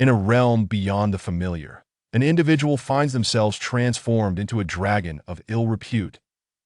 In a realm beyond the familiar, an individual finds themselves transformed into a dragon of ill repute,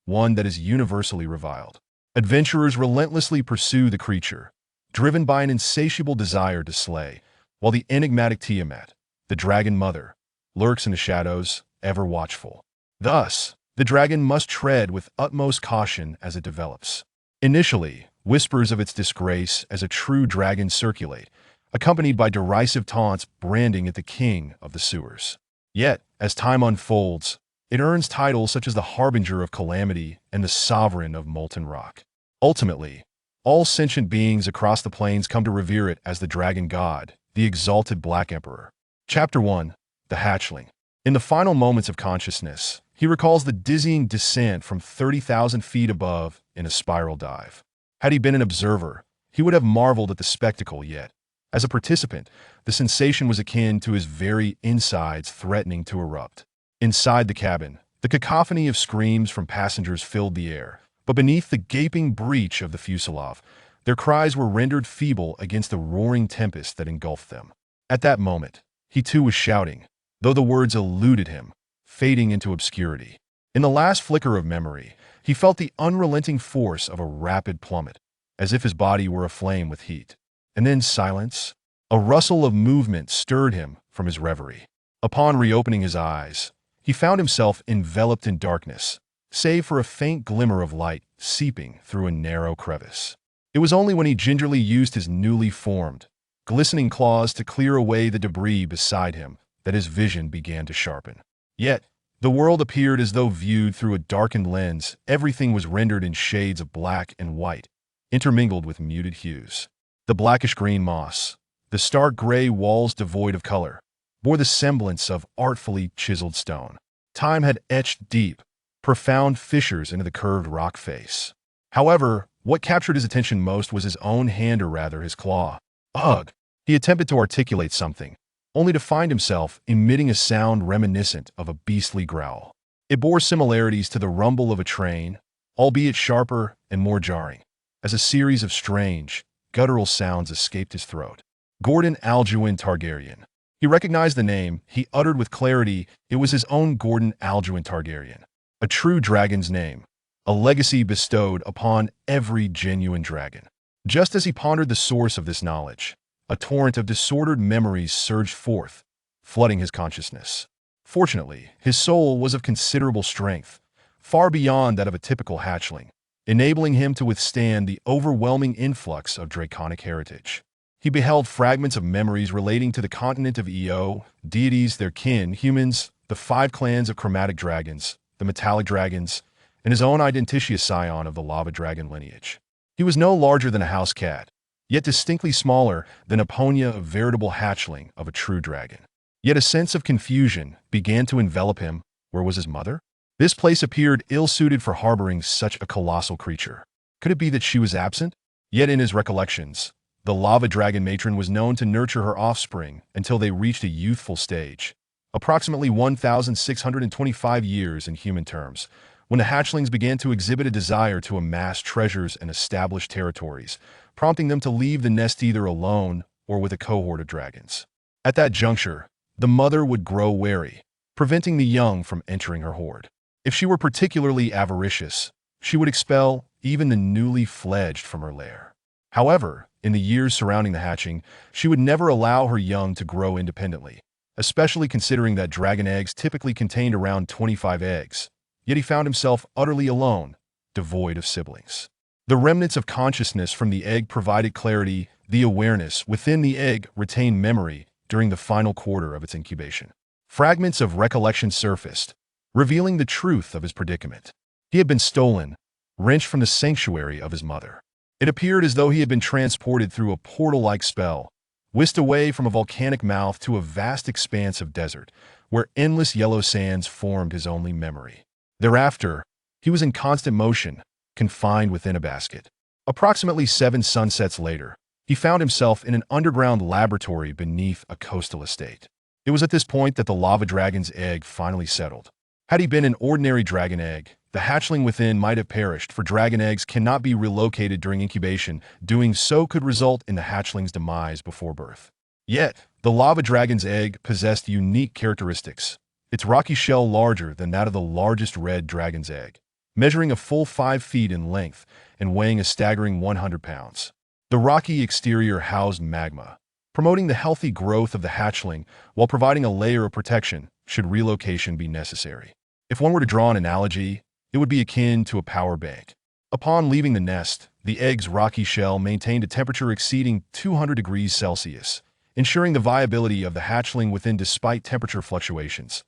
one that is universally reviled. Adventurers relentlessly pursue the creature, driven by an insatiable desire to slay, while the enigmatic Tiamat, the dragon mother, lurks in the shadows, ever watchful. Thus, the dragon must tread with utmost caution as it develops. Initially, whispers of its disgrace as a true dragon circulate, accompanied by derisive taunts branding it the king of the sewers. Yet, as time unfolds, it earns titles such as the harbinger of calamity and the sovereign of molten rock. Ultimately, all sentient beings across the plains come to revere it as the dragon god, the exalted Black Emperor. Chapter 1. The Hatchling. In the final moments of consciousness, he recalls the dizzying descent from 30,000 feet above in a spiral dive. Had he been an observer, he would have marveled at the spectacle, yet, as a participant, the sensation was akin to his very insides threatening to erupt. Inside the cabin, the cacophony of screams from passengers filled the air, but beneath the gaping breach of the fuselage, their cries were rendered feeble against the roaring tempest that engulfed them. At that moment, he too was shouting, though the words eluded him, fading into obscurity. In the last flicker of memory, he felt the unrelenting force of a rapid plummet, as if his body were aflame with heat. And then silence. A rustle of movement stirred him from his reverie. Upon reopening his eyes, he found himself enveloped in darkness, save for a faint glimmer of light seeping through a narrow crevice. It was only when he gingerly used his newly formed, glistening claws to clear away the debris beside him that his vision began to sharpen. Yet, the world appeared as though viewed through a darkened lens. Everything was rendered in shades of black and white, intermingled with muted hues. The blackish-green moss, the stark gray walls devoid of color, bore the semblance of artfully chiseled stone. Time had etched deep, profound fissures into the curved rock face. However, what captured his attention most was his own hand, or rather his claw. Ugh! He attempted to articulate something, only to find himself emitting a sound reminiscent of a beastly growl. It bore similarities to the rumble of a train, albeit sharper and more jarring, as a series of strange, guttural sounds escaped his throat. Gordon Alduin Targaryen. He recognized the name. He uttered with clarity. It was his own Gordon Alduin Targaryen. A true dragon's name, a legacy bestowed upon every genuine dragon. Just as he pondered the source of this knowledge, a torrent of disordered memories surged forth, flooding his consciousness. Fortunately, his soul was of considerable strength, far beyond that of a typical hatchling, enabling him to withstand the overwhelming influx of draconic heritage. He beheld fragments of memories relating to the continent of Eo, deities, their kin, humans, the 5 clans of chromatic dragons, the metallic dragons, and his own identity, scion of the lava dragon lineage. He was no larger than a house cat, yet distinctly smaller than a ponya, a veritable hatchling of a true dragon. Yet a sense of confusion began to envelop him. Where was his mother? This place appeared ill-suited for harboring such a colossal creature. Could it be that she was absent? Yet in his recollections, the lava dragon matron was known to nurture her offspring until they reached a youthful stage, approximately 1,625 years in human terms, when the hatchlings began to exhibit a desire to amass treasures and establish territories, prompting them to leave the nest either alone or with a cohort of dragons. At that juncture, the mother would grow wary, preventing the young from entering her horde. If she were particularly avaricious, she would expel even the newly fledged from her lair. However, in the years surrounding the hatching, she would never allow her young to grow independently, especially considering that dragon eggs typically contained around 25 eggs. Yet he found himself utterly alone, devoid of siblings. The remnants of consciousness from the egg provided clarity. The awareness within the egg retained memory during the final quarter of its incubation. Fragments of recollection surfaced, revealing the truth of his predicament. He had been stolen, wrenched from the sanctuary of his mother. It appeared as though he had been transported through a portal-like spell, whisked away from a volcanic mouth to a vast expanse of desert, where endless yellow sands formed his only memory. Thereafter, he was in constant motion, confined within a basket. Approximately 7 sunsets later, he found himself in an underground laboratory beneath a coastal estate. It was at this point that the lava dragon's egg finally settled. Had he been an ordinary dragon egg, the hatchling within might have perished, for dragon eggs cannot be relocated during incubation. Doing so could result in the hatchling's demise before birth. Yet, The lava dragon's egg possessed unique characteristics. Its rocky shell larger than that of the largest red dragon's egg, measuring a full 5 feet in length and weighing a staggering 100 pounds. The rocky exterior housed magma, promoting the healthy growth of the hatchling while providing a layer of protection should relocation be necessary. If one were to draw an analogy, it would be akin to a power bank. Upon leaving the nest, the egg's rocky shell maintained a temperature exceeding 200 degrees Celsius, ensuring the viability of the hatchling within despite temperature fluctuations,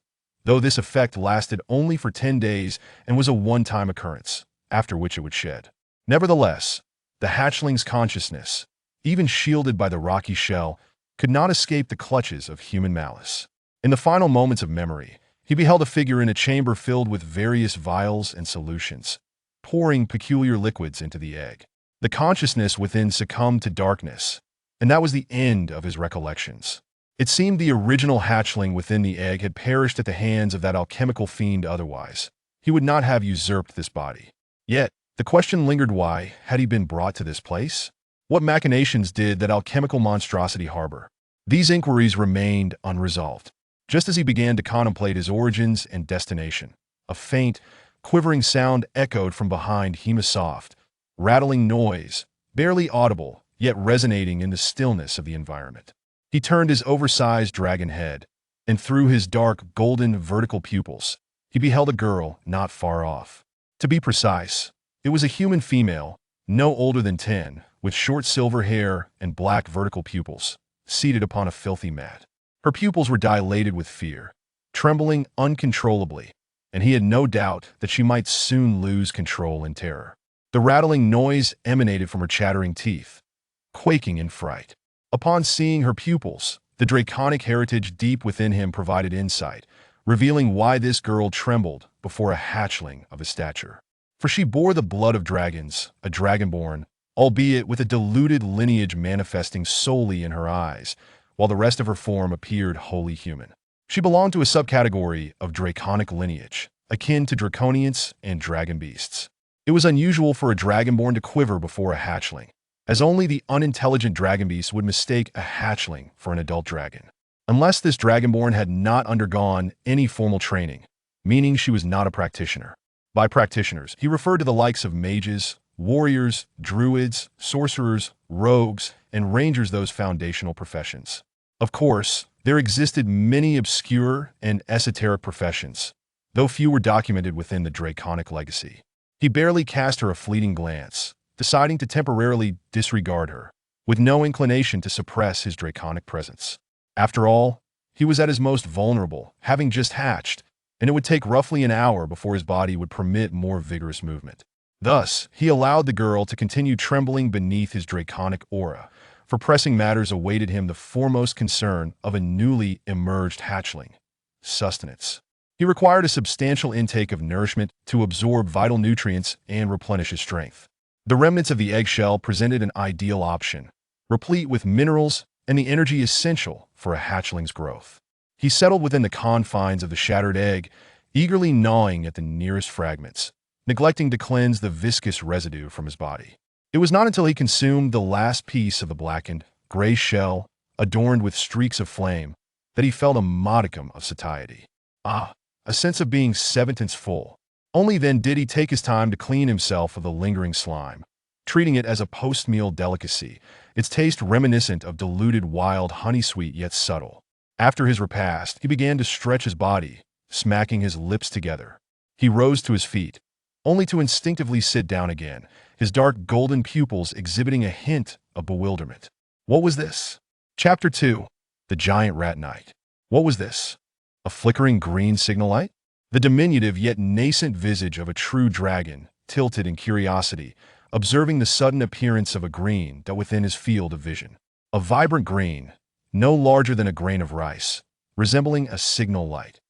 though this effect lasted only for 10 days and was a one-time occurrence, after which it would shed. Nevertheless, the hatchling's consciousness, even shielded by the rocky shell, could not escape the clutches of human malice. In the final moments of memory, he beheld a figure in a chamber filled with various vials and solutions, pouring peculiar liquids into the egg. The consciousness within succumbed to darkness, and that was the end of his recollections. It seemed the original hatchling within the egg had perished at the hands of that alchemical fiend. Otherwise, he would not have usurped this body. Yet, the question lingered: why had he been brought to this place? What machinations did that alchemical monstrosity harbor? These inquiries remained unresolved. Just as he began to contemplate his origins and destination, a faint, quivering sound echoed from behind him, a soft, rattling noise, barely audible, yet resonating in the stillness of the environment. He turned his oversized dragon head, and through his dark, golden, vertical pupils, he beheld a girl not far off. To be precise, it was a human female, no older than 10, with short silver hair and black vertical pupils, seated upon a filthy mat. Her pupils were dilated with fear, trembling uncontrollably, and he had no doubt that she might soon lose control in terror. The rattling noise emanated from her chattering teeth, quaking in fright. Upon seeing her pupils, the draconic heritage deep within him provided insight, revealing why this girl trembled before a hatchling of his stature. For she bore the blood of dragons, a dragonborn, albeit with a diluted lineage manifesting solely in her eyes, while the rest of her form appeared wholly human. She belonged to a subcategory of draconic lineage, akin to draconians and dragon beasts. It was unusual for a dragonborn to quiver before a hatchling, as only the unintelligent dragon beast would mistake a hatchling for an adult dragon. Unless this dragonborn had not undergone any formal training, meaning she was not a practitioner. By practitioners, he referred to the likes of mages, warriors, druids, sorcerers, rogues, and rangers, those foundational professions. Of course, there existed many obscure and esoteric professions, though few were documented within the draconic legacy. He barely cast her a fleeting glance, deciding to temporarily disregard her, with no inclination to suppress his draconic presence. After all, he was at his most vulnerable, having just hatched, and it would take roughly an hour before his body would permit more vigorous movement. Thus, he allowed the girl to continue trembling beneath his draconic aura, for pressing matters awaited him the foremost concern of a newly emerged hatchling: sustenance. He required a substantial intake of nourishment to absorb vital nutrients and replenish his strength. The remnants of the eggshell presented an ideal option, replete with minerals and the energy essential for a hatchling's growth. He settled within the confines of the shattered egg, eagerly gnawing at the nearest fragments, neglecting to cleanse the viscous residue from his body. It was not until he consumed the last piece of the blackened, gray shell, adorned with streaks of flame, that he felt a modicum of satiety. A sense of being 7/10 full. Only then did he take his time to clean himself of the lingering slime, treating it as a post-meal delicacy, its taste reminiscent of diluted wild honey, sweet yet subtle. After his repast, he began to stretch his body, smacking his lips together. He rose to his feet, only to instinctively sit down again, his dark golden pupils exhibiting a hint of bewilderment. What was this? Chapter 2. The Giant Rat Knight. What was this? A flickering green signal light? The diminutive yet nascent visage of a true dragon tilted in curiosity, observing the sudden appearance of a green dot within his field of vision. A vibrant green, no larger than a grain of rice, resembling a signal light.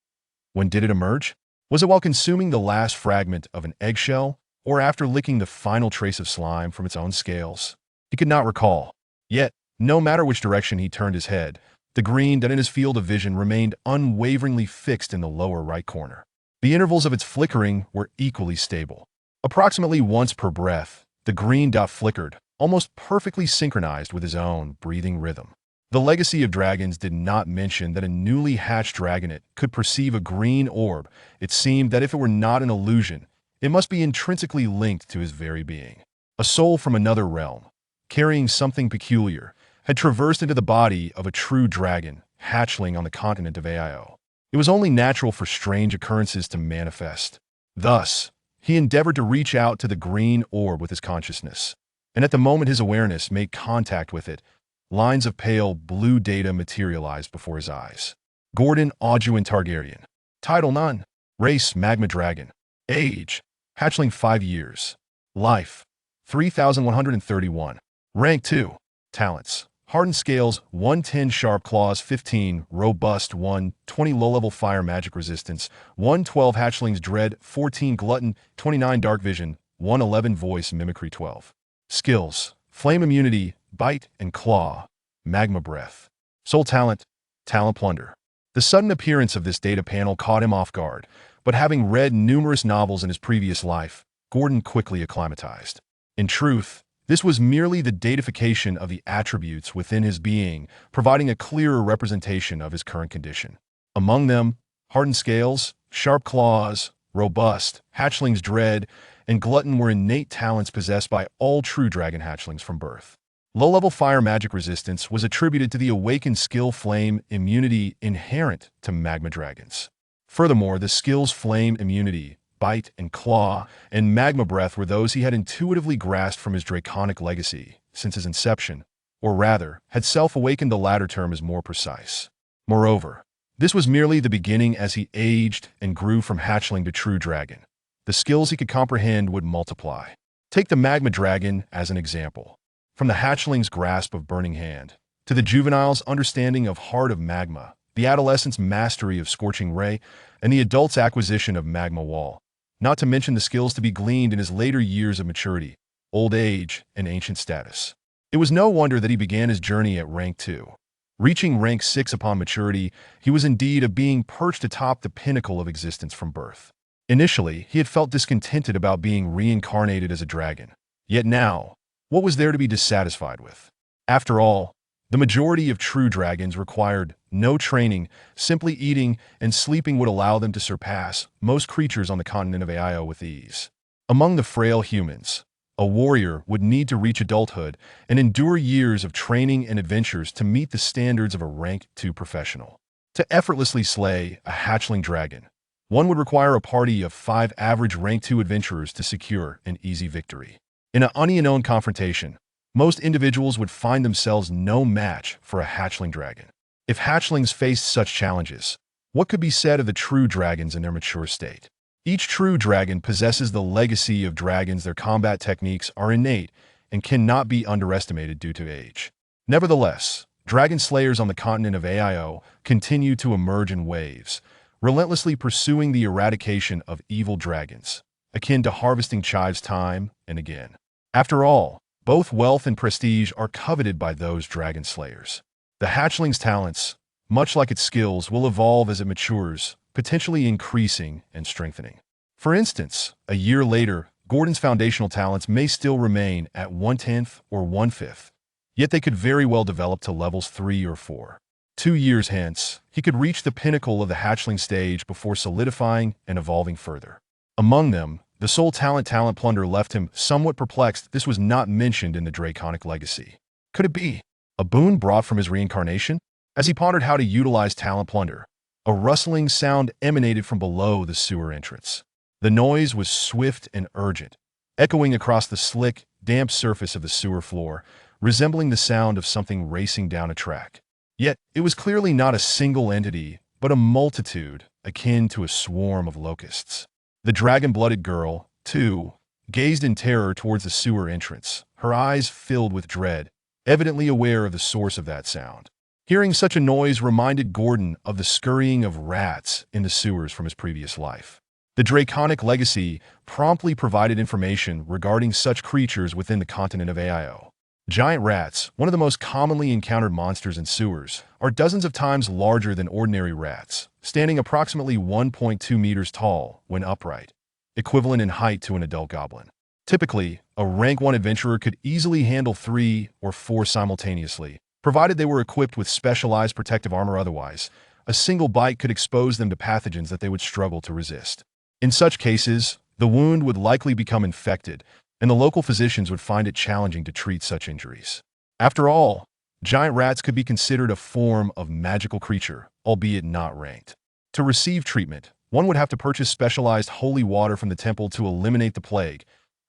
When did it emerge? Was it while consuming the last fragment of an eggshell, or after licking the final trace of slime from its own scales? He could not recall. Yet, no matter which direction he turned his head, the green dot in his field of vision remained unwaveringly fixed in the lower right corner. The intervals of its flickering were equally stable. Approximately once per breath, the green dot flickered, almost perfectly synchronized with his own breathing rhythm. The legacy of dragons did not mention that a newly hatched dragonet could perceive a green orb. It seemed that if it were not an illusion, it must be intrinsically linked to his very being. A soul from another realm, carrying something peculiar, had traversed into the body of a true dragon, hatchling on the continent of Ao. It was only natural for strange occurrences to manifest. Thus, he endeavored to reach out to the green orb with his consciousness, and at the moment his awareness made contact with it, lines of pale blue data materialized before his eyes. Gordon Auduin Targaryen. Title: None. Race: Magma Dragon. Age: Hatchling 5 years. Life: 3,131. Rank 2. Talents: Hardened Scales 110, Sharp Claws 15, Robust 1, 20, Low-Level Fire Magic Resistance 112, Hatchling's Dread 14, Glutton 29, Dark Vision 111, Voice Mimicry 12. Skills: Flame Immunity, Bite and Claw, Magma Breath. Soul Talent: Talent Plunder. The sudden appearance of this data panel caught him off guard, but having read numerous novels in his previous life, Gordon quickly acclimatized. In truth, this was merely the datification of the attributes within his being, providing a clearer representation of his current condition. Among them, Hardened Scales, Sharp Claws, Robust, Hatchling's Dread, and Glutton were innate talents possessed by all true dragon hatchlings from birth. Low-level fire magic resistance was attributed to the awakened skill Flame Immunity inherent to magma dragons. Furthermore, the skills Flame Immunity, Bite and Claw, and Magma Breath were those he had intuitively grasped from his draconic legacy since his inception, or rather, had self-awakened. The latter term is more precise. Moreover, this was merely the beginning. As he aged and grew from hatchling to true dragon, the skills he could comprehend would multiply. Take the Magma Dragon as an example. From the hatchling's grasp of Burning Hand, to the juvenile's understanding of Heart of Magma, the adolescent's mastery of Scorching Ray, and the adult's acquisition of Magma Wall, not to mention the skills to be gleaned in his later years of maturity, old age, and ancient status. It was no wonder that he began his journey at rank 2. Reaching rank 6 upon maturity, he was indeed a being perched atop the pinnacle of existence from birth. Initially, he had felt discontented about being reincarnated as a dragon. Yet now, what was there to be dissatisfied with? After all, the majority of true dragons required no training. Simply eating and sleeping would allow them to surpass most creatures on the continent of Ao with ease. Among the frail humans, a warrior would need to reach adulthood and endure years of training and adventures to meet the standards of a rank 2 professional. To effortlessly slay a hatchling dragon, one would require a party of 5 average rank 2 adventurers to secure an easy victory. In an unknown confrontation, most individuals would find themselves no match for a hatchling dragon. If hatchlings faced such challenges, what could be said of the true dragons in their mature state? Each true dragon possesses the legacy of dragons. Their combat techniques are innate and cannot be underestimated due to age. Nevertheless, dragon slayers on the continent of Ao continue to emerge in waves, relentlessly pursuing the eradication of evil dragons, akin to harvesting chives time and again. After all, both wealth and prestige are coveted by those dragon slayers. The hatchling's talents, much like its skills, will evolve as it matures, potentially increasing and strengthening. For instance, a year later, Gordon's foundational talents may still remain at 1/10 or 1/5, yet they could very well develop to levels 3 or 4. 2 years hence, he could reach the pinnacle of the hatchling stage before solidifying and evolving further. Among them, the soul talent Plunder left him somewhat perplexed. This was not mentioned in the draconic legacy. Could it be a boon brought from his reincarnation? As he pondered how to utilize Talent Plunder, a rustling sound emanated from below the sewer entrance. The noise was swift and urgent, echoing across the slick, damp surface of the sewer floor, resembling the sound of something racing down a track. Yet, it was clearly not a single entity, but a multitude, akin to a swarm of locusts. The dragon-blooded girl, too, gazed in terror towards the sewer entrance, her eyes filled with dread, evidently aware of the source of that sound. Hearing such a noise reminded Gordon of the scurrying of rats in the sewers from his previous life. The draconic legacy promptly provided information regarding such creatures within the continent of Ao. Giant rats, one of the most commonly encountered monsters in sewers, are dozens of times larger than ordinary rats, standing approximately 1.2 meters tall when upright, equivalent in height to an adult goblin. Typically, a rank 1 adventurer could easily handle 3 or 4 simultaneously, Provided they were equipped with specialized protective armor otherwise, a single bite could expose them to pathogens that they would struggle to resist. In such cases, the wound would likely become infected, and the local physicians would find it challenging to treat such injuries. After all, giant rats could be considered a form of magical creature, albeit not ranked. To receive treatment, one would have to purchase specialized holy water from the temple to eliminate the plague,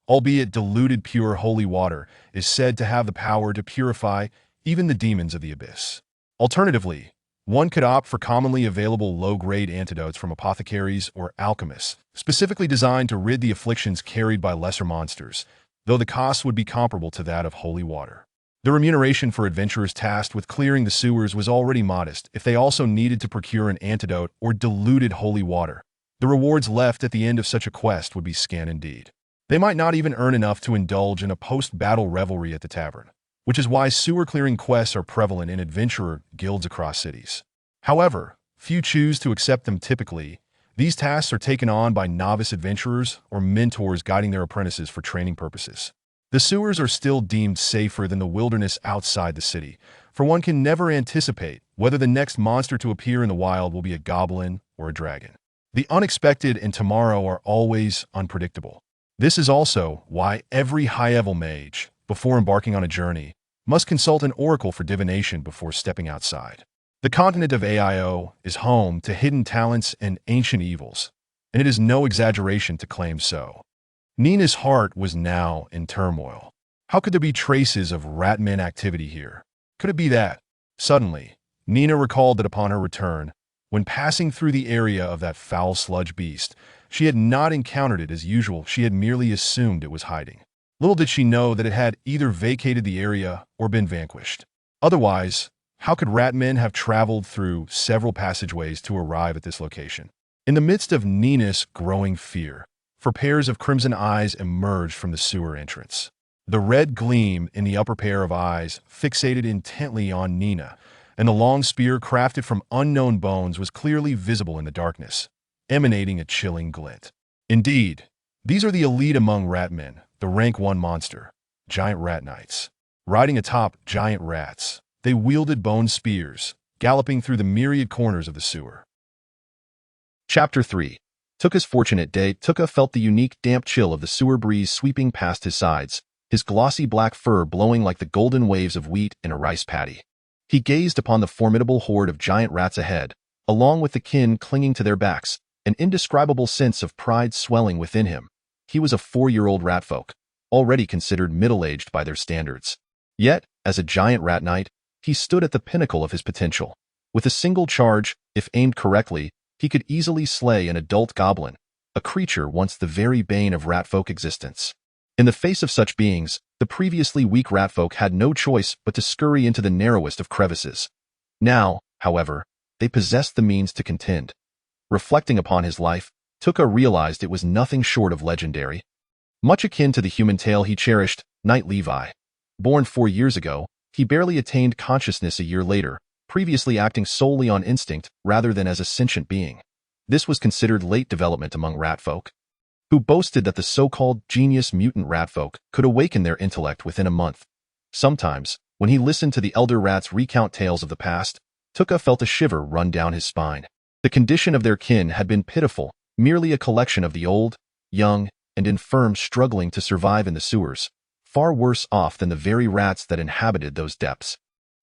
albeit diluted pure holy water is said to have the power to purify even the demons of the abyss. Alternatively, one could opt for commonly available low-grade antidotes from apothecaries or alchemists, specifically designed to rid the afflictions carried by lesser monsters, though the cost would be comparable to that of holy water. The remuneration for adventurers tasked with clearing the sewers was already modest if they also needed to procure an antidote or diluted holy water. The rewards left at the end of such a quest would be scant indeed. They might not even earn enough to indulge in a post-battle revelry at the tavern, which is why sewer-clearing quests are prevalent in adventurer guilds across cities. However, few choose to accept them typically. These tasks are taken on by novice adventurers or mentors guiding their apprentices for training purposes. The sewers are still deemed safer than the wilderness outside the city, for one can never anticipate whether the next monster to appear in the wild will be a goblin or a dragon. The unexpected and tomorrow are always unpredictable. This is also why every high-level mage, before embarking on a journey, must consult an oracle for divination before stepping outside. The continent of AIO is home to hidden talents and ancient evils, and it is no exaggeration to claim so. Nina's heart was now in turmoil. How could there be traces of ratman activity here? Could it be that? Suddenly, Nina recalled that upon her return, when passing through the area of that foul sludge beast, she had not encountered it as usual. She had merely assumed it was hiding. Little did she know that it had either vacated the area or been vanquished. Otherwise, how could ratmen have traveled through several passageways to arrive at this location? In the midst of Nina's growing fear, four pairs of crimson eyes emerged from the sewer entrance. The red gleam in the upper pair of eyes fixated intently on Nina, and the long spear crafted from unknown bones was clearly visible in the darkness, emanating a chilling glint. Indeed, these are the elite among ratmen, the rank 1 monster, giant rat knights. Riding atop giant rats, they wielded bone spears, galloping through the myriad corners of the sewer. Chapter 3. Tuka's fortunate day. Tuka felt the unique damp chill of the sewer breeze sweeping past his sides, his glossy black fur blowing like the golden waves of wheat in a rice paddy. He gazed upon the formidable horde of giant rats ahead, along with the kin clinging to their backs, an indescribable sense of pride swelling within him. He was a 4-year-old ratfolk, already considered middle-aged by their standards. Yet, as a giant rat knight, he stood at the pinnacle of his potential. With a single charge, if aimed correctly, he could easily slay an adult goblin, a creature once the very bane of ratfolk existence. In the face of such beings, the previously weak ratfolk had no choice but to scurry into the narrowest of crevices. Now, however, they possessed the means to contend. Reflecting upon his life, Tuka realized it was nothing short of legendary. Much akin to the human tale he cherished, Knight Levi. Born 4 years ago, he barely attained consciousness a year later, previously acting solely on instinct rather than as a sentient being. This was considered late development among ratfolk, who boasted that the so-called genius mutant ratfolk could awaken their intellect within a month. Sometimes, when he listened to the elder rats recount tales of the past, Tuka felt a shiver run down his spine. The condition of their kin had been pitiful, merely a collection of the old, young, and infirm struggling to survive in the sewers, far worse off than the very rats that inhabited those depths.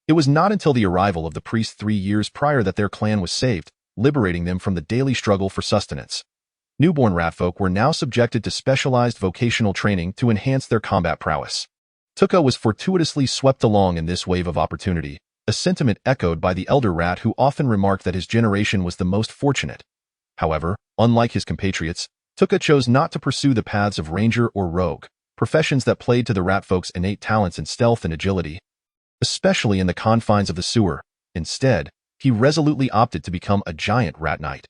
It was not until the arrival of the priest 3 years prior that their clan was saved, liberating them from the daily struggle for sustenance. Newborn ratfolk were now subjected to specialized vocational training to enhance their combat prowess. Tuka was fortuitously swept along in this wave of opportunity, a sentiment echoed by the elder rat who often remarked that his generation was the most fortunate. However, unlike his compatriots, Tuka chose not to pursue the paths of ranger or rogue, professions that played to the ratfolk's innate talents in stealth and agility, especially in the confines of the sewer. Instead, he resolutely opted to become a giant rat knight.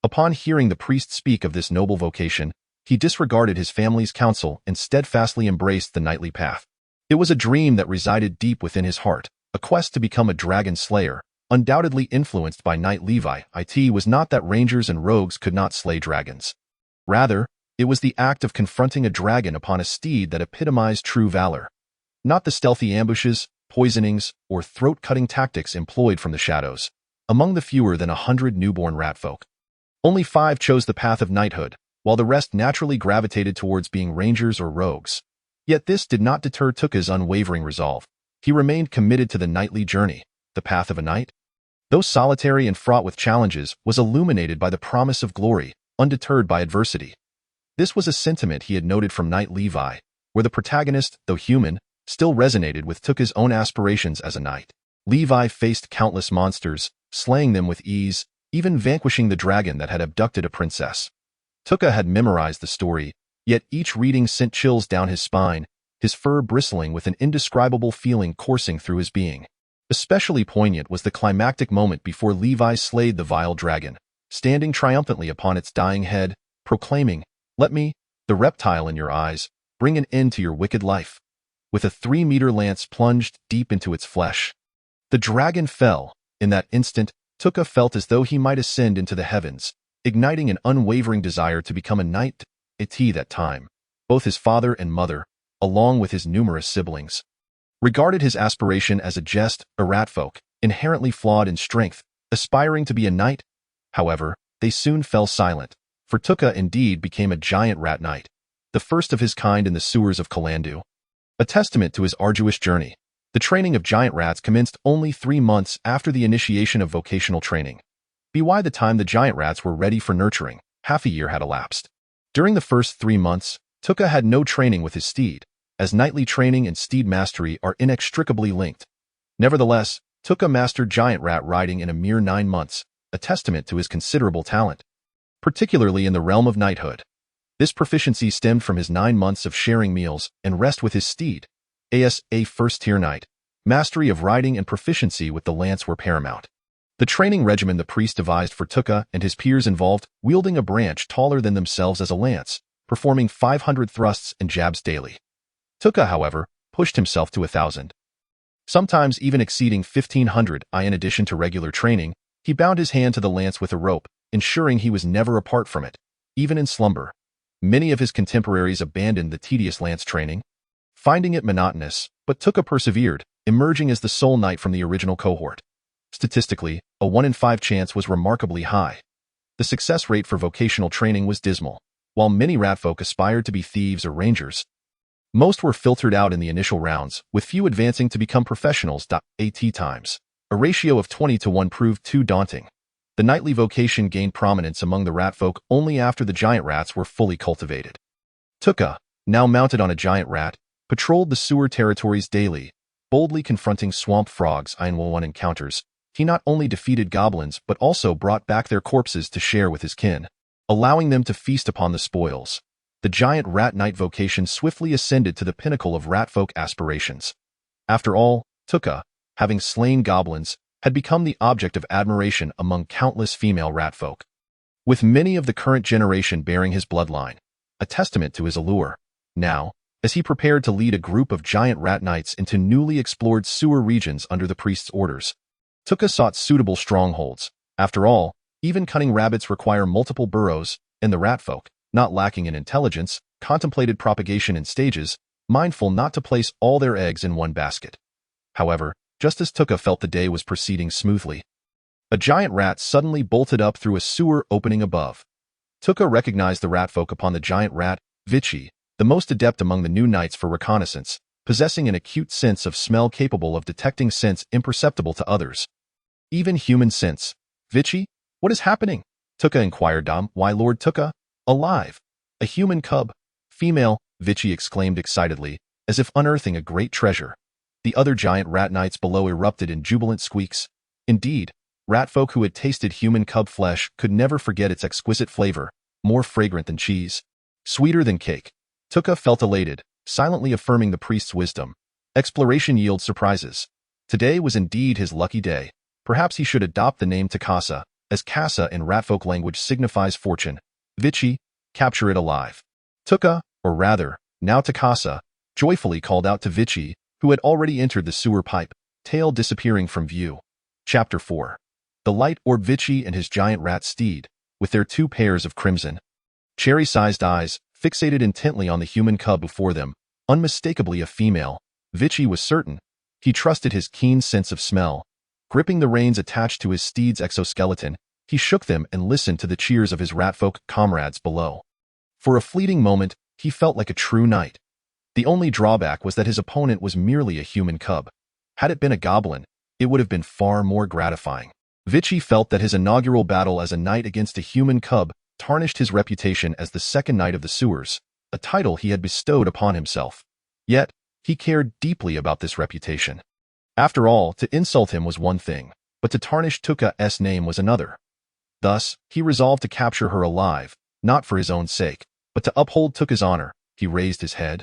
Upon hearing the priest speak of this noble vocation, he disregarded his family's counsel and steadfastly embraced the knightly path. It was a dream that resided deep within his heart, a quest to become a dragon slayer, undoubtedly influenced by Knight Levi. It was not that rangers and rogues could not slay dragons. Rather, it was the act of confronting a dragon upon a steed that epitomized true valor. Not the stealthy ambushes, poisonings, or throat-cutting tactics employed from the shadows. Among the fewer than 100 newborn ratfolk, only 5 chose the path of knighthood, while the rest naturally gravitated towards being rangers or rogues. Yet this did not deter Tuka's unwavering resolve. He remained committed to the knightly journey, the path of a knight. Though solitary and fraught with challenges, was illuminated by the promise of glory, undeterred by adversity. This was a sentiment he had noted from Knight Levi, where the protagonist, though human, still resonated with Tuka's own aspirations as a knight. Levi faced countless monsters, slaying them with ease, even vanquishing the dragon that had abducted a princess. Tuka had memorized the story, yet each reading sent chills down his spine, his fur bristling with an indescribable feeling coursing through his being. Especially poignant was the climactic moment before Levi slayed the vile dragon, standing triumphantly upon its dying head, proclaiming, "Let me, the reptile in your eyes, bring an end to your wicked life." With a 3-meter lance plunged deep into its flesh, the dragon fell. In that instant, Tuka felt as though he might ascend into the heavens, igniting an unwavering desire to become a knight. At that time, both his father and mother, along with his numerous siblings, regarded his aspiration as a jest, a ratfolk, inherently flawed in strength, aspiring to be a knight. However, they soon fell silent, for Tuka indeed became a giant rat knight, the first of his kind in the sewers of Kalandu. A testament to his arduous journey, the training of giant rats commenced only 3 months after the initiation of vocational training. By the time the giant rats were ready for nurturing, half a year had elapsed. During the first 3 months, Tuka had no training with his steed, as knightly training and steed mastery are inextricably linked. Nevertheless, Tuka mastered giant rat riding in a mere 9 months, a testament to his considerable talent, particularly in the realm of knighthood. This proficiency stemmed from his 9 months of sharing meals and rest with his steed. As a first-tier knight, mastery of riding and proficiency with the lance were paramount. The training regimen the priest devised for Tuka and his peers involved wielding a branch taller than themselves as a lance, performing 500 thrusts and jabs daily. Tuka, however, pushed himself to 1,000. Sometimes even exceeding 1,500. In addition to regular training, he bound his hand to the lance with a rope, ensuring he was never apart from it, even in slumber. Many of his contemporaries abandoned the tedious lance training, finding it monotonous, but Tuka persevered, emerging as the sole knight from the original cohort. Statistically, a 1 in 5 chance was remarkably high. The success rate for vocational training was dismal. While many ratfolk aspired to be thieves or rangers, most were filtered out in the initial rounds, with few advancing to become professionals. At times, a ratio of 20-to-1 proved too daunting. The knightly vocation gained prominence among the ratfolk only after the giant rats were fully cultivated. Tuka, now mounted on a giant rat, patrolled the sewer territories daily, boldly confronting swamp frogs in one encounters. He not only defeated goblins but also brought back their corpses to share with his kin, allowing them to feast upon the spoils. The giant rat knight vocation swiftly ascended to the pinnacle of ratfolk aspirations. After all, Tuka, having slain goblins, had become the object of admiration among countless female ratfolk, with many of the current generation bearing his bloodline, a testament to his allure. Now, as he prepared to lead a group of giant rat knights into newly explored sewer regions under the priest's orders, Tuka sought suitable strongholds. After all, even cunning rabbits require multiple burrows, and the ratfolk, not lacking in intelligence, contemplated propagation in stages, mindful not to place all their eggs in one basket. However, just as Tuka felt the day was proceeding smoothly, a giant rat suddenly bolted up through a sewer opening above. Tuka recognized the ratfolk upon the giant rat, Vichy, the most adept among the new knights for reconnaissance, possessing an acute sense of smell capable of detecting scents imperceptible to others. Even human scents. Vichy, what is happening? Tuka inquired. Why, Lord Tuka? Alive. A human cub. Female, Vichy exclaimed excitedly, as if unearthing a great treasure. The other giant rat knights below erupted in jubilant squeaks. Indeed, ratfolk who had tasted human cub flesh could never forget its exquisite flavor, more fragrant than cheese, sweeter than cake. Tuka felt elated, silently affirming the priest's wisdom. Exploration yields surprises. Today was indeed his lucky day. Perhaps he should adopt the name Takasa, as Kasa in ratfolk language signifies fortune. Vichy, capture it alive. Tuka, or rather, now Takasa, joyfully called out to Vichy, who had already entered the sewer pipe, tail disappearing from view. Chapter 4. The light orb Vichy and his giant rat steed, with their 2 pairs of crimson, cherry-sized eyes, fixated intently on the human cub before them, unmistakably a female. Vichy was certain. He trusted his keen sense of smell. Gripping the reins attached to his steed's exoskeleton, he shook them and listened to the cheers of his ratfolk comrades below. For a fleeting moment, he felt like a true knight. The only drawback was that his opponent was merely a human cub. Had it been a goblin, it would have been far more gratifying. Vichy felt that his inaugural battle as a knight against a human cub tarnished his reputation as the second knight of the sewers, a title he had bestowed upon himself. Yet, he cared deeply about this reputation. After all, to insult him was one thing, but to tarnish Tuka's name was another. Thus, he resolved to capture her alive, not for his own sake, but to uphold Tuka's honor. He raised his head,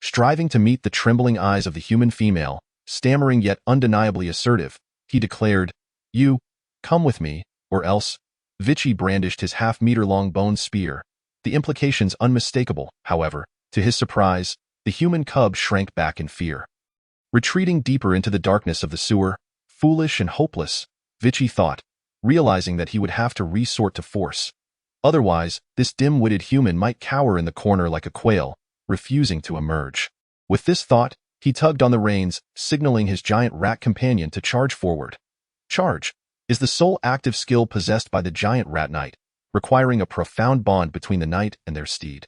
striving to meet the trembling eyes of the human female, stammering yet undeniably assertive. He declared, "You, come with me, or else." Vichy brandished his half-meter-long bone spear. The implications unmistakable, however. To his surprise, the human cub shrank back in fear. Retreating deeper into the darkness of the sewer, foolish and hopeless, Vichy thought, realizing that he would have to resort to force. Otherwise, this dim-witted human might cower in the corner like a quail, refusing to emerge. With this thought, he tugged on the reins, signaling his giant rat companion to charge forward. Charge is the sole active skill possessed by the giant rat knight, requiring a profound bond between the knight and their steed.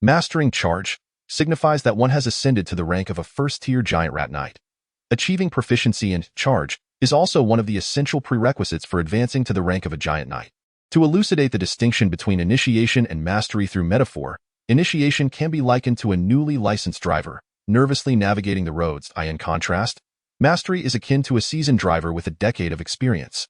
Mastering charge signifies that one has ascended to the rank of a first-tier giant rat knight. Achieving proficiency in charge is also one of the essential prerequisites for advancing to the rank of a giant knight. To elucidate the distinction between initiation and mastery through metaphor, initiation can be likened to a newly licensed driver, nervously navigating the roads. In contrast, mastery is akin to a seasoned driver with a decade of experience,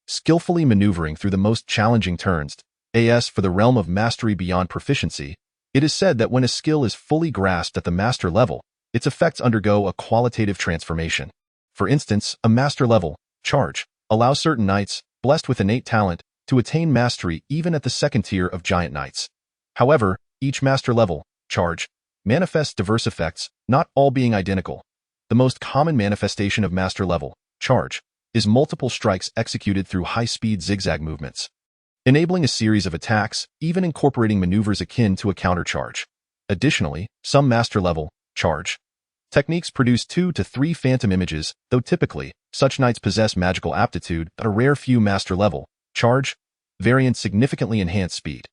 skillfully maneuvering through the most challenging turns. As for the realm of mastery beyond proficiency, it is said that when a skill is fully grasped at the master level, its effects undergo a qualitative transformation. For instance, a master level, charge, allows certain knights, blessed with innate talent, to attain mastery even at the second tier of giant knights. However, each master level, charge, manifests diverse effects, not all being identical. The most common manifestation of master level, charge, is multiple strikes executed through high-speed zigzag movements, enabling a series of attacks, even incorporating maneuvers akin to a countercharge. Additionally, some master-level, charge, techniques produce 2 to 3 phantom images, though typically, such knights possess magical aptitude that a rare few master-level, charge, variants significantly enhance speed,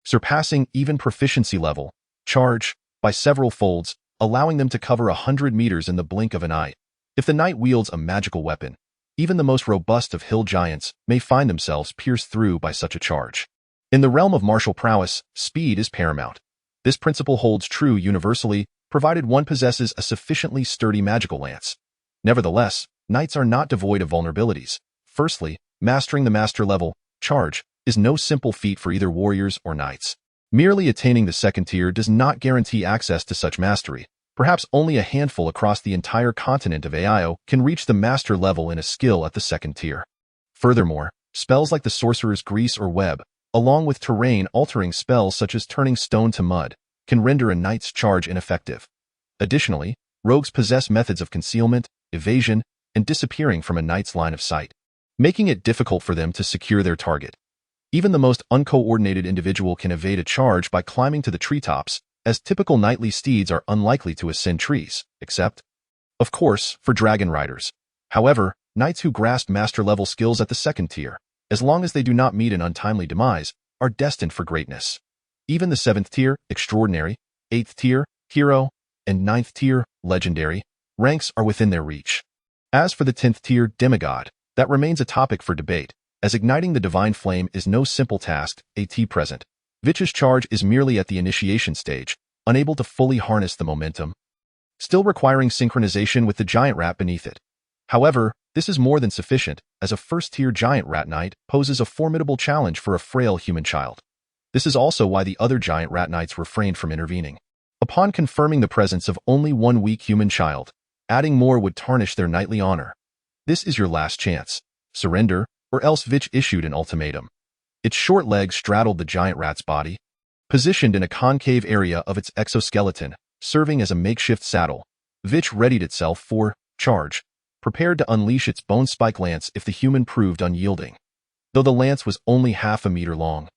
surpassing even proficiency-level, charge, by several folds, allowing them to cover 100 meters in the blink of an eye. If the knight wields a magical weapon, even the most robust of hill giants may find themselves pierced through by such a charge. In the realm of martial prowess, speed is paramount. This principle holds true universally, provided one possesses a sufficiently sturdy magical lance. Nevertheless, knights are not devoid of vulnerabilities. Firstly, mastering the master level, charge, is no simple feat for either warriors or knights. Merely attaining the second tier does not guarantee access to such mastery. Perhaps only a handful across the entire continent of AIO can reach the master level in a skill at the second tier. Furthermore, spells like the sorcerer's grease or web, along with terrain-altering spells such as turning stone to mud, can render a knight's charge ineffective. Additionally, rogues possess methods of concealment, evasion, and disappearing from a knight's line of sight, making it difficult for them to secure their target. Even the most uncoordinated individual can evade a charge by climbing to the treetops, as typical knightly steeds are unlikely to ascend trees, except, of course, for dragon riders. However, knights who grasp master-level skills at the second tier, as long as they do not meet an untimely demise, are destined for greatness. Even the 7th tier, extraordinary, 8th tier, hero, and 9th tier, legendary, ranks are within their reach. As for the 10th tier, demigod, that remains a topic for debate, as igniting the divine flame is no simple task. At present, Vich's charge is merely at the initiation stage, unable to fully harness the momentum, still requiring synchronization with the giant rat beneath it. However, this is more than sufficient, as a first-tier giant rat knight poses a formidable challenge for a frail human child. This is also why the other giant rat knights refrained from intervening. Upon confirming the presence of only one weak human child, adding more would tarnish their knightly honor. This is your last chance. Surrender, or else Vich issued an ultimatum. Its short legs straddled the giant rat's body, positioned in a concave area of its exoskeleton, serving as a makeshift saddle. Vich readied itself for charge, prepared to unleash its bone spike lance if the human proved unyielding, though the lance was only half a meter long.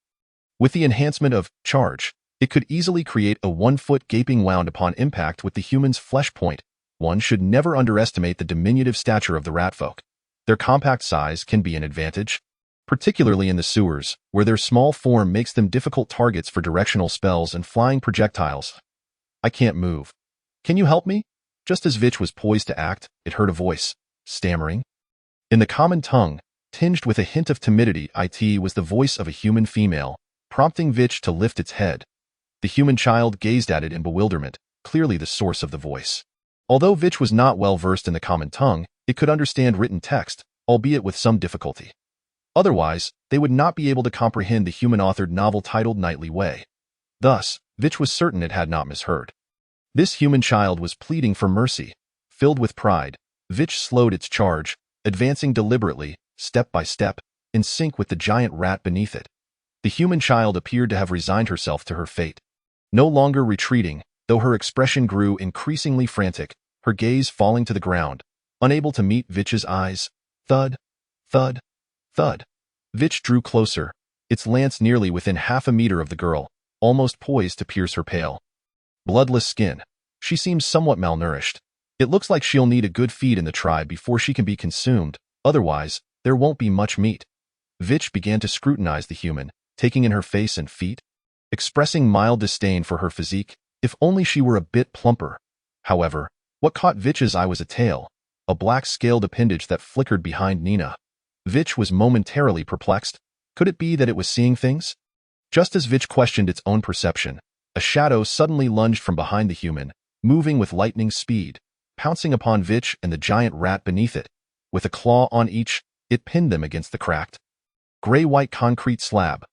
With the enhancement of charge, it could easily create a 1-foot gaping wound upon impact with the human's flesh point, one should never underestimate the diminutive stature of the ratfolk. Their compact size can be an advantage, particularly in the sewers, where their small form makes them difficult targets for directional spells and flying projectiles. I can't move. Can you help me? Just as Vitch was poised to act, it heard a voice, stammering. In the common tongue, tinged with a hint of timidity, it was the voice of a human female, prompting Vitch to lift its head. The human child gazed at it in bewilderment, clearly the source of the voice. Although Vitch was not well versed in the common tongue, it could understand written text, albeit with some difficulty. Otherwise, they would not be able to comprehend the human-authored novel titled Nightly Way. Thus, Vitch was certain it had not misheard. This human child was pleading for mercy. Filled with pride, Vitch slowed its charge, advancing deliberately, step by step, in sync with the giant rat beneath it. The human child appeared to have resigned herself to her fate. No longer retreating, though her expression grew increasingly frantic, her gaze falling to the ground, unable to meet Vitch's eyes. Thud, thud, thud. Vitch drew closer, its lance nearly within half a meter of the girl, almost poised to pierce her pale, bloodless skin. She seems somewhat malnourished. It looks like she'll need a good feed in the tribe before she can be consumed, otherwise, there won't be much meat. Vitch began to scrutinize the human, taking in her face and feet, expressing mild disdain for her physique, if only she were a bit plumper. However, what caught Vitch's eye was a tail, a black scaled appendage that flickered behind Nina. Vitch was momentarily perplexed. Could it be that it was seeing things? Just as Vitch questioned its own perception, a shadow suddenly lunged from behind the human, moving with lightning speed, pouncing upon Vitch and the giant rat beneath it. With a claw on each, it pinned them against the cracked, gray-white concrete slab.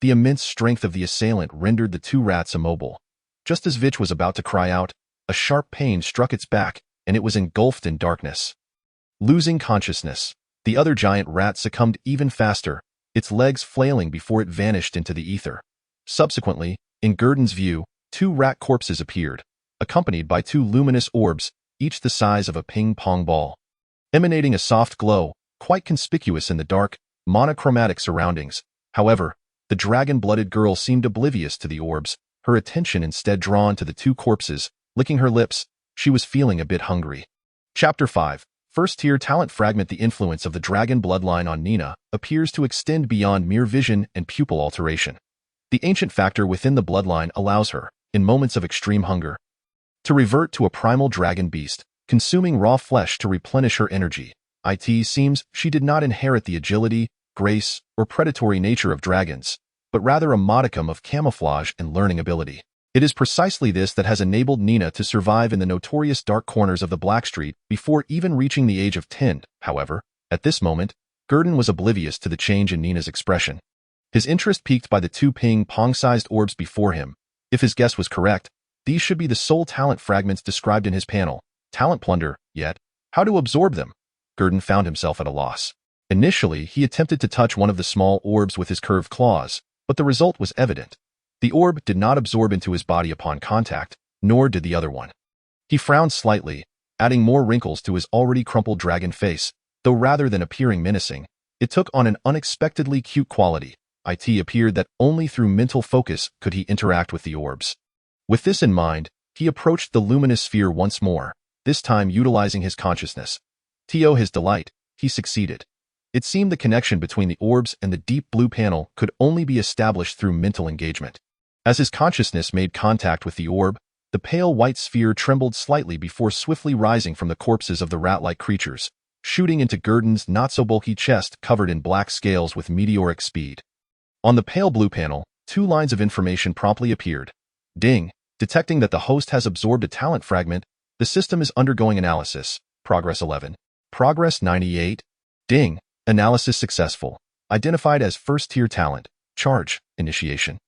The immense strength of the assailant rendered the two rats immobile. Just as Vitch was about to cry out, a sharp pain struck its back, and it was engulfed in darkness. Losing consciousness, the other giant rat succumbed even faster, its legs flailing before it vanished into the ether. Subsequently, in Gurdon's view, two rat corpses appeared, accompanied by two luminous orbs, each the size of a ping-pong ball, emanating a soft glow, quite conspicuous in the dark, monochromatic surroundings. However, the dragon-blooded girl seemed oblivious to the orbs, her attention instead drawn to the two corpses. Licking her lips, she was feeling a bit hungry. Chapter 5. First-tier talent fragment. The influence of the dragon bloodline on Nina appears to extend beyond mere vision and pupil alteration. The ancient factor within the bloodline allows her, in moments of extreme hunger, to revert to a primal dragon beast, consuming raw flesh to replenish her energy. It seems she did not inherit the agility, grace, or predatory nature of dragons, but rather a modicum of camouflage and learning ability. It is precisely this that has enabled Nina to survive in the notorious dark corners of the Blackstreet before even reaching the age of 10. However, at this moment, Gurdon was oblivious to the change in Nina's expression. His interest piqued by the two ping-pong-sized orbs before him. If his guess was correct, these should be the sole talent fragments described in his panel. Talent plunder, yet, how to absorb them? Gurdon found himself at a loss. Initially, he attempted to touch one of the small orbs with his curved claws, but the result was evident. The orb did not absorb into his body upon contact, nor did the other one. He frowned slightly, adding more wrinkles to his already crumpled dragon face, though rather than appearing menacing, it took on an unexpectedly cute quality. It appeared that only through mental focus could he interact with the orbs. With this in mind, he approached the luminous sphere once more, this time utilizing his consciousness. To his delight, he succeeded. It seemed the connection between the orbs and the deep blue panel could only be established through mental engagement. As his consciousness made contact with the orb, the pale white sphere trembled slightly before swiftly rising from the corpses of the rat-like creatures, shooting into Gurdon's not-so-bulky chest covered in black scales with meteoric speed. On the pale blue panel, two lines of information promptly appeared. Ding, detecting that the host has absorbed a talent fragment, the system is undergoing analysis. Progress 11. Progress 98. Ding, analysis successful. Identified as first-tier talent. Charge, initiation.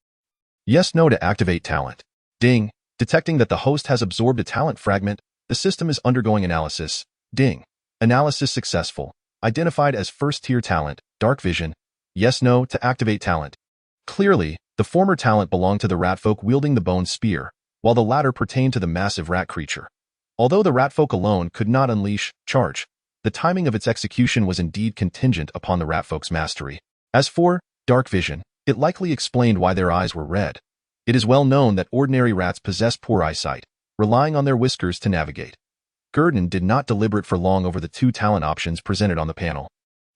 Yes/no to activate talent. Ding, detecting that the host has absorbed a talent fragment, the system is undergoing analysis. Ding, analysis successful. Identified as first-tier talent. Dark vision. Yes/no to activate talent. Clearly, the former talent belonged to the ratfolk wielding the bone spear, while the latter pertained to the massive rat creature. Although the ratfolk alone could not unleash charge, the timing of its execution was indeed contingent upon the ratfolk's mastery. As for dark vision, it likely explained why their eyes were red. It is well known that ordinary rats possess poor eyesight, relying on their whiskers to navigate. Gurdon did not deliberate for long over the two talent options presented on the panel.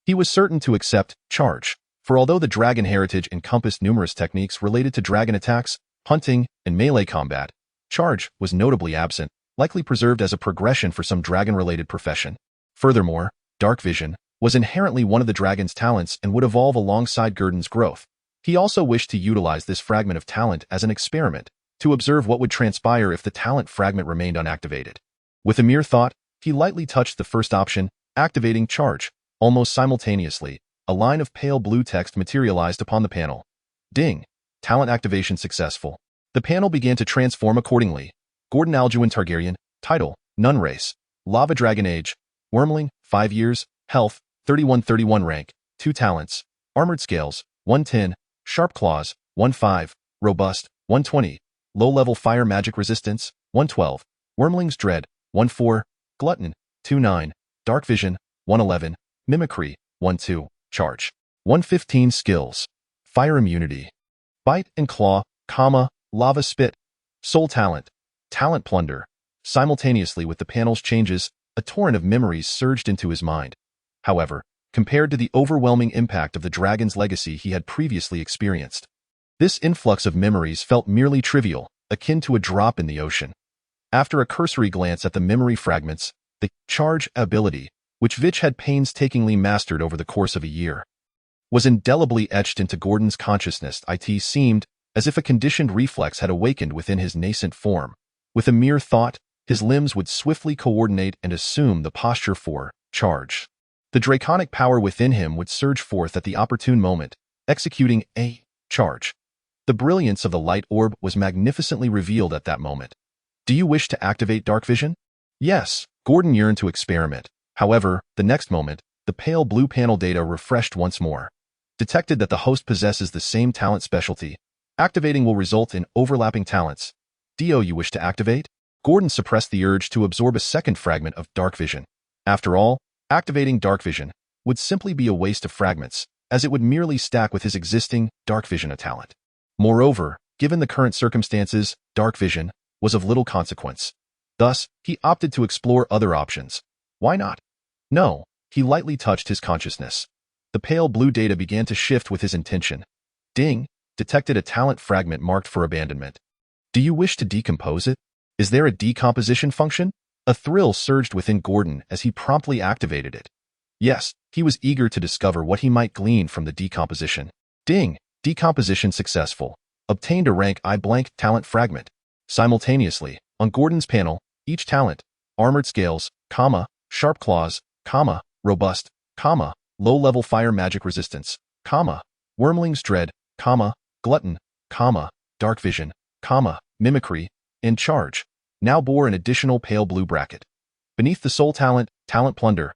He was certain to accept charge, for although the dragon heritage encompassed numerous techniques related to dragon attacks, hunting, and melee combat, charge was notably absent, likely preserved as a progression for some dragon-related profession. Furthermore, dark vision was inherently one of the dragon's talents and would evolve alongside Gurdon's growth. He also wished to utilize this fragment of talent as an experiment, to observe what would transpire if the talent fragment remained unactivated. With a mere thought, he lightly touched the first option, activating charge. Almost simultaneously, a line of pale blue text materialized upon the panel. Ding! Talent activation successful. The panel began to transform accordingly. Gordon Alduin Targaryen, title, Nun Race, Lava Dragon Age, Wormling, 5 years, Health, 31 rank, 2 talents, Armored Scales, 110, Sharp Claws, 15, Robust, 120, Low-level Fire Magic Resistance, 112, Wormling's Dread, 14, Glutton, 29, Dark Vision, 111, Mimicry, 12, Charge, 115 Skills, Fire Immunity, Bite and Claw, Lava Spit, Soul Talent, Talent Plunder. Simultaneously with the panel's changes, a torrent of memories surged into his mind. However, compared to the overwhelming impact of the dragon's legacy he had previously experienced, this influx of memories felt merely trivial, akin to a drop in the ocean. After a cursory glance at the memory fragments, the charge ability, which Vich had painstakingly mastered over the course of a year, was indelibly etched into Gordon's consciousness. It seemed as if a conditioned reflex had awakened within his nascent form. With a mere thought, his limbs would swiftly coordinate and assume the posture for charge. The draconic power within him would surge forth at the opportune moment, executing a charge. The brilliance of the light orb was magnificently revealed at that moment. Do you wish to activate dark vision? Yes, Gordon yearned to experiment. However, the next moment, the pale blue panel data refreshed once more. Detected that the host possesses the same talent specialty. Activating will result in overlapping talents. Do you wish to activate? Gordon suppressed the urge to absorb a second fragment of dark vision. After all, activating dark vision would simply be a waste of fragments, as it would merely stack with his existing dark vision talent. Moreover, given the current circumstances, dark vision was of little consequence. Thus, he opted to explore other options. Why not? No, he lightly touched his consciousness. The pale blue data began to shift with his intention. Ding! Detected a talent fragment marked for abandonment. Do you wish to decompose it? Is there a decomposition function? A thrill surged within Gordon as he promptly activated it. Yes, he was eager to discover what he might glean from the decomposition. Ding! Decomposition successful. Obtained a rank I blank talent fragment. Simultaneously, on Gordon's panel, each talent, Armored Scales, Sharp Claws, Robust, Low-level Fire Magic Resistance, Wormling's Dread, Glutton, Dark Vision, Mimicry, and Charge, now bore an additional pale blue bracket. Beneath the Soul Talent, Talent Plunder,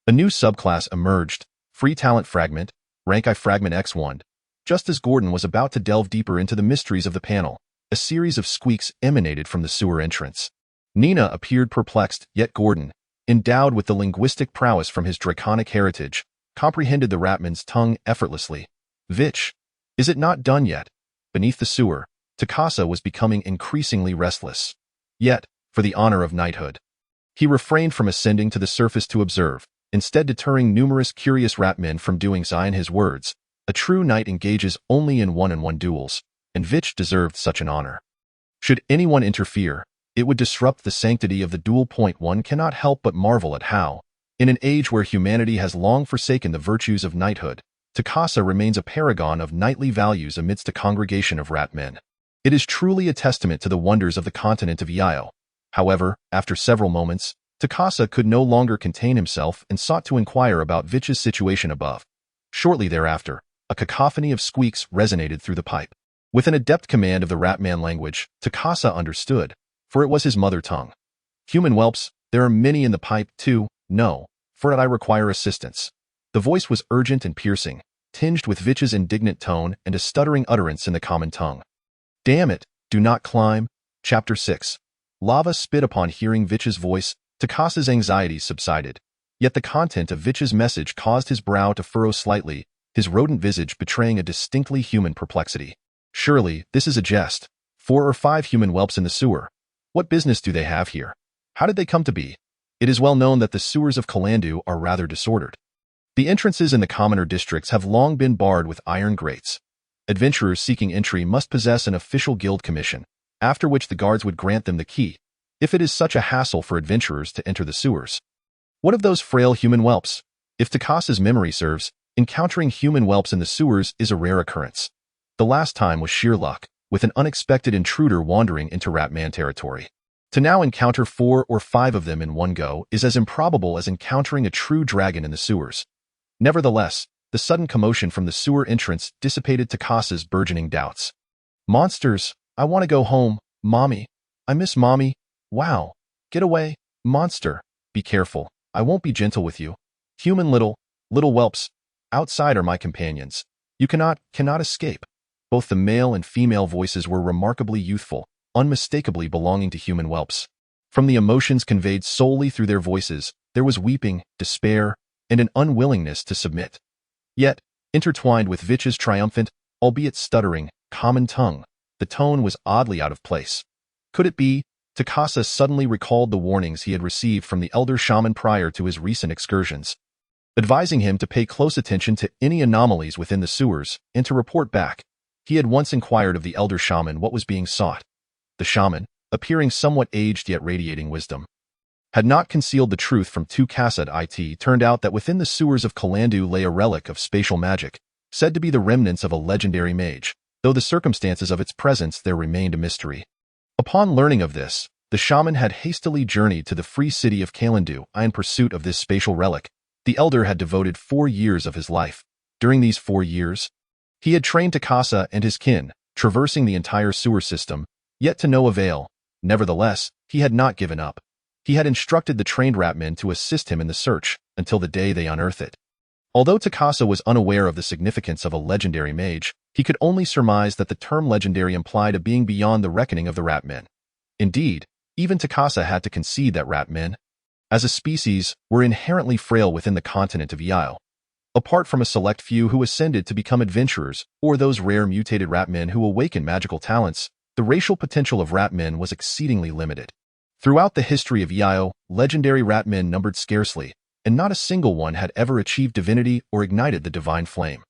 a new subclass emerged, Free Talent Fragment, Rank I Fragment X1. Just as Gordon was about to delve deeper into the mysteries of the panel, a series of squeaks emanated from the sewer entrance. Nina appeared perplexed, yet Gordon, endowed with the linguistic prowess from his draconic heritage, comprehended the Ratman's tongue effortlessly. Vich, is it not done yet? Beneath the sewer, Takasa was becoming increasingly restless. Yet, for the honor of knighthood, he refrained from ascending to the surface to observe, instead deterring numerous curious Ratmen from doing so. In his words, a true knight engages only in one-on-one duels, and Vich deserved such an honor. Should anyone interfere, it would disrupt the sanctity of the duel. One cannot help but marvel at how, in an age where humanity has long forsaken the virtues of knighthood, Takasa remains a paragon of knightly values amidst a congregation of rat men. It is truly a testament to the wonders of the continent of Yao. However, after several moments, Takasa could no longer contain himself and sought to inquire about Vich's situation above. Shortly thereafter, a cacophony of squeaks resonated through the pipe. With an adept command of the Ratman language, Takasa understood, for it was his mother tongue. Human whelps, there are many in the pipe too, no, for it I require assistance. The voice was urgent and piercing, tinged with Vich's indignant tone and a stuttering utterance in the common tongue. Damn it, do not climb. Chapter 6. Lava spit. Upon hearing Vich's voice, Takasa's anxieties subsided. Yet the content of Vich's message caused his brow to furrow slightly, his rodent visage betraying a distinctly human perplexity. Surely, this is a jest. 4 or 5 human whelps in the sewer. What business do they have here? How did they come to be? It is well known that the sewers of Kalandu are rather disordered. The entrances in the commoner districts have long been barred with iron grates. Adventurers seeking entry must possess an official guild commission, after which the guards would grant them the key, if it is such a hassle for adventurers to enter the sewers. What of those frail human whelps? If Takasa's memory serves, encountering human whelps in the sewers is a rare occurrence. The last time was sheer luck, with an unexpected intruder wandering into Ratman territory. To now encounter 4 or 5 of them in one go is as improbable as encountering a true dragon in the sewers. Nevertheless, the sudden commotion from the sewer entrance dissipated Takasa's burgeoning doubts. Monsters, I want to go home, Mommy. I miss Mommy. Wow. Get away, monster. Be careful. I won't be gentle with you. Human little whelps. Outside are my companions. You cannot escape. Both the male and female voices were remarkably youthful, unmistakably belonging to human whelps. From the emotions conveyed solely through their voices, there was weeping, despair, and an unwillingness to submit. Yet, intertwined with Vitch's triumphant, albeit stuttering, common tongue, the tone was oddly out of place. Could it be? Takasa suddenly recalled the warnings he had received from the elder shaman prior to his recent excursions, advising him to pay close attention to any anomalies within the sewers and to report back. He had once inquired of the elder shaman what was being sought. The shaman, appearing somewhat aged yet radiating wisdom, had not concealed the truth from Takasa. It turned out that within the sewers of Kalandu lay a relic of spatial magic, said to be the remnants of a legendary mage, though the circumstances of its presence there remained a mystery. Upon learning of this, the shaman had hastily journeyed to the free city of Kalandu in pursuit of this spatial relic. The elder had devoted 4 years of his life. During these 4 years, he had trained Takasa and his kin, traversing the entire sewer system, yet to no avail. Nevertheless, he had not given up. He had instructed the trained ratmen to assist him in the search until the day they unearth it. Although Takasa was unaware of the significance of a legendary mage, he could only surmise that the term legendary implied a being beyond the reckoning of the ratmen. Indeed, even Takasa had to concede that ratmen, as a species, were inherently frail within the continent of Yao. Apart from a select few who ascended to become adventurers, or those rare mutated ratmen who awaken magical talents, the racial potential of ratmen was exceedingly limited. Throughout the history of Yao, legendary ratmen numbered scarcely, and not a single one had ever achieved divinity or ignited the divine flame.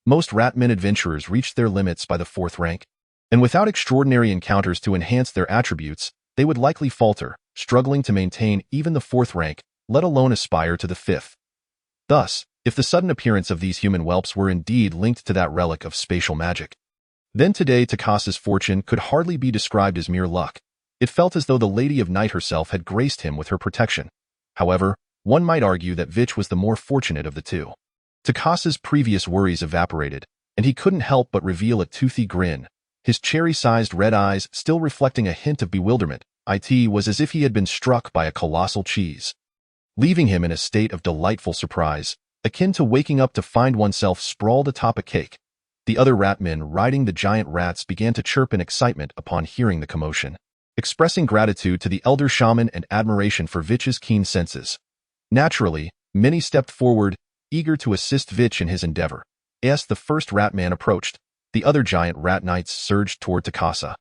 Most ratmen adventurers reached their limits by the 4th rank, and without extraordinary encounters to enhance their attributes, they would likely falter, struggling to maintain even the 4th rank, let alone aspire to the 5th. Thus, if the sudden appearance of these human whelps were indeed linked to that relic of spatial magic, then today Takasa's fortune could hardly be described as mere luck. It felt as though the Lady of Night herself had graced him with her protection. However, one might argue that Vitch was the more fortunate of the two. Takasa's previous worries evaporated, and he couldn't help but reveal a toothy grin, his cherry-sized red eyes still reflecting a hint of bewilderment. It was as if he had been struck by a colossal cheese, leaving him in a state of delightful surprise, akin to waking up to find oneself sprawled atop a cake. The other ratmen riding the giant rats began to chirp in excitement upon hearing the commotion, expressing gratitude to the elder shaman and admiration for Vitch's keen senses. Naturally, many stepped forward, eager to assist Vitch in his endeavor. As the first ratman approached, the other giant rat knights surged toward Takasa,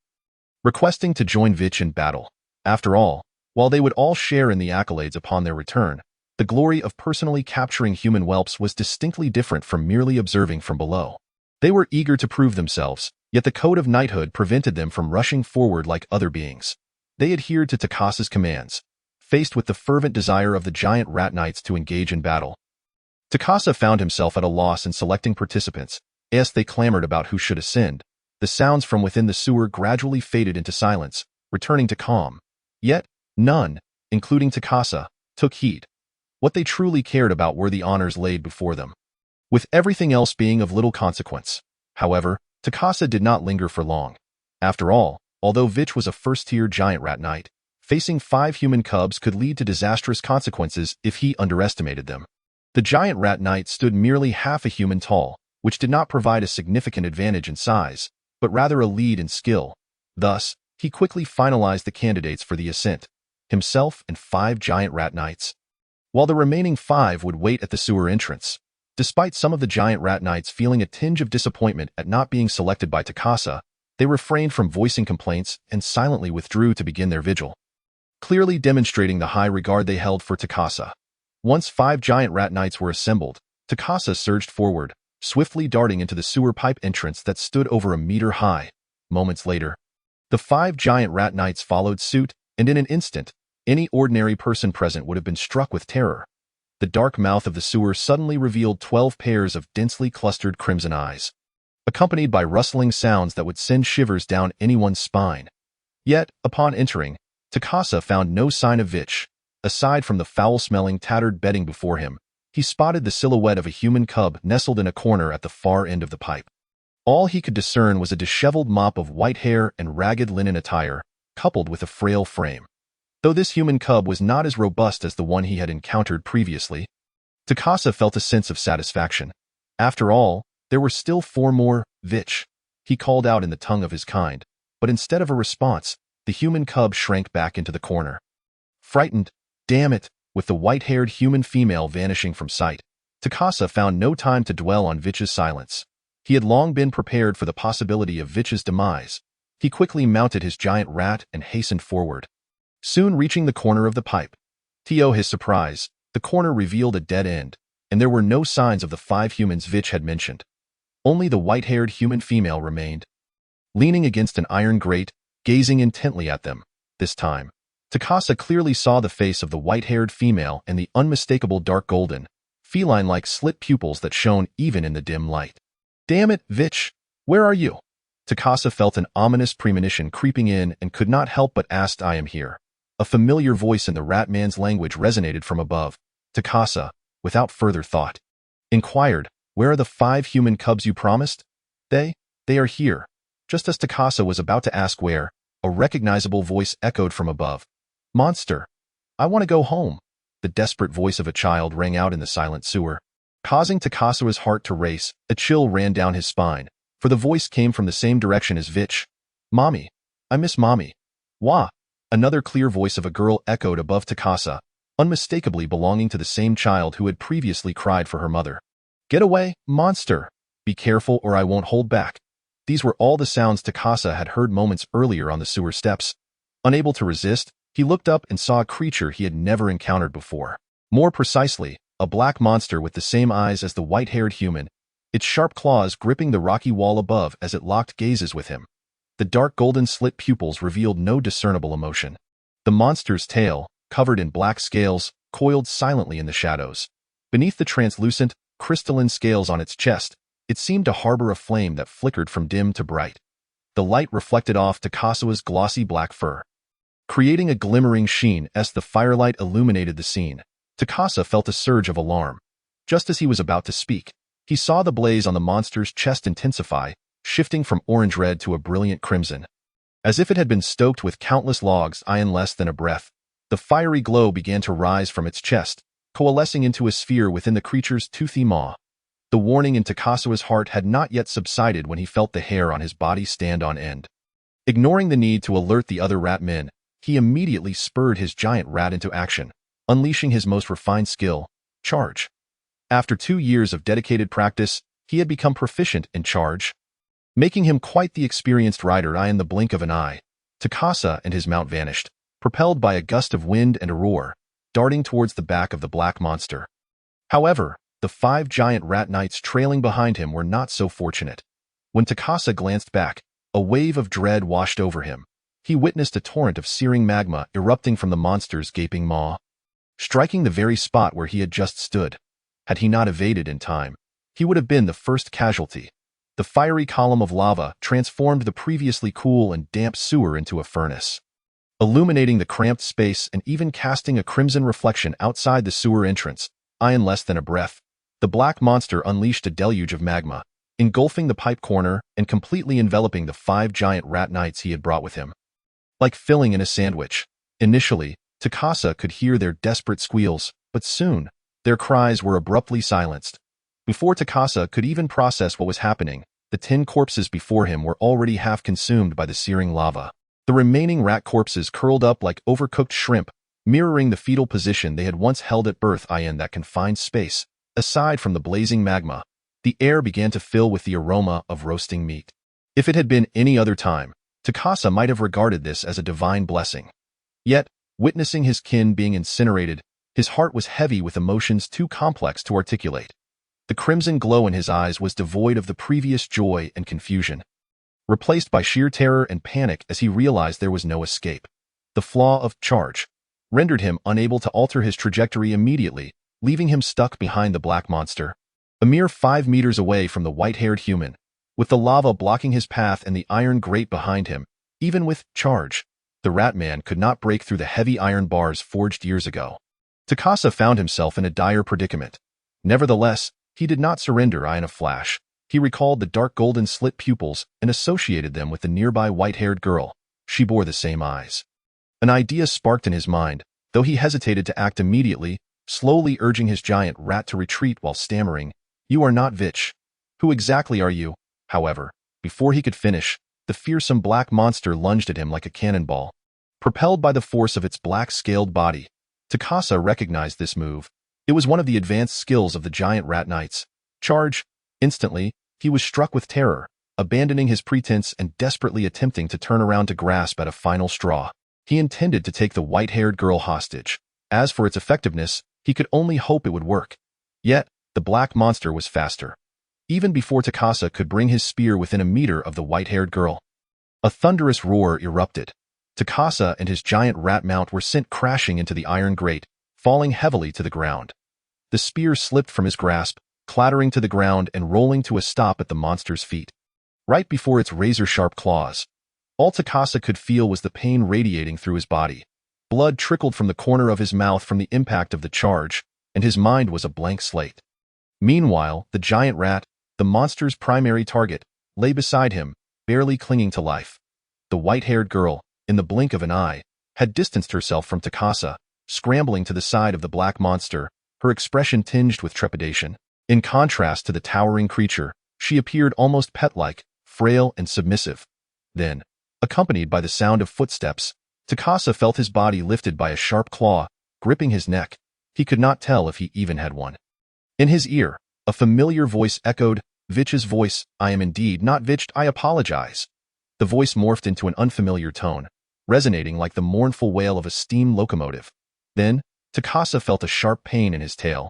requesting to join Vitch in battle. After all, while they would all share in the accolades upon their return, the glory of personally capturing human whelps was distinctly different from merely observing from below. They were eager to prove themselves, yet the code of knighthood prevented them from rushing forward like other beings. They adhered to Takasa's commands, faced with the fervent desire of the giant rat knights to engage in battle. Takasa found himself at a loss in selecting participants. As they clamored about who should ascend, the sounds from within the sewer gradually faded into silence, returning to calm. Yet, none, including Takasa, took heed. What they truly cared about were the honors laid before them, with everything else being of little consequence. However, Takasa did not linger for long. After all, although Vitch was a first-tier giant rat knight, facing 5 human cubs could lead to disastrous consequences if he underestimated them. The giant rat knight stood merely half a human tall, which did not provide a significant advantage in size, but rather a lead in skill. Thus, he quickly finalized the candidates for the ascent, himself and 5 giant rat knights, while the remaining 5 would wait at the sewer entrance. Despite some of the giant rat knights feeling a tinge of disappointment at not being selected by Takasa, they refrained from voicing complaints and silently withdrew to begin their vigil. clearly demonstrating the high regard they held for Tiamat. Once 5 giant rat knights were assembled, Tiamat surged forward, swiftly darting into the sewer pipe entrance that stood over a meter high. Moments later, the 5 giant rat knights followed suit, and in an instant, any ordinary person present would have been struck with terror. The dark mouth of the sewer suddenly revealed 12 pairs of densely clustered crimson eyes, accompanied by rustling sounds that would send shivers down anyone's spine. Yet, upon entering, Tiamat found no sign of Vich. Aside from the foul-smelling, tattered bedding before him, he spotted the silhouette of a human cub nestled in a corner at the far end of the pipe. All he could discern was a disheveled mop of white hair and ragged linen attire, coupled with a frail frame. Though this human cub was not as robust as the one he had encountered previously, Tiamat felt a sense of satisfaction. After all, there were still 4 more. Vich, he called out in the tongue of his kind, but instead of a response, the human cub shrank back into the corner. Frightened, damn it, with the white-haired human female vanishing from sight, Tiamat found no time to dwell on Vich's silence. He had long been prepared for the possibility of Vich's demise. He quickly mounted his giant rat and hastened forward. Soon reaching the corner of the pipe, to his surprise, the corner revealed a dead end, and there were no signs of the 5 humans Vich had mentioned. Only the white-haired human female remained, leaning against an iron grate, gazing intently at them. This time, Tiamat clearly saw the face of the white-haired female and the unmistakable dark golden, feline-like slit pupils that shone even in the dim light. Damn it, Vich, where are you? Tiamat felt an ominous premonition creeping in and could not help but ask, I am here. A familiar voice in the rat man's language resonated from above. Tiamat, without further thought, inquired, where are the 5 human cubs you promised? They are here. Just as Tiamat was about to ask where, a recognizable voice echoed from above. Monster, I want to go home. The desperate voice of a child rang out in the silent sewer, causing Tiamat's heart to race. A chill ran down his spine, for the voice came from the same direction as Vich. Mommy, I miss Mommy. Wah! Another clear voice of a girl echoed above Tiamat, unmistakably belonging to the same child who had previously cried for her mother. Get away, monster! Be careful or I won't hold back. These were all the sounds Tiamat had heard moments earlier on the sewer steps. Unable to resist, he looked up and saw a creature he had never encountered before. More precisely, a black monster with the same eyes as the white-haired human, its sharp claws gripping the rocky wall above as it locked gazes with him. The dark golden slit pupils revealed no discernible emotion. The monster's tail, covered in black scales, coiled silently in the shadows. Beneath the translucent, crystalline scales on its chest, it seemed to harbor a flame that flickered from dim to bright. The light reflected off Tiamat's glossy black fur, creating a glimmering sheen as the firelight illuminated the scene. Tiamat felt a surge of alarm. Just as he was about to speak, he saw the blaze on the monster's chest intensify, shifting from orange-red to a brilliant crimson. As if it had been stoked with countless logs in less than a breath, the fiery glow began to rise from its chest, coalescing into a sphere within the creature's toothy maw. The warning in Tiamat's heart had not yet subsided when he felt the hair on his body stand on end. Ignoring the need to alert the other rat men, he immediately spurred his giant rat into action, unleashing his most refined skill, charge. After 2 years of dedicated practice, he had become proficient in charge, making him quite the experienced rider. In the blink of an eye, Tiamat and his mount vanished, propelled by a gust of wind and a roar, darting towards the back of the black monster. However, the 5 giant rat knights trailing behind him were not so fortunate. When Tiamat glanced back, a wave of dread washed over him. He witnessed a torrent of searing magma erupting from the monster's gaping maw, striking the very spot where he had just stood. Had he not evaded in time, he would have been the first casualty. The fiery column of lava transformed the previously cool and damp sewer into a furnace, illuminating the cramped space and even casting a crimson reflection outside the sewer entrance. In less than a breath, the black monster unleashed a deluge of magma, engulfing the pipe corner and completely enveloping the 5 giant rat knights he had brought with him. Like filling in a sandwich. Initially, Tiamat could hear their desperate squeals, but soon, their cries were abruptly silenced. Before Tiamat could even process what was happening, the 10 corpses before him were already half consumed by the searing lava. The remaining rat corpses curled up like overcooked shrimp, mirroring the fetal position they had once held at birth. In that confined space, aside from the blazing magma, the air began to fill with the aroma of roasting meat. If it had been any other time, Tiamat might have regarded this as a divine blessing. Yet, Witnessing his kin being incinerated, his heart was heavy with emotions too complex to articulate. The crimson glow in his eyes was devoid of the previous joy and confusion, replaced by sheer terror and panic as he realized there was no escape. The flaw of charge rendered him unable to alter his trajectory immediately, leaving him stuck behind the black monster, a mere 5 meters away from the white-haired human. With the lava blocking his path and the iron grate behind him, even with charge, the rat man could not break through the heavy iron bars forged years ago. Tiamat found himself in a dire predicament. Nevertheless, he did not surrender in a flash. He recalled the dark golden slit pupils and associated them with the nearby white-haired girl. She bore the same eyes. An idea sparked in his mind, though he hesitated to act immediately, slowly urging his giant rat to retreat while stammering, "You are not Vich. Who exactly are you?" However, before he could finish, the fearsome black monster lunged at him like a cannonball. Propelled by the force of its black-scaled body, Tiamat recognized this move. It was one of the advanced skills of the giant rat knights. Charge! Instantly, he was struck with terror, abandoning his pretense and desperately attempting to turn around to grasp at a final straw. He intended to take the white-haired girl hostage. As for its effectiveness, he could only hope it would work. Yet, the black monster was faster. Even before Tiamat could bring his spear within a meter of the white-haired girl, a thunderous roar erupted. Tiamat and his giant rat mount were sent crashing into the iron grate, falling heavily to the ground. The spear slipped from his grasp, clattering to the ground and rolling to a stop at the monster's feet. Right before its razor-sharp claws, all Tiamat could feel was the pain radiating through his body. Blood trickled from the corner of his mouth from the impact of the charge, and his mind was a blank slate. Meanwhile, the giant rat, the monster's primary target, lay beside him, barely clinging to life. The white-haired girl, in the blink of an eye, had distanced herself from Tiamat, scrambling to the side of the black monster, her expression tinged with trepidation. In contrast to the towering creature, she appeared almost pet-like, frail and submissive. Then, accompanied by the sound of footsteps, Tiamat felt his body lifted by a sharp claw, gripping his neck. He could not tell if he even had one. In his ear, a familiar voice echoed, "Vich's voice, I am indeed not Vich, I apologize." The voice morphed into an unfamiliar tone, resonating like the mournful wail of a steam locomotive. Then, Tiamat felt a sharp pain in his tail,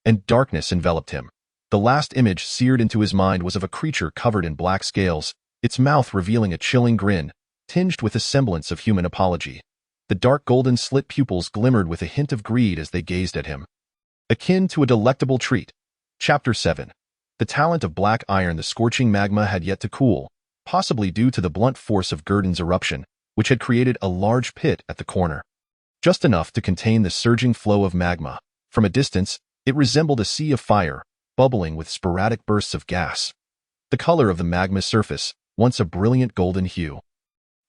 and darkness enveloped him. The last image seared into his mind was of a creature covered in black scales, its mouth revealing a chilling grin, tinged with a semblance of human apology. The dark golden slit pupils glimmered with a hint of greed as they gazed at him. Akin to a delectable treat. Chapter 7. The talent of black iron. The scorching magma had yet to cool, possibly due to the blunt force of Gurdon's eruption, which had created a large pit at the corner. Just enough to contain the surging flow of magma. From a distance, it resembled a sea of fire, bubbling with sporadic bursts of gas. The color of the magma's surface, once a brilliant golden hue,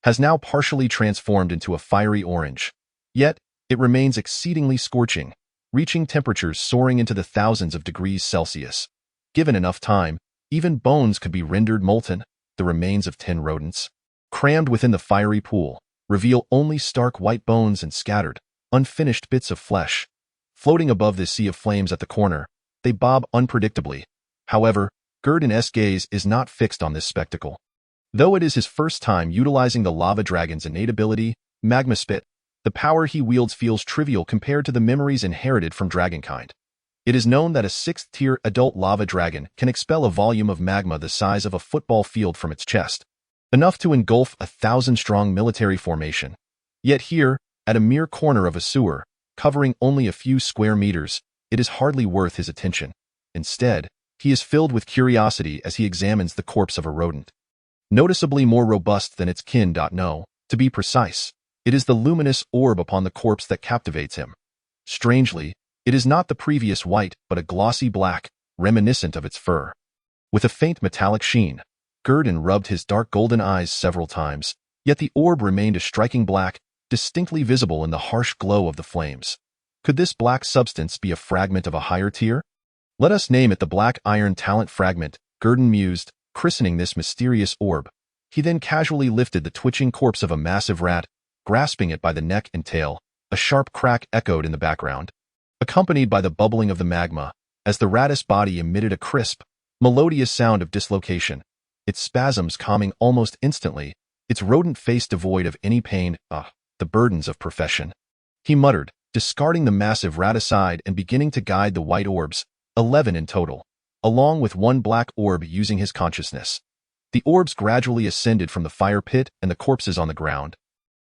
has now partially transformed into a fiery orange. Yet, it remains exceedingly scorching, reaching temperatures soaring into the thousands of degrees Celsius. Given enough time, even bones could be rendered molten. The remains of 10 rodents, crammed within the fiery pool, reveal only stark white bones and scattered, unfinished bits of flesh. Floating above this sea of flames at the corner, they bob unpredictably. However, Gurdon's gaze is not fixed on this spectacle. Though it is his first time utilizing the lava dragon's innate ability, Magma Spit, the power he wields feels trivial compared to the memories inherited from dragonkind. It is known that a 6th-tier adult lava dragon can expel a volume of magma the size of a football field from its chest, enough to engulf a 1,000-strong military formation. Yet here, at a mere corner of a sewer, covering only a few square meters, it is hardly worth his attention. Instead, he is filled with curiosity as he examines the corpse of a rodent. Noticeably more robust than its kin. No, to be precise, it is the luminous orb upon the corpse that captivates him. Strangely, it is not the previous white, but a glossy black, reminiscent of its fur. With a faint metallic sheen, Gurdon rubbed his dark golden eyes several times, yet the orb remained a striking black, distinctly visible in the harsh glow of the flames. Could this black substance be a fragment of a higher tier? Let us name it the Black Iron Talent Fragment, Gurdon mused, christening this mysterious orb. He then casually lifted the twitching corpse of a massive rat, grasping it by the neck and tail. A sharp crack echoed in the background, accompanied by the bubbling of the magma, as the rat's body emitted a crisp, melodious sound of dislocation, its spasms calming almost instantly, its rodent face devoid of any pain, the burdens of profession. he muttered, discarding the massive rat aside and beginning to guide the white orbs, 11 in total, along with one black orb using his consciousness. The orbs gradually ascended from the fire pit and the corpses on the ground.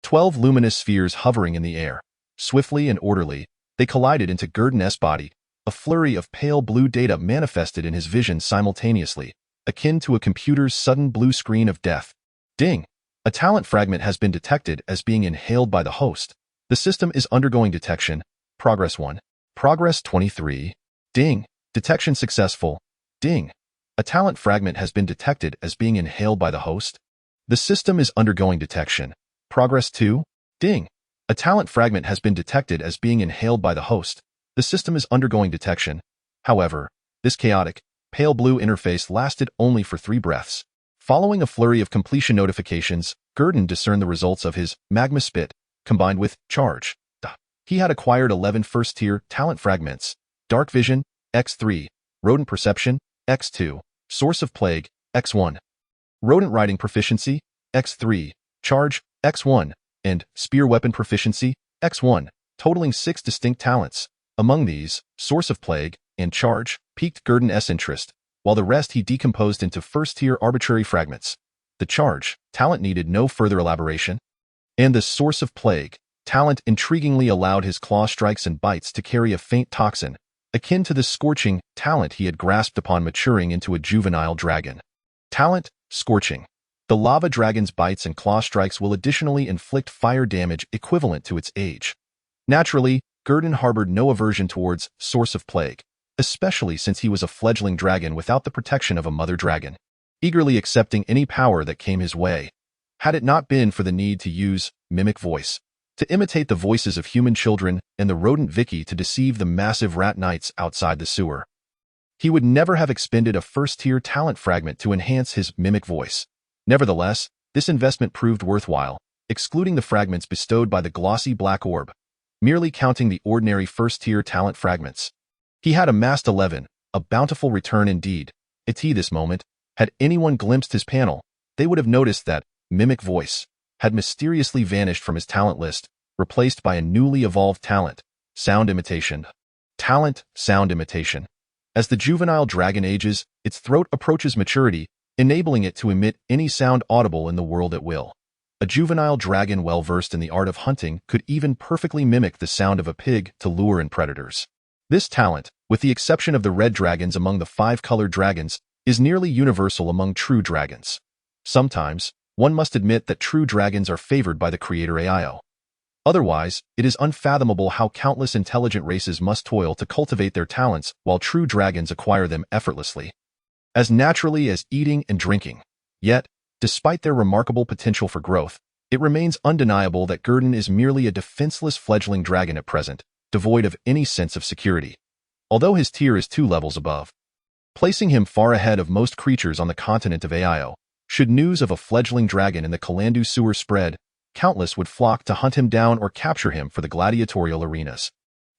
12 luminous spheres hovering in the air. Swiftly and orderly, they collided into Gurdon's body. A flurry of pale blue data manifested in his vision simultaneously, akin to a computer's sudden blue screen of death. Ding! A talent fragment has been detected as being inhaled by the host. The system is undergoing detection. Progress 1. Progress 23. Ding! Detection successful. Ding! A talent fragment has been detected as being inhaled by the host. The system is undergoing detection. Progress 2. Ding! A talent fragment has been detected as being inhaled by the host. The system is undergoing detection. However, this chaotic, pale blue interface lasted only for 3 breaths. Following a flurry of completion notifications, Gurdon discerned the results of his magma spit, combined with charge. He had acquired 11 first-tier talent fragments: Dark Vision, X3, Rodent Perception, X2, Source of Plague, X1, Rodent Riding Proficiency, X3, Charge, X1, and Spear Weapon Proficiency, X1, totaling 6 distinct talents. Among these, Source of Plague and Charge piqued Gurdon's interest, while the rest he decomposed into first-tier arbitrary fragments. The Charge talent needed no further elaboration, and the Source of Plague talent intriguingly allowed his claw strikes and bites to carry a faint toxin, akin to the Scorching talent he had grasped upon maturing into a juvenile dragon. Talent, Scorching. The lava dragon's bites and claw strikes will additionally inflict fire damage equivalent to its age. Naturally, Gurdon harbored no aversion towards Source of Plague, especially since he was a fledgling dragon without the protection of a mother dragon, eagerly accepting any power that came his way. Had it not been for the need to use mimic voice, to imitate the voices of human children and the rodent Vicky to deceive the massive rat knights outside the sewer, he would never have expended a first-tier talent fragment to enhance his mimic voice. Nevertheless, this investment proved worthwhile, excluding the fragments bestowed by the glossy black orb, merely counting the ordinary first-tier talent fragments. He had amassed 11, a bountiful return indeed. At this moment, had anyone glimpsed his panel, they would have noticed that mimic voice had mysteriously vanished from his talent list, replaced by a newly evolved talent, sound imitation. Talent, sound imitation. As the juvenile dragon ages, its throat approaches maturity, enabling it to emit any sound audible in the world at will. A juvenile dragon well-versed in the art of hunting could even perfectly mimic the sound of a pig to lure in predators. This talent, with the exception of the red dragons among the 5-colored dragons, is nearly universal among true dragons. Sometimes, one must admit that true dragons are favored by the creator AIO. Otherwise, it is unfathomable how countless intelligent races must toil to cultivate their talents while true dragons acquire them effortlessly, as naturally as eating and drinking. Yet, despite their remarkable potential for growth, it remains undeniable that Gurdon is merely a defenseless fledgling dragon at present, devoid of any sense of security. Although his tier is 2 levels above, placing him far ahead of most creatures on the continent of AIO, should news of a fledgling dragon in the Kalandu sewer spread, countless would flock to hunt him down or capture him for the gladiatorial arenas.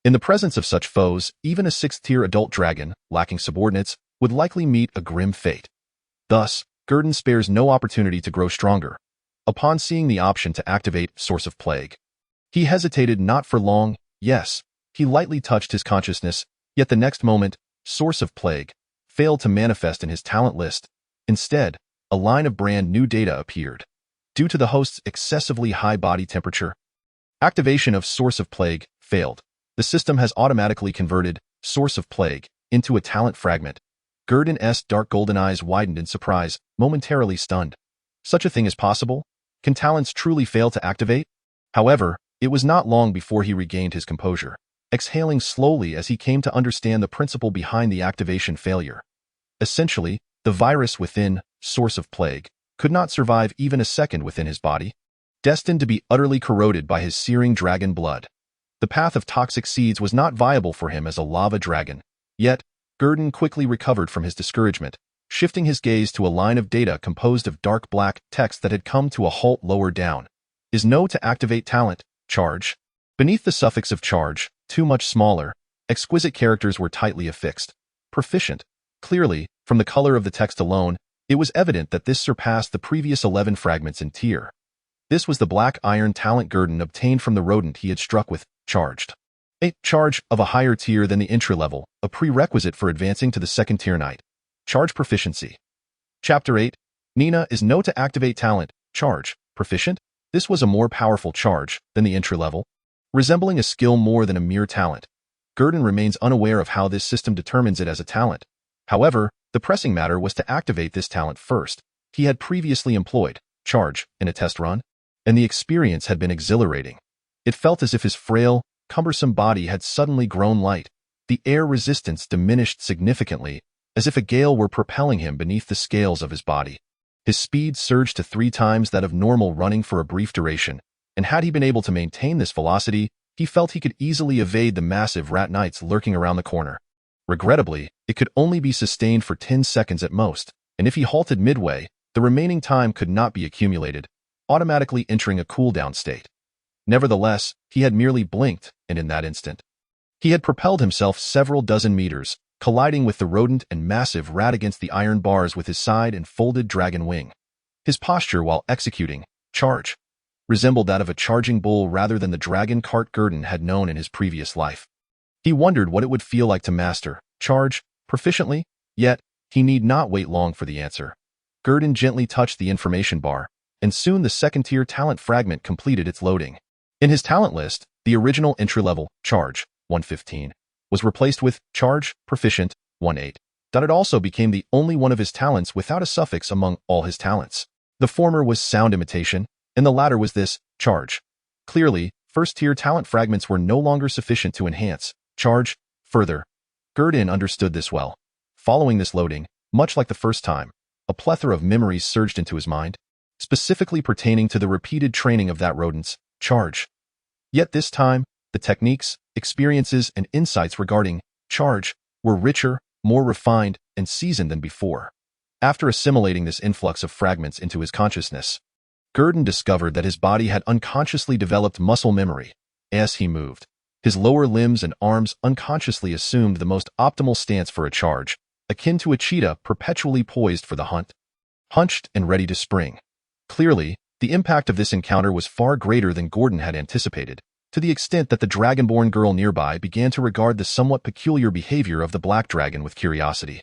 In the presence of such foes, even a 6th-tier adult dragon, lacking subordinates, would likely meet a grim fate. Thus, Gurdon spares no opportunity to grow stronger. Upon seeing the option to activate Source of Plague, he hesitated not for long. Yes, he lightly touched his consciousness, yet the next moment, Source of Plague failed to manifest in his talent list. Instead, a line of brand new data appeared. Due to the host's excessively high body temperature, activation of Source of Plague failed. The system has automatically converted Source of Plague into a talent fragment. Gurdon's dark golden eyes widened in surprise, momentarily stunned. Such a thing is possible? Can talents truly fail to activate? However, it was not long before he regained his composure, exhaling slowly as he came to understand the principle behind the activation failure. Essentially, the virus within Source of Plague could not survive even a second within his body, destined to be utterly corroded by his searing dragon blood. The path of toxic seeds was not viable for him as a lava dragon. Yet, Gurdon quickly recovered from his discouragement, shifting his gaze to a line of data composed of dark black text that had come to a halt lower down. Is no to activate talent, charge. Beneath the suffix of charge, too much smaller, exquisite characters were tightly affixed. Proficient. Clearly, from the color of the text alone, it was evident that this surpassed the previous 11 fragments in tier. This was the black iron talent Gurdon obtained from the rodent he had struck with, charged. A charge of a higher tier than the entry-level, a prerequisite for advancing to the second-tier knight. Charge proficiency. Chapter 8. Nina is no to activate talent, charge, proficient. This was a more powerful charge than the entry-level, resembling a skill more than a mere talent. Gurdon remains unaware of how this system determines it as a talent. However, the pressing matter was to activate this talent first. He had previously employed charge in a test run, and the experience had been exhilarating. It felt as if his frail, cumbersome body had suddenly grown light. The air resistance diminished significantly, as if a gale were propelling him beneath the scales of his body. His speed surged to 3 times that of normal running for a brief duration, and had he been able to maintain this velocity, he felt he could easily evade the massive rat knights lurking around the corner. Regrettably, it could only be sustained for 10 seconds at most, and if he halted midway, the remaining time could not be accumulated, automatically entering a cooldown state. Nevertheless, he had merely blinked, and in that instant, he had propelled himself several dozen meters, colliding with the rodent and massive rat against the iron bars with his side and folded dragon wing. His posture while executing charge resembled that of a charging bull rather than the dragon cart Gurdon had known in his previous life. He wondered what it would feel like to master charge proficiently, yet he need not wait long for the answer. Gurdon gently touched the information bar, and soon the second-tier talent fragment completed its loading. In his talent list, the original entry-level charge 115 was replaced with charge proficient 18. It also became the only one of his talents without a suffix among all his talents. The former was sound imitation, and the latter was this charge. Clearly, first-tier talent fragments were no longer sufficient to enhance charge further. Gurdon understood this well. Following this loading, much like the first time, a plethora of memories surged into his mind, specifically pertaining to the repeated training of that rodent's charge. Yet this time, the techniques, experiences, and insights regarding charge were richer, more refined, and seasoned than before. After assimilating this influx of fragments into his consciousness, Gurdon discovered that his body had unconsciously developed muscle memory. As he moved, his lower limbs and arms unconsciously assumed the most optimal stance for a charge, akin to a cheetah perpetually poised for the hunt, hunched and ready to spring. Clearly, the impact of this encounter was far greater than Gurdon had anticipated, to the extent that the dragonborn girl nearby began to regard the somewhat peculiar behavior of the black dragon with curiosity.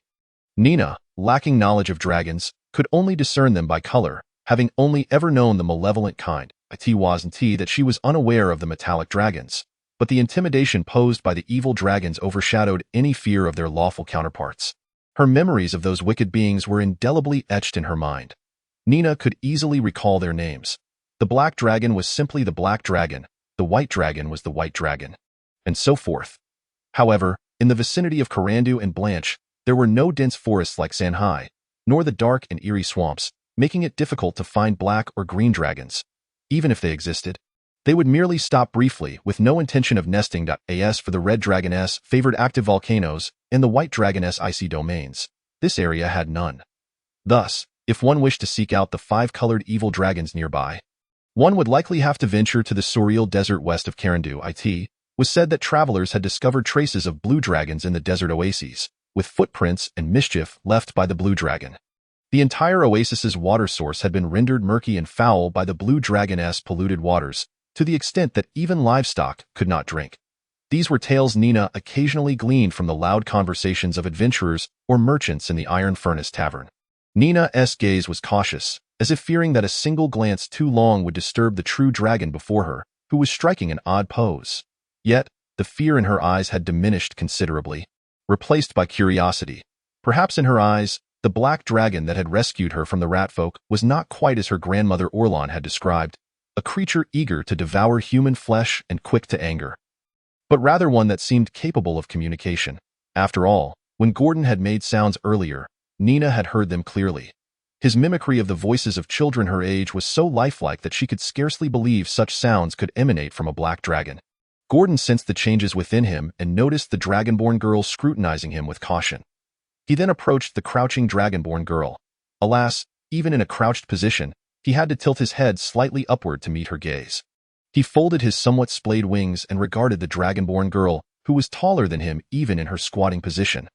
Nina, lacking knowledge of dragons, could only discern them by color, having only ever known the malevolent kind. It wasn't that she was unaware of the metallic dragons, but the intimidation posed by the evil dragons overshadowed any fear of their lawful counterparts. Her memories of those wicked beings were indelibly etched in her mind. Nina could easily recall their names. The black dragon was simply the black dragon, the white dragon was the white dragon, and so forth. However, in the vicinity of Karandu and Blanche, there were no dense forests like Sanhai, nor the dark and eerie swamps, making it difficult to find black or green dragons. Even if they existed, they would merely stop briefly with no intention of nesting. As for the red dragon's favored active volcanoes and the white dragon's icy domains, this area had none. Thus, if one wished to seek out the 5-colored evil dragons nearby, one would likely have to venture to the surreal desert west of Karandu. It was said that travelers had discovered traces of blue dragons in the desert oases, with footprints and mischief left by the blue dragon. The entire oasis's water source had been rendered murky and foul by the blue dragon's polluted waters, to the extent that even livestock could not drink. These were tales Nina occasionally gleaned from the loud conversations of adventurers or merchants in the Iron Furnace Tavern. Nina's gaze was cautious, as if fearing that a single glance too long would disturb the true dragon before her, who was striking an odd pose. Yet, the fear in her eyes had diminished considerably, replaced by curiosity. Perhaps in her eyes, the black dragon that had rescued her from the ratfolk was not quite as her grandmother Orlan had described, a creature eager to devour human flesh and quick to anger, but rather one that seemed capable of communication. After all, when Gurdon had made sounds earlier, Nina had heard them clearly. His mimicry of the voices of children her age was so lifelike that she could scarcely believe such sounds could emanate from a black dragon. Gurdon sensed the changes within him and noticed the dragonborn girl scrutinizing him with caution. He then approached the crouching dragonborn girl. Alas, even in a crouched position, he had to tilt his head slightly upward to meet her gaze. He folded his somewhat splayed wings and regarded the dragonborn girl, who was taller than him even in her squatting position.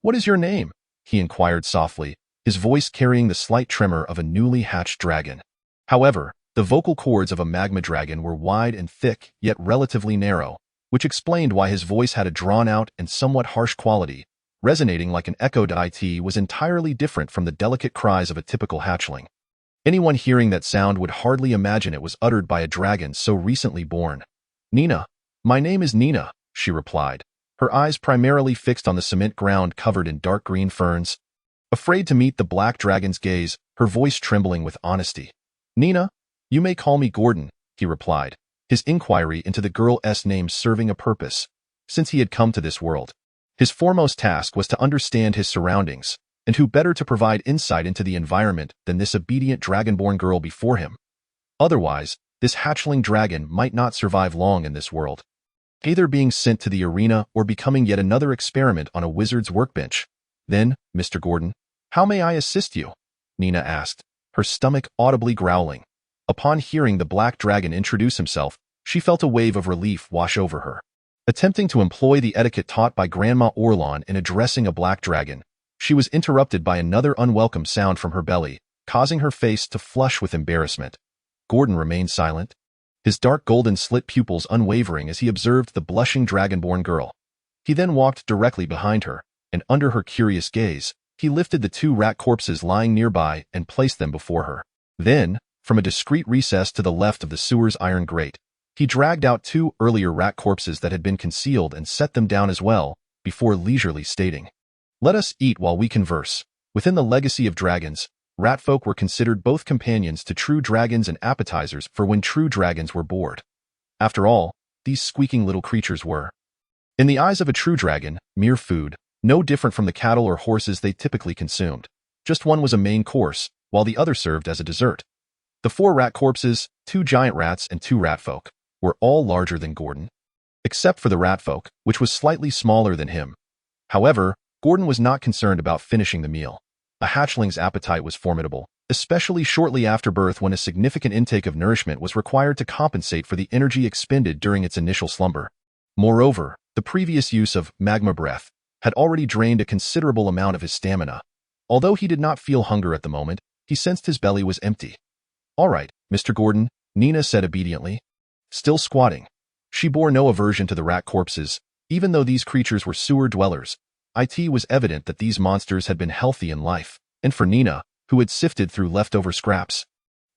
"What is your name?" he inquired softly, his voice carrying the slight tremor of a newly hatched dragon. However, The vocal cords of a magma dragon were wide and thick, yet relatively narrow, which explained why his voice had a drawn-out and somewhat harsh quality, resonating like an echo. It was entirely different from the delicate cries of a typical hatchling. Anyone hearing that sound would hardly imagine it was uttered by a dragon so recently born. "Nina. My name is Nina," she replied, her eyes primarily fixed on the cement ground covered in dark green ferns. Afraid to meet the black dragon's gaze, her voice trembling with honesty. "Nina, you may call me Gordon," he replied, his inquiry into the girl's name serving a purpose. Since he had come to this world, his foremost task was to understand his surroundings, and who better to provide insight into the environment than this obedient dragonborn girl before him? Otherwise, this hatchling dragon might not survive long in this world, either being sent to the arena or becoming yet another experiment on a wizard's workbench. "Then, Mr. Gordon, how may I assist you?" Nina asked, her stomach audibly growling. Upon hearing the black dragon introduce himself, she felt a wave of relief wash over her. Attempting to employ the etiquette taught by Grandma Orlon in addressing a black dragon, she was interrupted by another unwelcome sound from her belly, causing her face to flush with embarrassment. Gordon remained silent, his dark golden slit pupils unwavering as he observed the blushing dragonborn girl. He then walked directly behind her, and under her curious gaze, he lifted the 2 rat corpses lying nearby and placed them before her. Then, from a discreet recess to the left of the sewer's iron grate, he dragged out 2 earlier rat corpses that had been concealed and set them down as well, before leisurely stating, "Let us eat while we converse." Within the legacy of dragons, ratfolk were considered both companions to true dragons and appetizers for when true dragons were bored. After all, these squeaking little creatures were, in the eyes of a true dragon, mere food, no different from the cattle or horses they typically consumed. Just one was a main course, while the other served as a dessert. The 4 rat corpses, 2 giant rats and 2 ratfolk, were all larger than Gordon, except for the ratfolk, which was slightly smaller than him. However, Gordon was not concerned about finishing the meal. A hatchling's appetite was formidable, especially shortly after birth when a significant intake of nourishment was required to compensate for the energy expended during its initial slumber. Moreover, the previous use of magma breath had already drained a considerable amount of his stamina. Although he did not feel hunger at the moment, he sensed his belly was empty. "All right, Mr. Gordon," Nina said obediently. Still squatting, she bore no aversion to the rat corpses, even though these creatures were sewer dwellers. It was evident that these monsters had been healthy in life, and for Nina, who had sifted through leftover scraps,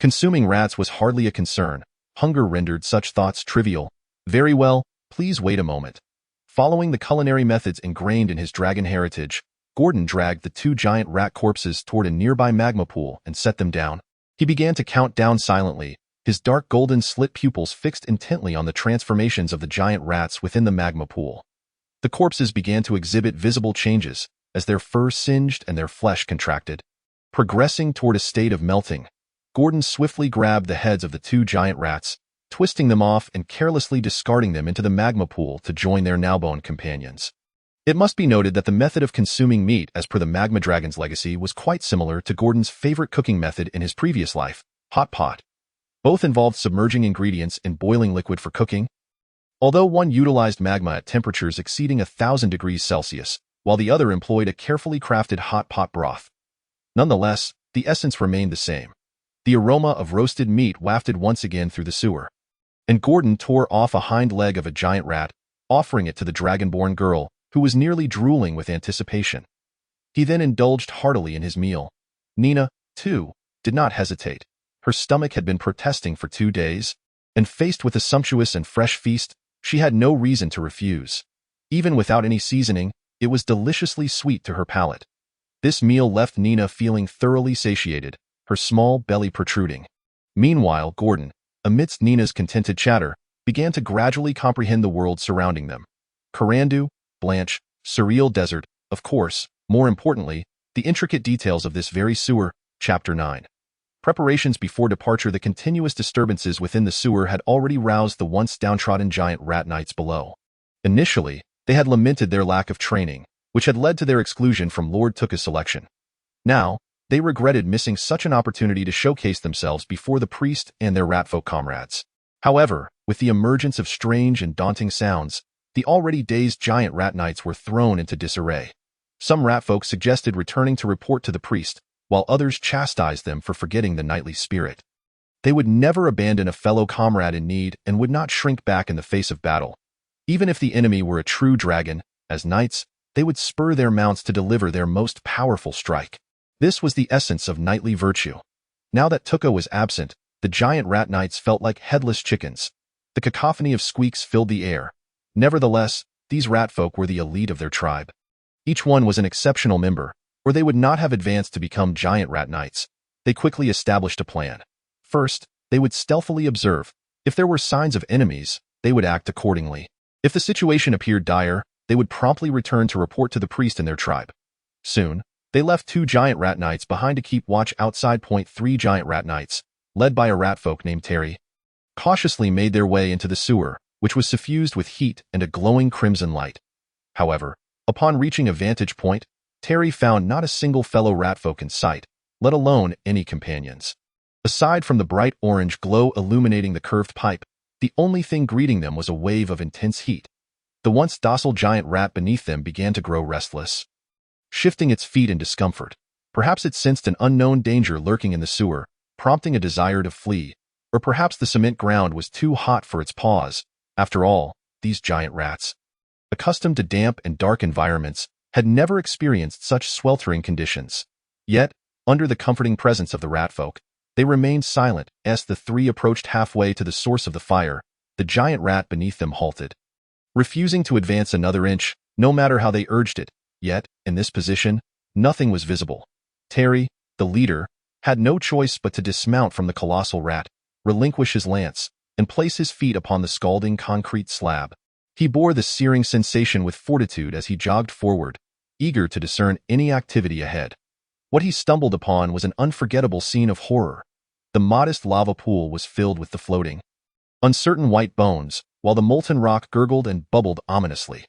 consuming rats was hardly a concern. Hunger rendered such thoughts trivial. "Very well, please wait a moment." Following the culinary methods ingrained in his dragon heritage, Gordon dragged the 2 giant rat corpses toward a nearby magma pool and set them down. He began to count down silently, his dark golden slit pupils fixed intently on the transformations of the giant rats within the magma pool. The corpses began to exhibit visible changes as their fur singed and their flesh contracted. Progressing toward a state of melting, Gordon swiftly grabbed the heads of the 2 giant rats, twisting them off and carelessly discarding them into the magma pool to join their now-bone companions. It must be noted that the method of consuming meat as per the magma dragon's legacy was quite similar to Gordon's favorite cooking method in his previous life, hot pot. Both involved submerging ingredients in boiling liquid for cooking, although one utilized magma at temperatures exceeding 1,000 degrees Celsius, while the other employed a carefully crafted hot pot broth. Nonetheless, the essence remained the same. The aroma of roasted meat wafted once again through the sewer, and Gordon tore off a hind leg of a giant rat, offering it to the dragonborn girl, who was nearly drooling with anticipation. He then indulged heartily in his meal. Nina, too, did not hesitate. Her stomach had been protesting for 2 days, and faced with a sumptuous and fresh feast, she had no reason to refuse. Even without any seasoning, it was deliciously sweet to her palate. This meal left Nina feeling thoroughly satiated, her small belly protruding. Meanwhile, Gordon, amidst Nina's contented chatter, began to gradually comprehend the world surrounding them. Carandu, Blanche, surreal desert, of course, more importantly, the intricate details of this very sewer. Chapter 9. Preparations before departure. The continuous disturbances within the sewer had already roused the once downtrodden giant rat knights below. Initially, they had lamented their lack of training, which had led to their exclusion from Lord Tuka's selection. Now, they regretted missing such an opportunity to showcase themselves before the priest and their ratfolk comrades. However, with the emergence of strange and daunting sounds, the already dazed giant rat knights were thrown into disarray. Some ratfolk suggested returning to report to the priest, while others chastised them for forgetting the knightly spirit. They would never abandon a fellow comrade in need and would not shrink back in the face of battle. Even if the enemy were a true dragon, as knights, they would spur their mounts to deliver their most powerful strike. This was the essence of knightly virtue. Now that Tuka was absent, the giant rat knights felt like headless chickens. The cacophony of squeaks filled the air. Nevertheless, these rat folk were the elite of their tribe. Each one was an exceptional member, or they would not have advanced to become giant rat knights. They quickly established a plan. First, they would stealthily observe. If there were signs of enemies, they would act accordingly. If the situation appeared dire, they would promptly return to report to the priest in their tribe. Soon, they left 2 giant rat knights behind to keep watch outside. 3 giant rat knights, led by a rat folk named Terry, cautiously made their way into the sewer, which was suffused with heat and a glowing crimson light. However, upon reaching a vantage point, Terry found not a single fellow rat folk in sight, let alone any companions. Aside from the bright orange glow illuminating the curved pipe, the only thing greeting them was a wave of intense heat. The once docile giant rat beneath them began to grow restless, shifting its feet in discomfort. Perhaps it sensed an unknown danger lurking in the sewer, prompting a desire to flee, or perhaps the cement ground was too hot for its paws. After all, these giant rats, accustomed to damp and dark environments, had never experienced such sweltering conditions. Yet, under the comforting presence of the rat folk, they remained silent. As the 3 approached halfway to the source of the fire, the giant rat beneath them halted, refusing to advance another inch, no matter how they urged it. Yet, in this position, nothing was visible. Terry, the leader, had no choice but to dismount from the colossal rat, relinquish his lance, and place his feet upon the scalding concrete slab. He bore the searing sensation with fortitude as he jogged forward, eager to discern any activity ahead. What he stumbled upon was an unforgettable scene of horror. The modest lava pool was filled with the floating, uncertain white bones, while the molten rock gurgled and bubbled ominously.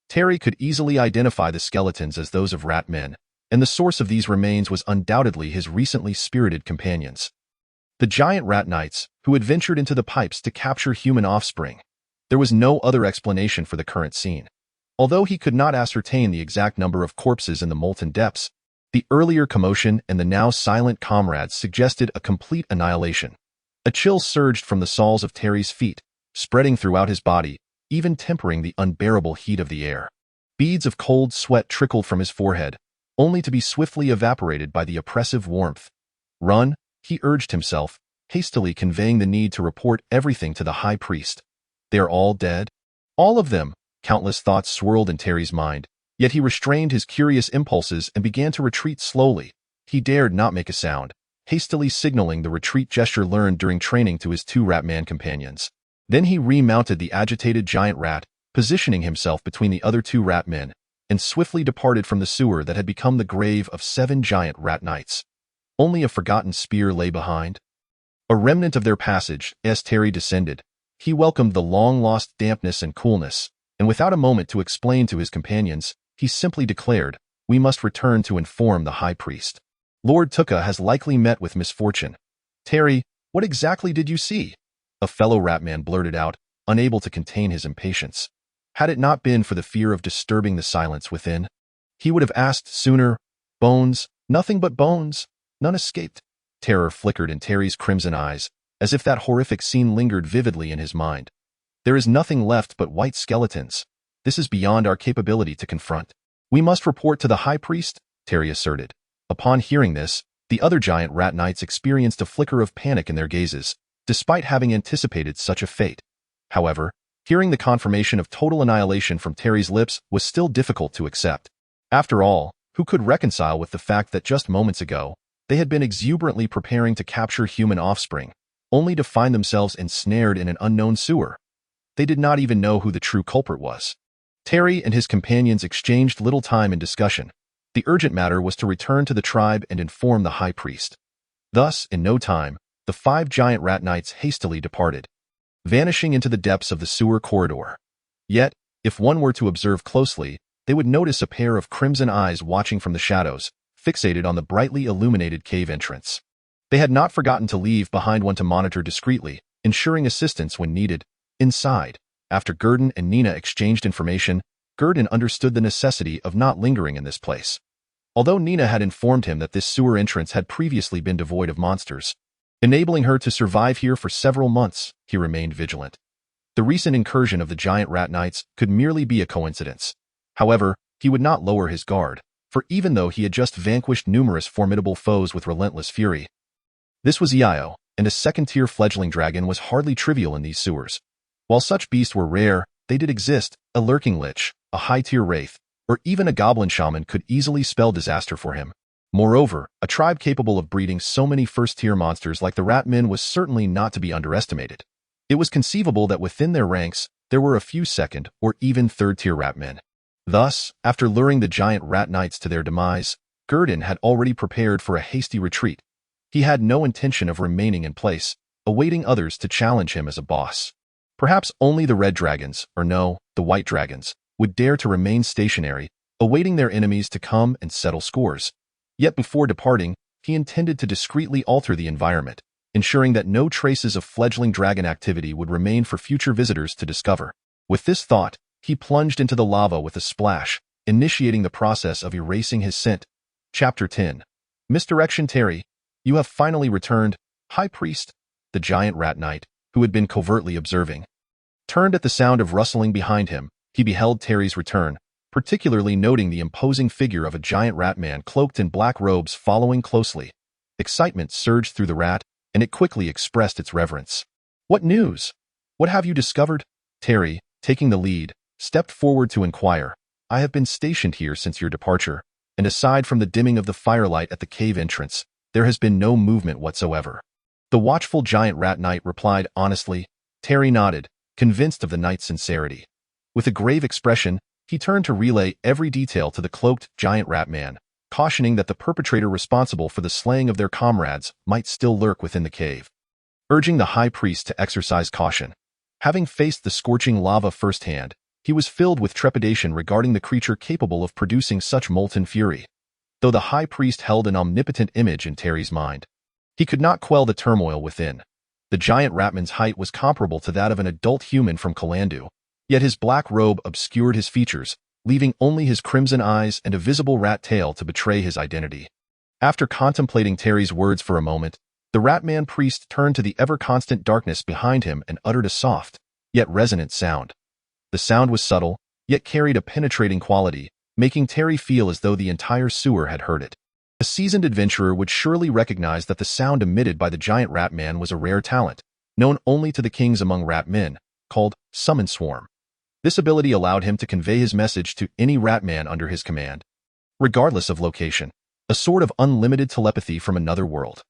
Terry could easily identify the skeletons as those of rat men, and the source of these remains was undoubtedly his recently spirited companions, the giant rat knights, who had ventured into the pipes to capture human offspring. There was no other explanation for the current scene. Although he could not ascertain the exact number of corpses in the molten depths, the earlier commotion and the now silent comrades suggested a complete annihilation. A chill surged from the soles of Terry's feet, spreading throughout his body, even tempering the unbearable heat of the air. Beads of cold sweat trickled from his forehead, only to be swiftly evaporated by the oppressive warmth. "Run," he urged himself, hastily conveying the need to report everything to the high priest. "They are all dead?" "All of them," countless thoughts swirled in Terry's mind, yet he restrained his curious impulses and began to retreat slowly. He dared not make a sound, hastily signaling the retreat gesture learned during training to his 2 rat-man companions. Then he remounted the agitated giant rat, positioning himself between the other 2 rat men, and swiftly departed from the sewer that had become the grave of 7 giant rat knights. Only a forgotten spear lay behind, a remnant of their passage. As Terry descended, he welcomed the long-lost dampness and coolness, and without a moment to explain to his companions, he simply declared, "We must return to inform the high priest. Lord Tuka has likely met with misfortune." "Terry, what exactly did you see?" a fellow rat-man blurted out, unable to contain his impatience. Had it not been for the fear of disturbing the silence within, he would have asked sooner. "Bones, nothing but bones. None escaped." Terror flickered in Terry's crimson eyes, as if that horrific scene lingered vividly in his mind. "There is nothing left but white skeletons. This is beyond our capability to confront. We must report to the high priest," Terry asserted. Upon hearing this, the other giant rat knights experienced a flicker of panic in their gazes, despite having anticipated such a fate. However, hearing the confirmation of total annihilation from Terry's lips was still difficult to accept. After all, who could reconcile with the fact that just moments ago, they had been exuberantly preparing to capture human offspring, only to find themselves ensnared in an unknown sewer? They did not even know who the true culprit was. Terry and his companions exchanged little time in discussion. The urgent matter was to return to the tribe and inform the high priest. Thus, in no time, the 5 giant rat knights hastily departed, vanishing into the depths of the sewer corridor. Yet, if one were to observe closely, they would notice a pair of crimson eyes watching from the shadows, fixated on the brightly illuminated cave entrance. They had not forgotten to leave behind one to monitor discreetly, ensuring assistance when needed. Inside, after Gurdon and Nina exchanged information, Gurdon understood the necessity of not lingering in this place. Although Nina had informed him that this sewer entrance had previously been devoid of monsters, enabling her to survive here for several months. He remained vigilant. The recent incursion of the giant rat knights could merely be a coincidence. However, he would not lower his guard, for even though he had just vanquished numerous formidable foes with relentless fury, this was Io, and a second-tier fledgling dragon was hardly trivial in these sewers. While such beasts were rare, they did exist. A lurking lich, a high-tier wraith, or even a goblin shaman could easily spell disaster for him. Moreover, a tribe capable of breeding so many first-tier monsters like the Ratmen was certainly not to be underestimated. It was conceivable that within their ranks, there were a few second or even third-tier Ratmen. Thus, after luring the giant rat knights to their demise, Gurdon had already prepared for a hasty retreat. He had no intention of remaining in place, awaiting others to challenge him as a boss. Perhaps only the red dragons, or no, the white dragons, would dare to remain stationary, awaiting their enemies to come and settle scores. Yet before departing, he intended to discreetly alter the environment, ensuring that no traces of fledgling dragon activity would remain for future visitors to discover. With this thought, he plunged into the lava with a splash, initiating the process of erasing his scent. Chapter 10. Misdirection. Terry, you have finally returned, High Priest. The giant rat knight, who had been covertly observing, turned at the sound of rustling behind him. He beheld Terry's return, particularly noting the imposing figure of a giant rat man cloaked in black robes following closely. Excitement surged through the rat, and it quickly expressed its reverence. What news? What have you discovered? Terry, taking the lead, stepped forward to inquire. I have been stationed here since your departure, and aside from the dimming of the firelight at the cave entrance, there has been no movement whatsoever. The watchful giant rat knight replied honestly. Terry nodded, convinced of the knight's sincerity. With a grave expression, he turned to relay every detail to the cloaked giant rat man, cautioning that the perpetrator responsible for the slaying of their comrades might still lurk within the cave. Urging the high priest to exercise caution. Having faced the scorching lava firsthand, he was filled with trepidation regarding the creature capable of producing such molten fury. Though the high priest held an omnipotent image in Terry's mind, he could not quell the turmoil within. The giant ratman's height was comparable to that of an adult human from Kalandu, yet his black robe obscured his features, leaving only his crimson eyes and a visible rat tail to betray his identity. After contemplating Terry's words for a moment, the ratman priest turned to the ever-constant darkness behind him and uttered a soft, yet resonant sound. The sound was subtle, yet carried a penetrating quality, making Terry feel as though the entire sewer had heard it. A seasoned adventurer would surely recognize that the sound emitted by the giant rat man was a rare talent, known only to the kings among rat men, called summon swarm. This ability allowed him to convey his message to any rat man under his command, regardless of location, a sort of unlimited telepathy from another world.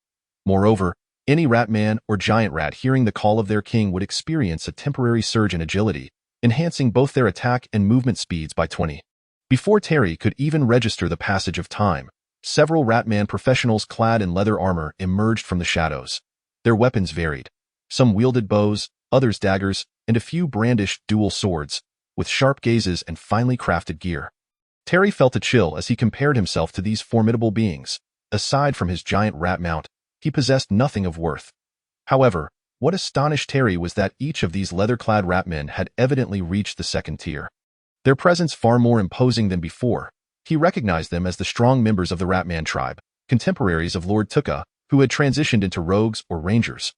Moreover, any rat man or giant rat hearing the call of their king would experience a temporary surge in agility, enhancing both their attack and movement speeds by 20. Before Terry could even register the passage of time, several Ratman professionals clad in leather armor emerged from the shadows. Their weapons varied. Some wielded bows, others daggers, and a few brandished dual swords, with sharp gazes and finely crafted gear. Terry felt a chill as he compared himself to these formidable beings. Aside from his giant rat mount, he possessed nothing of worth. However, what astonished Terry was that each of these leather-clad ratmen had evidently reached the second tier. Their presence far more imposing than before. He recognized them as the strong members of the Ratman tribe, contemporaries of Lord Tukka, who had transitioned into rogues or rangers.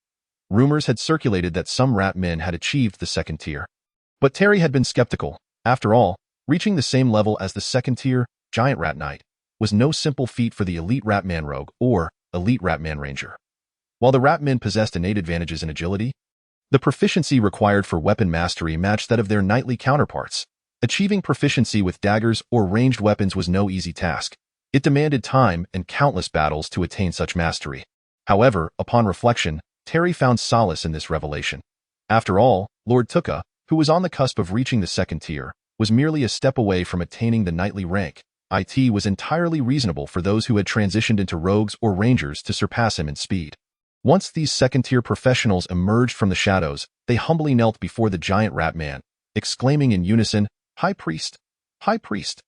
Rumors had circulated that some rat men had achieved the second tier. But Terry had been skeptical. After all, reaching the same level as the second tier, Giant Rat Knight, was no simple feat for the elite Ratman rogue or elite Ratman ranger. While the Ratmen possessed innate advantages in agility, the proficiency required for weapon mastery matched that of their knightly counterparts. Achieving proficiency with daggers or ranged weapons was no easy task. It demanded time and countless battles to attain such mastery. However, upon reflection, Terry found solace in this revelation. After all, Lord Tukka, who was on the cusp of reaching the second tier, was merely a step away from attaining the knightly rank. It was entirely reasonable for those who had transitioned into rogues or rangers to surpass him in speed. Once these second-tier professionals emerged from the shadows, they humbly knelt before the giant rat man, exclaiming in unison, "High Priest! High Priest!"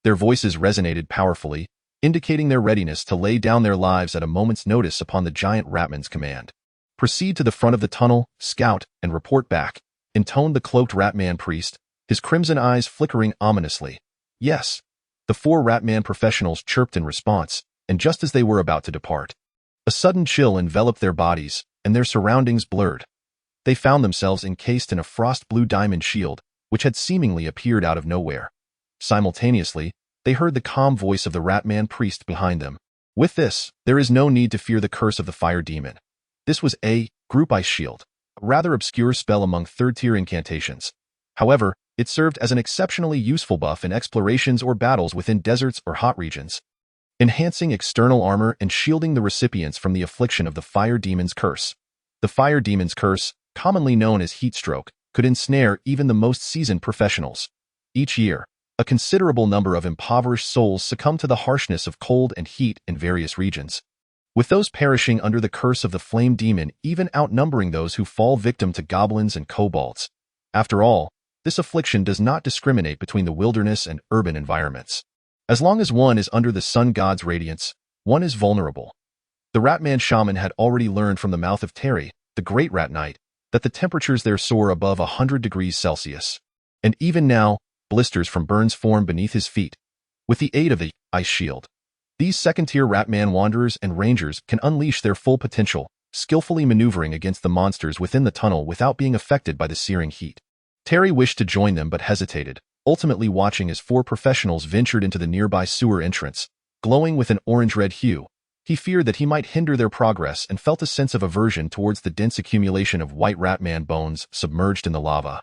Their voices resonated powerfully, indicating their readiness to lay down their lives at a moment's notice upon the giant ratman's command. "Proceed to the front of the tunnel, scout, and report back," intoned the cloaked ratman priest, his crimson eyes flickering ominously. "Yes." The four ratman professionals chirped in response, and just as they were about to depart, A sudden chill enveloped their bodies, and their surroundings blurred. They found themselves encased in a frost-blue diamond shield, which had seemingly appeared out of nowhere. Simultaneously, they heard the calm voice of the Ratman priest behind them. With this, there is no need to fear the curse of the fire demon. This was a group ice shield, a rather obscure spell among third-tier incantations. However, it served as an exceptionally useful buff in explorations or battles within deserts or hot regions, enhancing external armor and shielding the recipients from the affliction of the fire demon's curse. The fire demon's curse, commonly known as heat stroke, could ensnare even the most seasoned professionals. Each year, a considerable number of impoverished souls succumb to the harshness of cold and heat in various regions, with those perishing under the curse of the flame demon even outnumbering those who fall victim to goblins and kobolds. After all, this affliction does not discriminate between the wilderness and urban environments. As long as one is under the sun god's radiance, one is vulnerable. The Ratman shaman had already learned from the mouth of Terry, the great rat knight, that the temperatures there soar above 100 degrees Celsius. And even now, blisters from burns form beneath his feet. With the aid of the ice shield, these second-tier Ratman wanderers and rangers can unleash their full potential, skillfully maneuvering against the monsters within the tunnel without being affected by the searing heat. Terry wished to join them but hesitated, ultimately watching as four professionals ventured into the nearby sewer entrance. Glowing with an orange-red hue, he feared that he might hinder their progress and felt a sense of aversion towards the dense accumulation of white Ratman bones submerged in the lava.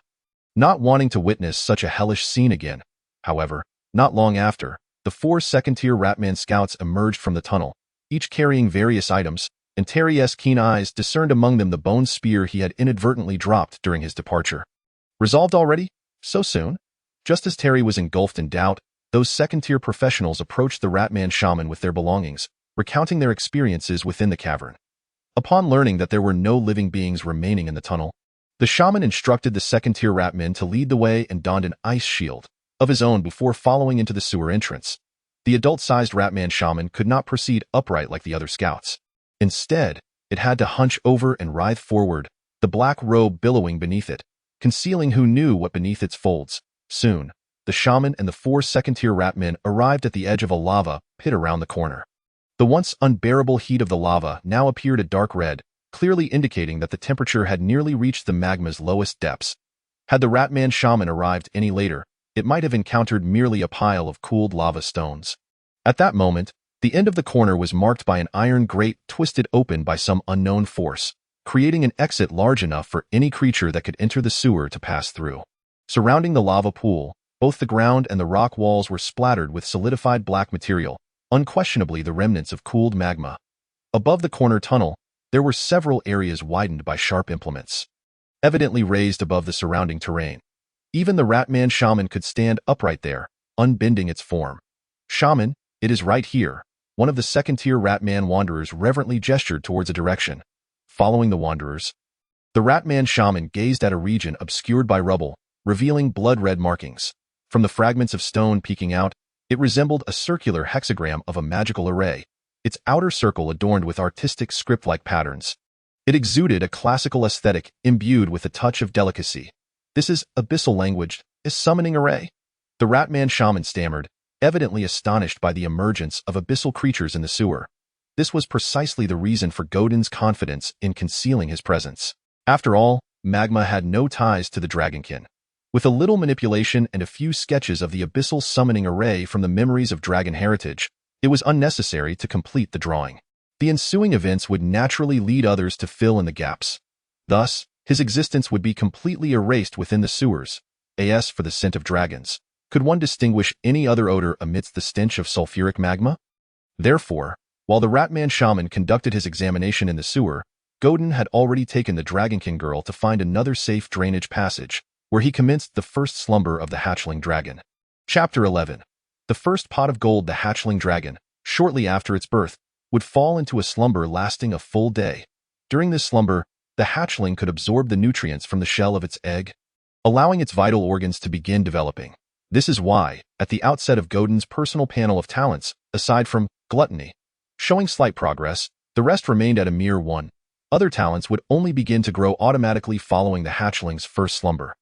Not wanting to witness such a hellish scene again, however, not long after, the four second-tier Ratman scouts emerged from the tunnel, each carrying various items, and Terry's keen eyes discerned among them the bone spear he had inadvertently dropped during his departure. Resolved already? So soon? Just as Terry was engulfed in doubt, those second-tier professionals approached the Ratman shaman with their belongings, recounting their experiences within the cavern. Upon learning that there were no living beings remaining in the tunnel, the shaman instructed the second-tier Ratman to lead the way and donned an ice shield of his own before following into the sewer entrance. The adult-sized Ratman shaman could not proceed upright like the other scouts. Instead, it had to hunch over and writhe forward, the black robe billowing beneath it, concealing who knew what beneath its folds. Soon, the shaman and the four second-tier Ratmen arrived at the edge of a lava pit around the corner. The once unbearable heat of the lava now appeared a dark red, clearly indicating that the temperature had nearly reached the magma's lowest depths. Had the Ratman shaman arrived any later, it might have encountered merely a pile of cooled lava stones. At that moment, the end of the corner was marked by an iron grate twisted open by some unknown force, creating an exit large enough for any creature that could enter the sewer to pass through. Surrounding the lava pool, both the ground and the rock walls were splattered with solidified black material, unquestionably the remnants of cooled magma. Above the corner tunnel, there were several areas widened by sharp implements, evidently raised above the surrounding terrain. Even the Ratman shaman could stand upright there, unbending its form. "Shaman, it is right here," one of the second-tier Ratman wanderers reverently gestured towards a direction. Following the wanderers, the Ratman shaman gazed at a region obscured by rubble, revealing blood-red markings. From the fragments of stone peeking out, it resembled a circular hexagram of a magical array, its outer circle adorned with artistic script-like patterns. It exuded a classical aesthetic imbued with a touch of delicacy. "This is abyssal language, a summoning array?" The Ratman shaman stammered, evidently astonished by the emergence of abyssal creatures in the sewer. This was precisely the reason for Godin's confidence in concealing his presence. After all, magma had no ties to the dragonkin. With a little manipulation and a few sketches of the abyssal summoning array from the memories of dragon heritage, it was unnecessary to complete the drawing. The ensuing events would naturally lead others to fill in the gaps. Thus, his existence would be completely erased within the sewers. As for the scent of dragons, could one distinguish any other odor amidst the stench of sulfuric magma? Therefore, while the Ratman shaman conducted his examination in the sewer, Godin had already taken the dragonkin girl to find another safe drainage passage, where he commenced the first slumber of the hatchling dragon. Chapter 11. The first pot of gold. The hatchling dragon, shortly after its birth, would fall into a slumber lasting a full day. During this slumber, the hatchling could absorb the nutrients from the shell of its egg, allowing its vital organs to begin developing. This is why, at the outset of Godin's personal panel of talents, aside from gluttony, showing slight progress, the rest remained at a mere 1. Other talents would only begin to grow automatically following the hatchling's first slumber.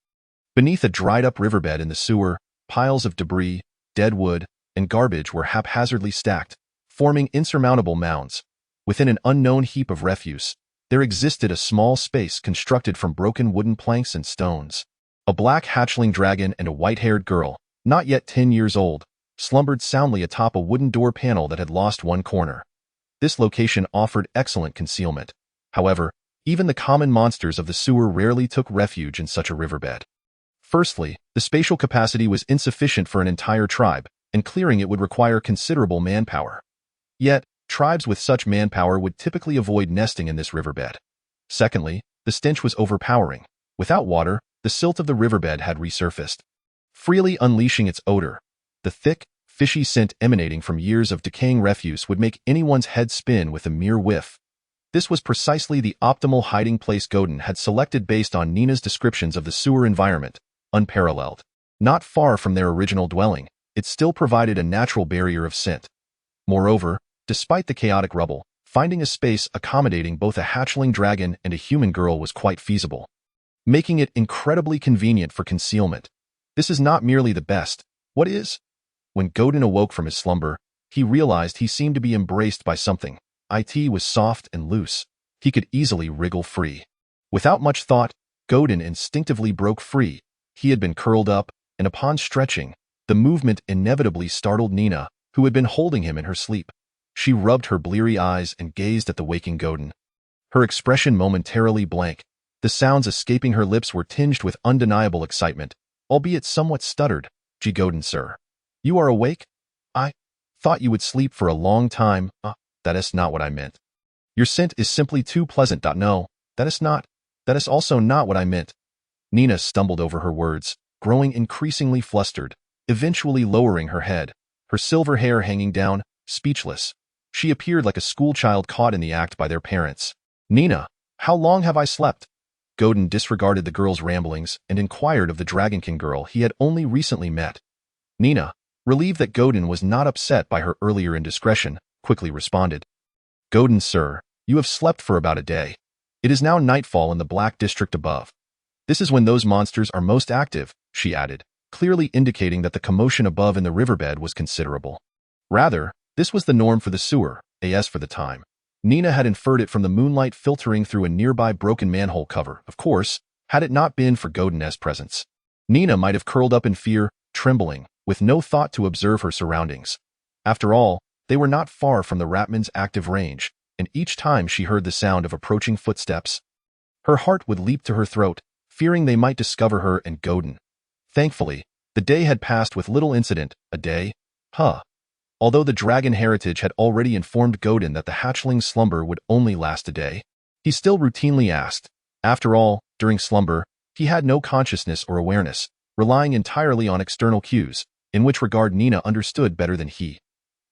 Beneath a dried-up riverbed in the sewer, piles of debris, dead wood, and garbage were haphazardly stacked, forming insurmountable mounds. Within an unknown heap of refuse, there existed a small space constructed from broken wooden planks and stones. A black hatchling dragon and a white-haired girl, not yet 10 years old, slumbered soundly atop a wooden door panel that had lost one corner. This location offered excellent concealment. However, even the common monsters of the sewer rarely took refuge in such a riverbed. Firstly, the spatial capacity was insufficient for an entire tribe, and clearing it would require considerable manpower. Yet, tribes with such manpower would typically avoid nesting in this riverbed. Secondly, the stench was overpowering. Without water, the silt of the riverbed had resurfaced, freely unleashing its odor. The thick, fishy scent emanating from years of decaying refuse would make anyone's head spin with a mere whiff. This was precisely the optimal hiding place Godin had selected based on Nina's descriptions of the sewer environment, unparalleled. Not far from their original dwelling, it still provided a natural barrier of scent. Moreover, despite the chaotic rubble, finding a space accommodating both a hatchling dragon and a human girl was quite feasible, making it incredibly convenient for concealment. This is not merely the best. What is? When Godin awoke from his slumber, he realized he seemed to be embraced by something. It was soft and loose. He could easily wriggle free. Without much thought, Godin instinctively broke free. He had been curled up, and upon stretching, the movement inevitably startled Nina, who had been holding him in her sleep. She rubbed her bleary eyes and gazed at the waking Godin. Her expression momentarily blank. The sounds escaping her lips were tinged with undeniable excitement, albeit somewhat stuttered. "Gee, Godin, sir. You are awake? I thought you would sleep for a long time. That is not what I meant. Your scent is simply too pleasant. No, that is also not what I meant." Nina stumbled over her words, growing increasingly flustered, eventually lowering her head, her silver hair hanging down, speechless. She appeared like a schoolchild caught in the act by their parents. "Nina, how long have I slept?" Godin disregarded the girl's ramblings and inquired of the Dragonkin girl he had only recently met. Nina, relieved that Godin was not upset by her earlier indiscretion, quickly responded. "Godin, sir, you have slept for about a day. It is now nightfall in the Black District above. This is when those monsters are most active," she added, clearly indicating that the commotion above in the riverbed was considerable. Rather, this was the norm for the sewer, as for the time. Nina had inferred it from the moonlight filtering through a nearby broken manhole cover. Of course, had it not been for Godin's presence, Nina might have curled up in fear, trembling, with no thought to observe her surroundings. After all, they were not far from the Ratman's active range, and each time she heard the sound of approaching footsteps, her heart would leap to her throat, fearing they might discover her and Godin. Thankfully, the day had passed with little incident. A day? Although the dragon heritage had already informed Godin that the hatchling's slumber would only last a day, he still routinely asked. After all, during slumber, he had no consciousness or awareness, relying entirely on external cues, in which regard Nina understood better than he.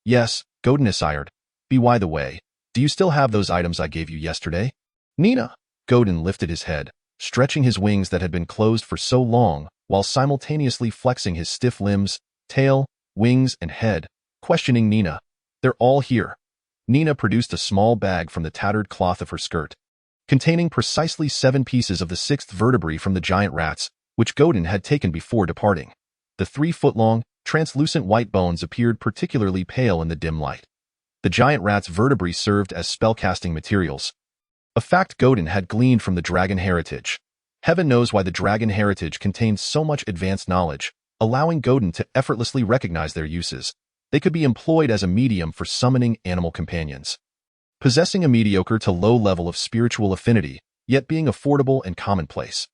"Yes," Godin desired. "By the way, do you still have those items I gave you yesterday?" "Nina!" Godin lifted his head, stretching his wings that had been closed for so long, while simultaneously flexing his stiff limbs, tail, wings, and head, questioning Nina. "They're all here." Nina produced a small bag from the tattered cloth of her skirt, containing precisely 7 pieces of the 6th vertebrae from the giant rats, which Godin had taken before departing. The 3-foot-long, translucent white bones appeared particularly pale in the dim light. The giant rat's vertebrae served as spellcasting materials, a fact Godin had gleaned from the dragon heritage. Heaven knows why the dragon heritage contained so much advanced knowledge, allowing Godin to effortlessly recognize their uses. They could be employed as a medium for summoning animal companions. Possessing a mediocre to low level of spiritual affinity, yet being affordable and commonplace,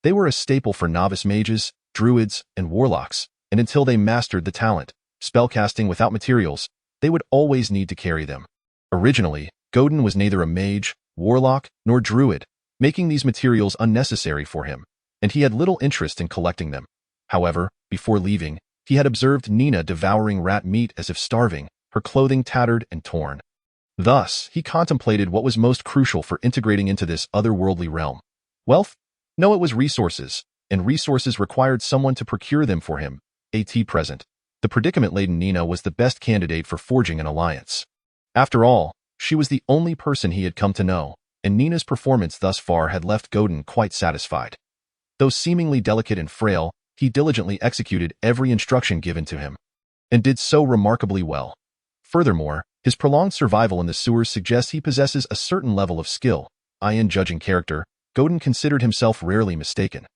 they were a staple for novice mages, druids, and warlocks, and until they mastered the talent, spellcasting without materials, they would always need to carry them. Originally, Godin was neither a mage, warlock, nor druid, making these materials unnecessary for him, and he had little interest in collecting them. However, before leaving, he had observed Nina devouring rat meat as if starving, her clothing tattered and torn. Thus, he contemplated what was most crucial for integrating into this otherworldly realm. Wealth? No, it was resources, and resources required someone to procure them for him. At present, the predicament-laden Nina was the best candidate for forging an alliance. After all, she was the only person he had come to know, and Nina's performance thus far had left Godin quite satisfied. Though seemingly delicate and frail, he diligently executed every instruction given to him, and did so remarkably well. Furthermore, his His prolonged survival in the sewers suggests he possesses a certain level of skill. In judging character, Godin considered himself rarely mistaken.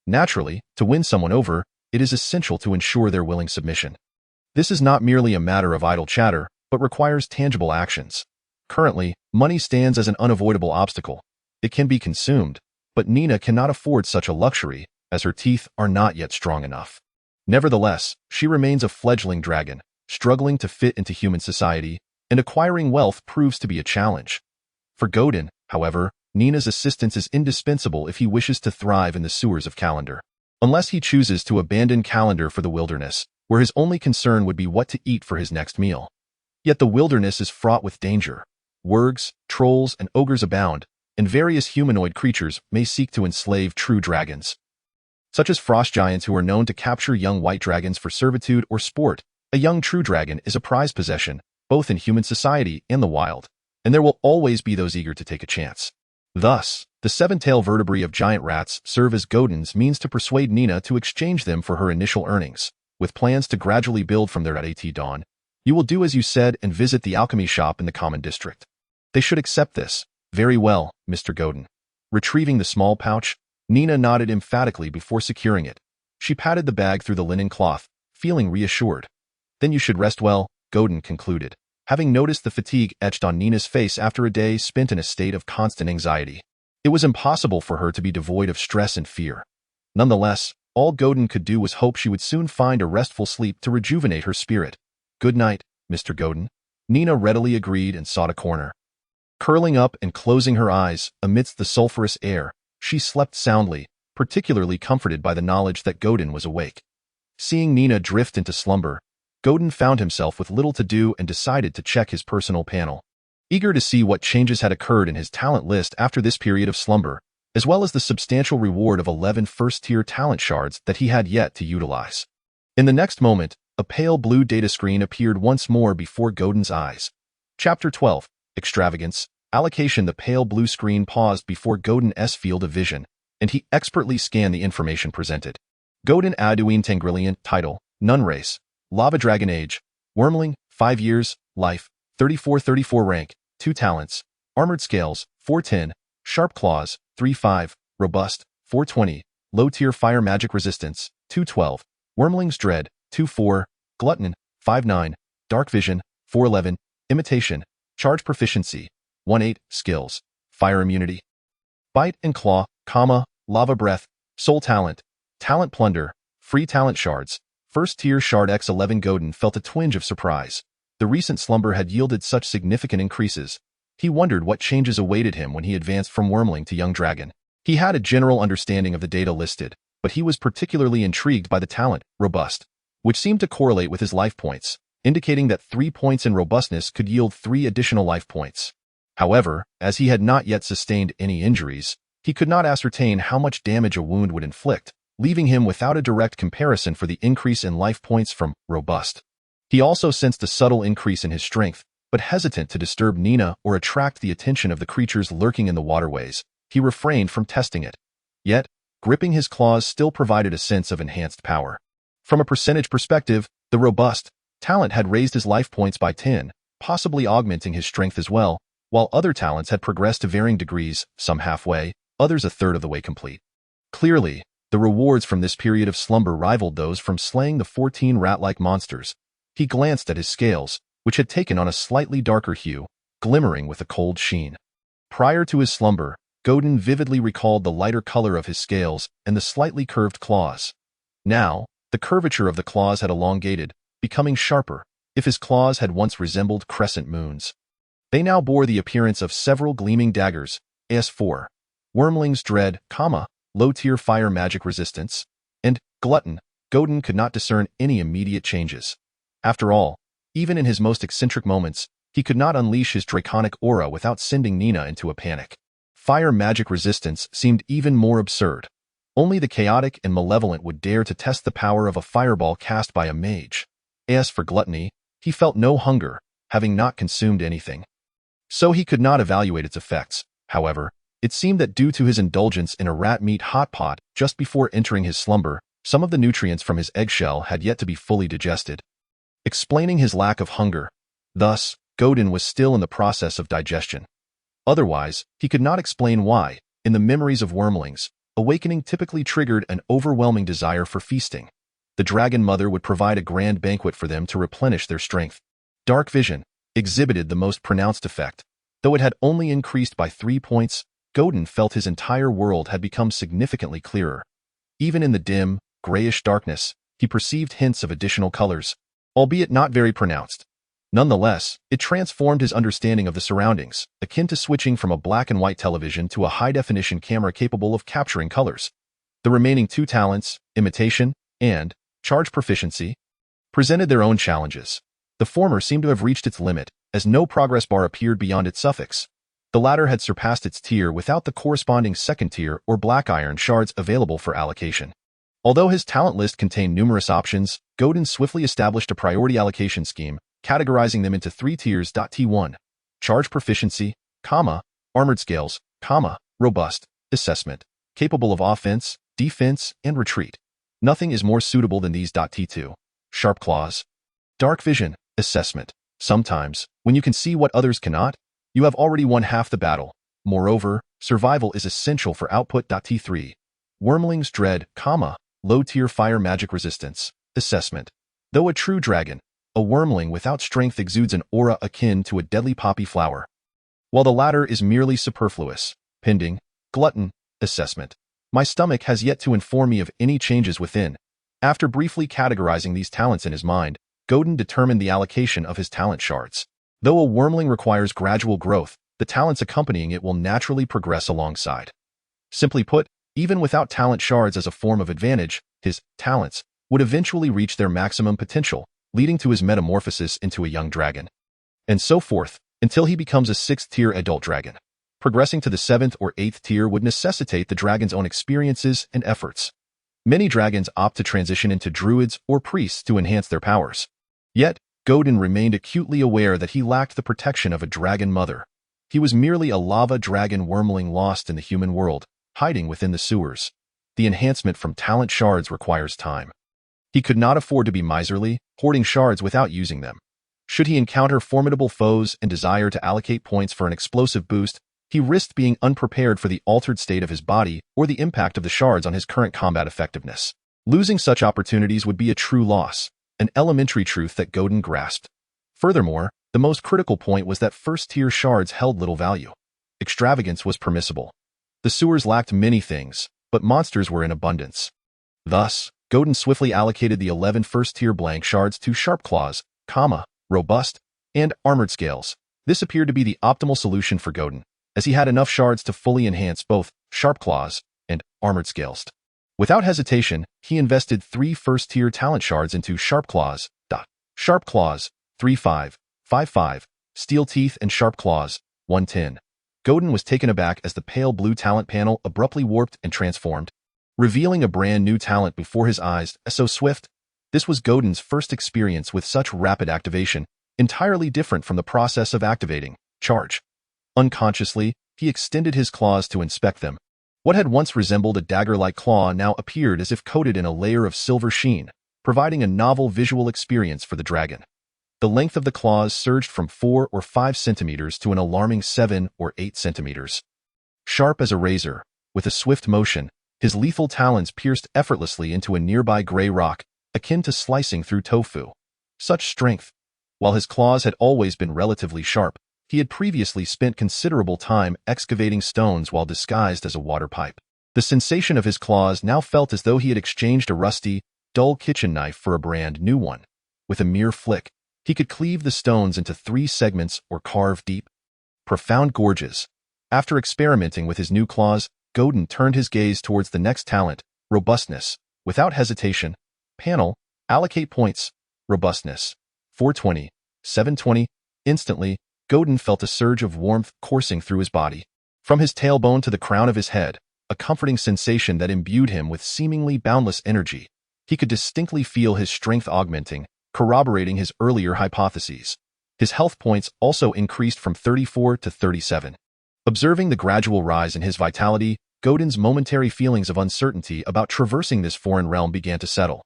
Naturally, to win someone over, it is essential to ensure their willing submission. This is not merely a matter of idle chatter, but requires tangible actions. Currently, money stands as an unavoidable obstacle. It can be consumed, but Nina cannot afford such a luxury, as her teeth are not yet strong enough. Nevertheless, she remains a fledgling dragon, struggling to fit into human society, and acquiring wealth proves to be a challenge. For Godin, however, Nina's assistance is indispensable if he wishes to thrive in the sewers of Calendar. Unless he chooses to abandon Calendar for the wilderness, where his only concern would be what to eat for his next meal. Yet the wilderness is fraught with danger. Wurgs, trolls, and ogres abound, and various humanoid creatures may seek to enslave true dragons. Such as frost giants who are known to capture young white dragons for servitude or sport. A young true dragon is a prized possession, both in human society and the wild, and there will always be those eager to take a chance. Thus, the seven-tailed vertebrae of giant rats serve as Godin's means to persuade Nina to exchange them for her initial earnings, with plans to gradually build from there at dawn. You will do as you said and visit the alchemy shop in the common district. They should accept this. Very well, Mr. Godin. Retrieving the small pouch, Nina nodded emphatically before securing it. She patted the bag through the linen cloth, feeling reassured. Then you should rest well, Godin concluded, having noticed the fatigue etched on Nina's face after a day spent in a state of constant anxiety. It was impossible for her to be devoid of stress and fear. Nonetheless, all Godin could do was hope she would soon find a restful sleep to rejuvenate her spirit. Good night, Mr. Godin. Nina readily agreed and sought a corner. Curling up and closing her eyes amidst the sulphurous air, she slept soundly, particularly comforted by the knowledge that Godin was awake. Seeing Nina drift into slumber, Godin found himself with little to do and decided to check his personal panel. Eager to see what changes had occurred in his talent list after this period of slumber, as well as the substantial reward of 11 first-tier talent shards that he had yet to utilize. In the next moment, a pale blue data screen appeared once more before Godin's eyes. Chapter 12, Extravagance, Allocation. The pale blue screen paused before Godin's field of vision, and he expertly scanned the information presented. Godin Aduin Tangrillion, title, Nun Race, Lava Dragon Age, Wormling, 5 years, life, 34 rank, 2 talents, Armored Scales, 410, Sharp Claws, 3-5, Robust, 420, Low Tier Fire Magic Resistance, 212, Wormling's Dread, 2-4, Glutton, 5-9, Dark Vision, 411, Imitation, Charge Proficiency, 1-8, Skills, Fire Immunity, Bite and Claw, Lava Breath, Soul Talent, Talent Plunder, Free Talent Shards, First Tier Shard X11. Godin felt a twinge of surprise. The recent slumber had yielded such significant increases. He wondered what changes awaited him when he advanced from Wormling to Young Dragon. He had a general understanding of the data listed, but he was particularly intrigued by the talent, Robust, which seemed to correlate with his life points, indicating that 3 points in robustness could yield 3 additional life points. However, as he had not yet sustained any injuries, he could not ascertain how much damage a wound would inflict, leaving him without a direct comparison for the increase in life points from Robust. He also sensed a subtle increase in his strength, but hesitant to disturb Nina or attract the attention of the creatures lurking in the waterways, he refrained from testing it. Yet, gripping his claws still provided a sense of enhanced power. From a percentage perspective, the Robust talent had raised his life points by 10, possibly augmenting his strength as well, while other talents had progressed to varying degrees, some halfway, others a third of the way complete. Clearly, the rewards from this period of slumber rivaled those from slaying the 14 rat-like monsters. He glanced at his scales, which had taken on a slightly darker hue, glimmering with a cold sheen. Prior to his slumber, Godin vividly recalled the lighter color of his scales and the slightly curved claws. Now, the curvature of the claws had elongated, becoming sharper, if his claws had once resembled crescent moons. They now bore the appearance of several gleaming daggers, AS4, Wormling's Dread, Low-Tier Fire Magic Resistance, and Glutton. Godin could not discern any immediate changes. After all, even in his most eccentric moments, he could not unleash his draconic aura without sending Nina into a panic. Fire magic resistance seemed even more absurd. Only the chaotic and malevolent would dare to test the power of a fireball cast by a mage. As for gluttony, he felt no hunger, having not consumed anything. So he could not evaluate its effects. However, it seemed that due to his indulgence in a rat meat hot pot just before entering his slumber, some of the nutrients from his eggshell had yet to be fully digested. Explaining his lack of hunger. Thus, Godin was still in the process of digestion. Otherwise, he could not explain why, in the memories of wormlings, awakening typically triggered an overwhelming desire for feasting. The dragon mother would provide a grand banquet for them to replenish their strength. Dark vision exhibited the most pronounced effect. Though it had only increased by 3 points, Godin felt his entire world had become significantly clearer. Even in the dim, grayish darkness, he perceived hints of additional colors, albeit not very pronounced. Nonetheless, it transformed his understanding of the surroundings, akin to switching from a black and white television to a high-definition camera capable of capturing colors. The remaining 2 talents, imitation and charge proficiency, presented their own challenges. The former seemed to have reached its limit, as no progress bar appeared beyond its suffix. The latter had surpassed its tier without the corresponding second tier or black iron shards available for allocation. Although his talent list contained numerous options, Godin swiftly established a priority allocation scheme, categorizing them into 3 tiers. T1. Charge proficiency, armored scales, robust, assessment, capable of offense, defense, and retreat. Nothing is more suitable than these. T2. Sharp claws. Dark vision, assessment. Sometimes, when you can see what others cannot, you have already won half the battle. Moreover, survival is essential for output. T3. Wormling's dread, low-tier fire magic resistance, assessment. Though a true dragon, a wormling without strength exudes an aura akin to a deadly poppy flower. While the latter is merely superfluous. Pending, glutton, assessment. My stomach has yet to inform me of any changes within. After briefly categorizing these talents in his mind, Godin determined the allocation of his talent shards. Though a wormling requires gradual growth, the talents accompanying it will naturally progress alongside. Simply put, even without talent shards as a form of advantage, his talents would eventually reach their maximum potential, leading to his metamorphosis into a young dragon. And so forth, until he becomes a 6th-tier adult dragon. Progressing to the 7th or 8th tier would necessitate the dragon's own experiences and efforts. Many dragons opt to transition into druids or priests to enhance their powers. Yet, Godin remained acutely aware that he lacked the protection of a dragon mother. He was merely a lava dragon wormling lost in the human world, hiding within the sewers. The enhancement from talent shards requires time. He could not afford to be miserly, hoarding shards without using them. Should he encounter formidable foes and desire to allocate points for an explosive boost, he risked being unprepared for the altered state of his body or the impact of the shards on his current combat effectiveness. Losing such opportunities would be a true loss, an elementary truth that Godin grasped. Furthermore, the most critical point was that first-tier shards held little value. Extravagance was permissible. The sewers lacked many things, but monsters were in abundance. Thus, Godin swiftly allocated the 11 first-tier blank shards to sharp claws, robust, and armored scales. This appeared to be the optimal solution for Godin, as he had enough shards to fully enhance both sharp claws and armored scales. Without hesitation, he invested 3 first-tier talent shards into sharp claws, sharp claws, 3-5, 5-5, steel teeth and sharp claws, 110. Godin was taken aback as the pale blue talent panel abruptly warped and transformed, revealing a brand new talent before his eyes. So swift. This was Godin's first experience with such rapid activation, entirely different from the process of activating charge. Unconsciously, he extended his claws to inspect them. What had once resembled a dagger-like claw now appeared as if coated in a layer of silver sheen, providing a novel visual experience for the dragon. The length of the claws surged from 4 or 5 centimeters to an alarming 7 or 8 centimeters. Sharp as a razor, with a swift motion, his lethal talons pierced effortlessly into a nearby gray rock, akin to slicing through tofu. Such strength. While his claws had always been relatively sharp, he had previously spent considerable time excavating stones while disguised as a water pipe. The sensation of his claws now felt as though he had exchanged a rusty, dull kitchen knife for a brand new one. With a mere flick, he could cleave the stones into 3 segments or carve deep, profound gorges. After experimenting with his new claws, Godin turned his gaze towards the next talent, robustness. Without hesitation, panel, allocate points, robustness, 420, 720. Instantly, Godin felt a surge of warmth coursing through his body. From his tailbone to the crown of his head, a comforting sensation that imbued him with seemingly boundless energy. He could distinctly feel his strength augmenting, corroborating his earlier hypotheses. His health points also increased from 34 to 37. Observing the gradual rise in his vitality, Godin's momentary feelings of uncertainty about traversing this foreign realm began to settle.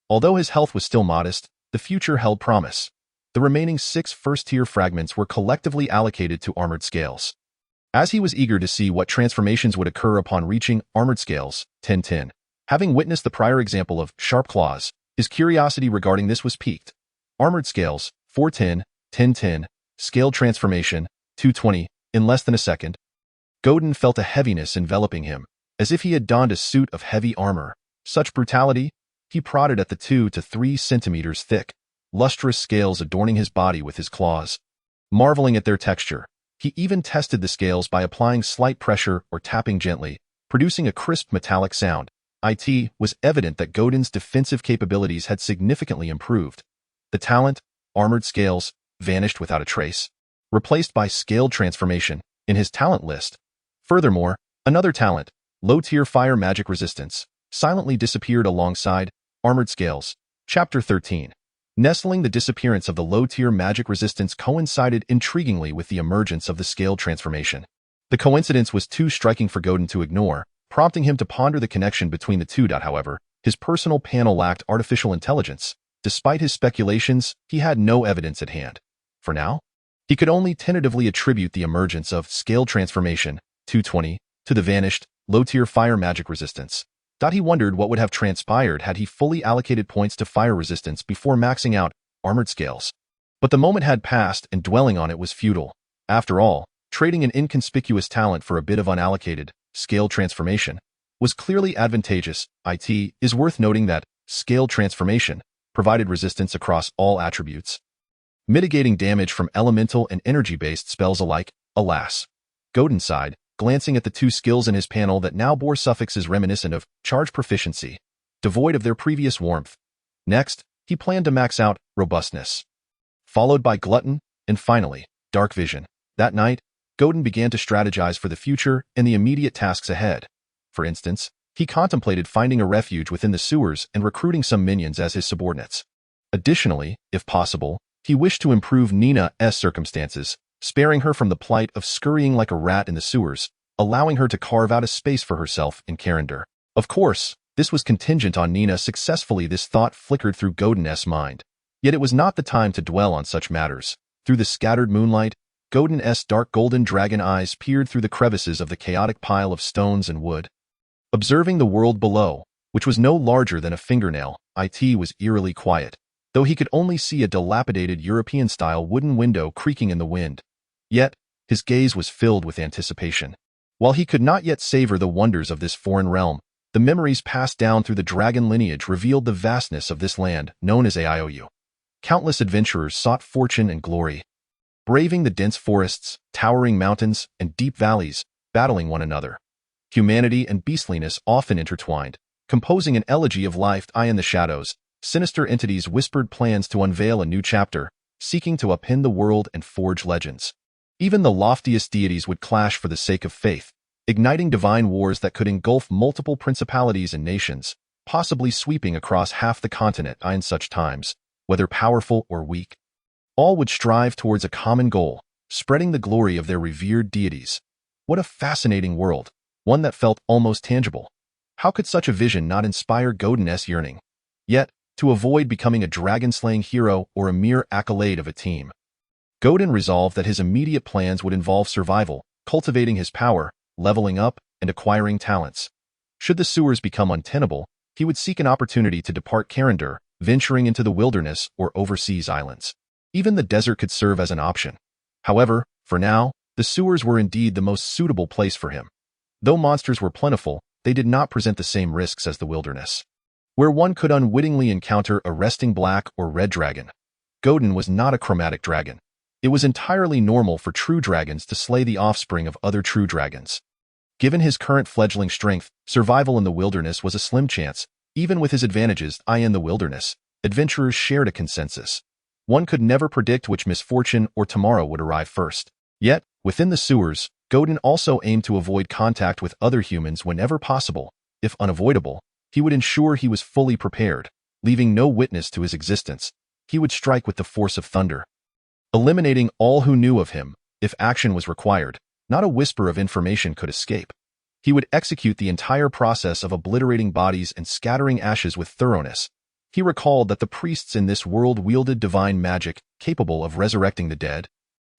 Although his health was still modest, the future held promise. The The remaining 6 first-tier fragments were collectively allocated to armored scales. As he was eager to see what transformations would occur upon reaching armored scales, 1010, having witnessed the prior example of sharp claws, his curiosity regarding this was piqued. Armored scales, 410, 1010, scale transformation, 220, in less than a second. Godin felt a heaviness enveloping him, as if he had donned a suit of heavy armor. Such brutality? He prodded at the 2 to 3 centimeters thick, lustrous scales adorning his body with his claws. Marveling at their texture, he even tested the scales by applying slight pressure or tapping gently, producing a crisp metallic sound. It was evident that Godin's defensive capabilities had significantly improved. The talent, armored scales, vanished without a trace, replaced by scaled transformation in his talent list. Furthermore, another talent, low-tier fire magic resistance, silently disappeared alongside armored scales. Chapter 13. Nestling the disappearance of the low-tier magic resistance coincided intriguingly with the emergence of the scaled transformation. The coincidence was too striking for Godin to ignore, prompting him to ponder the connection between the two. However, his personal panel lacked artificial intelligence. Despite his speculations, he had no evidence at hand. For now, he could only tentatively attribute the emergence of scaled transformation, 220, to the vanished, low-tier fire magic resistance. He wondered what would have transpired had he fully allocated points to fire resistance before maxing out armored scales. But the moment had passed and dwelling on it was futile. After all, trading an inconspicuous talent for a bit of unallocated, scaled transformation was clearly advantageous. It is worth noting that scaled transformation provided resistance across all attributes, mitigating damage from elemental and energy-based spells alike. Alas, Godin sighed, glancing at the 2 skills in his panel that now bore suffixes reminiscent of charge proficiency, devoid of their previous warmth. Next, he planned to max out robustness, followed by glutton, and finally, dark vision. That night, Godin began to strategize for the future and the immediate tasks ahead. For instance, he contemplated finding a refuge within the sewers and recruiting some minions as his subordinates. Additionally, if possible, he wished to improve Nina's circumstances, sparing her from the plight of scurrying like a rat in the sewers, allowing her to carve out a space for herself in Carindor. Of course, this was contingent on Nina successfully. This thought flickered through Godin's mind. Yet it was not the time to dwell on such matters. Through the scattered moonlight, Godin's dark golden dragon eyes peered through the crevices of the chaotic pile of stones and wood. Observing the world below, which was no larger than a fingernail, It was eerily quiet, though he could only see a dilapidated European-style wooden window creaking in the wind. Yet, his gaze was filled with anticipation. While he could not yet savor the wonders of this foreign realm, the memories passed down through the dragon lineage revealed the vastness of this land known as Aiou. Countless adventurers sought fortune and glory, braving the dense forests, towering mountains, and deep valleys, battling one another. Humanity and beastliness often intertwined, composing an elegy of life. In the shadows, sinister entities whispered plans to unveil a new chapter, seeking to upend the world and forge legends. Even the loftiest deities would clash for the sake of faith, igniting divine wars that could engulf multiple principalities and nations, possibly sweeping across half the continent. In such times, whether powerful or weak, all would strive towards a common goal, spreading the glory of their revered deities. What a fascinating world, one that felt almost tangible. How could such a vision not inspire Godin's yearning? Yet, to avoid becoming a dragon-slaying hero or a mere accolade of a team, Godin resolved that his immediate plans would involve survival, cultivating his power, leveling up, and acquiring talents. Should the sewers become untenable, he would seek an opportunity to depart Carindor, venturing into the wilderness or overseas islands. Even the desert could serve as an option. However, for now, the sewers were indeed the most suitable place for him. Though monsters were plentiful, they did not present the same risks as the wilderness, where one could unwittingly encounter a resting black or red dragon. Godin was not a chromatic dragon. It was entirely normal for true dragons to slay the offspring of other true dragons. Given his current fledgling strength, survival in the wilderness was a slim chance. Even with his advantages in the wilderness, adventurers shared a consensus. One could never predict which misfortune or tomorrow would arrive first. Yet, within the sewers, Godin also aimed to avoid contact with other humans whenever possible. If unavoidable, he would ensure he was fully prepared, leaving no witness to his existence. He would strike with the force of thunder, eliminating all who knew of him. If action was required, not a whisper of information could escape. He would execute the entire process of obliterating bodies and scattering ashes with thoroughness. He recalled that the priests in this world wielded divine magic capable of resurrecting the dead,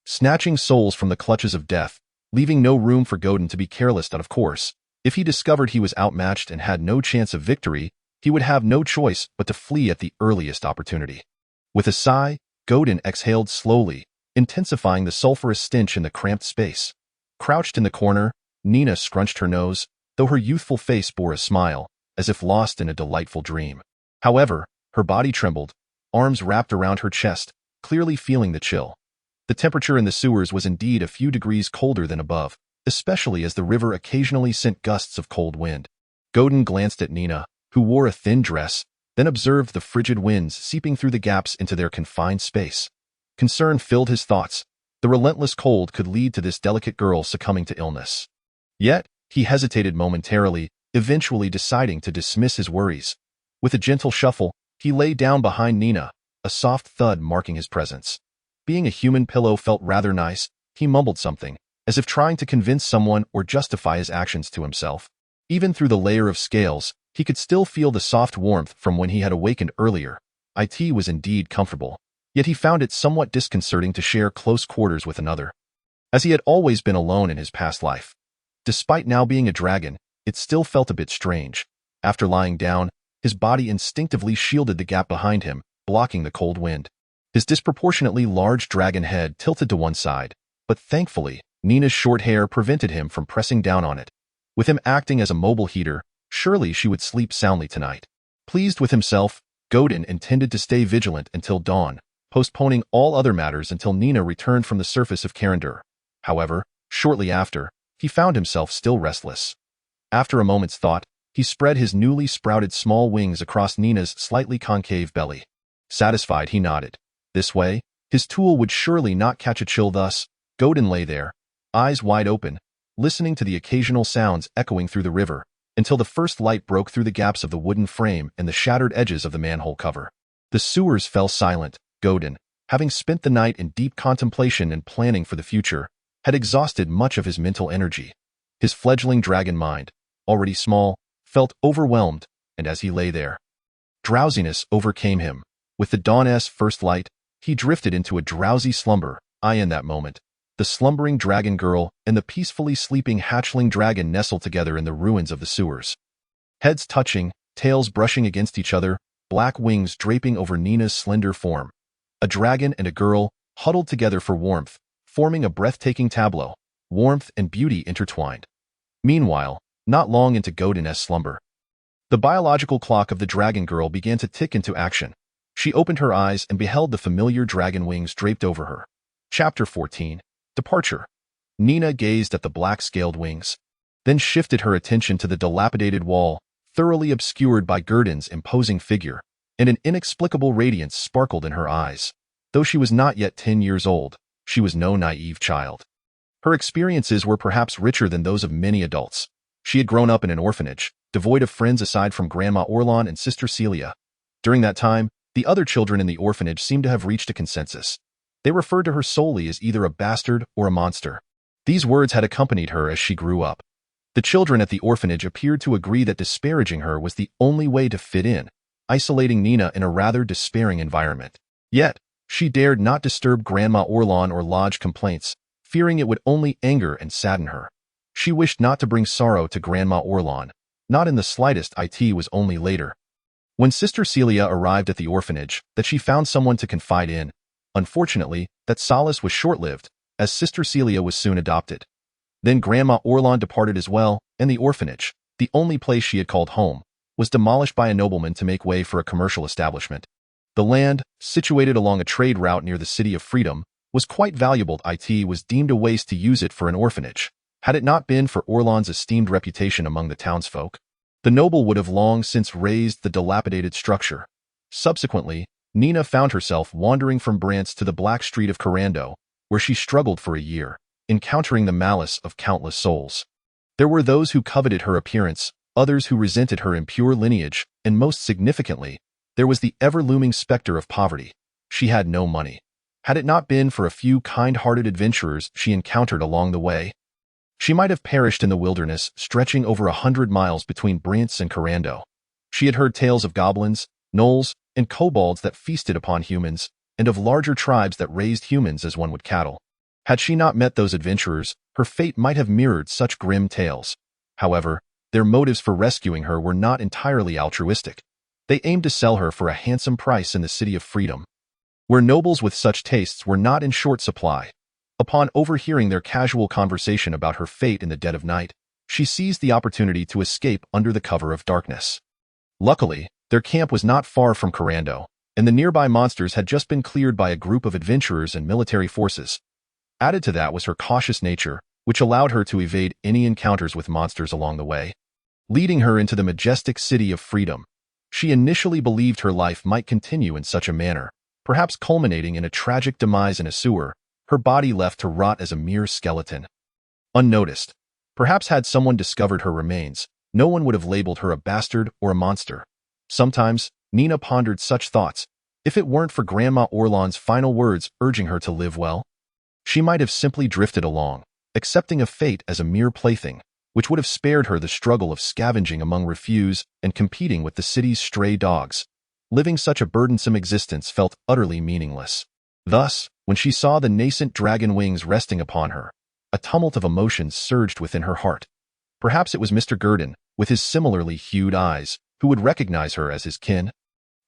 snatching souls from the clutches of death, leaving no room for Godin to be careless that, of course, if he discovered he was outmatched and had no chance of victory, he would have no choice but to flee at the earliest opportunity. With a sigh, Godin exhaled slowly, intensifying the sulphurous stench in the cramped space. Crouched in the corner, Nina scrunched her nose, though her youthful face bore a smile, as if lost in a delightful dream. However, her body trembled, arms wrapped around her chest, clearly feeling the chill. The temperature in the sewers was indeed a few degrees colder than above, especially as the river occasionally sent gusts of cold wind. Godin glanced at Nina, who wore a thin dress, then observed the frigid winds seeping through the gaps into their confined space. Concern filled his thoughts. The relentless cold could lead to this delicate girl succumbing to illness. Yet, he hesitated momentarily, eventually deciding to dismiss his worries. With a gentle shuffle, he lay down behind Nina, a soft thud marking his presence. Being a human pillow felt rather nice, he mumbled something, as if trying to convince someone or justify his actions to himself. Even through the layer of scales, he could still feel the soft warmth from when he had awakened earlier. It was indeed comfortable, yet he found it somewhat disconcerting to share close quarters with another. As he had always been alone in his past life. Despite now being a dragon, it still felt a bit strange. After lying down, his body instinctively shielded the gap behind him, blocking the cold wind. His disproportionately large dragon head tilted to one side, but thankfully, Nina's short hair prevented him from pressing down on it. With him acting as a mobile heater, surely she would sleep soundly tonight. Pleased with himself, Godin intended to stay vigilant until dawn, postponing all other matters until Nina returned from the surface of Carandur. However, shortly after, he found himself still restless. After a moment's thought, he spread his newly sprouted small wings across Nina's slightly concave belly. Satisfied, he nodded. This way, his tool would surely not catch a chill. Thus, Godin lay there, eyes wide open, listening to the occasional sounds echoing through the river, until the first light broke through the gaps of the wooden frame and the shattered edges of the manhole cover. The sewers fell silent. Godin, having spent the night in deep contemplation and planning for the future, had exhausted much of his mental energy. His fledgling dragon mind, already small, felt overwhelmed, and as he lay there, drowsiness overcame him. With the dawn's first light, he drifted into a drowsy slumber. In that moment, the slumbering dragon girl and the peacefully sleeping hatchling dragon nestled together in the ruins of the sewers. Heads touching, tails brushing against each other, black wings draping over Nina's slender form. A dragon and a girl, huddled together for warmth, forming a breathtaking tableau, warmth and beauty intertwined. Meanwhile, not long into Godin's slumber, the biological clock of the dragon girl began to tick into action. She opened her eyes and beheld the familiar dragon wings draped over her. Chapter 14. Departure. Nina gazed at the black-scaled wings, then shifted her attention to the dilapidated wall, thoroughly obscured by Godin's imposing figure, and an inexplicable radiance sparkled in her eyes. Though she was not yet 10 years old, she was no naive child. Her experiences were perhaps richer than those of many adults. She had grown up in an orphanage, devoid of friends aside from Grandma Orlan and Sister Celia. During that time, the other children in the orphanage seemed to have reached a consensus. They referred to her solely as either a bastard or a monster. These words had accompanied her as she grew up. The children at the orphanage appeared to agree that disparaging her was the only way to fit in, isolating Nina in a rather despairing environment. Yet, she dared not disturb Grandma Orlan or lodge complaints, fearing it would only anger and sadden her. She wished not to bring sorrow to Grandma Orlan, not in the slightest. It was only later, when Sister Celia arrived at the orphanage, that she found someone to confide in. Unfortunately, that solace was short-lived, as Sister Celia was soon adopted. Then Grandma Orlan departed as well, and the orphanage, the only place she had called home, was demolished by a nobleman to make way for a commercial establishment. The land, situated along a trade route near the City of Freedom, was quite valuable. It was deemed a waste to use it for an orphanage, had it not been for Orlan's esteemed reputation among the townsfolk. The noble would have long since razed the dilapidated structure. Subsequently, Nina found herself wandering from Brant's to the Black Street of Carando, where she struggled for a year, encountering the malice of countless souls. There were those who coveted her appearance, others who resented her impure lineage, and most significantly, there was the ever-looming specter of poverty. She had no money. Had it not been for a few kind-hearted adventurers she encountered along the way, she might have perished in the wilderness stretching over 100 miles between Brant's and Carando. She had heard tales of goblins, gnolls, and kobolds that feasted upon humans, and of larger tribes that raised humans as one would cattle. Had she not met those adventurers, her fate might have mirrored such grim tales. However, their motives for rescuing her were not entirely altruistic. They aimed to sell her for a handsome price in the City of Freedom, where nobles with such tastes were not in short supply. Upon overhearing their casual conversation about her fate in the dead of night, she seized the opportunity to escape under the cover of darkness. Luckily, their camp was not far from Corando, and the nearby monsters had just been cleared by a group of adventurers and military forces. Added to that was her cautious nature, which allowed her to evade any encounters with monsters along the way, leading her into the majestic City of Freedom. She initially believed her life might continue in such a manner, perhaps culminating in a tragic demise in a sewer, her body left to rot as a mere skeleton. Unnoticed. Perhaps had someone discovered her remains, no one would have labeled her a bastard or a monster. Sometimes, Nina pondered such thoughts. If it weren't for Grandma Orlon's final words urging her to live well, she might have simply drifted along, accepting a fate as a mere plaything, which would have spared her the struggle of scavenging among refuse and competing with the city's stray dogs. Living such a burdensome existence felt utterly meaningless. Thus, when she saw the nascent dragon wings resting upon her, a tumult of emotions surged within her heart. Perhaps it was Mr. Gurdon, with his similarly hued eyes, who would recognize her as his kin,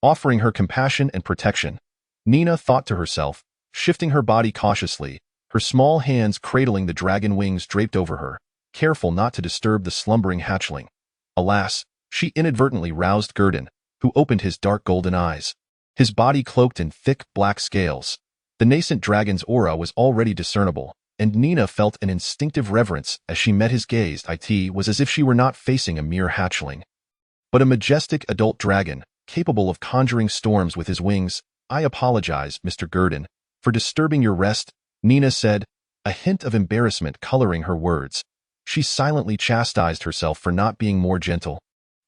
offering her compassion and protection. Nina thought to herself, shifting her body cautiously, her small hands cradling the dragon wings draped over her, careful not to disturb the slumbering hatchling. Alas, she inadvertently roused Gurdon, who opened his dark golden eyes, his body cloaked in thick black scales. The nascent dragon's aura was already discernible, and Nina felt an instinctive reverence as she met his gaze. It was as if she were not facing a mere hatchling, but a majestic adult dragon, capable of conjuring storms with his wings. "I apologize, Mr. Gurdon, for disturbing your rest," Nina said, a hint of embarrassment coloring her words. She silently chastised herself for not being more gentle,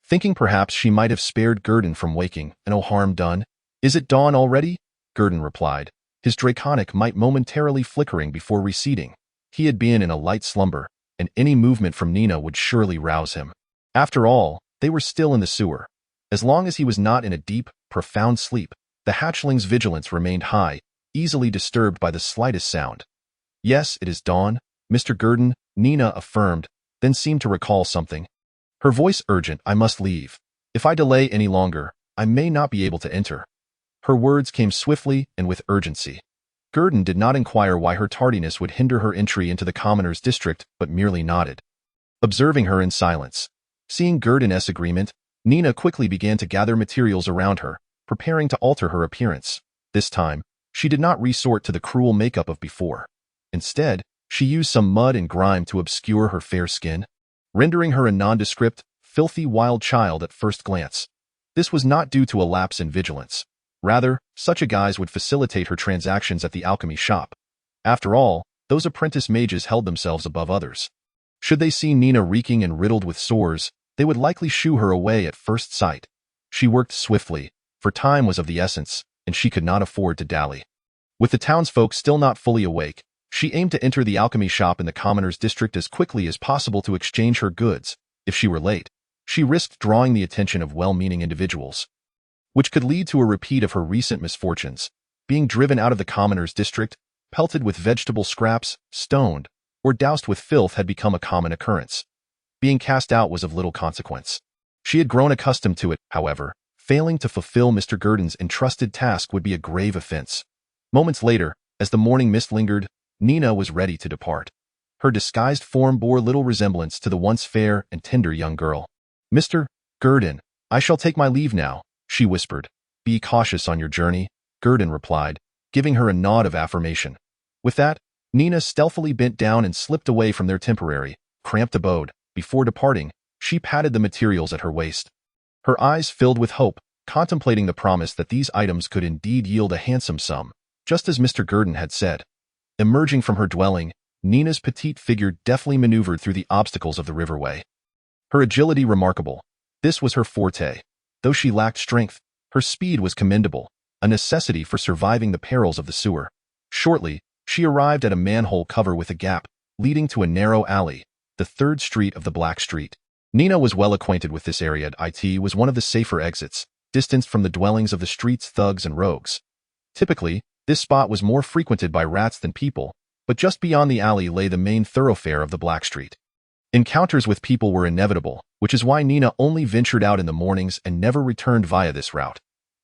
thinking perhaps she might have spared Gurdon from waking, and no harm done. "Is it dawn already?" Gurdon replied, his draconic might momentarily flickering before receding. He had been in a light slumber, and any movement from Nina would surely rouse him. After all, they were still in the sewer. As long as he was not in a deep, profound sleep, the hatchling's vigilance remained high, easily disturbed by the slightest sound. "Yes, it is dawn, Mr. Gurdon," Nina affirmed, then seemed to recall something. Her voice urgent. "I must leave. If I delay any longer, I may not be able to enter." Her words came swiftly and with urgency. Gurdon did not inquire why her tardiness would hinder her entry into the commoner's district, but merely nodded, observing her in silence. Seeing Gurdon's agreement, Nina quickly began to gather materials around her, preparing to alter her appearance. This time, she did not resort to the cruel makeup of before. Instead, she used some mud and grime to obscure her fair skin, rendering her a nondescript, filthy wild child at first glance. This was not due to a lapse in vigilance. Rather, such a guise would facilitate her transactions at the alchemy shop. After all, those apprentice mages held themselves above others. Should they see Nina reeking and riddled with sores, they would likely shoo her away at first sight. She worked swiftly, for time was of the essence, and she could not afford to dally. With the townsfolk still not fully awake, she aimed to enter the alchemy shop in the commoner's district as quickly as possible to exchange her goods. If she were late, she risked drawing the attention of well-meaning individuals, which could lead to a repeat of her recent misfortunes. Being driven out of the commoner's district, pelted with vegetable scraps, stoned, or doused with filth had become a common occurrence. Being cast out was of little consequence. She had grown accustomed to it, however. Failing to fulfill Mr. Gurdon's entrusted task would be a grave offense. Moments later, as the morning mist lingered, Nina was ready to depart. Her disguised form bore little resemblance to the once fair and tender young girl. "Mr. Gurdon, I shall take my leave now," she whispered. "Be cautious on your journey," Gurdon replied, giving her a nod of affirmation. With that, Nina stealthily bent down and slipped away from their temporary, cramped abode. Before departing, she patted the materials at her waist, her eyes filled with hope, contemplating the promise that these items could indeed yield a handsome sum, just as Mr. Gurdon had said. Emerging from her dwelling, Nina's petite figure deftly maneuvered through the obstacles of the riverway. Her agility remarkable. This was her forte. Though she lacked strength, her speed was commendable, a necessity for surviving the perils of the sewer. Shortly, she arrived at a manhole cover with a gap, leading to a narrow alley, the third street of the Black Street. Nina was well acquainted with this area. It was one of the safer exits, distanced from the dwellings of the street's thugs and rogues. Typically, this spot was more frequented by rats than people, but just beyond the alley lay the main thoroughfare of the Black Street. Encounters with people were inevitable, which is why Nina only ventured out in the mornings and never returned via this route.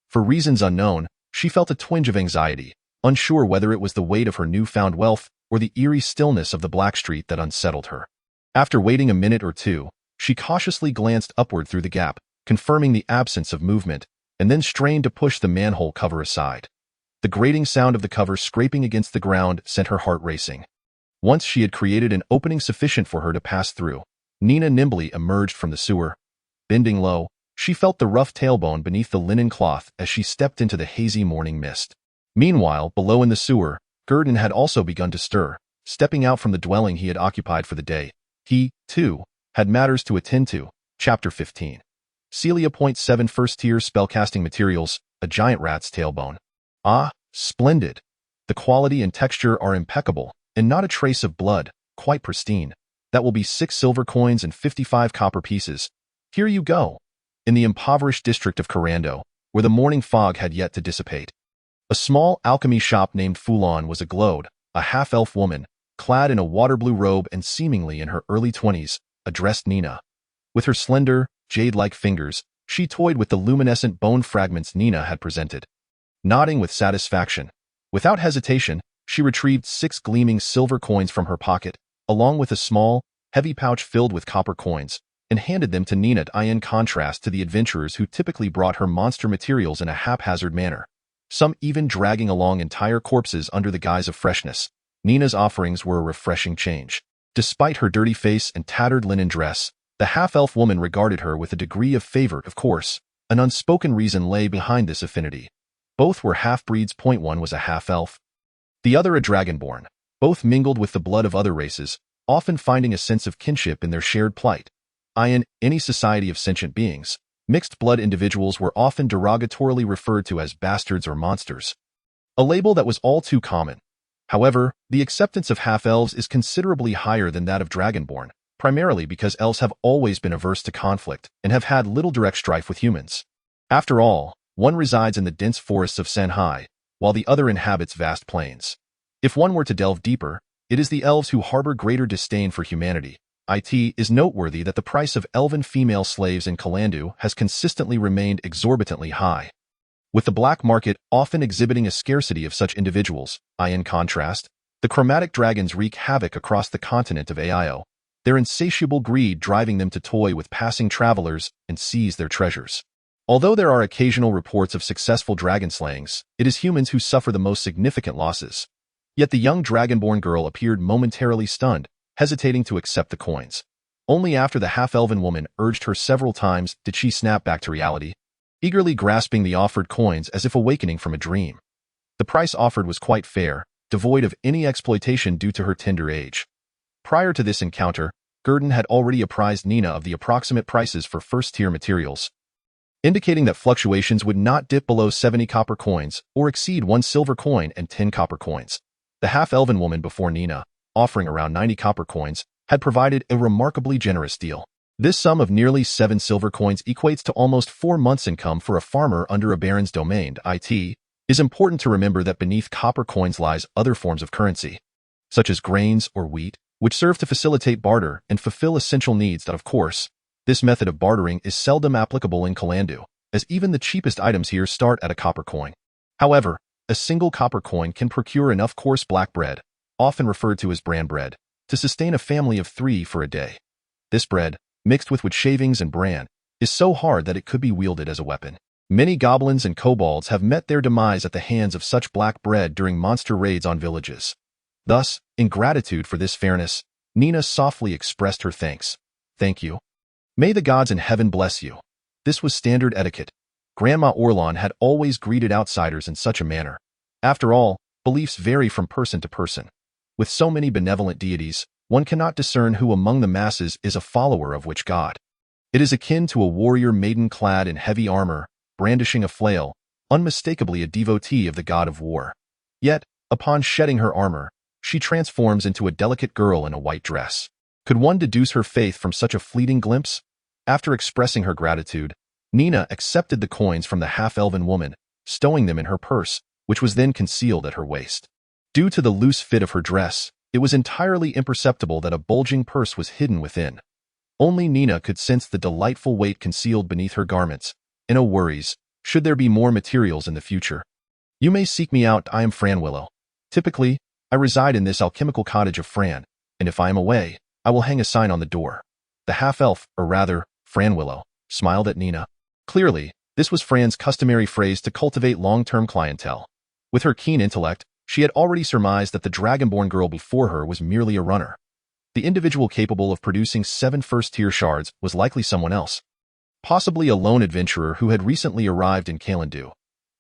For reasons unknown, she felt a twinge of anxiety, unsure whether it was the weight of her newfound wealth or the eerie stillness of the Black Street that unsettled her. After waiting a minute or two, she cautiously glanced upward through the gap, confirming the absence of movement, and then strained to push the manhole cover aside. The grating sound of the cover scraping against the ground sent her heart racing. Once she had created an opening sufficient for her to pass through, Nina nimbly emerged from the sewer. Bending low, she felt the rough tailbone beneath the linen cloth as she stepped into the hazy morning mist. Meanwhile, below in the sewer, Gurdon had also begun to stir, stepping out from the dwelling he had occupied for the day. He, too, had matters to attend to. Chapter 15. Celia. 7 First-tier spellcasting materials, a giant rat's tailbone. Ah, splendid. The quality and texture are impeccable, and not a trace of blood, quite pristine. That will be 6 silver coins and 55 copper pieces. Here you go. In the impoverished district of Corando, where the morning fog had yet to dissipate, a small alchemy shop named Foulon was aglow. A half-elf woman, clad in a water-blue robe and seemingly in her early 20s, addressed Nina. With her slender, jade-like fingers, she toyed with the luminescent bone fragments Nina had presented. Nodding with satisfaction, without hesitation, she retrieved 6 gleaming silver coins from her pocket, along with a small, heavy pouch filled with copper coins, and handed them to Nina. In contrast to the adventurers who typically brought her monster materials in a haphazard manner, some even dragging along entire corpses under the guise of freshness, Nina's offerings were a refreshing change. Despite her dirty face and tattered linen dress, the half-elf woman regarded her with a degree of favor. Of course, an unspoken reason lay behind this affinity. Both were half-breeds. One was a half-elf, the other a dragonborn. Both mingled with the blood of other races, often finding a sense of kinship in their shared plight. In any society of sentient beings, mixed-blood individuals were often derogatorily referred to as bastards or monsters, a label that was all too common. However, the acceptance of half-elves is considerably higher than that of dragonborn, primarily because elves have always been averse to conflict and have had little direct strife with humans. After all, one resides in the dense forests of Sanhai, while the other inhabits vast plains. If one were to delve deeper, it is the elves who harbor greater disdain for humanity. It is noteworthy that the price of elven female slaves in Calandu has consistently remained exorbitantly high, with the black market often exhibiting a scarcity of such individuals. In contrast, the chromatic dragons wreak havoc across the continent of Aio, their insatiable greed driving them to toy with passing travelers and seize their treasures. Although there are occasional reports of successful dragon slayings, it is humans who suffer the most significant losses. Yet the young dragonborn girl appeared momentarily stunned, hesitating to accept the coins. Only after the half-elven woman urged her several times did she snap back to reality, eagerly grasping the offered coins as if awakening from a dream. The price offered was quite fair, devoid of any exploitation due to her tender age. Prior to this encounter, Gurdon had already apprised Nina of the approximate prices for first-tier materials, indicating that fluctuations would not dip below 70 copper coins or exceed 1 silver coin and 10 copper coins. The half-elven woman before Nina, offering around 90 copper coins, had provided a remarkably generous deal. This sum of nearly 7 silver coins equates to almost 4 months' income for a farmer under a baron's domain. It is important to remember that beneath copper coins lies other forms of currency, such as grains or wheat, which serve to facilitate barter and fulfill essential needs. Of course, this method of bartering is seldom applicable in Calandu, as even the cheapest items here start at a copper coin. However, a single copper coin can procure enough coarse black bread, often referred to as bran bread, to sustain a family of 3 for a day. This bread, mixed with wood shavings and bran, is so hard that it could be wielded as a weapon. Many goblins and kobolds have met their demise at the hands of such black bread during monster raids on villages. Thus, in gratitude for this fairness, Nina softly expressed her thanks. "Thank you. May the gods in heaven bless you." This was standard etiquette. Grandma Orlon had always greeted outsiders in such a manner. After all, beliefs vary from person to person. With so many benevolent deities, one cannot discern who among the masses is a follower of which god. It is akin to a warrior maiden clad in heavy armor, brandishing a flail, unmistakably a devotee of the god of war. Yet, upon shedding her armor, she transforms into a delicate girl in a white dress. Could one deduce her faith from such a fleeting glimpse? After expressing her gratitude, Nina accepted the coins from the half-elven woman, stowing them in her purse, which was then concealed at her waist. Due to the loose fit of her dress, it was entirely imperceptible that a bulging purse was hidden within. Only Nina could sense the delightful weight concealed beneath her garments, and no worries, should there be more materials in the future. You may seek me out, I am Fran Willow. Typically, I reside in this alchemical cottage of Fran, and if I am away, I will hang a sign on the door. The half-elf, or rather, Fran Willow, smiled at Nina. Clearly, this was Fran's customary phrase to cultivate long-term clientele. With her keen intellect, she had already surmised that the dragonborn girl before her was merely a runner. The individual capable of producing 7 first-tier shards was likely someone else. Possibly a lone adventurer who had recently arrived in Kalandu.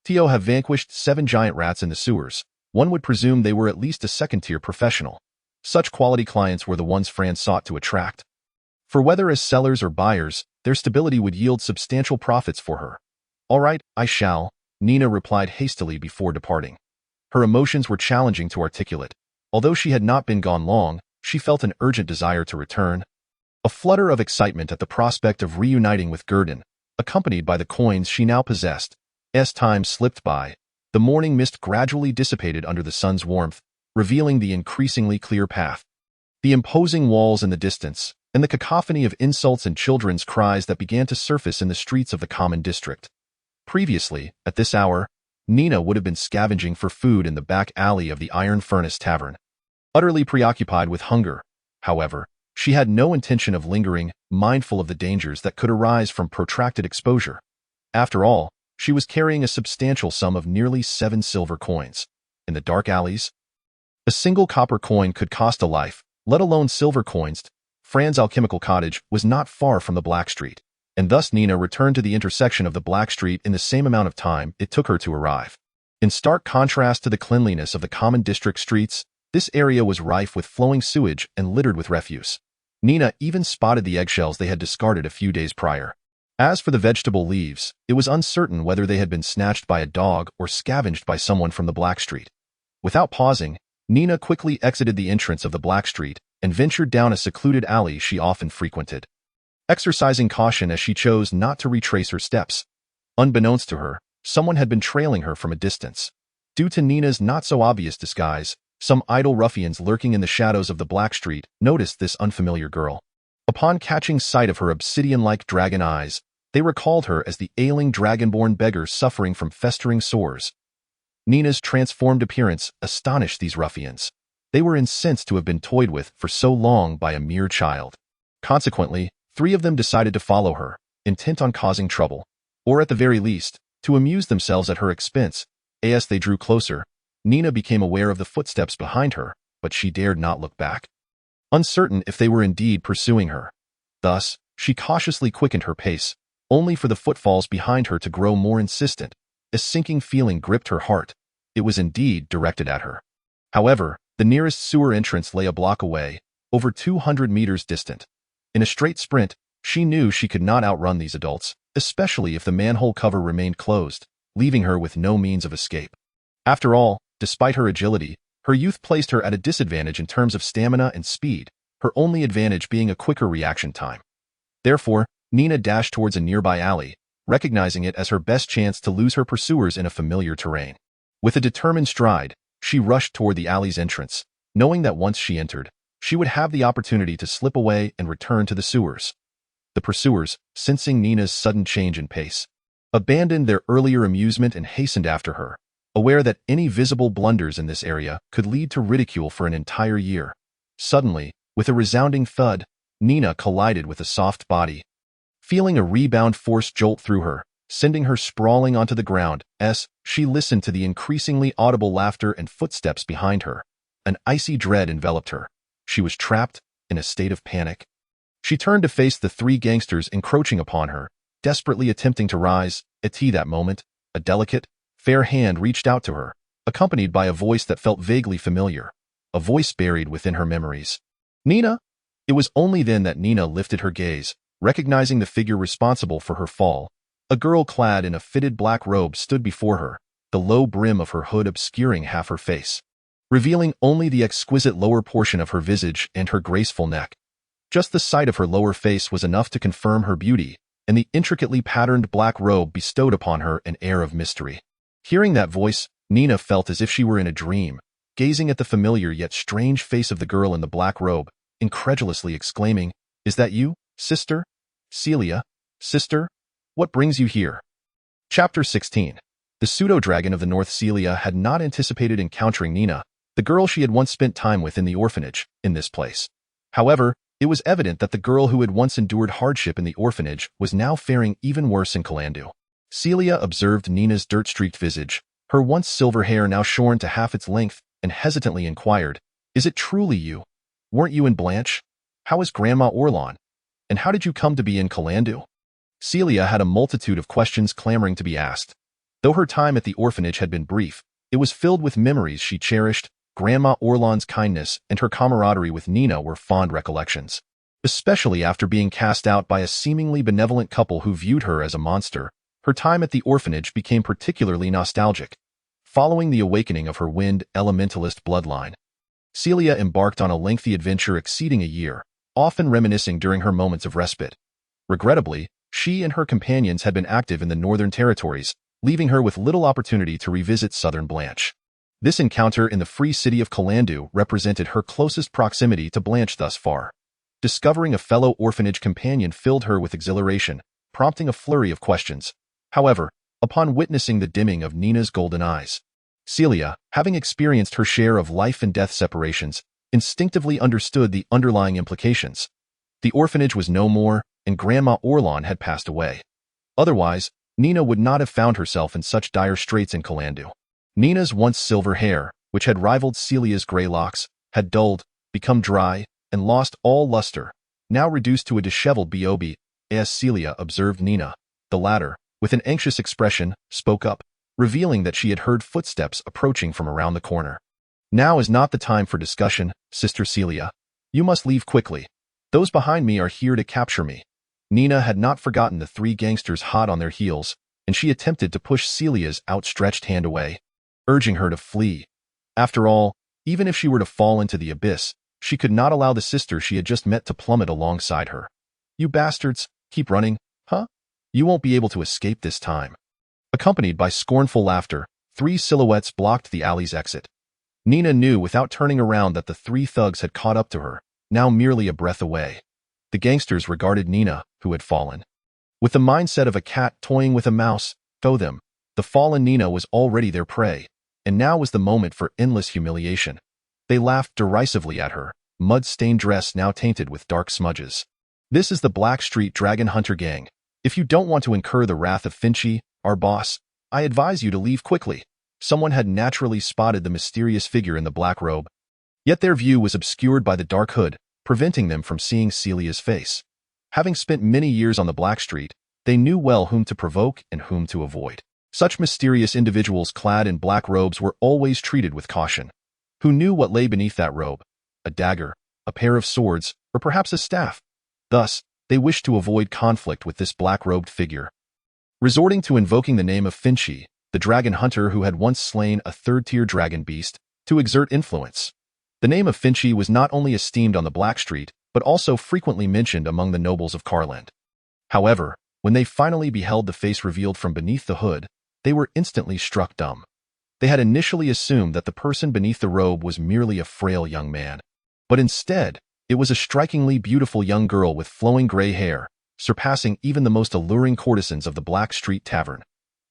Tio have vanquished 7 giant rats in the sewers. One would presume they were at least a second-tier professional. Such quality clients were the ones Fran sought to attract. For whether as sellers or buyers, their stability would yield substantial profits for her. All right, I shall, Nina replied hastily before departing. Her emotions were challenging to articulate. Although she had not been gone long, she felt an urgent desire to return. A flutter of excitement at the prospect of reuniting with Gurdon, accompanied by the coins she now possessed. As time slipped by, the morning mist gradually dissipated under the sun's warmth, revealing the increasingly clear path. The imposing walls in the distance, and the cacophony of insults and children's cries that began to surface in the streets of the common district. Previously, at this hour, Nina would have been scavenging for food in the back alley of the Iron Furnace Tavern. Utterly preoccupied with hunger, however, she had no intention of lingering, mindful of the dangers that could arise from protracted exposure. After all, she was carrying a substantial sum of nearly 7 silver coins. In the dark alleys, a single copper coin could cost a life, let alone silver coins. Fran's alchemical cottage was not far from the Black Street, and thus Nina returned to the intersection of the Black Street in the same amount of time it took her to arrive. In stark contrast to the cleanliness of the common district streets, this area was rife with flowing sewage and littered with refuse. Nina even spotted the eggshells they had discarded a few days prior. As for the vegetable leaves, it was uncertain whether they had been snatched by a dog or scavenged by someone from the Black Street. Without pausing, Nina quickly exited the entrance of the Black Street and ventured down a secluded alley she often frequented, exercising caution as she chose not to retrace her steps. Unbeknownst to her, someone had been trailing her from a distance. Due to Nina's not-so-obvious disguise, some idle ruffians lurking in the shadows of the Black Street noticed this unfamiliar girl. Upon catching sight of her obsidian-like dragon eyes, they recalled her as the ailing dragonborn beggar suffering from festering sores. Nina's transformed appearance astonished these ruffians. They were incensed to have been toyed with for so long by a mere child. Consequently, 3 of them decided to follow her, intent on causing trouble, or at the very least, to amuse themselves at her expense. As they drew closer, Nina became aware of the footsteps behind her, but she dared not look back, uncertain if they were indeed pursuing her. Thus, she cautiously quickened her pace, only for the footfalls behind her to grow more insistent. A sinking feeling gripped her heart. It was indeed directed at her. However, the nearest sewer entrance lay a block away, over 200 meters distant. In a straight sprint, she knew she could not outrun these adults, especially if the manhole cover remained closed, leaving her with no means of escape. After all, despite her agility, her youth placed her at a disadvantage in terms of stamina and speed, her only advantage being a quicker reaction time. Therefore, Nina dashed towards a nearby alley, recognizing it as her best chance to lose her pursuers in a familiar terrain. With a determined stride, she rushed toward the alley's entrance, knowing that once she entered, she would have the opportunity to slip away and return to the sewers. The pursuers, sensing Nina's sudden change in pace, abandoned their earlier amusement and hastened after her, aware that any visible blunders in this area could lead to ridicule for an entire year. Suddenly, with a resounding thud, Nina collided with a soft body, feeling a rebound force jolt through her, sending her sprawling onto the ground as she listened to the increasingly audible laughter and footsteps behind her. An icy dread enveloped her. She was trapped in a state of panic. She turned to face the 3 gangsters encroaching upon her, desperately attempting to rise. At that moment, a delicate, fair hand reached out to her, accompanied by a voice that felt vaguely familiar, a voice buried within her memories. Nina? It was only then that Nina lifted her gaze, recognizing the figure responsible for her fall. A girl clad in a fitted black robe stood before her, the low brim of her hood obscuring half her face, revealing only the exquisite lower portion of her visage and her graceful neck. Just the sight of her lower face was enough to confirm her beauty, and the intricately patterned black robe bestowed upon her an air of mystery. Hearing that voice, Nina felt as if she were in a dream, gazing at the familiar yet strange face of the girl in the black robe, incredulously exclaiming, "Is that you, sister? Celia, sister? What brings you here?" Chapter 16. The pseudo-dragon of the North. Celia had not anticipated encountering Nina, the girl she had once spent time with in the orphanage, in this place. However, it was evident that the girl who had once endured hardship in the orphanage was now faring even worse in Calandu. Celia observed Nina's dirt-streaked visage, her once silver hair now shorn to half its length, and hesitantly inquired, "Is it truly you? Weren't you in Blanche? How is Grandma Orlon? And how did you come to be in Calandu?" Celia had a multitude of questions clamoring to be asked. Though her time at the orphanage had been brief, it was filled with memories she cherished. Grandma Orlon's kindness and her camaraderie with Nina were fond recollections. Especially after being cast out by a seemingly benevolent couple who viewed her as a monster, her time at the orphanage became particularly nostalgic. Following the awakening of her wind elementalist bloodline, Celia embarked on a lengthy adventure exceeding a year, often reminiscing during her moments of respite. Regrettably, she and her companions had been active in the Northern Territories, leaving her with little opportunity to revisit Southern Blanche. This encounter in the free city of Calandu represented her closest proximity to Blanche thus far. Discovering a fellow orphanage companion filled her with exhilaration, prompting a flurry of questions. However, upon witnessing the dimming of Nina's golden eyes, Celia, having experienced her share of life and death separations, instinctively understood the underlying implications. The orphanage was no more, and Grandma Orlon had passed away. Otherwise, Nina would not have found herself in such dire straits in Calandu. Nina's once silver hair, which had rivaled Celia's gray locks, had dulled, become dry, and lost all luster, now reduced to a disheveled bob. As Celia observed Nina, the latter, with an anxious expression, spoke up, revealing that she had heard footsteps approaching from around the corner. "Now is not the time for discussion, Sister Celia. You must leave quickly. Those behind me are here to capture me." Nina had not forgotten the three gangsters hot on their heels, and she attempted to push Celia's outstretched hand away, urging her to flee. After all, even if she were to fall into the abyss, she could not allow the sister she had just met to plummet alongside her. "You bastards, keep running, huh? You won't be able to escape this time." Accompanied by scornful laughter, three silhouettes blocked the alley's exit. Nina knew without turning around that the three thugs had caught up to her, now merely a breath away. The gangsters regarded Nina, who had fallen, with the mindset of a cat toying with a mouse. To them, the fallen Nina was already their prey, and now was the moment for endless humiliation. They laughed derisively at her, mud-stained dress now tainted with dark smudges. "This is the Black Street Dragon Hunter Gang. If you don't want to incur the wrath of Finchy, our boss, I advise you to leave quickly." Someone had naturally spotted the mysterious figure in the black robe. Yet their view was obscured by the dark hood, preventing them from seeing Celia's face. Having spent many years on the Black Street, they knew well whom to provoke and whom to avoid. Such mysterious individuals clad in black robes were always treated with caution. Who knew what lay beneath that robe? A dagger, a pair of swords, or perhaps a staff? Thus, they wished to avoid conflict with this black-robed figure, resorting to invoking the name of Finchy, the dragon hunter who had once slain a third-tier dragon beast, to exert influence. The name of Finchy was not only esteemed on the Black Street, but also frequently mentioned among the nobles of Carland. However, when they finally beheld the face revealed from beneath the hood, they were instantly struck dumb. They had initially assumed that the person beneath the robe was merely a frail young man. But instead, it was a strikingly beautiful young girl with flowing gray hair, surpassing even the most alluring courtesans of the Black Street Tavern.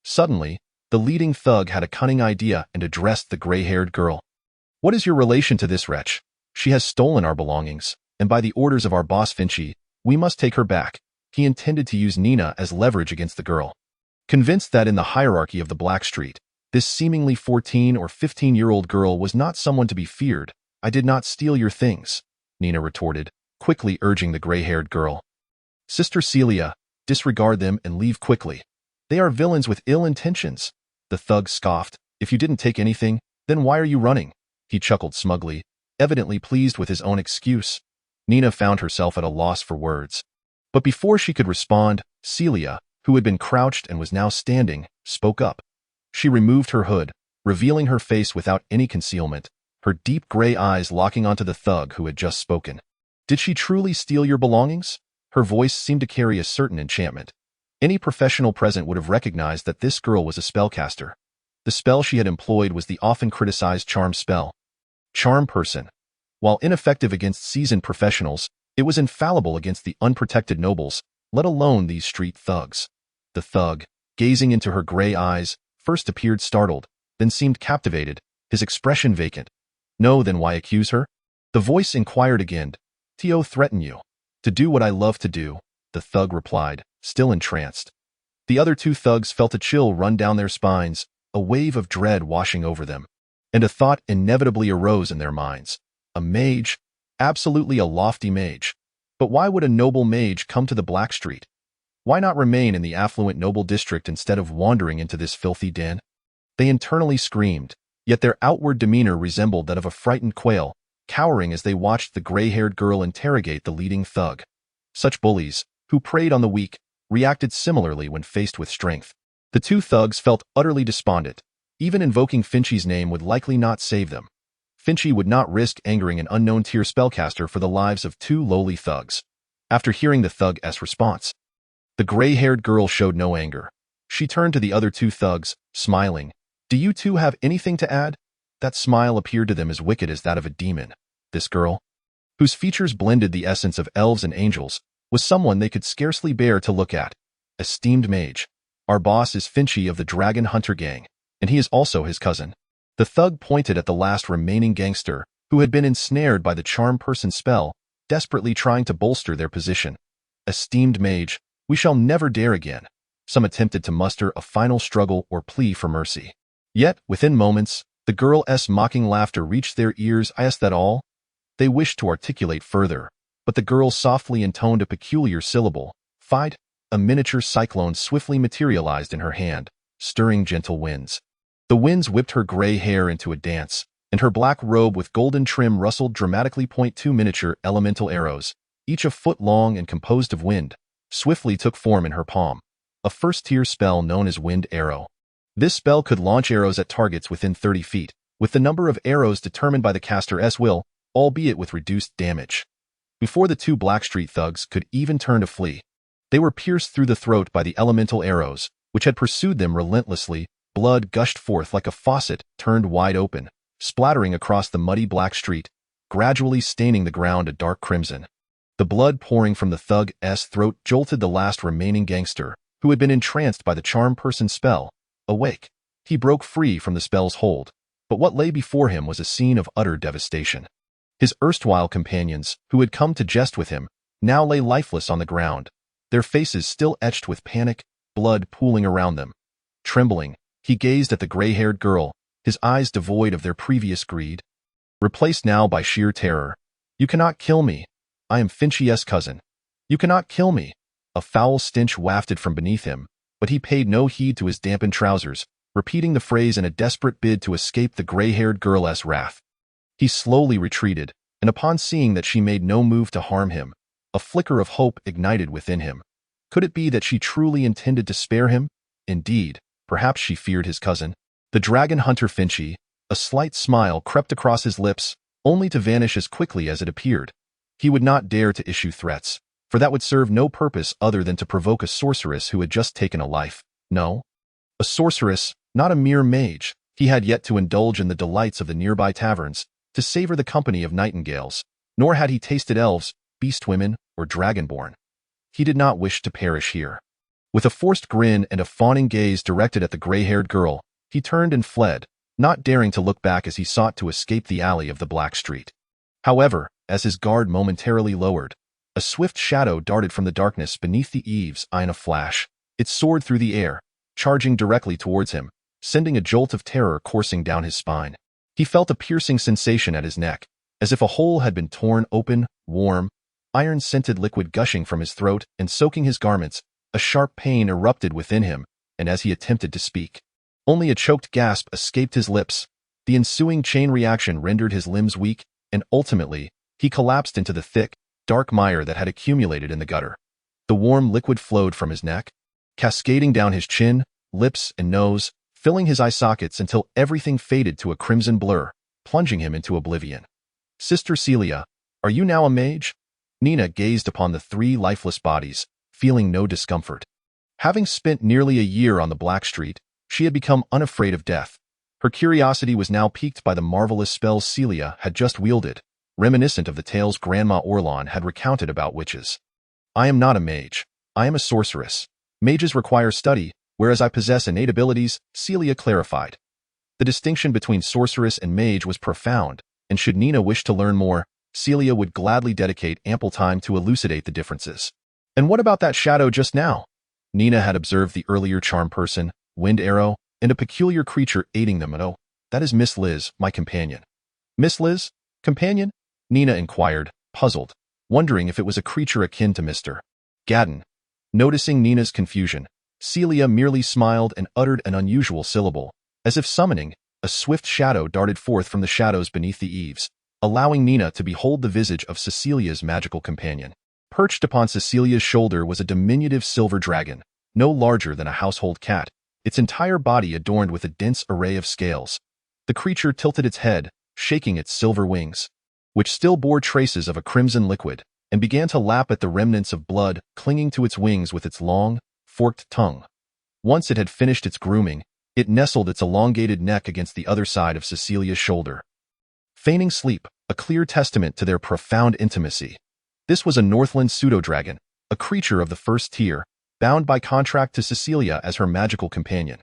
Suddenly, the leading thug had a cunning idea and addressed the gray-haired girl. "What is your relation to this wretch? She has stolen our belongings, and by the orders of our boss Finchy, we must take her back." He intended to use Nina as leverage against the girl. Convinced that in the hierarchy of the Black Street, this seemingly 14 or 15-year-old girl was not someone to be feared, "I did not steal your things," Nina retorted, quickly urging the gray-haired girl. "Sister Celia, disregard them and leave quickly. They are villains with ill intentions." The thug scoffed. "If you didn't take anything, then why are you running?" He chuckled smugly, evidently pleased with his own excuse. Nina found herself at a loss for words. But before she could respond, Celia, who had been crouched and was now standing, spoke up. She removed her hood, revealing her face without any concealment, her deep gray eyes locking onto the thug who had just spoken. "Did she truly steal your belongings?" Her voice seemed to carry a certain enchantment. Any professional present would have recognized that this girl was a spellcaster. The spell she had employed was the often criticized charm spell. Charm person. While ineffective against seasoned professionals, it was infallible against the unprotected nobles, let alone these street thugs. The thug, gazing into her gray eyes, first appeared startled, then seemed captivated, his expression vacant. No, then why accuse her? The voice inquired again. Tio threaten you. To do what I love to do, the thug replied, still entranced. The other two thugs felt a chill run down their spines, a wave of dread washing over them. And a thought inevitably arose in their minds. A mage? Absolutely a lofty mage. But why would a noble mage come to the Black Street? Why not remain in the affluent noble district instead of wandering into this filthy den? They internally screamed, yet their outward demeanor resembled that of a frightened quail, cowering as they watched the gray-haired girl interrogate the leading thug. Such bullies, who preyed on the weak, reacted similarly when faced with strength. The two thugs felt utterly despondent. Even invoking Finchy's name would likely not save them. Finchy would not risk angering an unknown tier spellcaster for the lives of two lowly thugs. After hearing the thug's response, the gray-haired girl showed no anger. She turned to the other two thugs, smiling. Do you two have anything to add? That smile appeared to them as wicked as that of a demon. This girl, whose features blended the essence of elves and angels, was someone they could scarcely bear to look at. Esteemed mage, our boss is Finchy of the Dragon Hunter Gang, and he is also his cousin. The thug pointed at the last remaining gangster, who had been ensnared by the charm person spell, desperately trying to bolster their position. Esteemed mage, we shall never dare again. Some attempted to muster a final struggle or plea for mercy. Yet, within moments, the girl's mocking laughter reached their ears. Is that all? They wished to articulate further, but the girl softly intoned a peculiar syllable. Fight. A miniature cyclone swiftly materialized in her hand, stirring gentle winds. The winds whipped her gray hair into a dance, and her black robe with golden trim rustled dramatically. Two miniature elemental arrows, each a foot long and composed of wind, swiftly took form in her palm. A first-tier spell known as Wind Arrow. This spell could launch arrows at targets within 30 feet, with the number of arrows determined by the caster's will, albeit with reduced damage. Before the two Blackstreet thugs could even turn to flee, they were pierced through the throat by the elemental arrows, which had pursued them relentlessly. Blood gushed forth like a faucet turned wide open, splattering across the muddy black street, gradually staining the ground a dark crimson. The blood pouring from the thug's throat jolted the last remaining gangster, who had been entranced by the charm person spell. Awake, he broke free from the spell's hold, but what lay before him was a scene of utter devastation. His erstwhile companions, who had come to jest with him, now lay lifeless on the ground, their faces still etched with panic, blood pooling around them. Trembling, he gazed at the gray-haired girl, his eyes devoid of their previous greed, replaced now by sheer terror. You cannot kill me. I am Finchy's cousin. You cannot kill me. A foul stench wafted from beneath him, but he paid no heed to his dampened trousers, repeating the phrase in a desperate bid to escape the gray-haired girl's wrath. He slowly retreated, and upon seeing that she made no move to harm him, a flicker of hope ignited within him. Could it be that she truly intended to spare him? Indeed, perhaps she feared his cousin. The dragon hunter Finchy, a slight smile crept across his lips, only to vanish as quickly as it appeared. He would not dare to issue threats, for that would serve no purpose other than to provoke a sorceress who had just taken a life. No. A sorceress, not a mere mage. He had yet to indulge in the delights of the nearby taverns, to savor the company of nightingales, nor had he tasted elves, beast women, or dragonborn. He did not wish to perish here. With a forced grin and a fawning gaze directed at the gray-haired girl, he turned and fled, not daring to look back as he sought to escape the alley of the Black Street. However, as his guard momentarily lowered, a swift shadow darted from the darkness beneath the eaves. In a flash, it soared through the air, charging directly towards him, sending a jolt of terror coursing down his spine. He felt a piercing sensation at his neck, as if a hole had been torn open, warm, iron-scented liquid gushing from his throat and soaking his garments. A sharp pain erupted within him, and as he attempted to speak, only a choked gasp escaped his lips. The ensuing chain reaction rendered his limbs weak, and ultimately, he collapsed into the thick, dark mire that had accumulated in the gutter. The warm liquid flowed from his neck, cascading down his chin, lips, and nose, filling his eye sockets until everything faded to a crimson blur, plunging him into oblivion. Sister Celia, are you now a mage? Nina gazed upon the three lifeless bodies, feeling no discomfort. Having spent nearly a year on the Black Street, she had become unafraid of death. Her curiosity was now piqued by the marvelous spells Celia had just wielded, reminiscent of the tales Grandma Orlon had recounted about witches. I am not a mage. I am a sorceress. Mages require study, whereas I possess innate abilities, Celia clarified. The distinction between sorceress and mage was profound, and should Nina wish to learn more, Celia would gladly dedicate ample time to elucidate the differences. And what about that shadow just now? Nina had observed the earlier charm person, Wind Arrow, and a peculiar creature aiding them. Oh, that is Miss Liz, my companion. Miss Liz? Companion? Nina inquired, puzzled, wondering if it was a creature akin to Mr. Gadden. Noticing Nina's confusion, Celia merely smiled and uttered an unusual syllable. As if summoning, a swift shadow darted forth from the shadows beneath the eaves, allowing Nina to behold the visage of Cecilia's magical companion. Perched upon Cecilia's shoulder was a diminutive silver dragon, no larger than a household cat, its entire body adorned with a dense array of scales. The creature tilted its head, shaking its silver wings, which still bore traces of a crimson liquid, and began to lap at the remnants of blood clinging to its wings with its long, forked tongue. Once it had finished its grooming, it nestled its elongated neck against the other side of Cecilia's shoulder. Feigning sleep, a clear testament to their profound intimacy. This was a Northland pseudo-dragon, a creature of the first tier, bound by contract to Cecilia as her magical companion.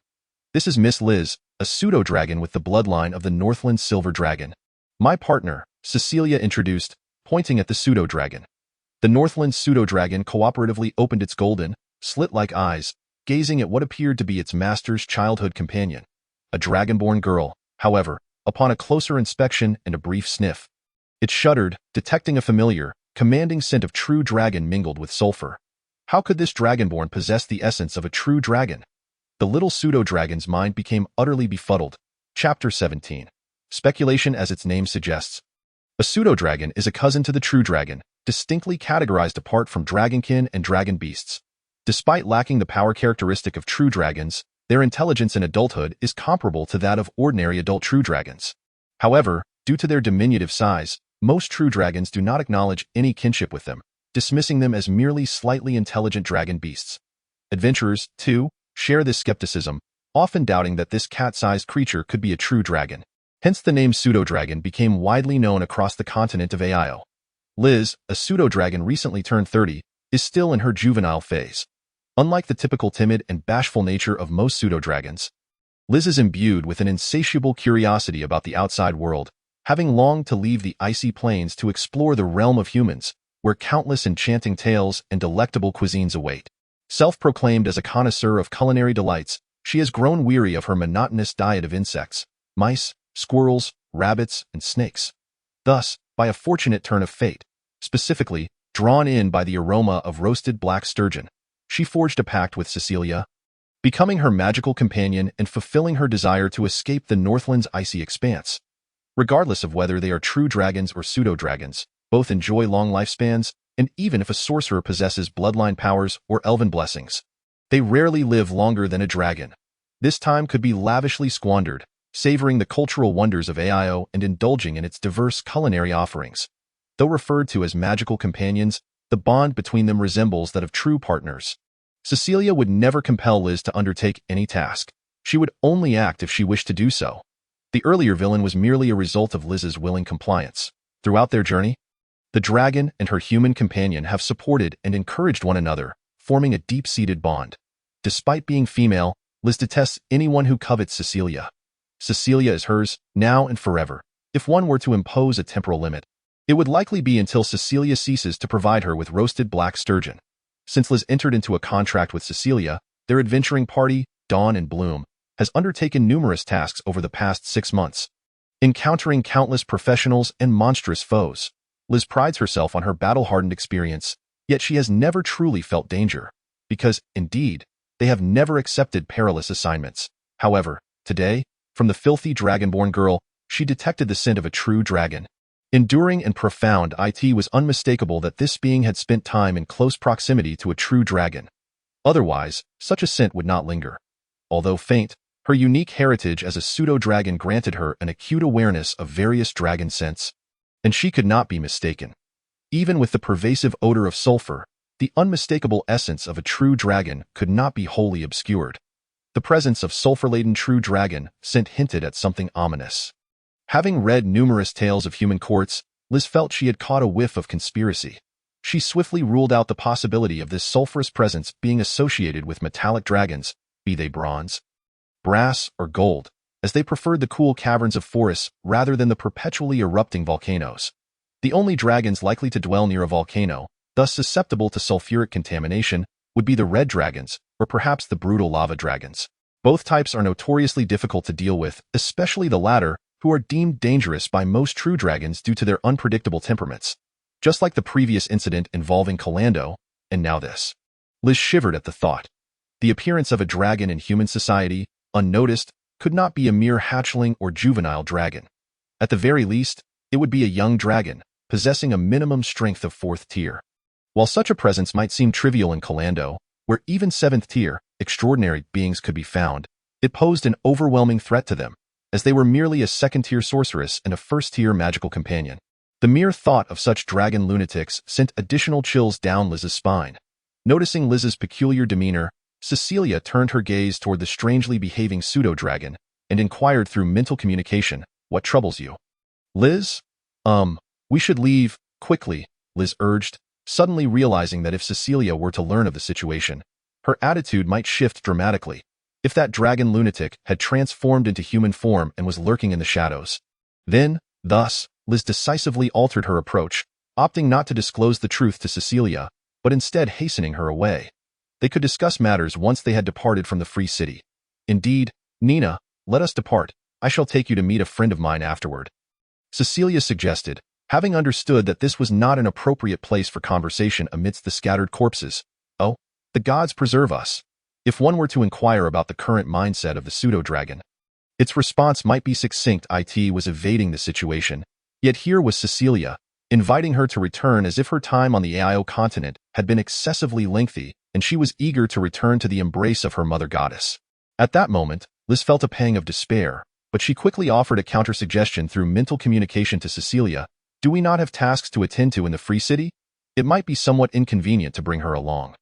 This is Miss Liz, a pseudo-dragon with the bloodline of the Northland silver dragon. My partner, Cecilia introduced, pointing at the pseudo-dragon. The Northland pseudo-dragon cooperatively opened its golden, slit-like eyes, gazing at what appeared to be its master's childhood companion. A dragonborn girl, however, upon a closer inspection and a brief sniff. It shuddered, detecting a familiar, commanding scent of true dragon mingled with sulfur. How could this dragonborn possess the essence of a true dragon? The little pseudo-dragon's mind became utterly befuddled. Chapter 17. Speculation as its name suggests. A pseudo-dragon is a cousin to the true dragon, distinctly categorized apart from dragonkin and dragon beasts. Despite lacking the power characteristic of true dragons, their intelligence in adulthood is comparable to that of ordinary adult true dragons. However, due to their diminutive size, most true dragons do not acknowledge any kinship with them, dismissing them as merely slightly intelligent dragon beasts. Adventurers, too, share this skepticism, often doubting that this cat-sized creature could be a true dragon. Hence the name pseudo-dragon became widely known across the continent of Aio. Liz, a pseudo-dragon recently turned 30, is still in her juvenile phase. Unlike the typical timid and bashful nature of most pseudo-dragons, Liz is imbued with an insatiable curiosity about the outside world, having longed to leave the icy plains to explore the realm of humans, where countless enchanting tales and delectable cuisines await. Self-proclaimed as a connoisseur of culinary delights, she has grown weary of her monotonous diet of insects, mice, squirrels, rabbits, and snakes. Thus, by a fortunate turn of fate, specifically, drawn in by the aroma of roasted black sturgeon, she forged a pact with Cecilia, becoming her magical companion and fulfilling her desire to escape the Northland's icy expanse. Regardless of whether they are true dragons or pseudo-dragons, both enjoy long lifespans, and even if a sorcerer possesses bloodline powers or elven blessings, they rarely live longer than a dragon. This time could be lavishly squandered, savoring the cultural wonders of Aio and indulging in its diverse culinary offerings. Though referred to as magical companions, the bond between them resembles that of true partners. Cecilia would never compel Liz to undertake any task. She would only act if she wished to do so. The earlier villain was merely a result of Liz's willing compliance. Throughout their journey, the dragon and her human companion have supported and encouraged one another, forming a deep-seated bond. Despite being female, Liz detests anyone who covets Cecilia. Cecilia is hers, now and forever. If one were to impose a temporal limit, it would likely be until Cecilia ceases to provide her with roasted black sturgeon. Since Liz entered into a contract with Cecilia, their adventuring party, Dawn and Bloom, has undertaken numerous tasks over the past 6 months. Encountering countless professionals and monstrous foes, Liz prides herself on her battle-hardened experience, yet she has never truly felt danger, because, indeed, they have never accepted perilous assignments. However, today, from the filthy dragonborn girl, she detected the scent of a true dragon. Enduring and profound, it was unmistakable that this being had spent time in close proximity to a true dragon. Otherwise, such a scent would not linger. Although faint, her unique heritage as a pseudo-dragon granted her an acute awareness of various dragon scents, and she could not be mistaken. Even with the pervasive odor of sulfur, The unmistakable essence of a true dragon could not be wholly obscured. The presence of sulfur-laden true dragon scent hinted at something ominous. Having read numerous tales of human courts, Liz felt she had caught a whiff of conspiracy. She swiftly ruled out the possibility of this sulfurous presence being associated with metallic dragons, be they bronze, brass, or gold, as they preferred the cool caverns of forests rather than the perpetually erupting volcanoes. The only dragons likely to dwell near a volcano, thus susceptible to sulfuric contamination, would be the red dragons, or perhaps the brutal lava dragons. Both types are notoriously difficult to deal with, especially the latter, who are deemed dangerous by most true dragons due to their unpredictable temperaments. Just like the previous incident involving Calando, and now this. Liz shivered at the thought. The appearance of a dragon in human society, unnoticed, could not be a mere hatchling or juvenile dragon. At the very least, it would be a young dragon, possessing a minimum strength of 4th tier. While such a presence might seem trivial in Calando, where even 7th tier, extraordinary beings could be found, it posed an overwhelming threat to them, as they were merely a 2nd-tier sorceress and a 1st-tier magical companion. The mere thought of such dragon lunatics sent additional chills down Liz's spine. Noticing Liz's peculiar demeanor, Cecilia turned her gaze toward the strangely behaving pseudo-dragon and inquired through mental communication, "What troubles you?" "Liz? We should leave, quickly," Liz urged, suddenly realizing that if Cecilia were to learn of the situation, her attitude might shift dramatically. If that dragon lunatic had transformed into human form and was lurking in the shadows. Then, thus, Liz decisively altered her approach, opting not to disclose the truth to Cecilia, but instead hastening her away. They could discuss matters once they had departed from the free city. "Indeed, Nina, let us depart. I shall take you to meet a friend of mine afterward," Cecilia suggested, having understood that this was not an appropriate place for conversation amidst the scattered corpses. Oh, the gods preserve us. If one were to inquire about the current mindset of the pseudo-dragon, its response might be succinct. It was evading the situation, yet here was Cecilia, inviting her to return as if her time on the AIO continent had been excessively lengthy, and she was eager to return to the embrace of her mother goddess. At that moment, Liz felt a pang of despair, but she quickly offered a counter-suggestion through mental communication to Cecilia. "Do we not have tasks to attend to in the free city? It might be somewhat inconvenient to bring her along.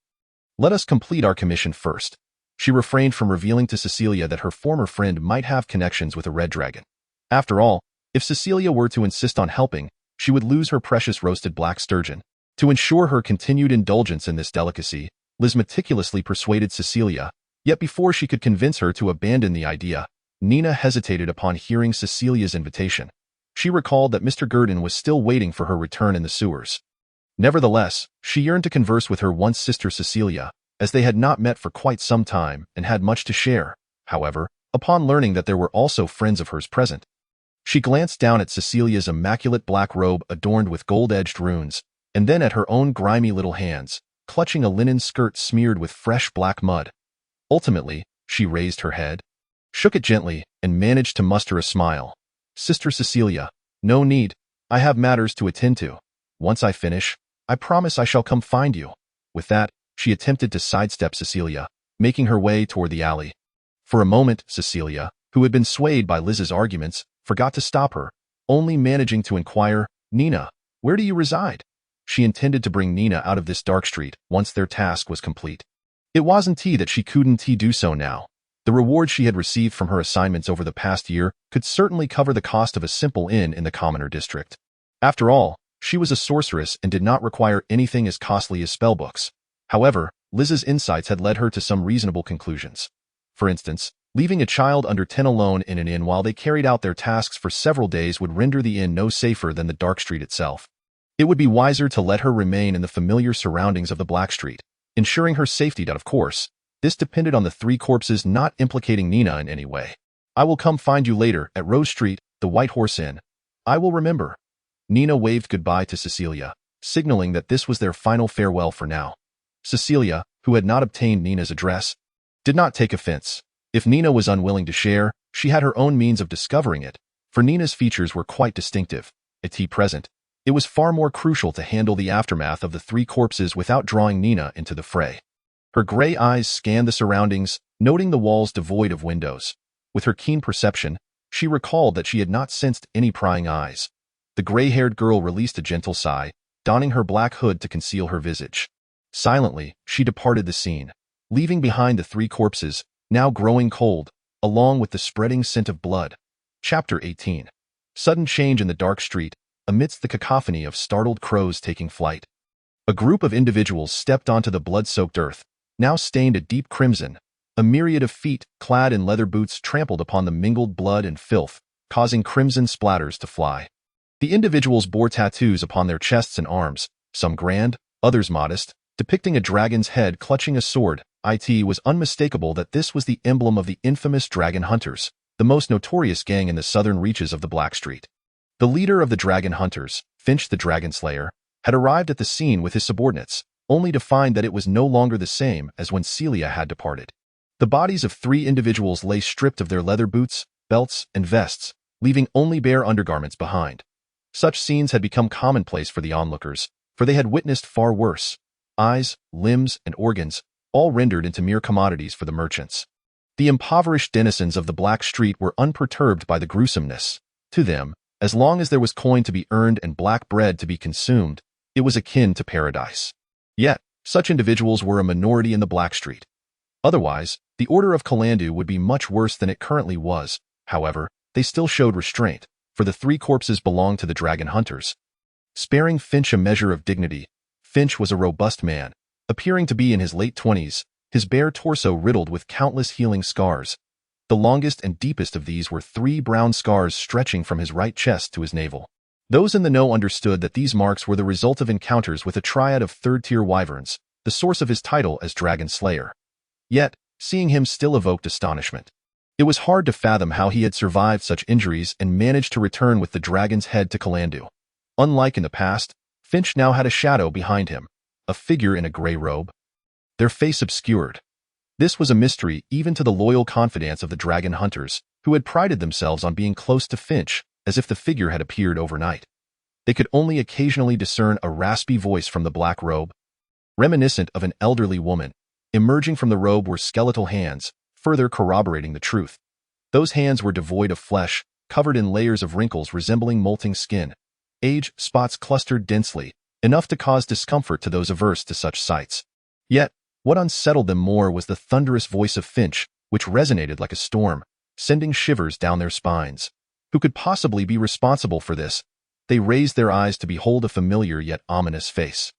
Let us complete our commission first." She refrained from revealing to Cecilia that her former friend might have connections with a red dragon. After all, if Cecilia were to insist on helping, she would lose her precious roasted black sturgeon. To ensure her continued indulgence in this delicacy, Liz meticulously persuaded Cecilia, yet before she could convince her to abandon the idea, Nina hesitated upon hearing Cecilia's invitation. She recalled that Mr. Gurdon was still waiting for her return in the sewers. Nevertheless, she yearned to converse with her once sister Cecilia, as they had not met for quite some time and had much to share. However, upon learning that there were also friends of hers present, she glanced down at Cecilia's immaculate black robe adorned with gold-edged runes, and then at her own grimy little hands, clutching a linen skirt smeared with fresh black mud. Ultimately, she raised her head, shook it gently, and managed to muster a smile. "Sister Cecilia, no need. I have matters to attend to. Once I finish, I promise I shall come find you." With that, she attempted to sidestep Cecilia, making her way toward the alley. For a moment, Cecilia, who had been swayed by Liz's arguments, forgot to stop her, only managing to inquire, "Nina, where do you reside?" She intended to bring Nina out of this dark street once their task was complete. It wasn't that she couldn't do so now. The reward she had received from her assignments over the past year could certainly cover the cost of a simple inn in the commoner district. After all, she was a sorceress and did not require anything as costly as spellbooks. However, Liz's insights had led her to some reasonable conclusions. For instance, leaving a child under 10 alone in an inn while they carried out their tasks for several days would render the inn no safer than the dark street itself. It would be wiser to let her remain in the familiar surroundings of the Black Street, ensuring her safety. Of course, this depended on the 3 corpses not implicating Nina in any way. "I will come find you later at Rose Street, the White Horse Inn. I will remember." Nina waved goodbye to Cecilia, signaling that this was their final farewell for now. Cecilia, who had not obtained Nina's address, did not take offense. If Nina was unwilling to share, she had her own means of discovering it, for Nina's features were quite distinctive. At present, it was far more crucial to handle the aftermath of the 3 corpses without drawing Nina into the fray. Her gray eyes scanned the surroundings, noting the walls devoid of windows. With her keen perception, she recalled that she had not sensed any prying eyes. The gray-haired girl released a gentle sigh, donning her black hood to conceal her visage. Silently, she departed the scene, leaving behind the three corpses, now growing cold, along with the spreading scent of blood. Chapter 18. Sudden change in the dark street, amidst the cacophony of startled crows taking flight. A group of individuals stepped onto the blood-soaked earth, now stained a deep crimson. A myriad of feet, clad in leather boots, trampled upon the mingled blood and filth, causing crimson splatters to fly. The individuals bore tattoos upon their chests and arms, some grand, others modest, depicting a dragon's head clutching a sword. It was unmistakable that this was the emblem of the infamous Dragon Hunters, the most notorious gang in the southern reaches of the Black Street. The leader of the Dragon Hunters, Finch the Dragon Slayer, had arrived at the scene with his subordinates, only to find that it was no longer the same as when Celia had departed. The bodies of 3 individuals lay stripped of their leather boots, belts, and vests, leaving only bare undergarments behind. Such scenes had become commonplace for the onlookers, for they had witnessed far worse. Eyes, limbs, and organs, all rendered into mere commodities for the merchants. The impoverished denizens of the Black Street were unperturbed by the gruesomeness. To them, as long as there was coin to be earned and black bread to be consumed, it was akin to paradise. Yet, such individuals were a minority in the Black Street. Otherwise, the order of Calandu would be much worse than it currently was. However, they still showed restraint, for the 3 corpses belonged to the Dragon Hunters. Sparing Finch a measure of dignity, Finch was a robust man, appearing to be in his late 20s, his bare torso riddled with countless healing scars. The longest and deepest of these were 3 brown scars stretching from his right chest to his navel. Those in the know understood that these marks were the result of encounters with a triad of third-tier wyverns, the source of his title as Dragon Slayer. Yet, seeing him still evoked astonishment. It was hard to fathom how he had survived such injuries and managed to return with the dragon's head to Calandu. Unlike in the past, Finch now had a shadow behind him, a figure in a gray robe, their face obscured. This was a mystery even to the loyal confidants of the Dragon Hunters, who had prided themselves on being close to Finch, as if the figure had appeared overnight. They could only occasionally discern a raspy voice from the black robe, reminiscent of an elderly woman. Emerging from the robe were skeletal hands, further corroborating the truth. Those hands were devoid of flesh, covered in layers of wrinkles resembling molting skin. Age spots clustered densely, enough to cause discomfort to those averse to such sights. Yet, what unsettled them more was the thunderous voice of Finch, which resonated like a storm, sending shivers down their spines. Who could possibly be responsible for this? They raised their eyes to behold a familiar yet ominous face.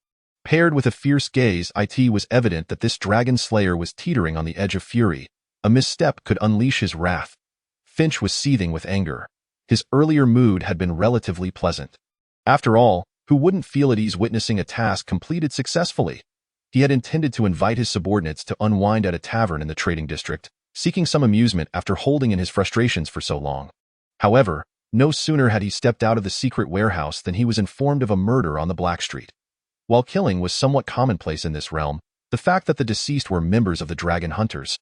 Paired with a fierce gaze, it was evident that this dragon slayer was teetering on the edge of fury. A misstep could unleash his wrath. Finch was seething with anger. His earlier mood had been relatively pleasant. After all, who wouldn't feel at ease witnessing a task completed successfully? He had intended to invite his subordinates to unwind at a tavern in the trading district, seeking some amusement after holding in his frustrations for so long. However, no sooner had he stepped out of the secret warehouse than he was informed of a murder on the Black Street. While killing was somewhat commonplace in this realm, the fact that the deceased were members of the Dragon Hunters,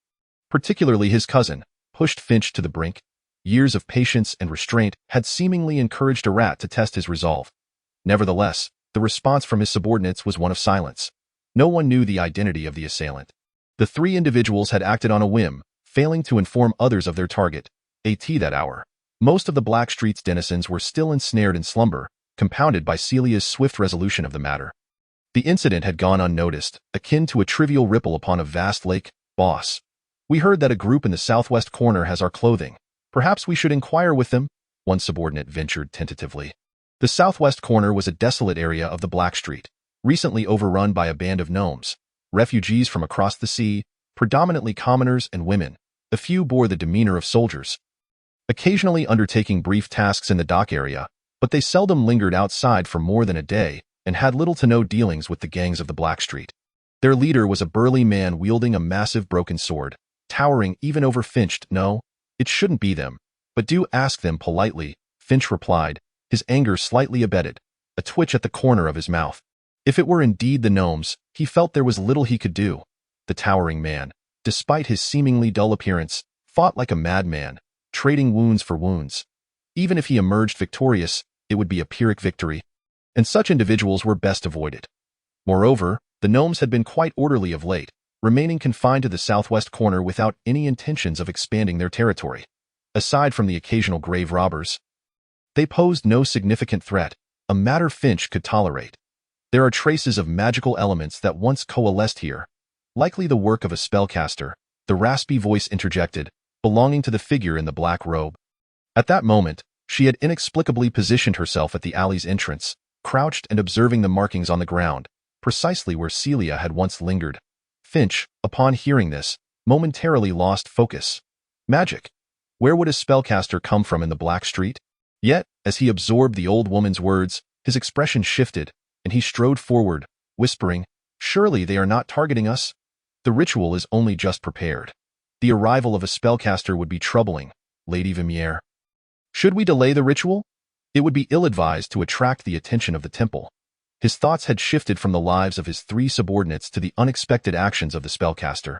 particularly his cousin, pushed Finch to the brink. Years of patience and restraint had seemingly encouraged a rat to test his resolve. Nevertheless, the response from his subordinates was one of silence. No one knew the identity of the assailant. The 3 individuals had acted on a whim, failing to inform others of their target. That hour, most of the Black Street's denizens were still ensnared in slumber, compounded by Celia's swift resolution of the matter. The incident had gone unnoticed, akin to a trivial ripple upon a vast lake. Boss, we heard that a group in the southwest corner has our clothing. Perhaps we should inquire with them, one subordinate ventured tentatively. The southwest corner was a desolate area of the Black Street, recently overrun by a band of gnomes, refugees from across the sea, predominantly commoners and women. A few bore the demeanor of soldiers, occasionally undertaking brief tasks in the dock area, but they seldom lingered outside for more than a day and had little to no dealings with the gangs of the Black Street. Their leader was a burly man wielding a massive broken sword, towering even over Finch. No, it shouldn't be them, but do ask them politely, Finch replied, his anger slightly abated, a twitch at the corner of his mouth. If it were indeed the gnomes, he felt there was little he could do. The towering man, despite his seemingly dull appearance, fought like a madman, trading wounds for wounds. Even if he emerged victorious, it would be a Pyrrhic victory, and such individuals were best avoided. Moreover, the gnomes had been quite orderly of late, remaining confined to the southwest corner without any intentions of expanding their territory. Aside from the occasional grave robbers, they posed no significant threat, a matter Finch could tolerate. There are traces of magical elements that once coalesced here, likely the work of a spellcaster, the raspy voice interjected, belonging to the figure in the black robe. At that moment, she had inexplicably positioned herself at the alley's entrance, crouched and observing the markings on the ground, precisely where Celia had once lingered. Finch, upon hearing this, momentarily lost focus. Magic. Where would a spellcaster come from in the Black Street? Yet, as he absorbed the old woman's words, his expression shifted, and he strode forward, whispering, "Surely they are not targeting us? The ritual is only just prepared. The arrival of a spellcaster would be troubling, Lady Vimiere. Should we delay the ritual? It would be ill-advised to attract the attention of the temple." His thoughts had shifted from the lives of his 3 subordinates to the unexpected actions of the spellcaster.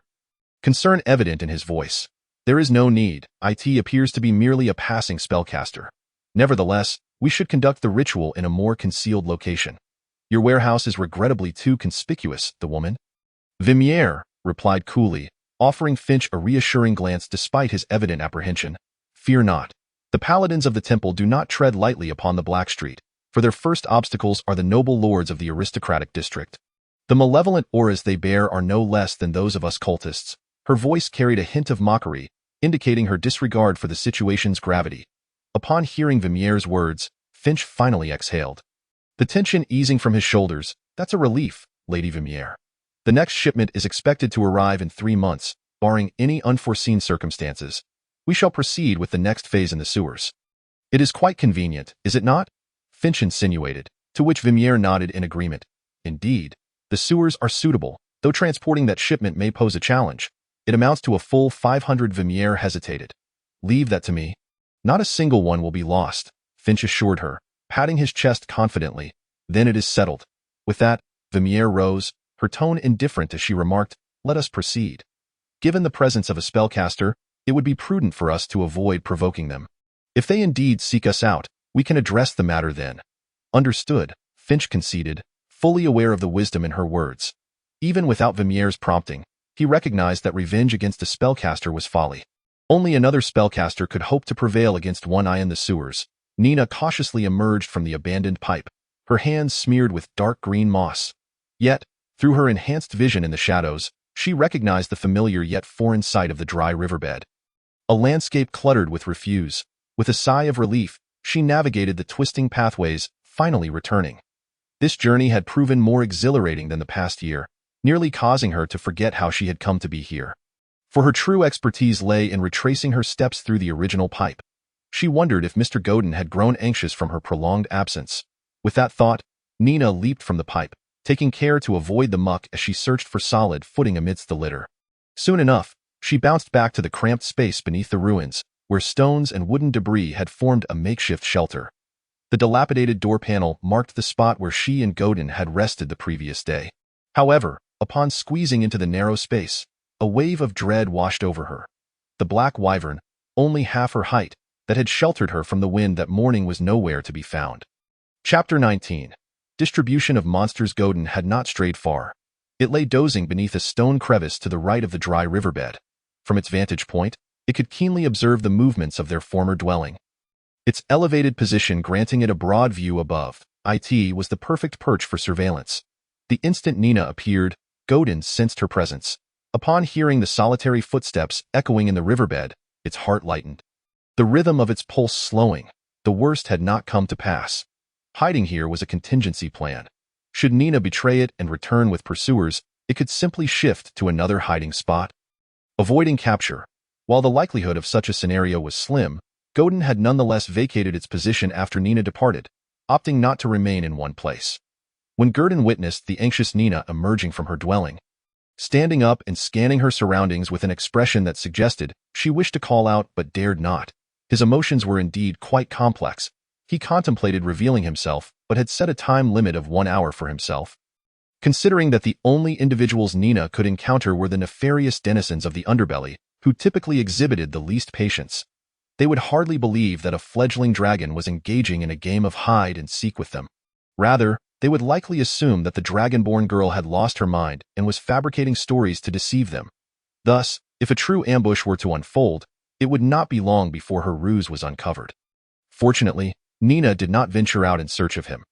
Concern evident in his voice. "There is no need. It appears to be merely a passing spellcaster. Nevertheless, we should conduct the ritual in a more concealed location. Your warehouse is regrettably too conspicuous," the woman. Vimiere replied coolly, offering Finch a reassuring glance despite his evident apprehension. "Fear not. The paladins of the temple do not tread lightly upon the Black Street, for their first obstacles are the noble lords of the aristocratic district. The malevolent auras they bear are no less than those of us cultists." Her voice carried a hint of mockery, indicating her disregard for the situation's gravity. Upon hearing Vimiere's words, Finch finally exhaled. The tension easing from his shoulders. "That's a relief, Lady Vimiere. The next shipment is expected to arrive in 3 months, barring any unforeseen circumstances. We shall proceed with the next phase in the sewers." "It is quite convenient, is it not?" Finch insinuated, to which Vimiere nodded in agreement. "Indeed, the sewers are suitable, though transporting that shipment may pose a challenge. It amounts to a full 500. Vimiere hesitated. "Leave that to me. Not a single one will be lost," Finch assured her, patting his chest confidently. "Then it is settled." With that, Vimiere rose, her tone indifferent as she remarked, "Let us proceed. Given the presence of a spellcaster, it would be prudent for us to avoid provoking them. If they indeed seek us out, we can address the matter then." "Understood," Finch conceded, fully aware of the wisdom in her words. Even without Vimiere's prompting, he recognized that revenge against a spellcaster was folly. Only another spellcaster could hope to prevail against one eye in the sewers. Nina cautiously emerged from the abandoned pipe, her hands smeared with dark green moss. Yet, through her enhanced vision in the shadows, she recognized the familiar yet foreign sight of the dry riverbed. A landscape cluttered with refuse. With a sigh of relief, she navigated the twisting pathways, finally returning. This journey had proven more exhilarating than the past year, nearly causing her to forget how she had come to be here. For her true expertise lay in retracing her steps through the original pipe. She wondered if Mr. Godin had grown anxious from her prolonged absence. With that thought, Nina leaped from the pipe, taking care to avoid the muck as she searched for solid footing amidst the litter. Soon enough, she bounced back to the cramped space beneath the ruins, where stones and wooden debris had formed a makeshift shelter. The dilapidated door panel marked the spot where she and Godin had rested the previous day. However, upon squeezing into the narrow space, a wave of dread washed over her. The black wyvern, only half her height, that had sheltered her from the wind that morning was nowhere to be found. Chapter 19. Distribution of monsters. Godin had not strayed far. It lay dozing beneath a stone crevice to the right of the dry riverbed. From its vantage point, it could keenly observe the movements of their former dwelling. Its elevated position granting it a broad view above, it was the perfect perch for surveillance. The instant Nina appeared, Godin sensed her presence. Upon hearing the solitary footsteps echoing in the riverbed, its heart lightened. The rhythm of its pulse slowing, the worst had not come to pass. Hiding here was a contingency plan. Should Nina betray it and return with pursuers, it could simply shift to another hiding spot. Avoiding capture. While the likelihood of such a scenario was slim, Godin had nonetheless vacated its position after Nina departed, opting not to remain in one place. When Godin witnessed the anxious Nina emerging from her dwelling, standing up and scanning her surroundings with an expression that suggested she wished to call out but dared not, his emotions were indeed quite complex. He contemplated revealing himself, but had set a time limit of 1 hour for himself. Considering that the only individuals Nina could encounter were the nefarious denizens of the underbelly, who typically exhibited the least patience, they would hardly believe that a fledgling dragon was engaging in a game of hide and seek with them. Rather, they would likely assume that the dragonborn girl had lost her mind and was fabricating stories to deceive them. Thus, if a true ambush were to unfold, it would not be long before her ruse was uncovered. Fortunately, Nina did not venture out in search of him.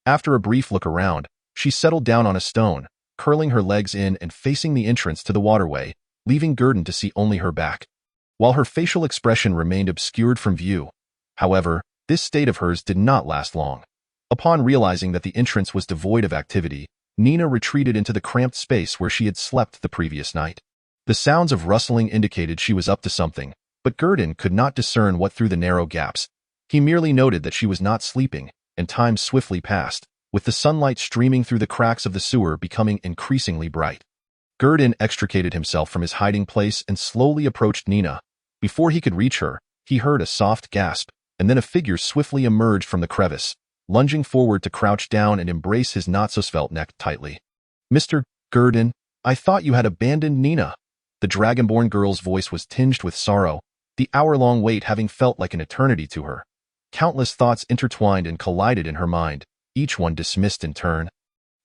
After a brief look around, She settled down on a stone, curling her legs in and facing the entrance to the waterway, leaving Gurdon to see only her back. While her facial expression remained obscured from view, however, this state of hers did not last long. Upon realizing that the entrance was devoid of activity, Nina retreated into the cramped space where she had slept the previous night. The sounds of rustling indicated she was up to something, but Gurdon could not discern what through the narrow gaps. He merely noted that she was not sleeping, and time swiftly passed, with the sunlight streaming through the cracks of the sewer becoming increasingly bright. Gurdon extricated himself from his hiding place and slowly approached Nina. Before he could reach her, he heard a soft gasp, and then a figure swiftly emerged from the crevice, lunging forward to crouch down and embrace his not-so-svelte neck tightly. "Mr. Gurdon, I thought you had abandoned Nina." The dragonborn girl's voice was tinged with sorrow, the hour-long wait having felt like an eternity to her. Countless thoughts intertwined and collided in her mind, each one dismissed in turn.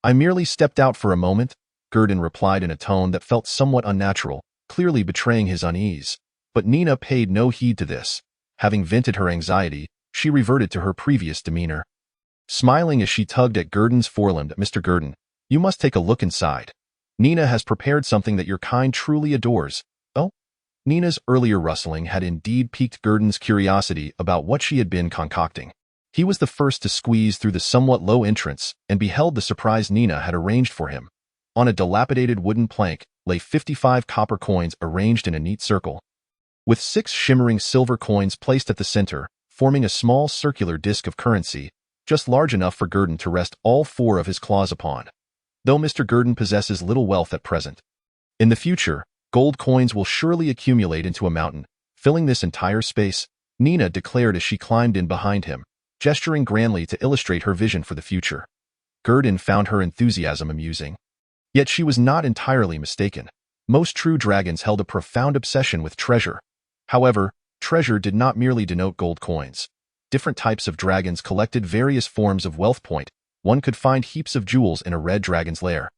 "I merely stepped out for a moment," Gurdon replied in a tone that felt somewhat unnatural, clearly betraying his unease. But Nina paid no heed to this. Having vented her anxiety, she reverted to her previous demeanor. Smiling as she tugged at Gurdon's forelimb, "Mr. Gurdon, you must take a look inside. Nina has prepared something that your kind truly adores." Oh? Nina's earlier rustling had indeed piqued Gurdon's curiosity about what she had been concocting. He was the first to squeeze through the somewhat low entrance and beheld the surprise Nina had arranged for him. On a dilapidated wooden plank lay 55 copper coins arranged in a neat circle, with 6 shimmering silver coins placed at the center, forming a small circular disc of currency, just large enough for Gurdon to rest all 4 of his claws upon. Though Mr. Gurdon possesses little wealth at present, in the future, gold coins will surely accumulate into a mountain, filling this entire space, Nina declared as she climbed in behind him, gesturing grandly to illustrate her vision for the future. Gurdon found her enthusiasm amusing. Yet she was not entirely mistaken. Most true dragons held a profound obsession with treasure. However, treasure did not merely denote gold coins. Different types of dragons collected various forms of wealth point. One could find heaps of jewels in a red dragon's lair,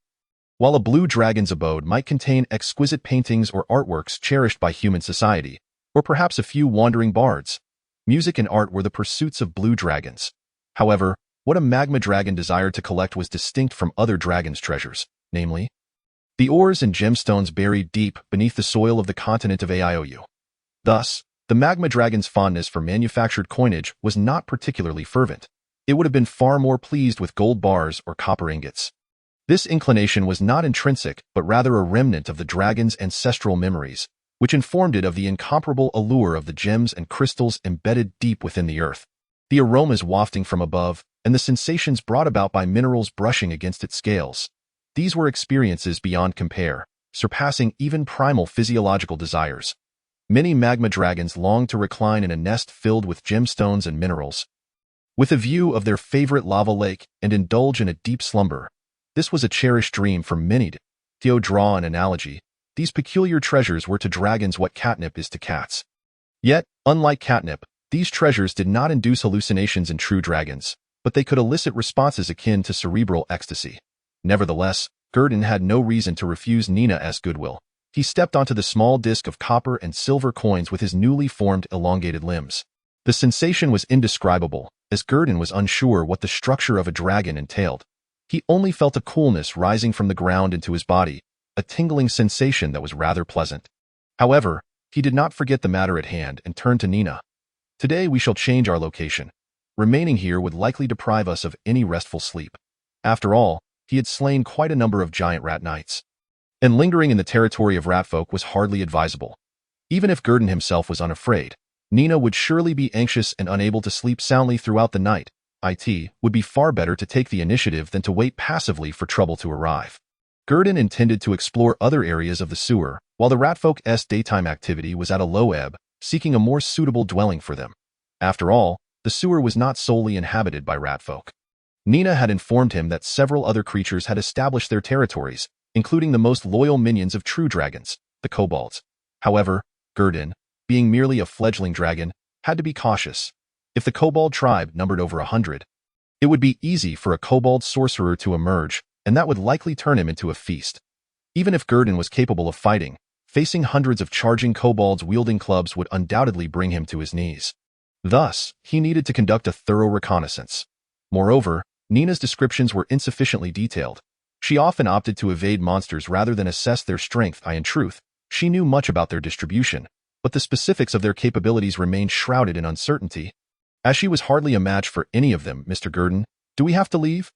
while a blue dragon's abode might contain exquisite paintings or artworks cherished by human society, or perhaps a few wandering bards. Music and art were the pursuits of blue dragons. However, what a magma dragon desired to collect was distinct from other dragons' treasures, namely, the ores and gemstones buried deep beneath the soil of the continent of Aiou. Thus, the magma dragon's fondness for manufactured coinage was not particularly fervent. It would have been far more pleased with gold bars or copper ingots. This inclination was not intrinsic, but rather a remnant of the dragon's ancestral memories, which informed it of the incomparable allure of the gems and crystals embedded deep within the earth. The aromas wafting from above, and the sensations brought about by minerals brushing against its scales. These were experiences beyond compare, surpassing even primal physiological desires. Many magma dragons longed to recline in a nest filled with gemstones and minerals, with a view of their favorite lava lake, and indulge in a deep slumber. This was a cherished dream for many. To draw an analogy, these peculiar treasures were to dragons what catnip is to cats. Yet, unlike catnip, these treasures did not induce hallucinations in true dragons, but they could elicit responses akin to cerebral ecstasy. Nevertheless, Gurdon had no reason to refuse Nina's goodwill. He stepped onto the small disc of copper and silver coins with his newly formed elongated limbs. The sensation was indescribable, as Gurdon was unsure what the structure of a dragon entailed. He only felt a coolness rising from the ground into his body, a tingling sensation that was rather pleasant. However, he did not forget the matter at hand and turned to Nina. "Today we shall change our location. Remaining here would likely deprive us of any restful sleep." After all, he had slain quite a number of giant rat knights, and lingering in the territory of ratfolk was hardly advisable. Even if Gurdon himself was unafraid, Nina would surely be anxious and unable to sleep soundly throughout the night. It would be far better to take the initiative than to wait passively for trouble to arrive. Gurdon intended to explore other areas of the sewer, while the ratfolk's daytime activity was at a low ebb, seeking a more suitable dwelling for them. After all, the sewer was not solely inhabited by ratfolk. Nina had informed him that several other creatures had established their territories, including the most loyal minions of true dragons, the kobolds. However, Gurdon, being merely a fledgling dragon, had to be cautious. If the kobold tribe numbered over 100, it would be easy for a kobold sorcerer to emerge, and that would likely turn him into a feast. Even if Gurdon was capable of fighting, facing hundreds of charging kobolds wielding clubs would undoubtedly bring him to his knees. Thus, he needed to conduct a thorough reconnaissance. Moreover, Nina's descriptions were insufficiently detailed. She often opted to evade monsters rather than assess their strength. In truth, she knew much about their distribution, but the specifics of their capabilities remained shrouded in uncertainty. As she was hardly a match for any of them, Mr. Gurdon, do we have to leave?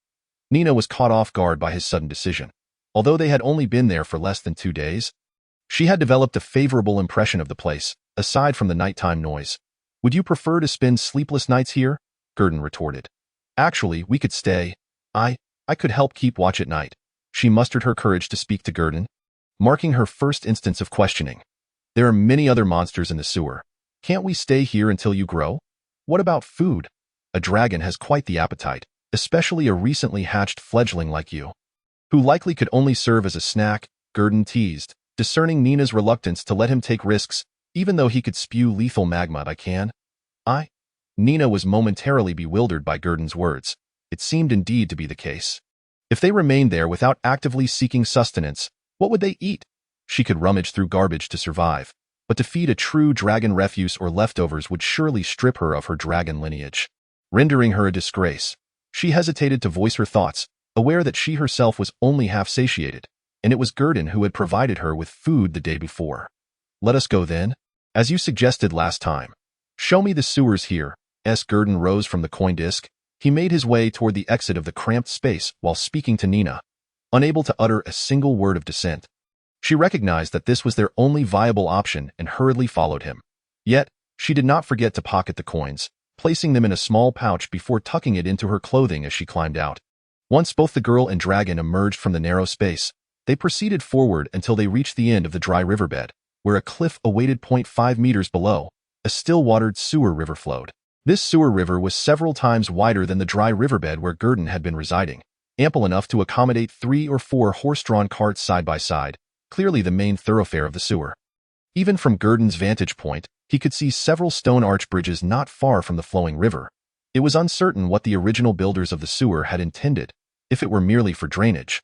Nina was caught off guard by his sudden decision. Although they had only been there for less than 2 days, she had developed a favorable impression of the place, aside from the nighttime noise. Would you prefer to spend sleepless nights here? Gurdon retorted. Actually, we could stay. I could help keep watch at night. She mustered her courage to speak to Gurdon, marking her first instance of questioning. There are many other monsters in the sewer. Can't we stay here until you grow? What about food? A dragon has quite the appetite, especially a recently hatched fledgling like you, who likely could only serve as a snack, Gurdon teased, discerning Nina's reluctance to let him take risks, even though he could spew lethal magma. Nina was momentarily bewildered by Gurdon's words. It seemed indeed to be the case. If they remained there without actively seeking sustenance, what would they eat? She could rummage through garbage to survive, but to feed a true dragon refuse or leftovers would surely strip her of her dragon lineage, rendering her a disgrace. She hesitated to voice her thoughts, aware that she herself was only half satiated, and it was Gurdon who had provided her with food the day before. Let us go then, as you suggested last time. Show me the sewers here. Gurdon rose from the coin disc. He made his way toward the exit of the cramped space while speaking to Nina, unable to utter a single word of dissent. She recognized that this was their only viable option and hurriedly followed him. Yet, she did not forget to pocket the coins, placing them in a small pouch before tucking it into her clothing as she climbed out. Once both the girl and dragon emerged from the narrow space, they proceeded forward until they reached the end of the dry riverbed, where a cliff awaited. 0.5 meters below, a still-watered sewer river flowed. This sewer river was several times wider than the dry riverbed where Gurdon had been residing, ample enough to accommodate 3 or 4 horse-drawn carts side by side, clearly the main thoroughfare of the sewer. Even from Gurdon's vantage point, he could see several stone arch bridges not far from the flowing river. It was uncertain what the original builders of the sewer had intended, if it were merely for drainage.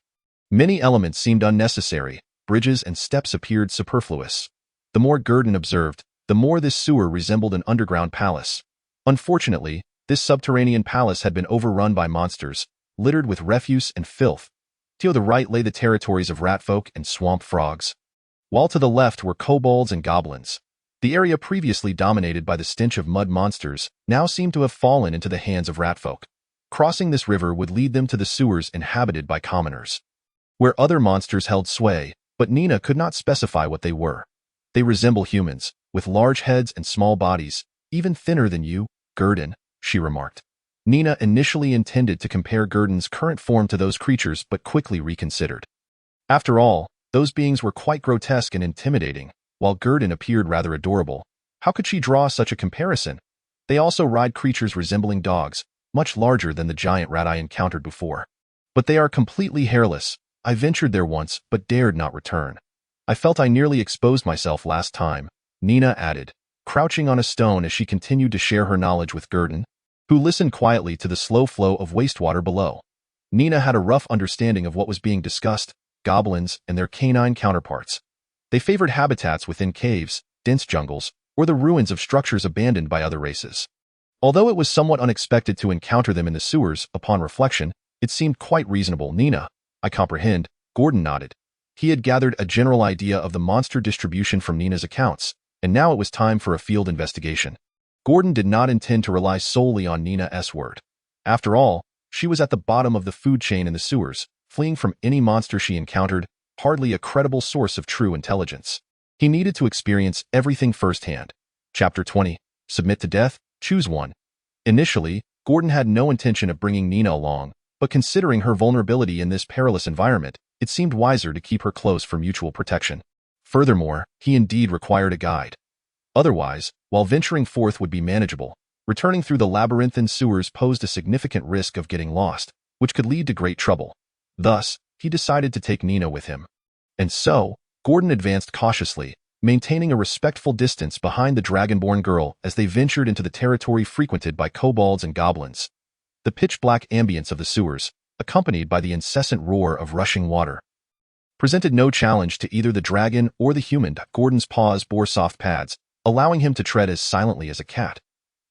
Many elements seemed unnecessary, bridges and steps appeared superfluous. The more Gurdon observed, the more this sewer resembled an underground palace. Unfortunately, this subterranean palace had been overrun by monsters, littered with refuse and filth. To the right lay the territories of ratfolk and swamp frogs, while to the left were kobolds and goblins. The area previously dominated by the stench of mud monsters now seemed to have fallen into the hands of ratfolk. Crossing this river would lead them to the sewers inhabited by commoners, where other monsters held sway, but Nina could not specify what they were. They resemble humans, with large heads and small bodies, even thinner than you, Gurdon, she remarked. Nina initially intended to compare Gurdon's current form to those creatures but quickly reconsidered. After all, those beings were quite grotesque and intimidating, while Gurdon appeared rather adorable. How could she draw such a comparison? They also ride creatures resembling dogs, much larger than the giant rat I encountered before. But they are completely hairless. I ventured there once, but dared not return. I felt I nearly exposed myself last time, Nina added, crouching on a stone as she continued to share her knowledge with Gurdon, who listened quietly to the slow flow of wastewater below. Nina had a rough understanding of what was being discussed: goblins and their canine counterparts. They favored habitats within caves, dense jungles, or the ruins of structures abandoned by other races. Although it was somewhat unexpected to encounter them in the sewers, upon reflection, it seemed quite reasonable. Nina, I comprehend, Gordon nodded. He had gathered a general idea of the monster distribution from Nina's accounts, and now it was time for a field investigation. Gordon did not intend to rely solely on Nina's word. After all, she was at the bottom of the food chain in the sewers, fleeing from any monster she encountered, hardly a credible source of true intelligence. He needed to experience everything firsthand. Chapter 20. Submit to death, choose one. Initially, Gordon had no intention of bringing Nina along, but considering her vulnerability in this perilous environment, it seemed wiser to keep her close for mutual protection. Furthermore, he indeed required a guide. Otherwise, while venturing forth would be manageable, returning through the labyrinthine sewers posed a significant risk of getting lost, which could lead to great trouble. Thus, he decided to take Nina with him. And so, Gordon advanced cautiously, maintaining a respectful distance behind the dragonborn girl as they ventured into the territory frequented by kobolds and goblins. The pitch-black ambience of the sewers, accompanied by the incessant roar of rushing water, presented no challenge to either the dragon or the human. Gordon's paws bore soft pads, allowing him to tread as silently as a cat.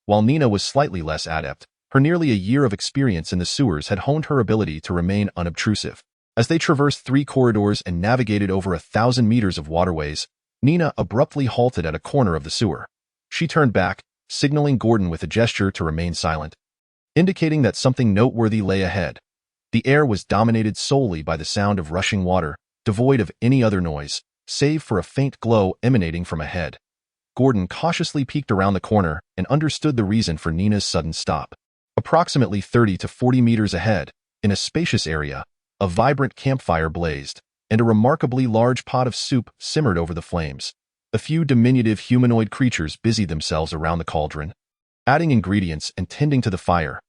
While Nina was slightly less adept, Her nearly a year of experience in the sewers had honed her ability to remain unobtrusive. As they traversed 3 corridors and navigated over 1,000 meters of waterways, Nina abruptly halted at a corner of the sewer. She turned back, signaling Gordon with a gesture to remain silent, indicating that something noteworthy lay ahead. The air was dominated solely by the sound of rushing water, devoid of any other noise, save for a faint glow emanating from ahead. Gordon cautiously peeked around the corner and understood the reason for Nina's sudden stop. Approximately 30 to 40 meters ahead, in a spacious area, a vibrant campfire blazed, and a remarkably large pot of soup simmered over the flames. A few diminutive humanoid creatures busied themselves around the cauldron, adding ingredients and tending to the fire.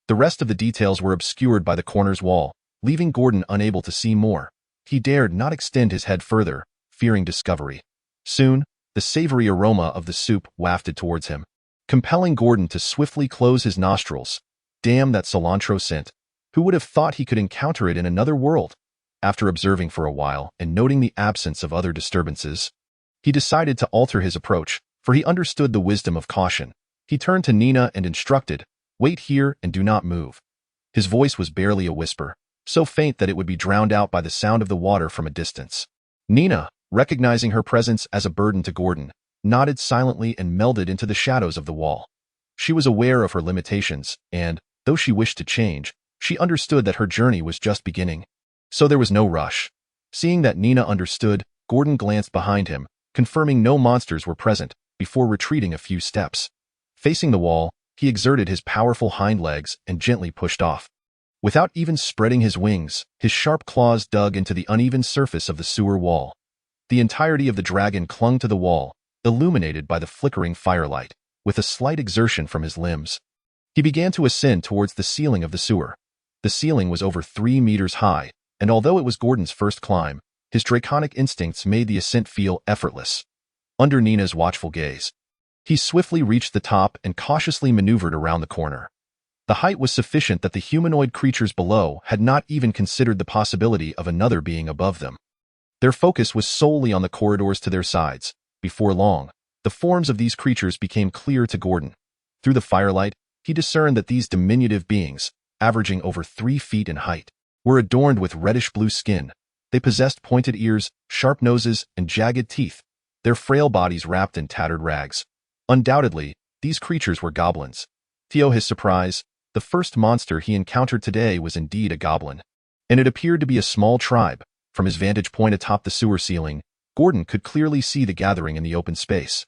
The rest of the details were obscured by the corner's wall, leaving Gordon unable to see more. He dared not extend his head further, fearing discovery. Soon, the savory aroma of the soup wafted towards him, compelling Gordon to swiftly close his nostrils. Damn that cilantro scent. Who would have thought he could encounter it in another world? After observing for a while and noting the absence of other disturbances, he decided to alter his approach, for he understood the wisdom of caution. He turned to Nina and instructed, "Wait here and do not move." His voice was barely a whisper, so faint that it would be drowned out by the sound of the water from a distance. Nina, recognizing her presence as a burden to Gordon, nodded silently and melded into the shadows of the wall. She was aware of her limitations, and, though she wished to change, she understood that her journey was just beginning. So there was no rush. Seeing that Nina understood, Gordon glanced behind him, confirming no monsters were present, before retreating a few steps. Facing the wall, he exerted his powerful hind legs and gently pushed off. Without even spreading his wings, his sharp claws dug into the uneven surface of the sewer wall. The entirety of the dragon clung to the wall, illuminated by the flickering firelight. With a slight exertion from his limbs, he began to ascend towards the ceiling of the sewer. The ceiling was over 3 meters high, and although it was Gordon's first climb, his draconic instincts made the ascent feel effortless. Under Nina's watchful gaze, he swiftly reached the top and cautiously maneuvered around the corner. The height was sufficient that the humanoid creatures below had not even considered the possibility of another being above them. Their focus was solely on the corridors to their sides. Before long, the forms of these creatures became clear to Gordon. Through the firelight, he discerned that these diminutive beings, averaging over 3 feet in height, were adorned with reddish-blue skin. They possessed pointed ears, sharp noses, and jagged teeth, their frail bodies wrapped in tattered rags. Undoubtedly, these creatures were goblins. To his surprise, the first monster he encountered today was indeed a goblin, and it appeared to be a small tribe. From his vantage point atop the sewer ceiling, Gordon could clearly see the gathering in the open space.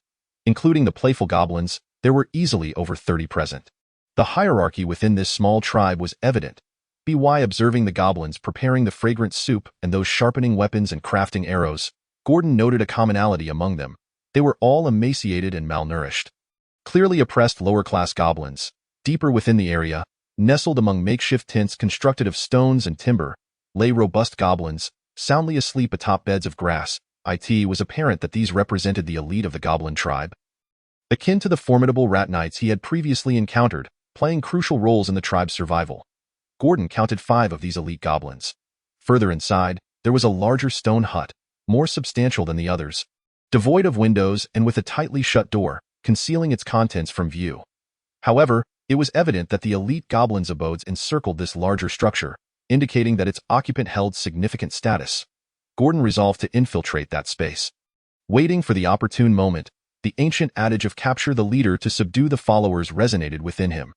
Including the playful goblins, there were easily over 30 present. The hierarchy within this small tribe was evident. By observing the goblins preparing the fragrant soup and those sharpening weapons and crafting arrows, Gordon noted a commonality among them. They were all emaciated and malnourished. Clearly oppressed lower-class goblins. Deeper within the area, nestled among makeshift tents constructed of stones and timber, lay robust goblins, soundly asleep atop beds of grass. It was apparent that these represented the elite of the goblin tribe, akin to the formidable rat knights he had previously encountered, playing crucial roles in the tribe's survival. Gordon counted 5 of these elite goblins. Further inside, there was a larger stone hut, more substantial than the others, devoid of windows and with a tightly shut door, concealing its contents from view. However, it was evident that the elite goblins' abodes encircled this larger structure, indicating that its occupant held significant status. Gordon resolved to infiltrate that space. Waiting for the opportune moment, the ancient adage of capture the leader to subdue the followers resonated within him.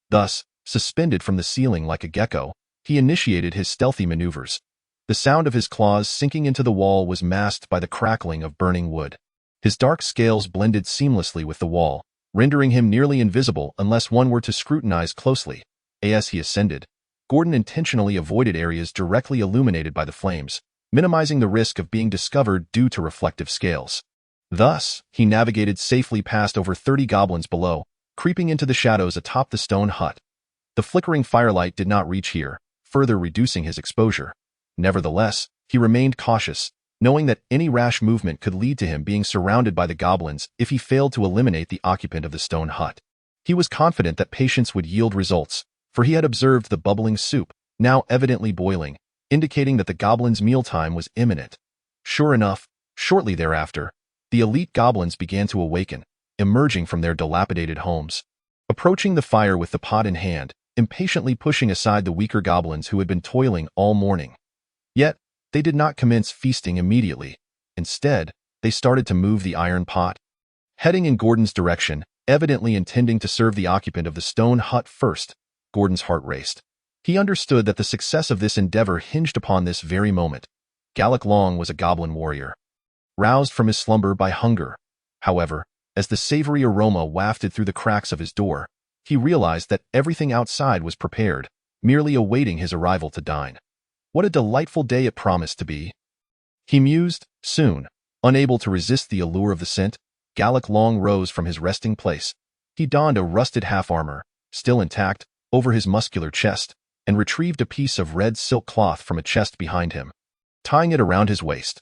Thus, suspended from the ceiling like a gecko, he initiated his stealthy maneuvers. The sound of his claws sinking into the wall was masked by the crackling of burning wood. His dark scales blended seamlessly with the wall, rendering him nearly invisible unless one were to scrutinize closely. As he ascended, Gordon intentionally avoided areas directly illuminated by the flames, minimizing the risk of being discovered due to reflective scales. Thus, he navigated safely past over 30 goblins below, creeping into the shadows atop the stone hut. The flickering firelight did not reach here, further reducing his exposure. Nevertheless, he remained cautious, knowing that any rash movement could lead to him being surrounded by the goblins if he failed to eliminate the occupant of the stone hut. He was confident that patience would yield results, for he had observed the bubbling soup, now evidently boiling, indicating that the goblins' mealtime was imminent. Sure enough, shortly thereafter, the elite goblins began to awaken, emerging from their dilapidated homes. approaching the fire with the pot in hand, impatiently pushing aside the weaker goblins who had been toiling all morning. Yet, they did not commence feasting immediately. Instead, they started to move the iron pot. Heading in Gordon's direction, evidently intending to serve the occupant of the stone hut first, Gordon's heart raced. He understood that the success of this endeavor hinged upon this very moment. Gallic Long was a goblin warrior, roused from his slumber by hunger. However, as the savory aroma wafted through the cracks of his door, he realized that everything outside was prepared, merely awaiting his arrival to dine. What a delightful day it promised to be, he mused. Soon, unable to resist the allure of the scent, Gallic Long rose from his resting place. He donned a rusted half-armor, still intact, over his muscular chest, and retrieved a piece of red silk cloth from a chest behind him, tying it around his waist.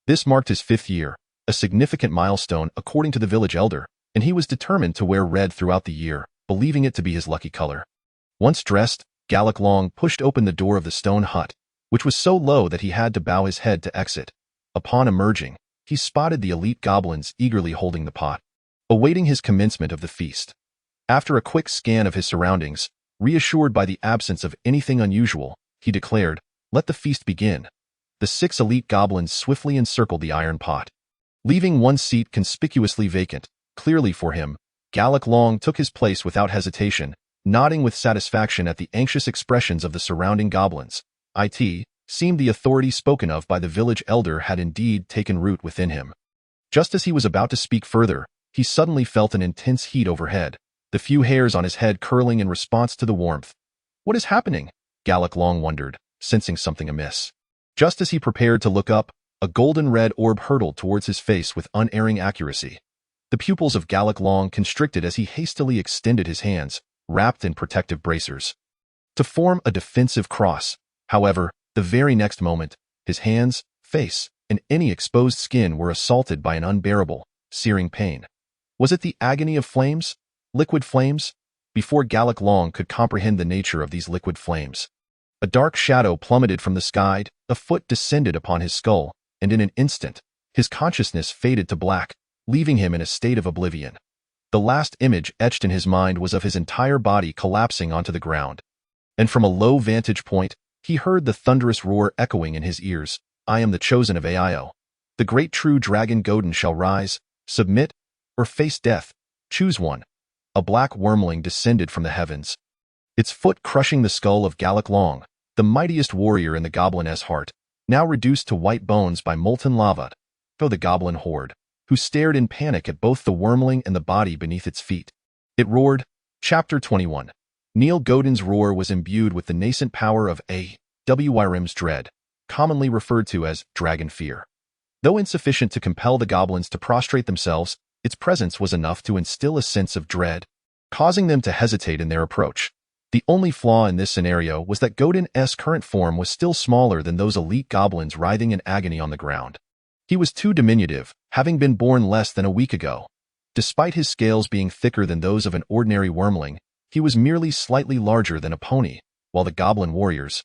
This marked his 5th year, a significant milestone according to the village elder, and he was determined to wear red throughout the year, believing it to be his lucky color. Once dressed, Gallic Long pushed open the door of the stone hut, which was so low that he had to bow his head to exit. Upon emerging, he spotted the elite goblins eagerly holding the pot, awaiting his commencement of the feast. After a quick scan of his surroundings, reassured by the absence of anything unusual, he declared, "Let the feast begin." The 6 elite goblins swiftly encircled the iron pot, leaving one seat conspicuously vacant. Clearly for him, Gallic Long took his place without hesitation, nodding with satisfaction at the anxious expressions of the surrounding goblins. It seemed the authority spoken of by the village elder had indeed taken root within him. Just as he was about to speak further, he suddenly felt an intense heat overhead, the few hairs on his head curling in response to the warmth. What is happening? Gallic Long wondered, sensing something amiss. Just as he prepared to look up, a golden-red orb hurtled towards his face with unerring accuracy. The pupils of Gallic Long constricted as he hastily extended his hands, wrapped in protective bracers, to form a defensive cross. However, the very next moment, his hands, face, and any exposed skin were assaulted by an unbearable, searing pain. Was it the agony of flames? Liquid flames? Before Gallic Long could comprehend the nature of these liquid flames, a dark shadow plummeted from the sky, a foot descended upon his skull, and in an instant, his consciousness faded to black, leaving him in a state of oblivion. The last image etched in his mind was of his entire body collapsing onto the ground. And from a low vantage point, he heard the thunderous roar echoing in his ears. "I am the chosen of Aio. The great true dragon Godin shall rise, submit, or face death. Choose one." A black wormling descended from the heavens, its foot crushing the skull of Gallic Long, the mightiest warrior in the goblin's heart, now reduced to white bones by molten lava. Oh, the goblin horde, who stared in panic at both the wormling and the body beneath its feet. It roared. Chapter 21. Neil Godin's roar was imbued with the nascent power of Wyrm's dread, commonly referred to as dragon fear. Though insufficient to compel the goblins to prostrate themselves, its presence was enough to instill a sense of dread, causing them to hesitate in their approach. The only flaw in this scenario was that Godin's current form was still smaller than those elite goblins writhing in agony on the ground. He was too diminutive, having been born less than a week ago. Despite his scales being thicker than those of an ordinary wormling, he was merely slightly larger than a pony, while the goblin warriors,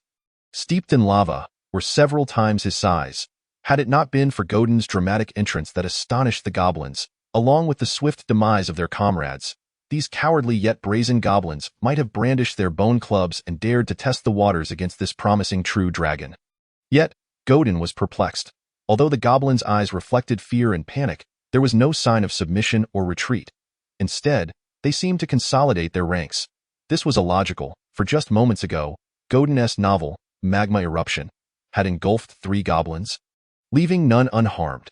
steeped in lava, were several times his size. Had it not been for Godin's dramatic entrance that astonished the goblins, along with the swift demise of their comrades, these cowardly yet brazen goblins might have brandished their bone clubs and dared to test the waters against this promising true dragon. Yet, Godin was perplexed. Although the goblins' eyes reflected fear and panic, there was no sign of submission or retreat. Instead, they seemed to consolidate their ranks. This was illogical, for just moments ago, Godin's novel, Magma Eruption, had engulfed 3 goblins, leaving none unharmed.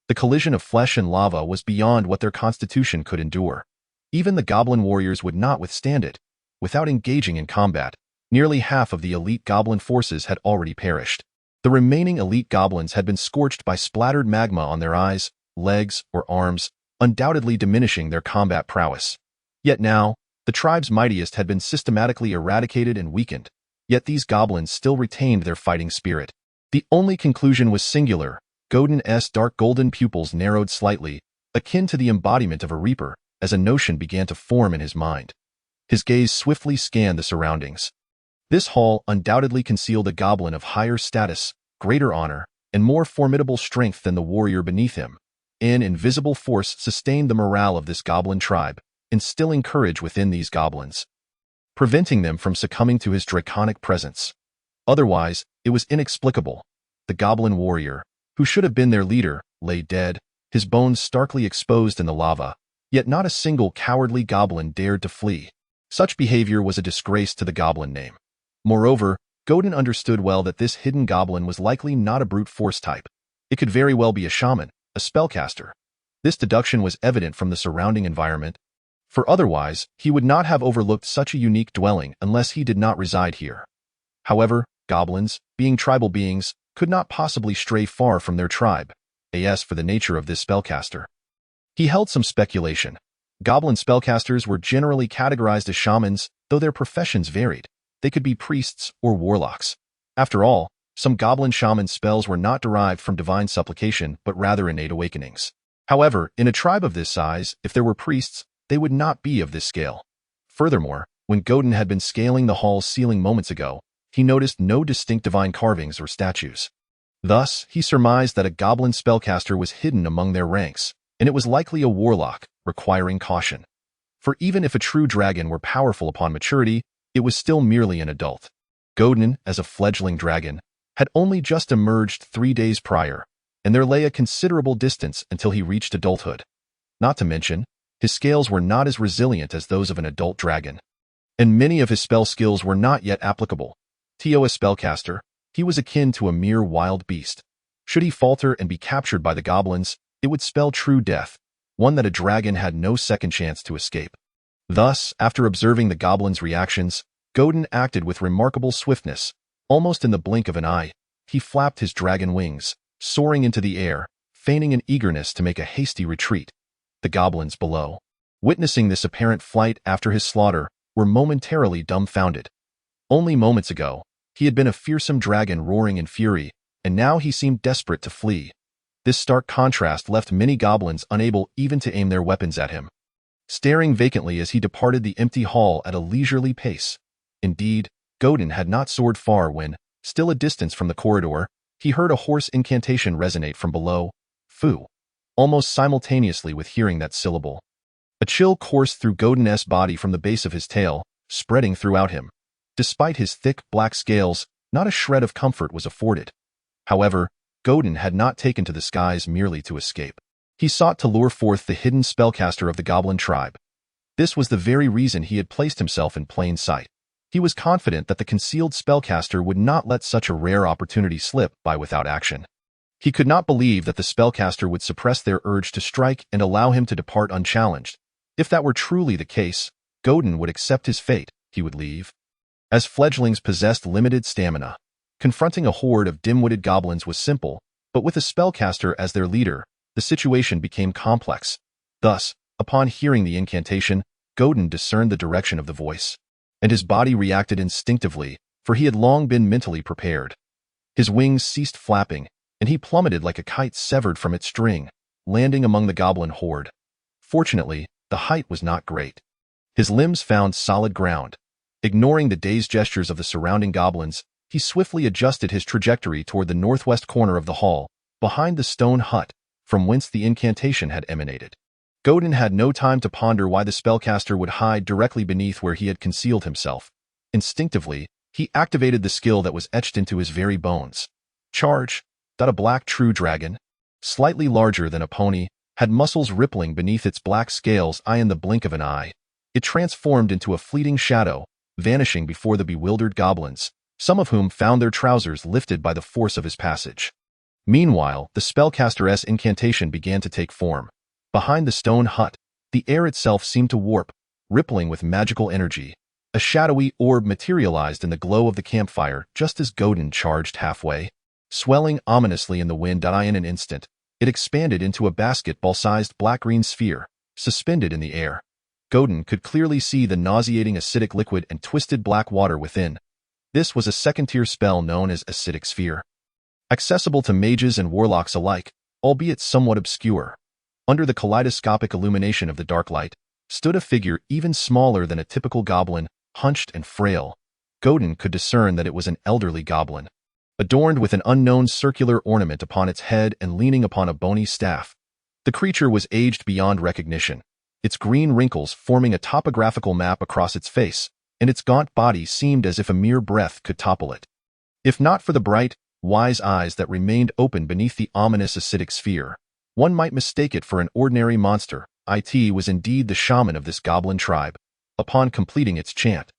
The collision of flesh and lava was beyond what their constitution could endure. Even the goblin warriors would not withstand it. Without engaging in combat, nearly half of the elite goblin forces had already perished. The remaining elite goblins had been scorched by splattered magma on their eyes, legs, or arms, undoubtedly diminishing their combat prowess. Yet now, the tribe's mightiest had been systematically eradicated and weakened, yet these goblins still retained their fighting spirit. The only conclusion was singular. Godin's dark golden pupils narrowed slightly, akin to the embodiment of a reaper, as a notion began to form in his mind. His gaze swiftly scanned the surroundings. This hall undoubtedly concealed a goblin of higher status, greater honor, and more formidable strength than the warrior beneath him. An invisible force sustained the morale of this goblin tribe, instilling courage within these goblins, preventing them from succumbing to his draconic presence. Otherwise, it was inexplicable. The goblin warrior, who should have been their leader, lay dead, his bones starkly exposed in the lava, yet not a single cowardly goblin dared to flee. Such behavior was a disgrace to the goblin name. Moreover, Godin understood well that this hidden goblin was likely not a brute force type. It could very well be a shaman, a spellcaster. This deduction was evident from the surrounding environment, for otherwise, he would not have overlooked such a unique dwelling unless he did not reside here. However, goblins, being tribal beings, could not possibly stray far from their tribe, as for the nature of this spellcaster. He held some speculation. Goblin spellcasters were generally categorized as shamans, though their professions varied. They could be priests or warlocks. After all, some goblin shaman spells were not derived from divine supplication but rather innate awakenings. However, in a tribe of this size, if there were priests, they would not be of this scale. Furthermore, when Godin had been scaling the hall's ceiling moments ago, he noticed no distinct divine carvings or statues. Thus, he surmised that a goblin spellcaster was hidden among their ranks, and it was likely a warlock, requiring caution. For even if a true dragon were powerful upon maturity, it was still merely an adult. Godin, as a fledgling dragon, had only just emerged 3 days prior, and there lay a considerable distance until he reached adulthood. Not to mention, his scales were not as resilient as those of an adult dragon, and many of his spell skills were not yet applicable. Tio, a spellcaster, he was akin to a mere wild beast. Should he falter and be captured by the goblins, it would spell true death, one that a dragon had no second chance to escape. Thus, after observing the goblins' reactions, Godin acted with remarkable swiftness. Almost in the blink of an eye, he flapped his dragon wings, soaring into the air, feigning an eagerness to make a hasty retreat. The goblins below, witnessing this apparent flight after his slaughter, were momentarily dumbfounded. Only moments ago, he had been a fearsome dragon roaring in fury, and now he seemed desperate to flee. This stark contrast left many goblins unable even to aim their weapons at him, staring vacantly as he departed the empty hall at a leisurely pace. Indeed, Godin had not soared far when, still a distance from the corridor, he heard a hoarse incantation resonate from below, "Fu," almost simultaneously with hearing that syllable. A chill coursed through Godin's body from the base of his tail, spreading throughout him. Despite his thick, black scales, not a shred of comfort was afforded. However, Godin had not taken to the skies merely to escape. He sought to lure forth the hidden spellcaster of the goblin tribe. This was the very reason he had placed himself in plain sight. He was confident that the concealed spellcaster would not let such a rare opportunity slip by without action. He could not believe that the spellcaster would suppress their urge to strike and allow him to depart unchallenged. If that were truly the case, Godin would accept his fate, he would leave. As fledglings possessed limited stamina, confronting a horde of dim-witted goblins was simple, but with a spellcaster as their leader, the situation became complex. Thus, upon hearing the incantation, Godin discerned the direction of the voice, and his body reacted instinctively, for he had long been mentally prepared. His wings ceased flapping, and he plummeted like a kite severed from its string, landing among the goblin horde. Fortunately, the height was not great. His limbs found solid ground. Ignoring the dazed gestures of the surrounding goblins, he swiftly adjusted his trajectory toward the northwest corner of the hall, behind the stone hut, from whence the incantation had emanated. Godin had no time to ponder why the spellcaster would hide directly beneath where he had concealed himself. Instinctively, he activated the skill that was etched into his very bones. Charge! That a black true dragon, slightly larger than a pony, had muscles rippling beneath its black scales in the blink of an eye. It transformed into a fleeting shadow, vanishing before the bewildered goblins, some of whom found their trousers lifted by the force of his passage. Meanwhile, the spellcaster's incantation began to take form. Behind the stone hut, the air itself seemed to warp, rippling with magical energy. A shadowy orb materialized in the glow of the campfire just as Godin charged halfway. Swelling ominously in the wind in an instant, it expanded into a basketball-sized black-green sphere, suspended in the air. Godin could clearly see the nauseating acidic liquid and twisted black water within. This was a second-tier spell known as Acidic Sphere, accessible to mages and warlocks alike, albeit somewhat obscure. Under the kaleidoscopic illumination of the dark light, stood a figure even smaller than a typical goblin, hunched and frail. Godin could discern that it was an elderly goblin, adorned with an unknown circular ornament upon its head and leaning upon a bony staff. The creature was aged beyond recognition. its green wrinkles forming a topographical map across its face, and its gaunt body seemed as if a mere breath could topple it. If not for the bright, wise eyes that remained open beneath the ominous acidic sphere, one might mistake it for an ordinary monster. It was indeed the shaman of this goblin tribe. Upon completing its chant,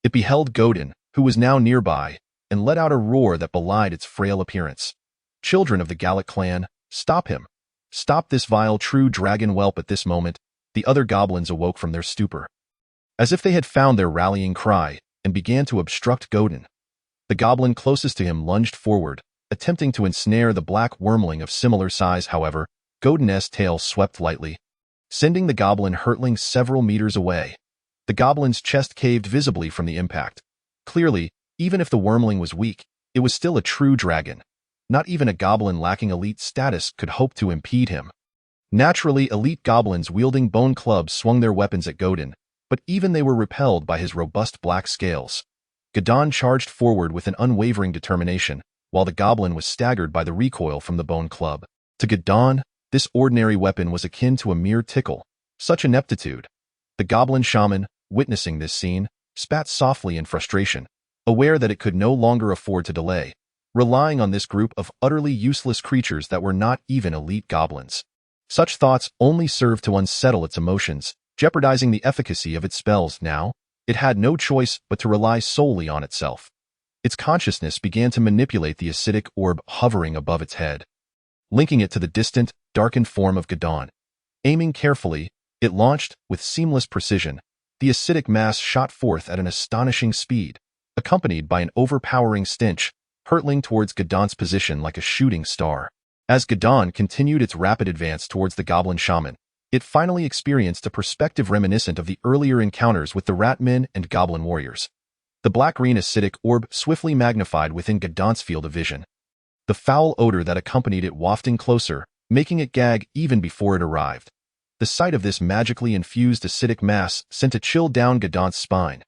it beheld Godin, who was now nearby, and let out a roar that belied its frail appearance. Children of the Gallic clan, stop him! Stop this vile true dragon whelp. At this moment, the other goblins awoke from their stupor. As if they had found their rallying cry, and began to obstruct Godin. The goblin closest to him lunged forward, attempting to ensnare the black wormling of similar size. However, Godin's tail swept lightly, sending the goblin hurtling several meters away. The goblin's chest caved visibly from the impact. Clearly, even if the wormling was weak, it was still a true dragon. Not even a goblin lacking elite status could hope to impede him. Naturally, elite goblins wielding bone clubs swung their weapons at Godin, but even they were repelled by his robust black scales. Godin charged forward with an unwavering determination, while the goblin was staggered by the recoil from the bone club. To Godin, this ordinary weapon was akin to a mere tickle. Such ineptitude! The goblin shaman, witnessing this scene, spat softly in frustration, aware that it could no longer afford to delay, relying on this group of utterly useless creatures that were not even elite goblins. Such thoughts only served to unsettle its emotions, jeopardizing the efficacy of its spells. Now, it had no choice but to rely solely on itself. Its consciousness began to manipulate the acidic orb hovering above its head, linking it to the distant, darkened form of Godin. Aiming carefully, it launched, with seamless precision. The acidic mass shot forth at an astonishing speed, accompanied by an overpowering stench, hurtling towards Godin's position like a shooting star. As Godin continued its rapid advance towards the goblin shaman, it finally experienced a perspective reminiscent of the earlier encounters with the rat men and goblin warriors. The black-green acidic orb swiftly magnified within Godin's field of vision. The foul odor that accompanied it wafting closer, making it gag even before it arrived. The sight of this magically infused acidic mass sent a chill down Godin's spine.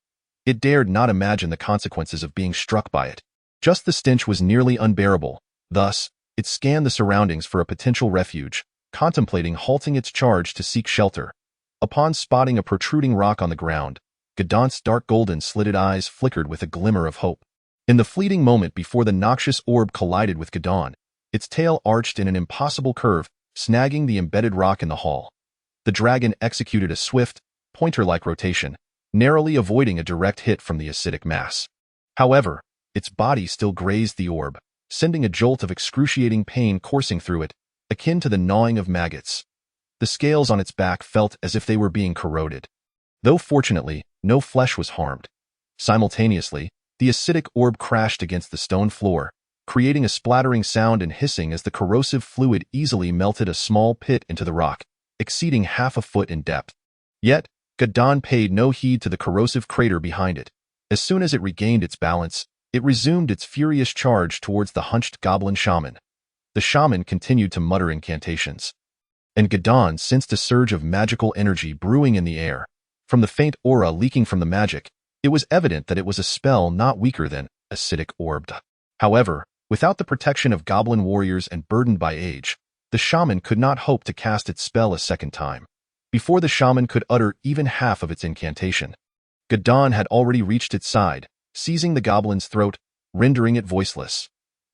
It dared not imagine the consequences of being struck by it. Just the stench was nearly unbearable. Thus, it scanned the surroundings for a potential refuge, contemplating halting its charge to seek shelter. Upon spotting a protruding rock on the ground, Godin's dark golden slitted eyes flickered with a glimmer of hope. In the fleeting moment before the noxious orb collided with Godin, its tail arched in an impossible curve, snagging the embedded rock in the hull. The dragon executed a swift, pointer-like rotation, narrowly avoiding a direct hit from the acidic mass. However, its body still grazed the orb, sending a jolt of excruciating pain coursing through it, akin to the gnawing of maggots. The scales on its back felt as if they were being corroded. Though fortunately, no flesh was harmed. Simultaneously, the acidic orb crashed against the stone floor, creating a splattering sound and hissing as the corrosive fluid easily melted a small pit into the rock, exceeding half a foot in depth. Yet, Godin paid no heed to the corrosive crater behind it. As soon as it regained its balance, it resumed its furious charge towards the hunched goblin shaman. The shaman continued to mutter incantations, and Godin sensed a surge of magical energy brewing in the air. From the faint aura leaking from the magic, it was evident that it was a spell not weaker than acidic orbed. However, without the protection of goblin warriors and burdened by age, the shaman could not hope to cast its spell a second time. Before the shaman could utter even half of its incantation, Godin had already reached its side, seizing the goblin's throat, rendering it voiceless.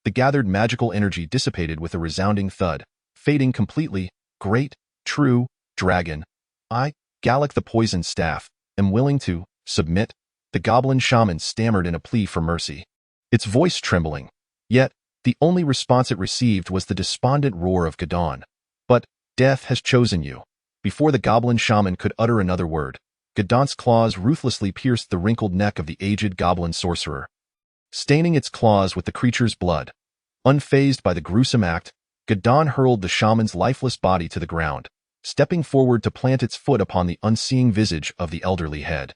The gathered magical energy dissipated with a resounding thud, fading completely. Great, true, dragon, I, Gallic the poisoned staff, am willing to submit, the goblin shaman stammered in a plea for mercy, its voice trembling. Yet, the only response it received was the despondent roar of Godin. But, death has chosen you. Before the goblin shaman could utter another word, Godin's claws ruthlessly pierced the wrinkled neck of the aged goblin sorcerer, staining its claws with the creature's blood. Unfazed by the gruesome act, Godin hurled the shaman's lifeless body to the ground, stepping forward to plant its foot upon the unseeing visage of the elderly head.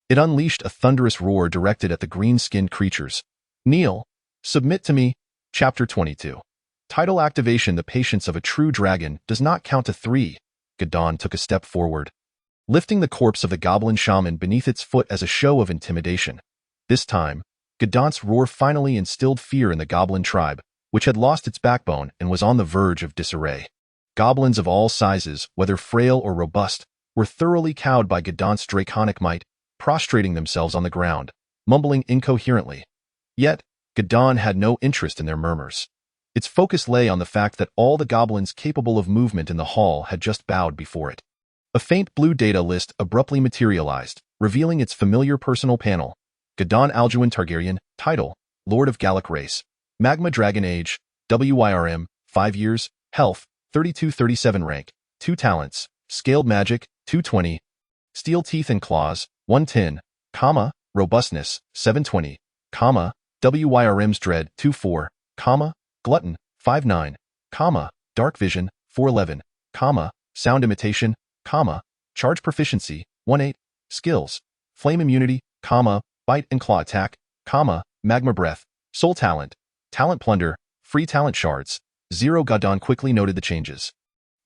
It unleashed a thunderous roar directed at the green-skinned creatures. Kneel. Submit to me. Chapter 22. Title activation. The patience of a true dragon does not count to 3. Godin took a step forward, lifting the corpse of the goblin shaman beneath its foot as a show of intimidation. This time, Godin's roar finally instilled fear in the goblin tribe, which had lost its backbone and was on the verge of disarray. Goblins of all sizes, whether frail or robust, were thoroughly cowed by Gadon's draconic might, prostrating themselves on the ground, mumbling incoherently. Yet, Gadon had no interest in their murmurs. Its focus lay on the fact that all the goblins capable of movement in the hall had just bowed before it. A faint blue data list abruptly materialized, revealing its familiar personal panel. Gadon Alduin Targaryen, title, Lord of Gallic Race. Magma Dragon Age, WIRM, 5 years, health, 32-37 rank, 2 talents, scaled magic, 220, steel teeth and claws, 110, comma, robustness, 720, comma, WIRM's dread, 24, comma, glutton, 59, comma, dark vision, 411, comma, sound imitation, comma, charge proficiency, 18, skills, flame immunity, comma, bite and claw attack, comma, magma breath, soul talent, talent plunder, free talent shards, 0. Gadon quickly noted the changes.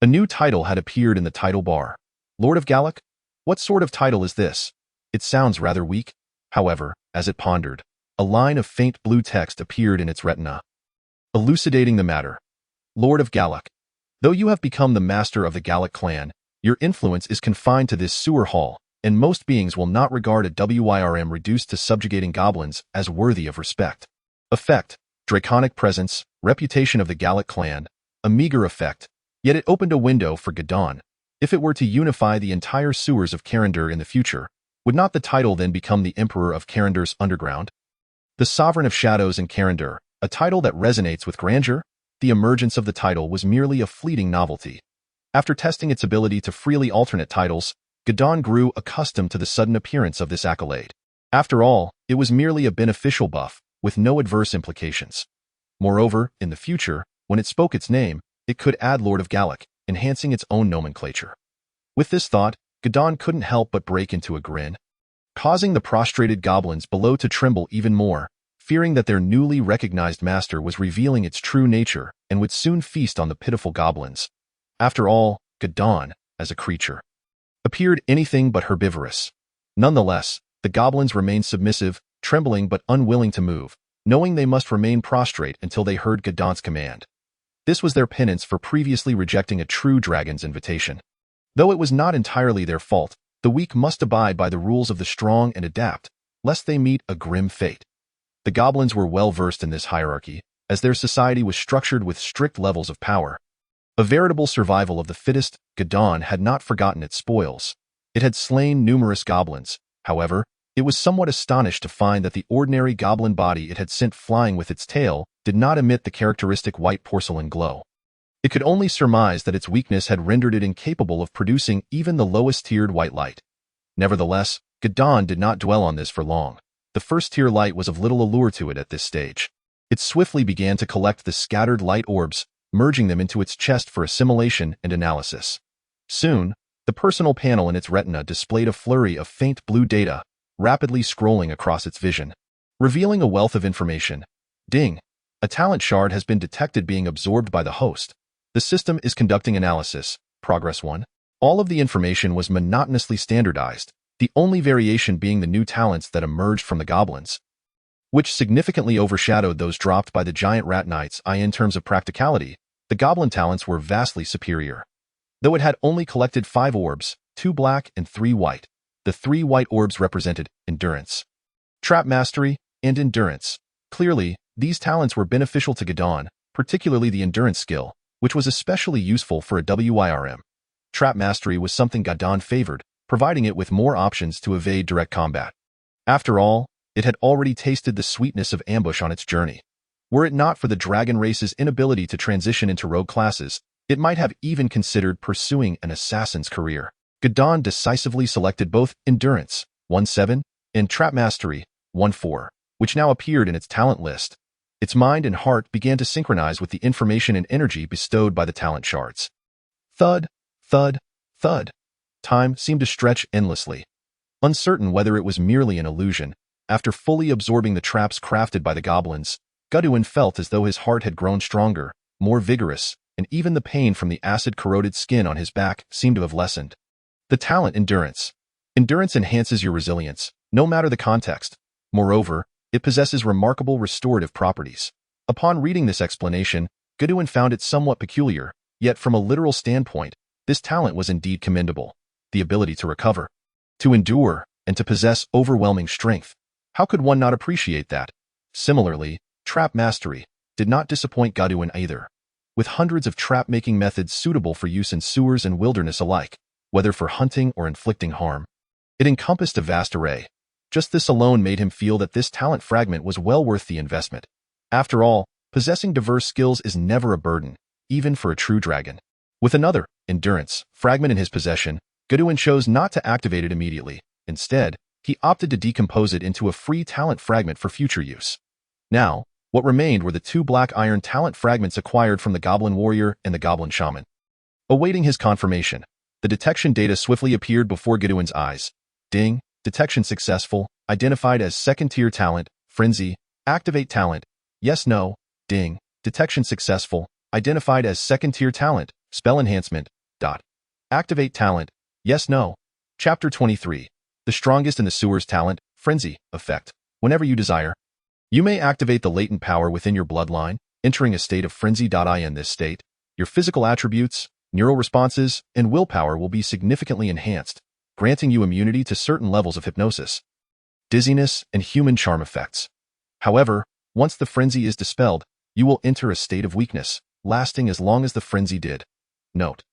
A new title had appeared in the title bar. Lord of Gallic? What sort of title is this? It sounds rather weak. However, as it pondered, a line of faint blue text appeared in its retina, elucidating the matter. Lord of Gallic. Though you have become the master of the Gallic clan, your influence is confined to this sewer hall, and most beings will not regard a WIRM reduced to subjugating goblins as worthy of respect. Effect, draconic presence, reputation of the Gallic clan, a meager effect, yet it opened a window for Gadon. If it were to unify the entire sewers of Carandur in the future, would not the title then become the Emperor of Carandur's Underground? The Sovereign of Shadows in Carandur, a title that resonates with grandeur? The emergence of the title was merely a fleeting novelty. After testing its ability to freely alternate titles, Gadon grew accustomed to the sudden appearance of this accolade. After all, it was merely a beneficial buff, with no adverse implications. Moreover, in the future, when it spoke its name, it could add Lord of Gallic, enhancing its own nomenclature. With this thought, Gadon couldn't help but break into a grin, causing the prostrated goblins below to tremble even more, fearing that their newly recognized master was revealing its true nature and would soon feast on the pitiful goblins. After all, Gadon, as a creature, appeared anything but herbivorous. Nonetheless, the goblins remained submissive, trembling but unwilling to move, knowing they must remain prostrate until they heard Gadon's command. This was their penance for previously rejecting a true dragon's invitation. Though it was not entirely their fault, the weak must abide by the rules of the strong and adapt, lest they meet a grim fate. The goblins were well versed in this hierarchy, as their society was structured with strict levels of power. A veritable survival of the fittest, Gadon had not forgotten its spoils. It had slain numerous goblins. However, it was somewhat astonished to find that the ordinary goblin body it had sent flying with its tail did not emit the characteristic white porcelain glow. It could only surmise that its weakness had rendered it incapable of producing even the lowest-tiered white light. Nevertheless, Gadon did not dwell on this for long. The first-tier light was of little allure to it at this stage. It swiftly began to collect the scattered light orbs, merging them into its chest for assimilation and analysis. Soon, the personal panel in its retina displayed a flurry of faint blue data, rapidly scrolling across its vision, revealing a wealth of information. Ding! A talent shard has been detected being absorbed by the host. The system is conducting analysis. Progress 1. All of the information was monotonously standardized, the only variation being the new talents that emerged from the goblins, which significantly overshadowed those dropped by the giant rat knights. In terms of practicality, the goblin talents were vastly superior. Though it had only collected 5 orbs, 2 black and 3 white, the 3 white orbs represented endurance, trap mastery, and endurance. Clearly, these talents were beneficial to Gadon, particularly the endurance skill, which was especially useful for a WIRM. Trap mastery was something Gadon favored, providing it with more options to evade direct combat. After all, it had already tasted the sweetness of ambush on its journey. Were it not for the dragon race's inability to transition into rogue classes, it might have even considered pursuing an assassin's career. Gadon decisively selected both endurance, 1-7, and trap mastery, 1-4, which now appeared in its talent list. Its mind and heart began to synchronize with the information and energy bestowed by the talent shards. Thud, thud, thud. Time seemed to stretch endlessly. Uncertain whether it was merely an illusion, after fully absorbing the traps crafted by the goblins, Gadon felt as though his heart had grown stronger, more vigorous, and even the pain from the acid-corroded skin on his back seemed to have lessened. The talent endurance. Endurance enhances your resilience, no matter the context. Moreover, it possesses remarkable restorative properties. Upon reading this explanation, Gadon found it somewhat peculiar, yet from a literal standpoint, this talent was indeed commendable. the ability to recover, to endure, and to possess overwhelming strength. How could one not appreciate that? Similarly, trap mastery did not disappoint Godwin either. With hundreds of trap-making methods suitable for use in sewers and wilderness alike, whether for hunting or inflicting harm, it encompassed a vast array. Just this alone made him feel that this talent fragment was well worth the investment. After all, possessing diverse skills is never a burden, even for a true dragon. With another, endurance, fragment in his possession, Godwin chose not to activate it immediately. Instead, he opted to decompose it into a free talent fragment for future use. Now, what remained were the two black iron talent fragments acquired from the Goblin Warrior and the Goblin Shaman. Awaiting his confirmation, the detection data swiftly appeared before Godwin's eyes. Ding, detection successful, identified as second-tier talent, frenzy, activate talent, yes no, ding, detection successful, identified as second-tier talent, spell enhancement, activate talent, yes no. Chapter 23. The strongest in the sewers talent, frenzy, effect. Whenever you desire, you may activate the latent power within your bloodline, entering a state of frenzy. In this state, your physical attributes, neural responses, and willpower will be significantly enhanced, granting you immunity to certain levels of hypnosis, dizziness, and human charm effects. However, once the frenzy is dispelled, you will enter a state of weakness, lasting as long as the frenzy did. Note: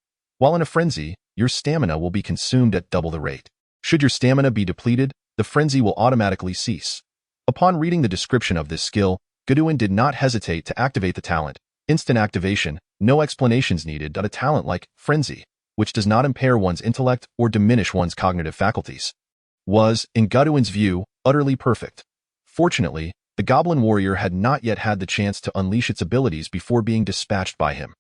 while in a frenzy, your stamina will be consumed at double the rate. Should your stamina be depleted, the frenzy will automatically cease. Upon reading the description of this skill, Godwin did not hesitate to activate the talent. Instant activation, no explanations needed. A talent like frenzy, which does not impair one's intellect or diminish one's cognitive faculties, was, in Godwin's view, utterly perfect. Fortunately, the Goblin Warrior had not yet had the chance to unleash its abilities before being dispatched by him.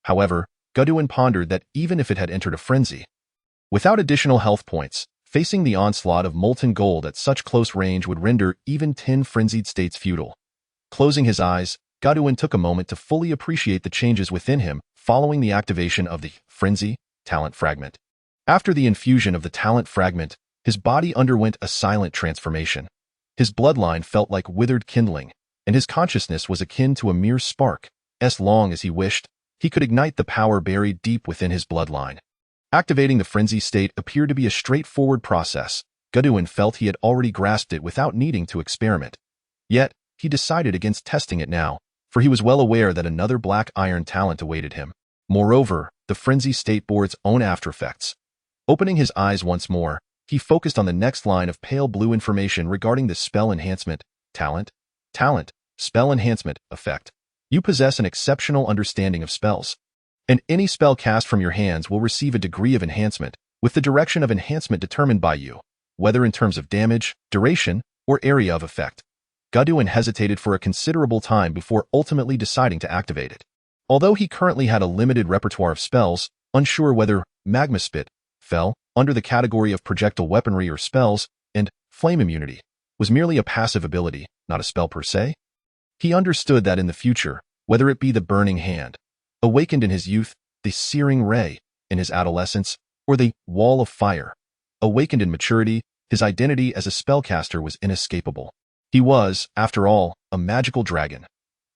However, Godwin pondered that even if it had entered a frenzy, without additional health points, facing the onslaught of molten gold at such close range would render even 10 frenzied states futile. Closing his eyes, Godwin took a moment to fully appreciate the changes within him following the activation of the frenzy talent fragment. After the infusion of the talent fragment, his body underwent a silent transformation. His bloodline felt like withered kindling, and his consciousness was akin to a mere spark. As long as he wished, he could ignite the power buried deep within his bloodline. Activating the frenzy state appeared to be a straightforward process. Godwin felt he had already grasped it without needing to experiment. Yet, he decided against testing it now, for he was well aware that another black iron talent awaited him. Moreover, the frenzy state bore its own aftereffects. Opening his eyes once more, he focused on the next line of pale blue information regarding the spell enhancement, talent, spell enhancement, effect. You possess an exceptional understanding of spells, and any spell cast from your hands will receive a degree of enhancement, with the direction of enhancement determined by you, whether in terms of damage, duration, or area of effect. Godwin hesitated for a considerable time before ultimately deciding to activate it. Although he currently had a limited repertoire of spells, unsure whether Magma Spit fell under the category of projectile weaponry or spells, and Flame Immunity was merely a passive ability, not a spell per se, he understood that in the future, whether it be the Burning Hand, awakened in his youth, the Searing Ray in his adolescence, or the Wall of Fire, awakened in maturity, his identity as a spellcaster was inescapable. He was, after all, a magical dragon.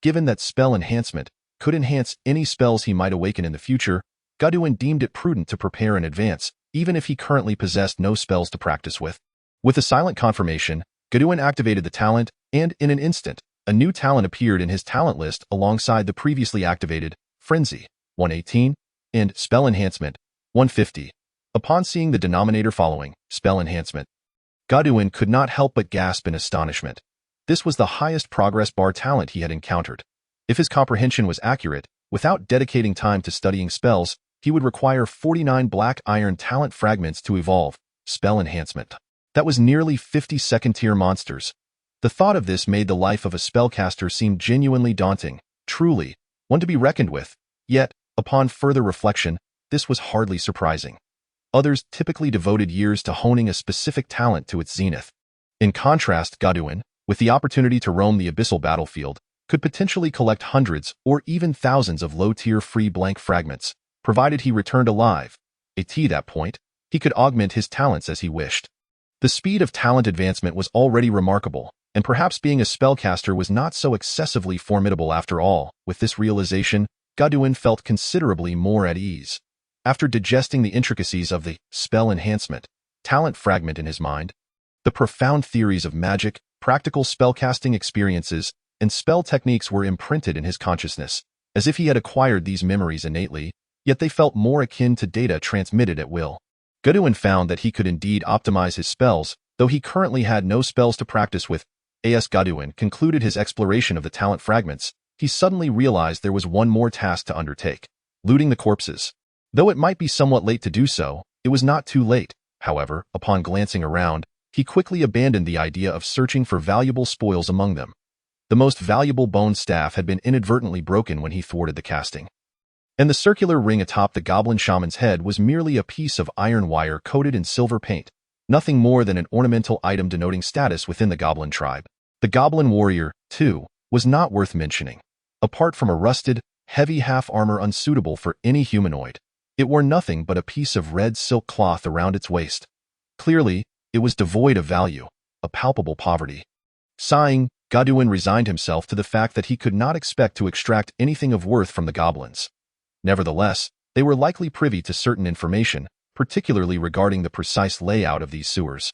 Given that spell enhancement could enhance any spells he might awaken in the future, Godwin deemed it prudent to prepare in advance, even if he currently possessed no spells to practice with. With a silent confirmation, Godwin activated the talent, and in an instant, a new talent appeared in his talent list alongside the previously activated Frenzy, 118, and Spell Enhancement, 150. Upon seeing the denominator following, Spell Enhancement, Godwin could not help but gasp in astonishment. This was the highest progress bar talent he had encountered. If his comprehension was accurate, without dedicating time to studying spells, he would require 49 black iron talent fragments to evolve Spell Enhancement. That was nearly 50 second-tier monsters. The thought of this made the life of a spellcaster seem genuinely daunting, truly, one to be reckoned with. Yet, upon further reflection, this was hardly surprising. Others typically devoted years to honing a specific talent to its zenith. In contrast, Godwin, with the opportunity to roam the abyssal battlefield, could potentially collect hundreds or even thousands of low-tier free blank fragments, provided he returned alive. At that point, he could augment his talents as he wished. The speed of talent advancement was already remarkable, and perhaps being a spellcaster was not so excessively formidable after all. With this realization, Godwin felt considerably more at ease. After digesting the intricacies of the spell enhancement, talent fragment in his mind, the profound theories of magic, practical spellcasting experiences, and spell techniques were imprinted in his consciousness, as if he had acquired these memories innately, yet they felt more akin to data transmitted at will. Godwin found that he could indeed optimize his spells, though he currently had no spells to practice with. As Godwin concluded his exploration of the talent fragments, he suddenly realized there was one more task to undertake: looting the corpses. Though it might be somewhat late to do so, it was not too late. However, upon glancing around, he quickly abandoned the idea of searching for valuable spoils among them. The most valuable bone staff had been inadvertently broken when he thwarted the casting, and the circular ring atop the goblin shaman's head was merely a piece of iron wire coated in silver paint, nothing more than an ornamental item denoting status within the goblin tribe. The goblin warrior, too, was not worth mentioning. Apart from a rusted, heavy half-armor unsuitable for any humanoid, it wore nothing but a piece of red silk cloth around its waist. Clearly, it was devoid of value, a palpable poverty. Sighing, Godwin resigned himself to the fact that he could not expect to extract anything of worth from the goblins. Nevertheless, they were likely privy to certain information, particularly regarding the precise layout of these sewers.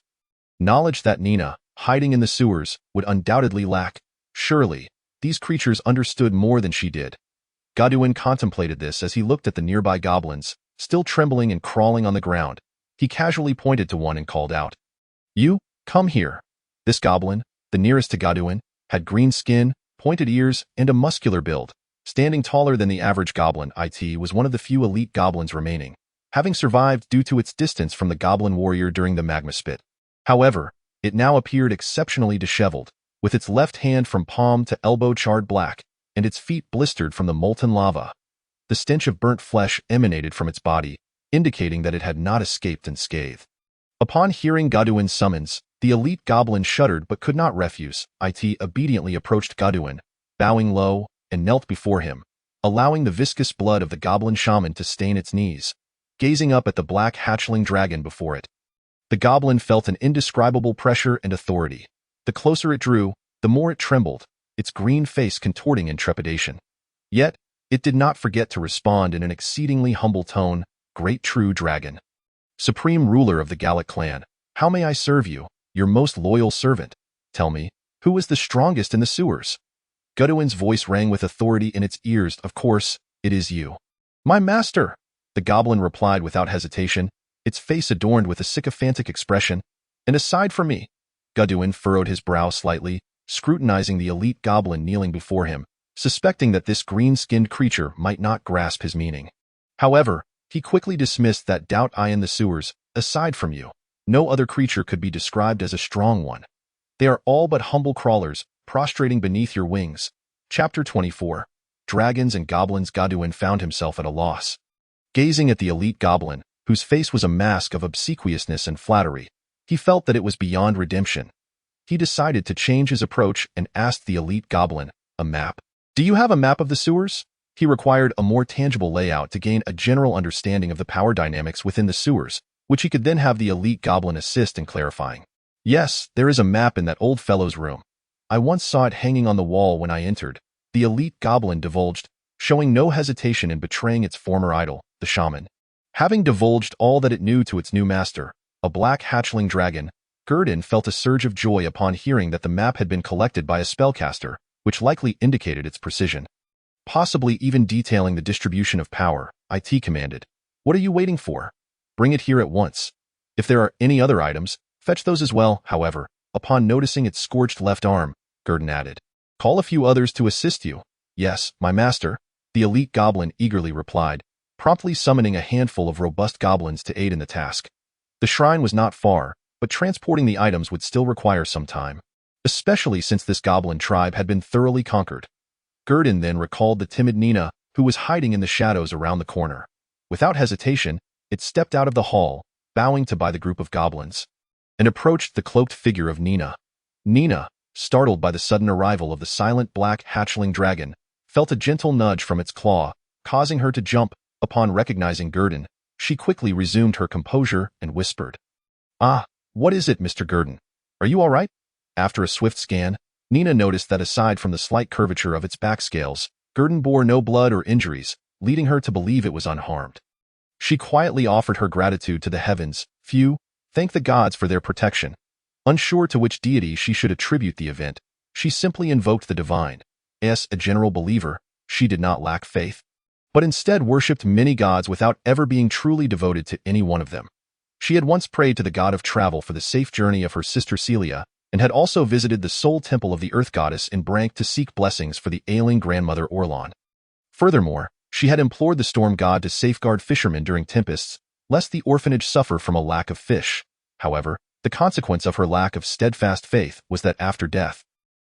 Knowledge that Nina, hiding in the sewers, would undoubtedly lack. Surely, these creatures understood more than she did. Godwin contemplated this as he looked at the nearby goblins, still trembling and crawling on the ground. He casually pointed to one and called out, "You, come here." This goblin, the nearest to Godwin, had green skin, pointed ears, and a muscular build. Standing taller than the average goblin, it was one of the few elite goblins remaining, having survived due to its distance from the goblin warrior during the magma spit. However, it now appeared exceptionally disheveled, with its left hand from palm to elbow charred black, and its feet blistered from the molten lava. The stench of burnt flesh emanated from its body, indicating that it had not escaped unscathed. Upon hearing Godwin's summons, the elite goblin shuddered but could not refuse. It obediently approached Godwin, bowing low, and knelt before him, allowing the viscous blood of the goblin shaman to stain its knees, gazing up at the black hatchling dragon before it. The goblin felt an indescribable pressure and authority. The closer it drew, the more it trembled, its green face contorting in trepidation. Yet, it did not forget to respond in an exceedingly humble tone, "Great true dragon, supreme ruler of the Gallic clan, how may I serve you, your most loyal servant? Tell me, who is the strongest in the sewers?" Godwin's voice rang with authority in its ears. "Of course, it is you." "My master," the goblin replied without hesitation, its face adorned with a sycophantic expression. "And aside from me," Godwin furrowed his brow slightly, scrutinizing the elite goblin kneeling before him, suspecting that this green-skinned creature might not grasp his meaning. However, he quickly dismissed that doubt. "In the sewers, aside from you, no other creature could be described as a strong one. They are all but humble crawlers, prostrating beneath your wings." Chapter 24. Dragons and Goblins. Godwin found himself at a loss. Gazing at the elite goblin, whose face was a mask of obsequiousness and flattery, he felt that it was beyond redemption. He decided to change his approach and asked the elite goblin, "A map? Do you have a map of the sewers?" He required a more tangible layout to gain a general understanding of the power dynamics within the sewers, which he could then have the elite goblin assist in clarifying. "Yes, there is a map in that old fellow's room. I once saw it hanging on the wall when I entered," the elite goblin divulged, showing no hesitation in betraying its former idol, the shaman. Having divulged all that it knew to its new master, a black hatchling dragon, Gurdon felt a surge of joy upon hearing that the map had been collected by a spellcaster, which likely indicated its precision. Possibly even detailing the distribution of power, it commanded. "What are you waiting for? Bring it here at once. If there are any other items, fetch those as well." However, upon noticing its scorched left arm, Gurdon added, "Call a few others to assist you." "Yes, my master," the elite goblin eagerly replied, promptly summoning a handful of robust goblins to aid in the task. The shrine was not far, but transporting the items would still require some time, especially since this goblin tribe had been thoroughly conquered. Gurdon then recalled the timid Nina, who was hiding in the shadows around the corner. Without hesitation, it stepped out of the hall, bowing to by the group of goblins, and approached the cloaked figure of Nina. Nina, startled by the sudden arrival of the silent black hatchling dragon, felt a gentle nudge from its claw, causing her to jump. Upon recognizing Gurdon, she quickly resumed her composure and whispered, "Ah, what is it, Mr. Gurdon? Are you all right?" After a swift scan, Nina noticed that aside from the slight curvature of its back scales, Gurdon bore no blood or injuries, leading her to believe it was unharmed. She quietly offered her gratitude to the heavens. Few thanked the gods for their protection. Unsure to which deity she should attribute the event, she simply invoked the divine. As a general believer, she did not lack faith, but instead worshipped many gods without ever being truly devoted to any one of them. She had once prayed to the god of travel for the safe journey of her sister Celia, and had also visited the sole temple of the earth goddess in Brank to seek blessings for the ailing grandmother Orlon. Furthermore, she had implored the storm god to safeguard fishermen during tempests, lest the orphanage suffer from a lack of fish. However, the consequence of her lack of steadfast faith was that after death,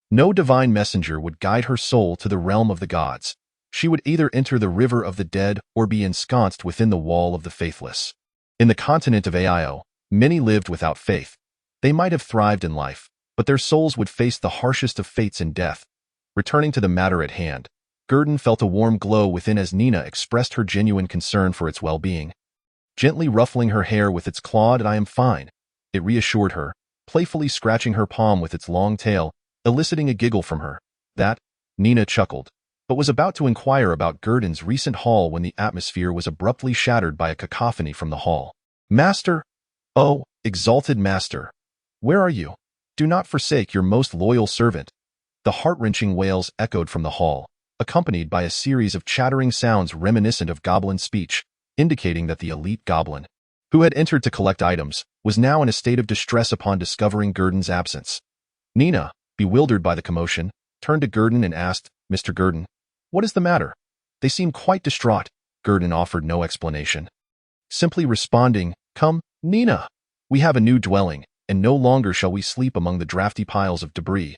no divine messenger would guide her soul to the realm of the gods. She would either enter the river of the dead or be ensconced within the wall of the faithless. In the continent of Ao, many lived without faith. They might have thrived in life, but their souls would face the harshest of fates in death. Returning to the matter at hand, Gurdon felt a warm glow within as Nina expressed her genuine concern for its well-being. Gently ruffling her hair with its clawed "I am fine," it reassured her, playfully scratching her palm with its long tail, eliciting a giggle from her. That, Nina chuckled, but was about to inquire about Gurdon's recent haul when the atmosphere was abruptly shattered by a cacophony from the hall. "Master! Oh, exalted master! Where are you? Do not forsake your most loyal servant." The heart-wrenching wails echoed from the hall, accompanied by a series of chattering sounds reminiscent of goblin speech, indicating that the elite goblin, who had entered to collect items, was now in a state of distress upon discovering Gurdon's absence. Nina, bewildered by the commotion, turned to Gurdon and asked, "Mr. Gurdon, what is the matter?" "They seem quite distraught." Gurdon offered no explanation, simply responding, "Come, Nina. We have a new dwelling, and no longer shall we sleep among the drafty piles of debris.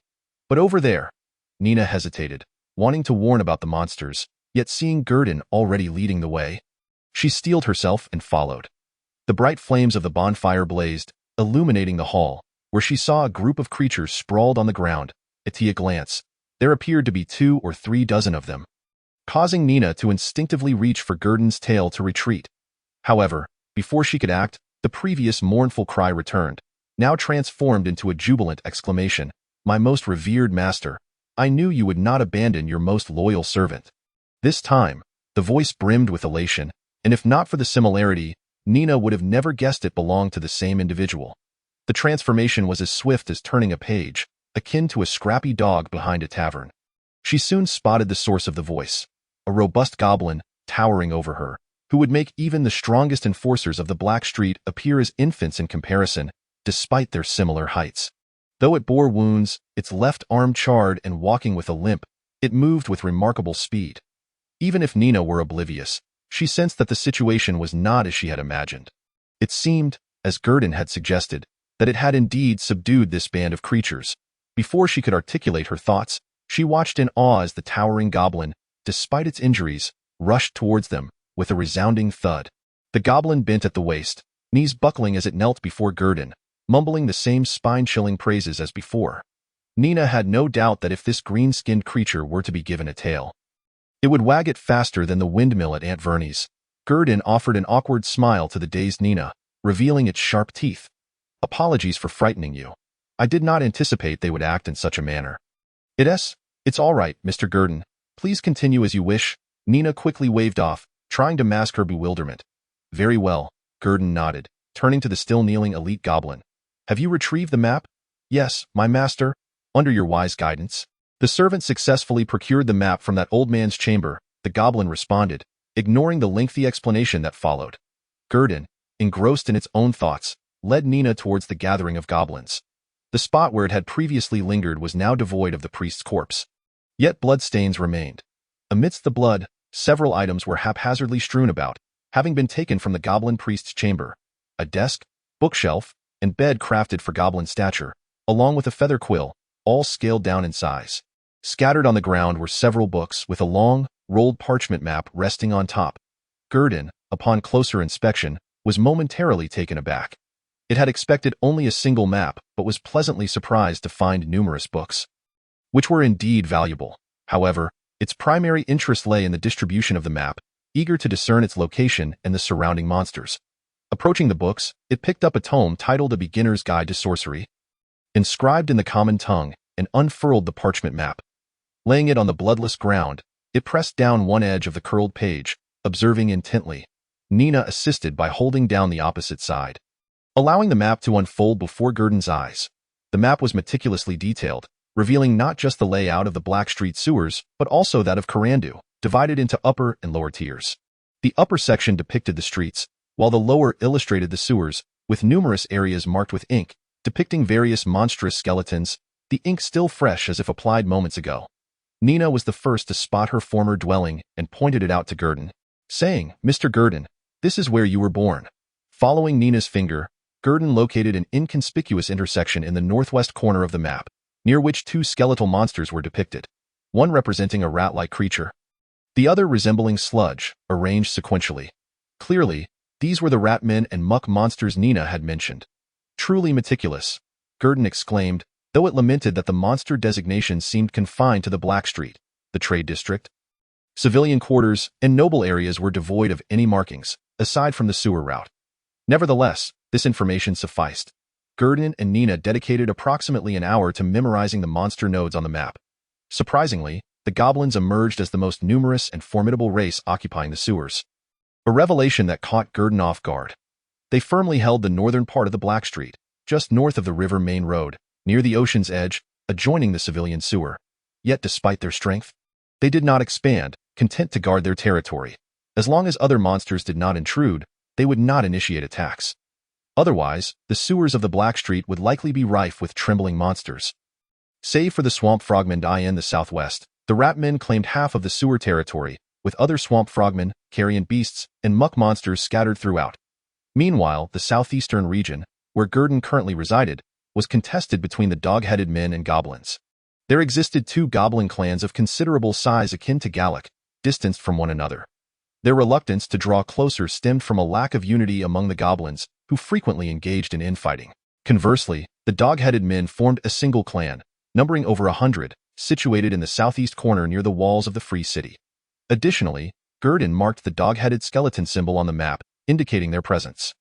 But over there—" Nina hesitated, wanting to warn about the monsters, yet seeing Gurdon already leading the way, she steeled herself and followed. The bright flames of the bonfire blazed, illuminating the hall, where she saw a group of creatures sprawled on the ground. At a glance, there appeared to be 2 or 3 dozen of them, causing Nina to instinctively reach for Gurdon's tail to retreat. However, before she could act, the previous mournful cry returned, now transformed into a jubilant exclamation. "My most revered master, I knew you would not abandon your most loyal servant." This time, the voice brimmed with elation, and if not for the similarity, Nina would have never guessed it belonged to the same individual. The transformation was as swift as turning a page, akin to a scrappy dog behind a tavern. She soon spotted the source of the voice, a robust goblin towering over her, who would make even the strongest enforcers of the Black Street appear as infants in comparison, despite their similar heights. Though it bore wounds, its left arm charred and walking with a limp, it moved with remarkable speed. Even if Nina were oblivious, she sensed that the situation was not as she had imagined. It seemed, as Gurdon had suggested, that it had indeed subdued this band of creatures. Before she could articulate her thoughts, she watched in awe as the towering goblin, despite its injuries, rushed towards them, with a resounding thud. The goblin bent at the waist, knees buckling as it knelt before Gurdon, mumbling the same spine-chilling praises as before. Nina had no doubt that if this green-skinned creature were to be given a tail, it would wag it faster than the windmill at Aunt Verney's. Gurdon offered an awkward smile to the dazed Nina, revealing its sharp teeth. "Apologies for frightening you. I did not anticipate they would act in such a manner." It's all right, Mr. Gurdon. Please continue as you wish." Nina quickly waved off, trying to mask her bewilderment. "Very well," Gurdon nodded, turning to the still-kneeling elite goblin. "Have you retrieved the map?" "Yes, my master, under your wise guidance." "The servant successfully procured the map from that old man's chamber," the goblin responded, ignoring the lengthy explanation that followed. Gurdon, engrossed in its own thoughts, led Nina towards the gathering of goblins. The spot where it had previously lingered was now devoid of the priest's corpse. Yet bloodstains remained. Amidst the blood, several items were haphazardly strewn about, having been taken from the goblin priest's chamber. A desk, bookshelf, and bed crafted for goblin stature, along with a feather quill, all scaled down in size. Scattered on the ground were several books with a long, rolled parchment map resting on top. Gurdon, upon closer inspection, was momentarily taken aback. It had expected only a single map, but was pleasantly surprised to find numerous books, which were indeed valuable. However, its primary interest lay in the distribution of the map, eager to discern its location and the surrounding monsters. Approaching the books, it picked up a tome titled A Beginner's Guide to Sorcery, inscribed in the common tongue, and unfurled the parchment map. Laying it on the bloodless ground, it pressed down one edge of the curled page, observing intently. Nina assisted by holding down the opposite side, allowing the map to unfold before Gurdon's eyes. The map was meticulously detailed, revealing not just the layout of the Blackstreet sewers, but also that of Carandu, divided into upper and lower tiers. The upper section depicted the streets, while the lower illustrated the sewers, with numerous areas marked with ink, depicting various monstrous skeletons, the ink still fresh as if applied moments ago. Nina was the first to spot her former dwelling and pointed it out to Gurdon, saying, "Mr. Gurdon, this is where you were born." Following Nina's finger, Gurdon located an inconspicuous intersection in the northwest corner of the map, near which two skeletal monsters were depicted, one representing a rat-like creature, the other resembling sludge, arranged sequentially. Clearly, these were the rat-men and muck monsters Nina had mentioned. "Truly meticulous," Gurdon exclaimed, though it lamented that the monster designation seemed confined to the Blackstreet, the trade district. Civilian quarters and noble areas were devoid of any markings, aside from the sewer route. Nevertheless, this information sufficed. Gurdon and Nina dedicated approximately an hour to memorizing the monster nodes on the map. Surprisingly, the goblins emerged as the most numerous and formidable race occupying the sewers, a revelation that caught Gurdon off guard. They firmly held the northern part of the Blackstreet, just north of the river main road, near the ocean's edge, adjoining the civilian sewer. Yet despite their strength, they did not expand, content to guard their territory. As long as other monsters did not intrude, they would not initiate attacks. Otherwise, the sewers of the Blackstreet would likely be rife with trembling monsters. Save for the swamp frogmen in the southwest, the ratmen claimed half of the sewer territory, with other swamp frogmen, carrion beasts, and muck monsters scattered throughout. Meanwhile, the southeastern region, where Gurdon currently resided, was contested between the dog-headed men and goblins. There existed two goblin clans of considerable size akin to Gallic, distanced from one another. Their reluctance to draw closer stemmed from a lack of unity among the goblins, who frequently engaged in infighting. Conversely, the dog-headed men formed a single clan, numbering over 100, situated in the southeast corner near the walls of the Free City. Additionally, Gurdon marked the dog-headed skeleton symbol on the map, indicating their presence.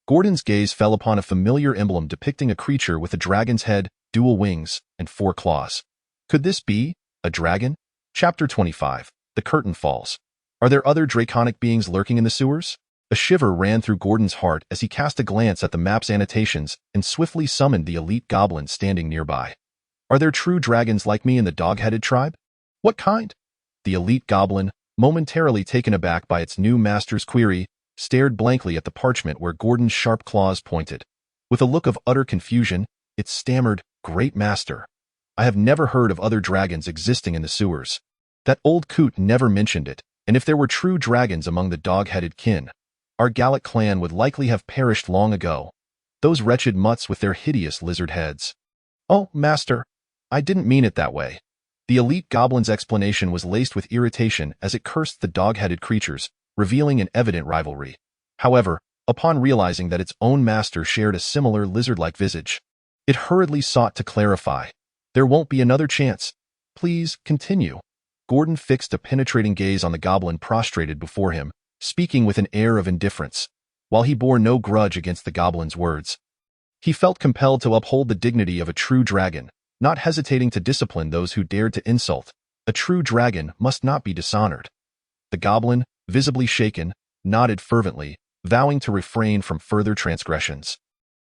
Gordon's gaze fell upon a familiar emblem depicting a creature with a dragon's head, dual wings, and 4 claws. Could this be a dragon? Chapter 25. The Curtain Falls. Are there other draconic beings lurking in the sewers? A shiver ran through Gordon's heart as he cast a glance at the map's annotations and swiftly summoned the elite goblin standing nearby. Are there true dragons like me in the dog-headed tribe? What kind? The elite goblin, momentarily taken aback by its new master's query, stared blankly at the parchment where Gordon's sharp claws pointed. With a look of utter confusion, it stammered, "Great master, I have never heard of other dragons existing in the sewers. That old coot never mentioned it, and if there were true dragons among the dog-headed kin, our Gallic clan would likely have perished long ago. Those wretched mutts with their hideous lizard heads." "Oh, master, I didn't mean it that way." The elite goblin's explanation was laced with irritation as it cursed the dog-headed creatures, revealing an evident rivalry. However, upon realizing that its own master shared a similar lizard-like visage, it hurriedly sought to clarify. "There won't be another chance. Please, continue." Gordon fixed a penetrating gaze on the goblin prostrated before him, speaking with an air of indifference. While he bore no grudge against the goblin's words, he felt compelled to uphold the dignity of a true dragon, not hesitating to discipline those who dared to insult. A true dragon must not be dishonored. The goblin, visibly shaken, nodded fervently, vowing to refrain from further transgressions.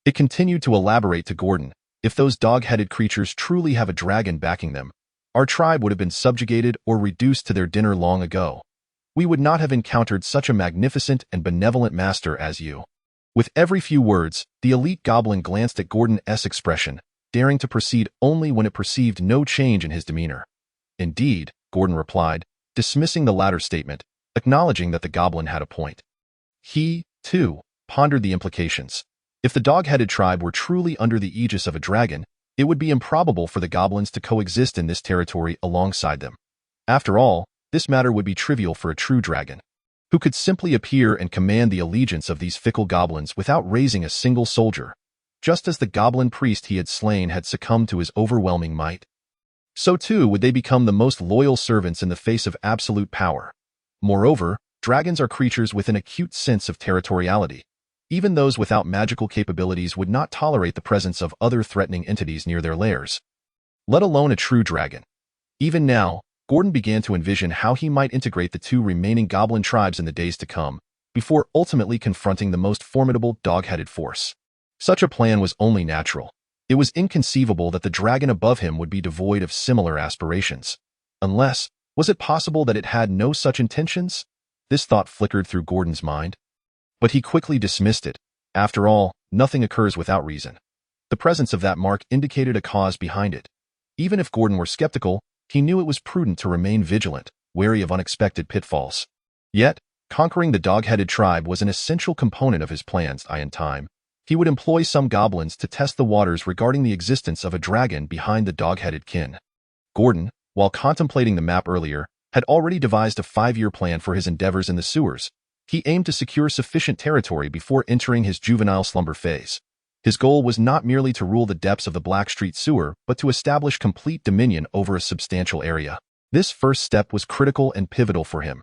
It continued to elaborate to Gordon, "If those dog-headed creatures truly have a dragon backing them, our tribe would have been subjugated or reduced to their dinner long ago. We would not have encountered such a magnificent and benevolent master as you." With every few words, the elite goblin glanced at Gordon's expression, daring to proceed only when it perceived no change in his demeanor. "Indeed," Gordon replied, dismissing the latter statement, acknowledging that the goblin had a point. He, too, pondered the implications. If the dog-headed tribe were truly under the aegis of a dragon, it would be improbable for the goblins to coexist in this territory alongside them. After all, this matter would be trivial for a true dragon, who could simply appear and command the allegiance of these fickle goblins without raising a single soldier. Just as the goblin priest he had slain had succumbed to his overwhelming might, so too would they become the most loyal servants in the face of absolute power. Moreover, dragons are creatures with an acute sense of territoriality. Even those without magical capabilities would not tolerate the presence of other threatening entities near their lairs, let alone a true dragon. Even now, Gordon began to envision how he might integrate the two remaining goblin tribes in the days to come, before ultimately confronting the most formidable dog-headed force. Such a plan was only natural. It was inconceivable that the dragon above him would be devoid of similar aspirations. Unless, was it possible that it had no such intentions? This thought flickered through Gordon's mind. But he quickly dismissed it. After all, nothing occurs without reason. The presence of that mark indicated a cause behind it. Even if Gordon were skeptical, he knew it was prudent to remain vigilant, wary of unexpected pitfalls. Yet, conquering the dog-headed tribe was an essential component of his plans. In time, he would employ some goblins to test the waters regarding the existence of a dragon behind the dog-headed kin. Gordon, while contemplating the map earlier, had already devised a 5-year plan for his endeavors in the sewers. He aimed to secure sufficient territory before entering his juvenile slumber phase. His goal was not merely to rule the depths of the Blackstreet sewer, but to establish complete dominion over a substantial area. This first step was critical and pivotal for him.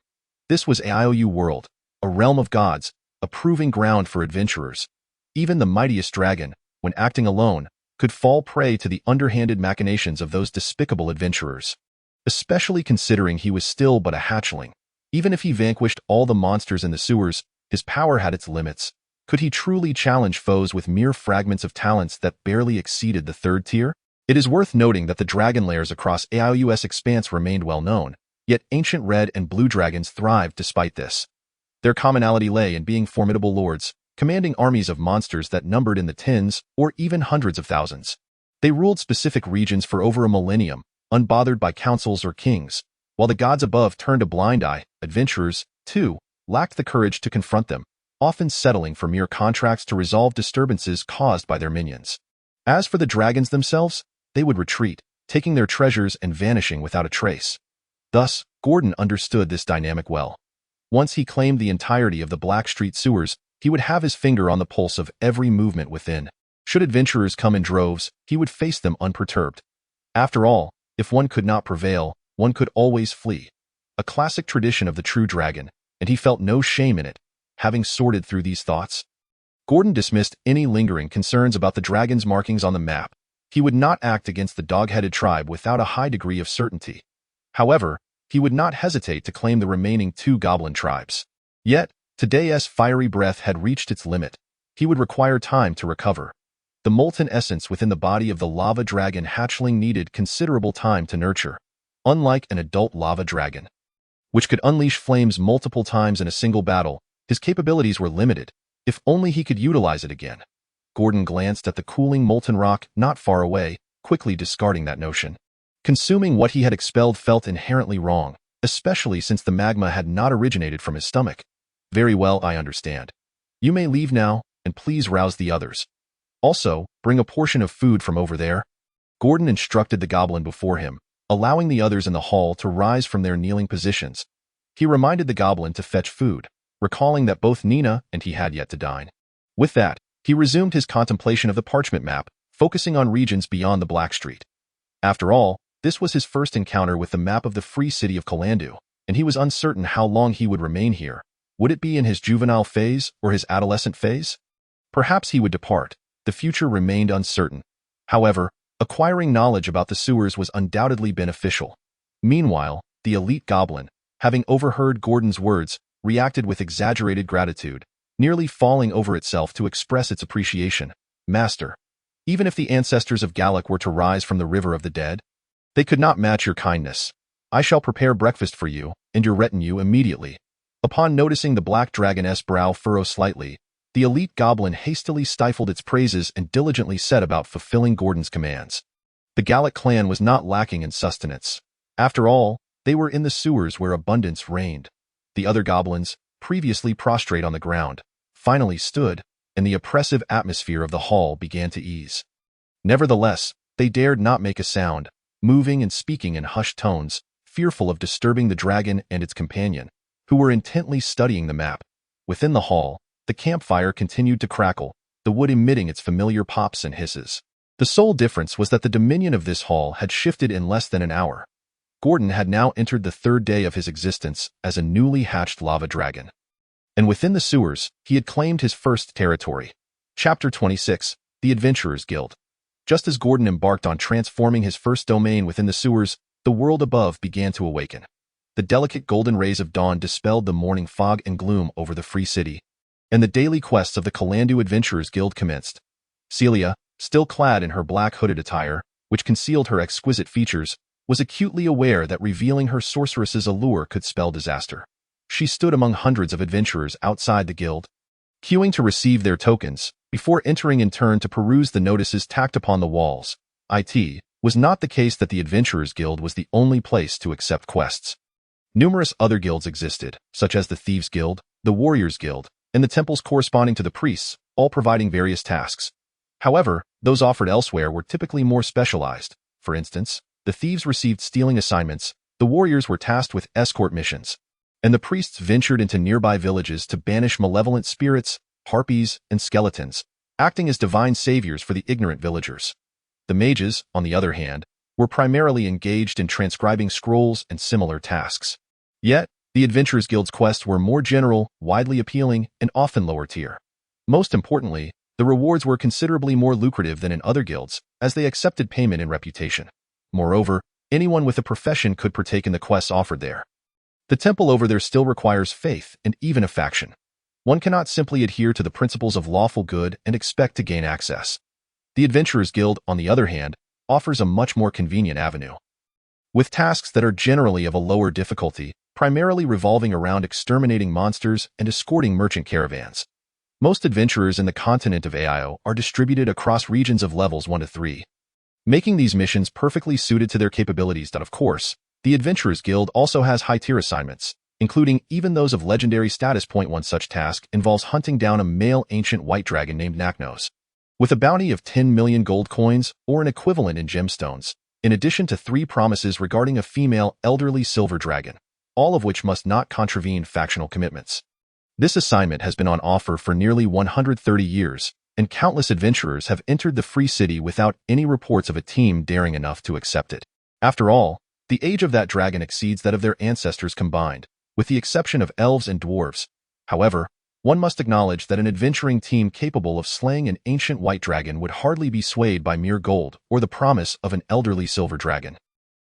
This was Iou world, a realm of gods, a proving ground for adventurers. Even the mightiest dragon, when acting alone, could fall prey to the underhanded machinations of those despicable adventurers. Especially considering he was still but a hatchling. Even if he vanquished all the monsters in the sewers, his power had its limits. Could he truly challenge foes with mere fragments of talents that barely exceeded the 3rd tier? It is worth noting that the dragon lairs across Iou's expanse remained well known, yet ancient red and blue dragons thrived despite this. Their commonality lay in being formidable lords, commanding armies of monsters that numbered in the tens or even hundreds of thousands. They ruled specific regions for over a millennium, unbothered by councils or kings, while the gods above turned a blind eye. Adventurers, too, lacked the courage to confront them, often settling for mere contracts to resolve disturbances caused by their minions. As for the dragons themselves, they would retreat, taking their treasures and vanishing without a trace. Thus, Gordon understood this dynamic well. Once he claimed the entirety of the Blackstreet sewers, he would have his finger on the pulse of every movement within. Should adventurers come in droves, he would face them unperturbed. After all, if one could not prevail, one could always flee. A classic tradition of the true dragon, and he felt no shame in it. Having sorted through these thoughts, Gordon dismissed any lingering concerns about the dragon's markings on the map. He would not act against the dog-headed tribe without a high degree of certainty. However, he would not hesitate to claim the remaining 2 goblin tribes. Yet, today's fiery breath had reached its limit. He would require time to recover. The molten essence within the body of the lava dragon hatchling needed considerable time to nurture. Unlike an adult lava dragon, which could unleash flames multiple times in a single battle, his capabilities were limited. If only he could utilize it again. Gordon glanced at the cooling molten rock not far away, quickly discarding that notion. Consuming what he had expelled felt inherently wrong, especially since the magma had not originated from his stomach. Very well, I understand. You may leave now, and please rouse the others. Also, bring a portion of food from over there. Gordon instructed the goblin before him, allowing the others in the hall to rise from their kneeling positions. He reminded the goblin to fetch food, recalling that both Nina and he had yet to dine. With that, he resumed his contemplation of the parchment map, focusing on regions beyond the Blackstreet. After all, this was his first encounter with the map of the free city of Calandu, and he was uncertain how long he would remain here. Would it be in his juvenile phase or his adolescent phase? Perhaps he would depart. The future remained uncertain. However, acquiring knowledge about the sewers was undoubtedly beneficial. Meanwhile, the elite goblin, having overheard Gordon's words, reacted with exaggerated gratitude, nearly falling over itself to express its appreciation. Master, even if the ancestors of Gallic were to rise from the river of the dead, they could not match your kindness. I shall prepare breakfast for you and your retinue immediately. Upon noticing the black dragoness brow furrow slightly, the elite goblin hastily stifled its praises and diligently set about fulfilling Gordon's commands. The Gallic clan was not lacking in sustenance. After all, they were in the sewers where abundance reigned. The other goblins, previously prostrate on the ground, finally stood, and the oppressive atmosphere of the hall began to ease. Nevertheless, they dared not make a sound, moving and speaking in hushed tones, fearful of disturbing the dragon and its companion, who were intently studying the map. Within the hall, the campfire continued to crackle, the wood emitting its familiar pops and hisses. The sole difference was that the dominion of this hall had shifted in less than an hour. Gordon had now entered the 3rd day of his existence as a newly hatched lava dragon. And within the sewers, he had claimed his first territory. Chapter 26, The Adventurers Guild. Just as Gordon embarked on transforming his first domain within the sewers, the world above began to awaken. the delicate golden rays of dawn dispelled the morning fog and gloom over the free city, and the daily quests of the Kalandu Adventurers Guild commenced. Celia, still clad in her black hooded attire, which concealed her exquisite features, was acutely aware that revealing her sorceress's allure could spell disaster. She stood among hundreds of adventurers outside the guild, queuing to receive their tokens, before entering in turn to peruse the notices tacked upon the walls. It was not the case that the Adventurers Guild was the only place to accept quests. Numerous other guilds existed, such as the Thieves Guild, the Warriors Guild, and the temples corresponding to the priests, all providing various tasks. However, those offered elsewhere were typically more specialized. For instance, the thieves received stealing assignments, the warriors were tasked with escort missions, and the priests ventured into nearby villages to banish malevolent spirits, harpies, and skeletons, acting as divine saviors for the ignorant villagers. The mages, on the other hand, were primarily engaged in transcribing scrolls and similar tasks. Yet, the Adventurers Guild's quests were more general, widely appealing, and often lower tier. Most importantly, the rewards were considerably more lucrative than in other guilds, as they accepted payment in reputation. Moreover, anyone with a profession could partake in the quests offered there. The temple over there still requires faith and even a faction. One cannot simply adhere to the principles of lawful good and expect to gain access. The Adventurers Guild, on the other hand, offers a much more convenient avenue. With tasks that are generally of a lower difficulty, primarily revolving around exterminating monsters and escorting merchant caravans. Most adventurers in the continent of AIO are distributed across regions of levels 1 to 3, making these missions perfectly suited to their capabilities. Of course, the Adventurers Guild also has high-tier assignments, including even those of legendary status. One such task involves hunting down a male ancient white dragon named Naknos, with a bounty of 10 million gold coins or an equivalent in gemstones, in addition to 3 promises regarding a female elderly silver dragon, all of which must not contravene factional commitments. This assignment has been on offer for nearly 130 years, and countless adventurers have entered the free city without any reports of a team daring enough to accept it. After all, the age of that dragon exceeds that of their ancestors combined, with the exception of elves and dwarves. However, one must acknowledge that an adventuring team capable of slaying an ancient white dragon would hardly be swayed by mere gold or the promise of an elderly silver dragon.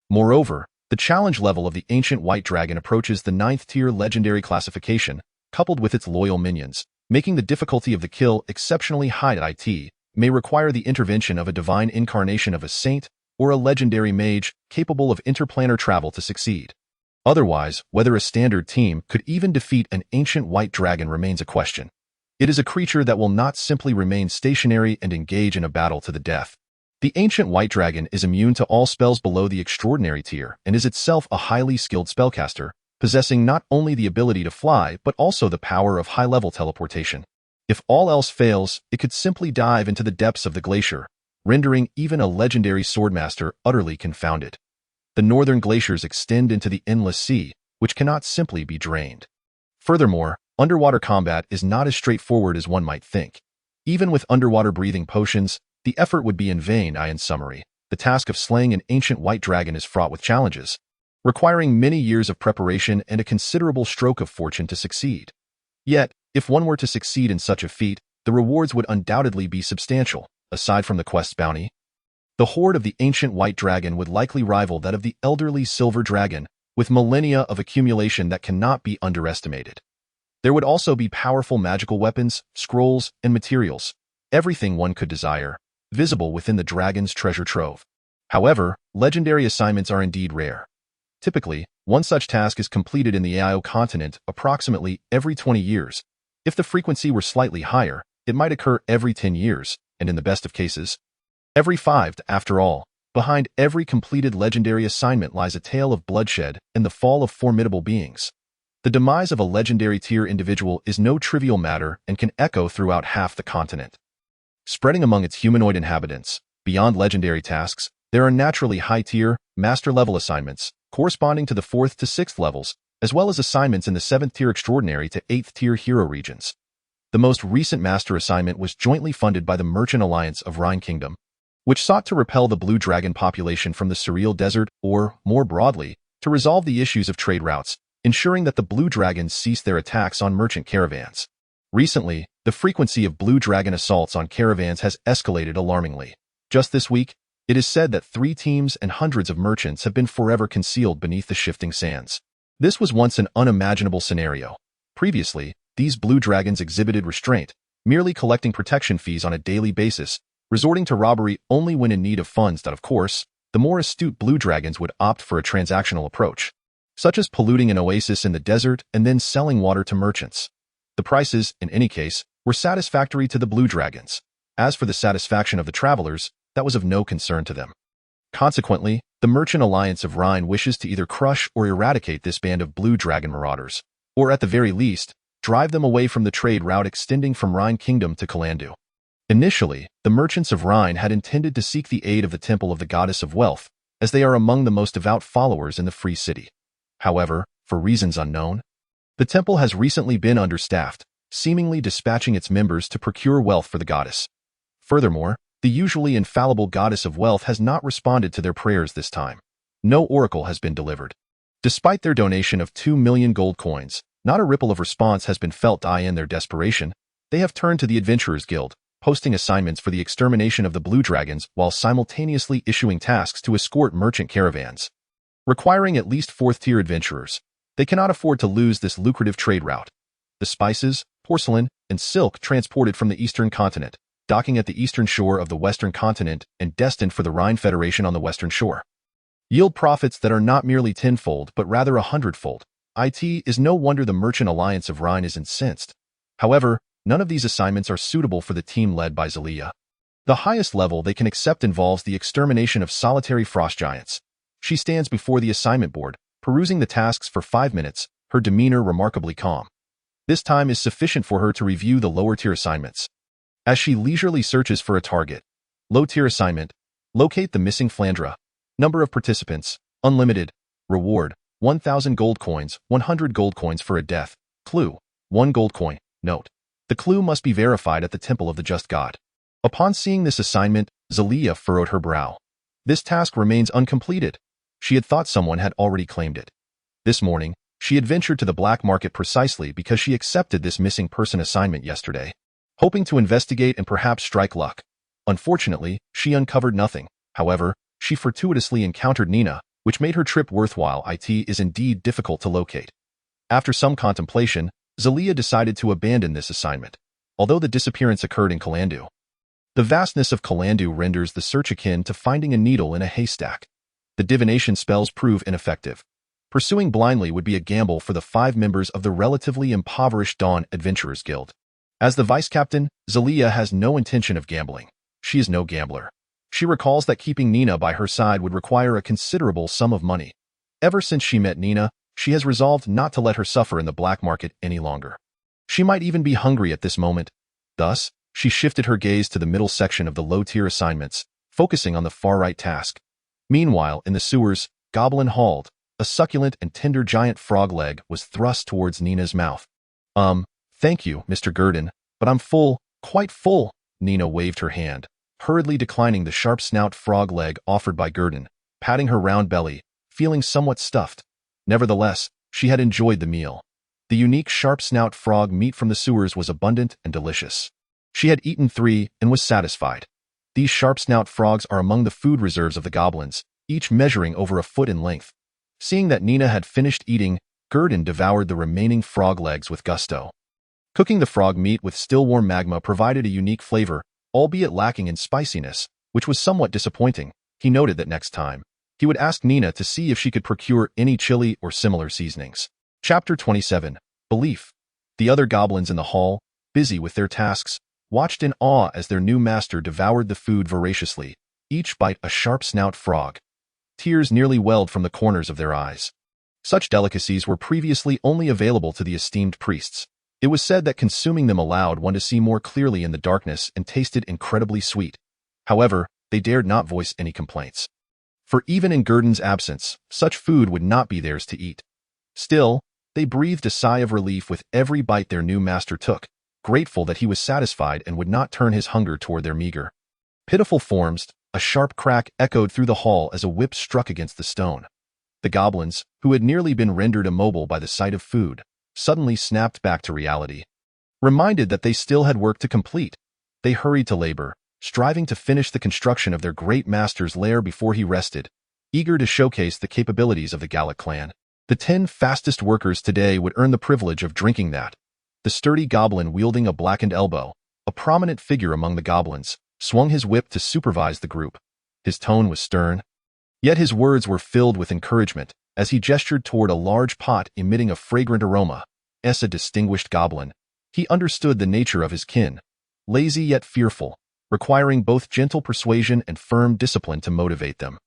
Moreover, the challenge level of the ancient white dragon approaches the 9th-tier legendary classification, coupled with its loyal minions, making the difficulty of the kill exceptionally high. It may require the intervention of a divine incarnation of a saint or a legendary mage capable of interplanar travel to succeed. Otherwise, whether a standard team could even defeat an ancient white dragon remains a question. It is a creature that will not simply remain stationary and engage in a battle to the death. The ancient white dragon is immune to all spells below the extraordinary tier and is itself a highly skilled spellcaster, possessing not only the ability to fly but also the power of high-level teleportation. If all else fails, it could simply dive into the depths of the glacier, rendering even a legendary swordmaster utterly confounded. The northern glaciers extend into the endless sea, which cannot simply be drained. Furthermore, underwater combat is not as straightforward as one might think. Even with underwater breathing potions, the effort would be in vain. In summary, the task of slaying an ancient white dragon is fraught with challenges, requiring many years of preparation and a considerable stroke of fortune to succeed. Yet, if one were to succeed in such a feat, the rewards would undoubtedly be substantial. Aside from the quest's bounty, the hoard of the ancient white dragon would likely rival that of the elderly silver dragon, with millennia of accumulation that cannot be underestimated. There would also be powerful magical weapons, scrolls, and materials, everything one could desire, visible within the dragon's treasure trove. However, legendary assignments are indeed rare. Typically, one such task is completed in the AIO continent approximately every 20 years. If the frequency were slightly higher, it might occur every 10 years, and in the best of cases, every 5. After all, behind every completed legendary assignment lies a tale of bloodshed and the fall of formidable beings. The demise of a legendary tier individual is no trivial matter and can echo throughout half the continent. Spreading among its humanoid inhabitants, beyond legendary tasks, there are naturally high-tier, master-level assignments, corresponding to the 4th to 6th levels, as well as assignments in the 7th-tier extraordinary to 8th-tier hero regions. The most recent master assignment was jointly funded by the Merchant Alliance of Rhine Kingdom, which sought to repel the blue dragon population from the Surreal Desert or, more broadly, to resolve the issues of trade routes, ensuring that the blue dragons cease their attacks on merchant caravans. Recently, the frequency of blue dragon assaults on caravans has escalated alarmingly. Just this week, it is said that 3 teams and hundreds of merchants have been forever concealed beneath the shifting sands. This was once an unimaginable scenario. Previously, these blue dragons exhibited restraint, merely collecting protection fees on a daily basis, resorting to robbery only when in need of funds that, of course, the more astute blue dragons would opt for a transactional approach, such as polluting an oasis in the desert and then selling water to merchants. The prices, in any case, were satisfactory to the blue dragons. As for the satisfaction of the travelers, that was of no concern to them. Consequently, the Merchant Alliance of Rhine wishes to either crush or eradicate this band of blue dragon marauders, or at the very least, drive them away from the trade route extending from Rhine Kingdom to Calandu. Initially, the merchants of Rhine had intended to seek the aid of the Temple of the Goddess of Wealth, as they are among the most devout followers in the Free City. However, for reasons unknown, the temple has recently been understaffed, seemingly dispatching its members to procure wealth for the goddess. Furthermore, the usually infallible Goddess of Wealth has not responded to their prayers this time. No oracle has been delivered. Despite their donation of 2 million gold coins, not a ripple of response has been felt. In their desperation, they have turned to the Adventurers Guild, posting assignments for the extermination of the blue dragons while simultaneously issuing tasks to escort merchant caravans. Requiring at least 4th-tier adventurers, they cannot afford to lose this lucrative trade route. The spices, porcelain, and silk transported from the eastern continent, docking at the eastern shore of the western continent and destined for the Rhine Federation on the western shore, yield profits that are not merely tenfold but rather 100-fold. It is no wonder the Merchant Alliance of Rhine is incensed. However, none of these assignments are suitable for the team led by Zelia. The highest level they can accept involves the extermination of solitary frost giants. She stands before the assignment board, perusing the tasks for 5 minutes, her demeanor remarkably calm. This time is sufficient for her to review the lower-tier assignments. As she leisurely searches for a target, low-tier assignment, locate the missing Flandra. Number of participants, unlimited. Reward, 1,000 gold coins, 100 gold coins for a death. Clue, 1 gold coin. Note, the clue must be verified at the Temple of the Just God. Upon seeing this assignment, Zelia furrowed her brow. This task remains uncompleted. She had thought someone had already claimed it. This morning, she had ventured to the black market precisely because she accepted this missing person assignment yesterday, hoping to investigate and perhaps strike luck. Unfortunately, she uncovered nothing. However, she fortuitously encountered Nina, which made her trip worthwhile. It is indeed difficult to locate. After some contemplation, Zelia decided to abandon this assignment, although the disappearance occurred in Calandu. The vastness of Calandu renders the search akin to finding a needle in a haystack. The divination spells prove ineffective. Pursuing blindly would be a gamble for the 5 members of the relatively impoverished Dawn Adventurers Guild. As the vice-captain, Zelia has no intention of gambling. She is no gambler. She recalls that keeping Nina by her side would require a considerable sum of money. Ever since she met Nina, she has resolved not to let her suffer in the black market any longer. She might even be hungry at this moment. Thus, she shifted her gaze to the middle section of the low-tier assignments, focusing on the far-right task. Meanwhile, in the sewers, goblin hauled, a succulent and tender giant frog leg was thrust towards Nina's mouth. Thank you, Mr. Gurdon, but I'm full, quite full. Nina waved her hand, hurriedly declining the sharp snout frog leg offered by Gurdon, patting her round belly, feeling somewhat stuffed. Nevertheless, she had enjoyed the meal. The unique sharp snout frog meat from the sewers was abundant and delicious. She had eaten 3 and was satisfied. These sharp snout frogs are among the food reserves of the goblins, each measuring over a foot in length. Seeing that Nina had finished eating, Gurdon devoured the remaining frog legs with gusto. Cooking the frog meat with still warm magma provided a unique flavor, albeit lacking in spiciness, which was somewhat disappointing. He noted that next time, he would ask Nina to see if she could procure any chili or similar seasonings. Chapter 27. Belief. The other goblins in the hall, busy with their tasks, watched in awe as their new master devoured the food voraciously, each bite a sharp snout frog. Tears nearly welled from the corners of their eyes. Such delicacies were previously only available to the esteemed priests. It was said that consuming them allowed one to see more clearly in the darkness and tasted incredibly sweet. However, they dared not voice any complaints. For even in Gurdon's absence, such food would not be theirs to eat. Still, they breathed a sigh of relief with every bite their new master took, grateful that he was satisfied and would not turn his hunger toward their meager. Pitiful forms, a sharp crack echoed through the hall as a whip struck against the stone. The goblins, who had nearly been rendered immobile by the sight of food, suddenly snapped back to reality. Reminded that they still had work to complete, they hurried to labor, striving to finish the construction of their great master's lair before he rested, eager to showcase the capabilities of the Gallic clan. The 10 fastest workers today would earn the privilege of drinking that. The sturdy goblin wielding a blackened elbow, a prominent figure among the goblins, swung his whip to supervise the group. His tone was stern, yet his words were filled with encouragement as he gestured toward a large pot emitting a fragrant aroma. As a distinguished goblin, he understood the nature of his kin, lazy yet fearful, requiring both gentle persuasion and firm discipline to motivate them.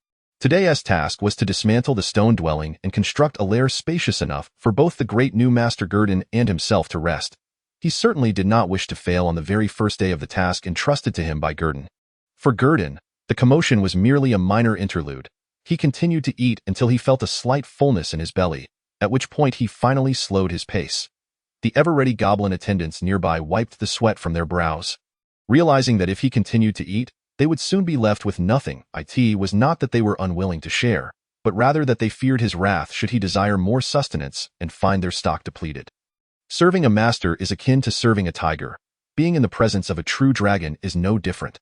Today's task was to dismantle the stone dwelling and construct a lair spacious enough for both the great new master Gurdon and himself to rest. He certainly did not wish to fail on the very first day of the task entrusted to him by Gurdon. For Gurdon, the commotion was merely a minor interlude. He continued to eat until he felt a slight fullness in his belly, at which point he finally slowed his pace. The ever-ready goblin attendants nearby wiped the sweat from their brows. Realizing that if he continued to eat, they would soon be left with nothing. It was not that they were unwilling to share, but rather that they feared his wrath should he desire more sustenance and find their stock depleted. Serving a master is akin to serving a tiger. Being in the presence of a true dragon is no different.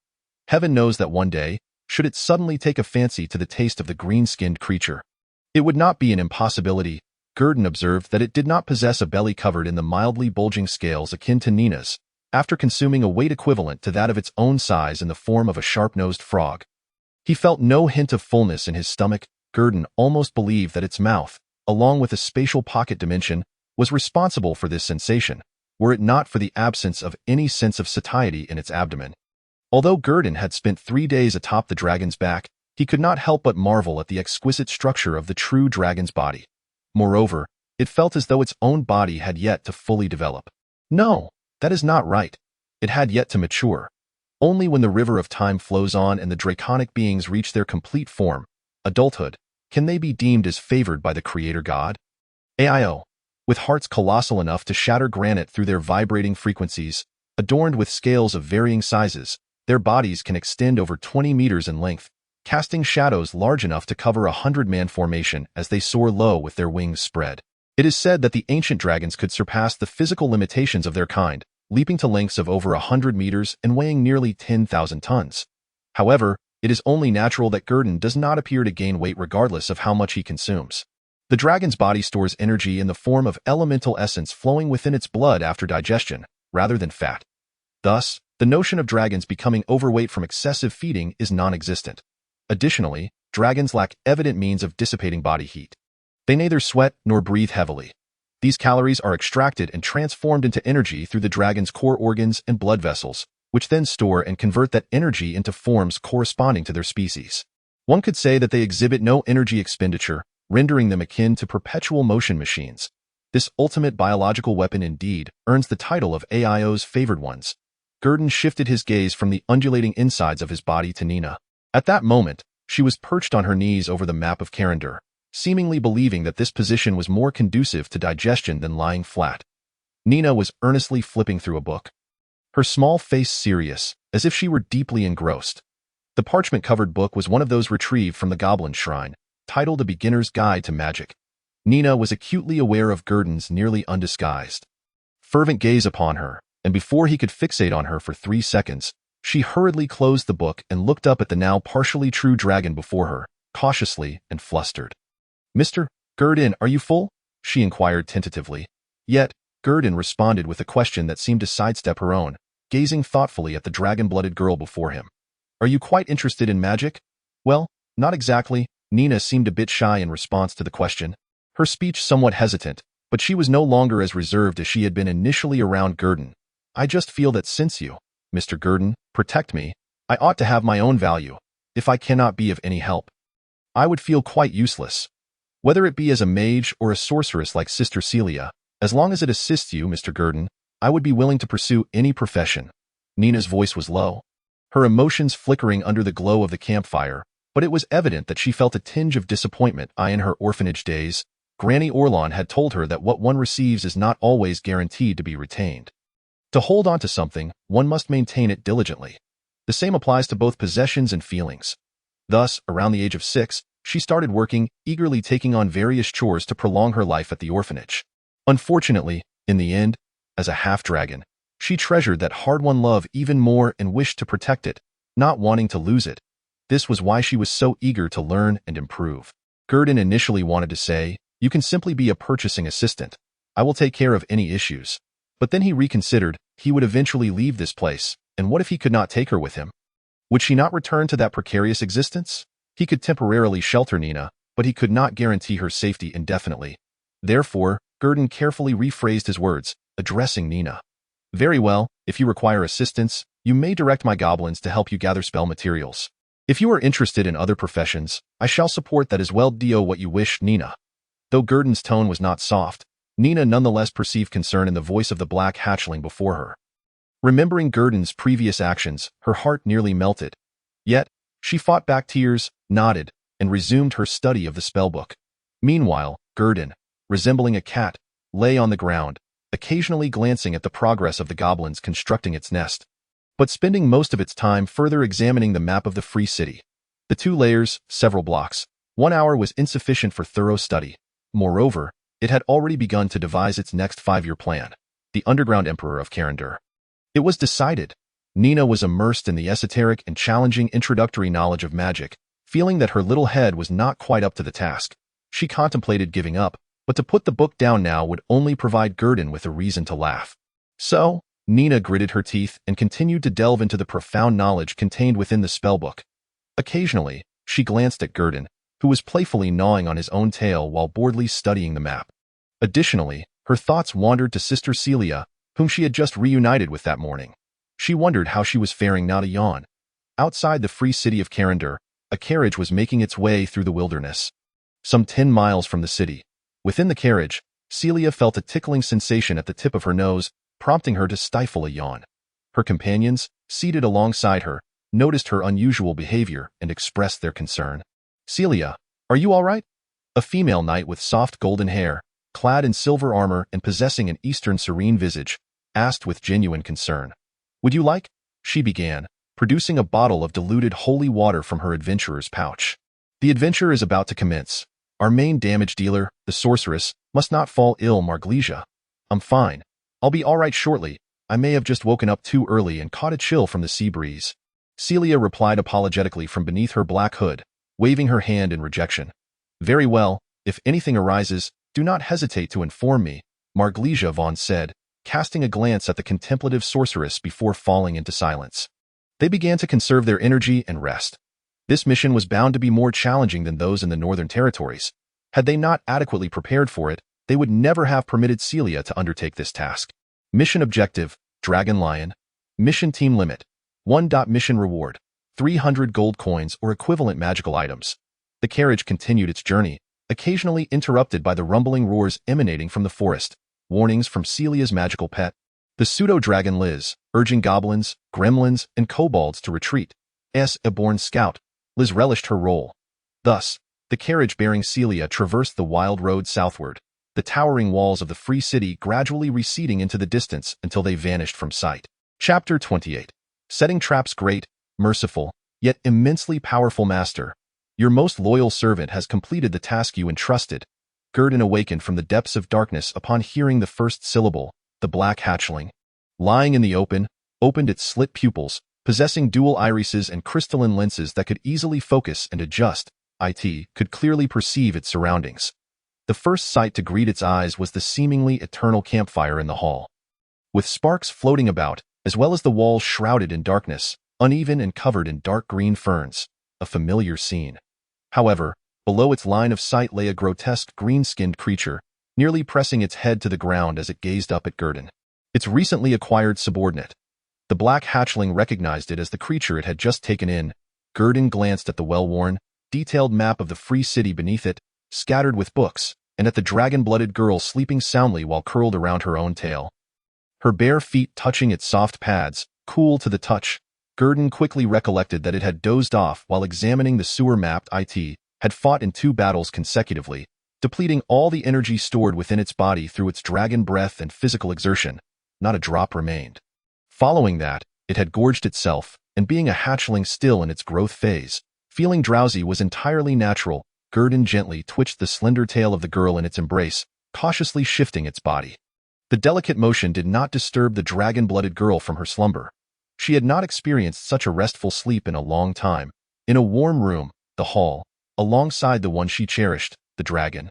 Heaven knows that one day, should it suddenly take a fancy to the taste of the green-skinned creature, it would not be an impossibility. Gurdon observed that it did not possess a belly covered in the mildly bulging scales akin to Nina's, after consuming a weight equivalent to that of its own size in the form of a sharp-nosed frog. He felt no hint of fullness in his stomach. Gurdon almost believed that its mouth, along with a spatial pocket dimension, was responsible for this sensation, were it not for the absence of any sense of satiety in its abdomen. Although Gurdon had spent 3 days atop the dragon's back, he could not help but marvel at the exquisite structure of the true dragon's body. Moreover, it felt as though its own body had yet to fully develop. No, that is not right. It had yet to mature. Only when the river of time flows on and the draconic beings reach their complete form, adulthood, can they be deemed as favored by the Creator God. AIO, with hearts colossal enough to shatter granite through their vibrating frequencies, adorned with scales of varying sizes, their bodies can extend over 20 meters in length, casting shadows large enough to cover a 100-man formation as they soar low with their wings spread. It is said that the ancient dragons could surpass the physical limitations of their kind, leaping to lengths of over 100 meters and weighing nearly 10,000 tons. However, it is only natural that Gurdon does not appear to gain weight regardless of how much he consumes. The dragon's body stores energy in the form of elemental essence flowing within its blood after digestion, rather than fat. Thus, the notion of dragons becoming overweight from excessive feeding is non-existent. Additionally, dragons lack evident means of dissipating body heat. They neither sweat nor breathe heavily. These calories are extracted and transformed into energy through the dragon's core organs and blood vessels, which then store and convert that energy into forms corresponding to their species. One could say that they exhibit no energy expenditure, rendering them akin to perpetual motion machines. This ultimate biological weapon indeed earns the title of AIO's favored ones. Gurdon shifted his gaze from the undulating insides of his body to Nina. At that moment, she was perched on her knees over the map of Karandar, seemingly believing that this position was more conducive to digestion than lying flat. Nina was earnestly flipping through a book, her small face serious, as if she were deeply engrossed. The parchment-covered book was one of those retrieved from the Goblin Shrine, titled A Beginner's Guide to Magic. Nina was acutely aware of Gurdon's nearly undisguised, fervent gaze upon her, and before he could fixate on her for 3 seconds, she hurriedly closed the book and looked up at the now partially true dragon before her, cautiously and flustered. "Mr. Gurdon, are you full?" she inquired tentatively. Yet, Gurdon responded with a question that seemed to sidestep her own, gazing thoughtfully at the dragon-blooded girl before him. "Are you quite interested in magic?" "Well, not exactly." Nina seemed a bit shy in response to the question, her speech somewhat hesitant, but she was no longer as reserved as she had been initially around Gurdon. "I just feel that since you, Mr. Gurdon, protect me, I ought to have my own value. If I cannot be of any help, I would feel quite useless. Whether it be as a mage or a sorceress like Sister Celia, as long as it assists you, Mr. Gurdon, I would be willing to pursue any profession." Nina's voice was low, her emotions flickering under the glow of the campfire, but it was evident that she felt a tinge of disappointment. In her orphanage days, Granny Orlon had told her that what one receives is not always guaranteed to be retained. To hold on to something, one must maintain it diligently. The same applies to both possessions and feelings. Thus, around the age of 6, she started working, eagerly taking on various chores to prolong her life at the orphanage. Unfortunately, in the end, as a half-dragon, she treasured that hard-won love even more and wished to protect it, not wanting to lose it. This was why she was so eager to learn and improve. Gurdon initially wanted to say, You can simply be a purchasing assistant. I will take care of any issues. But then he reconsidered. He would eventually leave this place, and what if he could not take her with him? Would she not return to that precarious existence? He could temporarily shelter Nina, but he could not guarantee her safety indefinitely. Therefore, Gurdon carefully rephrased his words, addressing Nina. Very well, if you require assistance, you may direct my goblins to help you gather spell materials. If you are interested in other professions, I shall support that as well. Do what you wish, Nina. Though Gurdon's tone was not soft, Nina nonetheless perceived concern in the voice of the black hatchling before her. Remembering Gurdon's previous actions, her heart nearly melted. Yet, she fought back tears, nodded, and resumed her study of the spellbook. Meanwhile, Gurdon, resembling a cat, lay on the ground, occasionally glancing at the progress of the goblins constructing its nest, but spending most of its time further examining the map of the free city. The 2 layers, several blocks. 1 hour was insufficient for thorough study. Moreover, it had already begun to devise its next 5-year plan, the Underground Emperor of Carandur. It was decided. Nina was immersed in the esoteric and challenging introductory knowledge of magic, feeling that her little head was not quite up to the task. She contemplated giving up, but to put the book down now would only provide Gurdon with a reason to laugh. So, Nina gritted her teeth and continued to delve into the profound knowledge contained within the spellbook. Occasionally, she glanced at Gurdon, who was playfully gnawing on his own tail while boredly studying the map. Additionally, her thoughts wandered to Sister Celia, whom she had just reunited with that morning. She wondered how she was faring now. To yawn. Outside the free city of Carandur, a carriage was making its way through the wilderness. Some 10 miles from the city. Within the carriage, Celia felt a tickling sensation at the tip of her nose, prompting her to stifle a yawn. Her companions, seated alongside her, noticed her unusual behavior and expressed their concern. Celia, are you all right? A female knight with soft golden hair, clad in silver armor and possessing an Eastern serene visage, asked with genuine concern. Would you like? She began, producing a bottle of diluted holy water from her adventurer's pouch. The adventure is about to commence. Our main damage dealer, the sorceress, must not fall ill. Marglesia. I'm fine. I'll be all right shortly. I may have just woken up too early and caught a chill from the sea breeze. Celia replied apologetically from beneath her black hood, waving her hand in rejection. Very well, if anything arises, do not hesitate to inform me, Marglesia Vaughn said, casting a glance at the contemplative sorceress before falling into silence. They began to conserve their energy and rest. This mission was bound to be more challenging than those in the Northern Territories. Had they not adequately prepared for it, they would never have permitted Celia to undertake this task. Mission objective, Dragon Lion. Mission team limit, 1. Mission reward, 300 gold coins or equivalent magical items. The carriage continued its journey, occasionally interrupted by the rumbling roars emanating from the forest, warnings from Celia's magical pet, the pseudo-dragon Liz, urging goblins, gremlins, and kobolds to retreat. As a born scout, Liz relished her role. Thus, the carriage bearing Celia traversed the wild road southward, the towering walls of the free city gradually receding into the distance until they vanished from sight. Chapter 28. Setting traps. Great, merciful, yet immensely powerful master, your most loyal servant has completed the task you entrusted. Gurdon awakened from the depths of darkness upon hearing the first syllable. The black hatchling, lying in the open, opened its slit pupils, possessing dual irises and crystalline lenses that could easily focus and adjust. It could clearly perceive its surroundings. The first sight to greet its eyes was the seemingly eternal campfire in the hall. With sparks floating about, as well as the walls shrouded in darkness, uneven and covered in dark green ferns, a familiar scene. However, below its line of sight lay a grotesque green-skinned creature, nearly pressing its head to the ground as it gazed up at Gurdon. Its recently acquired subordinate. The black hatchling recognized it as the creature it had just taken in. Gurdon glanced at the well-worn, detailed map of the free city beneath it, scattered with books, and at the dragon-blooded girl sleeping soundly while curled around her own tail. Her bare feet touching its soft pads, cool to the touch. Gurdon quickly recollected that it had dozed off while examining the sewer-mapped It, had fought in 2 battles consecutively, depleting all the energy stored within its body through its dragon breath and physical exertion. Not a drop remained. Following that, it had gorged itself, and being a hatchling still in its growth phase, feeling drowsy was entirely natural. Gurdon gently twitched the slender tail of the girl in its embrace, cautiously shifting its body. The delicate motion did not disturb the dragon-blooded girl from her slumber. She had not experienced such a restful sleep in a long time. In a warm room, the hall, alongside the one she cherished, the dragon.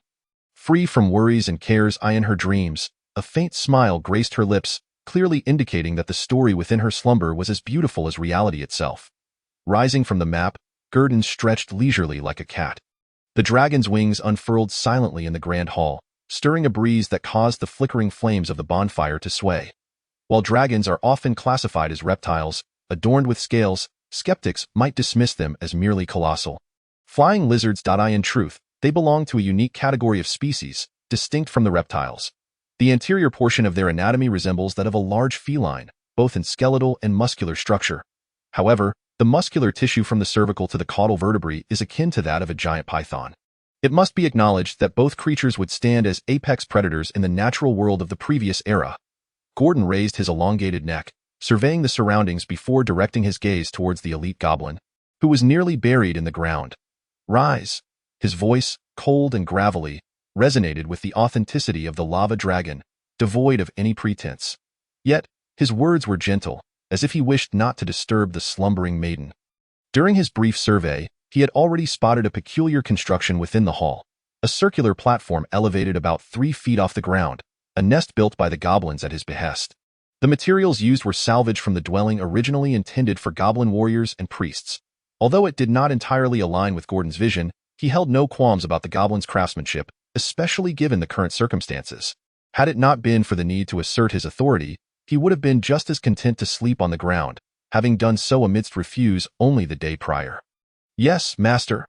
Free from worries and cares in her dreams, a faint smile graced her lips, clearly indicating that the story within her slumber was as beautiful as reality itself. Rising from the map, Gurdon stretched leisurely like a cat. The dragon's wings unfurled silently in the grand hall, stirring a breeze that caused the flickering flames of the bonfire to sway. While dragons are often classified as reptiles, adorned with scales, skeptics might dismiss them as merely colossal. Flying lizards. In truth, they belong to a unique category of species, distinct from the reptiles. The anterior portion of their anatomy resembles that of a large feline, both in skeletal and muscular structure. However, the muscular tissue from the cervical to the caudal vertebrae is akin to that of a giant python. It must be acknowledged that both creatures would stand as apex predators in the natural world of the previous era. Gordon raised his elongated neck, surveying the surroundings before directing his gaze towards the elite goblin, who was nearly buried in the ground. "Rise." His voice, cold and gravelly, resonated with the authenticity of the lava dragon, devoid of any pretense. Yet, his words were gentle, as if he wished not to disturb the slumbering maiden. During his brief survey, he had already spotted a peculiar construction within the hall, a circular platform elevated about 3 feet off the ground, a nest built by the goblins at his behest. The materials used were salvaged from the dwelling originally intended for goblin warriors and priests. Although it did not entirely align with Gordon's vision, he held no qualms about the goblins' craftsmanship, especially given the current circumstances. Had it not been for the need to assert his authority, he would have been just as content to sleep on the ground, having done so amidst refuse only the day prior. "Yes, master."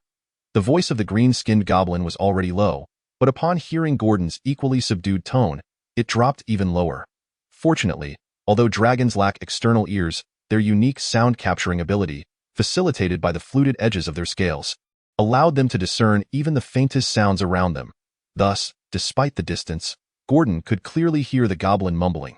The voice of the green-skinned goblin was already low, but upon hearing Gordon's equally subdued tone, it dropped even lower. Fortunately, although dragons lack external ears, their unique sound-capturing ability, facilitated by the fluted edges of their scales, allowed them to discern even the faintest sounds around them. Thus, despite the distance, Gordon could clearly hear the goblin mumbling.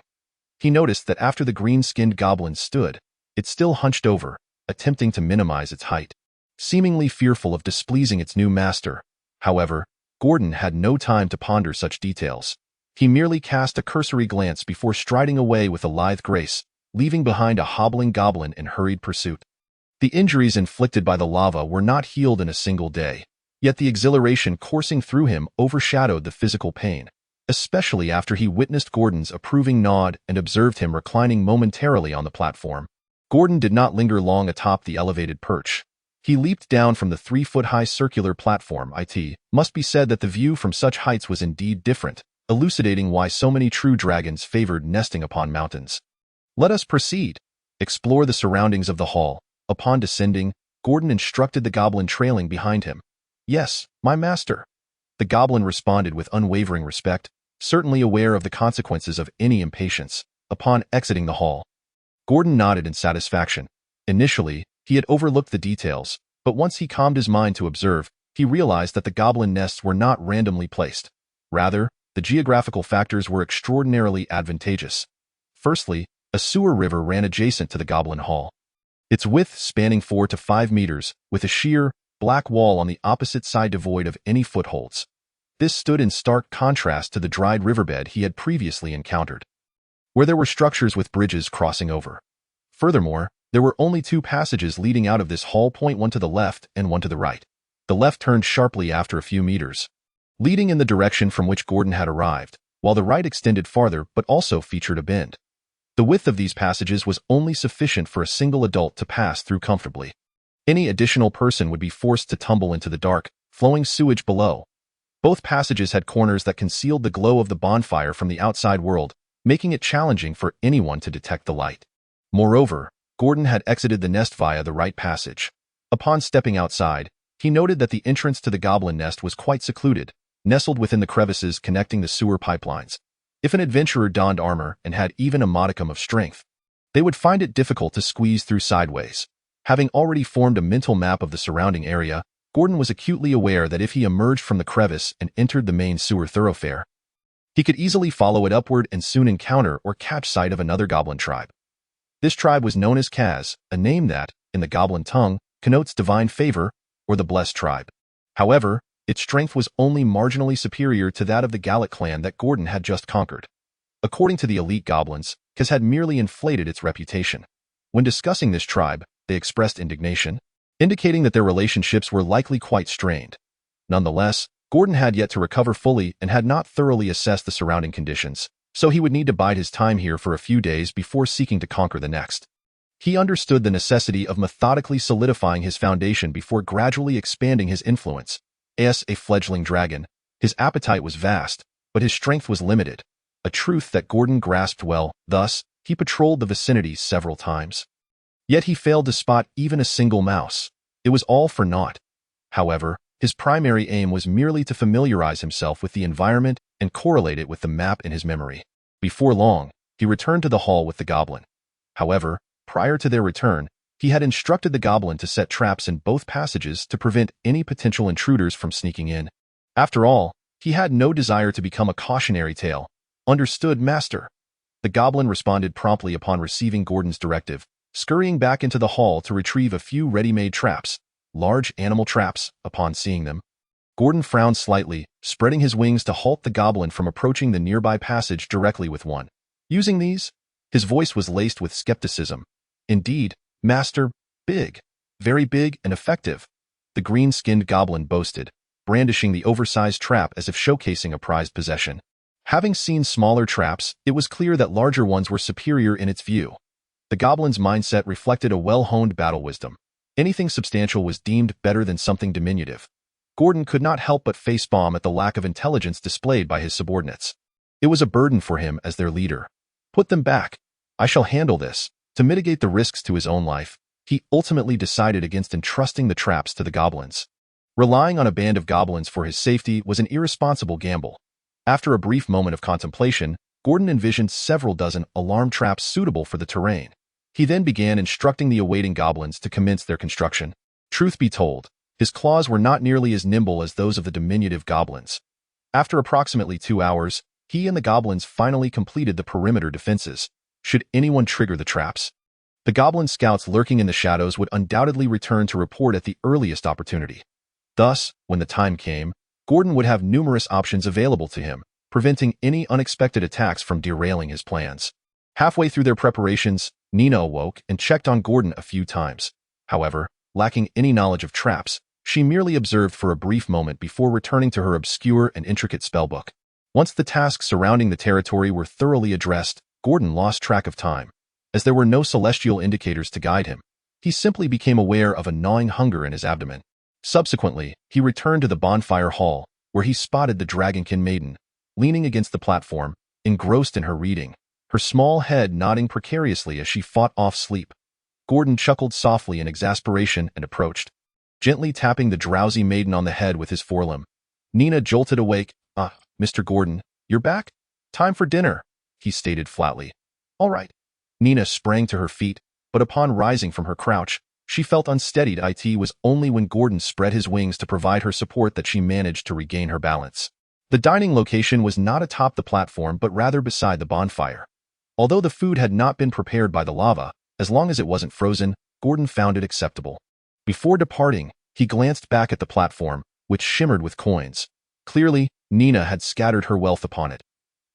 He noticed that after the green-skinned goblin stood, it still hunched over, attempting to minimize its height, seemingly fearful of displeasing its new master. However, Gordon had no time to ponder such details. He merely cast a cursory glance before striding away with a lithe grace, leaving behind a hobbling goblin in hurried pursuit. The injuries inflicted by the lava were not healed in a single day, yet the exhilaration coursing through him overshadowed the physical pain, especially after he witnessed Gordon's approving nod and observed him reclining momentarily on the platform. Gordon did not linger long atop the elevated perch. He leaped down from the 3-foot-high circular platform. It must be said that the view from such heights was indeed different, elucidating why so many true dragons favored nesting upon mountains. "Let us proceed." Explore the surroundings of the hall. Upon descending, Gordon instructed the goblin trailing behind him. "Yes, my master." The goblin responded with unwavering respect, certainly aware of the consequences of any impatience. Upon exiting the hall, Gordon nodded in satisfaction. Initially, he had overlooked the details, but once he calmed his mind to observe, he realized that the goblin nests were not randomly placed. Rather, the geographical factors were extraordinarily advantageous. Firstly, a sewer river ran adjacent to the goblin hall, its width spanning 4 to 5 meters, with a sheer, black wall on the opposite side devoid of any footholds. This stood in stark contrast to the dried riverbed he had previously encountered, where there were structures with bridges crossing over. Furthermore, there were only 2 passages leading out of this hall, one to the left and one to the right. The left turned sharply after a few meters, leading in the direction from which Gordon had arrived, while the right extended farther but also featured a bend. The width of these passages was only sufficient for a single adult to pass through comfortably. Any additional person would be forced to tumble into the dark, flowing sewage below. Both passages had corners that concealed the glow of the bonfire from the outside world, making it challenging for anyone to detect the light. Moreover, Gordon had exited the nest via the right passage. Upon stepping outside, he noted that the entrance to the goblin nest was quite secluded, nestled within the crevices connecting the sewer pipelines. If an adventurer donned armor and had even a modicum of strength, they would find it difficult to squeeze through sideways. Having already formed a mental map of the surrounding area, Gordon was acutely aware that if he emerged from the crevice and entered the main sewer thoroughfare, he could easily follow it upward and soon encounter or catch sight of another goblin tribe. This tribe was known as Kaz, a name that, in the goblin tongue, connotes divine favor or the blessed tribe. However, its strength was only marginally superior to that of the Gallic clan that Gordon had just conquered. According to the elite goblins, Kaz had merely inflated its reputation. When discussing this tribe, they expressed indignation, indicating that their relationships were likely quite strained. Nonetheless, Gordon had yet to recover fully and had not thoroughly assessed the surrounding conditions, so he would need to bide his time here for a few days before seeking to conquer the next. He understood the necessity of methodically solidifying his foundation before gradually expanding his influence. As a fledgling dragon, his appetite was vast, but his strength was limited, a truth that Gordon grasped well. Thus, he patrolled the vicinity several times. Yet he failed to spot even a single mouse. It was all for naught. However, his primary aim was merely to familiarize himself with the environment and correlate it with the map in his memory. Before long, he returned to the hall with the goblin. However, prior to their return, he had instructed the goblin to set traps in both passages to prevent any potential intruders from sneaking in. After all, he had no desire to become a cautionary tale. Understood, master. The goblin responded promptly upon receiving Gordon's directive, scurrying back into the hall to retrieve a few ready-made traps, large animal traps. Upon seeing them, Gordon frowned slightly, spreading his wings to halt the goblin from approaching the nearby passage directly with one. Using these? His voice was laced with skepticism. Indeed, master, big. Very big and effective, the green-skinned goblin boasted, brandishing the oversized trap as if showcasing a prized possession. Having seen smaller traps, it was clear that larger ones were superior in its view. The goblin's mindset reflected a well-honed battle wisdom. Anything substantial was deemed better than something diminutive. Gordon could not help but facepalm at the lack of intelligence displayed by his subordinates. It was a burden for him as their leader. Put them back. I shall handle this. To mitigate the risks to his own life, he ultimately decided against entrusting the traps to the goblins. Relying on a band of goblins for his safety was an irresponsible gamble. After a brief moment of contemplation, Gordon envisioned several dozen alarm traps suitable for the terrain. He then began instructing the awaiting goblins to commence their construction. Truth be told, his claws were not nearly as nimble as those of the diminutive goblins. After approximately 2 hours, he and the goblins finally completed the perimeter defenses. Should anyone trigger the traps, the goblin scouts lurking in the shadows would undoubtedly return to report at the earliest opportunity. Thus, when the time came, Gordon would have numerous options available to him, preventing any unexpected attacks from derailing his plans. Halfway through their preparations, Nina awoke and checked on Gordon a few times. However, lacking any knowledge of traps, she merely observed for a brief moment before returning to her obscure and intricate spellbook. Once the tasks surrounding the territory were thoroughly addressed, Gordon lost track of time. As there were no celestial indicators to guide him, he simply became aware of a gnawing hunger in his abdomen. Subsequently, he returned to the bonfire hall, where he spotted the dragonkin maiden, leaning against the platform, engrossed in her reading, her small head nodding precariously as she fought off sleep. Gordon chuckled softly in exasperation and approached, gently tapping the drowsy maiden on the head with his forelimb. Nina jolted awake. Mr. Gordon, you're back? Time for dinner, he stated flatly. All right. Nina sprang to her feet, but upon rising from her crouch, she felt unsteadied. It was only when Gordon spread his wings to provide her support that she managed to regain her balance. The dining location was not atop the platform but rather beside the bonfire. Although the food had not been prepared by the lava, as long as it wasn't frozen, Gordon found it acceptable. Before departing, he glanced back at the platform, which shimmered with coins. Clearly, Nina had scattered her wealth upon it.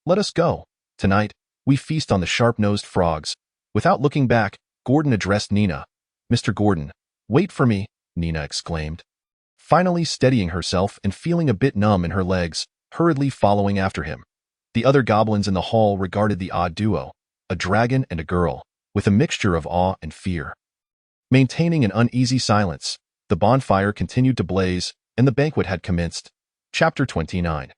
Let us go. Tonight, we feast on the sharp-nosed frogs. Without looking back, Gordon addressed Nina. Mr. Gordon, wait for me, Nina exclaimed. Finally steadying herself and feeling a bit numb in her legs, hurriedly following after him. The other goblins in the hall regarded the odd duo, a dragon and a girl, with a mixture of awe and fear. Maintaining an uneasy silence, the bonfire continued to blaze, and the banquet had commenced. Chapter 29.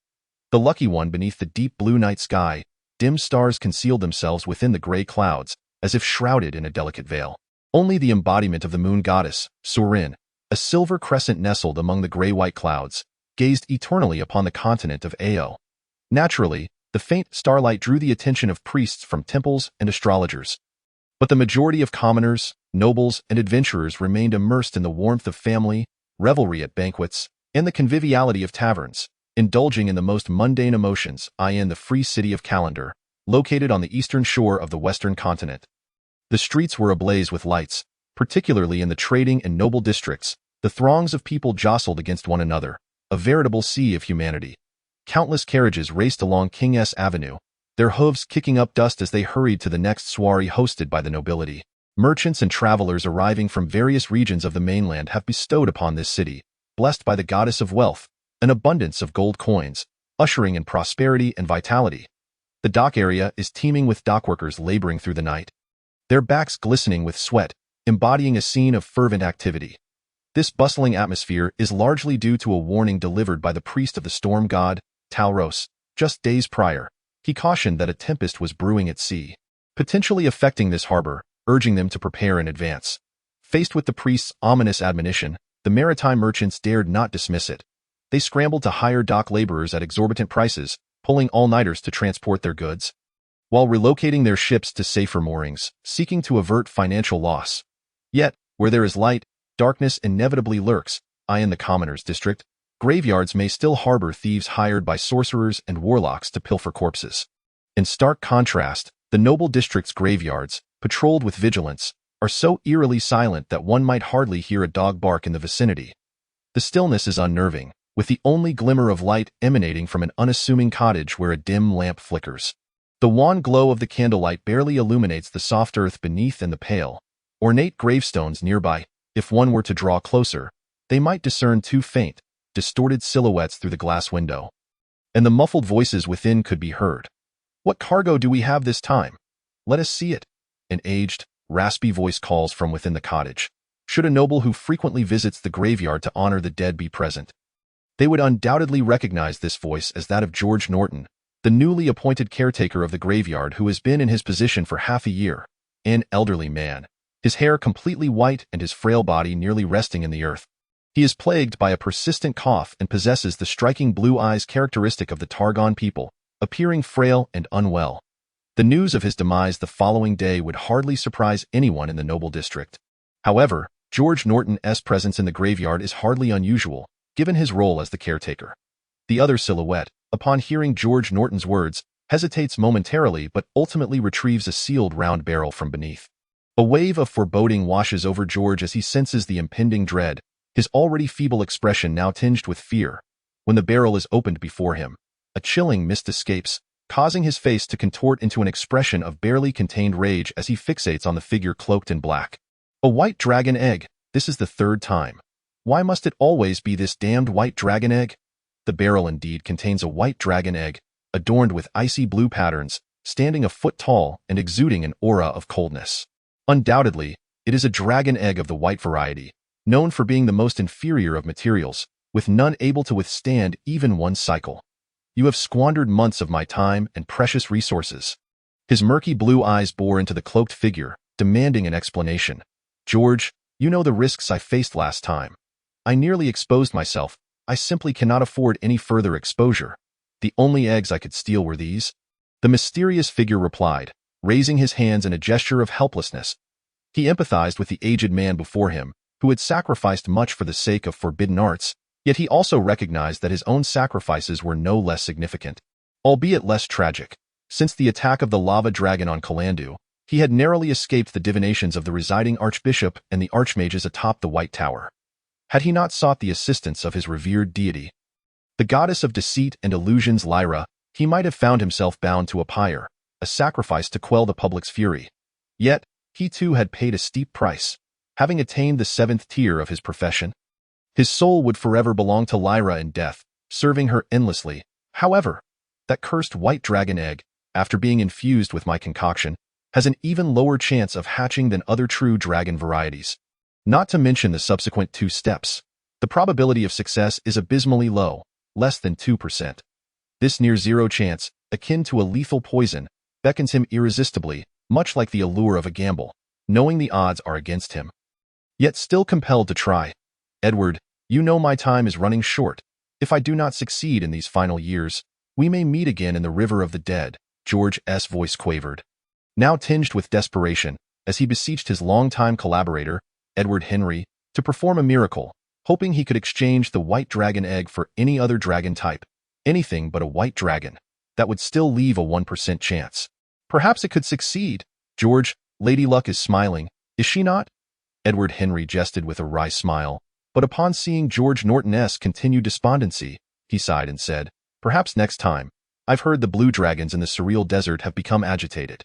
The lucky one beneath the deep blue night sky, dim stars concealed themselves within the gray clouds, as if shrouded in a delicate veil. Only the embodiment of the moon goddess, Surin, a silver crescent nestled among the gray-white clouds, gazed eternally upon the continent of Ao. Naturally, the faint starlight drew the attention of priests from temples and astrologers. But the majority of commoners, nobles, and adventurers remained immersed in the warmth of family, revelry at banquets, and the conviviality of taverns, indulging in the most mundane emotions in the free city of Calendar, located on the eastern shore of the western continent. The streets were ablaze with lights, particularly in the trading and noble districts. The throngs of people jostled against one another, a veritable sea of humanity. Countless carriages raced along King S Avenue, their hooves kicking up dust as they hurried to the next soiree hosted by the nobility. Merchants and travelers arriving from various regions of the mainland have bestowed upon this city, blessed by the goddess of wealth, an abundance of gold coins, ushering in prosperity and vitality. The dock area is teeming with dockworkers laboring through the night, their backs glistening with sweat, embodying a scene of fervent activity. This bustling atmosphere is largely due to a warning delivered by the priest of the storm god, Talros, just days prior. He cautioned that a tempest was brewing at sea, potentially affecting this harbor, urging them to prepare in advance. Faced with the priest's ominous admonition, the maritime merchants dared not dismiss it. They scrambled to hire dock laborers at exorbitant prices, pulling all-nighters to transport their goods, while relocating their ships to safer moorings, seeking to avert financial loss. Yet, where there is light, darkness inevitably lurks. In the commoners' district, graveyards may still harbor thieves hired by sorcerers and warlocks to pilfer corpses. In stark contrast, the noble district's graveyards, patrolled with vigilance, are so eerily silent that one might hardly hear a dog bark in the vicinity. The stillness is unnerving, with the only glimmer of light emanating from an unassuming cottage where a dim lamp flickers. The wan glow of the candlelight barely illuminates the soft earth beneath and the pale, ornate gravestones nearby. If one were to draw closer, they might discern two faint, distorted silhouettes through the glass window, and the muffled voices within could be heard. "What cargo do we have this time? Let us see it." An aged, raspy voice calls from within the cottage. Should a noble who frequently visits the graveyard to honor the dead be present, they would undoubtedly recognize this voice as that of George Norton, the newly appointed caretaker of the graveyard who has been in his position for half a year. An elderly man, his hair completely white and his frail body nearly resting in the earth. He is plagued by a persistent cough and possesses the striking blue eyes characteristic of the Targon people, appearing frail and unwell. The news of his demise the following day would hardly surprise anyone in the noble district. However, George Norton's presence in the graveyard is hardly unusual, given his role as the caretaker. The other silhouette, upon hearing George Norton's words, hesitates momentarily but ultimately retrieves a sealed round barrel from beneath. A wave of foreboding washes over George as he senses the impending dread, his already feeble expression now tinged with fear. When the barrel is opened before him, a chilling mist escapes, causing his face to contort into an expression of barely contained rage as he fixates on the figure cloaked in black. A white dragon egg. This is the third time. Why must it always be this damned white dragon egg? The barrel indeed contains a white dragon egg, adorned with icy blue patterns, standing a foot tall and exuding an aura of coldness. Undoubtedly, it is a dragon egg of the white variety, known for being the most inferior of materials, with none able to withstand even one cycle. You have squandered months of my time and precious resources. His murky blue eyes bore into the cloaked figure, demanding an explanation. George, you know the risks I faced last time. I nearly exposed myself. I simply cannot afford any further exposure. The only eggs I could steal were these. The mysterious figure replied, raising his hands in a gesture of helplessness. He empathized with the aged man before him, who had sacrificed much for the sake of forbidden arts, yet he also recognized that his own sacrifices were no less significant, albeit less tragic. Since the attack of the lava dragon on Kalandu, he had narrowly escaped the divinations of the residing archbishop and the archmages atop the White Tower. Had he not sought the assistance of his revered deity, the goddess of deceit and illusions Lyra, he might have found himself bound to a pyre, a sacrifice to quell the public's fury. Yet, he too had paid a steep price. Having attained the 7th tier of his profession, his soul would forever belong to Lyra in death, serving her endlessly. However, that cursed white dragon egg, after being infused with my concoction, has an even lower chance of hatching than other true dragon varieties. Not to mention the subsequent 2 steps. The probability of success is abysmally low, less than 2%. This near-zero chance, akin to a lethal poison, beckons him irresistibly, much like the allure of a gamble, knowing the odds are against him, yet still compelled to try. Edward, you know my time is running short. If I do not succeed in these final years, we may meet again in the river of the dead. George's voice quavered, now tinged with desperation, as he beseeched his longtime collaborator, Edward Henry, to perform a miracle, hoping he could exchange the white dragon egg for any other dragon type, anything but a white dragon. That would still leave a 1% chance. Perhaps it could succeed. George, Lady Luck is smiling, is she not? Edward Henry jested with a wry smile, but upon seeing George Norton's continued despondency, he sighed and said, perhaps next time. I've heard the blue dragons in the surreal desert have become agitated.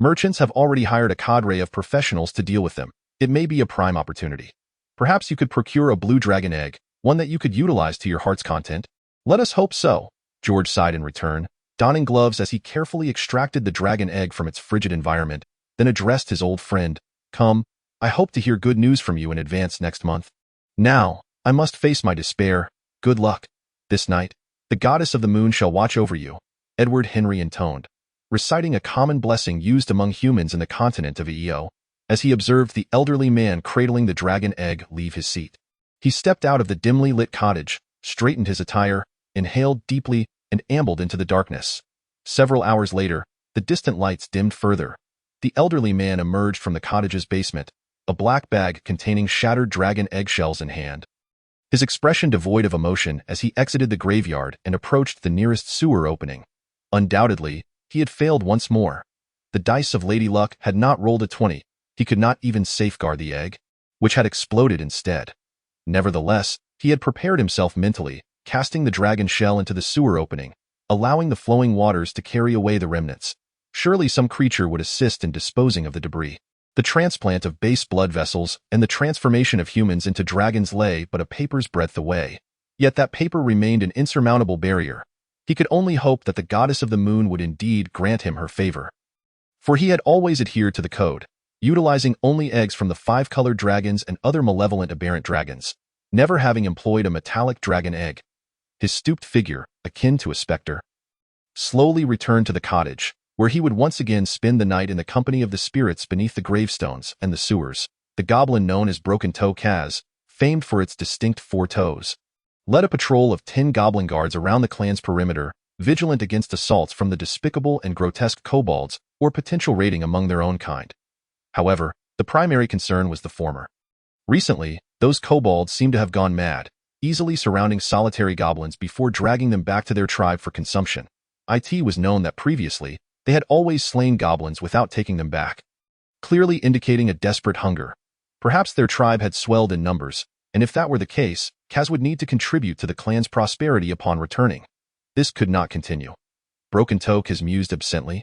Merchants have already hired a cadre of professionals to deal with them. It may be a prime opportunity. Perhaps you could procure a blue dragon egg, one that you could utilize to your heart's content. Let us hope so, George sighed in return, donning gloves as he carefully extracted the dragon egg from its frigid environment, then addressed his old friend. Come, I hope to hear good news from you in advance next month. Now, I must face my despair. Good luck. This night, the goddess of the moon shall watch over you, Edward Henry intoned, reciting a common blessing used among humans in the continent of EO, as he observed the elderly man cradling the dragon egg leave his seat. He stepped out of the dimly lit cottage, straightened his attire, inhaled deeply, and ambled into the darkness. Several hours later, the distant lights dimmed further. The elderly man emerged from the cottage's basement, a black bag containing shattered dragon eggshells in hand. His expression devoid of emotion as he exited the graveyard and approached the nearest sewer opening. Undoubtedly, he had failed once more. The dice of Lady Luck had not rolled a 20. He could not even safeguard the egg, which had exploded instead. Nevertheless, he had prepared himself mentally, casting the dragon shell into the sewer opening, allowing the flowing waters to carry away the remnants. Surely some creature would assist in disposing of the debris. The transplant of base blood vessels and the transformation of humans into dragons lay but a paper's breadth away. Yet that paper remained an insurmountable barrier. He could only hope that the goddess of the moon would indeed grant him her favor. For he had always adhered to the code, utilizing only eggs from the 5-colored dragons and other malevolent aberrant dragons, never having employed a metallic dragon egg. His stooped figure, akin to a specter, slowly returned to the cottage, where he would once again spend the night in the company of the spirits beneath the gravestones and the sewers. The goblin known as Broken Toe Kaz, famed for its distinct 4 toes, led a patrol of 10 goblin guards around the clan's perimeter, vigilant against assaults from the despicable and grotesque kobolds or potential raiding among their own kind. However, the primary concern was the former. Recently, those kobolds seemed to have gone mad, easily surrounding solitary goblins before dragging them back to their tribe for consumption. It was known that previously, they had always slain goblins without taking them back, clearly indicating a desperate hunger. Perhaps their tribe had swelled in numbers, and if that were the case, Kaz would need to contribute to the clan's prosperity upon returning. This could not continue. Broken Toe Kaz mused absently,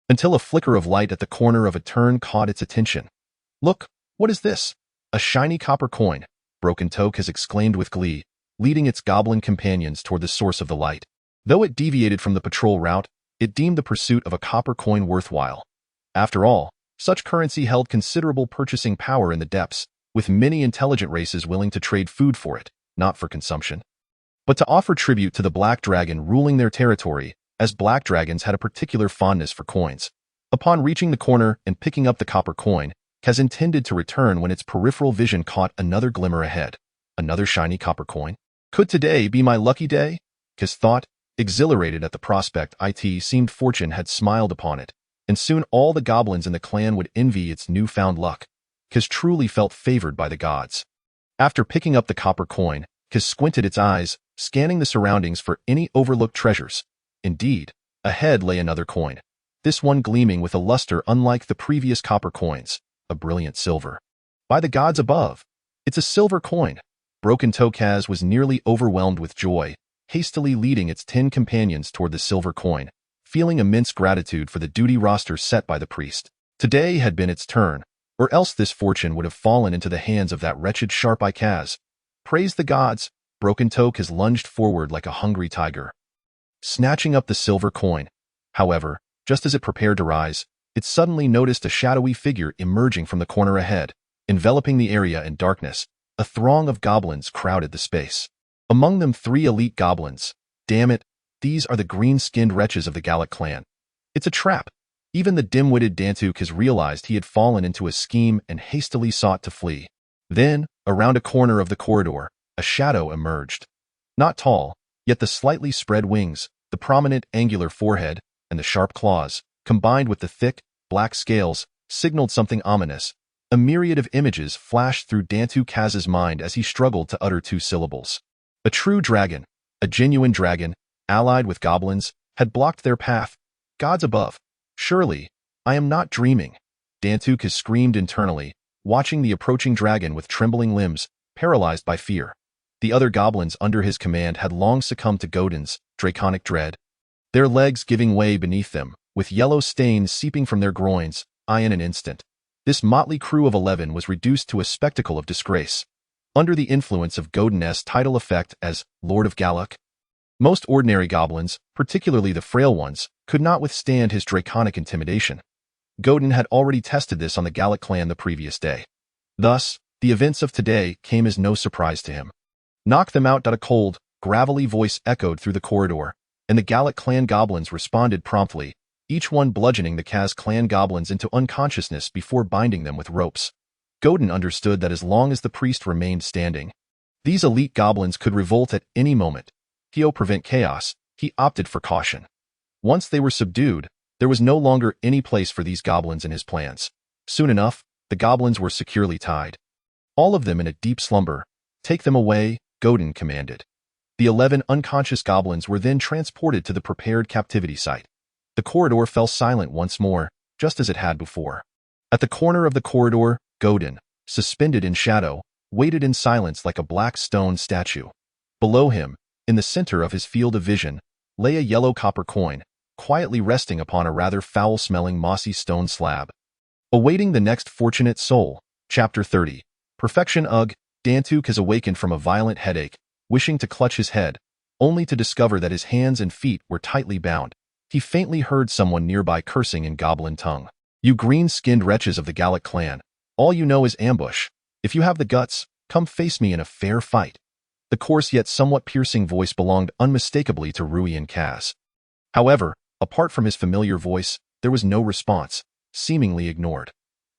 until a flicker of light at the corner of a turn caught its attention. Look, what is this? A shiny copper coin, Broken Toe Kaz exclaimed with glee, leading its goblin companions toward the source of the light. Though it deviated from the patrol route, it deemed the pursuit of a copper coin worthwhile. After all, such currency held considerable purchasing power in the depths, with many intelligent races willing to trade food for it, not for consumption, but to offer tribute to the black dragon ruling their territory, as black dragons had a particular fondness for coins. Upon reaching the corner and picking up the copper coin, Kaz intended to return when its peripheral vision caught another glimmer ahead. Another shiny copper coin? Could today be my lucky day? Kaz thought, exhilarated at the prospect. It seemed fortune had smiled upon it, and soon all the goblins in the clan would envy its newfound luck. Kaz truly felt favored by the gods. After picking up the copper coin, Kaz squinted its eyes, scanning the surroundings for any overlooked treasures. Indeed, ahead lay another coin, this one gleaming with a luster unlike the previous copper coins, a brilliant silver. By the gods above, it's a silver coin. Broken Toe Kaz was nearly overwhelmed with joy, hastily leading its 10 companions toward the silver coin, feeling immense gratitude for the duty roster set by the priest. Today had been its turn, or else this fortune would have fallen into the hands of that wretched Sharp-Eye Kaz. Praise the gods! Broken Toe Kaz lunged forward like a hungry tiger, snatching up the silver coin. However, just as it prepared to rise, it suddenly noticed a shadowy figure emerging from the corner ahead, enveloping the area in darkness. A throng of goblins crowded the space. Among them 3 elite goblins. Damn it, these are the green-skinned wretches of the Gallic clan. It's a trap. Even the dim-witted Dantuk has realized he had fallen into a scheme and hastily sought to flee. Then, around a corner of the corridor, a shadow emerged. Not tall, yet the slightly spread wings, the prominent angular forehead, and the sharp claws, combined with the thick, black scales, signaled something ominous. A myriad of images flashed through Dantuk Kaz's mind as he struggled to utter 2 syllables. A true dragon, a genuine dragon, allied with goblins, had blocked their path. Gods above, surely, I am not dreaming. Dantuk has screamed internally, watching the approaching dragon with trembling limbs, paralyzed by fear. The other goblins under his command had long succumbed to Godin's draconic dread, their legs giving way beneath them, with yellow stains seeping from their groins. In an instant, this motley crew of 11 was reduced to a spectacle of disgrace. Under the influence of Godin's tidal effect as Lord of Galluc, Most ordinary goblins, particularly the frail ones, could not withstand his draconic intimidation. Godin had already tested this on the Gallic clan the previous day. Thus, the events of today came as no surprise to him. "Knock them out!" A cold, gravelly voice echoed through the corridor, and the Gallic clan goblins responded promptly, each one bludgeoning the Kaz clan goblins into unconsciousness before binding them with ropes. Godin understood that as long as the priest remained standing, these elite goblins could revolt at any moment. To prevent chaos, he opted for caution. Once they were subdued, there was no longer any place for these goblins in his plans. Soon enough, the goblins were securely tied. All of them in a deep slumber. "Take them away," Godin commanded. The 11 unconscious goblins were then transported to the prepared captivity site. The corridor fell silent once more, just as it had before. At the corner of the corridor, Godin, suspended in shadow, waited in silence like a black stone statue. Below him, in the center of his field of vision, lay a yellow copper coin, quietly resting upon a rather foul-smelling mossy stone slab. Awaiting the next fortunate soul. Chapter 30. Perfection. Dantuk has awakened from a violent headache, wishing to clutch his head, only to discover that his hands and feet were tightly bound. He faintly heard someone nearby cursing in goblin tongue. "You green-skinned wretches of the Gallic clan, all you know is ambush. If you have the guts, come face me in a fair fight." The coarse yet somewhat piercing voice belonged unmistakably to Ruian Kaz. However, apart from his familiar voice, there was no response, seemingly ignored.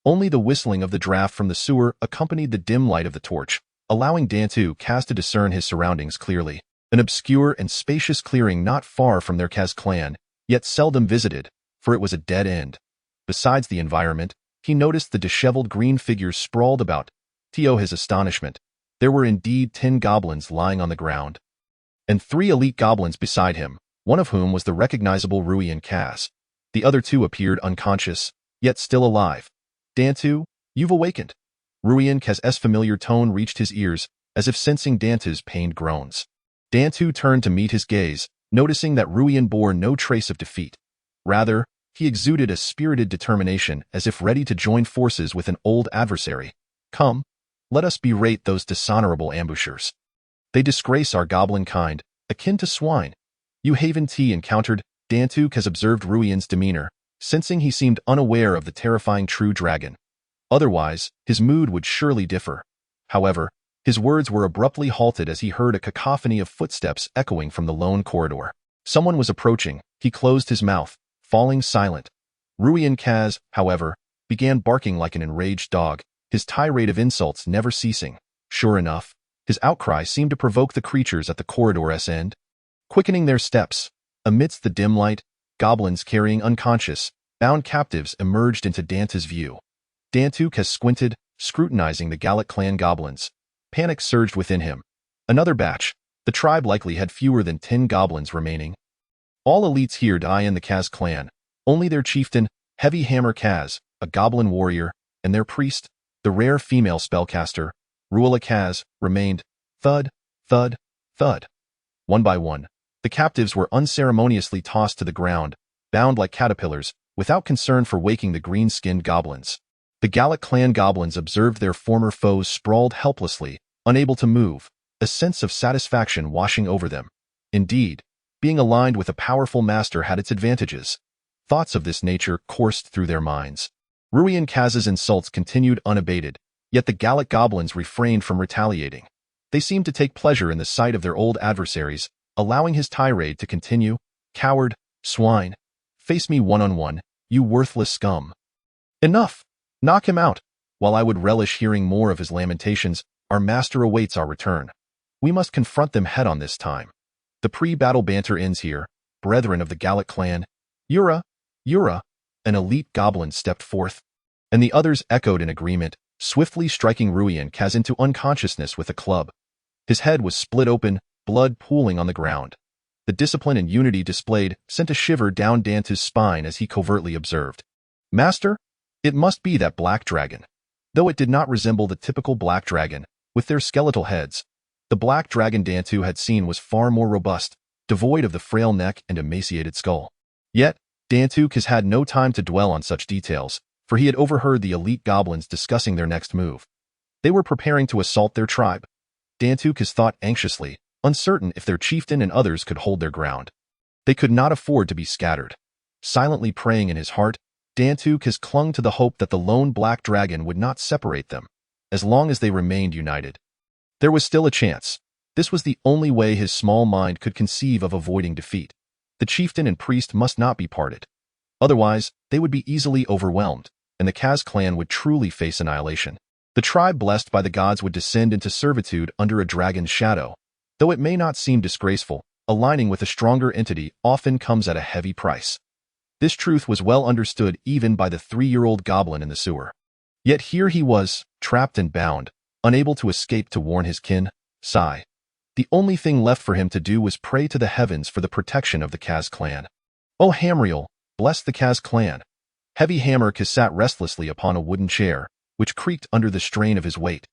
Only the whistling of the draft from the sewer accompanied the dim light of the torch, allowing Dantuk Kaz to discern his surroundings clearly. An obscure and spacious clearing not far from their Kaz clan, yet seldom visited, for it was a dead end. Besides the environment, he noticed the disheveled green figures sprawled about. To his astonishment, there were indeed 10 goblins lying on the ground, and 3 elite goblins beside him, one of whom was the recognizable Ruian Kaz. The other 2 appeared unconscious, yet still alive. "Dantuk, you've awakened." Ruian Kaz's familiar tone reached his ears, as if sensing Dantuk's pained groans. Dantuk turned to meet his gaze, noticing that Ruian bore no trace of defeat. Rather, he exuded a spirited determination as if ready to join forces with an old adversary. "Come, let us berate those dishonorable ambushers. They disgrace our goblin kind, akin to swine." "You Haven T encountered." Dantuk has observed Ruian's demeanor, sensing he seemed unaware of the terrifying true dragon. Otherwise, his mood would surely differ. However, his words were abruptly halted as he heard a cacophony of footsteps echoing from the lone corridor. Someone was approaching. He closed his mouth, falling silent. Ruian Kaz, however, began barking like an enraged dog, his tirade of insults never ceasing. Sure enough, his outcry seemed to provoke the creatures at the corridor's end. Quickening their steps, amidst the dim light, goblins carrying unconscious, bound captives emerged into Dantuk's view. Dantuk has squinted, scrutinizing the Gallic clan goblins. Panic surged within him. Another batch. The tribe likely had fewer than 10 goblins remaining. All elites here die in the Kaz clan. Only their chieftain, Heavy Hammer Kaz, a goblin warrior, and their priest, the rare female spellcaster, Ruela Kaz, remained. Thud, thud, thud. One by one, the captives were unceremoniously tossed to the ground, bound like caterpillars, without concern for waking the green-skinned goblins. The Gallic clan goblins observed their former foes sprawled helplessly, unable to move, a sense of satisfaction washing over them. Indeed, being aligned with a powerful master had its advantages. Thoughts of this nature coursed through their minds. Ruian Kaz's insults continued unabated, yet the Gallic goblins refrained from retaliating. They seemed to take pleasure in the sight of their old adversaries, allowing his tirade to continue. "Coward, swine, face me one-on-one, you worthless scum. Enough! Knock him out. While I would relish hearing more of his lamentations, our master awaits our return. We must confront them head-on this time. The pre-battle banter ends here, brethren of the Gallic clan. Yura, Yura." An elite goblin stepped forth, and the others echoed in agreement, swiftly striking Ruian Kaz into unconsciousness with a club. His head was split open, blood pooling on the ground. The discipline and unity displayed sent a shiver down Dantuk's spine as he covertly observed. "Master, it must be that black dragon." Though it did not resemble the typical black dragon, with their skeletal heads, the black dragon Dantuk had seen was far more robust, devoid of the frail neck and emaciated skull. Yet, Dantuk has had no time to dwell on such details, for he had overheard the elite goblins discussing their next move. They were preparing to assault their tribe. Dantuk has thought anxiously, uncertain if their chieftain and others could hold their ground. They could not afford to be scattered. Silently praying in his heart, Dantuk has clung to the hope that the lone black dragon would not separate them, as long as they remained united. There was still a chance. This was the only way his small mind could conceive of avoiding defeat. The chieftain and priest must not be parted. Otherwise, they would be easily overwhelmed, and the Kaz clan would truly face annihilation. The tribe blessed by the gods would descend into servitude under a dragon's shadow. Though it may not seem disgraceful, aligning with a stronger entity often comes at a heavy price. This truth was well understood even by the 3-year-old goblin in the sewer. Yet here he was, trapped and bound, unable to escape to warn his kin. Sigh. The only thing left for him to do was pray to the heavens for the protection of the Kaz clan. "O Hamriel, bless the Kaz clan." Heavy Hammer sat restlessly upon a wooden chair, which creaked under the strain of his weight.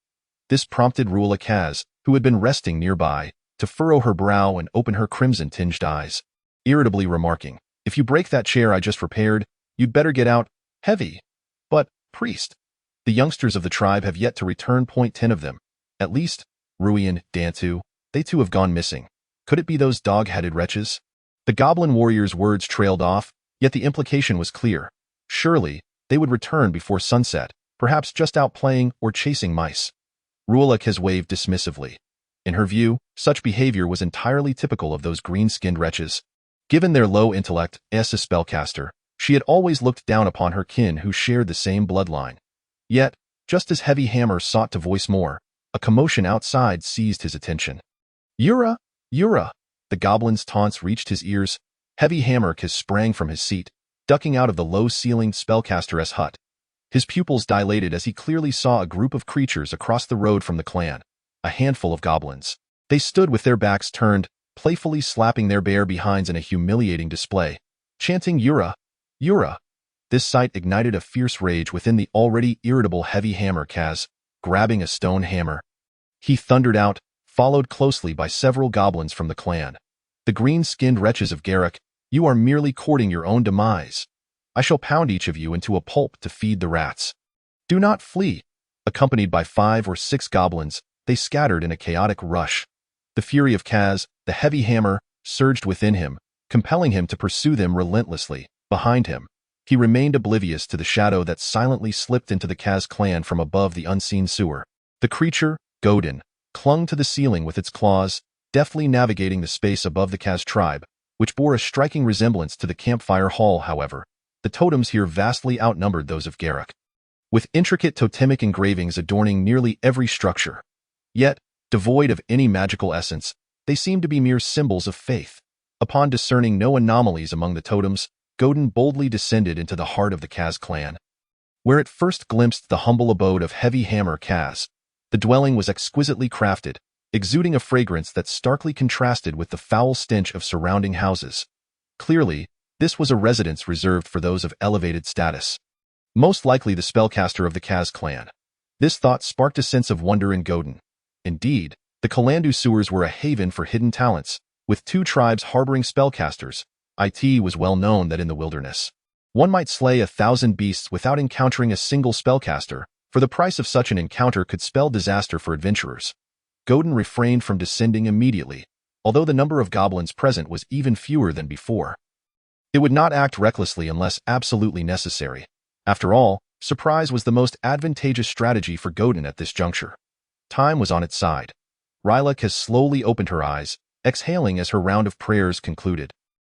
This prompted Rula Kaz, who had been resting nearby, to furrow her brow and open her crimson-tinged eyes, irritably remarking, "If you break that chair I just repaired, you'd better get out, Heavy." "But, priest, the youngsters of the tribe have yet to return. 10 of them. At least, Rui and Dantu, they too have gone missing. Could it be those dog-headed wretches?" The goblin warrior's words trailed off, yet the implication was clear. Surely, they would return before sunset, perhaps just out playing or chasing mice. Rula Kaz waved dismissively. In her view, such behavior was entirely typical of those green-skinned wretches. Given their low intellect as a spellcaster, she had always looked down upon her kin who shared the same bloodline. Yet, just as Heavy Hammer sought to voice more, a commotion outside seized his attention. "Yura! Yura!" The goblin's taunts reached his ears. Heavy Hammer sprang from his seat, ducking out of the low-ceilinged spellcaster's hut. His pupils dilated as he clearly saw a group of creatures across the road from the clan, a handful of goblins. They stood with their backs turned, playfully slapping their bare behinds in a humiliating display, chanting "Yura! Yura!" This sight ignited a fierce rage within the already irritable Heavy Hammer Kaz. Grabbing a stone hammer, he thundered out, followed closely by several goblins from the clan. "The green-skinned wretches of Garruk, you are merely courting your own demise. I shall pound each of you into a pulp to feed the rats. Do not flee." Accompanied by 5 or 6 goblins, they scattered in a chaotic rush. The fury of Kaz, the Heavy Hammer, surged within him, compelling him to pursue them relentlessly. Behind him, he remained oblivious to the shadow that silently slipped into the Kaz clan from above the unseen sewer. The creature, Godin, clung to the ceiling with its claws, deftly navigating the space above the Kaz tribe, which bore a striking resemblance to the campfire hall. However, the totems here vastly outnumbered those of Garruk, with intricate totemic engravings adorning nearly every structure. Yet, devoid of any magical essence, they seemed to be mere symbols of faith. Upon discerning no anomalies among the totems, Godin boldly descended into the heart of the Kaz clan. Where it first glimpsed the humble abode of Heavy Hammer Kaz, the dwelling was exquisitely crafted, exuding a fragrance that starkly contrasted with the foul stench of surrounding houses. Clearly, this was a residence reserved for those of elevated status. Most likely the spellcaster of the Kaz clan. This thought sparked a sense of wonder in Godin. Indeed, the Kalandu sewers were a haven for hidden talents, with 2 tribes harboring spellcasters. It was well known that in the wilderness, one might slay 1,000 beasts without encountering a single spellcaster, for the price of such an encounter could spell disaster for adventurers. Godin refrained from descending immediately, although the number of goblins present was even fewer than before. It would not act recklessly unless absolutely necessary. After all, surprise was the most advantageous strategy for Godin at this juncture. Time was on its side. Rylak slowly opened her eyes, exhaling as her round of prayers concluded.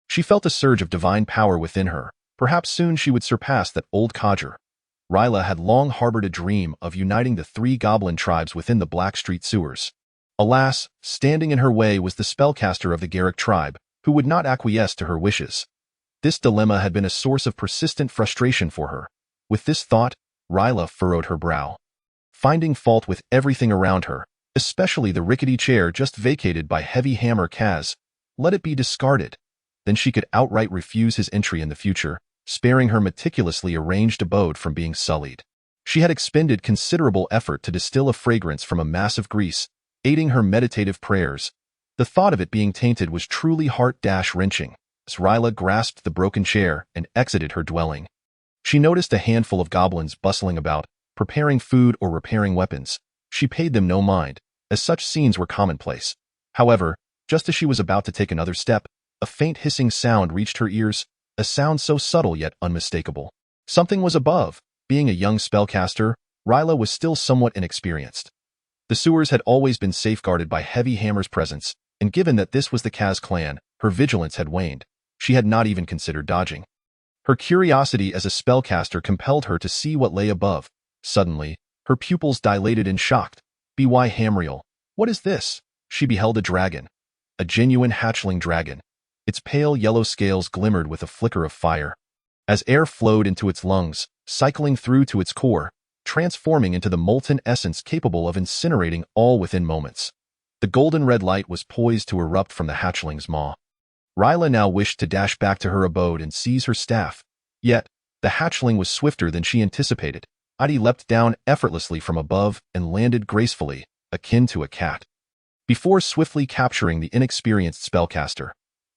She felt a surge of divine power within her. Perhaps soon she would surpass that old codger. Ryla had long harbored a dream of uniting the 3 goblin tribes within the Blackstreet sewers. Alas, standing in her way was the spellcaster of the Garruk tribe, who would not acquiesce to her wishes. This dilemma had been a source of persistent frustration for her. With this thought, Ryla furrowed her brow. Finding fault with everything around her, especially the rickety chair just vacated by Heavy Hammer Kaz, let it be discarded. Then she could outright refuse his entry in the future, sparing her meticulously arranged abode from being sullied. She had expended considerable effort to distill a fragrance from a mass of grease, aiding her meditative prayers. The thought of it being tainted was truly heart-wrenching. As Ryla grasped the broken chair and exited her dwelling, she noticed a handful of goblins bustling about, preparing food or repairing weapons. She paid them no mind, as such scenes were commonplace. However, Just as she was about to take another step, a faint hissing sound reached her ears, a sound so subtle yet unmistakable. Something was above. Being a young spellcaster, Ryla was still somewhat inexperienced. The sewers had always been safeguarded by Heavy Hammer's presence, and given that this was the Kaz clan, her vigilance had waned. She had not even considered dodging. Her curiosity as a spellcaster compelled her to see what lay above. Suddenly, her pupils dilated in shock. "By Hamriel, what is this?" She beheld a dragon. A genuine hatchling dragon. Its pale yellow scales glimmered with a flicker of fire. As air flowed into its lungs, cycling through to its core, transforming into the molten essence capable of incinerating all within moments. The golden red light was poised to erupt from the hatchling's maw. Ryla now wished to dash back to her abode and seize her staff. Yet, the hatchling was swifter than she anticipated. Adi leapt down effortlessly from above and landed gracefully, akin to a cat. Before swiftly capturing the inexperienced spellcaster,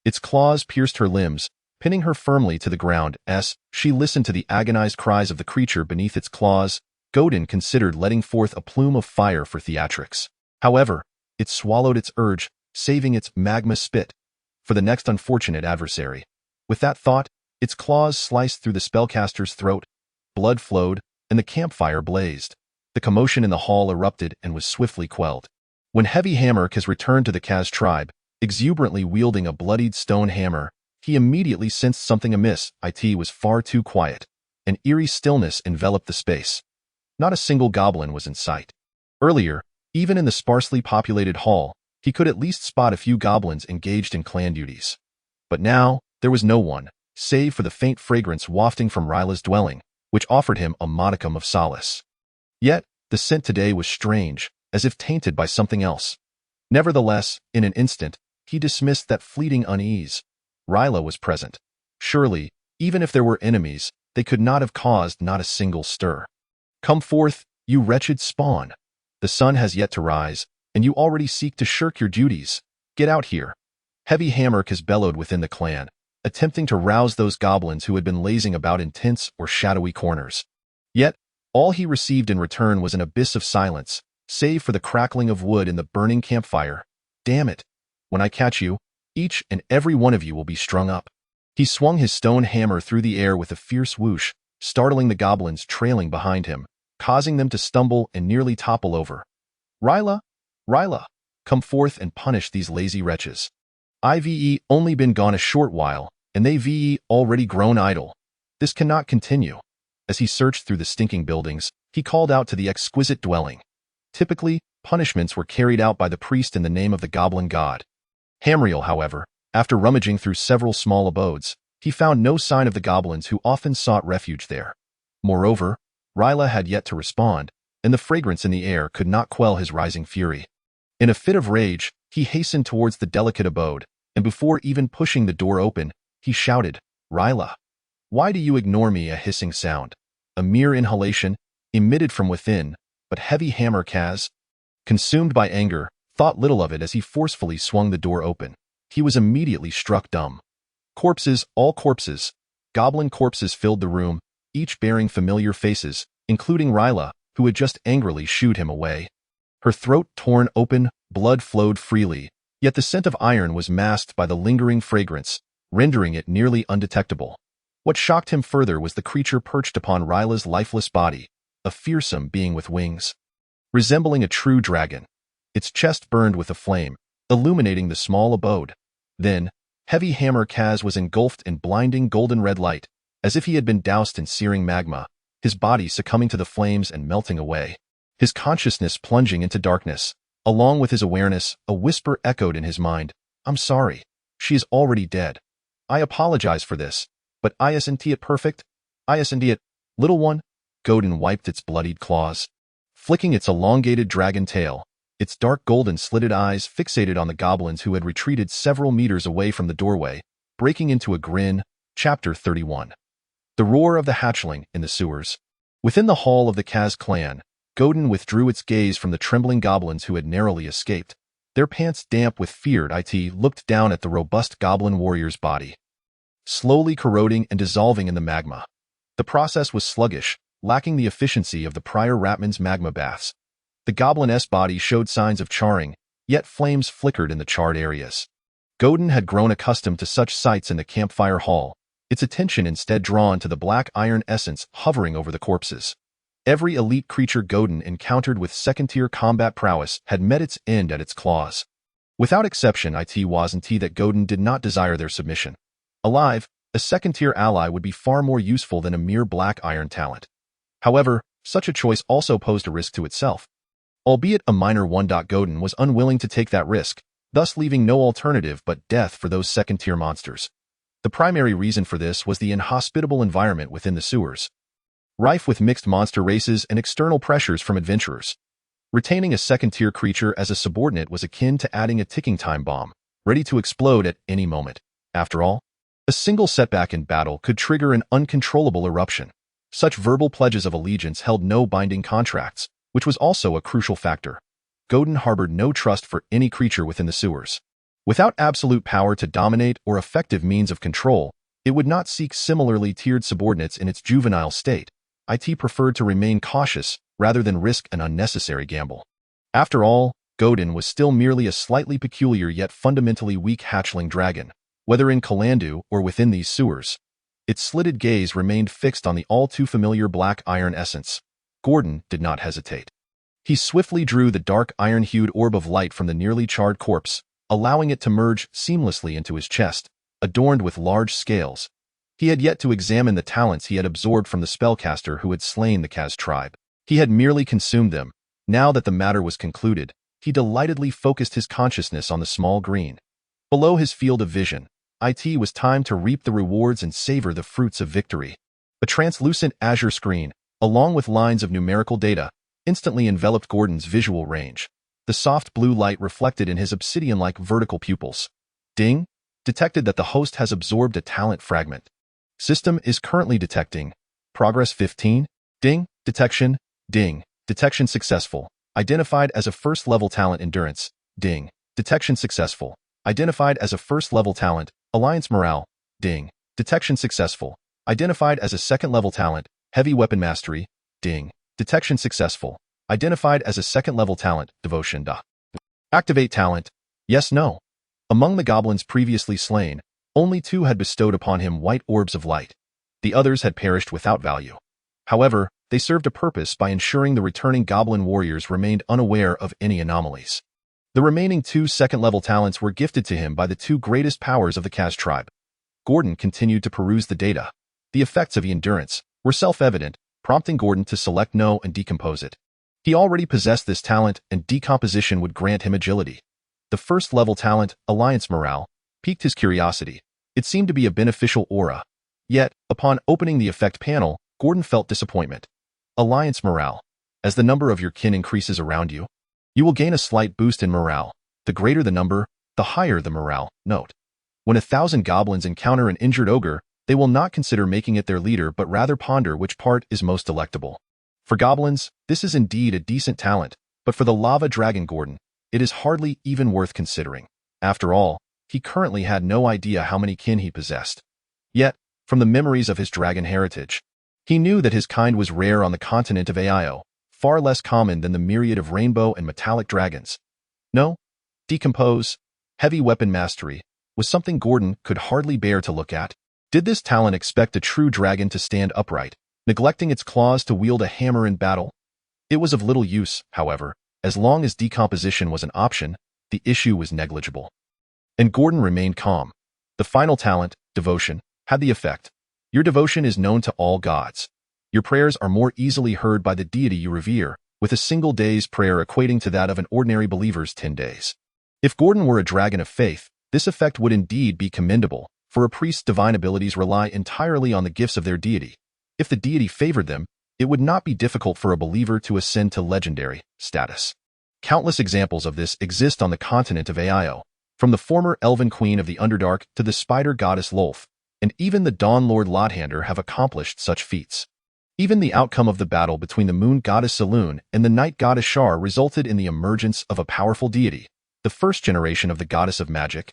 its claws pierced her limbs, pinning her firmly to the ground. As she listened to the agonized cries of the creature beneath its claws, Godin considered letting forth a plume of fire for theatrics. However, it swallowed its urge, saving its magma spit for the next unfortunate adversary. With that thought, its claws sliced through the spellcaster's throat, blood flowed, and the campfire blazed. The commotion in the hall erupted and was swiftly quelled. When Heavy Hammer has returned to the Kaz tribe, exuberantly wielding a bloodied stone hammer, he immediately sensed something amiss. It was far too quiet. An eerie stillness enveloped the space. Not a single goblin was in sight. Earlier, even in the sparsely populated hall, he could at least spot a few goblins engaged in clan duties. But now, there was no one, save for the faint fragrance wafting from Ryla's dwelling, which offered him a modicum of solace. Yet, the scent today was strange, as if tainted by something else. Nevertheless, in an instant, he dismissed that fleeting unease. Ryla was present. Surely, even if there were enemies, they could not have caused not a single stir. "Come forth, you wretched spawn. The sun has yet to rise, and you already seek to shirk your duties. Get out here." Heavy Hammer has bellowed within the clan, attempting to rouse those goblins who had been lazing about in tense or shadowy corners. Yet, all he received in return was an abyss of silence, save for the crackling of wood in the burning campfire. "Damn it. When I catch you, each and every one of you will be strung up." He swung his stone hammer through the air with a fierce whoosh, startling the goblins trailing behind him, causing them to stumble and nearly topple over. "Ryla, Ryla, come forth and punish these lazy wretches. I've only been gone a short while, and they've already grown idle. This cannot continue." As he searched through the stinking buildings, he called out to the exquisite dwelling. Typically, punishments were carried out by the priest in the name of the goblin god. Hamriel, however, after rummaging through several small abodes, he found no sign of the goblins who often sought refuge there. Moreover, Ryla had yet to respond, and the fragrance in the air could not quell his rising fury. In a fit of rage, he hastened towards the delicate abode, and before even pushing the door open, he shouted, "Ryla, why do you ignore me?" A hissing sound, a mere inhalation, emitted from within, but Heavy Hammer Kaz, consumed by anger, thought little of it as he forcefully swung the door open. He was immediately struck dumb. Corpses, all corpses, goblin corpses filled the room, each bearing familiar faces, including Ryla, who had just angrily shooed him away. Her throat torn open, blood flowed freely, yet the scent of iron was masked by the lingering fragrance, rendering it nearly undetectable. What shocked him further was the creature perched upon Ryla's lifeless body, a fearsome being with wings. Resembling a true dragon, its chest burned with a flame, illuminating the small abode. Then, Heavy Hammer Kaz was engulfed in blinding golden red light, as if he had been doused in searing magma, his body succumbing to the flames and melting away. His consciousness plunging into darkness. Along with his awareness, a whisper echoed in his mind. "I'm sorry. She is already dead. I apologize for this, but isn't it perfect? Isn't it, little one?" Godin wiped its bloodied claws, flicking its elongated dragon tail, its dark golden slitted eyes fixated on the goblins who had retreated several meters away from the doorway, breaking into a grin. Chapter 31. The roar of the hatchling in the sewers. Within the hall of the Kaz clan, Godin withdrew its gaze from the trembling goblins who had narrowly escaped. Their pants damp with fear, it looked down at the robust goblin warrior's body, slowly corroding and dissolving in the magma. The process was sluggish, lacking the efficiency of the prior Ratman's magma baths. The goblin's body showed signs of charring, yet flames flickered in the charred areas. Godin had grown accustomed to such sights in the campfire hall, its attention instead drawn to the black iron essence hovering over the corpses. Every elite creature Godin encountered with second-tier combat prowess had met its end at its claws. Without exception, it wasn't that Godin did not desire their submission. Alive, a second-tier ally would be far more useful than a mere black iron talent. However, such a choice also posed a risk to itself. Albeit a minor one. Godin was unwilling to take that risk, thus leaving no alternative but death for those second-tier monsters. The primary reason for this was the inhospitable environment within the sewers, rife with mixed monster races and external pressures from adventurers. Retaining a second-tier creature as a subordinate was akin to adding a ticking time bomb, ready to explode at any moment. After all, a single setback in battle could trigger an uncontrollable eruption. Such verbal pledges of allegiance held no binding contracts, which was also a crucial factor. Godin harbored no trust for any creature within the sewers. Without absolute power to dominate or effective means of control, it would not seek similarly tiered subordinates in its juvenile state. It preferred to remain cautious rather than risk an unnecessary gamble. After all, Godin was still merely a slightly peculiar yet fundamentally weak hatchling dragon, whether in Kalandu or within these sewers. Its slitted gaze remained fixed on the all-too-familiar black iron essence. Gordon did not hesitate. He swiftly drew the dark iron-hued orb of light from the nearly charred corpse, allowing it to merge seamlessly into his chest, adorned with large scales. He had yet to examine the talents he had absorbed from the spellcaster who had slain the Kaz tribe. He had merely consumed them. Now that the matter was concluded, he delightedly focused his consciousness on the small green. Below his field of vision, it was time to reap the rewards and savor the fruits of victory. A translucent azure screen, along with lines of numerical data, instantly enveloped Gordon's visual range. The soft blue light reflected in his obsidian-like vertical pupils. Ding! Detected that the host has absorbed a talent fragment. System is currently detecting. Progress 15. Ding! Detection. Ding! Detection successful. Identified as a first-level talent endurance. Ding! Detection successful. Identified as a first-level talent, alliance morale. Ding! Detection successful. Identified as a second-level talent, heavy weapon mastery. Ding! Detection successful. Identified as a second-level talent, devotion. Activate talent. Yes, no. Among the goblins previously slain, only 2 had bestowed upon him white orbs of light. The others had perished without value. However, they served a purpose by ensuring the returning goblin warriors remained unaware of any anomalies. The remaining 2 second-level talents were gifted to him by the 2 greatest powers of the Kaz tribe. Gordon continued to peruse the data. The effects of the endurance were self-evident, prompting Gordon to select no and decompose it. He already possessed this talent, and decomposition would grant him agility. The first-level talent, alliance morale, piqued his curiosity. It seemed to be a beneficial aura. Yet, upon opening the effect panel, Gordon felt disappointment. Alliance morale. As the number of your kin increases around you, you will gain a slight boost in morale. The greater the number, the higher the morale. Note: when 1,000 goblins encounter an injured ogre, they will not consider making it their leader but rather ponder which part is most delectable. For goblins, this is indeed a decent talent, but for the lava dragon Gordon, it is hardly even worth considering. After all, he currently had no idea how many kin he possessed. Yet, from the memories of his dragon heritage, he knew that his kind was rare on the continent of Ao, far less common than the myriad of rainbow and metallic dragons. No, decompose, heavy weapon mastery, was something Gordon could hardly bear to look at. Did this talent expect a true dragon to stand upright, neglecting its claws to wield a hammer in battle? It was of little use, however. As long as decomposition was an option, the issue was negligible. And Gordon remained calm. The final talent, devotion, had the effect. Your devotion is known to all gods. Your prayers are more easily heard by the deity you revere, with a single day's prayer equating to that of an ordinary believer's 10 days. If Gordon were a dragon of faith, this effect would indeed be commendable, for a priest's divine abilities rely entirely on the gifts of their deity. If the deity favored them, it would not be difficult for a believer to ascend to legendary status. Countless examples of this exist on the continent of Ao, from the former elven queen of the Underdark to the spider goddess Lolth, and even the Dawn Lord Lodhander have accomplished such feats. Even the outcome of the battle between the moon goddess Saloon and the night goddess Shar resulted in the emergence of a powerful deity, the first generation of the goddess of magic,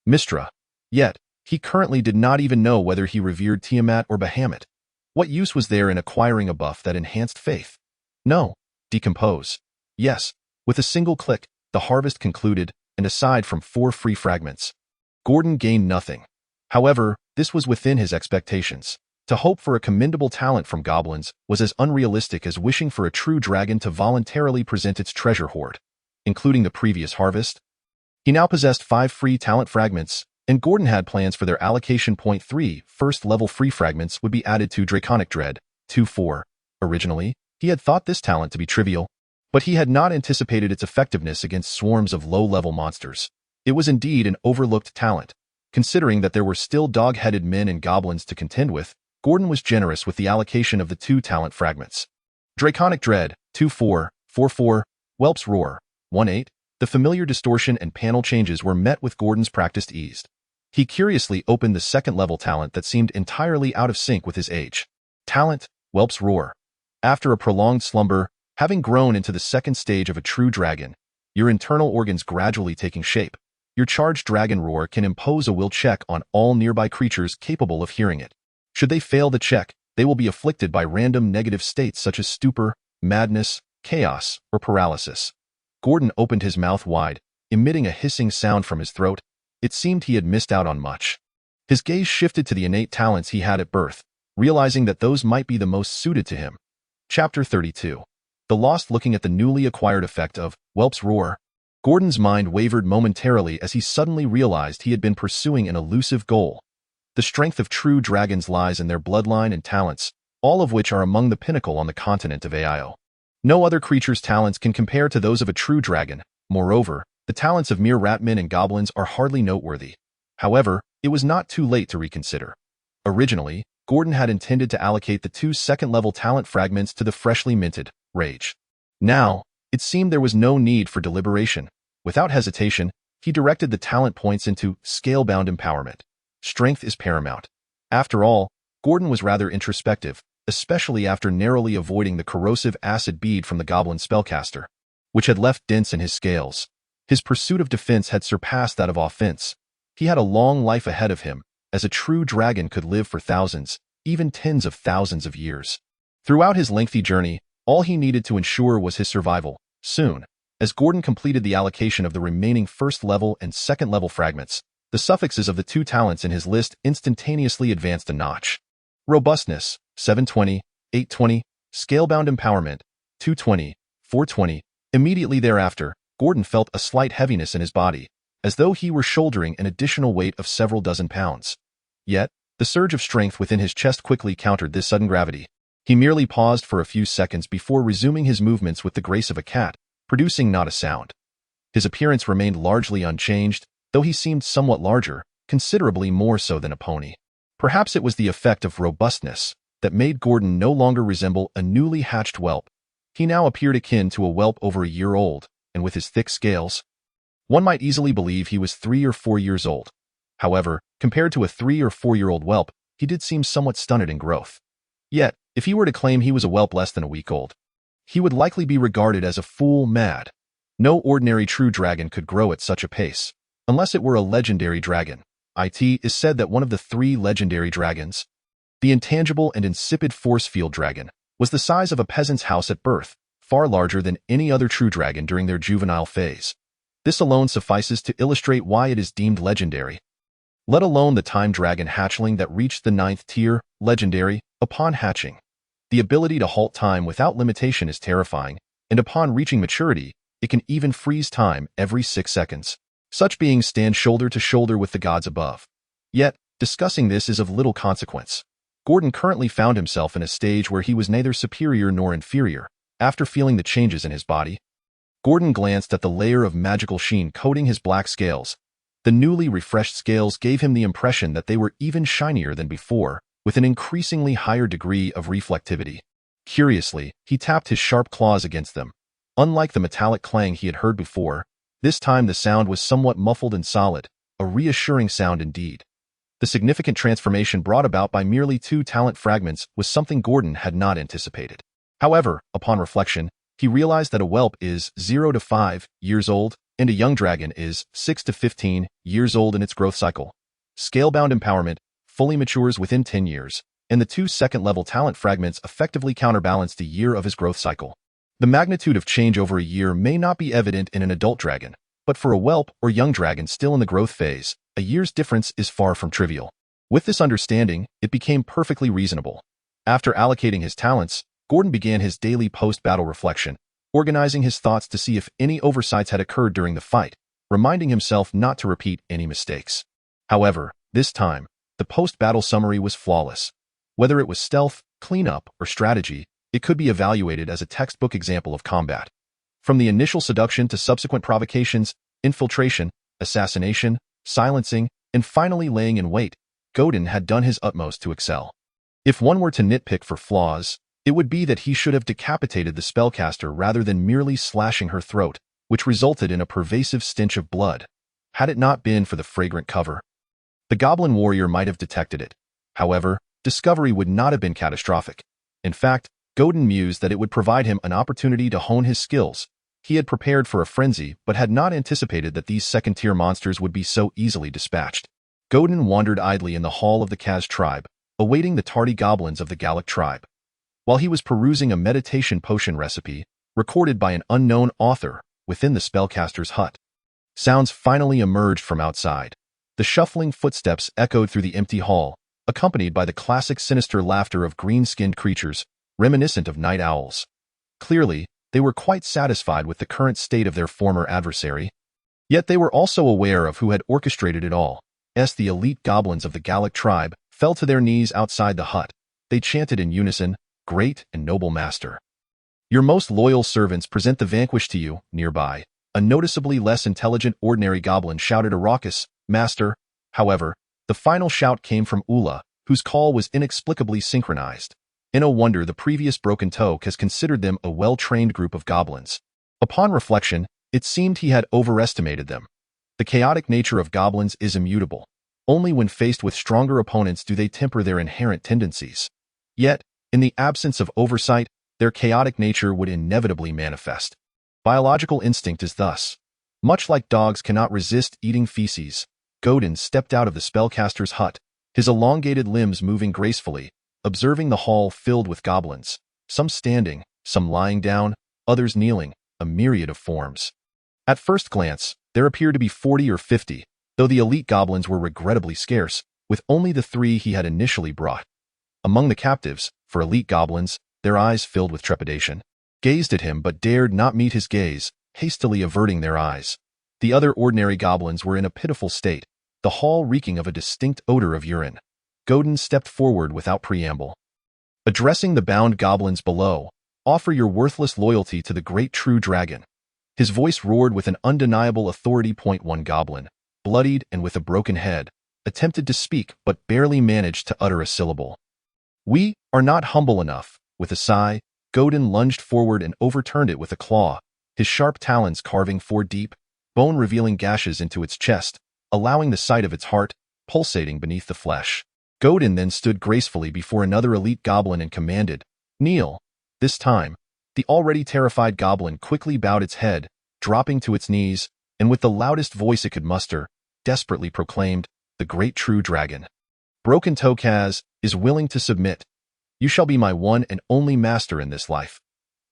Mystra. Yet, he currently did not even know whether he revered Tiamat or Bahamut. What use was there in acquiring a buff that enhanced faith? No. Decompose. Yes. With a single click, the harvest concluded, and aside from 4 free fragments, Gordon gained nothing. However, this was within his expectations. To hope for a commendable talent from goblins was as unrealistic as wishing for a true dragon to voluntarily present its treasure hoard, including the previous harvest. He now possessed 5 free talent fragments, and Gordon had plans for their allocation. 3 first-level free fragments would be added to Draconic Dread, 2-4. Originally, he had thought this talent to be trivial, but he had not anticipated its effectiveness against swarms of low-level monsters. It was indeed an overlooked talent. Considering that there were still dog-headed men and goblins to contend with, Gordon was generous with the allocation of the 2 talent fragments. Draconic Dread, 2-4, 4-4, Whelp's Roar, 1-8. The familiar distortion and panel changes were met with Gordon's practiced ease. He curiously opened the second-level talent that seemed entirely out of sync with his age. Talent, Whelp's Roar. After a prolonged slumber, having grown into the second stage of a true dragon, your internal organs gradually taking shape, your charged dragon roar can impose a will check on all nearby creatures capable of hearing it. Should they fail the check, they will be afflicted by random negative states such as stupor, madness, chaos, or paralysis. Gordon opened his mouth wide, emitting a hissing sound from his throat. It seemed he had missed out on much. His gaze shifted to the innate talents he had at birth, realizing that those might be the most suited to him. Chapter 32. The Lost. Looking at the newly acquired effect of Whelp's Roar, Gordon's mind wavered momentarily as he suddenly realized he had been pursuing an elusive goal. The strength of true dragons lies in their bloodline and talents, all of which are among the pinnacle on the continent of Ao. No other creature's talents can compare to those of a true dragon. Moreover, the talents of mere ratmen and goblins are hardly noteworthy. However, it was not too late to reconsider. Originally, Gordon had intended to allocate the 2 second-level talent fragments to the freshly minted Rage. Now, it seemed there was no need for deliberation. Without hesitation, he directed the talent points into scale-bound empowerment. Strength is paramount. After all, Gordon was rather introspective, especially after narrowly avoiding the corrosive acid bead from the goblin spellcaster, which had left dents in his scales. His pursuit of defense had surpassed that of offense. He had a long life ahead of him, as a true dragon could live for thousands, even tens of thousands of years. Throughout his lengthy journey, all he needed to ensure was his survival. Soon, as Gordon completed the allocation of the remaining first-level and second-level fragments, the suffixes of the 2 talents in his list instantaneously advanced a notch. Robustness, 720, 820, Scalebound Empowerment, 220, 420. Immediately thereafter, Gordon felt a slight heaviness in his body, as though he were shouldering an additional weight of several dozen pounds. Yet, the surge of strength within his chest quickly countered this sudden gravity. He merely paused for a few seconds before resuming his movements with the grace of a cat, producing not a sound. His appearance remained largely unchanged, though he seemed somewhat larger, considerably more so than a pony. Perhaps it was the effect of robustness that made Gordon no longer resemble a newly hatched whelp. He now appeared akin to a whelp over a year old, and with his thick scales, one might easily believe he was 3 or 4 years old. However, compared to a 3 or 4-year-old whelp, he did seem somewhat stunted in growth. Yet, if he were to claim he was a whelp less than a week old, he would likely be regarded as a fool mad. No ordinary true dragon could grow at such a pace, unless it were a legendary dragon. It is said that one of the 3 legendary dragons, the intangible and insipid force field dragon, was the size of a peasant's house at birth, far larger than any other true dragon during their juvenile phase. This alone suffices to illustrate why it is deemed legendary. Let alone the time dragon hatchling that reached the 9th tier, legendary, upon hatching. The ability to halt time without limitation is terrifying, and upon reaching maturity, it can even freeze time every 6 seconds. Such beings stand shoulder to shoulder with the gods above. Yet, discussing this is of little consequence. Gordon currently found himself in a stage where he was neither superior nor inferior. After feeling the changes in his body, Gordon glanced at the layer of magical sheen coating his black scales. The newly refreshed scales gave him the impression that they were even shinier than before, with an increasingly higher degree of reflectivity. Curiously, he tapped his sharp claws against them. Unlike the metallic clang he had heard before, this time the sound was somewhat muffled and solid, a reassuring sound indeed. The significant transformation brought about by merely 2 talent fragments was something Gordon had not anticipated. However, upon reflection, he realized that a whelp is 0 to 5 years old, and a young dragon is 6 to 15 years old in its growth cycle. Scalebound Empowerment fully matures within 10 years, and the 2 second-level talent fragments effectively counterbalanced the year of his growth cycle. The magnitude of change over a year may not be evident in an adult dragon, but for a whelp or young dragon still in the growth phase, a year's difference is far from trivial. With this understanding, it became perfectly reasonable. After allocating his talents, Gordon began his daily post-battle reflection, organizing his thoughts to see if any oversights had occurred during the fight, reminding himself not to repeat any mistakes. However, this time, the post-battle summary was flawless. Whether it was stealth, cleanup, or strategy, it could be evaluated as a textbook example of combat. From the initial seduction to subsequent provocations, infiltration, assassination, silencing, and finally laying in wait, Gordon had done his utmost to excel. If one were to nitpick for flaws, it would be that he should have decapitated the spellcaster rather than merely slashing her throat, which resulted in a pervasive stench of blood. Had it not been for the fragrant cover, the goblin warrior might have detected it. However, discovery would not have been catastrophic. In fact, Gordon mused that it would provide him an opportunity to hone his skills. He had prepared for a frenzy but had not anticipated that these second-tier monsters would be so easily dispatched. Gordon wandered idly in the hall of the Kaz tribe, awaiting the tardy goblins of the Gallic tribe. While he was perusing a meditation potion recipe, recorded by an unknown author, within the spellcaster's hut, sounds finally emerged from outside. The shuffling footsteps echoed through the empty hall, accompanied by the classic sinister laughter of green-skinned creatures, reminiscent of night owls. Clearly, they were quite satisfied with the current state of their former adversary. Yet they were also aware of who had orchestrated it all. As the elite goblins of the Gallic tribe fell to their knees outside the hut, they chanted in unison, "Great and noble master. Your most loyal servants present the vanquished to you." Nearby, a noticeably less intelligent ordinary goblin shouted a raucous, "Master." However, the final shout came from Ula, whose call was inexplicably synchronized. In a wonder, the previous Broken Toe has considered them a well-trained group of goblins. Upon reflection, it seemed he had overestimated them. The chaotic nature of goblins is immutable. Only when faced with stronger opponents do they temper their inherent tendencies. Yet, in the absence of oversight, their chaotic nature would inevitably manifest. Biological instinct is thus. Much like dogs cannot resist eating feces, Gordon stepped out of the spellcaster's hut, his elongated limbs moving gracefully, observing the hall filled with goblins, some standing, some lying down, others kneeling, a myriad of forms. At first glance, there appeared to be 40 or 50, though the elite goblins were regrettably scarce, with only the 3 he had initially brought. Among the captives, for elite goblins, their eyes filled with trepidation, gazed at him but dared not meet his gaze, hastily averting their eyes. The other ordinary goblins were in a pitiful state, the hall reeking of a distinct odor of urine. Gordon stepped forward without preamble. Addressing the bound goblins below, "Offer your worthless loyalty to the great true dragon." His voice roared with an undeniable authority. One goblin, bloodied and with a broken head, attempted to speak but barely managed to utter a syllable. "We are not humble enough." With a sigh, Gordon lunged forward and overturned it with a claw, his sharp talons carving 4 deep, bone-revealing gashes into its chest, allowing the sight of its heart, pulsating beneath the flesh. Gordon then stood gracefully before another elite goblin and commanded, "Kneel." This time, the already terrified goblin quickly bowed its head, dropping to its knees, and with the loudest voice it could muster, desperately proclaimed, "The great true dragon, Broken Toe Kaz, is willing to submit. You shall be my one and only master in this life."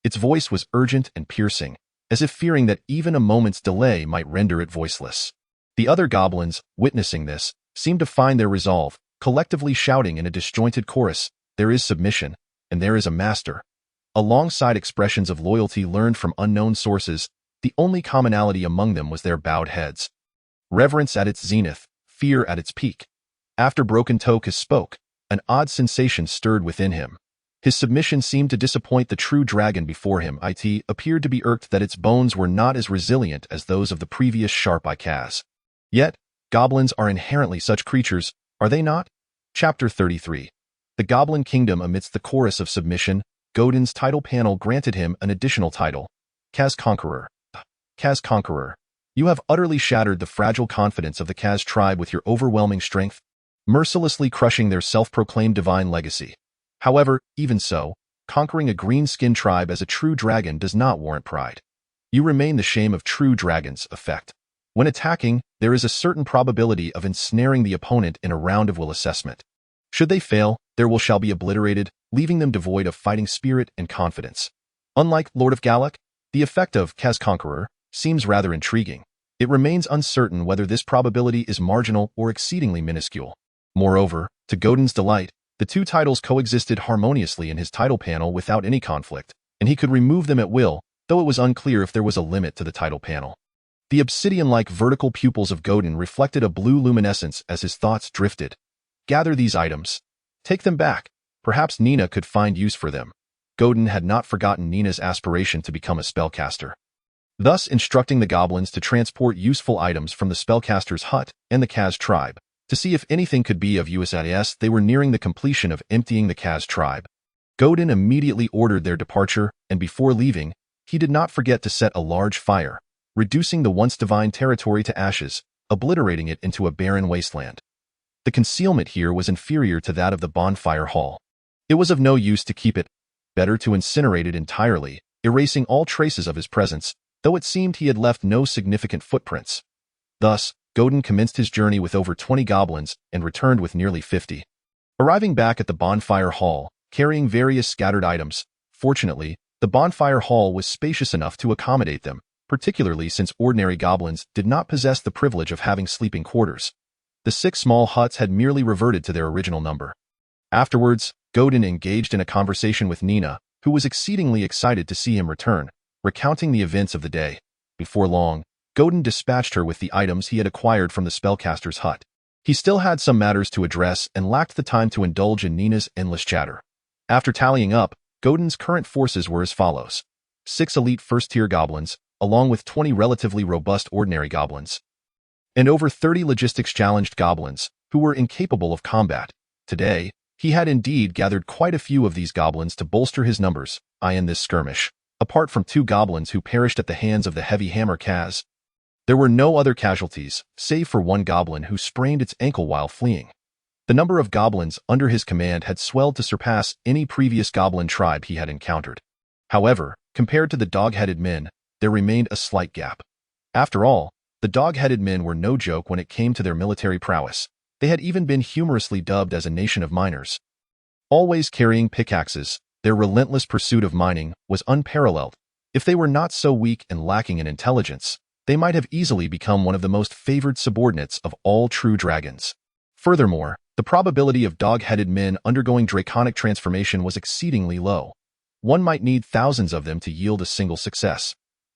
Its voice was urgent and piercing, as if fearing that even a moment's delay might render it voiceless. The other goblins, witnessing this, seemed to find their resolve, collectively shouting in a disjointed chorus, "There is submission, and there is a master." Alongside expressions of loyalty learned from unknown sources, the only commonality among them was their bowed heads. Reverence at its zenith, fear at its peak. After Broken Toe spoke, an odd sensation stirred within him. His submission seemed to disappoint the true dragon before him. It appeared to be irked that its bones were not as resilient as those of the previous Sharp-Eye Kaz. Yet, goblins are inherently such creatures, are they not? Chapter 33. The Goblin Kingdom. Amidst the chorus of submission, Gordon's title panel granted him an additional title, Kaz Conqueror. Kaz Conqueror, you have utterly shattered the fragile confidence of the Kaz tribe with your overwhelming strength, mercilessly crushing their self-proclaimed divine legacy. However, even so, conquering a green-skinned tribe as a true dragon does not warrant pride. You remain the shame of true dragons. Effect. When attacking, there is a certain probability of ensnaring the opponent in a round of will assessment. Should they fail, their will shall be obliterated, leaving them devoid of fighting spirit and confidence. Unlike Lord of Gallic, the effect of Kaz Conqueror seems rather intriguing. It remains uncertain whether this probability is marginal or exceedingly minuscule. Moreover, to Godin's delight, the two titles coexisted harmoniously in his title panel without any conflict, and he could remove them at will, though it was unclear if there was a limit to the title panel. The obsidian-like vertical pupils of Godin reflected a blue luminescence as his thoughts drifted. Gather these items. Take them back. Perhaps Nina could find use for them. Godin had not forgotten Nina's aspiration to become a spellcaster. Thus instructing the goblins to transport useful items from the spellcaster's hut and the Kaz tribe. To see if anything could be of use as they were nearing the completion of emptying the Kaz tribe. Godin immediately ordered their departure, and before leaving, he did not forget to set a large fire, reducing the once divine territory to ashes, obliterating it into a barren wasteland. The concealment here was inferior to that of the bonfire hall. It was of no use to keep it, better to incinerate it entirely, erasing all traces of his presence, though it seemed he had left no significant footprints. Thus, Godin commenced his journey with over 20 goblins and returned with nearly 50. Arriving back at the bonfire hall, carrying various scattered items, fortunately, the bonfire hall was spacious enough to accommodate them, particularly since ordinary goblins did not possess the privilege of having sleeping quarters. The 6 small huts had merely reverted to their original number. Afterwards, Godin engaged in a conversation with Nina, who was exceedingly excited to see him return, recounting the events of the day. Before long, Godin dispatched her with the items he had acquired from the spellcaster's hut. He still had some matters to address and lacked the time to indulge in Nina's endless chatter. After tallying up, Godin's current forces were as follows. 6 elite first-tier goblins, along with 20 relatively robust ordinary goblins, and over 30 logistics-challenged goblins, who were incapable of combat. Today, he had indeed gathered quite a few of these goblins to bolster his numbers, in this skirmish. Apart from 2 goblins who perished at the hands of the heavy hammer Kaz, there were no other casualties, save for 1 goblin who sprained its ankle while fleeing. The number of goblins under his command had swelled to surpass any previous goblin tribe he had encountered. However, compared to the dog-headed men, there remained a slight gap. After all, the dog-headed men were no joke when it came to their military prowess. They had even been humorously dubbed as a nation of miners. Always carrying pickaxes, their relentless pursuit of mining was unparalleled. If they were not so weak and lacking in intelligence, they might have easily become one of the most favored subordinates of all true dragons. Furthermore, the probability of dog-headed men undergoing draconic transformation was exceedingly low. One might need thousands of them to yield a single success.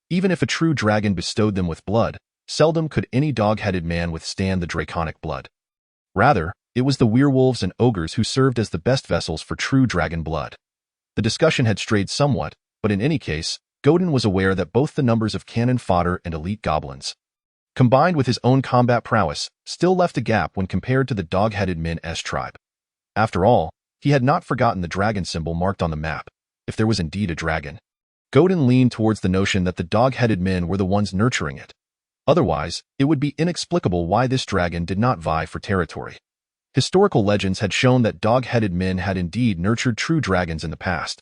Even if a true dragon bestowed them with blood, seldom could any dog-headed man withstand the draconic blood. Rather, it was the werewolves and ogres who served as the best vessels for true dragon blood. The discussion had strayed somewhat, but in any case, Godin was aware that both the numbers of cannon fodder and elite goblins, combined with his own combat prowess, still left a gap when compared to the dog-headed men's tribe. After all, he had not forgotten the dragon symbol marked on the map, if there was indeed a dragon. Godin leaned towards the notion that the dog-headed men were the ones nurturing it. Otherwise, it would be inexplicable why this dragon did not vie for territory. Historical legends had shown that dog-headed men had indeed nurtured true dragons in the past.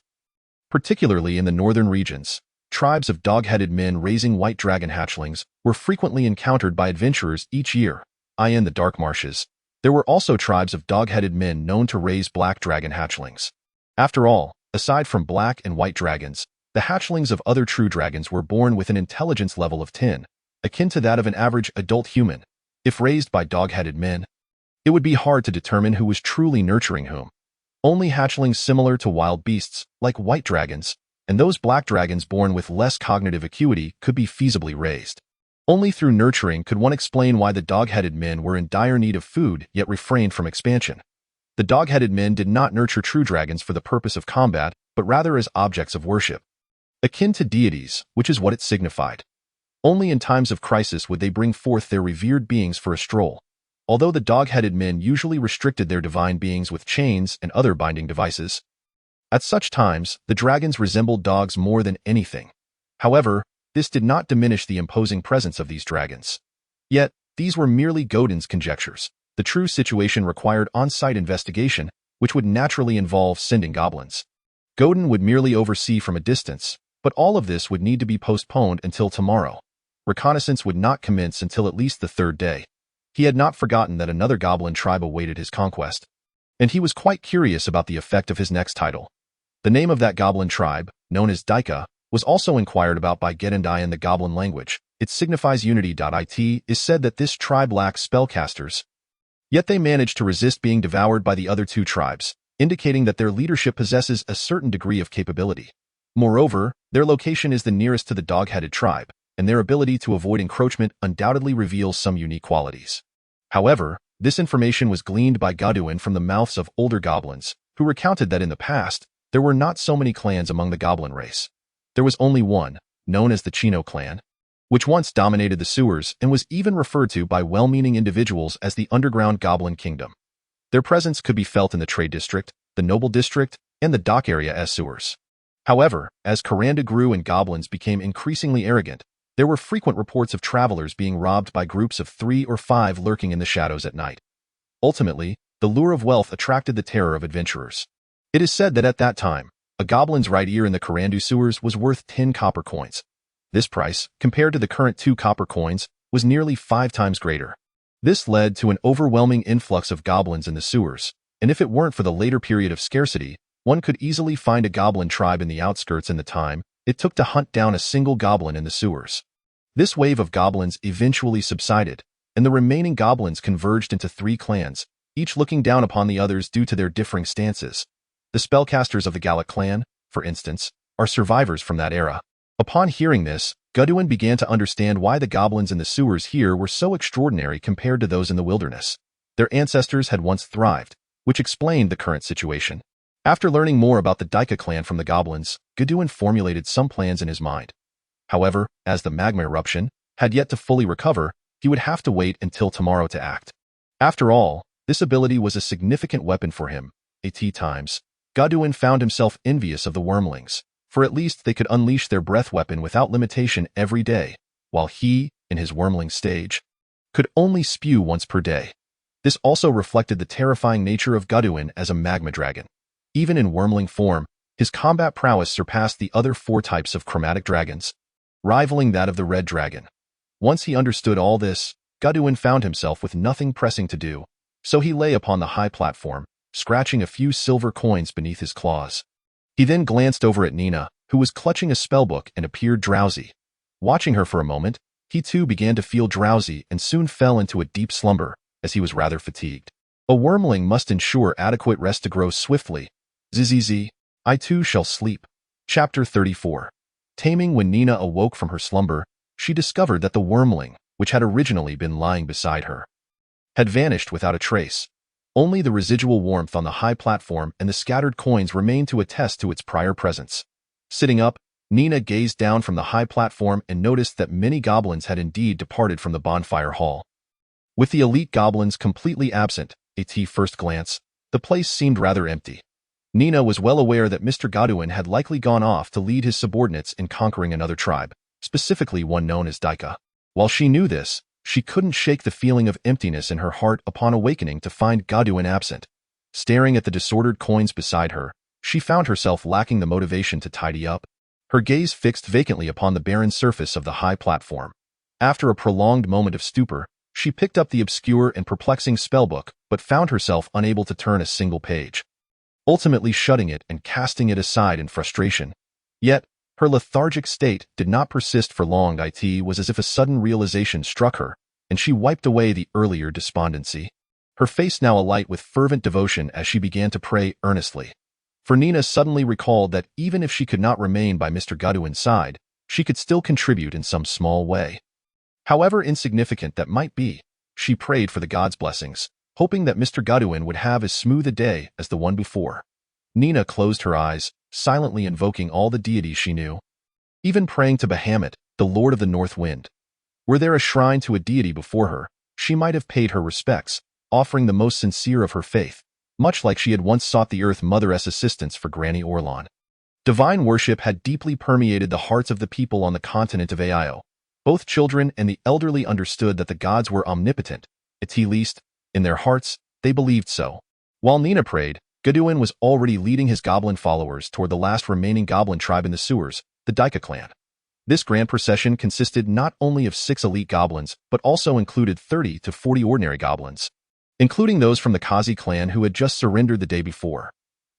Particularly in the northern regions, tribes of dog-headed men raising white dragon hatchlings were frequently encountered by adventurers each year. In the dark marshes, there were also tribes of dog-headed men known to raise black dragon hatchlings. After all, aside from black and white dragons, the hatchlings of other true dragons were born with an intelligence level of 10, akin to that of an average adult human. If raised by dog-headed men, it would be hard to determine who was truly nurturing whom. Only hatchlings similar to wild beasts, like white dragons, and those black dragons born with less cognitive acuity could be feasibly raised. Only through nurturing could one explain why the dog-headed men were in dire need of food yet refrained from expansion. The dog-headed men did not nurture true dragons for the purpose of combat, but rather as objects of worship. Akin to deities, which is what it signified. Only in times of crisis would they bring forth their revered beings for a stroll. Although the dog-headed men usually restricted their divine beings with chains and other binding devices, at such times, the dragons resembled dogs more than anything. However, this did not diminish the imposing presence of these dragons. Yet, these were merely Godin's conjectures. The true situation required on-site investigation, which would naturally involve sending goblins. Godin would merely oversee from a distance, but all of this would need to be postponed until tomorrow. Reconnaissance would not commence until at least the 3rd day. He had not forgotten that another goblin tribe awaited his conquest, and he was quite curious about the effect of his next title. The name of that goblin tribe, known as Daika, was also inquired about by Gedendai in the Goblin language. It signifies unity. It is said that this tribe lacks spellcasters, yet they managed to resist being devoured by the other two tribes, indicating that their leadership possesses a certain degree of capability. Moreover, their location is the nearest to the dog-headed tribe, and their ability to avoid encroachment undoubtedly reveals some unique qualities. However, this information was gleaned by Godwin from the mouths of older goblins, who recounted that in the past, there were not so many clans among the goblin race. There was only one, known as the Chino clan, which once dominated the sewers and was even referred to by well-meaning individuals as the underground goblin kingdom. Their presence could be felt in the trade district, the noble district, and the dock area as sewers. However, as Karanda grew and goblins became increasingly arrogant, there were frequent reports of travelers being robbed by groups of 3 or 5 lurking in the shadows at night. Ultimately, the lure of wealth attracted the terror of adventurers. It is said that at that time, a goblin's right ear in the Karandu sewers was worth 10 copper coins. This price, compared to the current 2 copper coins, was nearly 5 times greater. This led to an overwhelming influx of goblins in the sewers, and if it weren't for the later period of scarcity, one could easily find a goblin tribe in the outskirts in the time it took to hunt down a single goblin in the sewers. This wave of goblins eventually subsided, and the remaining goblins converged into 3 clans, each looking down upon the others due to their differing stances. The spellcasters of the Gallic clan, for instance, are survivors from that era. Upon hearing this, Godwin began to understand why the goblins in the sewers here were so extraordinary compared to those in the wilderness. Their ancestors had once thrived, which explained the current situation. After learning more about the Daika clan from the goblins, Godwin formulated some plans in his mind. However, as the magma eruption had yet to fully recover, he would have to wait until tomorrow to act. After all, this ability was a significant weapon for him. At times, Godwin found himself envious of the wormlings, for at least they could unleash their breath weapon without limitation every day, while he, in his wormling stage, could only spew once per day. This also reflected the terrifying nature of Godwin as a magma dragon. Even in wormling form, his combat prowess surpassed the other 4 types of chromatic dragons, rivaling that of the red dragon. Once he understood all this, Godwin found himself with nothing pressing to do, so he lay upon the high platform, scratching a few silver coins beneath his claws. He then glanced over at Nina, who was clutching a spellbook and appeared drowsy. Watching her for a moment, he too began to feel drowsy and soon fell into a deep slumber, as he was rather fatigued. A wormling must ensure adequate rest to grow swiftly. Zzz, I too shall sleep. Chapter 34. Taming. When Nina awoke from her slumber, she discovered that the wormling, which had originally been lying beside her, had vanished without a trace. Only the residual warmth on the high platform and the scattered coins remained to attest to its prior presence. Sitting up, Nina gazed down from the high platform and noticed that many goblins had indeed departed from the bonfire hall. With the elite goblins completely absent, at first glance, the place seemed rather empty. Nina was well aware that Mr. Godwin had likely gone off to lead his subordinates in conquering another tribe, specifically one known as Daika. While she knew this, she couldn't shake the feeling of emptiness in her heart upon awakening to find Godwin absent. Staring at the disordered coins beside her, she found herself lacking the motivation to tidy up, her gaze fixed vacantly upon the barren surface of the high platform. After a prolonged moment of stupor, she picked up the obscure and perplexing spellbook, but found herself unable to turn a single page, ultimately shutting it and casting it aside in frustration. Yet, her lethargic state did not persist for long. It was as if a sudden realization struck her, and she wiped away the earlier despondency, her face now alight with fervent devotion as she began to pray earnestly. For Nina suddenly recalled that even if she could not remain by Mr. Godwin's side, she could still contribute in some small way. However insignificant that might be, she prayed for the gods' blessings, hoping that Mr. Godwin would have as smooth a day as the one before. Nina closed her eyes, silently invoking all the deities she knew, even praying to Bahamut, the Lord of the North Wind. Were there a shrine to a deity before her, she might have paid her respects, offering the most sincere of her faith, much like she had once sought the Earth Mother's assistance for Granny Orlon. Divine worship had deeply permeated the hearts of the people on the continent of Ao. Both children and the elderly understood that the gods were omnipotent, at least, in their hearts, they believed so. While Nina prayed, Godwin was already leading his goblin followers toward the last remaining goblin tribe in the sewers, the Daika clan. This grand procession consisted not only of 6 elite goblins, but also included 30 to 40 ordinary goblins, including those from the Kazi clan who had just surrendered the day before.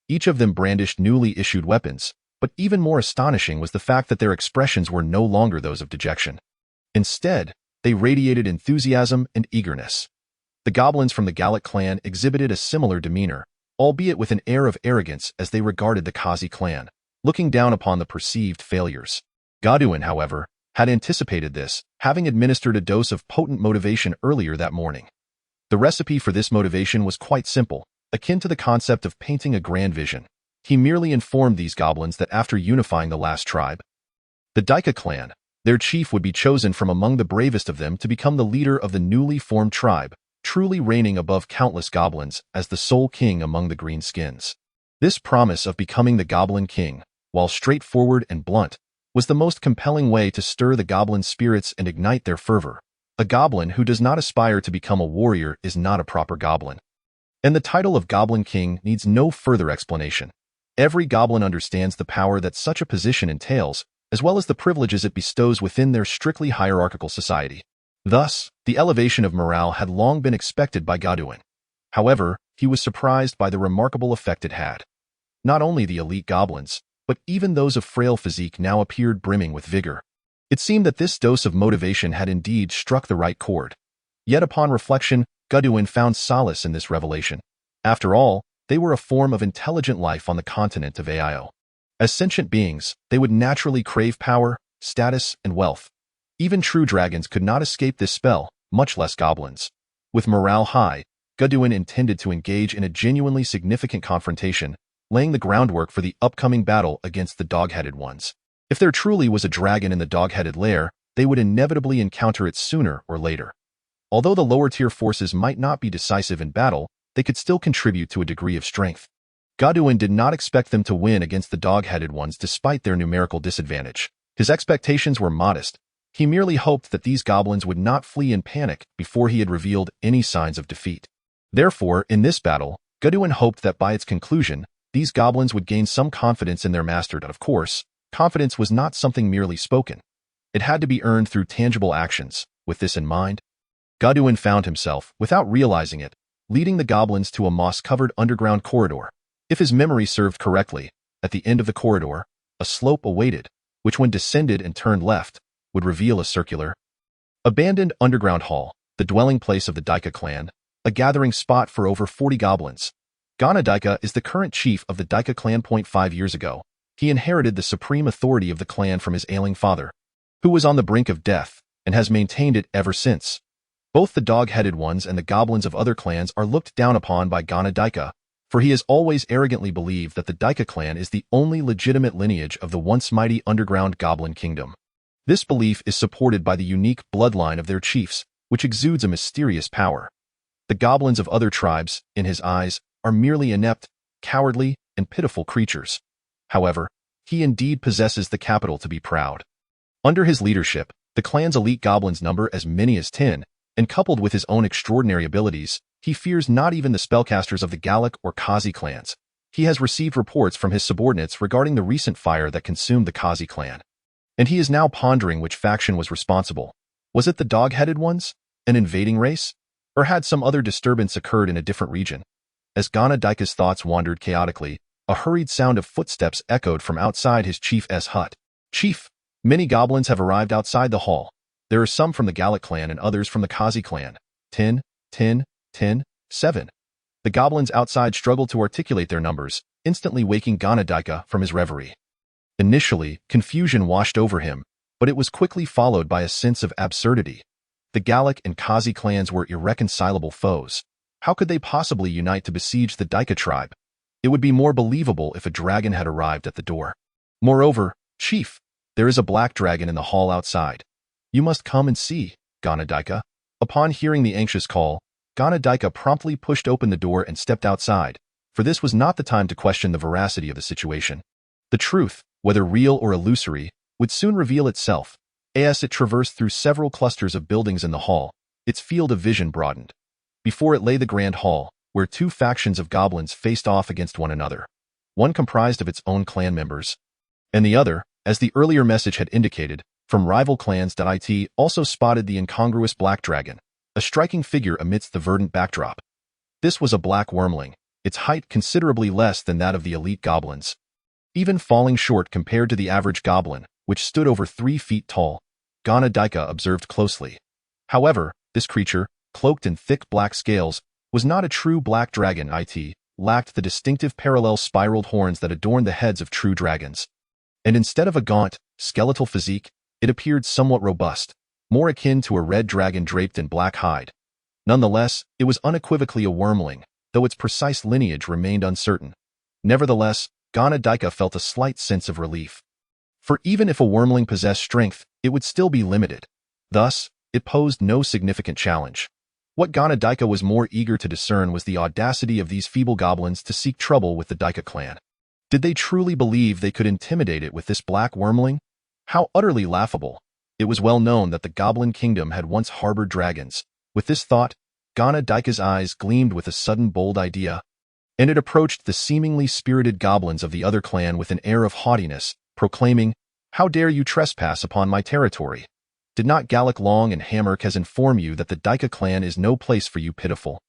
Each of them brandished newly issued weapons, But even more astonishing was the fact that their expressions were no longer those of dejection. Instead, they radiated enthusiasm and eagerness. The goblins from the Gallic clan exhibited a similar demeanor, albeit with an air of arrogance as they regarded the Kazi clan, looking down upon the perceived failures. Godwin, however, had anticipated this, having administered a dose of potent motivation earlier that morning. The recipe for this motivation was quite simple, akin to the concept of painting a grand vision. He merely informed these goblins that after unifying the last tribe, the Daika clan, their chief would be chosen from among the bravest of them to become the leader of the newly formed tribe, truly reigning above countless goblins as the sole king among the greenskins. This promise of becoming the Goblin King, while straightforward and blunt, was the most compelling way to stir the goblin spirits and ignite their fervor. A goblin who does not aspire to become a warrior is not a proper goblin. And the title of Goblin King needs no further explanation. Every goblin understands the power that such a position entails, as well as the privileges it bestows within their strictly hierarchical society. Thus, the elevation of morale had long been expected by Godwin. However, he was surprised by the remarkable effect it had. Not only the elite goblins, but even those of frail physique now appeared brimming with vigor. It seemed that this dose of motivation had indeed struck the right chord. Yet upon reflection, Godwin found solace in this revelation. After all, they were a form of intelligent life on the continent of Ao. As sentient beings, they would naturally crave power, status, and wealth. Even true dragons could not escape this spell, much less goblins. With morale high, Godwin intended to engage in a genuinely significant confrontation, laying the groundwork for the upcoming battle against the dog-headed ones. If there truly was a dragon in the dog-headed lair, they would inevitably encounter it sooner or later. Although the lower-tier forces might not be decisive in battle, they could still contribute to a degree of strength. Godwin did not expect them to win against the dog-headed ones despite their numerical disadvantage. His expectations were modest. He merely hoped that these goblins would not flee in panic before he had revealed any signs of defeat. Therefore, in this battle, Godwin hoped that by its conclusion, these goblins would gain some confidence in their master. Of course, confidence was not something merely spoken. It had to be earned through tangible actions. With this in mind, Godwin found himself, without realizing it, leading the goblins to a moss-covered underground corridor. If his memory served correctly, at the end of the corridor, a slope awaited, which when descended and turned left, would reveal a circular, abandoned underground hall, the dwelling place of the Daika clan, a gathering spot for over 40 goblins. Ghana Daika is the current chief of the Daika clan. 5 years ago, he inherited the supreme authority of the clan from his ailing father, who was on the brink of death, and has maintained it ever since. Both the dog-headed ones and the goblins of other clans are looked down upon by Ghana Daika, for he has always arrogantly believed that the Daika clan is the only legitimate lineage of the once mighty underground goblin kingdom. This belief is supported by the unique bloodline of their chiefs, which exudes a mysterious power. The goblins of other tribes, in his eyes, are merely inept, cowardly, and pitiful creatures. However, he indeed possesses the capital to be proud. Under his leadership, the clan's elite goblins number as many as 10, and coupled with his own extraordinary abilities, he fears not even the spellcasters of the Gallic or Kazi clans. He has received reports from his subordinates regarding the recent fire that consumed the Kazi clan. And he is now pondering which faction was responsible. Was it the dog-headed ones, an invading race? Or had some other disturbance occurred in a different region? As Ghana Daika's thoughts wandered chaotically, a hurried sound of footsteps echoed from outside his chief's hut. "Chief, many goblins have arrived outside the hall. There are some from the Gallic clan and others from the Kazi clan. 10, 10, 10, 7. The goblins outside struggled to articulate their numbers, instantly waking Ghana Daika from his reverie. Initially, confusion washed over him, but it was quickly followed by a sense of absurdity. The Gallic and Kazi clans were irreconcilable foes. How could they possibly unite to besiege the Daika tribe? It would be more believable if a dragon had arrived at the door. Moreover, Chief, there is a black dragon in the hall outside. You must come and see, Ghana Daika." Upon hearing the anxious call, Ghana Daika promptly pushed open the door and stepped outside, for this was not the time to question the veracity of the situation. The truth, whether real or illusory, would soon reveal itself. As it traversed through several clusters of buildings in the hall, its field of vision broadened. Before it lay the Grand Hall, where two factions of goblins faced off against one another. One comprised of its own clan members, and the other, as the earlier message had indicated, from rival clans. It also spotted the incongruous black dragon, a striking figure amidst the verdant backdrop. This was a black wormling, its height considerably less than that of the elite goblins. even falling short compared to the average goblin, which stood over 3 feet tall. Ganadika observed closely. However, this creature, cloaked in thick black scales, was not a true black dragon. It lacked the distinctive parallel spiraled horns that adorn the heads of true dragons. And instead of a gaunt, skeletal physique, it appeared somewhat robust, more akin to a red dragon draped in black hide. Nonetheless, it was unequivocally a wormling, though its precise lineage remained uncertain. Nevertheless, Ganadika felt a slight sense of relief. For even if a wormling possessed strength, it would still be limited. Thus, it posed no significant challenge. What Ganadika was more eager to discern was the audacity of these feeble goblins to seek trouble with the Dika clan. Did they truly believe they could intimidate it with this black wormling? How utterly laughable. It was well known that the Goblin Kingdom had once harbored dragons. With this thought, Ganadika's eyes gleamed with a sudden bold idea, and it approached the seemingly spirited goblins of the other clan with an air of haughtiness, proclaiming, "How dare you trespass upon my territory? Did not Gallic Long and Hammerkes inform you that the Dika clan is no place for you pitiful?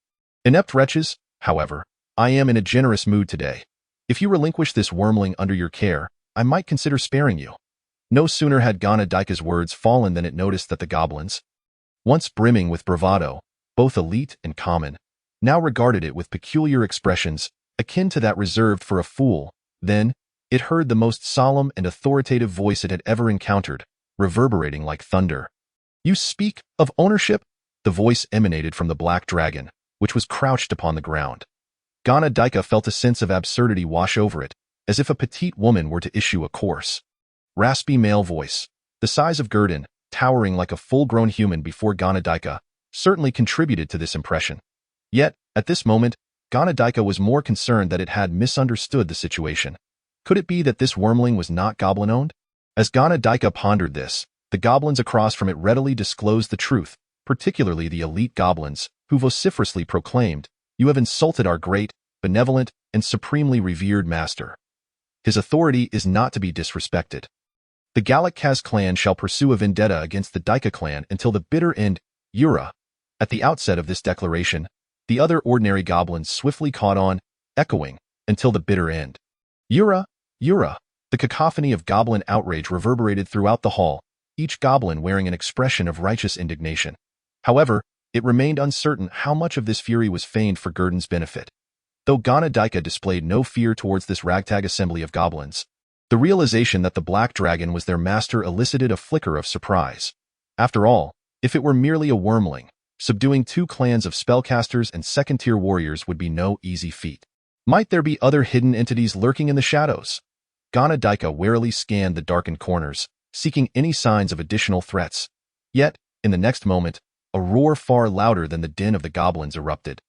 Inept wretches, however, I am in a generous mood today. If you relinquish this wormling under your care, I might consider sparing you." No sooner had Ganadika's words fallen than it noticed that the goblins, once brimming with bravado, both elite and common, now regarded it with peculiar expressions, akin to that reserved for a fool. Then, it heard the most solemn and authoritative voice it had ever encountered, reverberating like thunder. "You speak of ownership?" The voice emanated from the black dragon, which was crouched upon the ground. Ganadika felt a sense of absurdity wash over it, as if a petite woman were to issue a coarse, raspy male voice. The size of Gurdon, towering like a full-grown human before Ganadika, certainly contributed to this impression. Yet, at this moment, Ganadika was more concerned that it had misunderstood the situation. Could it be that this wormling was not goblin-owned? As Ganadika pondered this, the goblins across from it readily disclosed the truth, particularly the elite goblins, who vociferously proclaimed, "You have insulted our great, benevolent, and supremely revered master. His authority is not to be disrespected. The Gallic clan shall pursue a vendetta against the Dika clan until the bitter end." Ura. At the outset of this declaration, the other ordinary goblins swiftly caught on, echoing, "Until the bitter end. Ura, Ura." The cacophony of goblin outrage reverberated throughout the hall, each goblin wearing an expression of righteous indignation. However, it remained uncertain how much of this fury was feigned for Gurdon's benefit. Though Ganadika displayed no fear towards this ragtag assembly of goblins, the realization that the black dragon was their master elicited a flicker of surprise. After all, if it were merely a wormling, subduing 2 clans of spellcasters and second-tier warriors would be no easy feat. Might there be other hidden entities lurking in the shadows? Ganadika warily scanned the darkened corners, seeking any signs of additional threats. Yet, in the next moment, a roar far louder than the din of the goblins erupted,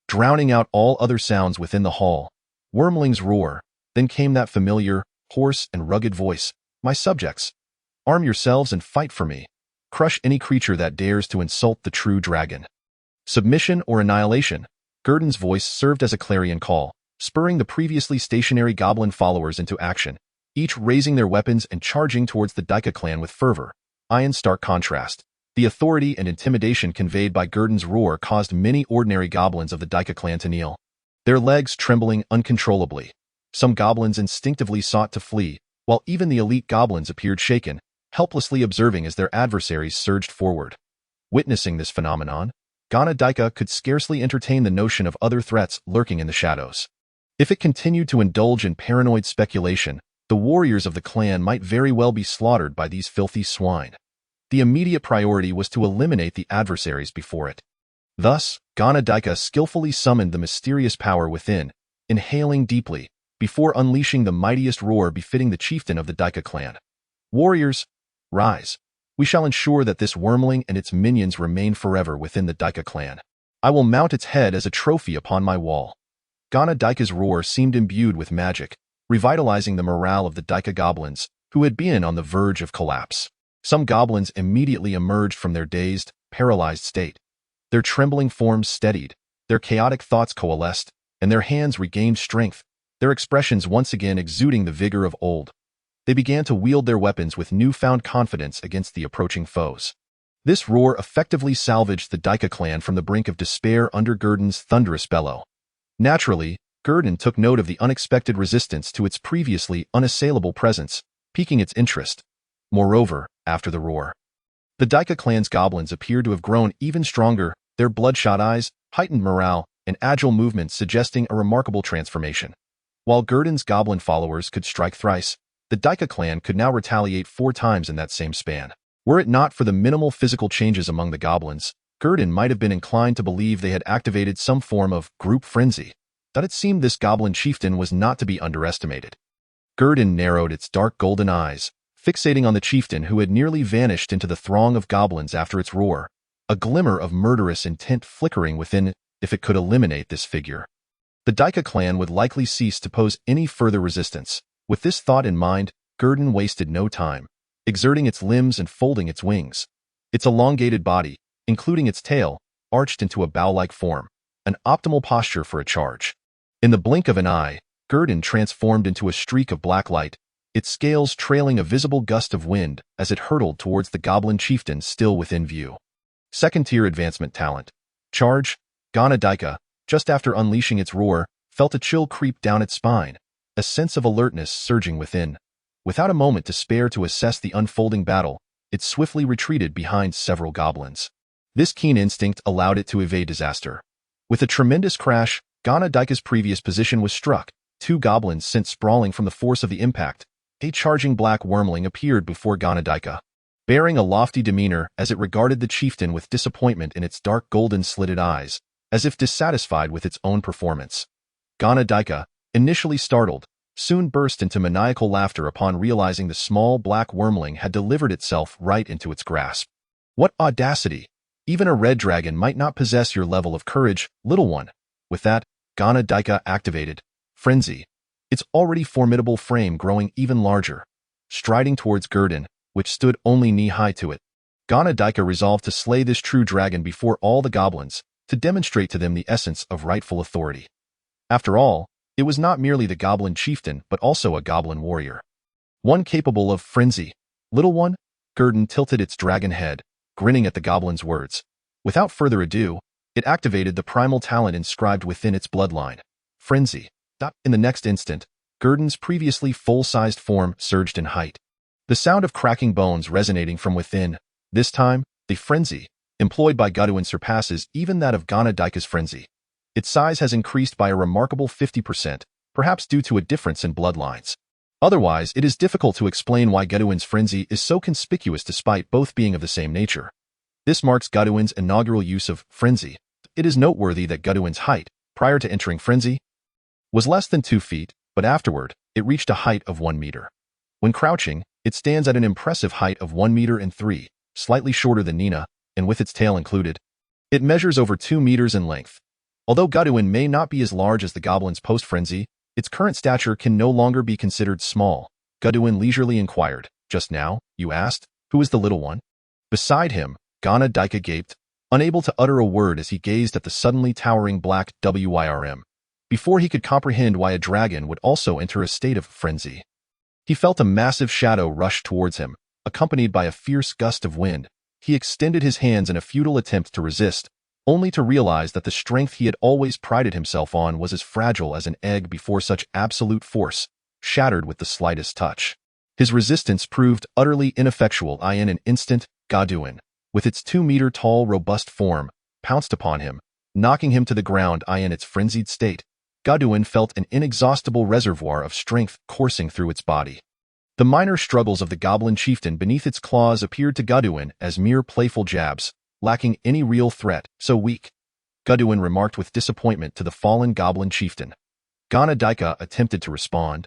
drowning out all other sounds within the hall. Wormling's roar. Then came that familiar, hoarse and rugged voice, "My subjects, arm yourselves and fight for me. Crush any creature that dares to insult the true dragon. Submission or annihilation." Gurdon's voice served as a clarion call, spurring the previously stationary goblin followers into action, each raising their weapons and charging towards the Dika clan with fervor. In stark contrast, the authority and intimidation conveyed by Gurdon's roar caused many ordinary goblins of the Dika clan to kneel, their legs trembling uncontrollably. Some goblins instinctively sought to flee, while even the elite goblins appeared shaken, helplessly observing as their adversaries surged forward. Witnessing this phenomenon, Ganadika could scarcely entertain the notion of other threats lurking in the shadows. If it continued to indulge in paranoid speculation, the warriors of the clan might very well be slaughtered by these filthy swine. The immediate priority was to eliminate the adversaries before it. Thus, Ganadika skillfully summoned the mysterious power within, inhaling deeply, before unleashing the mightiest roar befitting the chieftain of the Dika clan. "Warriors, rise. We shall ensure that this wormling and its minions remain forever within the Dika clan. I will mount its head as a trophy upon my wall." Ganadika's roar seemed imbued with magic, revitalizing the morale of the Dika goblins, who had been on the verge of collapse. Some goblins immediately emerged from their dazed, paralyzed state. Their trembling forms steadied, their chaotic thoughts coalesced, and their hands regained strength, their expressions once again exuding the vigor of old. They began to wield their weapons with newfound confidence against the approaching foes. This roar effectively salvaged the Dika clan from the brink of despair under Gurdon's thunderous bellow. Naturally, Gurdon took note of the unexpected resistance to its previously unassailable presence, piquing its interest. Moreover, after the roar, the Daika clan's goblins appeared to have grown even stronger, their bloodshot eyes, heightened morale, and agile movements suggesting a remarkable transformation. While Gurdon's goblin followers could strike thrice, the Daika clan could now retaliate 4 times in that same span. Were it not for the minimal physical changes among the goblins, Gurdon might have been inclined to believe they had activated some form of group frenzy. That it seemed this goblin chieftain was not to be underestimated. Gurdon narrowed its dark golden eyes, fixating on the chieftain who had nearly vanished into the throng of goblins after its roar, a glimmer of murderous intent flickering within it if it could eliminate this figure. The Daika clan would likely cease to pose any further resistance. With this thought in mind, Gurdon wasted no time, exerting its limbs and folding its wings. Its elongated body, including its tail, arched into a bow-like form, an optimal posture for a charge. In the blink of an eye, Gurdon transformed into a streak of black light, its scales trailing a visible gust of wind as it hurtled towards the goblin chieftain still within view. Second-tier advancement talent. Charge. Ghana Daika, just after unleashing its roar, felt a chill creep down its spine, a sense of alertness surging within. Without a moment to spare to assess the unfolding battle, it swiftly retreated behind several goblins. This keen instinct allowed it to evade disaster. With a tremendous crash, Ghana Daika's previous position was struck. 2 goblins sent sprawling from the force of the impact. A charging black wormling appeared before Ghana Daika, bearing a lofty demeanor as it regarded the chieftain with disappointment in its dark golden slitted eyes, as if dissatisfied with its own performance. Ghana Daika, initially startled, soon burst into maniacal laughter upon realizing the small black wormling had delivered itself right into its grasp. What audacity! Even a red dragon might not possess your level of courage, little one. With that, Ghana Daika activated Frenzy, its already formidable frame growing even larger. Striding towards Gurdon, which stood only knee-high to it, Ghana Daika resolved to slay this true dragon before all the goblins, to demonstrate to them the essence of rightful authority. After all, it was not merely the goblin chieftain but also a goblin warrior. One capable of frenzy. Little one? Gurdon tilted its dragon head, grinning at the goblin's words. Without further ado, it activated the primal talent inscribed within its bloodline. Frenzy. In the next instant, Gurdon's previously full-sized form surged in height. The sound of cracking bones resonating from within. This time, the frenzy employed by Godwin surpasses even that of Ghana Daika's frenzy. Its size has increased by a remarkable 50%, perhaps due to a difference in bloodlines. Otherwise, it is difficult to explain why Godwin's frenzy is so conspicuous despite both being of the same nature. This marks Godwin's inaugural use of frenzy. It is noteworthy that Godwin's height, prior to entering frenzy, was less than 2 feet, but afterward, it reached a height of 1 meter. When crouching, it stands at an impressive height of 1 meter and 3, slightly shorter than Nina, and with its tail included. It measures over 2 meters in length. Although Godwin may not be as large as the goblin's post-frenzy, its current stature can no longer be considered small. Godwin leisurely inquired, "Just now, you asked, who is the little one?" Beside him, Ghana Daika gaped, unable to utter a word as he gazed at the suddenly towering black WIRM. Before he could comprehend why a dragon would also enter a state of frenzy, he felt a massive shadow rush towards him, accompanied by a fierce gust of wind. He extended his hands in a futile attempt to resist, only to realize that the strength he had always prided himself on was as fragile as an egg before such absolute force, shattered with the slightest touch. His resistance proved utterly ineffectual. In an instant, Godwin, with its 2-meter-tall robust form, pounced upon him, knocking him to the ground. In its frenzied state, Godwin felt an inexhaustible reservoir of strength coursing through its body. The minor struggles of the goblin chieftain beneath its claws appeared to Godwin as mere playful jabs, lacking any real threat. "So weak," Godwin remarked with disappointment to the fallen goblin chieftain. Ghana Daika attempted to respond,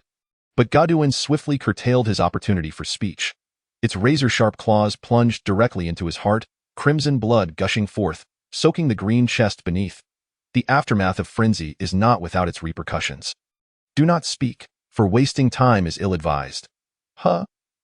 but Godwin swiftly curtailed his opportunity for speech. Its razor-sharp claws plunged directly into his heart, crimson blood gushing forth, soaking the green chest beneath. The aftermath of frenzy is not without its repercussions. Do not speak, for wasting time is ill-advised.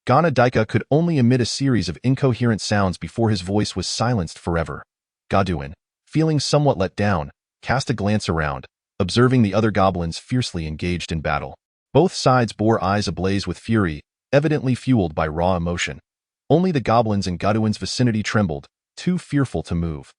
Ghana Daika could only emit a series of incoherent sounds before his voice was silenced forever. Godwin, feeling somewhat let down, cast a glance around, observing the other goblins fiercely engaged in battle. Both sides bore eyes ablaze with fury, evidently fueled by raw emotion. Only the goblins in Godwin's vicinity trembled, too fearful to move.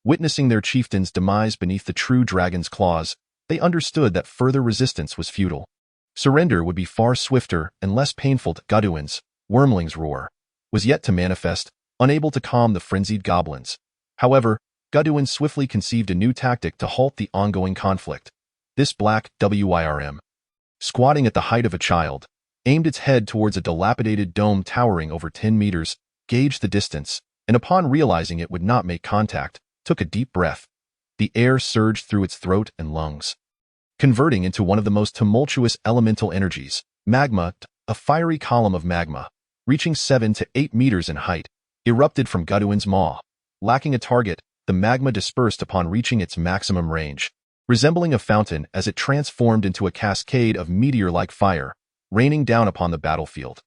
Witnessing their chieftain's demise beneath the true dragon's claws, they understood that further resistance was futile. Surrender would be far swifter and less painful. Godwin's wormling's roar was yet to manifest, unable to calm the frenzied goblins. However, Godwin swiftly conceived a new tactic to halt the ongoing conflict. This black WIRM, squatting at the height of a child, aimed its head towards a dilapidated dome towering over 10 meters, gauged the distance, and upon realizing it would not make contact, took a deep breath. The air surged through its throat and lungs, converting into one of the most tumultuous elemental energies, magma. A fiery column of magma, reaching 7 to 8 meters in height, erupted from Godwin's maw. Lacking a target, the magma dispersed upon reaching its maximum range, resembling a fountain as it transformed into a cascade of meteor-like fire, raining down upon the battlefield.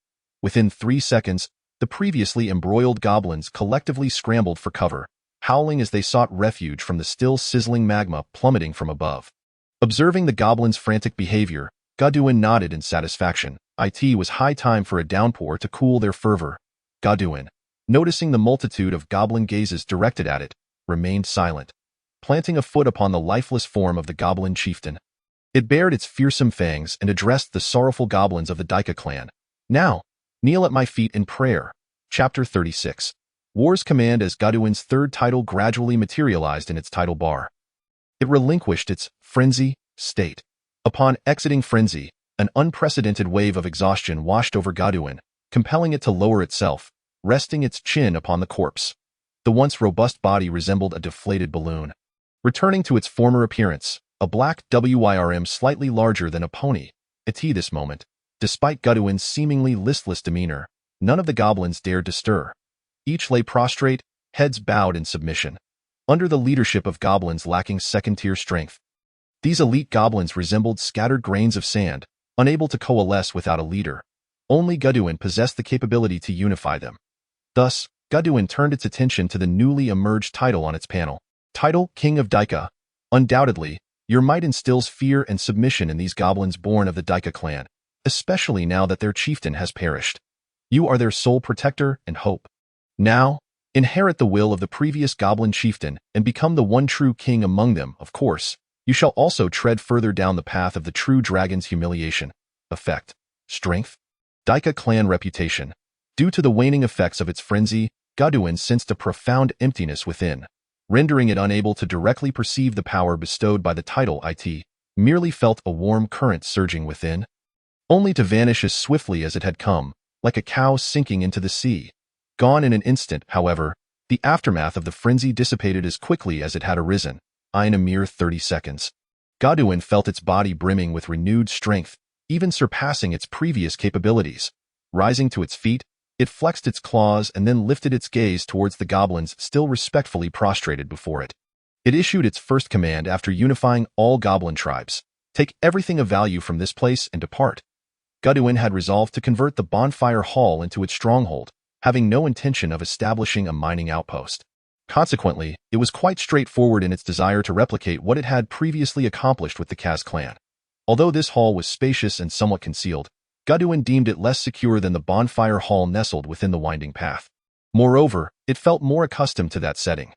Within 3 seconds, the previously embroiled goblins collectively scrambled for cover, howling as they sought refuge from the still sizzling magma plummeting from above. Observing the goblins' frantic behavior, Godwin nodded in satisfaction. It was high time for a downpour to cool their fervor. Godwin, noticing the multitude of goblin gazes directed at it, remained silent, planting a foot upon the lifeless form of the goblin chieftain. It bared its fearsome fangs and addressed the sorrowful goblins of the Daika clan. Now, kneel at my feet in prayer. Chapter 36. War's command. As Godwin's third title gradually materialized in its title bar, it relinquished its frenzy state. Upon exiting frenzy, an unprecedented wave of exhaustion washed over Godwin, compelling it to lower itself, resting its chin upon the corpse. The once robust body resembled a deflated balloon. Returning to its former appearance, a black WIRM slightly larger than a pony. At this moment, despite Godwin's seemingly listless demeanor, none of the goblins dared to stir. Each lay prostrate, heads bowed in submission, under the leadership of goblins lacking second-tier strength. These elite goblins resembled scattered grains of sand, unable to coalesce without a leader. Only Godwin possessed the capability to unify them. Thus, Godwin turned its attention to the newly emerged title on its panel. Title, King of Daika. Undoubtedly, your might instills fear and submission in these goblins born of the Daika clan, especially now that their chieftain has perished. You are their sole protector and hope. Now, inherit the will of the previous goblin chieftain and become the one true king among them. Of course, you shall also tread further down the path of the true dragon's humiliation. Effect. Strength. Daika clan reputation. Due to the waning effects of its frenzy, Godwin sensed a profound emptiness within, rendering it unable to directly perceive the power bestowed by the title. It merely felt a warm current surging within, only to vanish as swiftly as it had come, like a cow sinking into the sea. Gone in an instant, however, the aftermath of the frenzy dissipated as quickly as it had arisen. In a mere 30 seconds, Godwin felt its body brimming with renewed strength, even surpassing its previous capabilities. Rising to its feet, it flexed its claws and then lifted its gaze towards the goblins still respectfully prostrated before it. It issued its first command after unifying all goblin tribes. Take everything of value from this place and depart. Godwin had resolved to convert the bonfire hall into its stronghold, having no intention of establishing a mining outpost. Consequently, it was quite straightforward in its desire to replicate what it had previously accomplished with the Kaz clan. Although this hall was spacious and somewhat concealed, Godwin deemed it less secure than the bonfire hall nestled within the winding path. Moreover, it felt more accustomed to that setting.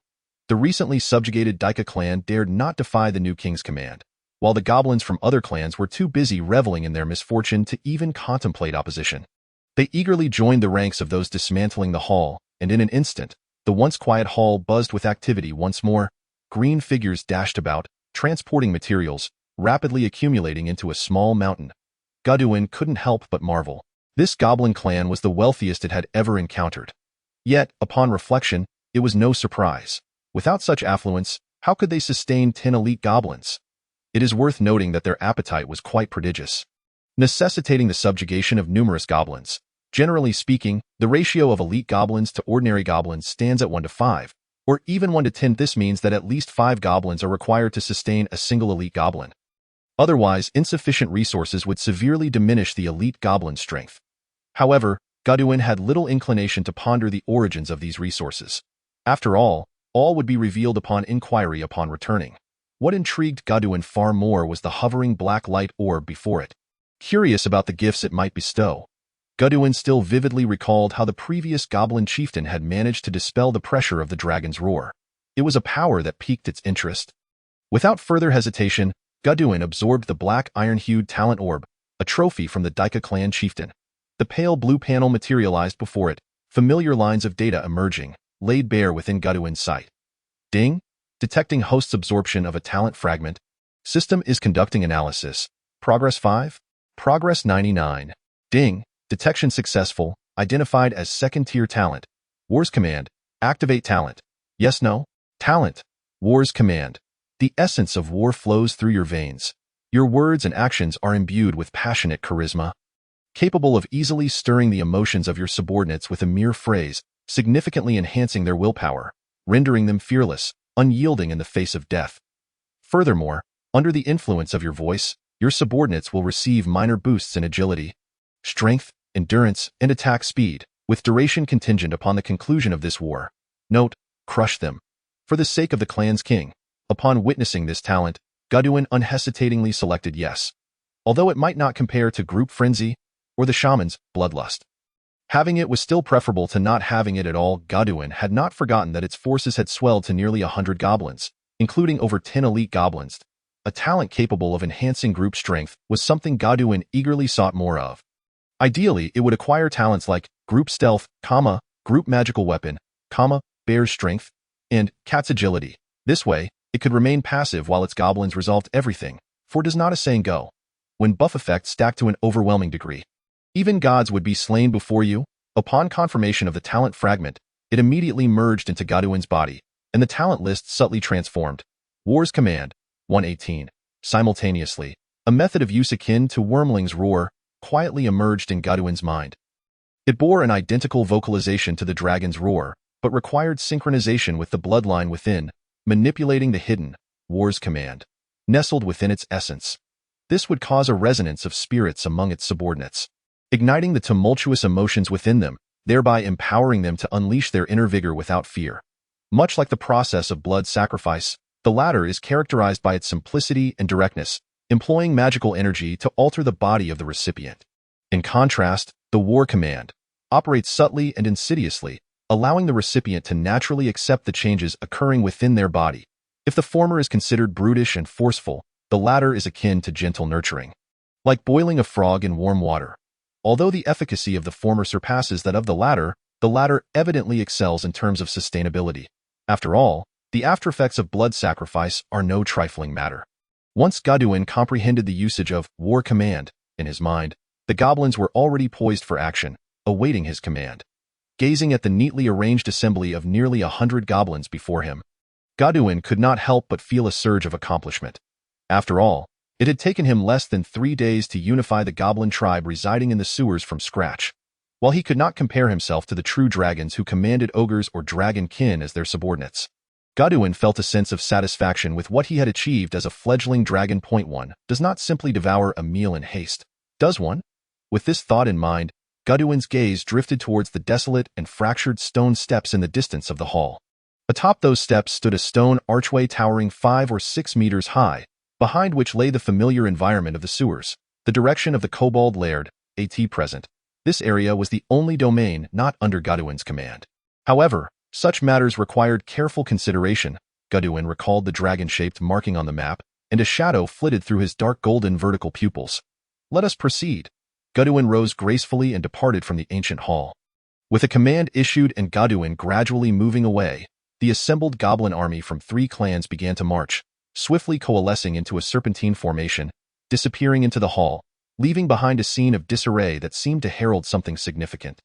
The recently subjugated Daika clan dared not defy the new king's command, while the goblins from other clans were too busy reveling in their misfortune to even contemplate opposition. They eagerly joined the ranks of those dismantling the hall, and in an instant, the once quiet hall buzzed with activity once more. Green figures dashed about, transporting materials, rapidly accumulating into a small mountain. Godwin couldn't help but marvel. This goblin clan was the wealthiest it had ever encountered. Yet, upon reflection, it was no surprise. Without such affluence, how could they sustain 10 elite goblins? It is worth noting that their appetite was quite prodigious, necessitating the subjugation of numerous goblins. Generally speaking, the ratio of elite goblins to ordinary goblins stands at 1 to 5, or even 1 to 10. This means that at least 5 goblins are required to sustain a single elite goblin. Otherwise, insufficient resources would severely diminish the elite goblin's strength. However, Godwin had little inclination to ponder the origins of these resources. After all would be revealed upon inquiry upon returning. What intrigued Godwin far more was the hovering black light orb before it. Curious about the gifts it might bestow, Godwin still vividly recalled how the previous goblin chieftain had managed to dispel the pressure of the dragon's roar. It was a power that piqued its interest. Without further hesitation, Gaduin absorbed the black iron-hued talent orb, a trophy from the Daika clan chieftain. The pale blue panel materialized before it, familiar lines of data emerging, laid bare within Gaduin's sight. Ding! Detecting host's absorption of a talent fragment. System is conducting analysis. Progress 5. Progress 99. Ding! Detection successful, identified as second-tier talent. Wars command. Activate talent. Yes, no? Talent. Wars command. The essence of war flows through your veins. Your words and actions are imbued with passionate charisma, capable of easily stirring the emotions of your subordinates with a mere phrase, significantly enhancing their willpower, rendering them fearless, unyielding in the face of death. Furthermore, under the influence of your voice, your subordinates will receive minor boosts in agility, strength, endurance, and attack speed, with duration contingent upon the conclusion of this war. Note, crush them. For the sake of the clan's king. Upon witnessing this talent, Gaduin unhesitatingly selected yes, although it might not compare to group frenzy or the shaman's bloodlust. Having it was still preferable to not having it at all. Gaduin had not forgotten that its forces had swelled to nearly 100 goblins, including over 10 elite goblins. A talent capable of enhancing group strength was something Gaduin eagerly sought more of. Ideally, it would acquire talents like group stealth, group magical weapon, bear's strength, and cat's agility. This way, it could remain passive while its goblins resolved everything, for does not a saying go, when buff effects stack to an overwhelming degree, even gods would be slain before you? Upon confirmation of the talent fragment, it immediately merged into Gaduin's body, and the talent list subtly transformed. War's command, 118. Simultaneously, a method of use akin to Wormling's roar quietly emerged in Gaduin's mind. It bore an identical vocalization to the dragon's roar, but required synchronization with the bloodline within, manipulating the hidden War's command, nestled within its essence. This would cause a resonance of spirits among its subordinates, igniting the tumultuous emotions within them, thereby empowering them to unleash their inner vigor without fear. Much like the process of blood sacrifice, the latter is characterized by its simplicity and directness, employing magical energy to alter the body of the recipient. In contrast, the War command operates subtly and insidiously, allowing the recipient to naturally accept the changes occurring within their body. If the former is considered brutish and forceful, the latter is akin to gentle nurturing, like boiling a frog in warm water. Although the efficacy of the former surpasses that of the latter evidently excels in terms of sustainability. After all, the aftereffects of blood sacrifice are no trifling matter. Once Gaduin comprehended the usage of War command in his mind, the goblins were already poised for action, awaiting his command. Gazing at the neatly arranged assembly of nearly 100 goblins before him, Gaduin could not help but feel a surge of accomplishment. After all, it had taken him less than 3 days to unify the goblin tribe residing in the sewers from scratch. While he could not compare himself to the true dragons who commanded ogres or dragon kin as their subordinates, Gaduin felt a sense of satisfaction with what he had achieved as a fledgling dragon. One does not simply devour a meal in haste, does one? With this thought in mind, Gaduin's gaze drifted towards the desolate and fractured stone steps in the distance of the hall. Atop those steps stood a stone archway towering 5 or 6 meters high, behind which lay the familiar environment of the sewers, the direction of the kobold laird, present. This area was the only domain not under Gaduin's command. However, such matters required careful consideration. Gaduin recalled the dragon-shaped marking on the map, and a shadow flitted through his dark golden vertical pupils. Let us proceed. Gaduin rose gracefully and departed from the ancient hall. With a command issued and Gaduin gradually moving away, the assembled goblin army from 3 clans began to march, swiftly coalescing into a serpentine formation, disappearing into the hall, leaving behind a scene of disarray that seemed to herald something significant.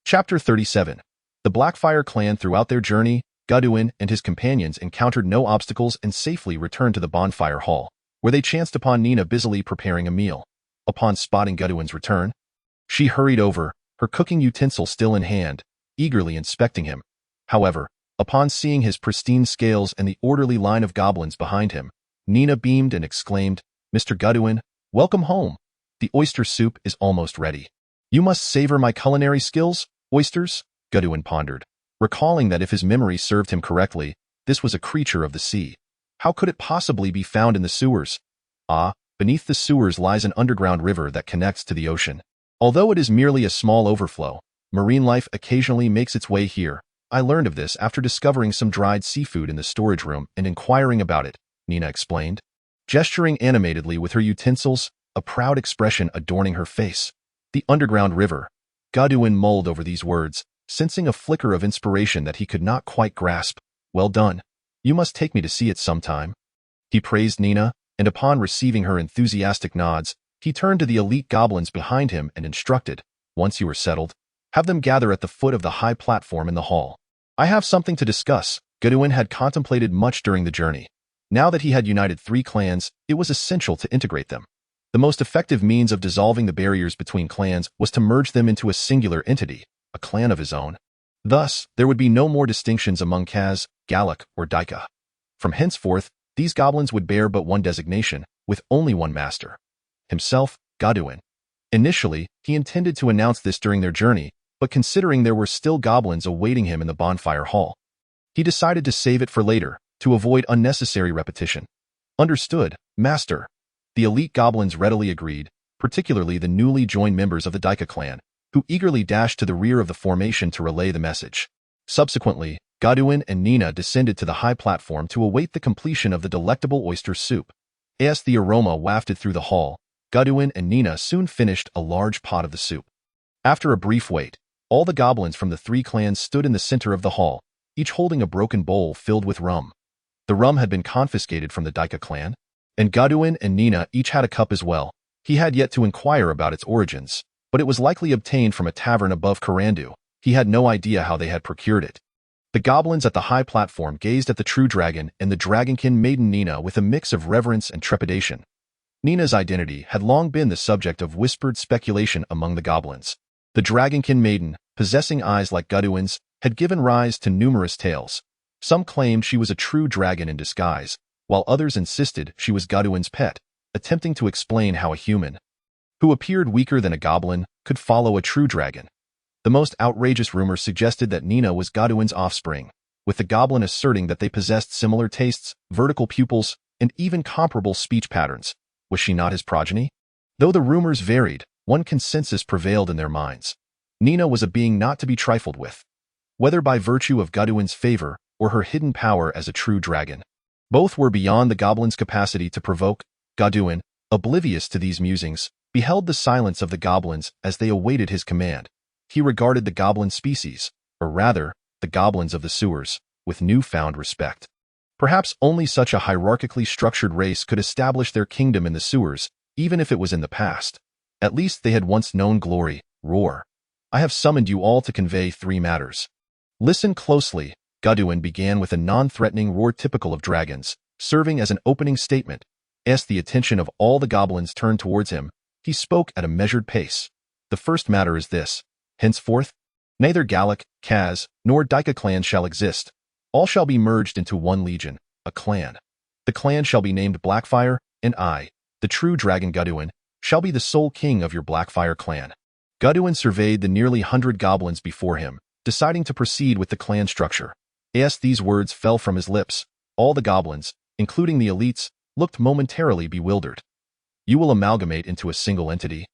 Chapter 37. The Blackfire clan. Throughout their journey, Gaduin and his companions encountered no obstacles and safely returned to the bonfire hall, where they chanced upon Nina busily preparing a meal. Upon spotting Gaduin's return, she hurried over, her cooking utensil still in hand, eagerly inspecting him. However, upon seeing his pristine scales and the orderly line of goblins behind him, Nina beamed and exclaimed, "Mr. Gaduin, welcome home. The oyster soup is almost ready." "You must savor my culinary skills, oysters," Gaduin pondered, recalling that if his memory served him correctly, this was a creature of the sea. How could it possibly be found in the sewers? Beneath the sewers lies an underground river that connects to the ocean. Although it is merely a small overflow, marine life occasionally makes its way here. I learned of this after discovering some dried seafood in the storage room and inquiring about it, Nina explained. gesturing animatedly with her utensils, a proud expression adorning her face. The underground river. Godwin mulled over these words, sensing a flicker of inspiration that he could not quite grasp. Well done. You must take me to see it sometime. He praised Nina, and upon receiving her enthusiastic nods, he turned to the elite goblins behind him and instructed, once you are settled, have them gather at the foot of the high platform in the hall. I have something to discuss. Godwin had contemplated much during the journey. Now that he had united 3 clans, it was essential to integrate them. The most effective means of dissolving the barriers between clans was to merge them into a singular entity, a clan of his own. Thus, there would be no more distinctions among Kaz, Galak, or Daika. From henceforth, these goblins would bear but one designation, with only one master. Himself, Godwin. Initially, he intended to announce this during their journey, but considering there were still goblins awaiting him in the bonfire hall, he decided to save it for later, to avoid unnecessary repetition. Understood, Master. The elite goblins readily agreed, particularly the newly joined members of the Daika clan, who eagerly dashed to the rear of the formation to relay the message. Subsequently, Godwin and Nina descended to the high platform to await the completion of the delectable oyster soup. As the aroma wafted through the hall, Godwin and Nina soon finished a large pot of the soup. After a brief wait, all the goblins from the 3 clans stood in the center of the hall, each holding a broken bowl filled with rum. The rum had been confiscated from the Daika clan, and Godwin and Nina each had a cup as well. He had yet to inquire about its origins, but it was likely obtained from a tavern above Karandu. He had no idea how they had procured it. The goblins at the high platform gazed at the true dragon and the dragonkin maiden Nina with a mix of reverence and trepidation. Nina's identity had long been the subject of whispered speculation among the goblins. The dragonkin maiden, possessing eyes like Godwin's, had given rise to numerous tales. Some claimed she was a true dragon in disguise, while others insisted she was Godwin's pet, attempting to explain how a human, who appeared weaker than a goblin, could follow a true dragon. The most outrageous rumors suggested that Nina was Godwin's offspring, with the goblin asserting that they possessed similar tastes, vertical pupils, and even comparable speech patterns. Was she not his progeny? Though the rumors varied, one consensus prevailed in their minds. Nina was a being not to be trifled with, whether by virtue of Godwin's favor or her hidden power as a true dragon. Both were beyond the goblin's capacity to provoke. Godwin, oblivious to these musings, beheld the silence of the goblins as they awaited his command. He regarded the goblin species, or rather, the goblins of the sewers, with newfound respect. Perhaps only such a hierarchically structured race could establish their kingdom in the sewers, even if it was in the past. At least they had once known glory. Roar. I have summoned you all to convey 3 matters. Listen closely. Godwin began with a non-threatening roar typical of dragons, serving as an opening statement. As the attention of all the goblins turned towards him, he spoke at a measured pace. The first matter is this. Henceforth, neither Galak, Kaz, nor Daika clan shall exist. All shall be merged into one legion, a clan. The clan shall be named Blackfire, and I, the true dragon Godwin, shall be the sole king of your Blackfire clan. Godwin surveyed the nearly 100 goblins before him, deciding to proceed with the clan structure. As these words fell from his lips, all the goblins, including the elites, looked momentarily bewildered. You will amalgamate into a single entity.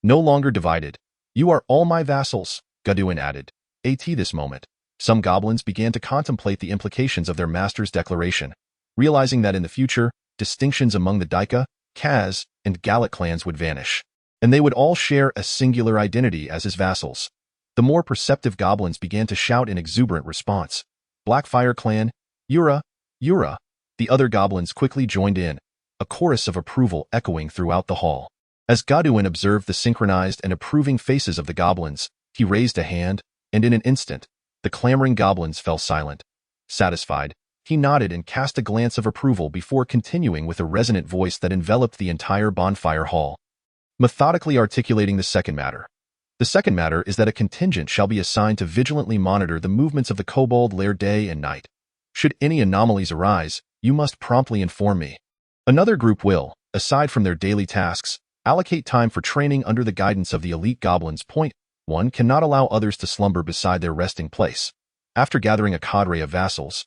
No longer divided. You are all my vassals, Godwin added. At this moment, some goblins began to contemplate the implications of their master's declaration, realizing that in the future, distinctions among the Daika, Kaz, and Galak clans would vanish, and they would all share a singular identity as his vassals. The more perceptive goblins began to shout in exuberant response. Blackfire clan, Yura, Yura. The other goblins quickly joined in, a chorus of approval echoing throughout the hall. As Godwin observed the synchronized and approving faces of the goblins, he raised a hand, and in an instant, the clamoring goblins fell silent. Satisfied, he nodded and cast a glance of approval before continuing with a resonant voice that enveloped the entire bonfire hall. Methodically articulating the second matter. The second matter is that a contingent shall be assigned to vigilantly monitor the movements of the kobold lair day and night. Should any anomalies arise, you must promptly inform me. Another group will, aside from their daily tasks, allocate time for training under the guidance of the elite goblins. Point 1. Cannot allow others to slumber beside their resting place. After gathering a cadre of vassals,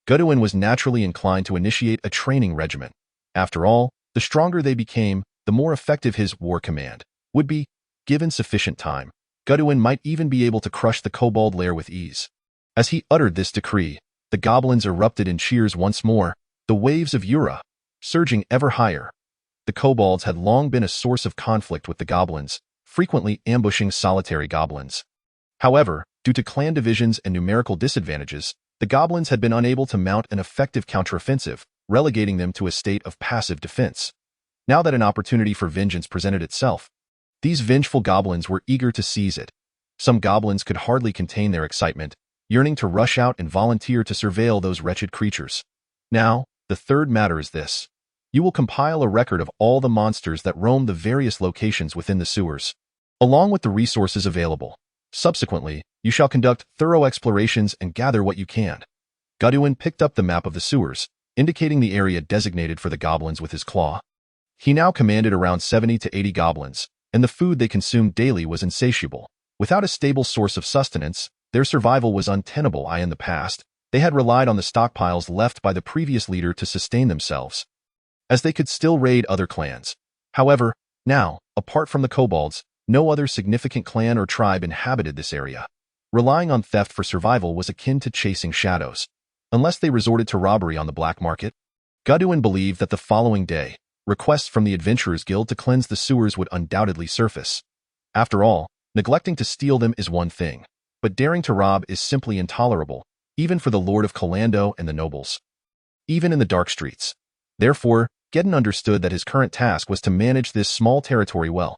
Godwin was naturally inclined to initiate a training regimen. After all, the stronger they became, the more effective his war command would be. Given sufficient time, Godwin might even be able to crush the kobold lair with ease. As he uttered this decree, the goblins erupted in cheers once more. The waves of Yura, surging ever higher. The kobolds had long been a source of conflict with the goblins, frequently ambushing solitary goblins. However, due to clan divisions and numerical disadvantages, the goblins had been unable to mount an effective counteroffensive, relegating them to a state of passive defense. Now that an opportunity for vengeance presented itself, these vengeful goblins were eager to seize it. Some goblins could hardly contain their excitement, yearning to rush out and volunteer to surveil those wretched creatures. Now, the third matter is this. You will compile a record of all the monsters that roam the various locations within the sewers, along with the resources available. Subsequently, you shall conduct thorough explorations and gather what you can. Godwin picked up the map of the sewers, indicating the area designated for the goblins with his claw. He now commanded around 70 to 80 goblins, and the food they consumed daily was insatiable. Without a stable source of sustenance, their survival was untenable. In the past, they had relied on the stockpiles left by the previous leader to sustain themselves, as they could still raid other clans. However, now, apart from the kobolds, no other significant clan or tribe inhabited this area. Relying on theft for survival was akin to chasing shadows, unless they resorted to robbery on the black market. Godwin believed that the following day, requests from the Adventurers Guild to cleanse the sewers would undoubtedly surface. After all, neglecting to steal them is one thing, but daring to rob is simply intolerable, even for the Lord of Calando and the nobles. Even in the dark streets. Therefore, Geddon understood that his current task was to manage this small territory well.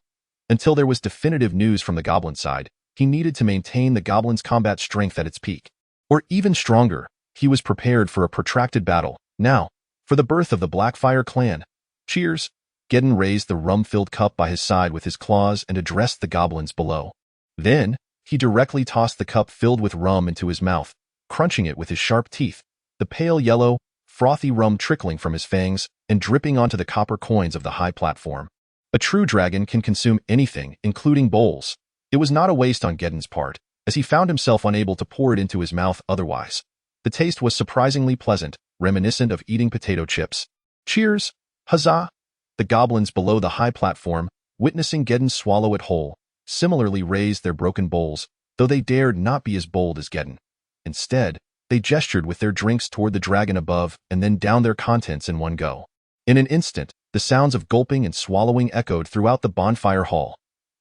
Until there was definitive news from the goblin side, he needed to maintain the goblins' combat strength at its peak. Or even stronger, he was prepared for a protracted battle. Now, for the birth of the Blackfire clan. Cheers! Geddon raised the rum-filled cup by his side with his claws and addressed the goblins below. Then, he directly tossed the cup filled with rum into his mouth, crunching it with his sharp teeth, the pale yellow, frothy rum trickling from his fangs and dripping onto the copper coins of the high platform. A true dragon can consume anything, including bowls. It was not a waste on Geddon's part, as he found himself unable to pour it into his mouth otherwise. The taste was surprisingly pleasant, reminiscent of eating potato chips. Cheers! Huzzah! The goblins below the high platform, witnessing Geddon swallow it whole, similarly raised their broken bowls, though they dared not be as bold as Geddon. Instead, they gestured with their drinks toward the dragon above and then downed their contents in one go. In an instant, the sounds of gulping and swallowing echoed throughout the bonfire hall.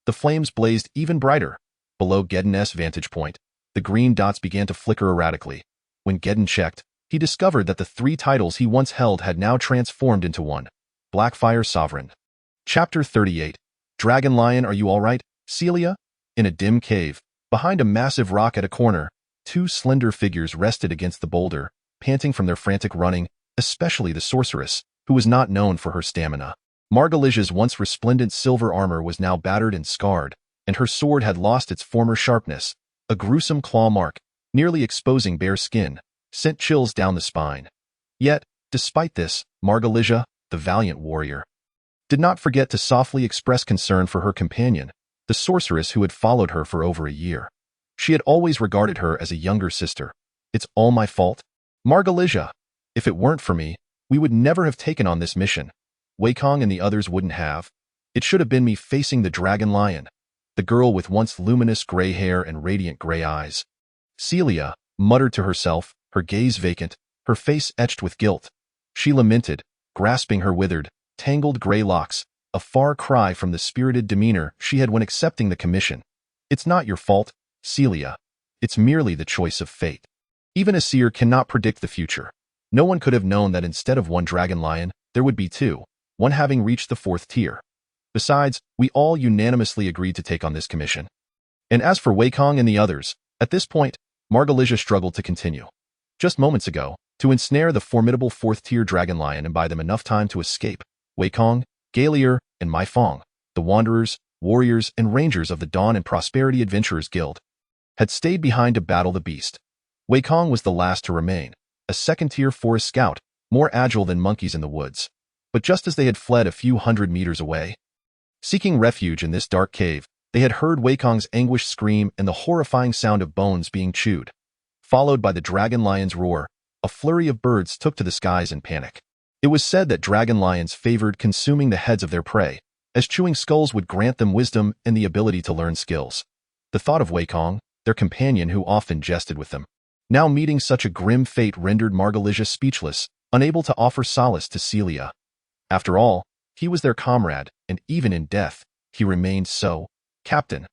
The flames blazed even brighter. Below Geddon's vantage point, the green dots began to flicker erratically. When Geddon checked, he discovered that the 3 titles he once held had now transformed into one. Blackfire Sovereign. Chapter 38. Dragon Lion, are you all right, Celia? In a dim cave, behind a massive rock at a corner, 2 slender figures rested against the boulder, panting from their frantic running, especially the sorceress, who was not known for her stamina. Margalija's once resplendent silver armor was now battered and scarred, and her sword had lost its former sharpness. A gruesome claw mark, nearly exposing bare skin, sent chills down the spine. Yet, despite this, Margalija, the valiant warrior, did not forget to softly express concern for her companion, the sorceress who had followed her for over a year. She had always regarded her as a younger sister. It's all my fault, Margalija. If it weren't for me, we would never have taken on this mission. Weikong and the others wouldn't have. It should have been me facing the dragon lion, the girl with once luminous gray hair and radiant gray eyes. Celia muttered to herself, her gaze vacant, her face etched with guilt. She lamented, grasping her withered, tangled gray locks, a far cry from the spirited demeanor she had when accepting the commission. It's not your fault, Celia. It's merely the choice of fate. Even a seer cannot predict the future. No one could have known that instead of one dragon lion, there would be 2, one having reached the 4th tier. Besides, we all unanimously agreed to take on this commission. And as for Weikong and the others, at this point, Margalija struggled to continue. Just moments ago, to ensnare the formidable 4th-tier dragon lion and buy them enough time to escape, Weikong, Galier, and Mai Fong, the wanderers, warriors, and rangers of the Dawn and Prosperity Adventurers Guild, had stayed behind to battle the beast. Weikong was the last to remain, a 2nd-tier forest scout, more agile than monkeys in the woods. But just as they had fled a few hundred meters away, seeking refuge in this dark cave, they had heard Weikong's anguished scream and the horrifying sound of bones being chewed. Followed by the dragon lion's roar, a flurry of birds took to the skies in panic. It was said that dragon lions favored consuming the heads of their prey, as chewing skulls would grant them wisdom and the ability to learn skills. The thought of Weikong, their companion who often jested with them, now meeting such a grim fate rendered Margalija speechless, unable to offer solace to Celia. After all, he was their comrade, and even in death, he remained so. Captain,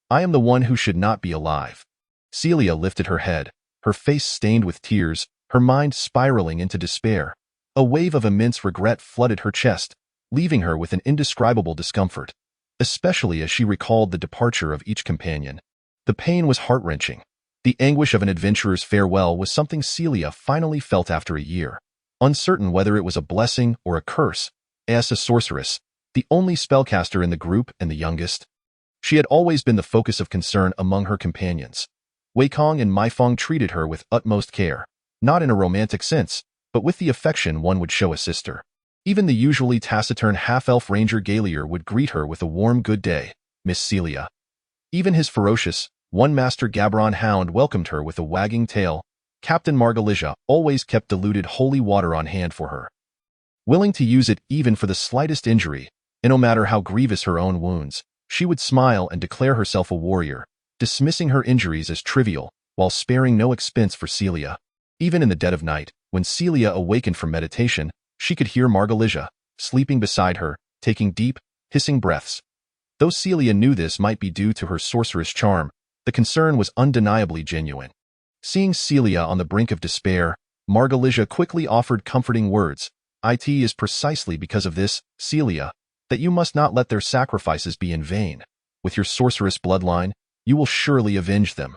I am the one who should not be alive. Celia lifted her head, her face stained with tears, her mind spiraling into despair. A wave of immense regret flooded her chest, leaving her with an indescribable discomfort, especially as she recalled the departure of each companion. The pain was heart-wrenching. The anguish of an adventurer's farewell was something Celia finally felt after a year. Uncertain whether it was a blessing or a curse, as a sorceress, the only spellcaster in the group and the youngest, she had always been the focus of concern among her companions. Weikong and Maifeng treated her with utmost care, not in a romantic sense, but with the affection one would show a sister. Even the usually taciturn half-elf ranger Galier would greet her with a warm good day, Miss Celia. Even his ferocious, one-master Gabron hound welcomed her with a wagging tail. Captain Margalija always kept diluted holy water on hand for her, willing to use it even for the slightest injury, and no matter how grievous her own wounds, she would smile and declare herself a warrior, dismissing her injuries as trivial, while sparing no expense for Celia. Even in the dead of night, when Celia awakened from meditation, she could hear Margalija, sleeping beside her, taking deep, hissing breaths. Though Celia knew this might be due to her sorceress charm, the concern was undeniably genuine. Seeing Celia on the brink of despair, Margalija quickly offered comforting words. It is precisely because of this, Celia, that you must not let their sacrifices be in vain. With your sorceress bloodline, you will surely avenge them.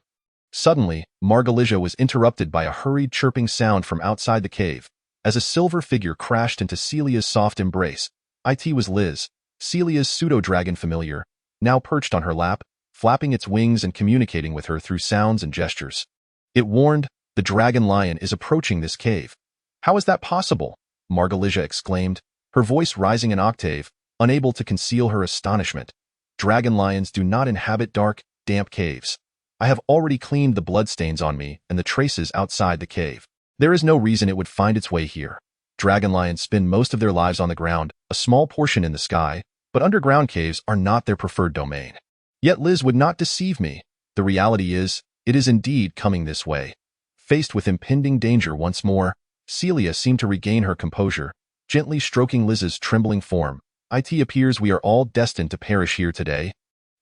Suddenly, Margalija was interrupted by a hurried chirping sound from outside the cave, as a silver figure crashed into Celia's soft embrace. It was Liz, Celia's pseudo-dragon familiar, now perched on her lap, flapping its wings and communicating with her through sounds and gestures. It warned, the dragon lion is approaching this cave. How is that possible? Margalija exclaimed, her voice rising an octave, unable to conceal her astonishment. Dragon lions do not inhabit dark, damp caves. I have already cleaned the bloodstains on me and the traces outside the cave. There is no reason it would find its way here. Dragon lions spend most of their lives on the ground, a small portion in the sky, but underground caves are not their preferred domain. Yet Liz would not deceive me. The reality is, it is indeed coming this way. Faced with impending danger once more, Celia seemed to regain her composure, gently stroking Liz's trembling form. It appears we are all destined to perish here today.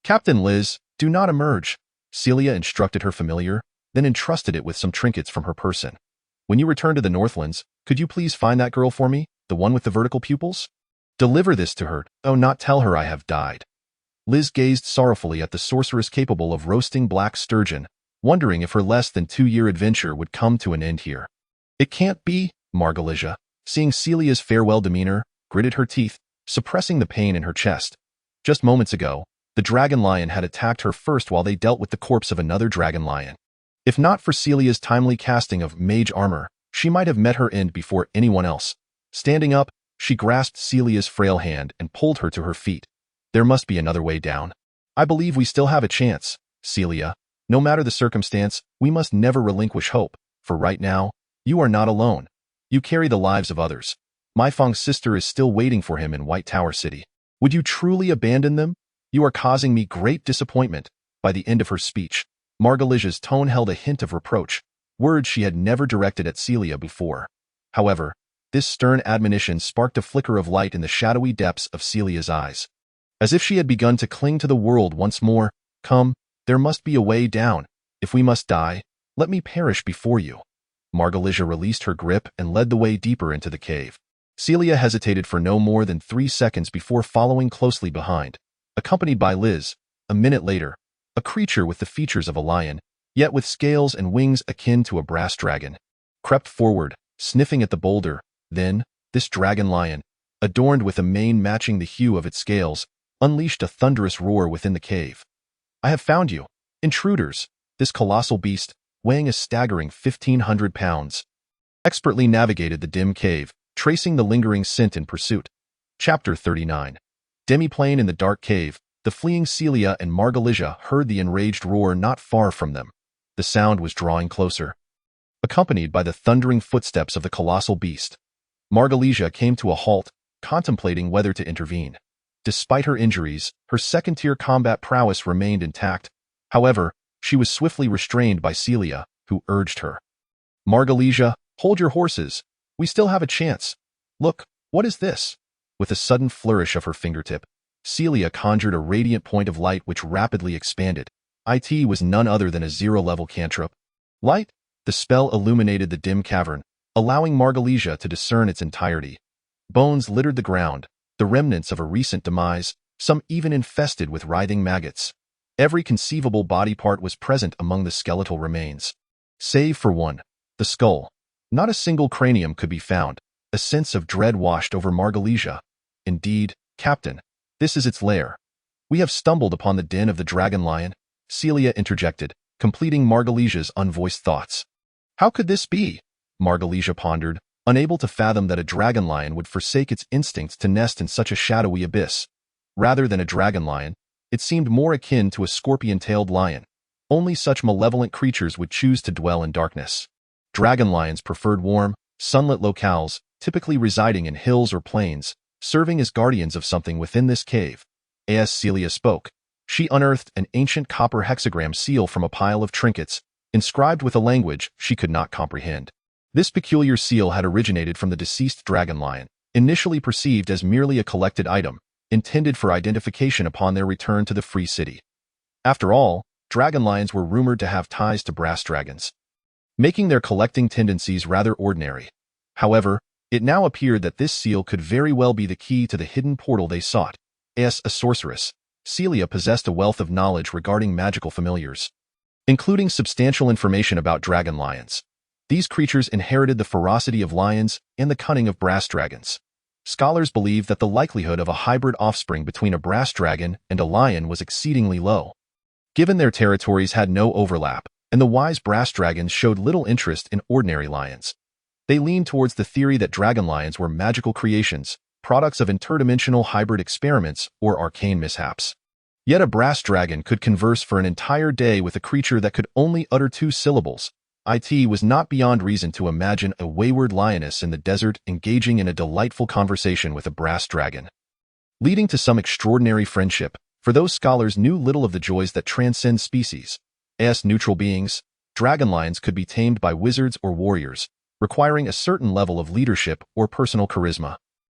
Captain Liz, do not emerge, Celia instructed her familiar, then entrusted it with some trinkets from her person. When you return to the Northlands, could you please find that girl for me, the one with the vertical pupils? Deliver this to her, oh not tell her I have died. Liz gazed sorrowfully at the sorceress capable of roasting black sturgeon, wondering if her less than 2-year adventure would come to an end here. It can't be, Margalija, seeing Celia's farewell demeanor, gritted her teeth, suppressing the pain in her chest. Just moments ago, the dragon lion had attacked her first while they dealt with the corpse of another dragon lion. If not for Celia's timely casting of mage armor, she might have met her end before anyone else. Standing up, she grasped Celia's frail hand and pulled her to her feet. There must be another way down. I believe we still have a chance, Celia. No matter the circumstance, we must never relinquish hope, for right now, you are not alone. You carry the lives of others. Maifeng's sister is still waiting for him in White Tower City. Would you truly abandon them? You are causing me great disappointment. By the end of her speech, Margalija's tone held a hint of reproach, words she had never directed at Celia before. However, this stern admonition sparked a flicker of light in the shadowy depths of Celia's eyes. As if she had begun to cling to the world once more. Come, there must be a way down. If we must die, let me perish before you. Margalija released her grip and led the way deeper into the cave. Celia hesitated for no more than 3 seconds before following closely behind, accompanied by Liz. A minute later, a creature with the features of a lion, yet with scales and wings akin to a brass dragon, crept forward, sniffing at the boulder. Then, this dragon lion, adorned with a mane matching the hue of its scales, unleashed a thunderous roar within the cave. I have found you, intruders! This colossal beast, weighing a staggering 1,500 pounds, expertly navigated the dim cave, tracing the lingering scent in pursuit. Chapter 39. Demiplane in the dark cave. The fleeing Celia and Margalija heard the enraged roar not far from them. The sound was drawing closer, accompanied by the thundering footsteps of the colossal beast. Margalija came to a halt, contemplating whether to intervene. Despite her injuries, her second-tier combat prowess remained intact. However, she was swiftly restrained by Celia, who urged her. Margalija, hold your horses. We still have a chance. Look, what is this? With a sudden flourish of her fingertip, Celia conjured a radiant point of light which rapidly expanded. It was none other than a zero-level cantrip. Light? The spell illuminated the dim cavern, allowing Margalesia to discern its entirety. Bones littered the ground, the remnants of a recent demise, some even infested with writhing maggots. Every conceivable body part was present among the skeletal remains. Save for one, the skull. Not a single cranium could be found. A sense of dread washed over Margalesia. Indeed, Captain, this is its lair. We have stumbled upon the den of the dragon lion, Celia interjected, completing Margalesia's unvoiced thoughts. How could this be? Margalesia pondered, unable to fathom that a dragon lion would forsake its instincts to nest in such a shadowy abyss. Rather than a dragon lion, it seemed more akin to a scorpion-tailed lion. Only such malevolent creatures would choose to dwell in darkness. Dragon lions preferred warm, sunlit locales, typically residing in hills or plains, serving as guardians of something within this cave. As Celia spoke, she unearthed an ancient copper hexagram seal from a pile of trinkets, inscribed with a language she could not comprehend. This peculiar seal had originated from the deceased dragon lion, initially perceived as merely a collected item, intended for identification upon their return to the Free City. After all, dragon lions were rumored to have ties to brass dragons, making their collecting tendencies rather ordinary. However, it now appeared that this seal could very well be the key to the hidden portal they sought. As a sorceress, Celia possessed a wealth of knowledge regarding magical familiars, including substantial information about dragon lions. These creatures inherited the ferocity of lions and the cunning of brass dragons. Scholars believe that the likelihood of a hybrid offspring between a brass dragon and a lion was exceedingly low. Given their territories had no overlap, and the wise brass dragons showed little interest in ordinary lions, they leaned towards the theory that dragon lions were magical creations, products of interdimensional hybrid experiments or arcane mishaps. Yet a brass dragon could converse for an entire day with a creature that could only utter 2 syllables. It was not beyond reason to imagine a wayward lioness in the desert engaging in a delightful conversation with a brass dragon, leading to some extraordinary friendship, for those scholars knew little of the joys that transcend species. As neutral beings, dragon lions could be tamed by wizards or warriors, requiring a certain level of leadership or personal charisma.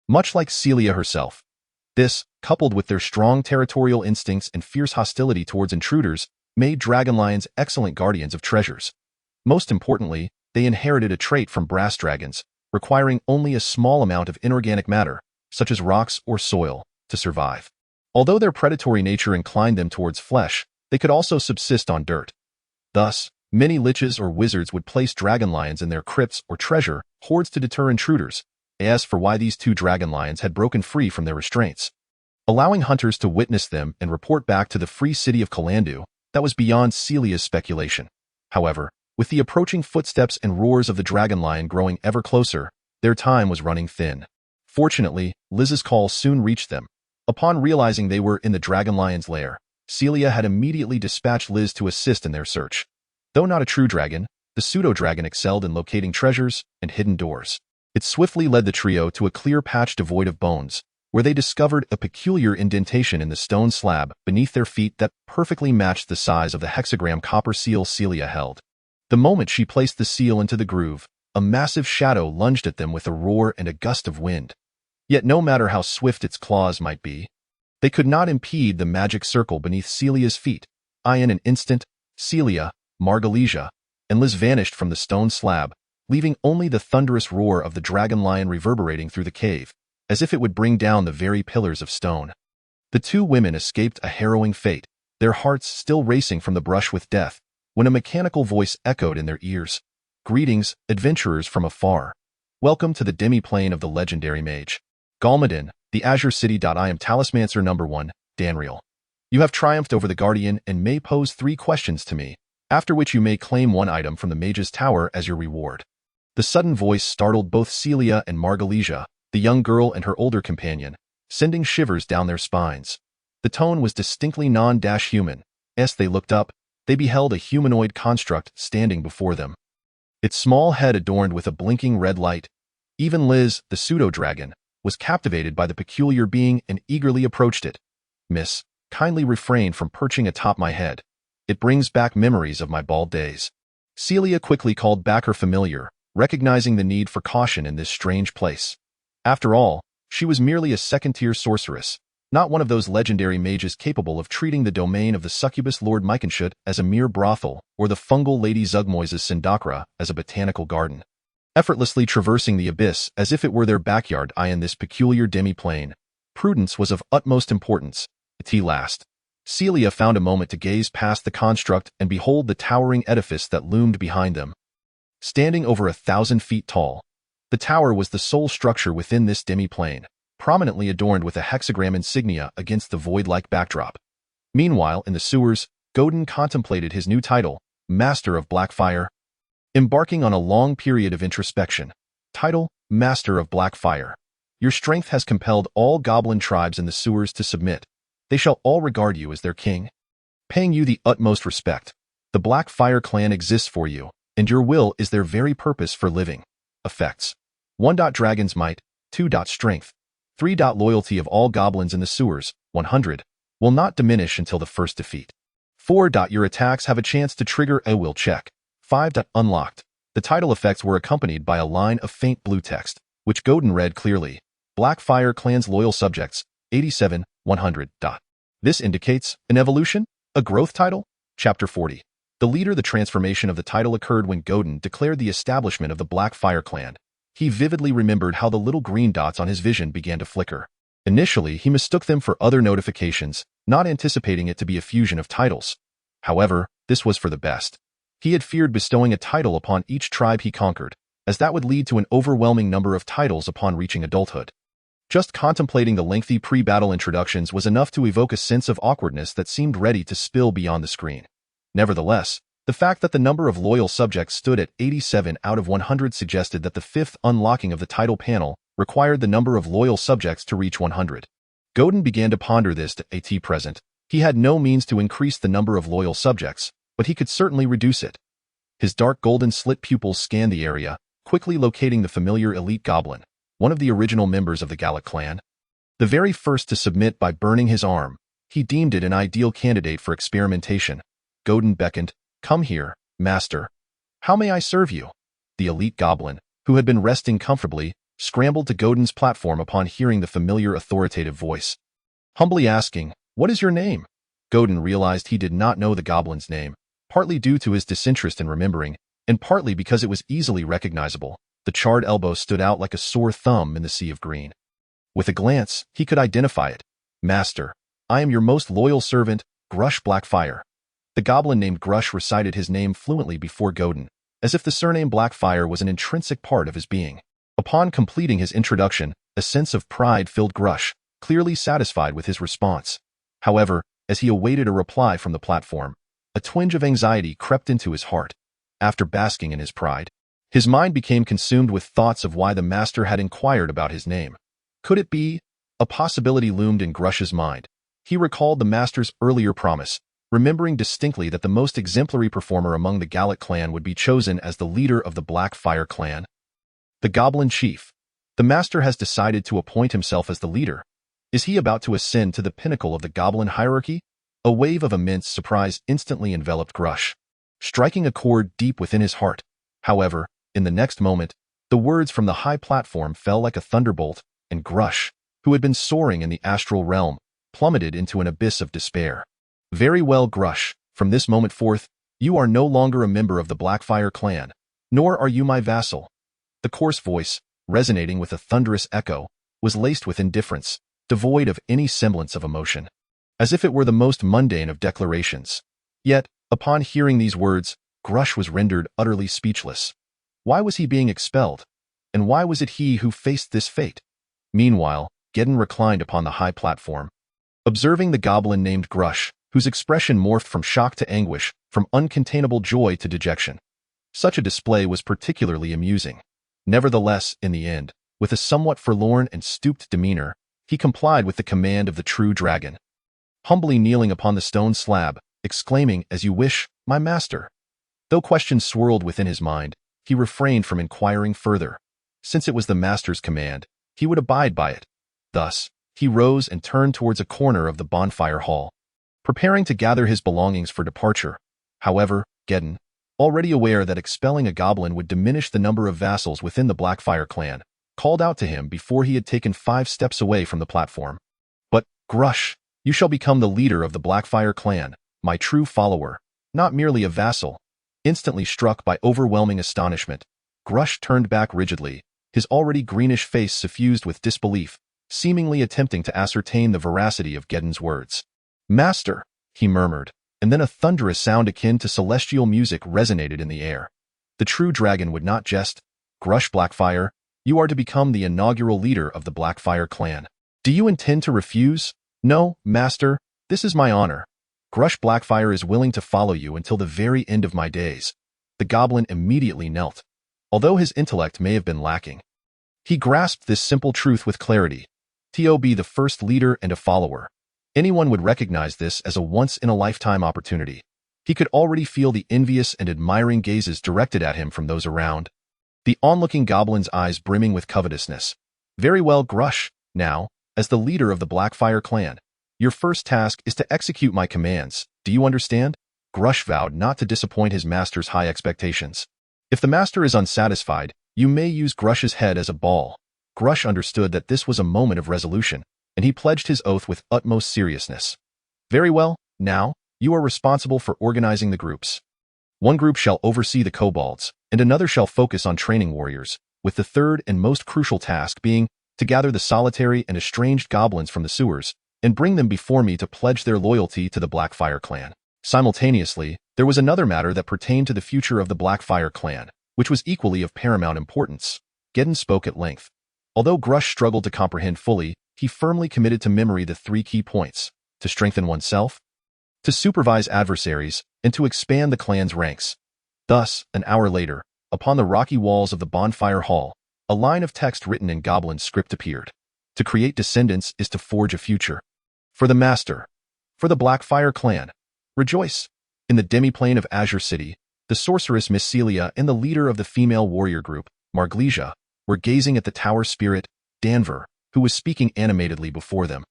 Much like Celia herself. This, coupled with their strong territorial instincts and fierce hostility towards intruders, made dragon lions excellent guardians of treasures. Most importantly, they inherited a trait from brass dragons, requiring only a small amount of inorganic matter, such as rocks or soil, to survive. Although their predatory nature inclined them towards flesh, they could also subsist on dirt. Thus, many liches or wizards would place dragon lions in their crypts or treasure hoards to deter intruders. As for why these 2 dragon lions had broken free from their restraints, allowing hunters to witness them and report back to the free city of Kalandu, that was beyond Celia's speculation. However, with the approaching footsteps and roars of the dragon lion growing ever closer, their time was running thin. Fortunately, Liz's call soon reached them. Upon realizing they were in the dragon lion's lair, Celia had immediately dispatched Liz to assist in their search. Though not a true dragon, the pseudo-dragon excelled in locating treasures and hidden doors. It swiftly led the trio to a clear patch devoid of bones, where they discovered a peculiar indentation in the stone slab beneath their feet that perfectly matched the size of the hexagram copper seal Celia held. The moment she placed the seal into the groove, a massive shadow lunged at them with a roar and a gust of wind. Yet no matter how swift its claws might be, they could not impede the magic circle beneath Celia's feet. In an instant, Celia, Margalesia, and Liz vanished from the stone slab, leaving only the thunderous roar of the dragon lion reverberating through the cave, as if it would bring down the very pillars of stone. The 2 women escaped a harrowing fate, their hearts still racing from the brush with death, when a mechanical voice echoed in their ears. Greetings, adventurers from afar. Welcome to the demi-plane of the legendary mage Galmadin, the Azure City. I am Talismancer number 1, Danriel. You have triumphed over the Guardian and may pose 3 questions to me, after which you may claim 1 item from the mage's tower as your reward. The sudden voice startled both Celia and Margalesia, the young girl and her older companion, sending shivers down their spines. The tone was distinctly non-human. As they looked up, they beheld a humanoid construct standing before them, its small head adorned with a blinking red light. Even Liz, the pseudo-dragon, was captivated by the peculiar being and eagerly approached it. Miss, kindly refrain from perching atop my head. It brings back memories of my bald days. Celia quickly called back her familiar, recognizing the need for caution in this strange place. After all, She was merely a second-tier sorceress, not one of those legendary mages capable of treating the domain of the succubus Lord Myconshut as a mere brothel or the fungal Lady Zugmoise's Sindakra as a botanical garden. Effortlessly traversing the abyss as if it were their backyard in this peculiar demi-plane, prudence was of utmost importance. At last, Celia found a moment to gaze past the construct and behold the towering edifice that loomed behind them. Standing over 1,000 feet tall, the tower was the sole structure within this demi-plane, prominently adorned with a hexagram insignia against the void-like backdrop. Meanwhile, in the sewers, Godin contemplated his new title, Master of Blackfire. Embarking on a long period of introspection. Title, Master of Blackfire. Your strength has compelled all goblin tribes in the sewers to submit. They shall all regard you as their king, paying you the utmost respect. The Blackfire clan exists for you, and your will is their very purpose for living. Effects. 1. Dragon's might. 2. Strength. 3. Loyalty of all goblins in the sewers, 100, will not diminish until the first defeat. 4. Your attacks have a chance to trigger a will check. 5. Unlocked. The title effects were accompanied by a line of faint blue text, which Godin read clearly. Blackfire clan's loyal subjects, 87, 100. This indicates an evolution, a growth title. Chapter 40. The leader. The transformation of the title occurred when Godin declared the establishment of the Blackfire clan. He vividly remembered how the little green dots on his vision began to flicker. Initially, he mistook them for other notifications, not anticipating it to be a fusion of titles. However, this was for the best. He had feared bestowing a title upon each tribe he conquered, as that would lead to an overwhelming number of titles upon reaching adulthood. Just contemplating the lengthy pre-battle introductions was enough to evoke a sense of awkwardness that seemed ready to spill beyond the screen. Nevertheless, the fact that the number of loyal subjects stood at 87 out of 100 suggested that the fifth unlocking of the title panel required the number of loyal subjects to reach 100. Godin began to ponder this at present. He had no means to increase the number of loyal subjects, but he could certainly reduce it. His dark golden slit pupils scanned the area, quickly locating the familiar elite goblin, one of the original members of the Gallic clan. The very first to submit by burning his arm, he deemed it an ideal candidate for experimentation. Godin beckoned. Come here, master. How may I serve you? The elite goblin, who had been resting comfortably, scrambled to Godin's platform upon hearing the familiar authoritative voice. Humbly asking, What is your name? Godin realized he did not know the goblin's name, partly due to his disinterest in remembering, and partly because it was easily recognizable. The charred elbow stood out like a sore thumb in the sea of green. With a glance, he could identify it. Master, I am your most loyal servant, Grush Blackfire. The goblin named Grush recited his name fluently before Godin, as if the surname Blackfire was an intrinsic part of his being. Upon completing his introduction, a sense of pride filled Grush, clearly satisfied with his response. However, as he awaited a reply from the platform, a twinge of anxiety crept into his heart. After basking in his pride, his mind became consumed with thoughts of why the master had inquired about his name. Could it be? A possibility loomed in Grush's mind. He recalled the master's earlier promise, remembering distinctly that the most exemplary performer among the Gallic clan would be chosen as the leader of the Blackfire clan. The Goblin Chief. The master has decided to appoint himself as the leader. Is he about to ascend to the pinnacle of the goblin hierarchy? A wave of immense surprise instantly enveloped Grush, striking a chord deep within his heart. However, in the next moment, the words from the high platform fell like a thunderbolt, and Grush, who had been soaring in the astral realm, plummeted into an abyss of despair. Very well, Grush, from this moment forth, you are no longer a member of the Blackfire clan, nor are you my vassal. The coarse voice, resonating with a thunderous echo, was laced with indifference, devoid of any semblance of emotion, as if it were the most mundane of declarations. Yet, upon hearing these words, Grush was rendered utterly speechless. Why was he being expelled? And why was it he who faced this fate? Meanwhile, Godin reclined upon the high platform, observing the goblin named Grush, whose expression morphed from shock to anguish, from uncontainable joy to dejection. Such a display was particularly amusing. Nevertheless, in the end, with a somewhat forlorn and stooped demeanor, he complied with the command of the true dragon. Humbly kneeling upon the stone slab, exclaiming, As you wish, my master. Though questions swirled within his mind, he refrained from inquiring further. Since it was the master's command, he would abide by it. Thus, he rose and turned towards a corner of the bonfire hall, preparing to gather his belongings for departure. However, Godin, already aware that expelling a goblin would diminish the number of vassals within the Blackfire clan, called out to him before he had taken 5 steps away from the platform. "But, Grush, you shall become the leader of the Blackfire clan, my true follower, not merely a vassal." Instantly struck by overwhelming astonishment, Grush turned back rigidly, his already greenish face suffused with disbelief, seemingly attempting to ascertain the veracity of Geddon's words. "Master," he murmured, and then a thunderous sound akin to celestial music resonated in the air. "The true dragon would not jest. Grush Blackfire, you are to become the inaugural leader of the Blackfire clan. Do you intend to refuse?" "No, master, this is my honor. Grush Blackfire is willing to follow you until the very end of my days." The goblin immediately knelt, although his intellect may have been lacking. He grasped this simple truth with clarity. To be the first leader and a follower. Anyone would recognize this as a once-in-a-lifetime opportunity. He could already feel the envious and admiring gazes directed at him from those around. The onlooking goblin's eyes brimming with covetousness. "Very well, Grush. Now, as the leader of the Blackfire clan, your first task is to execute my commands. Do you understand?" Grush vowed not to disappoint his master's high expectations. If the master is unsatisfied, you may use Grush's head as a ball. Grush understood that this was a moment of resolution, and he pledged his oath with utmost seriousness. "Very well, now, you are responsible for organizing the groups. One group shall oversee the kobolds, and another shall focus on training warriors, with the third and most crucial task being to gather the solitary and estranged goblins from the sewers, and bring them before me to pledge their loyalty to the Blackfire clan." Simultaneously, there was another matter that pertained to the future of the Blackfire clan, which was equally of paramount importance. Geddon spoke at length. Although Grush struggled to comprehend fully, he firmly committed to memory the 3 key points: to strengthen oneself, to supervise adversaries, and to expand the clan's ranks. Thus, an hour later, upon the rocky walls of the bonfire hall, a line of text written in goblin script appeared. To create descendants is to forge a future. For the master. For the Blackfire clan. Rejoice. In the demiplane of Azure City, the sorceress Miss Celia and the leader of the female warrior group, Marglesia, were gazing at the tower spirit, Danver, who was speaking animatedly before them.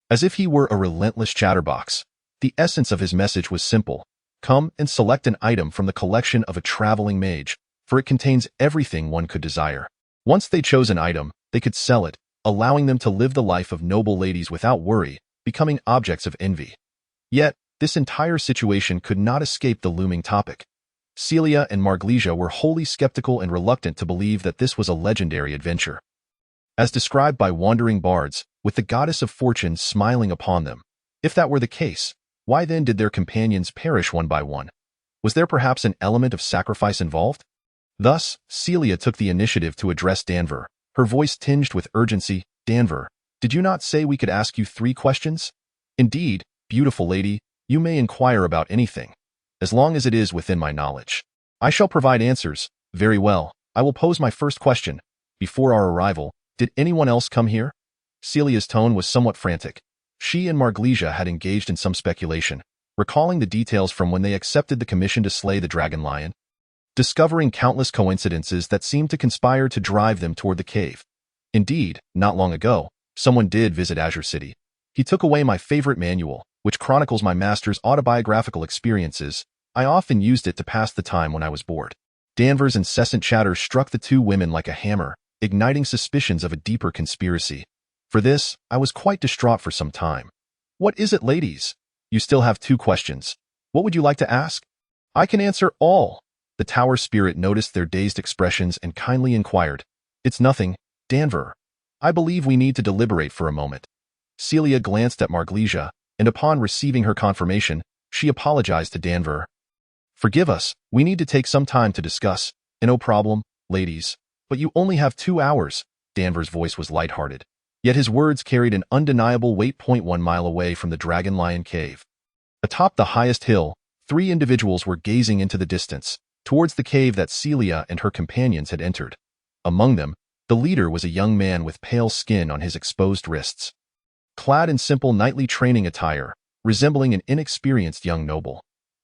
As if he were a relentless chatterbox, the essence of his message was simple: come and select an item from the collection of a traveling mage, for it contains everything one could desire. Once they chose an item, they could sell it, allowing them to live the life of noble ladies without worry, becoming objects of envy. Yet, this entire situation could not escape the looming topic. Celia and Marglesia were wholly skeptical and reluctant to believe that this was a legendary adventure. As described by wandering bards, with the goddess of fortune smiling upon them. If that were the case, why then did their companions perish one by one? Was there perhaps an element of sacrifice involved? Thus, Celia took the initiative to address Danver, her voice tinged with urgency. "Danver, did you not say we could ask you 3 questions? Indeed, beautiful lady, you may inquire about anything, as long as it is within my knowledge. I shall provide answers." "Very well, I will pose my first question. Before our arrival, did anyone else come here?" Celia's tone was somewhat frantic. She and Marglesia had engaged in some speculation, recalling the details from when they accepted the commission to slay the dragon lion, discovering countless coincidences that seemed to conspire to drive them toward the cave. Indeed, not long ago, someone did visit Azure City. He took away my favorite manual, which chronicles my master's autobiographical experiences. I often used it to pass the time when I was bored. Danver's incessant chatter struck the 2 women like a hammer, igniting suspicions of a deeper conspiracy. For this, I was quite distraught for some time. "What is it, ladies? You still have 2 questions. What would you like to ask?" "I can answer all." The tower spirit noticed their dazed expressions and kindly inquired. "It's nothing, Danver. I believe we need to deliberate for a moment." Celia glanced at Marglesia, and upon receiving her confirmation, she apologized to Danver. "Forgive us, we need to take some time to discuss." "No problem, ladies. But you only have 2 hours." Danver's voice was lighthearted, yet his words carried an undeniable weight. 1 mile away from the Dragon Lion Cave. Atop the highest hill, 3 individuals were gazing into the distance, towards the cave that Celia and her companions had entered. Among them, the leader was a young man with pale skin on his exposed wrists, clad in simple knightly training attire, resembling an inexperienced young noble.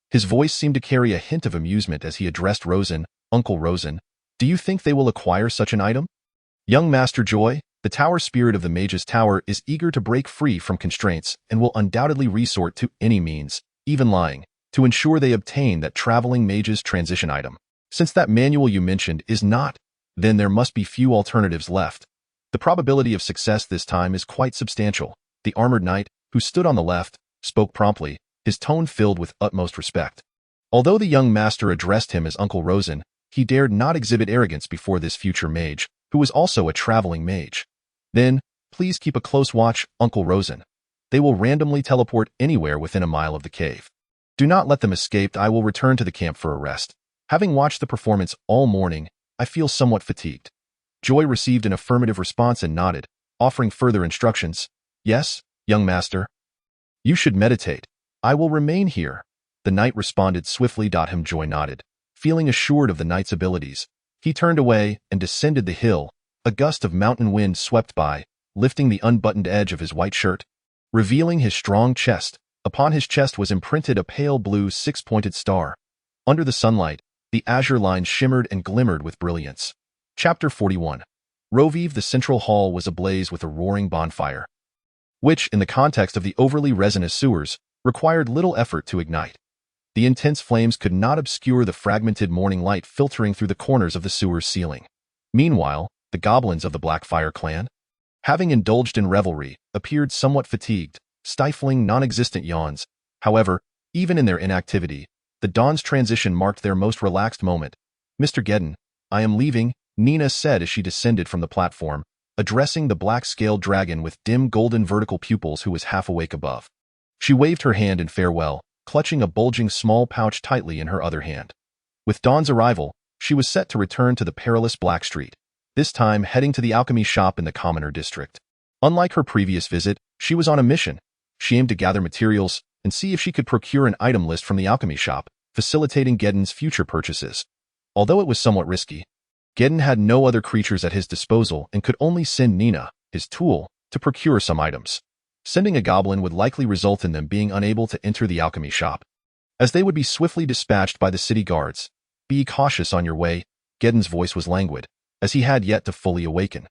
His voice seemed to carry a hint of amusement as he addressed Rosen. "Uncle Rosen, do you think they will acquire such an item?" "Young Master Joy, the tower spirit of the Mage's Tower is eager to break free from constraints and will undoubtedly resort to any means, even lying, to ensure they obtain that traveling mage's transition item. Since that manual you mentioned is not..." then there must be few alternatives left. The probability of success this time is quite substantial. The armored knight, who stood on the left, spoke promptly, his tone filled with utmost respect. Although the young master addressed him as Uncle Rosen, he dared not exhibit arrogance before this future mage, who was also a traveling mage. Then, please keep a close watch, Uncle Rosen. They will randomly teleport anywhere within a mile of the cave. Do not let them escape. I will return to the camp for a rest. Having watched the performance all morning, I feel somewhat fatigued. Joy received an affirmative response and nodded, offering further instructions. Yes, young master. You should meditate. I will remain here. The knight responded swiftly. Him Joy nodded. Feeling assured of the knight's abilities, he turned away and descended the hill. A gust of mountain wind swept by, lifting the unbuttoned edge of his white shirt, revealing his strong chest. Upon his chest was imprinted a pale blue six-pointed star. Under the sunlight, the azure lines shimmered and glimmered with brilliance. Chapter 41. Revere. The central hall was ablaze with a roaring bonfire, which, in the context of the overly resinous sewers, required little effort to ignite. The intense flames could not obscure the fragmented morning light filtering through the corners of the sewer's ceiling. Meanwhile, the goblins of the Blackfire clan, having indulged in revelry, appeared somewhat fatigued, stifling non-existent yawns. However, even in their inactivity, the dawn's transition marked their most relaxed moment. Mr. Geddon, I am leaving, Nina said as she descended from the platform, addressing the black-scaled dragon with dim golden vertical pupils who was half awake above. She waved her hand in farewell, clutching a bulging small pouch tightly in her other hand. With Dawn's arrival, she was set to return to the perilous Black Street, this time heading to the alchemy shop in the Commoner district. Unlike her previous visit, she was on a mission. She aimed to gather materials and see if she could procure an item list from the alchemy shop, facilitating Geddon's future purchases. Although it was somewhat risky, Geddon had no other creatures at his disposal and could only send Nina, his tool, to procure some items. Sending a goblin would likely result in them being unable to enter the alchemy shop, as they would be swiftly dispatched by the city guards. Be cautious on your way. Geddon's voice was languid, as he had yet to fully awaken.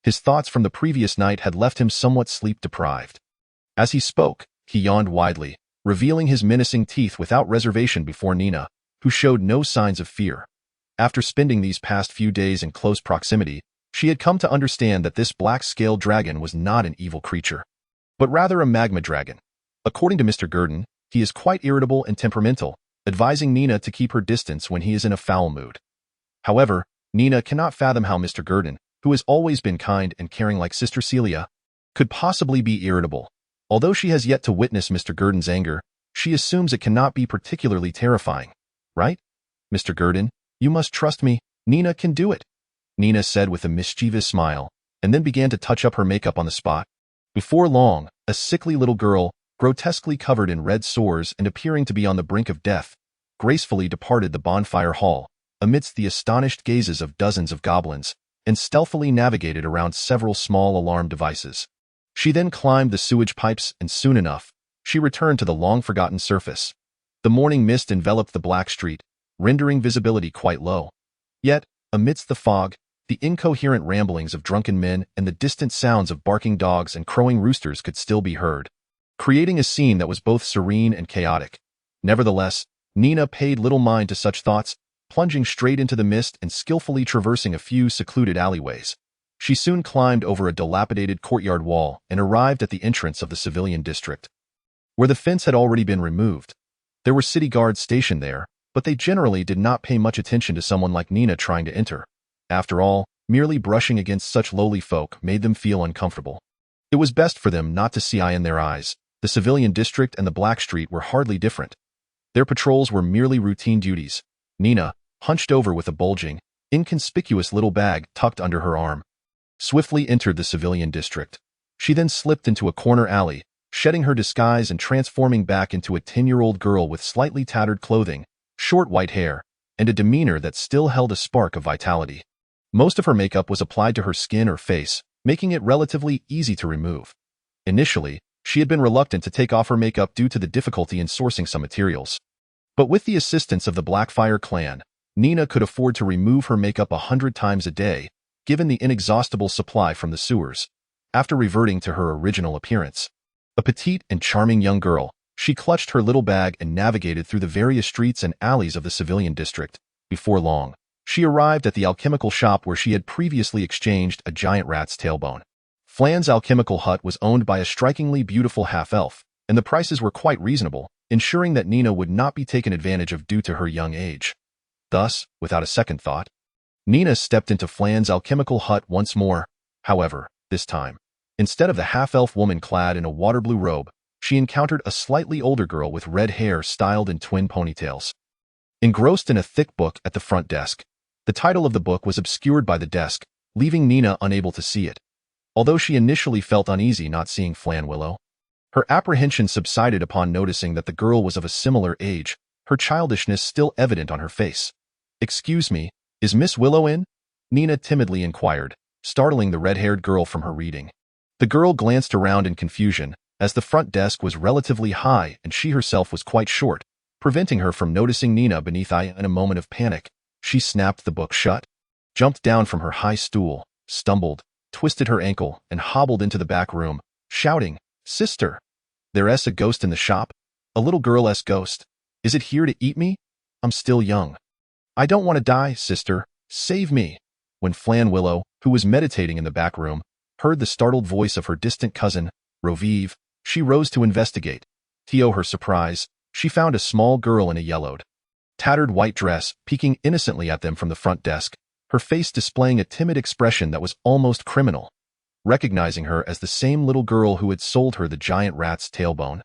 His thoughts from the previous night had left him somewhat sleep-deprived. As he spoke, he yawned widely, revealing his menacing teeth without reservation before Nina, who showed no signs of fear. After spending these past few days in close proximity, she had come to understand that this black-scaled dragon was not an evil creature, but rather a magma dragon. According to Mr. Gurdon, he is quite irritable and temperamental, advising Nina to keep her distance when he is in a foul mood. However, Nina cannot fathom how Mr. Gurdon, who has always been kind and caring like Sister Celia, could possibly be irritable. Although she has yet to witness Mr. Gurdon's anger, she assumes it cannot be particularly terrifying. Right? Mr. Gurdon, you must trust me. Nina can do it, Nina said with a mischievous smile, and then began to touch up her makeup on the spot. Before long, a sickly little girl, grotesquely covered in red sores and appearing to be on the brink of death, gracefully departed the bonfire hall, amidst the astonished gazes of dozens of goblins, and stealthily navigated around several small alarm devices. She then climbed the sewage pipes, and soon enough, she returned to the long-forgotten surface. The morning mist enveloped the Black Street, rendering visibility quite low. Yet, amidst the fog, the incoherent ramblings of drunken men and the distant sounds of barking dogs and crowing roosters could still be heard, creating a scene that was both serene and chaotic. Nevertheless, Nina paid little mind to such thoughts, plunging straight into the mist and skillfully traversing a few secluded alleyways. She soon climbed over a dilapidated courtyard wall and arrived at the entrance of the civilian district, where the fence had already been removed. There were city guards stationed there, but they generally did not pay much attention to someone like Nina trying to enter. After all, merely brushing against such lowly folk made them feel uncomfortable. It was best for them not to see eye in their eyes. The civilian district and the Black Street were hardly different. Their patrols were merely routine duties. Nina, hunched over with a bulging, inconspicuous little bag tucked under her arm, swiftly entered the civilian district. She then slipped into a corner alley, shedding her disguise and transforming back into a 10-year-old girl with slightly tattered clothing, short white hair, and a demeanor that still held a spark of vitality. Most of her makeup was applied to her skin or face, making it relatively easy to remove. Initially, she had been reluctant to take off her makeup due to the difficulty in sourcing some materials. But with the assistance of the Blackfire clan, Nina could afford to remove her makeup 100 times a day, given the inexhaustible supply from the sewers. After reverting to her original appearance, a petite and charming young girl, she clutched her little bag and navigated through the various streets and alleys of the civilian district. Before long, She arrived at the alchemical shop where she had previously exchanged a giant rat's tailbone. Flan's alchemical hut was owned by a strikingly beautiful half-elf, and the prices were quite reasonable, ensuring that Nina would not be taken advantage of due to her young age. Thus, without a second thought, Nina stepped into Flan's alchemical hut once more. However, this time, instead of the half-elf woman clad in a water-blue robe, she encountered a slightly older girl with red hair styled in twin ponytails. Engrossed in a thick book at the front desk, the title of the book was obscured by the desk, leaving Nina unable to see it. Although she initially felt uneasy not seeing Flan Willow, her apprehension subsided upon noticing that the girl was of a similar age, her childishness still evident on her face. "Excuse me, is Miss Willow in?" Nina timidly inquired, startling the red-haired girl from her reading. The girl glanced around in confusion, as the front desk was relatively high and she herself was quite short, preventing her from noticing Nina beneath her. In a moment of panic, she snapped the book shut, jumped down from her high stool, stumbled, twisted her ankle, and hobbled into the back room, shouting, "Sister! There's a ghost in the shop? A little girl-esque ghost. Is it here to eat me? I'm still young. I don't want to die, sister. Save me." When Flan Willow, who was meditating in the back room, heard the startled voice of her distant cousin, Revere, she rose to investigate. To her surprise, she found a small girl in a yellowed, tattered white dress peeking innocently at them from the front desk, her face displaying a timid expression that was almost criminal. Recognizing her as the same little girl who had sold her the giant rat's tailbone,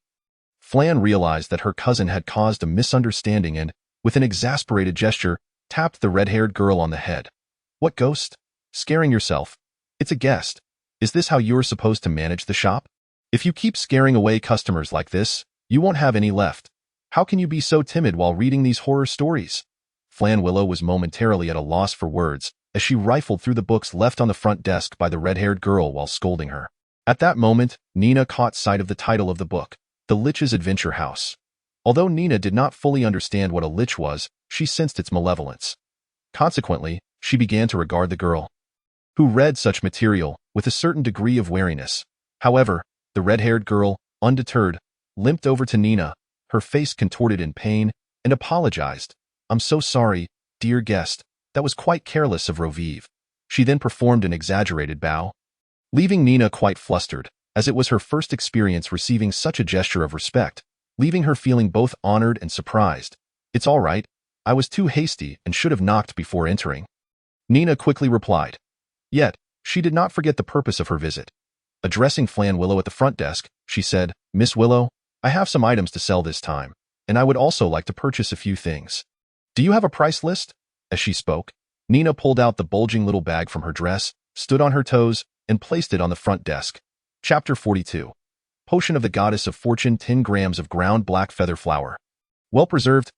Flan realized that her cousin had caused a misunderstanding and, with an exasperated gesture, tapped the red-haired girl on the head. "What ghost? Scaring yourself? It's a guest. Is this how you're supposed to manage the shop? If you keep scaring away customers like this, you won't have any left. How can you be so timid while reading these horror stories?" Flan Willow was momentarily at a loss for words as she rifled through the books left on the front desk by the red-haired girl while scolding her. At that moment, Nina caught sight of the title of the book, The Lich's Adventure House. Although Nina did not fully understand what a lich was, she sensed its malevolence. Consequently, she began to regard the girl, who read such material, with a certain degree of wariness. However, the red-haired girl, undeterred, limped over to Nina, her face contorted in pain, and apologized. "I'm so sorry, dear guest. That was quite careless of Revere." She then performed an exaggerated bow, leaving Nina quite flustered, as it was her first experience receiving such a gesture of respect, leaving her feeling both honored and surprised. "It's all right. I was too hasty and should have knocked before entering," Nina quickly replied. Yet, she did not forget the purpose of her visit. Addressing Flan Willow at the front desk, she said, "Miss Willow, I have some items to sell this time, and I would also like to purchase a few things. Do you have a price list?" As she spoke, Nina pulled out the bulging little bag from her dress, stood on her toes, and placed it on the front desk. Chapter 42. Potion of the Goddess of Fortune, 10 grams of ground black feather flower. Well preserved.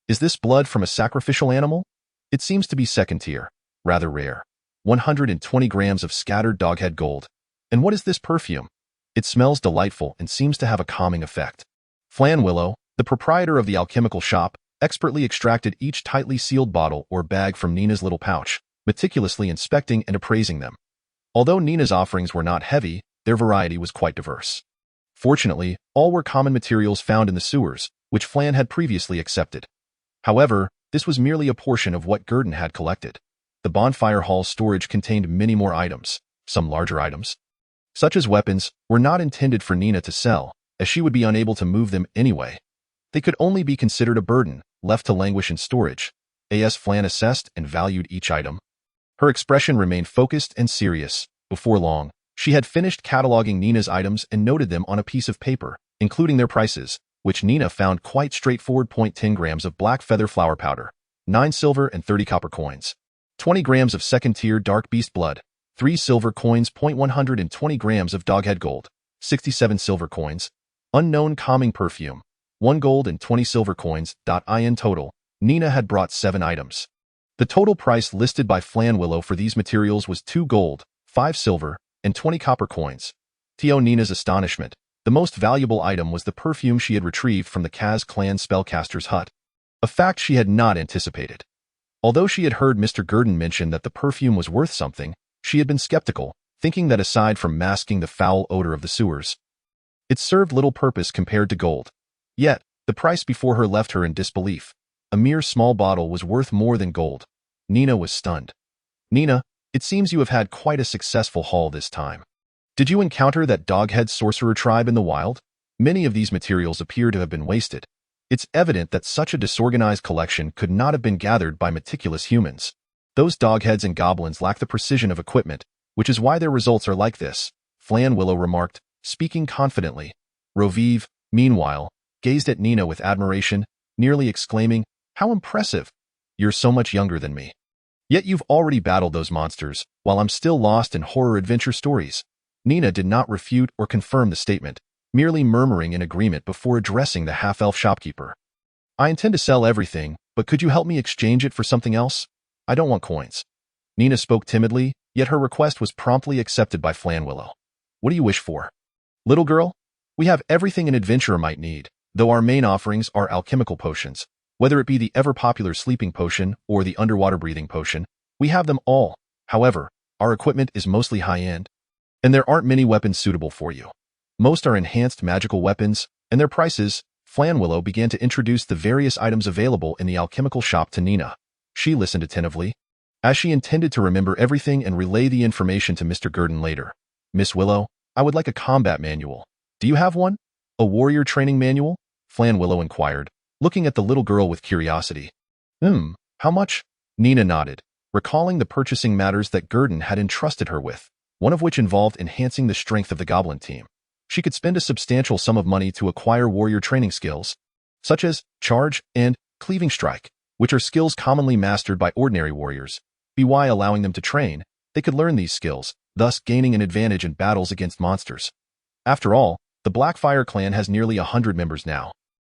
Is this blood from a sacrificial animal? It seems to be second tier, rather rare. 120 grams of scattered doghead gold. And what is this perfume? It smells delightful and seems to have a calming effect. Flan Willow, the proprietor of the alchemical shop, expertly extracted each tightly sealed bottle or bag from Nina's little pouch, meticulously inspecting and appraising them. Although Nina's offerings were not heavy, their variety was quite diverse. Fortunately, all were common materials found in the sewers, which Flan had previously accepted. However, this was merely a portion of what Gurdon had collected. The bonfire hall's storage contained many more items. Some larger items, such as weapons, were not intended for Nina to sell, as she would be unable to move them anyway. They could only be considered a burden, left to languish in storage. As Flan assessed and valued each item, her expression remained focused and serious. Before long, she had finished cataloging Nina's items and noted them on a piece of paper, including their prices, which Nina found quite straightforward. 10 grams of black feather flower powder, 9 silver and 30 copper coins, 20 grams of second-tier dark beast blood, 3 silver coins. 120 grams of doghead gold, 67 silver coins, unknown calming perfume, 1 gold and 20 silver coins. In total, Nina had brought 7 items. The total price listed by Flan Willow for these materials was 2 gold, 5 silver, and 20 copper coins. To Nina's astonishment, the most valuable item was the perfume she had retrieved from the Kaz clan spellcaster's hut, a fact she had not anticipated. Although she had heard Mr. Gurdon mention that the perfume was worth something, she had been skeptical, thinking that aside from masking the foul odor of the sewers, it served little purpose compared to gold. Yet, the price before her left her in disbelief. A mere small bottle was worth more than gold. Nina was stunned. Nina, it seems you have had quite a successful haul this time. Did you encounter that dog-head sorcerer tribe in the wild? Many of these materials appear to have been wasted. It's evident that such a disorganized collection could not have been gathered by meticulous humans. Those dogheads and goblins lack the precision of equipment, which is why their results are like this, Flan Willow remarked, speaking confidently. Revere, meanwhile, gazed at Nina with admiration, nearly exclaiming, "How impressive! You're so much younger than me. Yet you've already battled those monsters, while I'm still lost in horror adventure stories." Nina did not refute or confirm the statement, merely murmuring in agreement before addressing the half-elf shopkeeper. "I intend to sell everything, but could you help me exchange it for something else? I don't want coins." Nina spoke timidly, yet her request was promptly accepted by Flan Willow. "What do you wish for?" "Little girl, we have everything an adventurer might need, though our main offerings are alchemical potions. Whether it be the ever-popular sleeping potion or the underwater breathing potion, we have them all. However, our equipment is mostly high-end, and there aren't many weapons suitable for you. Most are enhanced magical weapons, and their prices." Flan Willow began to introduce the various items available in the alchemical shop to Nina. She listened attentively, as she intended to remember everything and relay the information to Mr. Gurdon later. "Miss Willow, I would like a combat manual. Do you have one? A warrior training manual?" Flan Willow inquired, looking at the little girl with curiosity. How much?" Nina nodded, recalling the purchasing matters that Gurdon had entrusted her with, one of which involved enhancing the strength of the goblin team. She could spend a substantial sum of money to acquire warrior training skills, such as charge and cleaving strike, which are skills commonly mastered by ordinary warriors. By allowing them to train, they could learn these skills, thus gaining an advantage in battles against monsters. After all, the Blackfire clan has nearly 100 members now.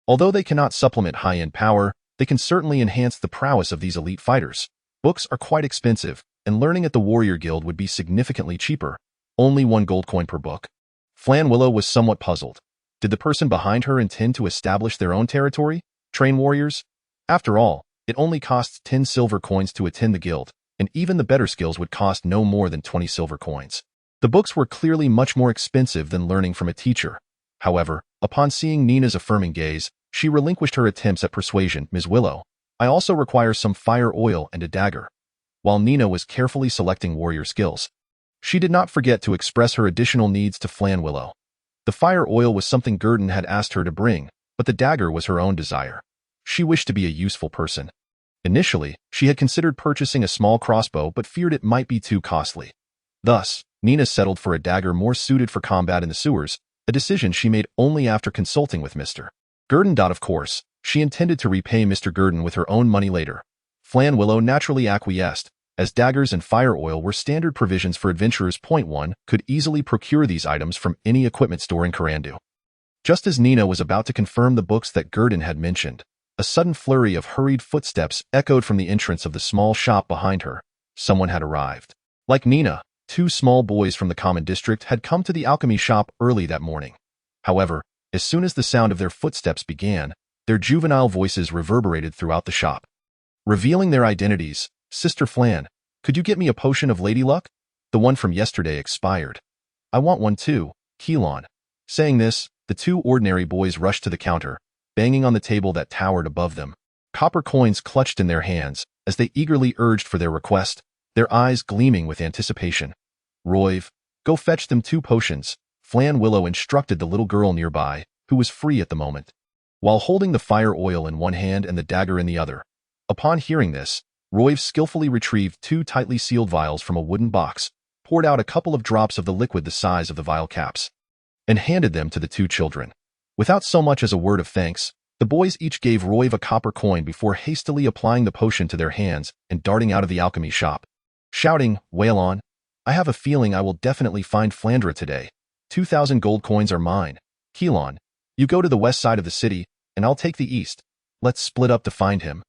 Although they cannot supplement high-end power, they can certainly enhance the prowess of these elite fighters. Books are quite expensive, and learning at the Warrior Guild would be significantly cheaper, only 1 gold coin per book. Flan Willow was somewhat puzzled. Did the person behind her intend to establish their own territory? Train warriors? After all, it only costs 10 silver coins to attend the guild, and even the better skills would cost no more than 20 silver coins. The books were clearly much more expensive than learning from a teacher. However, upon seeing Nina's affirming gaze, she relinquished her attempts at persuasion. "Ms. Willow, I also require some fire oil and a dagger." While Nina was carefully selecting warrior skills, she did not forget to express her additional needs to Flan Willow. The fire oil was something Gurdon had asked her to bring, but the dagger was her own desire. She wished to be a useful person. Initially, she had considered purchasing a small crossbow but feared it might be too costly. Thus, Nina settled for a dagger more suited for combat in the sewers, a decision she made only after consulting with Mr. Gurdon. Of course, she intended to repay Mr. Gurdon with her own money later. Flan Willow naturally acquiesced, as daggers and fire oil were standard provisions for adventurers. Point 1 could easily procure these items from any equipment store in Karandu. Just as Nina was about to confirm the books that Gurdon had mentioned, a sudden flurry of hurried footsteps echoed from the entrance of the small shop behind her. Someone had arrived. Like Nina, 2 small boys from the common district had come to the alchemy shop early that morning. However, as soon as the sound of their footsteps began, their juvenile voices reverberated throughout the shop. Revealing their identities, "Sister Flan, could you get me a potion of Lady Luck? The one from yesterday expired." "I want one too, Keelan." Saying this, the 2 ordinary boys rushed to the counter, banging on the table that towered above them. Copper coins clutched in their hands as they eagerly urged for their request, their eyes gleaming with anticipation. "Roiv, go fetch them 2 potions," Flan Willow instructed the little girl nearby, who was free at the moment, while holding the fire oil in one hand and the dagger in the other. Upon hearing this, Roiv skillfully retrieved 2 tightly sealed vials from a wooden box, poured out a couple of drops of the liquid the size of the vial caps, and handed them to the 2 children. Without so much as a word of thanks, the boys each gave Roiv a copper coin before hastily applying the potion to their hands and darting out of the alchemy shop, shouting, "Wail on! I have a feeling I will definitely find Flandra today. 2,000 gold coins are mine. Keelan, you go to the west side of the city, and I'll take the east. Let's split up to find him."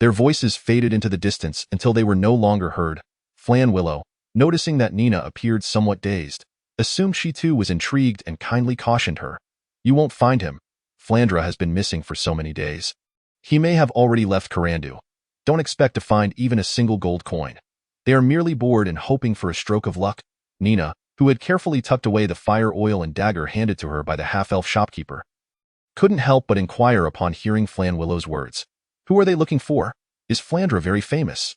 Their voices faded into the distance until they were no longer heard. Flan Willow, noticing that Nina appeared somewhat dazed, assumed she too was intrigued and kindly cautioned her. "You won't find him. Flandra has been missing for so many days. He may have already left Karandu. Don't expect to find even a single gold coin. They are merely bored and hoping for a stroke of luck." Nina, who had carefully tucked away the fire oil and dagger handed to her by the half-elf shopkeeper, couldn't help but inquire upon hearing Flan Willow's words. "Who are they looking for? Is Flandra very famous?"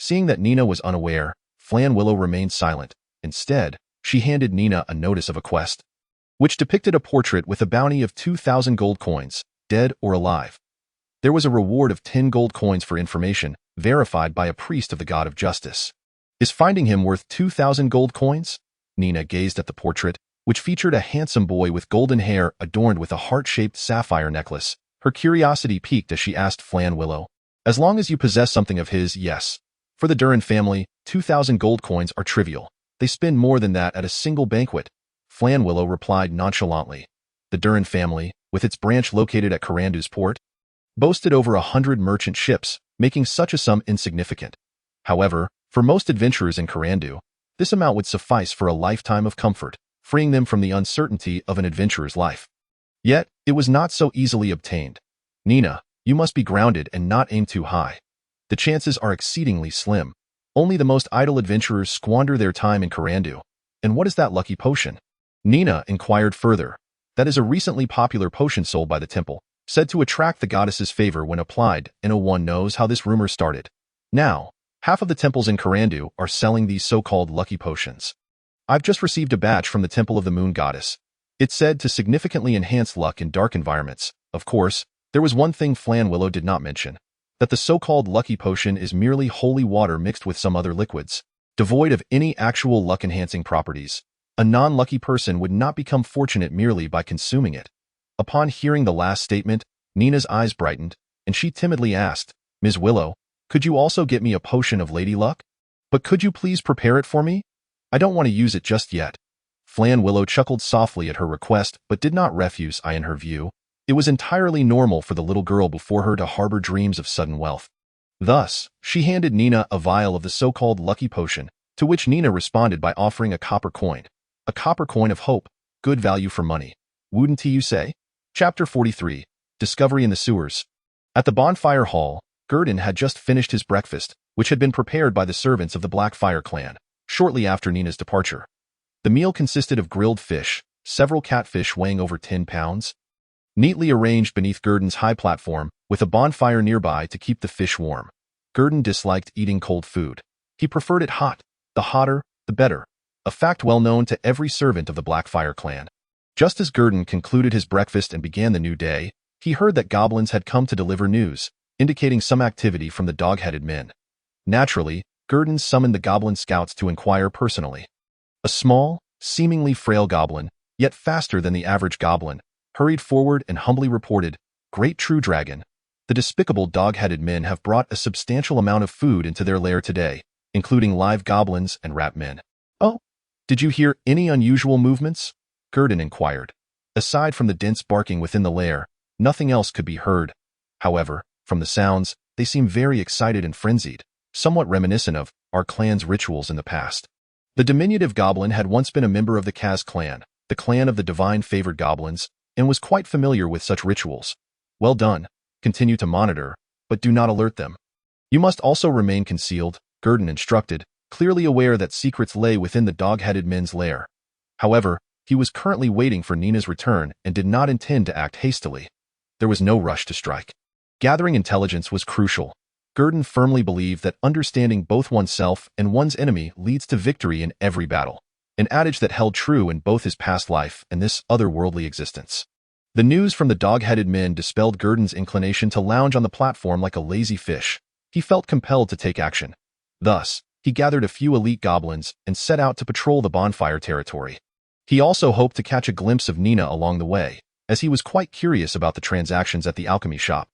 Seeing that Nina was unaware, Flan Willow remained silent. Instead, she handed Nina a notice of a quest, which depicted a portrait with a bounty of 2,000 gold coins, dead or alive. There was a reward of 10 gold coins for information verified by a priest of the god of justice. Is finding him worth 2,000 gold coins? Nina gazed at the portrait, which featured a handsome boy with golden hair adorned with a heart-shaped sapphire necklace. Her curiosity piqued as she asked Flan Willow, "As long as you possess something of his, yes. For the Durin family, 2,000 gold coins are trivial. They spend more than that at a single banquet." Flan Willow replied nonchalantly. The Durin family, with its branch located at Carandu's port, boasted over 100 merchant ships, making such a sum insignificant. However, for most adventurers in Carandu, this amount would suffice for a lifetime of comfort, freeing them from the uncertainty of an adventurer's life. Yet, it was not so easily obtained. "Nina, you must be grounded and not aim too high. The chances are exceedingly slim. Only the most idle adventurers squander their time in Carandu. And what is that lucky potion?" Nina inquired further. "That is a recently popular potion sold by the temple, said to attract the goddess's favor when applied, and no one knows how this rumor started. Now, half of the temples in Carandu are selling these so-called lucky potions. I've just received a batch from the Temple of the Moon Goddess. It's said to significantly enhance luck in dark environments. Of course, there was one thing Flan Willow did not mention, that the so-called lucky potion is merely holy water mixed with some other liquids, devoid of any actual luck-enhancing properties. A non-lucky person would not become fortunate merely by consuming it." Upon hearing the last statement, Nina's eyes brightened, and she timidly asked, "Ms. Willow, could you also get me a potion of lady luck? But could you please prepare it for me? I don't want to use it just yet." Flan Willow chuckled softly at her request but did not refuse. In her view, it was entirely normal for the little girl before her to harbor dreams of sudden wealth. Thus, she handed Nina a vial of the so-called lucky potion, to which Nina responded by offering a copper coin. A copper coin of hope, good value for money. Wouldn't you say? Chapter 43. Discovery in the Sewers. At the bonfire hall, Gurdon had just finished his breakfast, which had been prepared by the servants of the Blackfire clan, shortly after Nina's departure. The meal consisted of grilled fish, several catfish weighing over 10 pounds, neatly arranged beneath Gurdon's high platform, with a bonfire nearby to keep the fish warm. Gurdon disliked eating cold food. He preferred it hot. The hotter, the better. A fact well known to every servant of the Blackfire clan. Just as Gurdon concluded his breakfast and began the new day, he heard that goblins had come to deliver news, indicating some activity from the dog-headed men. Naturally, Gurdon summoned the goblin scouts to inquire personally. A small, seemingly frail goblin, yet faster than the average goblin, hurried forward and humbly reported, "Great True Dragon, the despicable dog-headed men have brought a substantial amount of food into their lair today, including live goblins and rat men." "Oh, did you hear any unusual movements?" Gurdon inquired. Aside from the dense barking within the lair, nothing else could be heard. However, from the sounds, they seemed very excited and frenzied, somewhat reminiscent of our clan's rituals in the past. The diminutive goblin had once been a member of the Kaz clan, the clan of the divine-favored goblins, and was quite familiar with such rituals. "Well done. Continue to monitor, but do not alert them. You must also remain concealed," Gurdon instructed, clearly aware that secrets lay within the dog-headed men's lair. However, he was currently waiting for Nina's return and did not intend to act hastily. There was no rush to strike. Gathering intelligence was crucial. Gurdon firmly believed that understanding both oneself and one's enemy leads to victory in every battle, an adage that held true in both his past life and this otherworldly existence. The news from the dog-headed men dispelled Gurdon's inclination to lounge on the platform like a lazy fish. He felt compelled to take action. Thus, he gathered a few elite goblins and set out to patrol the bonfire territory. He also hoped to catch a glimpse of Nina along the way, as he was quite curious about the transactions at the alchemy shop.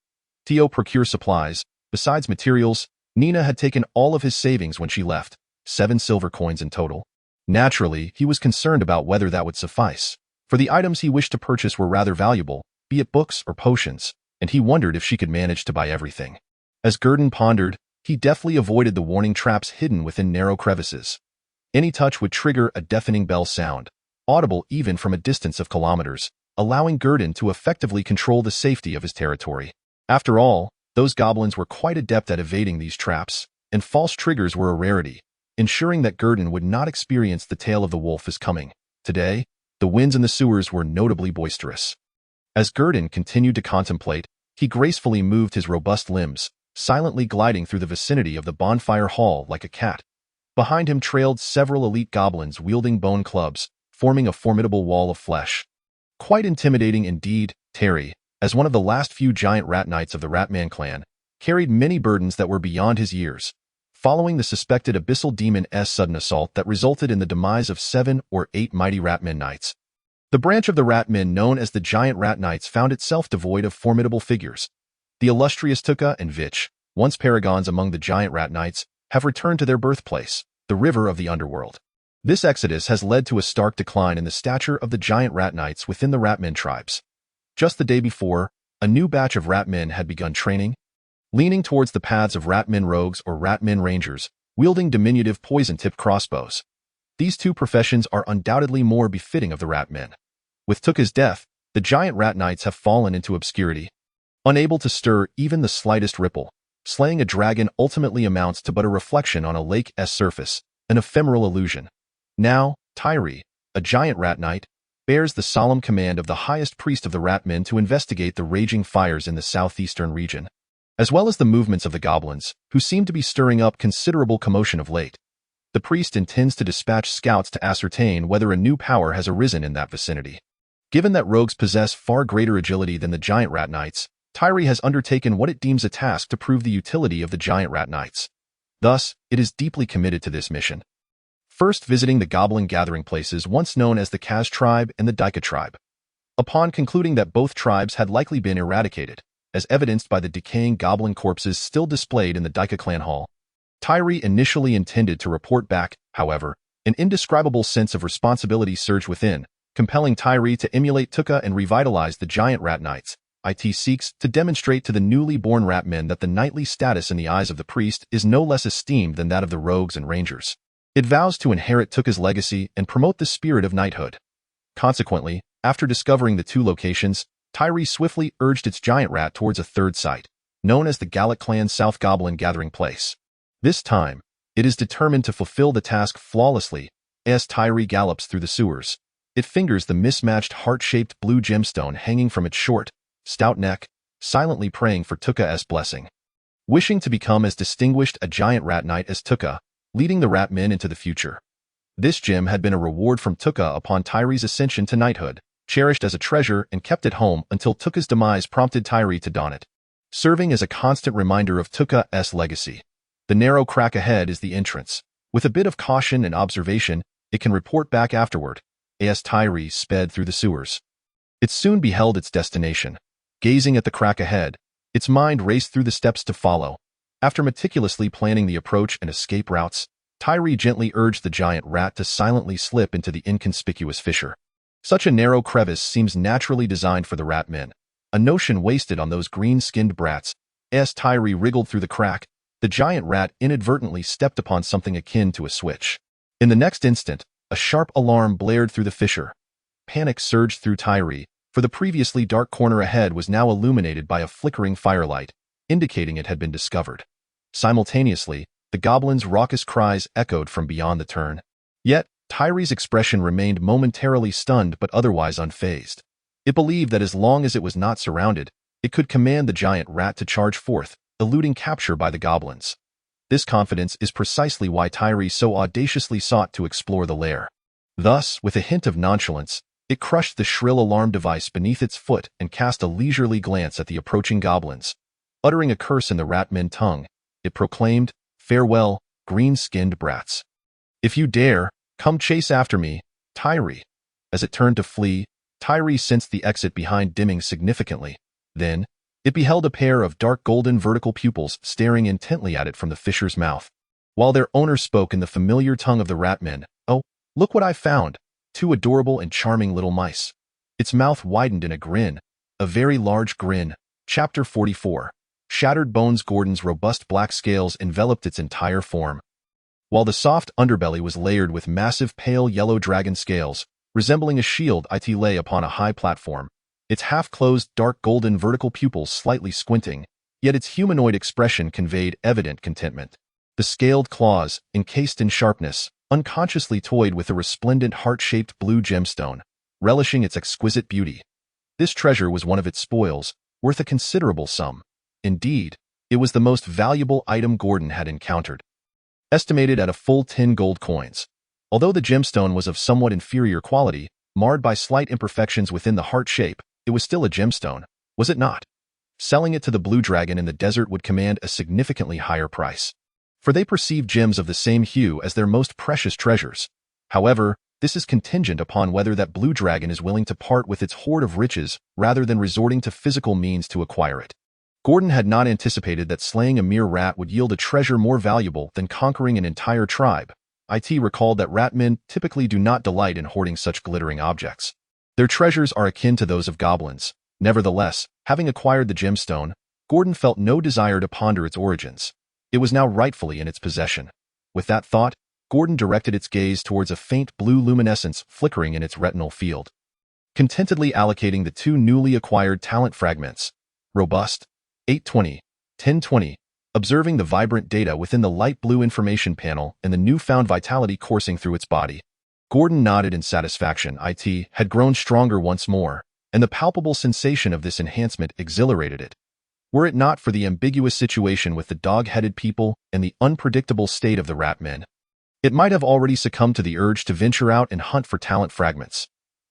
To procure supplies, besides materials, Nina had taken all of his savings when she left, 7 silver coins in total. Naturally, he was concerned about whether that would suffice, for the items he wished to purchase were rather valuable, be it books or potions, and he wondered if she could manage to buy everything. As Gurdon pondered, he deftly avoided the warning traps hidden within narrow crevices. Any touch would trigger a deafening bell sound, audible even from a distance of kilometers, allowing Gurdon to effectively control the safety of his territory. After all, those goblins were quite adept at evading these traps, and false triggers were a rarity, ensuring that Gurdon would not experience the tale of the wolf as coming. Today, the winds in the sewers were notably boisterous. As Gurdon continued to contemplate, he gracefully moved his robust limbs, silently gliding through the vicinity of the bonfire hall like a cat. Behind him trailed several elite goblins wielding bone clubs, forming a formidable wall of flesh. Quite intimidating indeed, Terry, as one of the last few giant rat knights of the Ratman clan, carried many burdens that were beyond his years, following the suspected abyssal demon's sudden assault that resulted in the demise of 7 or 8 mighty Ratman knights. The branch of the Ratmen known as the Giant Rat Knights found itself devoid of formidable figures. The illustrious Tuka and Vich, once paragons among the Giant Rat Knights, have returned to their birthplace, the river of the underworld. This exodus has led to a stark decline in the stature of the Giant Rat Knights within the Ratmen tribes. Just the day before, a new batch of Ratmen had begun training, leaning towards the paths of Ratmen rogues or Ratmen rangers, wielding diminutive poison-tipped crossbows. These two professions are undoubtedly more befitting of the Ratmen. With Tuka's death, the Giant Rat Knights have fallen into obscurity. Unable to stir even the slightest ripple, slaying a dragon ultimately amounts to but a reflection on a lake's surface, an ephemeral illusion. Now, Tyree, a Giant Rat Knight, bears the solemn command of the highest priest of the Ratmen to investigate the raging fires in the southeastern region, as well as the movements of the goblins, who seem to be stirring up considerable commotion of late. The priest intends to dispatch scouts to ascertain whether a new power has arisen in that vicinity. Given that rogues possess far greater agility than the Giant Rat Knights, Tyree has undertaken what it deems a task to prove the utility of the Giant Rat Knights. Thus, it is deeply committed to this mission. First visiting the goblin gathering places once known as the Kaz tribe and the Daika tribe. Upon concluding that both tribes had likely been eradicated, as evidenced by the decaying goblin corpses still displayed in the Daika clan hall, Tyree initially intended to report back. However, an indescribable sense of responsibility surged within, compelling Tyree to emulate Tuka and revitalize the Giant Rat Knights. It seeks to demonstrate to the newly born Ratmen that the knightly status in the eyes of the priest is no less esteemed than that of the rogues and rangers. It vows to inherit Tuka's legacy and promote the spirit of knighthood. Consequently, after discovering the two locations, Tyree swiftly urged its giant rat towards a third site, known as the Gallic clan's South Goblin Gathering Place. This time, it is determined to fulfill the task flawlessly. As Tyree gallops through the sewers, it fingers the mismatched heart-shaped blue gemstone hanging from its short, stout neck, silently praying for Tuka's blessing. Wishing to become as distinguished a giant rat knight as Tuka, leading the Ratmen into the future. This gem had been a reward from Tuka upon Tyree's ascension to knighthood, cherished as a treasure and kept at home until Tuka's demise prompted Tyree to don it, serving as a constant reminder of Tuka's legacy. The narrow crack ahead is the entrance. With a bit of caution and observation, it can report back afterward. As Tyree sped through the sewers, it soon beheld its destination. Gazing at the crack ahead, its mind raced through the steps to follow. After meticulously planning the approach and escape routes, Tyree gently urged the giant rat to silently slip into the inconspicuous fissure. Such a narrow crevice seems naturally designed for the Ratmen, a notion wasted on those green-skinned brats. As Tyree wriggled through the crack, the giant rat inadvertently stepped upon something akin to a switch. In the next instant, a sharp alarm blared through the fissure. Panic surged through Tyree, for the previously dark corner ahead was now illuminated by a flickering firelight, indicating it had been discovered. Simultaneously, the goblin's raucous cries echoed from beyond the turn. Yet, Tyree's expression remained momentarily stunned but otherwise unfazed. It believed that as long as it was not surrounded, it could command the giant rat to charge forth, eluding capture by the goblins. This confidence is precisely why Tyree so audaciously sought to explore the lair. Thus, with a hint of nonchalance, it crushed the shrill alarm device beneath its foot and cast a leisurely glance at the approaching goblins. Uttering a curse in the Ratmen tongue, it proclaimed, "Farewell, green-skinned brats. If you dare, come chase after me, Tyree." As it turned to flee, Tyree sensed the exit behind dimming significantly. Then, it beheld a pair of dark golden vertical pupils staring intently at it from the fissure's mouth. While their owner spoke in the familiar tongue of the Ratmen, "Oh, look what I found, 2 adorable and charming little mice." Its mouth widened in a grin, a very large grin. Chapter 44. Shattered bones. Gordon's robust black scales enveloped its entire form, while the soft underbelly was layered with massive pale yellow dragon scales, resembling a shield. It lay upon a high platform, its half-closed dark golden vertical pupils slightly squinting, yet its humanoid expression conveyed evident contentment. The scaled claws, encased in sharpness, unconsciously toyed with the resplendent heart-shaped blue gemstone, relishing its exquisite beauty. This treasure was one of its spoils, worth a considerable sum. Indeed, It was the most valuable item Gordon had encountered, estimated at a full 10 gold coins. Although the gemstone was of somewhat inferior quality, marred by slight imperfections within the heart shape, it was still a gemstone, was it not? Selling it to the blue dragon in the desert would command a significantly higher price, for they perceive gems of the same hue as their most precious treasures. However, this is contingent upon whether that blue dragon is willing to part with its hoard of riches rather than resorting to physical means to acquire it. Gordon had not anticipated that slaying a mere rat would yield a treasure more valuable than conquering an entire tribe. It recalled that ratmen typically do not delight in hoarding such glittering objects. Their treasures are akin to those of goblins. Nevertheless, having acquired the gemstone, Gordon felt no desire to ponder its origins. It was now rightfully in its possession. With that thought, Gordon directed its gaze towards a faint blue luminescence flickering in its retinal field. Contentedly allocating the 2 newly acquired talent fragments, robust, 820, 1020, observing the vibrant data within the light blue information panel and the newfound vitality coursing through its body, Gordon nodded in satisfaction. It had grown stronger once more, and the palpable sensation of this enhancement exhilarated it. Were it not for the ambiguous situation with the dog-headed people and the unpredictable state of the rat men, it might have already succumbed to the urge to venture out and hunt for talent fragments.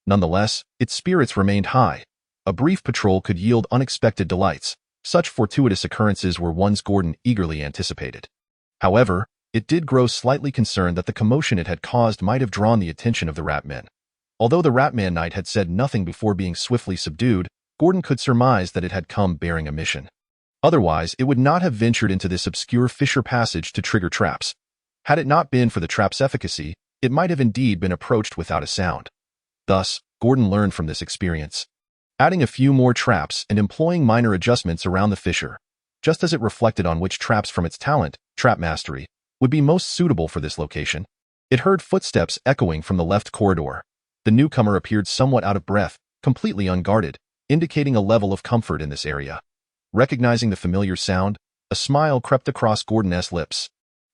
Nonetheless, its spirits remained high. A brief patrol could yield unexpected delights. Such fortuitous occurrences were ones Gordon eagerly anticipated. However, it did grow slightly concerned that the commotion it had caused might have drawn the attention of the Ratmen. Although the Ratman Knight had said nothing before being swiftly subdued, Gordon could surmise that it had come bearing a mission. Otherwise, it would not have ventured into this obscure fissure passage to trigger traps. Had it not been for the trap's efficacy, it might have indeed been approached without a sound. Thus, Gordon learned from this experience, adding a few more traps and employing minor adjustments around the fissure, just as it reflected on which traps from its talent, trap mastery, would be most suitable for this location. It heard footsteps echoing from the left corridor. The newcomer appeared somewhat out of breath, completely unguarded, indicating a level of comfort in this area. Recognizing the familiar sound, a smile crept across Gordon's lips.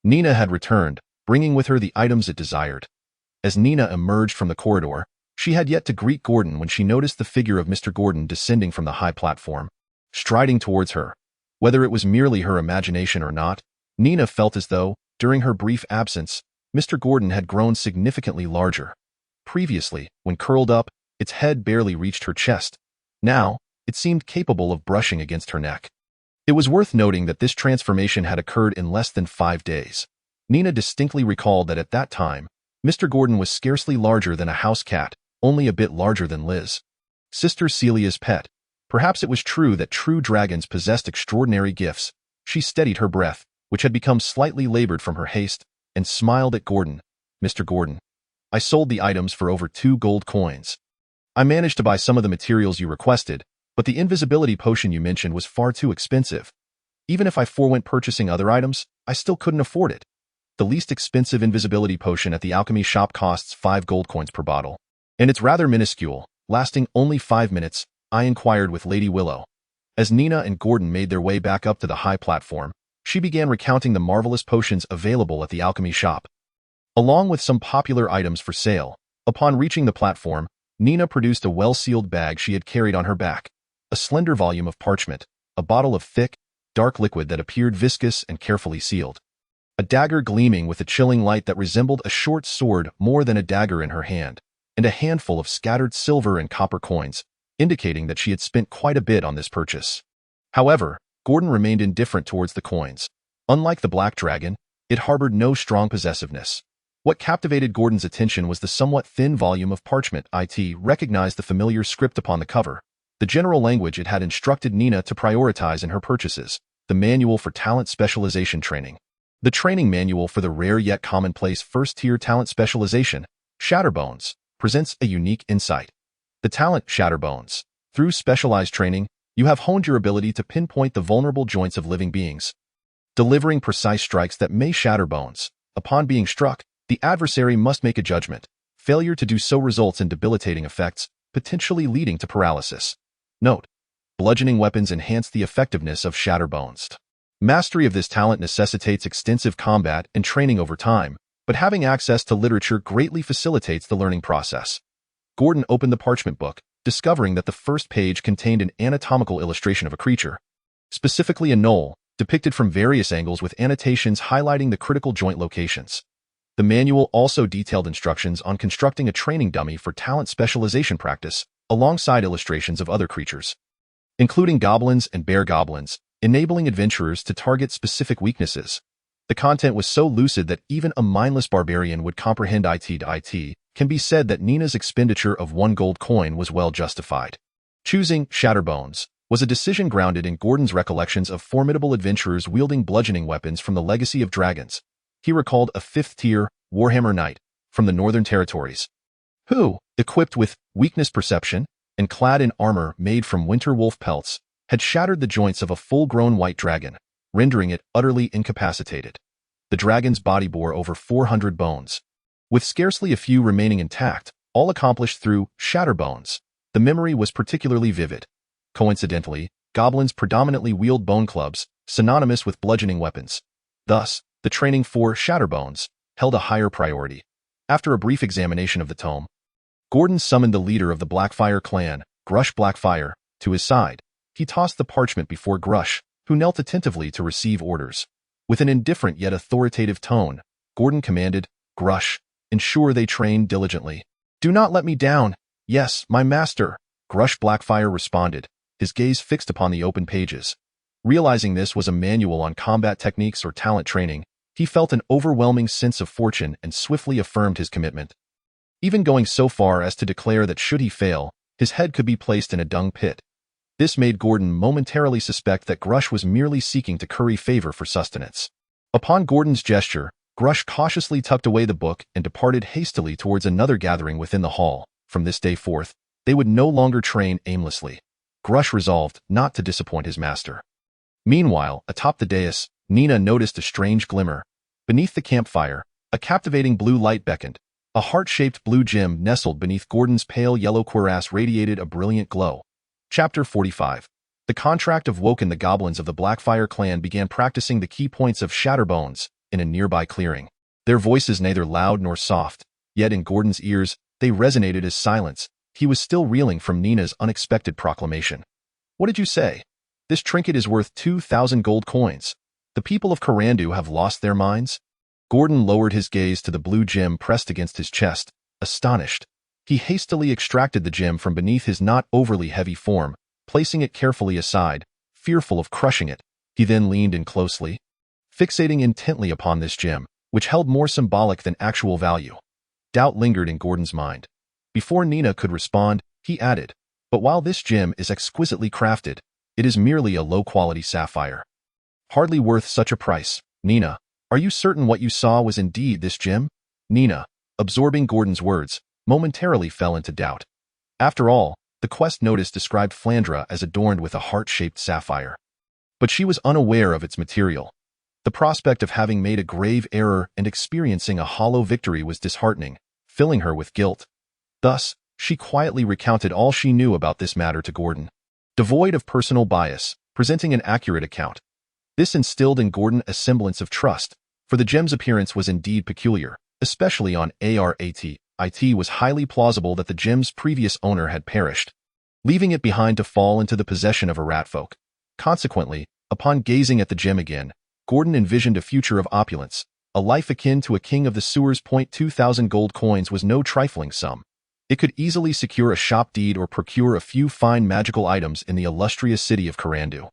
Nina had returned, bringing with her the items it desired. As Nina emerged from the corridor, she had yet to greet Gordon when she noticed the figure of Mr. Gordon descending from the high platform, striding towards her. Whether it was merely her imagination or not, Nina felt as though, during her brief absence, Mr. Gordon had grown significantly larger. Previously, when curled up, its head barely reached her chest. Now, it seemed capable of brushing against her neck. It was worth noting that this transformation had occurred in less than 5 days. Nina distinctly recalled that at that time, Mr. Gordon was scarcely larger than a house cat, only a bit larger than Liz, Sister Celia's pet. Perhaps it was true that true dragons possessed extraordinary gifts. She steadied her breath, which had become slightly labored from her haste, and smiled at Gordon. Mr. Gordon, I sold the items for over 2 gold coins. I managed to buy some of the materials you requested, but the invisibility potion you mentioned was far too expensive. Even if I forewent purchasing other items, I still couldn't afford it. The least expensive invisibility potion at the alchemy shop costs 5 gold coins per bottle, and it's rather minuscule, lasting only 5 minutes, I inquired with Lady Willow. As Nina and Gordon made their way back up to the high platform, she began recounting the marvelous potions available at the alchemy shop, along with some popular items for sale. Upon reaching the platform, Nina produced a well-sealed bag she had carried on her back, a slender volume of parchment, a bottle of thick, dark liquid that appeared viscous and carefully sealed, a dagger gleaming with a chilling light that resembled a short sword more than a dagger in her hand, and a handful of scattered silver and copper coins, indicating that she had spent quite a bit on this purchase. However, Gordon remained indifferent towards the coins. Unlike the Black Dragon, it harbored no strong possessiveness. What captivated Gordon's attention was the somewhat thin volume of parchment. It recognized the familiar script upon the cover, the general language it had instructed Nina to prioritize in her purchases, the Manual for Talent Specialization Training. The training manual for the rare yet commonplace first-tier talent specialization, Shatterbones, presents a unique insight. The talent Shatterbones. Through specialized training, you have honed your ability to pinpoint the vulnerable joints of living beings, delivering precise strikes that may shatter bones. Upon being struck, the adversary must make a judgment. Failure to do so results in debilitating effects, potentially leading to paralysis. Note: bludgeoning weapons enhance the effectiveness of Shatterbones. Mastery of this talent necessitates extensive combat and training over time, but having access to literature greatly facilitates the learning process. Gordon opened the parchment book, discovering that the first page contained an anatomical illustration of a creature, specifically a gnoll, depicted from various angles with annotations highlighting the critical joint locations. The manual also detailed instructions on constructing a training dummy for talent specialization practice, alongside illustrations of other creatures, including goblins and bear goblins, enabling adventurers to target specific weaknesses. The content was so lucid that even a mindless barbarian would comprehend it to it. Can be said that Nina's expenditure of 1 gold coin was well justified. Choosing Shatterbones was a decision grounded in Gordon's recollections of formidable adventurers wielding bludgeoning weapons from the Legacy of Dragons. He recalled a 5th-tier Warhammer Knight from the Northern Territories, who, equipped with weakness perception and clad in armor made from winter wolf pelts, had shattered the joints of a full-grown white dragon, rendering it utterly incapacitated. The dragon's body bore over 400 bones, with scarcely a few remaining intact, all accomplished through Shatterbones. The memory was particularly vivid. Coincidentally, goblins predominantly wield bone clubs, synonymous with bludgeoning weapons. Thus, the training for Shatterbones held a higher priority. After a brief examination of the tome, Gordon summoned the leader of the Blackfire clan, Grush Blackfire, to his side. He tossed the parchment before Grush, who knelt attentively to receive orders. With an indifferent yet authoritative tone, Gordon commanded, "Grush, ensure they train diligently." "Do not let me down." "Yes, my master," Grush Blackfire responded, his gaze fixed upon the open pages. Realizing this was a manual on combat techniques or talent training, he felt an overwhelming sense of fortune and swiftly affirmed his commitment, even going so far as to declare that should he fail, his head could be placed in a dung pit. This made Gordon momentarily suspect that Grush was merely seeking to curry favor for sustenance. Upon Gordon's gesture, Grush cautiously tucked away the book and departed hastily towards another gathering within the hall. From this day forth, they would no longer train aimlessly. Grush resolved not to disappoint his master. Meanwhile, atop the dais, Nina noticed a strange glimmer. Beneath the campfire, a captivating blue light beckoned. A heart-shaped blue gem nestled beneath Gordon's pale yellow cuirass radiated a brilliant glow. Chapter 45. The contract of Woken. The goblins of the Blackfire clan began practicing the key points of Shatterbones in a nearby clearing. Their voices neither loud nor soft, yet in Gordon's ears, they resonated as silence. He was still reeling from Nina's unexpected proclamation. "What did you say?" "This trinket is worth 2,000 gold coins. The people of Carandu have lost their minds?" Gordon lowered his gaze to the blue gem pressed against his chest, astonished. He hastily extracted the gem from beneath his not overly heavy form, placing it carefully aside, fearful of crushing it. He then leaned in closely, fixating intently upon this gem, which held more symbolic than actual value. Doubt lingered in Gordon's mind. Before Nina could respond, he added, "But while this gem is exquisitely crafted, it is merely a low-quality sapphire. Hardly worth such a price." "Nina, are you certain what you saw was indeed this gem?" Nina, absorbing Gordon's words, momentarily fell into doubt. After all, the quest notice described Flandra as adorned with a heart-shaped sapphire. But she was unaware of its material. The prospect of having made a grave error and experiencing a hollow victory was disheartening, filling her with guilt. Thus, she quietly recounted all she knew about this matter to Gordon, devoid of personal bias, presenting an accurate account. This instilled in Gordon a semblance of trust, for the gem's appearance was indeed peculiar, especially on ARAT. It was highly plausible that the gem's previous owner had perished, leaving it behind to fall into the possession of a ratfolk. Consequently, upon gazing at the gem again, Gordon envisioned a future of opulence, a life akin to a king of the sewers. 2,000 gold coins was no trifling sum. It could easily secure a shop deed or procure a few fine magical items in the illustrious city of Carandu.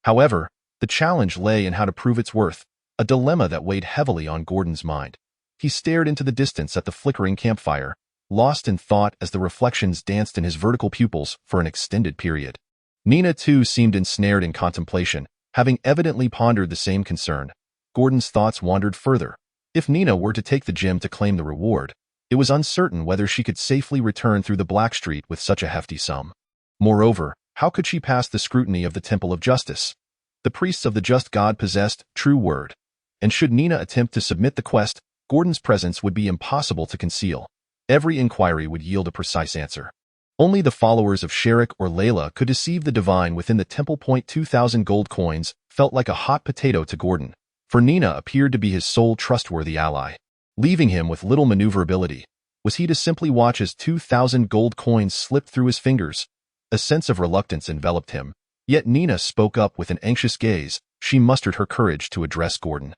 However, the challenge lay in how to prove its worth, a dilemma that weighed heavily on Gordon's mind. He stared into the distance at the flickering campfire, lost in thought as the reflections danced in his vertical pupils for an extended period. Nina, too, seemed ensnared in contemplation, having evidently pondered the same concern. Gordon's thoughts wandered further. If Nina were to take the gem to claim the reward, it was uncertain whether she could safely return through the Black Street with such a hefty sum. Moreover, how could she pass the scrutiny of the Temple of Justice? The priests of the just God possessed true word, and should Nina attempt to submit the quest, Gordon's presence would be impossible to conceal. Every inquiry would yield a precise answer. Only the followers of Sherik or Layla could deceive the divine within the temple. 2,000 gold coins felt like a hot potato to Gordon, for Nina appeared to be his sole trustworthy ally, leaving him with little maneuverability. Was he to simply watch as 2,000 gold coins slipped through his fingers? A sense of reluctance enveloped him, yet Nina spoke up with an anxious gaze, she mustered her courage to address Gordon.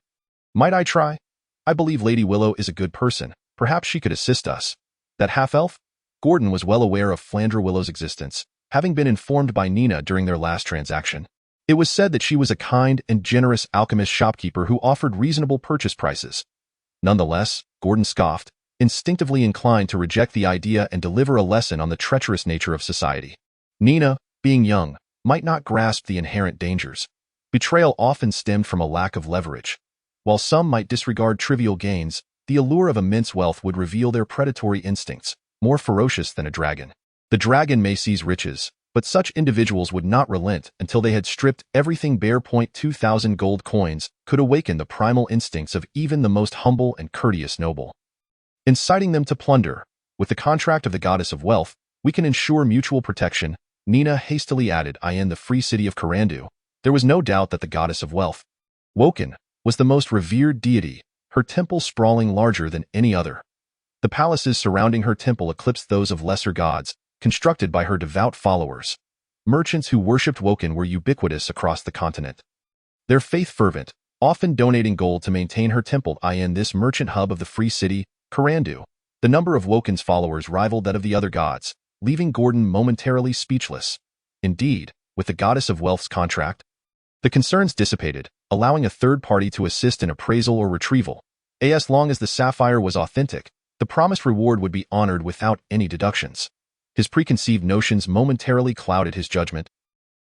"Might I try? I believe Lady Willow is a good person. Perhaps she could assist us." "That half-elf?" Gordon was well aware of Flandre Willow's existence, having been informed by Nina during their last transaction. It was said that she was a kind and generous alchemist shopkeeper who offered reasonable purchase prices. Nonetheless, Gordon scoffed, instinctively inclined to reject the idea and deliver a lesson on the treacherous nature of society. Nina, being young, might not grasp the inherent dangers. Betrayal often stemmed from a lack of leverage. While some might disregard trivial gains, the allure of immense wealth would reveal their predatory instincts, more ferocious than a dragon. The dragon may seize riches, but such individuals would not relent until they had stripped everything bare. 2,000 gold coins could awaken the primal instincts of even the most humble and courteous noble. Inciting them to plunder, with the contract of the goddess of wealth, we can ensure mutual protection, Nina hastily added. In the free city of Carandu, there was no doubt that the goddess of wealth, Woken, was the most revered deity, her temple sprawling larger than any other. The palaces surrounding her temple eclipsed those of lesser gods, constructed by her devout followers. Merchants who worshipped Woken were ubiquitous across the continent. Their faith fervent, often donating gold to maintain her temple. In this merchant hub of the free city, Carandu, the number of Woken's followers rivaled that of the other gods, leaving Gordon momentarily speechless. Indeed, with the goddess of wealth's contract, the concerns dissipated, allowing a third party to assist in appraisal or retrieval. As long as the sapphire was authentic, the promised reward would be honored without any deductions. His preconceived notions momentarily clouded his judgment.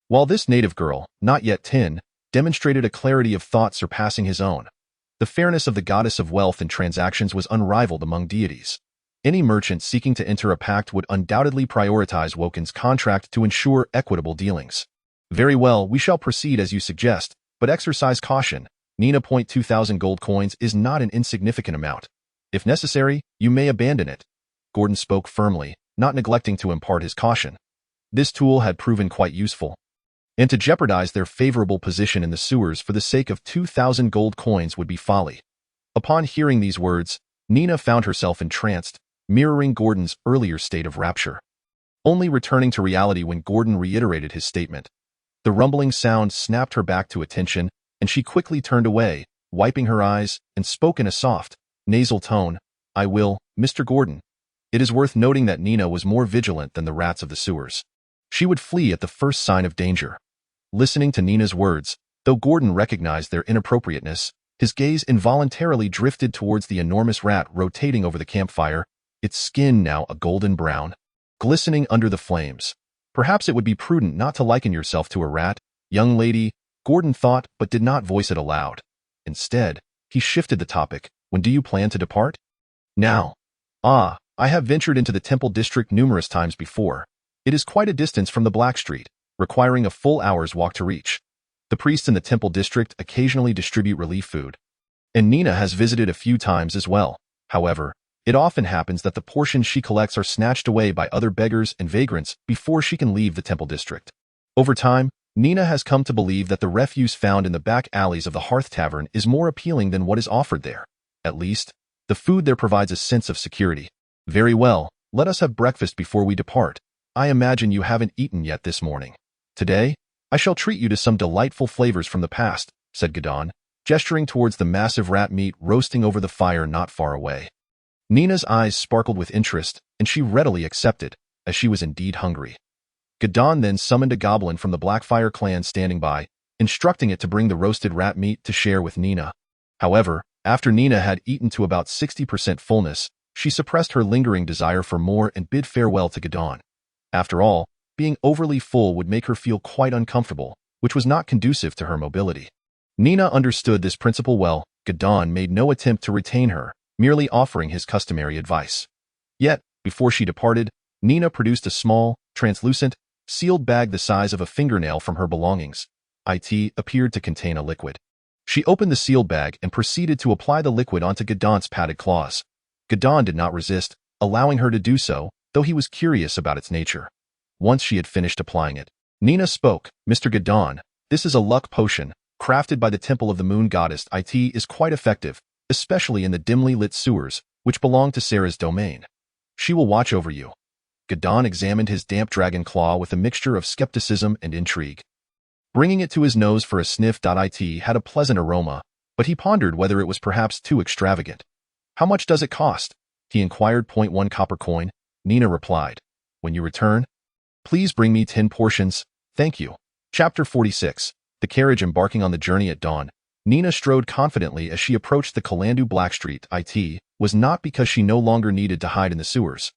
While this native girl, not yet 10, demonstrated a clarity of thought surpassing his own, the fairness of the goddess of wealth in transactions was unrivaled among deities. Any merchant seeking to enter a pact would undoubtedly prioritize Woken's contract to ensure equitable dealings. "Very well, we shall proceed as you suggest, but exercise caution. Nina. 2,000 gold coins is not an insignificant amount. If necessary, you may abandon it." Gordon spoke firmly, not neglecting to impart his caution. This tool had proven quite useful. And to jeopardize their favorable position in the sewers for the sake of 2,000 gold coins would be folly. Upon hearing these words, Nina found herself entranced, mirroring Gordon's earlier state of rapture. Only returning to reality when Gordon reiterated his statement. The rumbling sound snapped her back to attention, and she quickly turned away, wiping her eyes, and spoke in a soft, nasal tone. "I will, Mr. Gordon." It is worth noting that Nina was more vigilant than the rats of the sewers. She would flee at the first sign of danger. Listening to Nina's words, though Gordon recognized their inappropriateness, his gaze involuntarily drifted towards the enormous rat rotating over the campfire, its skin now a golden brown, glistening under the flames. Perhaps it would be prudent not to liken yourself to a rat, young lady, Gordon thought, but did not voice it aloud. Instead, he shifted the topic. "When do you plan to depart?" "Now." "Ah, I have ventured into the temple district numerous times before. It is quite a distance from the Black Street, requiring a full hour's walk to reach. The priests in the temple district occasionally distribute relief food. And Nina has visited a few times as well. However, it often happens that the portions she collects are snatched away by other beggars and vagrants before she can leave the temple district. Over time, Nina has come to believe that the refuse found in the back alleys of the Hearth Tavern is more appealing than what is offered there. At least, the food there provides a sense of security. "Very well, let us have breakfast before we depart. I imagine you haven't eaten yet this morning. Today, I shall treat you to some delightful flavors from the past," said Gadon, gesturing towards the massive rat meat roasting over the fire not far away. Nina's eyes sparkled with interest, and she readily accepted, as she was indeed hungry. Gadon then summoned a goblin from the Blackfire clan standing by, instructing it to bring the roasted rat meat to share with Nina. However, after Nina had eaten to about 60% fullness, she suppressed her lingering desire for more and bid farewell to Gadon. After all, being overly full would make her feel quite uncomfortable, which was not conducive to her mobility. Nina understood this principle well. Gadon made no attempt to retain her, merely offering his customary advice. Yet, before she departed, Nina produced a small, translucent, sealed bag the size of a fingernail from her belongings. It appeared to contain a liquid. She opened the sealed bag and proceeded to apply the liquid onto Gadon's padded claws. Gadon did not resist, allowing her to do so, though he was curious about its nature. Once she had finished applying it, Nina spoke. "Mr. Gadon, this is a luck potion, crafted by the Temple of the Moon Goddess. It is quite effective, especially in the dimly lit sewers, which belong to Sarah's domain. She will watch over you." Gadon examined his damp dragon claw with a mixture of skepticism and intrigue. Bringing it to his nose for a sniff. It had a pleasant aroma, but he pondered whether it was perhaps too extravagant. How much does it cost? He inquired. "1 copper coin," Nina replied. "When you return, please bring me 10 portions, thank you." Chapter 46. The carriage embarking on the journey at dawn. Nina strode confidently as she approached the Kalandu Blackstreet. It was not because she no longer needed to hide in the sewers,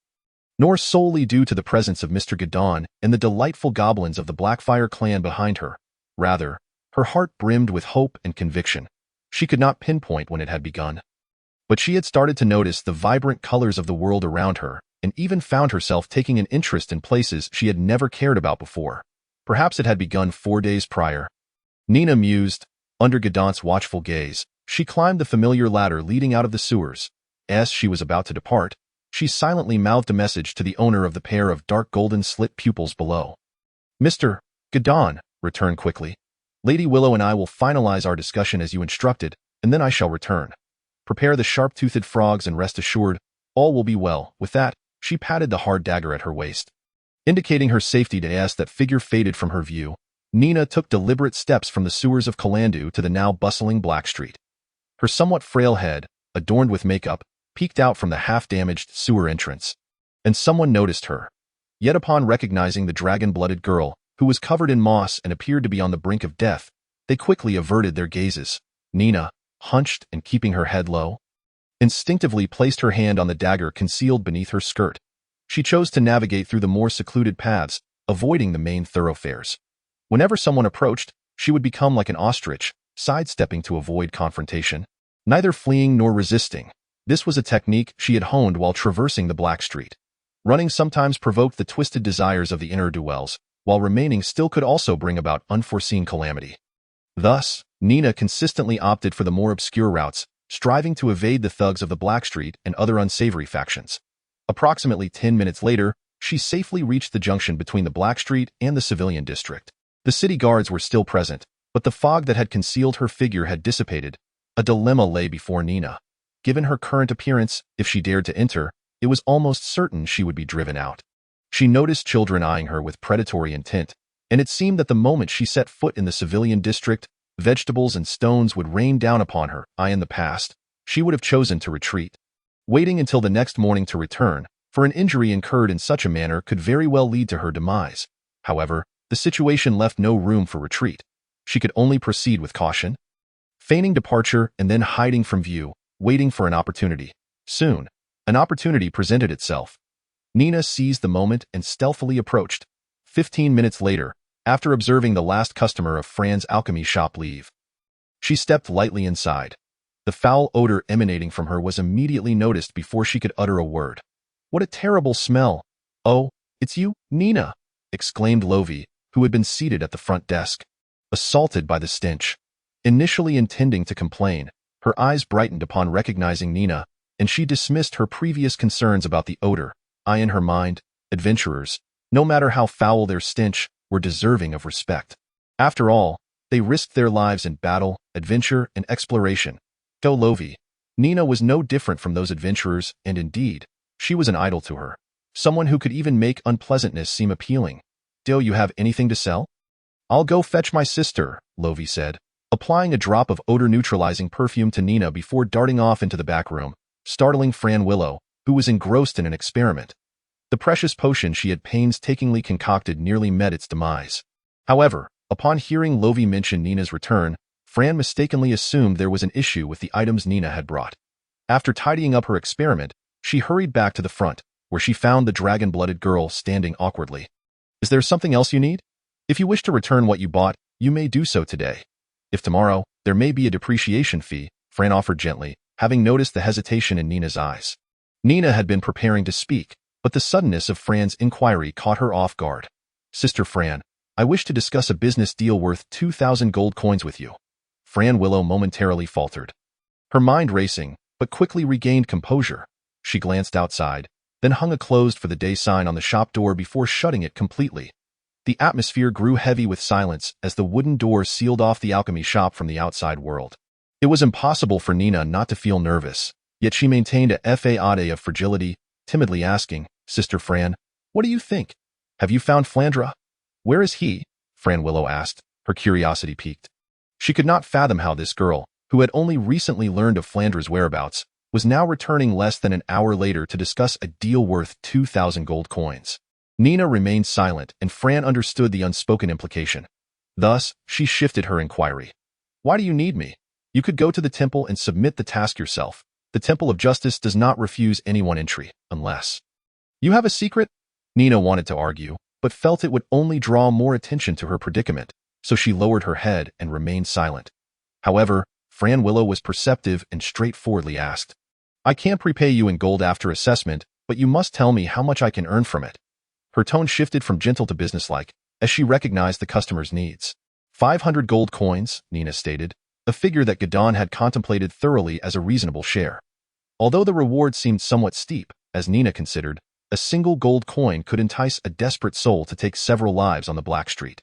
nor solely due to the presence of Mr. Gadon and the delightful goblins of the Blackfire clan behind her. Rather, her heart brimmed with hope and conviction. She could not pinpoint when it had begun, but she had started to notice the vibrant colors of the world around her, and even found herself taking an interest in places she had never cared about before. Perhaps it had begun 4 days prior. Nina mused. Under Gadon's watchful gaze, she climbed the familiar ladder leading out of the sewers. As she was about to depart, she silently mouthed a message to the owner of the pair of dark golden slit pupils below. "Mr. Gadon, return quickly. Lady Willow and I will finalize our discussion as you instructed, and then I shall return. Prepare the sharp-toothed frogs and rest assured, all will be well." With that, she patted the hard dagger at her waist, indicating her safety. As that figure faded from her view, Nina took deliberate steps from the sewers of Kalandu to the now bustling Blackstreet. Her somewhat frail head, adorned with makeup, peeked out from the half-damaged sewer entrance, and someone noticed her. Yet upon recognizing the dragon-blooded girl, who was covered in moss and appeared to be on the brink of death, they quickly averted their gazes. Nina, hunched and keeping her head low, instinctively placed her hand on the dagger concealed beneath her skirt. She chose to navigate through the more secluded paths, avoiding the main thoroughfares. Whenever someone approached, she would become like an ostrich, sidestepping to avoid confrontation, neither fleeing nor resisting. This was a technique she had honed while traversing the Blackstreet. Running sometimes provoked the twisted desires of the inner duels, while remaining still could also bring about unforeseen calamity. Thus, Nina consistently opted for the more obscure routes, striving to evade the thugs of the Blackstreet and other unsavory factions. Approximately 10 minutes later, she safely reached the junction between the Blackstreet and the civilian district. The city guards were still present, but the fog that had concealed her figure had dissipated. A dilemma lay before Nina. Given her current appearance, if she dared to enter, it was almost certain she would be driven out. She noticed children eyeing her with predatory intent, and it seemed that the moment she set foot in the civilian district, vegetables and stones would rain down upon her. In the past, she would have chosen to retreat, waiting until the next morning to return, for an injury incurred in such a manner could very well lead to her demise. However, the situation left no room for retreat. She could only proceed with caution, feigning departure and then hiding from view, waiting for an opportunity. Soon, an opportunity presented itself. Nina seized the moment and stealthily approached. 15 minutes later, after observing the last customer of Fran's alchemy shop leave, she stepped lightly inside. The foul odor emanating from her was immediately noticed before she could utter a word. "What a terrible smell!" "Oh, it's you, Nina!" exclaimed Lovie, who had been seated at the front desk, assaulted by the stench. Initially intending to complain, her eyes brightened upon recognizing Nina, and she dismissed her previous concerns about the odor. In her mind, adventurers, no matter how foul their stench, were deserving of respect. After all, they risked their lives in battle, adventure, and exploration. Go Lovie. Nina was no different from those adventurers, and indeed, she was an idol to her. Someone who could even make unpleasantness seem appealing. "Do you have anything to sell?" "I'll go fetch my sister," Lovie said, applying a drop of odor-neutralizing perfume to Nina before darting off into the back room, startling Fran Willow, who was engrossed in an experiment. The precious potion she had painstakingly concocted nearly met its demise. However, upon hearing Lovie mention Nina's return, Fran mistakenly assumed there was an issue with the items Nina had brought. After tidying up her experiment, she hurried back to the front, where she found the dragon-blooded girl standing awkwardly. "Is there something else you need? If you wish to return what you bought, you may do so today. If tomorrow, there may be a depreciation fee," Fran offered gently, having noticed the hesitation in Nina's eyes. Nina had been preparing to speak, but the suddenness of Fran's inquiry caught her off guard. "Sister Fran, I wish to discuss a business deal worth 2,000 gold coins with you." Fran Willow momentarily faltered, her mind racing, but quickly regained composure. She glanced outside, then hung a closed for the day sign on the shop door before shutting it completely. The atmosphere grew heavy with silence as the wooden door sealed off the alchemy shop from the outside world. It was impossible for Nina not to feel nervous, yet she maintained a facade of fragility, timidly asking, "Sister Fran, what do you think? Have you found Flandra?" "Where is he?" Fran Willow asked, Her curiosity piqued. She could not fathom how this girl, who had only recently learned of Flandre's whereabouts, was now returning less than an hour later to discuss a deal worth 2,000 gold coins. Nina remained silent, and Fran understood the unspoken implication. Thus, she shifted her inquiry. Why do you need me? You could go to the temple and submit the task yourself. The Temple of Justice does not refuse anyone entry, unless... You have a secret? Nina wanted to argue, but felt it would only draw more attention to her predicament, so she lowered her head and remained silent. However, Fran Willow was perceptive and straightforwardly asked, I can't prepay you in gold after assessment, but you must tell me how much I can earn from it. Her tone shifted from gentle to businesslike, as she recognized the customer's needs. 500 gold coins, Nina stated, a figure that Gadon had contemplated thoroughly as a reasonable share. Although the reward seemed somewhat steep, as Nina considered, a single gold coin could entice a desperate soul to take several lives on the Black Street.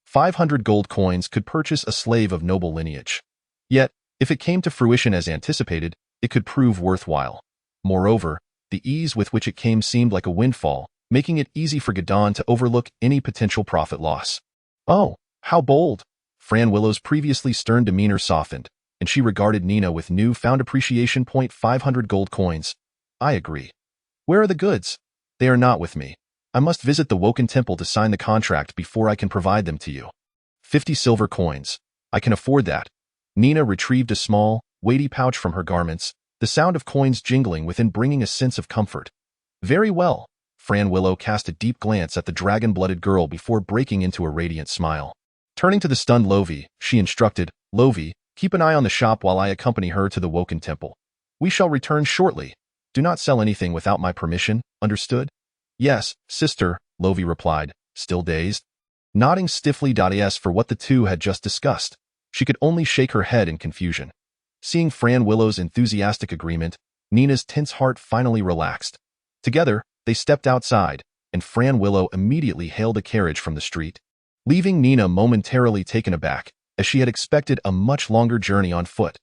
500 gold coins could purchase a slave of noble lineage. Yet, if it came to fruition as anticipated, it could prove worthwhile. Moreover, the ease with which it came seemed like a windfall, making it easy for Gadon to overlook any potential profit loss. Oh, how bold! Fran Willow's previously stern demeanor softened, and she regarded Nina with new-found appreciation. 500 gold coins. I agree. Where are the goods? They are not with me. I must visit the Woken Temple to sign the contract before I can provide them to you. 50 silver coins. I can afford that. Nina retrieved a small, weighty pouch from her garments, the sound of coins jingling within bringing a sense of comfort. Very well. Fran Willow cast a deep glance at the dragon-blooded girl before breaking into a radiant smile. Turning to the stunned Lovi, she instructed, Lovi, keep an eye on the shop while I accompany her to the Woken Temple. We shall return shortly. Do not sell anything without my permission, understood? Yes, sister, Lovi replied, still dazed. Nodding stiffly. As for what the two had just discussed, she could only shake her head in confusion. Seeing Fran Willow's enthusiastic agreement, Nina's tense heart finally relaxed. Together, they stepped outside, and Fran Willow immediately hailed a carriage from the street, leaving Nina momentarily taken aback, as she had expected a much longer journey on foot.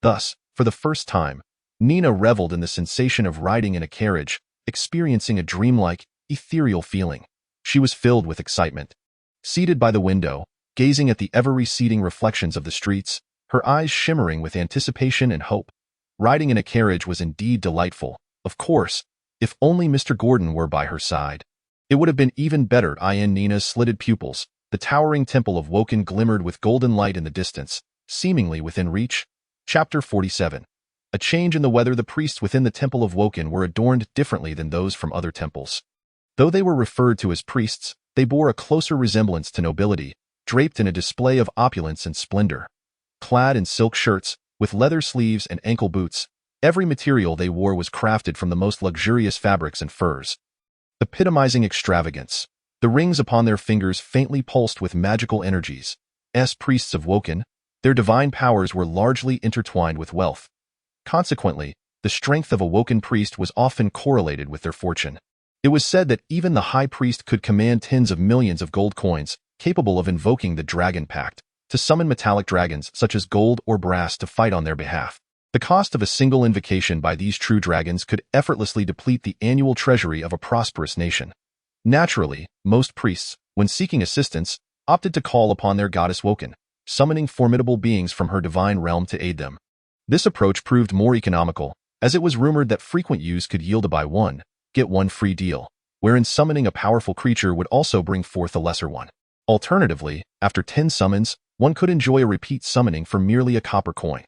Thus, for the first time, Nina reveled in the sensation of riding in a carriage, experiencing a dreamlike, ethereal feeling. She was filled with excitement. Seated by the window, gazing at the ever-receding reflections of the streets, her eyes shimmering with anticipation and hope. Riding in a carriage was indeed delightful, of course, if only Mr. Gordon were by her side. It would have been even better. In Nina's slitted pupils, the towering temple of Woken glimmered with golden light in the distance, seemingly within reach. Chapter 47. A change in the weather. The priests within the Temple of Woken were adorned differently than those from other temples. Though they were referred to as priests, they bore a closer resemblance to nobility, draped in a display of opulence and splendor. Clad in silk shirts, with leather sleeves and ankle boots, every material they wore was crafted from the most luxurious fabrics and furs, epitomizing extravagance. The rings upon their fingers faintly pulsed with magical energies. As priests of Woken, their divine powers were largely intertwined with wealth. Consequently, the strength of a Woken priest was often correlated with their fortune. It was said that even the high priest could command tens of millions of gold coins, capable of invoking the Dragon Pact, to summon metallic dragons such as gold or brass to fight on their behalf. The cost of a single invocation by these true dragons could effortlessly deplete the annual treasury of a prosperous nation. Naturally, most priests, when seeking assistance, opted to call upon their goddess Woken, summoning formidable beings from her divine realm to aid them. This approach proved more economical, as it was rumored that frequent use could yield a buy one, get one free deal, wherein summoning a powerful creature would also bring forth a lesser one. Alternatively, after 10 summons, one could enjoy a repeat summoning for merely a copper coin.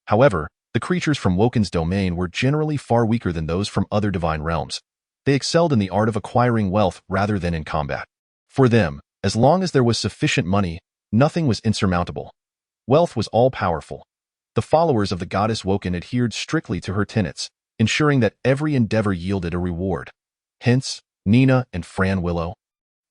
However, the creatures from Woken's domain were generally far weaker than those from other divine realms. They excelled in the art of acquiring wealth rather than in combat. For them, as long as there was sufficient money, nothing was insurmountable. Wealth was all-powerful. The followers of the goddess Woken adhered strictly to her tenets, ensuring that every endeavor yielded a reward. Hence, Nina and Fran Willow.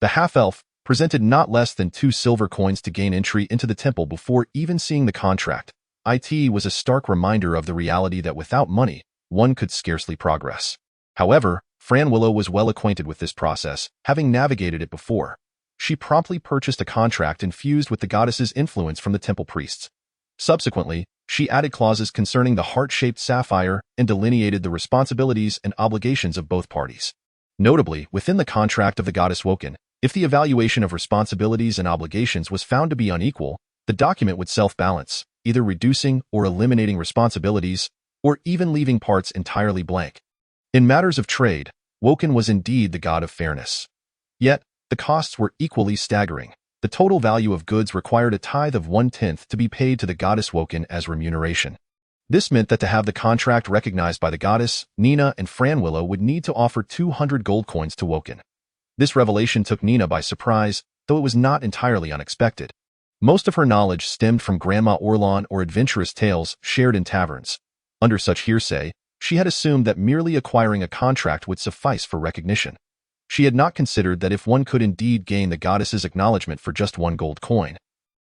The half-elf presented not less than 2 silver coins to gain entry into the temple before even seeing the contract. It was a stark reminder of the reality that without money, one could scarcely progress. However, Fran Willow was well acquainted with this process, having navigated it before. She promptly purchased a contract infused with the goddess's influence from the temple priests. Subsequently, she added clauses concerning the heart-shaped sapphire and delineated the responsibilities and obligations of both parties. Notably, within the contract of the goddess Woken, If the evaluation of responsibilities and obligations was found to be unequal, the document would self-balance, either reducing or eliminating responsibilities, or even leaving parts entirely blank. In matters of trade, Woken was indeed the god of fairness. Yet, the costs were equally staggering. The total value of goods required a tithe of 1/10 to be paid to the goddess Woken as remuneration. This meant that to have the contract recognized by the goddess, Nina and Franwillow would need to offer 200 gold coins to Woken. This revelation took Nina by surprise, though it was not entirely unexpected. Most of her knowledge stemmed from Grandma Orlon or adventurous tales shared in taverns. Under such hearsay, she had assumed that merely acquiring a contract would suffice for recognition. She had not considered that if one could indeed gain the goddess's acknowledgement for just 1 gold coin,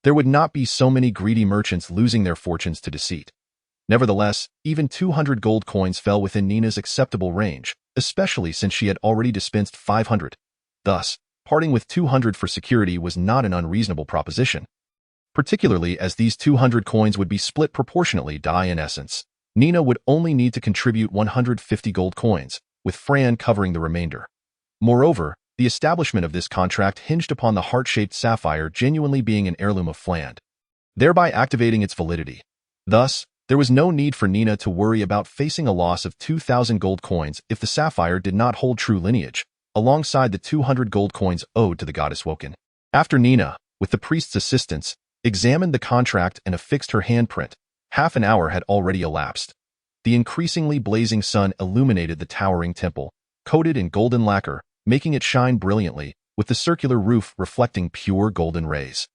there would not be so many greedy merchants losing their fortunes to deceit. Nevertheless, even 200 gold coins fell within Nina's acceptable range, especially since she had already dispensed 500. Thus, parting with 200 for security was not an unreasonable proposition. Particularly as these 200 coins would be split proportionately in essence. Nina would only need to contribute 150 gold coins, with Fran covering the remainder. Moreover, the establishment of this contract hinged upon the heart-shaped sapphire genuinely being an heirloom of Fland, thereby activating its validity. Thus, there was no need for Nina to worry about facing a loss of 2,000 gold coins if the sapphire did not hold true lineage, alongside the 200 gold coins owed to the goddess Woken. After Nina, with the priest's assistance, examined the contract and affixed her handprint, half an hour had already elapsed. The increasingly blazing sun illuminated the towering temple, coated in golden lacquer, making it shine brilliantly, with the circular roof reflecting pure golden rays.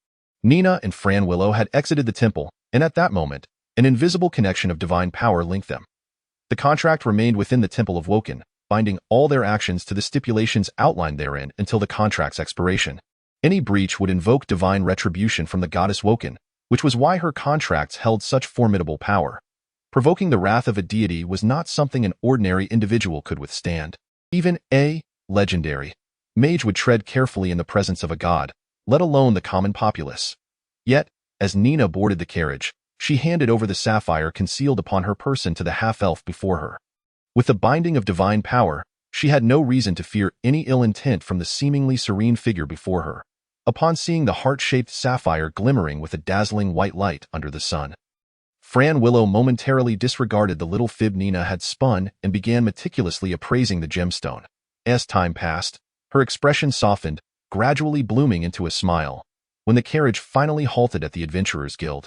Nina and Franwillow had exited the temple, and at that moment, an invisible connection of divine power linked them. The contract remained within the temple of Woken, binding all their actions to the stipulations outlined therein until the contract's expiration. Any breach would invoke divine retribution from the goddess Woken, which was why her contracts held such formidable power. Provoking the wrath of a deity was not something an ordinary individual could withstand. Even a legendary mage would tread carefully in the presence of a god, let alone the common populace. Yet, as Nina boarded the carriage, she handed over the sapphire concealed upon her person to the half-elf before her. With the binding of divine power, she had no reason to fear any ill intent from the seemingly serene figure before her. Upon seeing the heart-shaped sapphire glimmering with a dazzling white light under the sun, Franwillow momentarily disregarded the little fib Nina had spun and began meticulously appraising the gemstone. As time passed, her expression softened, gradually blooming into a smile. When the carriage finally halted at the Adventurers Guild,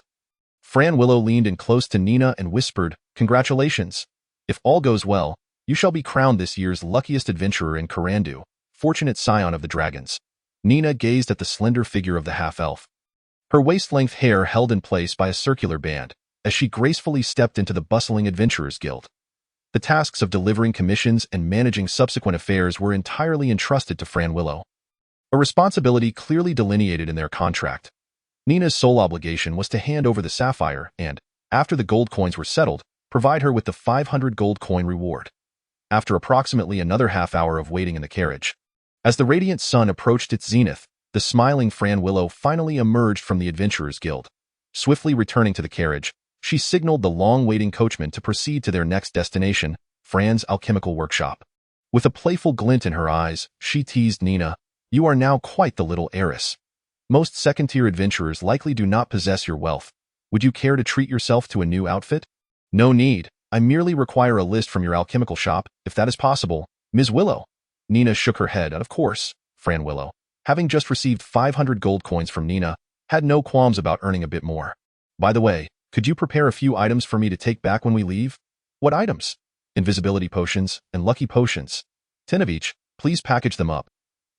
Franwillow leaned in close to Nina and whispered, "Congratulations. If all goes well, you shall be crowned this year's luckiest adventurer in Karandu, fortunate scion of the dragons." Nina gazed at the slender figure of the half-elf, her waist-length hair held in place by a circular band, as she gracefully stepped into the bustling Adventurers Guild. The tasks of delivering commissions and managing subsequent affairs were entirely entrusted to Franwillow, a responsibility clearly delineated in their contract. Nina's sole obligation was to hand over the sapphire and, after the gold coins were settled, provide her with the 500 gold coin reward. After approximately another half-hour of waiting in the carriage, as the radiant sun approached its zenith, the smiling Franwillow finally emerged from the Adventurers Guild. Swiftly returning to the carriage, she signaled the long-waiting coachman to proceed to their next destination, Fran's alchemical workshop. With a playful glint in her eyes, she teased Nina, "You are now quite the little heiress. Most second-tier adventurers likely do not possess your wealth. Would you care to treat yourself to a new outfit?" "No need. I merely require a list from your alchemical shop, if that is possible, Ms. Willow." Nina shook her head, and of course, Franwillow, having just received 500 gold coins from Nina, had no qualms about earning a bit more. "By the way, could you prepare a few items for me to take back when we leave?" "What items?" "Invisibility potions and lucky potions. 10 of each, please package them up."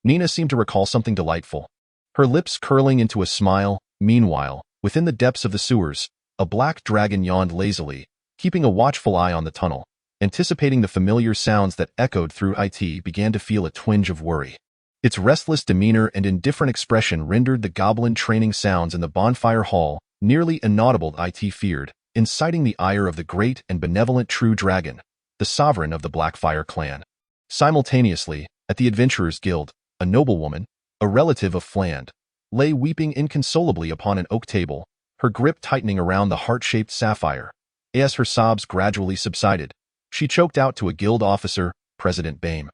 Nina seemed to recall something delightful, her lips curling into a smile. Meanwhile, within the depths of the sewers, a black dragon yawned lazily, keeping a watchful eye on the tunnel. Anticipating the familiar sounds that echoed through it, began to feel a twinge of worry. Its restless demeanor and indifferent expression rendered the goblin training sounds in the bonfire hall nearly inaudible. It feared, inciting the ire of the great and benevolent True Dragon, the sovereign of the Blackfire clan. Simultaneously, at the Adventurers Guild, a noblewoman, a relative of Fland, lay weeping inconsolably upon an oak table, her grip tightening around the heart-shaped sapphire. As her sobs gradually subsided, she choked out to a guild officer, President Bame,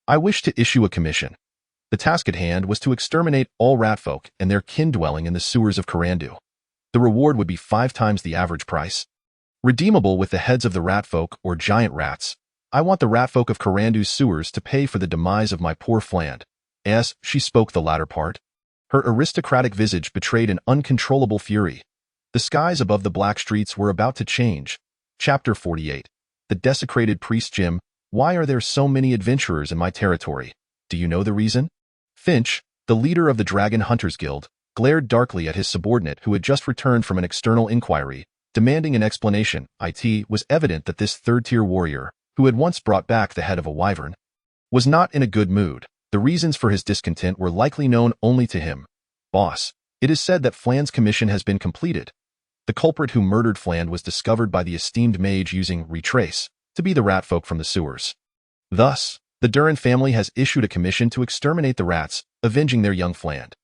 "I wish to issue a commission." The task at hand was to exterminate all ratfolk and their kin dwelling in the sewers of Karandu. The reward would be 5 times the average price. Redeemable with the heads of the ratfolk or giant rats. I want the ratfolk of Karandu's sewers to pay for the demise of my poor Fland. As she spoke the latter part, her aristocratic visage betrayed an uncontrollable fury. The skies above the black streets were about to change. Chapter 48. The desecrated priest Jim. Why are there so many adventurers in my territory? Do you know the reason? Finch, the leader of the Dragon Hunters Guild, glared darkly at his subordinate who had just returned from an external inquiry, demanding an explanation. It was evident that this third-tier warrior, who had once brought back the head of a wyvern, was not in a good mood. The reasons for his discontent were likely known only to him. Boss, it is said that Fland's commission has been completed. The culprit who murdered Fland was discovered by the esteemed mage using retrace to be the ratfolk from the sewers. Thus, the Durin family has issued a commission to exterminate the rats, avenging their young Fland.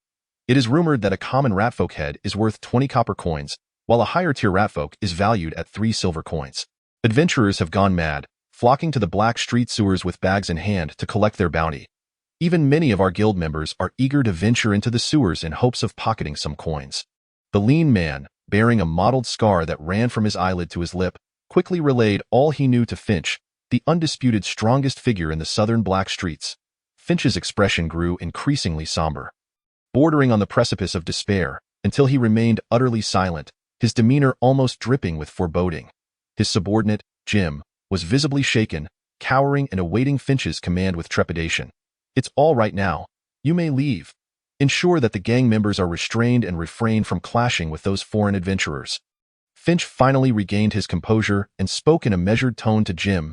It is rumored that a common ratfolk head is worth 20 copper coins, while a higher-tier ratfolk is valued at 3 silver coins. Adventurers have gone mad, flocking to the black street sewers with bags in hand to collect their bounty. Even many of our guild members are eager to venture into the sewers in hopes of pocketing some coins. The lean man, bearing a mottled scar that ran from his eyelid to his lip, quickly relayed all he knew to Finch, the undisputed strongest figure in the southern black streets. Finch's expression grew increasingly somber, bordering on the precipice of despair, until he remained utterly silent, his demeanor almost dripping with foreboding. His subordinate, Jim, was visibly shaken, cowering and awaiting Finch's command with trepidation. It's all right now. You may leave. Ensure that the gang members are restrained and refrain from clashing with those foreign adventurers. Finch finally regained his composure and spoke in a measured tone to Jim.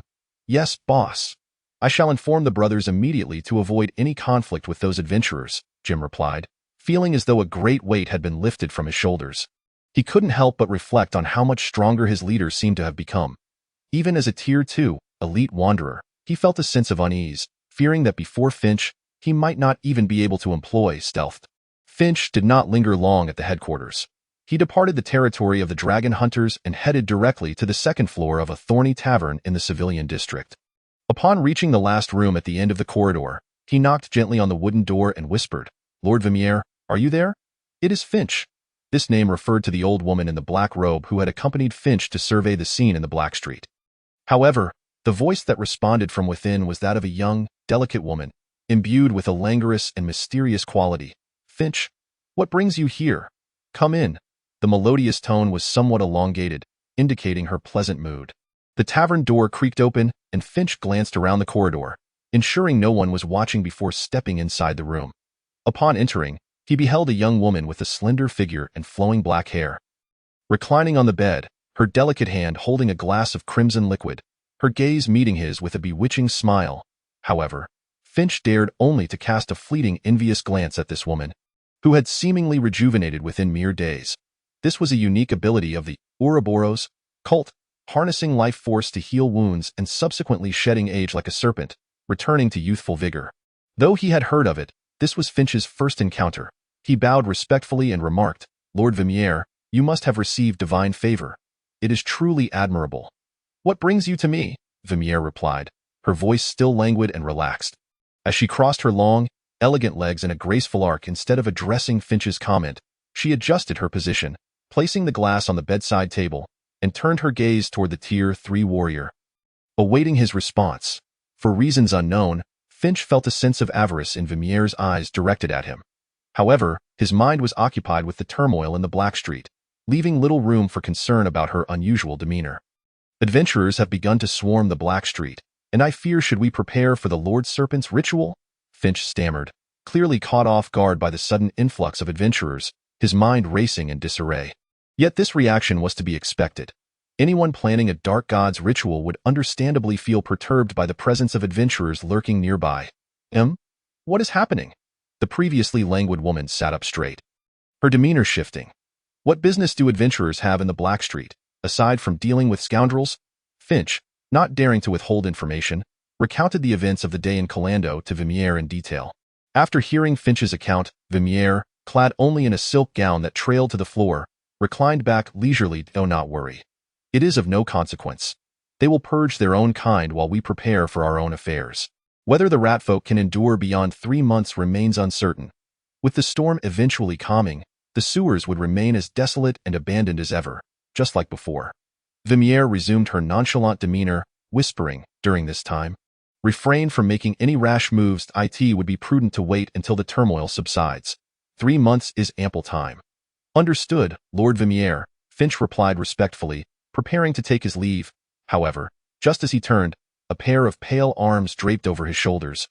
Yes, boss. I shall inform the brothers immediately to avoid any conflict with those adventurers, Jim replied, feeling as though a great weight had been lifted from his shoulders. He couldn't help but reflect on how much stronger his leader seemed to have become. Even as a Tier 2, elite wanderer, he felt a sense of unease, fearing that before Finch, he might not even be able to employ stealth. Finch did not linger long at the headquarters. He departed the territory of the Dragon Hunters and headed directly to the second floor of a thorny tavern in the civilian district. Upon reaching the last room at the end of the corridor, he knocked gently on the wooden door and whispered, Lord Revere, are you there? It is Finch. This name referred to the old woman in the black robe who had accompanied Finch to survey the scene in the Black Street. However, the voice that responded from within was that of a young, delicate woman, imbued with a languorous and mysterious quality. Finch, what brings you here? Come in. The melodious tone was somewhat elongated, indicating her pleasant mood. The tavern door creaked open, and Finch glanced around the corridor, ensuring no one was watching before stepping inside the room. Upon entering, he beheld a young woman with a slender figure and flowing black hair. Reclining on the bed, her delicate hand holding a glass of crimson liquid, her gaze meeting his with a bewitching smile. However, Finch dared only to cast a fleeting envious glance at this woman, who had seemingly rejuvenated within mere days. This was a unique ability of the Ouroboros cult, harnessing life force to heal wounds and subsequently shedding age like a serpent, returning to youthful vigor. Though he had heard of it, this was Finch's first encounter. He bowed respectfully and remarked, Lord Vimier, you must have received divine favor. It is truly admirable. What brings you to me? Vimier replied, her voice still languid and relaxed. As she crossed her long, elegant legs in a graceful arc instead of addressing Finch's comment, she adjusted her position, placing the glass on the bedside table, and turned her gaze toward the Tier 3 warrior. Awaiting his response, for reasons unknown, Finch felt a sense of avarice in Vimier's eyes directed at him. However, his mind was occupied with the turmoil in the Black Street, leaving little room for concern about her unusual demeanor. Adventurers have begun to swarm the Black Street, and I fear should we prepare for the Lord Serpent's ritual? Finch stammered, clearly caught off guard by the sudden influx of adventurers, his mind racing in disarray. Yet this reaction was to be expected. Anyone planning a dark god's ritual would understandably feel perturbed by the presence of adventurers lurking nearby. What is happening? The previously languid woman sat up straight, her demeanor shifting. What business do adventurers have in the Black Street, aside from dealing with scoundrels? Finch, not daring to withhold information, recounted the events of the day in Calando to Vimier in detail. After hearing Finch's account, Vimier, clad only in a silk gown that trailed to the floor, reclined back leisurely. Do not worry. It is of no consequence. They will purge their own kind while we prepare for our own affairs. Whether the ratfolk can endure beyond 3 months remains uncertain. With the storm eventually calming, the sewers would remain as desolate and abandoned as ever, just like before. Vimier resumed her nonchalant demeanor, whispering, during this time, refrain from making any rash moves. It would be prudent to wait until the turmoil subsides. 3 months is ample time. Understood, Lord Vimier, Finch replied respectfully, preparing to take his leave. However, just as he turned, a pair of pale arms draped over his shoulders.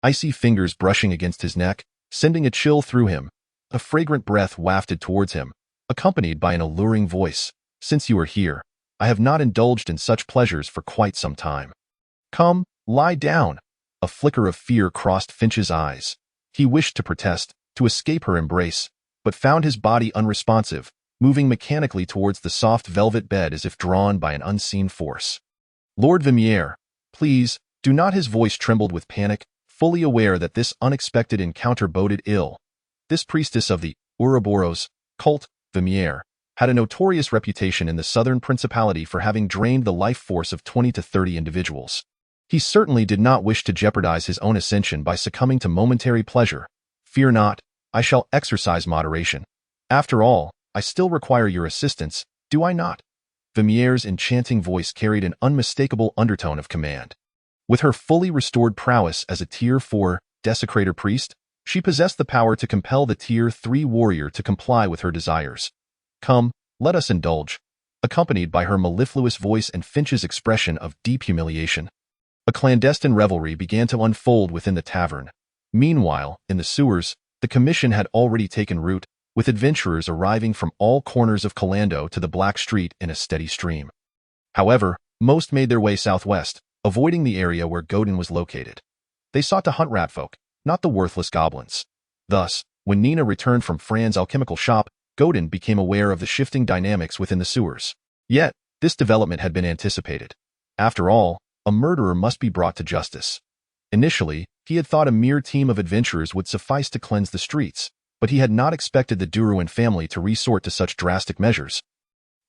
Icy fingers brushing against his neck, sending a chill through him. A fragrant breath wafted towards him, accompanied by an alluring voice. Since you are here, I have not indulged in such pleasures for quite some time. Come, lie down. A flicker of fear crossed Finch's eyes. He wished to protest, to escape her embrace, but found his body unresponsive, moving mechanically towards the soft velvet bed as if drawn by an unseen force. Lord Vimier, please, do not. His voice trembled with panic, fully aware that this unexpected encounter boded ill. This priestess of the Ouroboros cult, Vimier, had a notorious reputation in the southern principality for having drained the life force of 20 to 30 individuals. He certainly did not wish to jeopardize his own ascension by succumbing to momentary pleasure. Fear not, I shall exercise moderation. After all, I still require your assistance, do I not? Vimier's enchanting voice carried an unmistakable undertone of command. With her fully restored prowess as a Tier 4 desecrator priest, she possessed the power to compel the Tier 3 warrior to comply with her desires. Come, let us indulge, accompanied by her mellifluous voice and Finch's expression of deep humiliation. A clandestine revelry began to unfold within the tavern. Meanwhile, in the sewers, the commission had already taken root, with adventurers arriving from all corners of Calando to the Black Street in a steady stream. However, most made their way southwest, avoiding the area where Godin was located. They sought to hunt ratfolk, not the worthless goblins. Thus, when Nina returned from Fran's alchemical shop, Godin became aware of the shifting dynamics within the sewers. Yet, this development had been anticipated. After all, a murderer must be brought to justice. Initially, he had thought a mere team of adventurers would suffice to cleanse the streets, but he had not expected the Duruin family to resort to such drastic measures,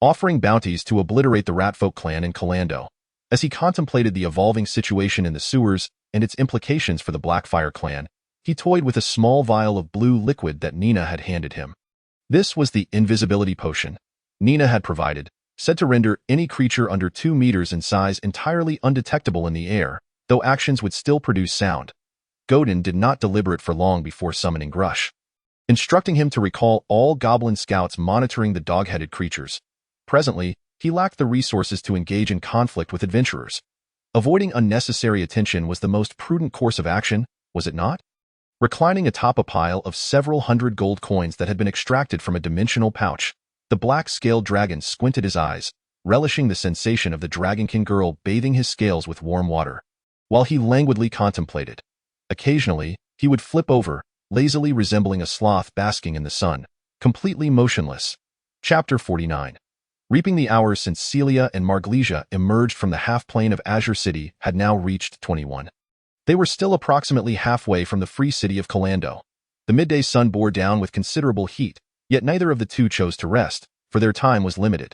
offering bounties to obliterate the Ratfolk clan in Calando. As he contemplated the evolving situation in the sewers and its implications for the Blackfire clan, he toyed with a small vial of blue liquid that Nina had handed him. This was the invisibility potion Nina had provided, said to render any creature under 2 meters in size entirely undetectable in the air, though actions would still produce sound. Godin did not deliberate for long before summoning Grush, instructing him to recall all goblin scouts monitoring the dog-headed creatures. Presently, he lacked the resources to engage in conflict with adventurers. Avoiding unnecessary attention was the most prudent course of action, was it not? Reclining atop a pile of several hundred gold coins that had been extracted from a dimensional pouch, the black-scaled dragon squinted his eyes, relishing the sensation of the Dragonkin girl bathing his scales with warm water. While he languidly contemplated, occasionally, he would flip over, lazily resembling a sloth basking in the sun, completely motionless. Chapter 49. Reaping the hours since Celia and Marglesia emerged from the half-plane of Azure City had now reached 21. They were still approximately halfway from the free city of Calando. The midday sun bore down with considerable heat, yet neither of the two chose to rest, for their time was limited.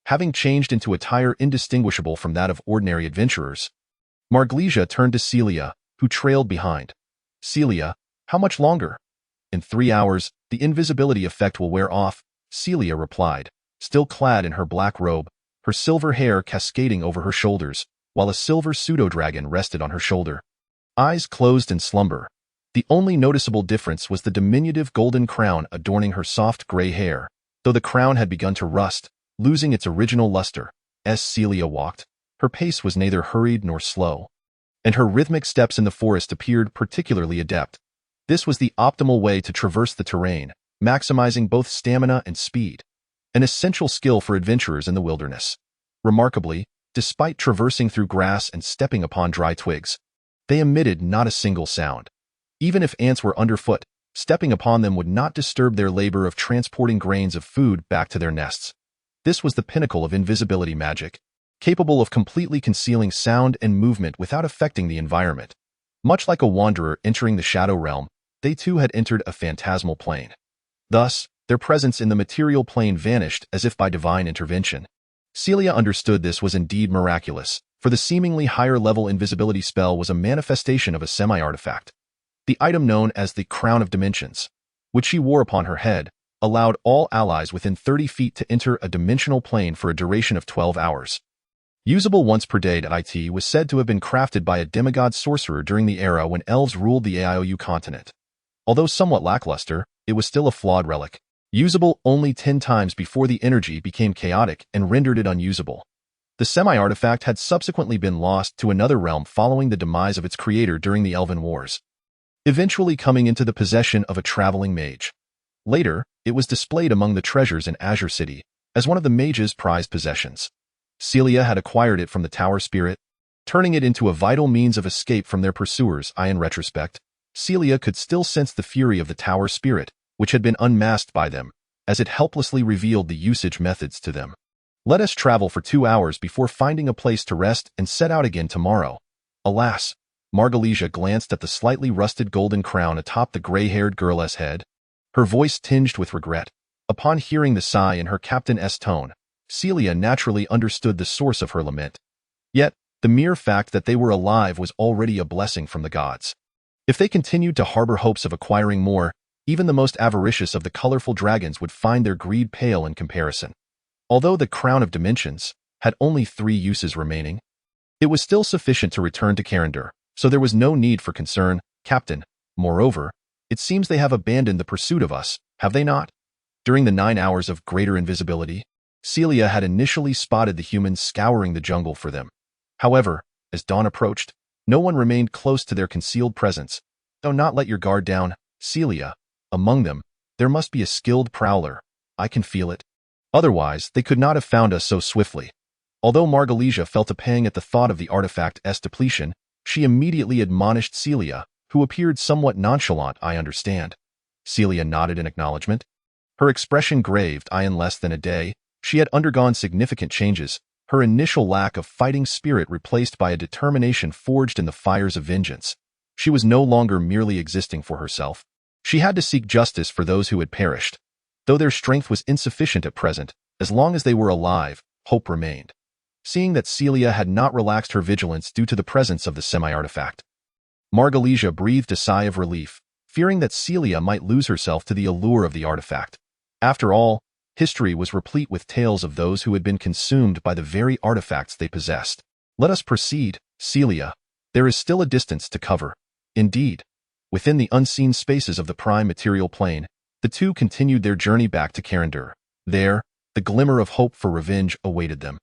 Having changed into attire indistinguishable from that of ordinary adventurers, Marglesia turned to Celia, who trailed behind. Celia, how much longer? In 3 hours, the invisibility effect will wear off, Celia replied, still clad in her black robe, her silver hair cascading over her shoulders, while a silver pseudo-dragon rested on her shoulder. Eyes closed in slumber. The only noticeable difference was the diminutive golden crown adorning her soft gray hair, though the crown had begun to rust, losing its original luster. As Celia walked, her pace was neither hurried nor slow, and her rhythmic steps in the forest appeared particularly adept. This was the optimal way to traverse the terrain, maximizing both stamina and speed, an essential skill for adventurers in the wilderness. Remarkably, despite traversing through grass and stepping upon dry twigs, they emitted not a single sound. Even if ants were underfoot, stepping upon them would not disturb their labor of transporting grains of food back to their nests. This was the pinnacle of invisibility magic, capable of completely concealing sound and movement without affecting the environment. Much like a wanderer entering the shadow realm, they too had entered a phantasmal plane. Thus, their presence in the material plane vanished as if by divine intervention. Celia understood this was indeed miraculous, for the seemingly higher-level invisibility spell was a manifestation of a semi-artifact. The item known as the Crown of Dimensions, which she wore upon her head, allowed all allies within 30 feet to enter a dimensional plane for a duration of 12 hours. Usable once per day, it was said to have been crafted by a demigod sorcerer during the era when elves ruled the Aiou continent. Although somewhat lackluster, it was still a flawed relic, usable only 10 times before the energy became chaotic and rendered it unusable. The semi-artifact had subsequently been lost to another realm following the demise of its creator during the Elven Wars, eventually coming into the possession of a traveling mage. Later, it was displayed among the treasures in Azure City as one of the mage's prized possessions. Celia had acquired it from the Tower Spirit, turning it into a vital means of escape from their pursuers. In retrospect, Celia could still sense the fury of the Tower Spirit, which had been unmasked by them, as it helplessly revealed the usage methods to them. Let us travel for 2 hours before finding a place to rest and set out again tomorrow. Alas, Margalesia glanced at the slightly rusted golden crown atop the gray-haired girl's head, her voice tinged with regret. Upon hearing the sigh in her captain's tone, Celia naturally understood the source of her lament. Yet, the mere fact that they were alive was already a blessing from the gods. If they continued to harbor hopes of acquiring more, even the most avaricious of the colorful dragons would find their greed pale in comparison. Although the Crown of Dimensions had only 3 uses remaining, it was still sufficient to return to Carandur, so there was no need for concern, Captain. Moreover, it seems they have abandoned the pursuit of us, have they not? During the 9 hours of greater invisibility, Celia had initially spotted the humans scouring the jungle for them. However, as dawn approached, no one remained close to their concealed presence. Do not let your guard down, Celia. Among them, there must be a skilled prowler. I can feel it. Otherwise, they could not have found us so swiftly. Although Margalesia felt a pang at the thought of the artifact's depletion, she immediately admonished Celia, who appeared somewhat nonchalant. I understand. Celia nodded in acknowledgement. Her expression graved. In less than a day, she had undergone significant changes, her initial lack of fighting spirit replaced by a determination forged in the fires of vengeance. She was no longer merely existing for herself. She had to seek justice for those who had perished. Though their strength was insufficient at present, as long as they were alive, hope remained. Seeing that Celia had not relaxed her vigilance due to the presence of the semi-artifact, Margalesia breathed a sigh of relief, fearing that Celia might lose herself to the allure of the artifact. After all, history was replete with tales of those who had been consumed by the very artifacts they possessed. Let us proceed, Celia. There is still a distance to cover. Indeed, within the unseen spaces of the prime material plane, the two continued their journey back to Carandur. There, the glimmer of hope for revenge awaited them.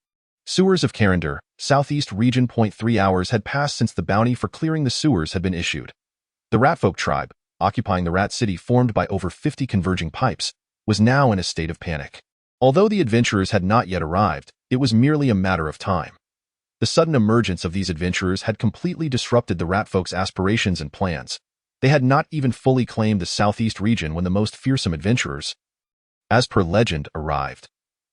Sewers of Carandur, southeast region. 3 hours had passed since the bounty for clearing the sewers had been issued. The Ratfolk tribe, occupying the Rat City formed by over 50 converging pipes, was now in a state of panic. Although the adventurers had not yet arrived, it was merely a matter of time. The sudden emergence of these adventurers had completely disrupted the Ratfolk's aspirations and plans. They had not even fully claimed the southeast region when the most fearsome adventurers, as per legend, arrived.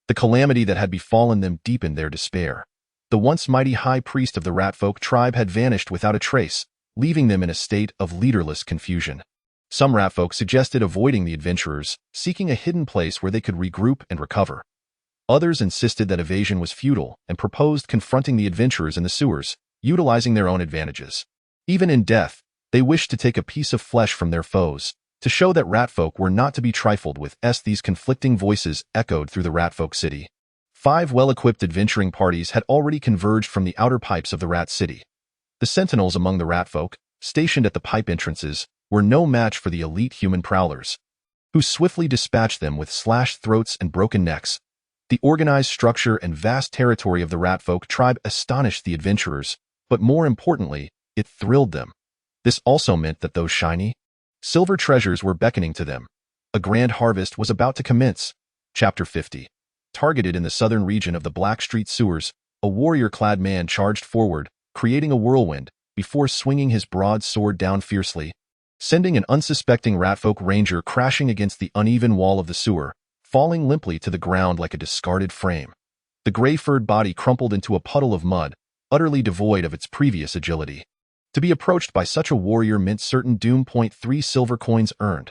The calamity that had befallen them deepened their despair. The once mighty high priest of the Ratfolk tribe had vanished without a trace, leaving them in a state of leaderless confusion. Some Ratfolk suggested avoiding the adventurers, seeking a hidden place where they could regroup and recover. Others insisted that evasion was futile and proposed confronting the adventurers in the sewers, utilizing their own advantages. Even in death, they wished to take a piece of flesh from their foes, to show that Ratfolk were not to be trifled with. These conflicting voices echoed through the Ratfolk city. 5 well-equipped adventuring parties had already converged from the outer pipes of the Rat City. The sentinels among the Ratfolk, stationed at the pipe entrances, were no match for the elite human prowlers, who swiftly dispatched them with slashed throats and broken necks. The organized structure and vast territory of the Ratfolk tribe astonished the adventurers, but more importantly, it thrilled them. This also meant that those shiny, silver treasures were beckoning to them. A grand harvest was about to commence. Chapter 50. Targeted in the southern region of the Black Street sewers, a warrior-clad man charged forward, creating a whirlwind, before swinging his broad sword down fiercely, sending an unsuspecting Ratfolk ranger crashing against the uneven wall of the sewer, falling limply to the ground like a discarded frame. The gray-furred body crumpled into a puddle of mud, utterly devoid of its previous agility. To be approached by such a warrior meant certain doom. 3 silver coins earned.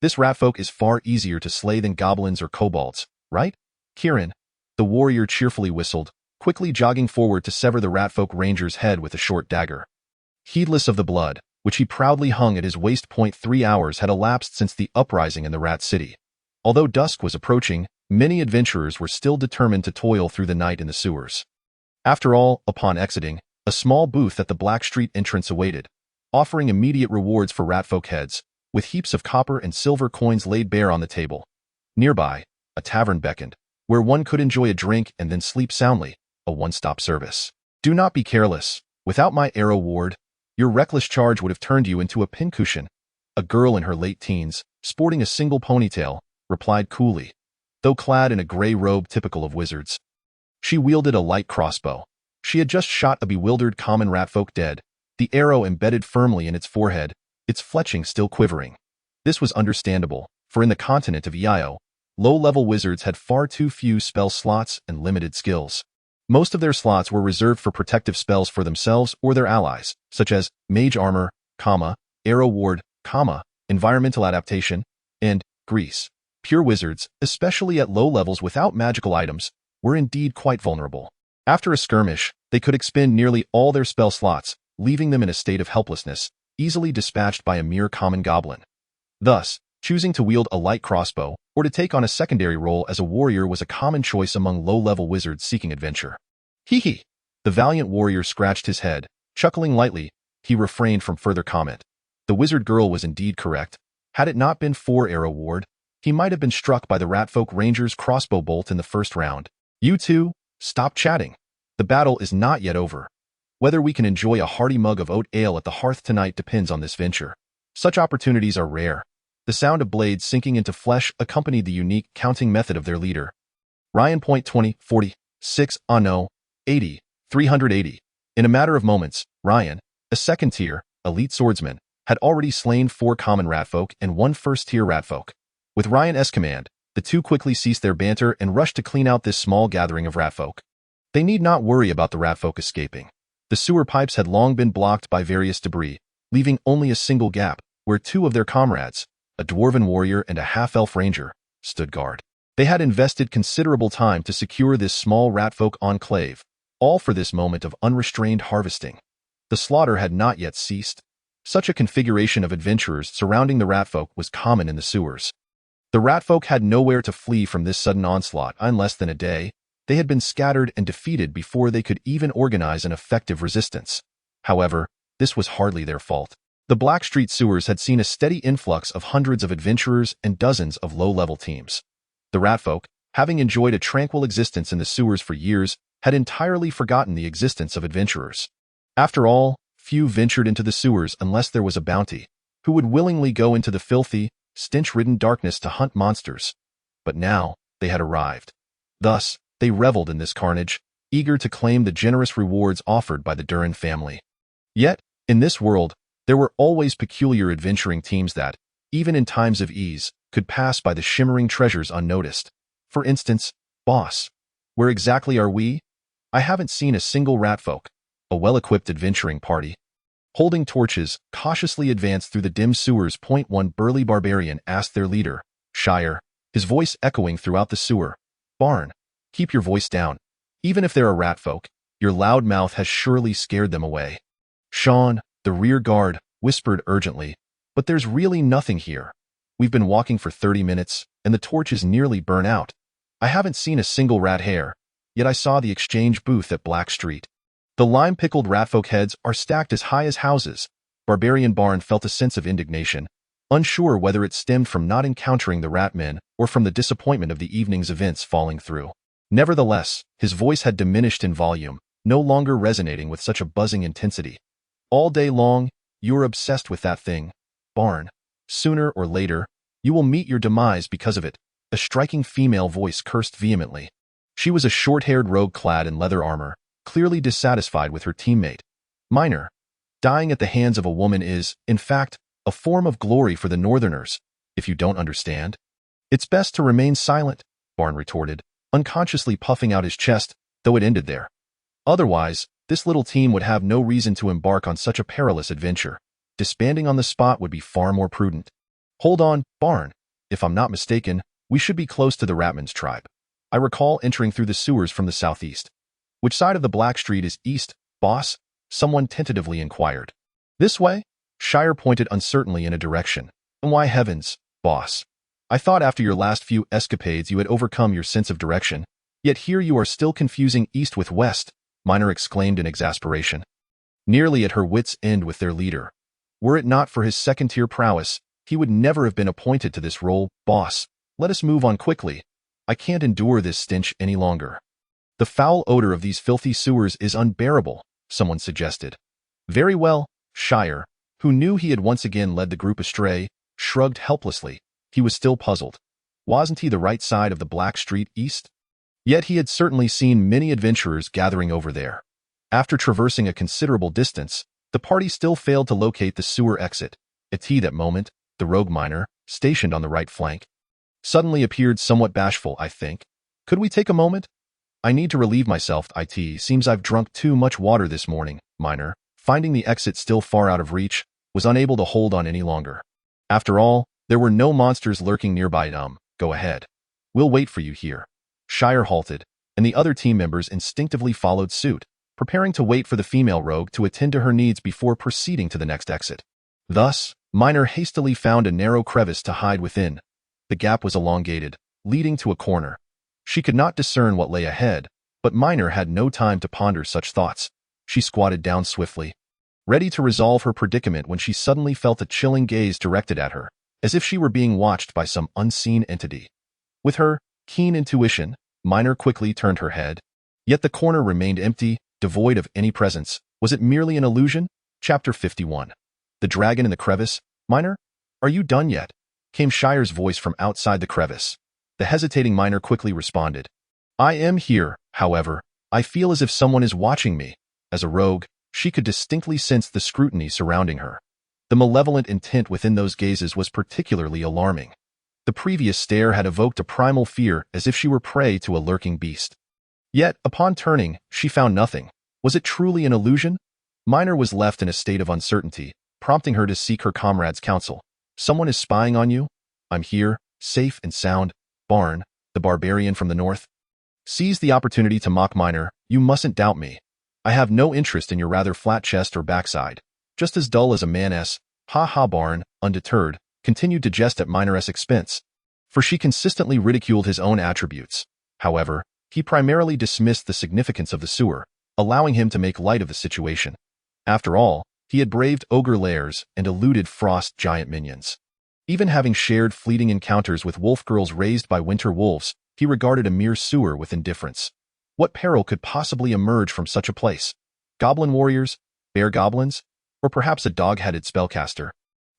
This Ratfolk is far easier to slay than goblins or kobolds, right? Kirin, the warrior cheerfully whistled, quickly jogging forward to sever the ratfolk ranger's head with a short dagger. Heedless of the blood, which he proudly hung at his waist. 3 hours had elapsed since the uprising in the Rat City. Although dusk was approaching, many adventurers were still determined to toil through the night in the sewers. After all, upon exiting, a small booth at the Black Street entrance awaited, offering immediate rewards for ratfolk heads, with heaps of copper and silver coins laid bare on the table. Nearby, a tavern beckoned, where one could enjoy a drink and then sleep soundly, a one-stop service. Do not be careless. Without my arrow ward, your reckless charge would have turned you into a pincushion. A girl in her late teens, sporting a single ponytail, replied coolly, though clad in a gray robe typical of wizards. She wielded a light crossbow. She had just shot a bewildered common ratfolk dead, the arrow embedded firmly in its forehead, its fletching still quivering. This was understandable, for in the continent of Io, low-level wizards had far too few spell slots and limited skills. Most of their slots were reserved for protective spells for themselves or their allies, such as mage armor, arrow ward, environmental adaptation, and grease. Pure wizards, especially at low levels without magical items, were indeed quite vulnerable. After a skirmish, they could expend nearly all their spell slots, leaving them in a state of helplessness, easily dispatched by a mere common goblin. Thus, choosing to wield a light crossbow or to take on a secondary role as a warrior was a common choice among low-level wizards seeking adventure. Hee. The valiant warrior scratched his head, chuckling lightly. He refrained from further comment. The wizard girl was indeed correct. Had it not been for arrow ward, he might have been struck by the ratfolk ranger's crossbow bolt in the first round. You two, stop chatting. The battle is not yet over. Whether we can enjoy a hearty mug of oat ale at the hearth tonight depends on this venture. Such opportunities are rare. The sound of blades sinking into flesh accompanied the unique counting method of their leader. Ryan. 20, 40, 6, no, 80, 380. In a matter of moments, Ryan, a second-tier, elite swordsman, had already slain 4 common ratfolk and 1 first-tier ratfolk. With Ryan's command, the two quickly ceased their banter and rushed to clean out this small gathering of ratfolk. They need not worry about the ratfolk escaping. The sewer pipes had long been blocked by various debris, leaving only a single gap, where 2 of their comrades, a dwarven warrior and a half-elf ranger, stood guard. They had invested considerable time to secure this small ratfolk enclave, all for this moment of unrestrained harvesting. The slaughter had not yet ceased. Such a configuration of adventurers surrounding the ratfolk was common in the sewers. The ratfolk had nowhere to flee from this sudden onslaught. In less than a day, they had been scattered and defeated before they could even organize an effective resistance. However, this was hardly their fault. The Black Street sewers had seen a steady influx of hundreds of adventurers and dozens of low-level teams. The ratfolk, having enjoyed a tranquil existence in the sewers for years, had entirely forgotten the existence of adventurers. After all, few ventured into the sewers unless there was a bounty. Who would willingly go into the filthy, stench-ridden darkness to hunt monsters? But now, they had arrived. Thus, they reveled in this carnage, eager to claim the generous rewards offered by the Durin family. Yet, in this world, there were always peculiar adventuring teams that, even in times of ease, could pass by the shimmering treasures unnoticed. For instance, boss, where exactly are we? I haven't seen a single ratfolk. A well-equipped adventuring party, holding torches, cautiously advanced through the dim sewers. One burly barbarian asked their leader, Shire, his voice echoing throughout the sewer. Barn, keep your voice down. Even if there are ratfolk, your loud mouth has surely scared them away. Sean, the rear guard, whispered urgently, but there's really nothing here. We've been walking for 30 minutes, and the torch is nearly burnt out. I haven't seen a single rat hair, yet I saw the exchange booth at Black Street. The lime-pickled ratfolk heads are stacked as high as houses. Barbarian Barn felt a sense of indignation, unsure whether it stemmed from not encountering the rat-men or from the disappointment of the evening's events falling through. Nevertheless, his voice had diminished in volume, no longer resonating with such a buzzing intensity. All day long, you're obsessed with that thing, Barn. Sooner or later, you will meet your demise because of it. A striking female voice cursed vehemently. She was a short-haired rogue clad in leather armor, clearly dissatisfied with her teammate. Minor, dying at the hands of a woman is, in fact, a form of glory for the Northerners, if you don't understand. It's best to remain silent, Barn retorted, unconsciously puffing out his chest, though it ended there. Otherwise, this little team would have no reason to embark on such a perilous adventure. Disbanding on the spot would be far more prudent. Hold on, Barn. If I'm not mistaken, we should be close to the Ratman's tribe. I recall entering through the sewers from the southeast. Which side of the Black Street is east, boss? Someone tentatively inquired. This way? Shire pointed uncertainly in a direction. And why heavens, boss? I thought after your last few escapades you had overcome your sense of direction. Yet here you are still confusing east with west, Miner exclaimed in exasperation. Nearly at her wits' end with their leader. Were it not for his second-tier prowess, he would never have been appointed to this role. Boss, let us move on quickly. I can't endure this stench any longer. The foul odor of these filthy sewers is unbearable, someone suggested. Very well, Shire, who knew he had once again led the group astray, shrugged helplessly. He was still puzzled. Wasn't he the right side of the Black Street east? Yet he had certainly seen many adventurers gathering over there. After traversing a considerable distance, the party still failed to locate the sewer exit. At that moment, the rogue miner, stationed on the right flank, suddenly appeared somewhat bashful. I think. Could we take a moment? I need to relieve myself. It seems I've drunk too much water this morning. Miner, finding the exit still far out of reach, was unable to hold on any longer. After all, there were no monsters lurking nearby. Go ahead. We'll wait for you here. Shire halted, and the other team members instinctively followed suit, preparing to wait for the female rogue to attend to her needs before proceeding to the next exit. Thus, Miner hastily found a narrow crevice to hide within. The gap was elongated, leading to a corner. She could not discern what lay ahead, but Miner had no time to ponder such thoughts. She squatted down swiftly, ready to resolve her predicament when she suddenly felt a chilling gaze directed at her, as if she were being watched by some unseen entity. With her keen intuition, Miner quickly turned her head. Yet the corner remained empty, devoid of any presence. Was it merely an illusion? Chapter 51. The dragon in the crevice. Miner, are you done yet? Came Shire's voice from outside the crevice. The hesitating Miner quickly responded. I am here, however. I feel as if someone is watching me. As a rogue, she could distinctly sense the scrutiny surrounding her. The malevolent intent within those gazes was particularly alarming. The previous stare had evoked a primal fear as if she were prey to a lurking beast. Yet, upon turning, she found nothing. Was it truly an illusion? Miner was left in a state of uncertainty, prompting her to seek her comrade's counsel. Someone is spying on you? I'm here, safe and sound. Barn, the barbarian from the north. Seize the opportunity to mock Miner. You mustn't doubt me. I have no interest in your rather flat chest or backside. Just as dull as a man-s. Ha ha. Barn, undeterred, continued to jest at Miner's expense, for she consistently ridiculed his own attributes. However, he primarily dismissed the significance of the sewer, allowing him to make light of the situation. After all, he had braved ogre lairs and eluded frost giant minions. Even having shared fleeting encounters with wolf girls raised by winter wolves, he regarded a mere sewer with indifference. What peril could possibly emerge from such a place? Goblin warriors? Bear goblins? Or perhaps a dog-headed spellcaster?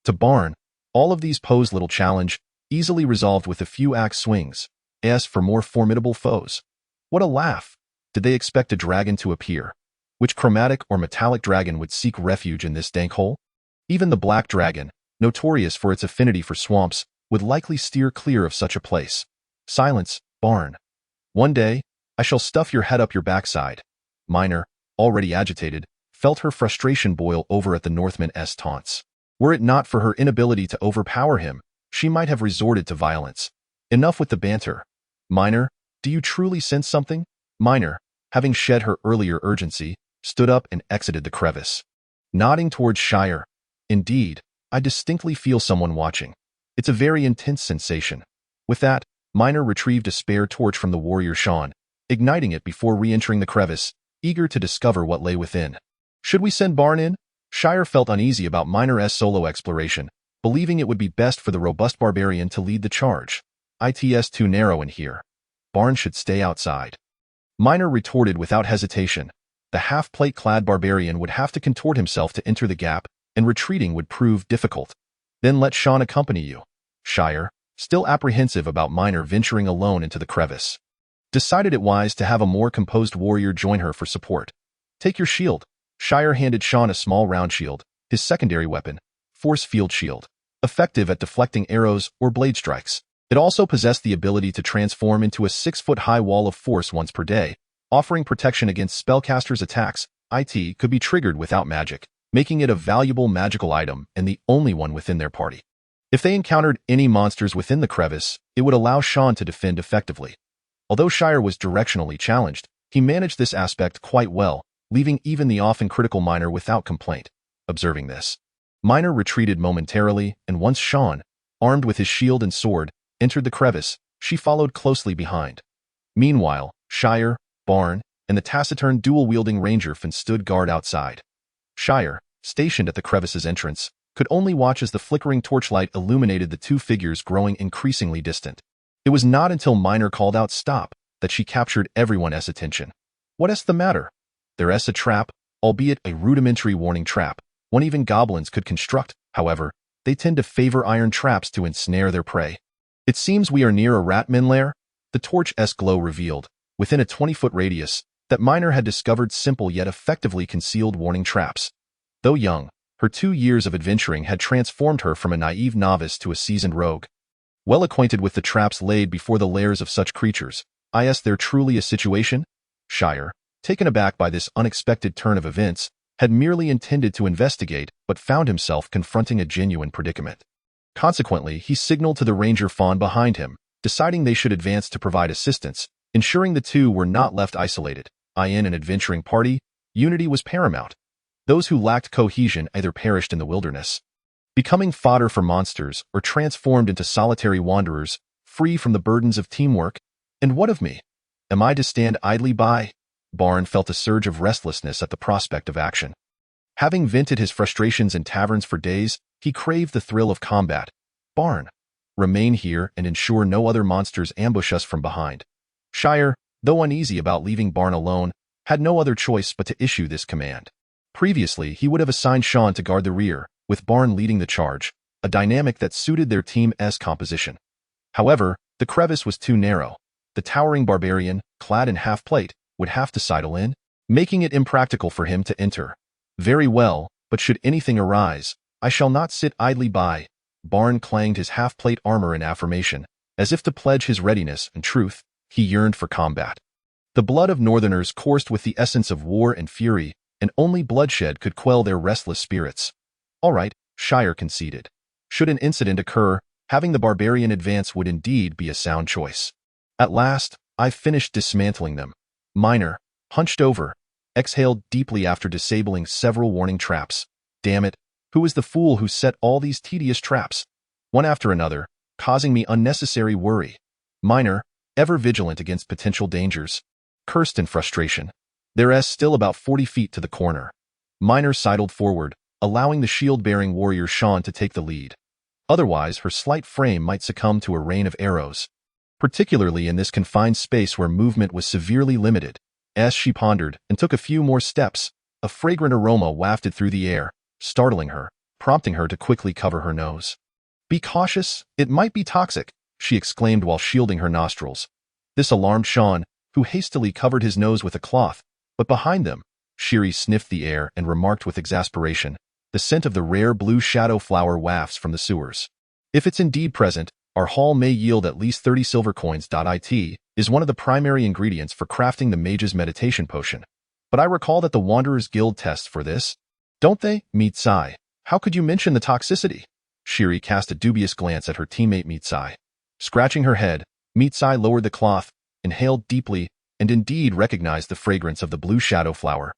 To Barn, all of these posed little challenge, easily resolved with a few axe swings. As for more formidable foes. What a laugh! Did they expect a dragon to appear? Which chromatic or metallic dragon would seek refuge in this dank hole? Even the black dragon, notorious for its affinity for swamps, would likely steer clear of such a place. Silence, Barn. One day, I shall stuff your head up your backside. Miner, already agitated, felt her frustration boil over at the Northman's taunts. Were it not for her inability to overpower him, she might have resorted to violence. Enough with the banter. Miner, do you truly sense something? Miner, having shed her earlier urgency, stood up and exited the crevice. Nodding towards Shire. Indeed, I distinctly feel someone watching. It's a very intense sensation. With that, Miner retrieved a spare torch from the warrior Sean, igniting it before re-entering the crevice, eager to discover what lay within. Should we send Barn in? Shire felt uneasy about Miner's solo exploration, believing it would be best for the robust barbarian to lead the charge. It's too narrow in here. Barn should stay outside. Miner retorted without hesitation. The half-plate-clad barbarian would have to contort himself to enter the gap, and retreating would prove difficult. Then let Sean accompany you. Shire, still apprehensive about Miner venturing alone into the crevice, decided it wise to have a more composed warrior join her for support. Take your shield. Shire handed Sean a small round shield, his secondary weapon, force field shield, effective at deflecting arrows or blade strikes. It also possessed the ability to transform into a 6-foot-high wall of force once per day, offering protection against spellcasters' attacks. It could be triggered without magic, making it a valuable magical item and the only one within their party. If they encountered any monsters within the crevice, it would allow Sean to defend effectively. Although Shire was directionally challenged, He managed this aspect quite well, leaving even the often critical Miner without complaint. Observing this, Miner retreated momentarily, and once Sean, armed with his shield and sword, entered the crevice, she followed closely behind. Meanwhile, Shire, Barn, and the taciturn dual-wielding ranger Finn stood guard outside. Shire, stationed at the crevice's entrance, could only watch as the flickering torchlight illuminated the two figures growing increasingly distant. It was not until Miner called out "Stop" that she captured everyone's attention. "What's the matter?" "There's a trap, albeit a rudimentary warning trap. One even goblins could construct, however. They tend to favor iron traps to ensnare their prey. It seems we are near a ratman lair," the torch's glow revealed, within a 20-foot radius, that Miner had discovered simple yet effectively concealed warning traps. Though young, her 2 years of adventuring had transformed her from a naive novice to a seasoned rogue. Well acquainted with the traps laid before the lairs of such creatures, is there truly a situation? Shire, taken aback by this unexpected turn of events, had merely intended to investigate but found himself confronting a genuine predicament. Consequently, he signaled to the ranger fawn behind him, deciding they should advance to provide assistance, ensuring the two were not left isolated. In an adventuring party, unity was paramount. Those who lacked cohesion either perished in the wilderness, becoming fodder for monsters, or transformed into solitary wanderers, free from the burdens of teamwork. And what of me? Am I to stand idly by? Barn felt a surge of restlessness at the prospect of action. Having vented his frustrations in taverns for days, he craved the thrill of combat. Barn, remain here and ensure no other monsters ambush us from behind. Shire, though uneasy about leaving Barn alone, had no other choice but to issue this command. Previously, he would have assigned Sean to guard the rear, with Barn leading the charge, a dynamic that suited their team's composition. However, the crevice was too narrow. The towering barbarian, clad in half-plate, would have to sidle in, making it impractical for him to enter. Very well, but should anything arise, I shall not sit idly by. Barn clanged his half-plate armor in affirmation, as if to pledge his readiness and truth. He yearned for combat. The blood of northerners coursed with the essence of war and fury, and only bloodshed could quell their restless spirits. All right, Shire conceded. Should an incident occur, having the barbarian advance would indeed be a sound choice. At last, I've finished dismantling them. Miner, hunched over, exhaled deeply after disabling several warning traps. Damn it, who is the fool who set all these tedious traps? One after another, causing me unnecessary worry. Miner, ever vigilant against potential dangers, cursed in frustration. There's still about 40 feet to the corner. Miner sidled forward, allowing the shield-bearing warrior Sean to take the lead. Otherwise, her slight frame might succumb to a rain of arrows, particularly in this confined space where movement was severely limited. As she pondered and took a few more steps, a fragrant aroma wafted through the air, startling her, prompting her to quickly cover her nose. "Be cautious, it might be toxic," she exclaimed while shielding her nostrils. This alarmed Sean, who hastily covered his nose with a cloth, but behind them, Shiri sniffed the air and remarked with exasperation, "The scent of the rare blue shadow flower wafts from the sewers. If it's indeed present, our haul may yield at least 30 silver coins. It is one of the primary ingredients for crafting the mage's meditation potion. But I recall that the Wanderers Guild tests for this, don't they, Mitsai? How could you mention the toxicity?" Shiri cast a dubious glance at her teammate Mitsai. Scratching her head, Mitsai lowered the cloth, inhaled deeply, and indeed recognized the fragrance of the blue shadow flower.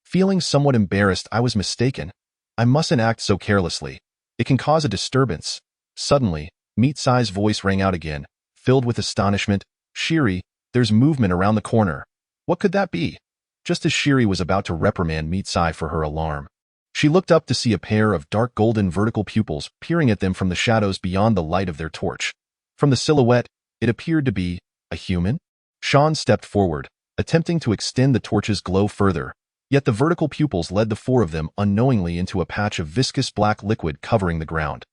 Feeling somewhat embarrassed, I was mistaken. I mustn't act so carelessly. It can cause a disturbance. Suddenly, Mitsai's voice rang out again, filled with astonishment. "Shiri, there's movement around the corner." What could that be? Just as Shiri was about to reprimand Mitsai for her alarm, she looked up to see a pair of dark golden vertical pupils peering at them from the shadows beyond the light of their torch. From the silhouette, it appeared to be a human. Sean stepped forward, attempting to extend the torch's glow further, yet the vertical pupils led the four of them unknowingly into a patch of viscous black liquid covering the ground.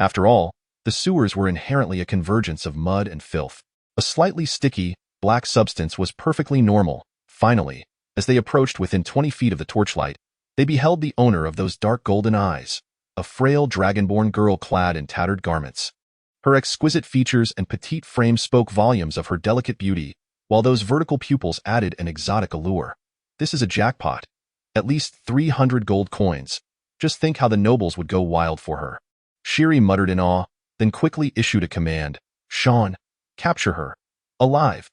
After all, the sewers were inherently a convergence of mud and filth. A slightly sticky, black substance was perfectly normal. Finally, as they approached within 20 feet of the torchlight, they beheld the owner of those dark golden eyes, a frail dragonborn girl clad in tattered garments. Her exquisite features and petite frame spoke volumes of her delicate beauty, while those vertical pupils added an exotic allure. This is a jackpot. At least 300 gold coins. Just think how the nobles would go wild for her. Shiri muttered in awe, then quickly issued a command. "Sean, capture her. Alive."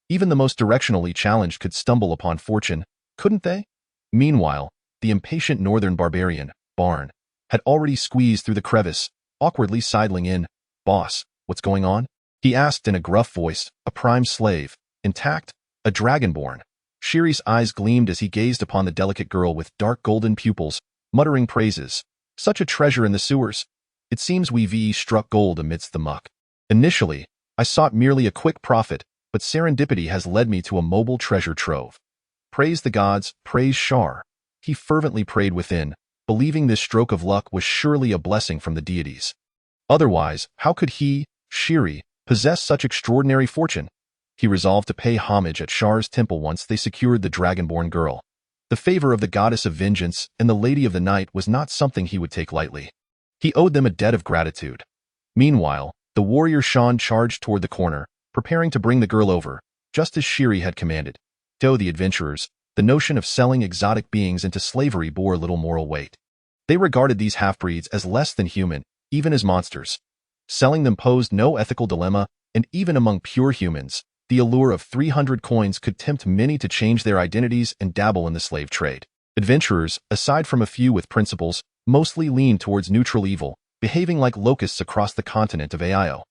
Even the most directionally challenged could stumble upon fortune, couldn't they? Meanwhile, the impatient northern barbarian, Barn, had already squeezed through the crevice, awkwardly sidling in. "Boss, what's going on?" he asked in a gruff voice, a prime slave, intact, a dragonborn. Shiri's eyes gleamed as he gazed upon the delicate girl with dark golden pupils, muttering praises. "Such a treasure in the sewers. It seems we've struck gold amidst the muck. Initially, I sought merely a quick profit, but serendipity has led me to a mobile treasure trove. Praise the gods, praise Shar." He fervently prayed within, believing this stroke of luck was surely a blessing from the deities. Otherwise, how could he, Shiri, possess such extraordinary fortune? He resolved to pay homage at Shar's temple once they secured the dragonborn girl. The favor of the goddess of vengeance and the lady of the night was not something he would take lightly. He owed them a debt of gratitude. Meanwhile, the warrior Shan charged toward the corner, preparing to bring the girl over, just as Shiri had commanded. To the adventurers, the notion of selling exotic beings into slavery bore little moral weight. They regarded these half-breeds as less than human, even as monsters. Selling them posed no ethical dilemma, and even among pure humans, the allure of 300 coins could tempt many to change their identities and dabble in the slave trade. Adventurers, aside from a few with principles, mostly leaned towards neutral evil, behaving like locusts across the continent of Ao.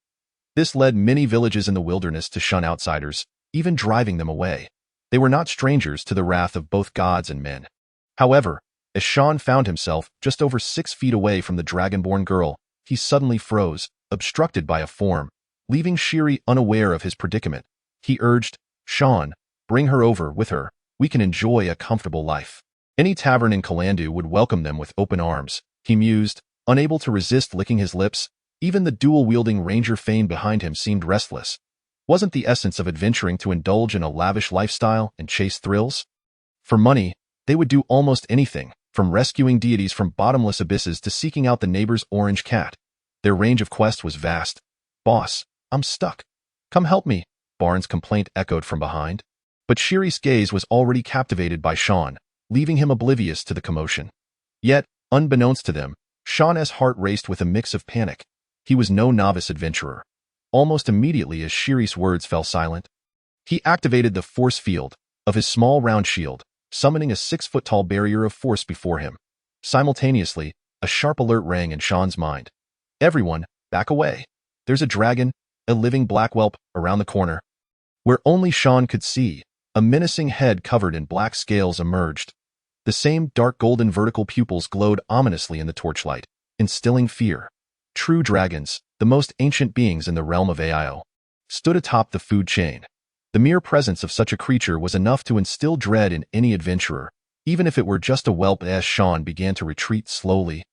This led many villages in the wilderness to shun outsiders, even driving them away. They were not strangers to the wrath of both gods and men. However, as Shan found himself just over 6 feet away from the dragonborn girl, he suddenly froze, obstructed by a form, leaving Shiri unaware of his predicament. He urged, "Shan, bring her over with her. We can enjoy a comfortable life. Any tavern in Kalandu would welcome them with open arms," he mused, unable to resist licking his lips. Even the dual-wielding ranger Fane behind him seemed restless. Wasn't the essence of adventuring to indulge in a lavish lifestyle and chase thrills? For money, they would do almost anything, from rescuing deities from bottomless abysses to seeking out the neighbor's orange cat. Their range of quest was vast. "Boss, I'm stuck. Come help me," Barnes' complaint echoed from behind. But Shiri's gaze was already captivated by Shan, leaving him oblivious to the commotion. Yet, unbeknownst to them, Shan's heart raced with a mix of panic. He was no novice adventurer. Almost immediately as Shiri's words fell silent, he activated the force field of his small round shield, summoning a 6-foot-tall barrier of force before him. Simultaneously, a sharp alert rang in Shan's mind. "Everyone, back away. There's a dragon, a living black whelp, around the corner." Where only Shan could see, a menacing head covered in black scales emerged. The same dark golden vertical pupils glowed ominously in the torchlight, instilling fear. True dragons, the most ancient beings in the realm of Ao, stood atop the food chain. The mere presence of such a creature was enough to instill dread in any adventurer, even if it were just a whelp. As Shan began to retreat slowly,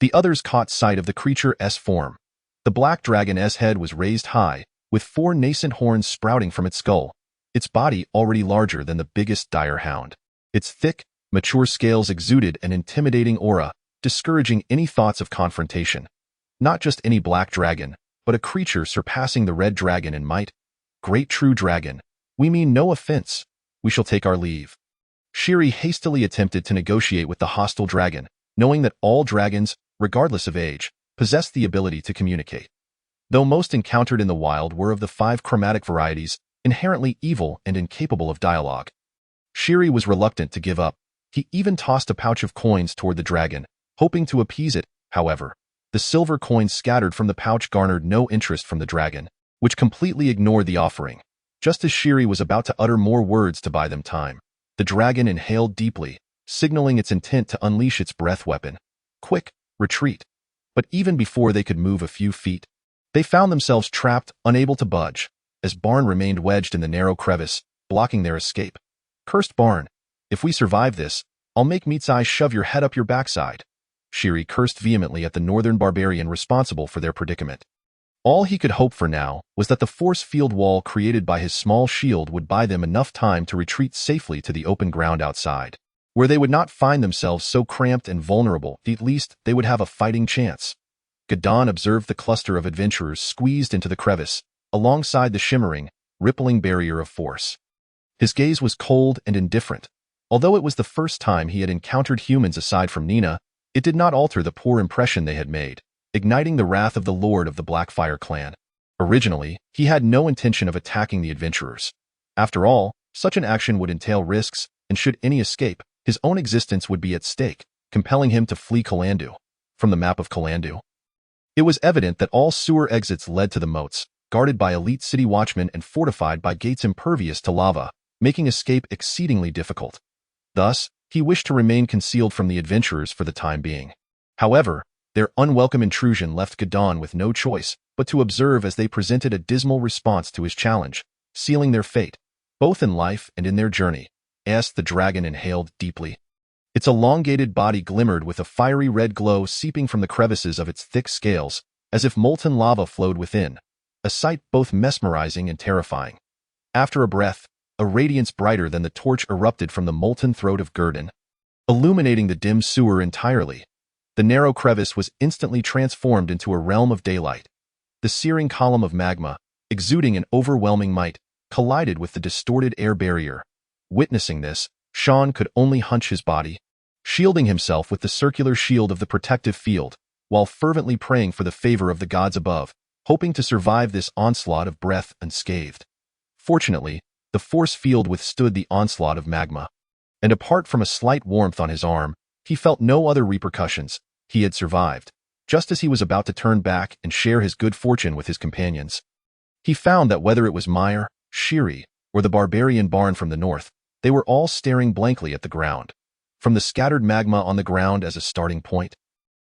the others caught sight of the creature's form. The black dragon's head was raised high, with 4 nascent horns sprouting from its skull, its body already larger than the biggest dire hound. Its thick, mature scales exuded an intimidating aura, discouraging any thoughts of confrontation. Not just any black dragon, but a creature surpassing the red dragon in might. "Great true dragon, we mean no offense. We shall take our leave." Shiri hastily attempted to negotiate with the hostile dragon, knowing that all dragons, regardless of age, possessed the ability to communicate. Though most encountered in the wild were of the 5 chromatic varieties, inherently evil and incapable of dialogue. Shiri was reluctant to give up. He even tossed a pouch of coins toward the dragon, hoping to appease it. However, the silver coins scattered from the pouch garnered no interest from the dragon, which completely ignored the offering. Just as Shiri was about to utter more words to buy them time, the dragon inhaled deeply, signaling its intent to unleash its breath weapon. Quick, retreat. But even before they could move a few feet, they found themselves trapped, unable to budge, as Barn remained wedged in the narrow crevice, blocking their escape. "Cursed Barn, if we survive this, I'll make Meat's Eye shove your head up your backside." Shiri cursed vehemently at the northern barbarian responsible for their predicament. All he could hope for now was that the force field wall created by his small shield would buy them enough time to retreat safely to the open ground outside, where they would not find themselves so cramped and vulnerable. At least they would have a fighting chance. Gadon observed the cluster of adventurers squeezed into the crevice, alongside the shimmering, rippling barrier of force. His gaze was cold and indifferent. Although it was the first time he had encountered humans aside from Nina, it did not alter the poor impression they had made, igniting the wrath of the lord of the Blackfire clan. Originally, he had no intention of attacking the adventurers. After all, such an action would entail risks, and should any escape, his own existence would be at stake, compelling him to flee Kalandu. From the map of Kalandu, it was evident that all sewer exits led to the moats, guarded by elite city watchmen and fortified by gates impervious to lava, making escape exceedingly difficult. Thus, he wished to remain concealed from the adventurers for the time being. However, their unwelcome intrusion left Gadon with no choice but to observe as they presented a dismal response to his challenge, sealing their fate, both in life and in their journey. As the dragon inhaled deeply, its elongated body glimmered with a fiery red glow seeping from the crevices of its thick scales, as if molten lava flowed within, a sight both mesmerizing and terrifying. After a breath, a radiance brighter than the torch erupted from the molten throat of Gurdon, illuminating the dim sewer entirely. The narrow crevice was instantly transformed into a realm of daylight. The searing column of magma, exuding an overwhelming might, collided with the distorted air barrier. Witnessing this, Sean could only hunch his body, shielding himself with the circular shield of the protective field, while fervently praying for the favor of the gods above, hoping to survive this onslaught of breath unscathed. Fortunately, the force field withstood the onslaught of magma, and apart from a slight warmth on his arm, he felt no other repercussions. He had survived. Just as he was about to turn back and share his good fortune with his companions, he found that whether it was Meyer, Shiri, or the barbarian barn from the north, they were all staring blankly at the ground. From the scattered magma on the ground as a starting point,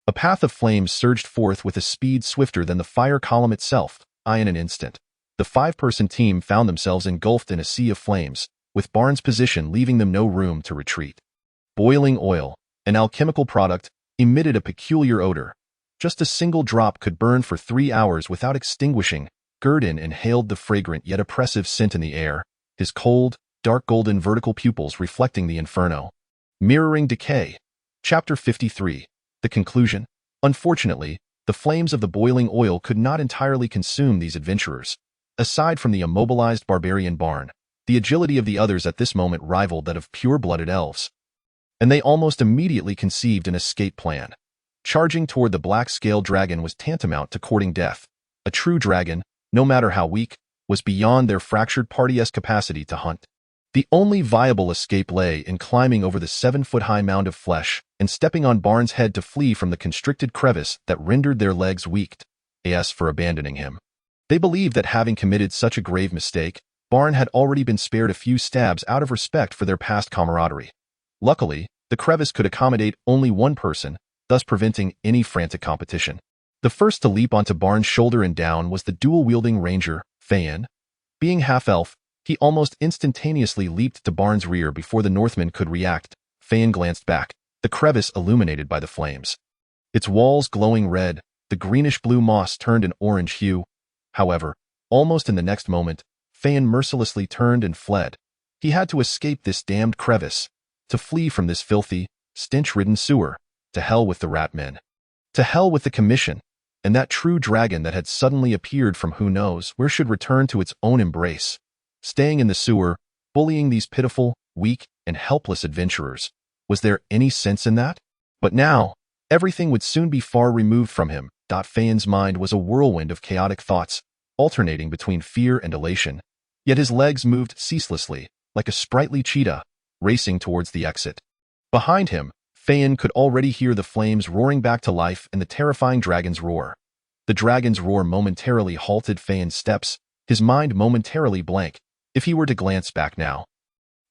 a path of flames surged forth with a speed swifter than the fire column itself. In an instant, the five-person team found themselves engulfed in a sea of flames, with Barnes' position leaving them no room to retreat. Boiling oil, an alchemical product, emitted a peculiar odor. Just a single drop could burn for 3 hours without extinguishing. Gurdon inhaled the fragrant yet oppressive scent in the air, his cold, dark golden vertical pupils reflecting the inferno. Mirroring decay. Chapter 53. The conclusion. Unfortunately, the flames of the boiling oil could not entirely consume these adventurers. Aside from the immobilized barbarian barn, the agility of the others at this moment rivaled that of pure-blooded elves, and they almost immediately conceived an escape plan. Charging toward the black-scaled dragon was tantamount to courting death. A true dragon, no matter how weak, was beyond their fractured party's capacity to hunt. The only viable escape lay in climbing over the 7-foot-high mound of flesh and stepping on Barnes' head to flee from the constricted crevice that rendered their legs weak. As for abandoning him, they believed that having committed such a grave mistake, Barnes had already been spared a few stabs out of respect for their past camaraderie. Luckily, the crevice could accommodate only one person, thus preventing any frantic competition. The first to leap onto Barnes' shoulder and down was the dual-wielding ranger, Fayan. Being half-elf, he almost instantaneously leaped to Barnes' rear before the Northman could react. Fayan glanced back, the crevice illuminated by the flames. Its walls glowing red, the greenish-blue moss turned an orange hue. However, almost in the next moment, Fayan mercilessly turned and fled. He had to escape this damned crevice, to flee from this filthy, stench-ridden sewer. To hell with the rat men. To hell with the commission, and that true dragon that had suddenly appeared from who knows where should return to its own embrace. Staying in the sewer, bullying these pitiful, weak, and helpless adventurers. Was there any sense in that? But now, everything would soon be far removed from him. Fayan's mind was a whirlwind of chaotic thoughts, alternating between fear and elation. Yet his legs moved ceaselessly, like a sprightly cheetah, racing towards the exit. Behind him, Fayan could already hear the flames roaring back to life and the terrifying dragon's roar. The dragon's roar momentarily halted Fayan's steps, his mind momentarily blank. If he were to glance back now,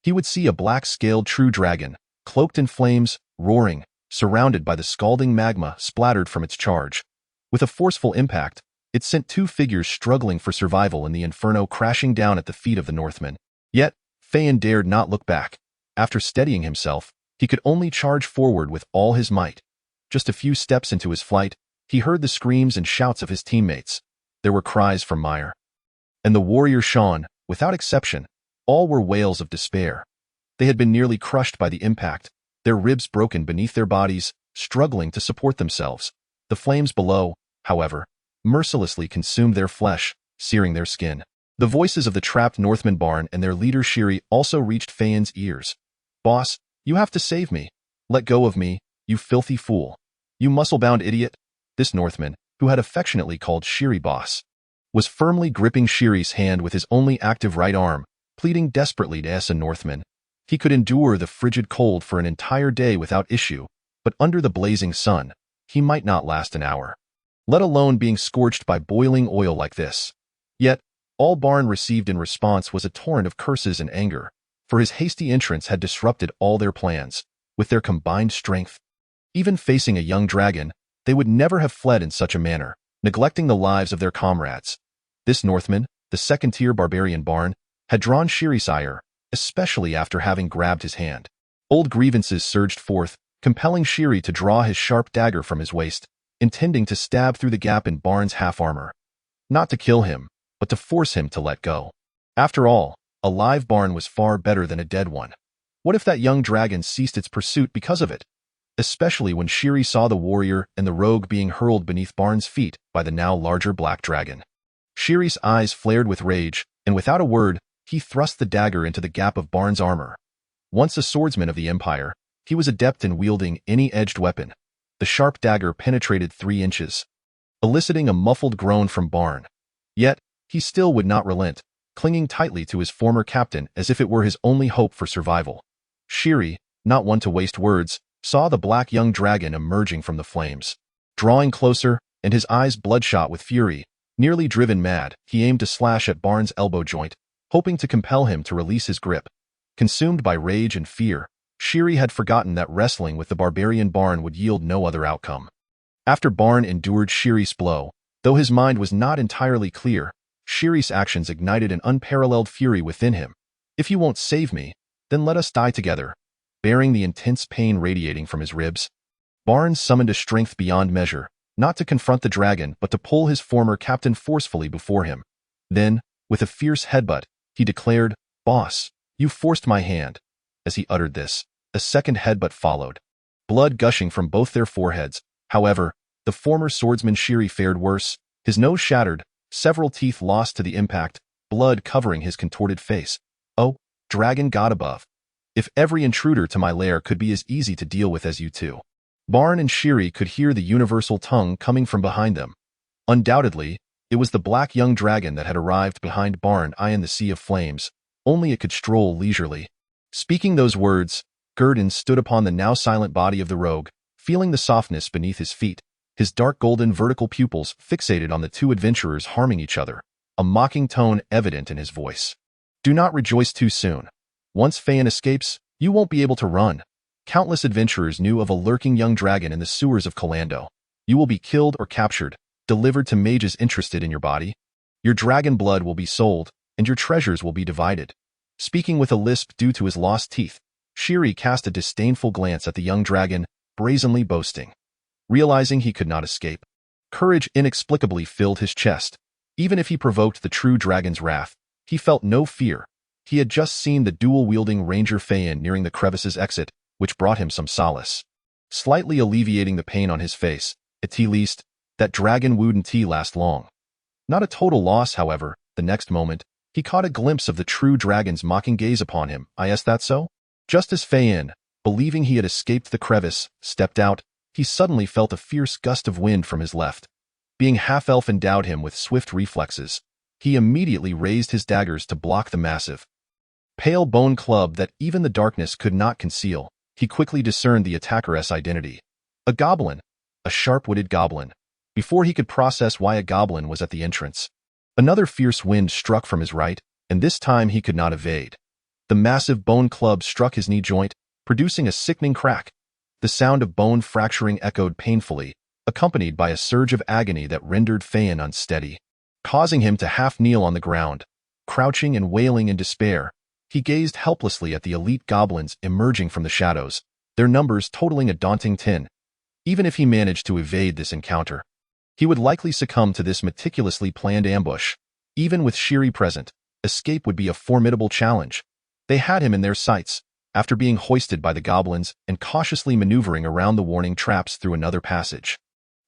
he would see a black-scaled true dragon, cloaked in flames, roaring, surrounded by the scalding magma splattered from its charge. With a forceful impact, it sent two figures struggling for survival in the inferno crashing down at the feet of the Northman. Yet, Fayan dared not look back. After steadying himself, he could only charge forward with all his might. Just a few steps into his flight, he heard the screams and shouts of his teammates. There were cries from Meyer and the warrior Sean. Without exception, all were wails of despair. They had been nearly crushed by the impact, their ribs broken beneath their bodies, struggling to support themselves. The flames below, however, mercilessly consumed their flesh, searing their skin. The voices of the trapped Northman barn and their leader Shiri also reached Fayan's ears. "Boss, you have to save me. Let go of me, you filthy fool. You muscle-bound idiot." This Northman, who had affectionately called Shiri boss, was firmly gripping Shiri's hand with his only active right arm, pleading desperately to Essa Northman. He could endure the frigid cold for an entire day without issue, but under the blazing sun, he might not last an hour, let alone being scorched by boiling oil like this. Yet, all Barn received in response was a torrent of curses and anger, for his hasty entrance had disrupted all their plans. With their combined strength, even facing a young dragon, they would never have fled in such a manner, neglecting the lives of their comrades. This Northman, the second-tier barbarian Barn, had drawn Shiri's ire, especially after having grabbed his hand. Old grievances surged forth, compelling Shiri to draw his sharp dagger from his waist, intending to stab through the gap in Barn's half-armor. Not to kill him, but to force him to let go. After all, a live Barn was far better than a dead one. What if that young dragon ceased its pursuit because of it? Especially when Shiri saw the warrior and the rogue being hurled beneath Barn's feet by the now larger black dragon. Shiri's eyes flared with rage, and without a word, he thrust the dagger into the gap of Barn's armor. Once a swordsman of the Empire, he was adept in wielding any edged weapon. The sharp dagger penetrated 3 inches, eliciting a muffled groan from Barn. Yet, he still would not relent, clinging tightly to his former captain as if it were his only hope for survival. Shiri, not one to waste words, saw the black young dragon emerging from the flames. Drawing closer, and his eyes bloodshot with fury, nearly driven mad, he aimed to slash at Barn's elbow joint, hoping to compel him to release his grip. Consumed by rage and fear, Shiri had forgotten that wrestling with the barbarian Barn would yield no other outcome. After Barn endured Shiri's blow, though his mind was not entirely clear, Shiri's actions ignited an unparalleled fury within him. If you won't save me, then let us die together. Bearing the intense pain radiating from his ribs, Barn summoned a strength beyond measure, not to confront the dragon but to pull his former captain forcefully before him. Then, with a fierce headbutt, he declared, "Boss, you forced my hand." As he uttered this, a second headbutt followed, blood gushing from both their foreheads. However, the former swordsman Shiri fared worse, his nose shattered, several teeth lost to the impact, blood covering his contorted face. Oh, dragon god above. If every intruder to my lair could be as easy to deal with as you two. Barn and Shiri could hear the universal tongue coming from behind them. Undoubtedly, it was the black young dragon that had arrived behind Barn eye in the sea of flames, only it could stroll leisurely. Speaking those words, Gurdon stood upon the now silent body of the rogue, feeling the softness beneath his feet, his dark golden vertical pupils fixated on the two adventurers harming each other, a mocking tone evident in his voice. Do not rejoice too soon. Once Phaon escapes, you won't be able to run. Countless adventurers knew of a lurking young dragon in the sewers of Calando. You will be killed or captured, delivered to mages interested in your body. Your dragon blood will be sold, and your treasures will be divided. Speaking with a lisp due to his lost teeth, Shiri cast a disdainful glance at the young dragon, brazenly boasting. Realizing he could not escape, courage inexplicably filled his chest. Even if he provoked the true dragon's wrath, he felt no fear. He had just seen the dual-wielding Ranger Phaon nearing the crevice's exit, which brought him some solace. Slightly alleviating the pain on his face, at least, that dragon wouldn't last long. Not a total loss, however. The next moment, he caught a glimpse of the true dragon's mocking gaze upon him. Is that so? Just as Phaon, believing he had escaped the crevice, stepped out, he suddenly felt a fierce gust of wind from his left. Being half-elf endowed him with swift reflexes, he immediately raised his daggers to block the massive, pale bone club that even the darkness could not conceal. He quickly discerned the attacker's identity. A goblin. A sharp-witted goblin. Before he could process why a goblin was at the entrance, another fierce wind struck from his right, and this time he could not evade. The massive bone club struck his knee joint, producing a sickening crack. The sound of bone fracturing echoed painfully, accompanied by a surge of agony that rendered Phaon unsteady, causing him to half-kneel on the ground. Crouching and wailing in despair, he gazed helplessly at the elite goblins emerging from the shadows, their numbers totaling a daunting 10. Even if he managed to evade this encounter, he would likely succumb to this meticulously planned ambush. Even with Shiri present, escape would be a formidable challenge. They had him in their sights, after being hoisted by the goblins and cautiously maneuvering around the warning traps through another passage.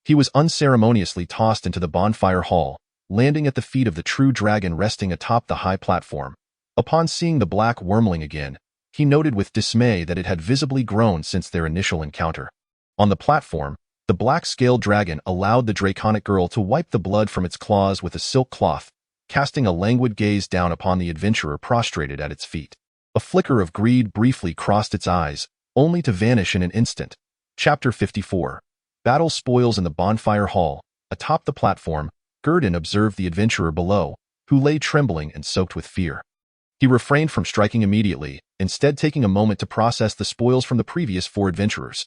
He was unceremoniously tossed into the bonfire hall, landing at the feet of the true dragon resting atop the high platform. Upon seeing the black wormling again, he noted with dismay that it had visibly grown since their initial encounter. On the platform, the black-scaled dragon allowed the draconic girl to wipe the blood from its claws with a silk cloth, casting a languid gaze down upon the adventurer prostrated at its feet. A flicker of greed briefly crossed its eyes, only to vanish in an instant. Chapter 54. Battle spoils in the bonfire hall. Atop the platform, Gurdon observed the adventurer below, who lay trembling and soaked with fear. He refrained from striking immediately, instead taking a moment to process the spoils from the previous 4 adventurers.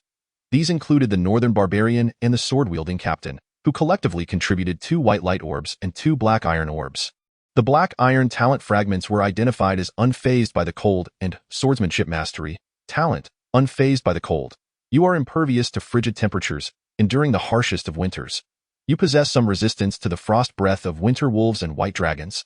These included the northern barbarian and the sword-wielding captain, who collectively contributed 2 white light orbs and 2 black iron orbs. The black iron talent fragments were identified as unfazed by the cold and swordsmanship mastery. Talent, unfazed by the cold. You are impervious to frigid temperatures, enduring the harshest of winters. You possess some resistance to the frost breath of winter wolves and white dragons,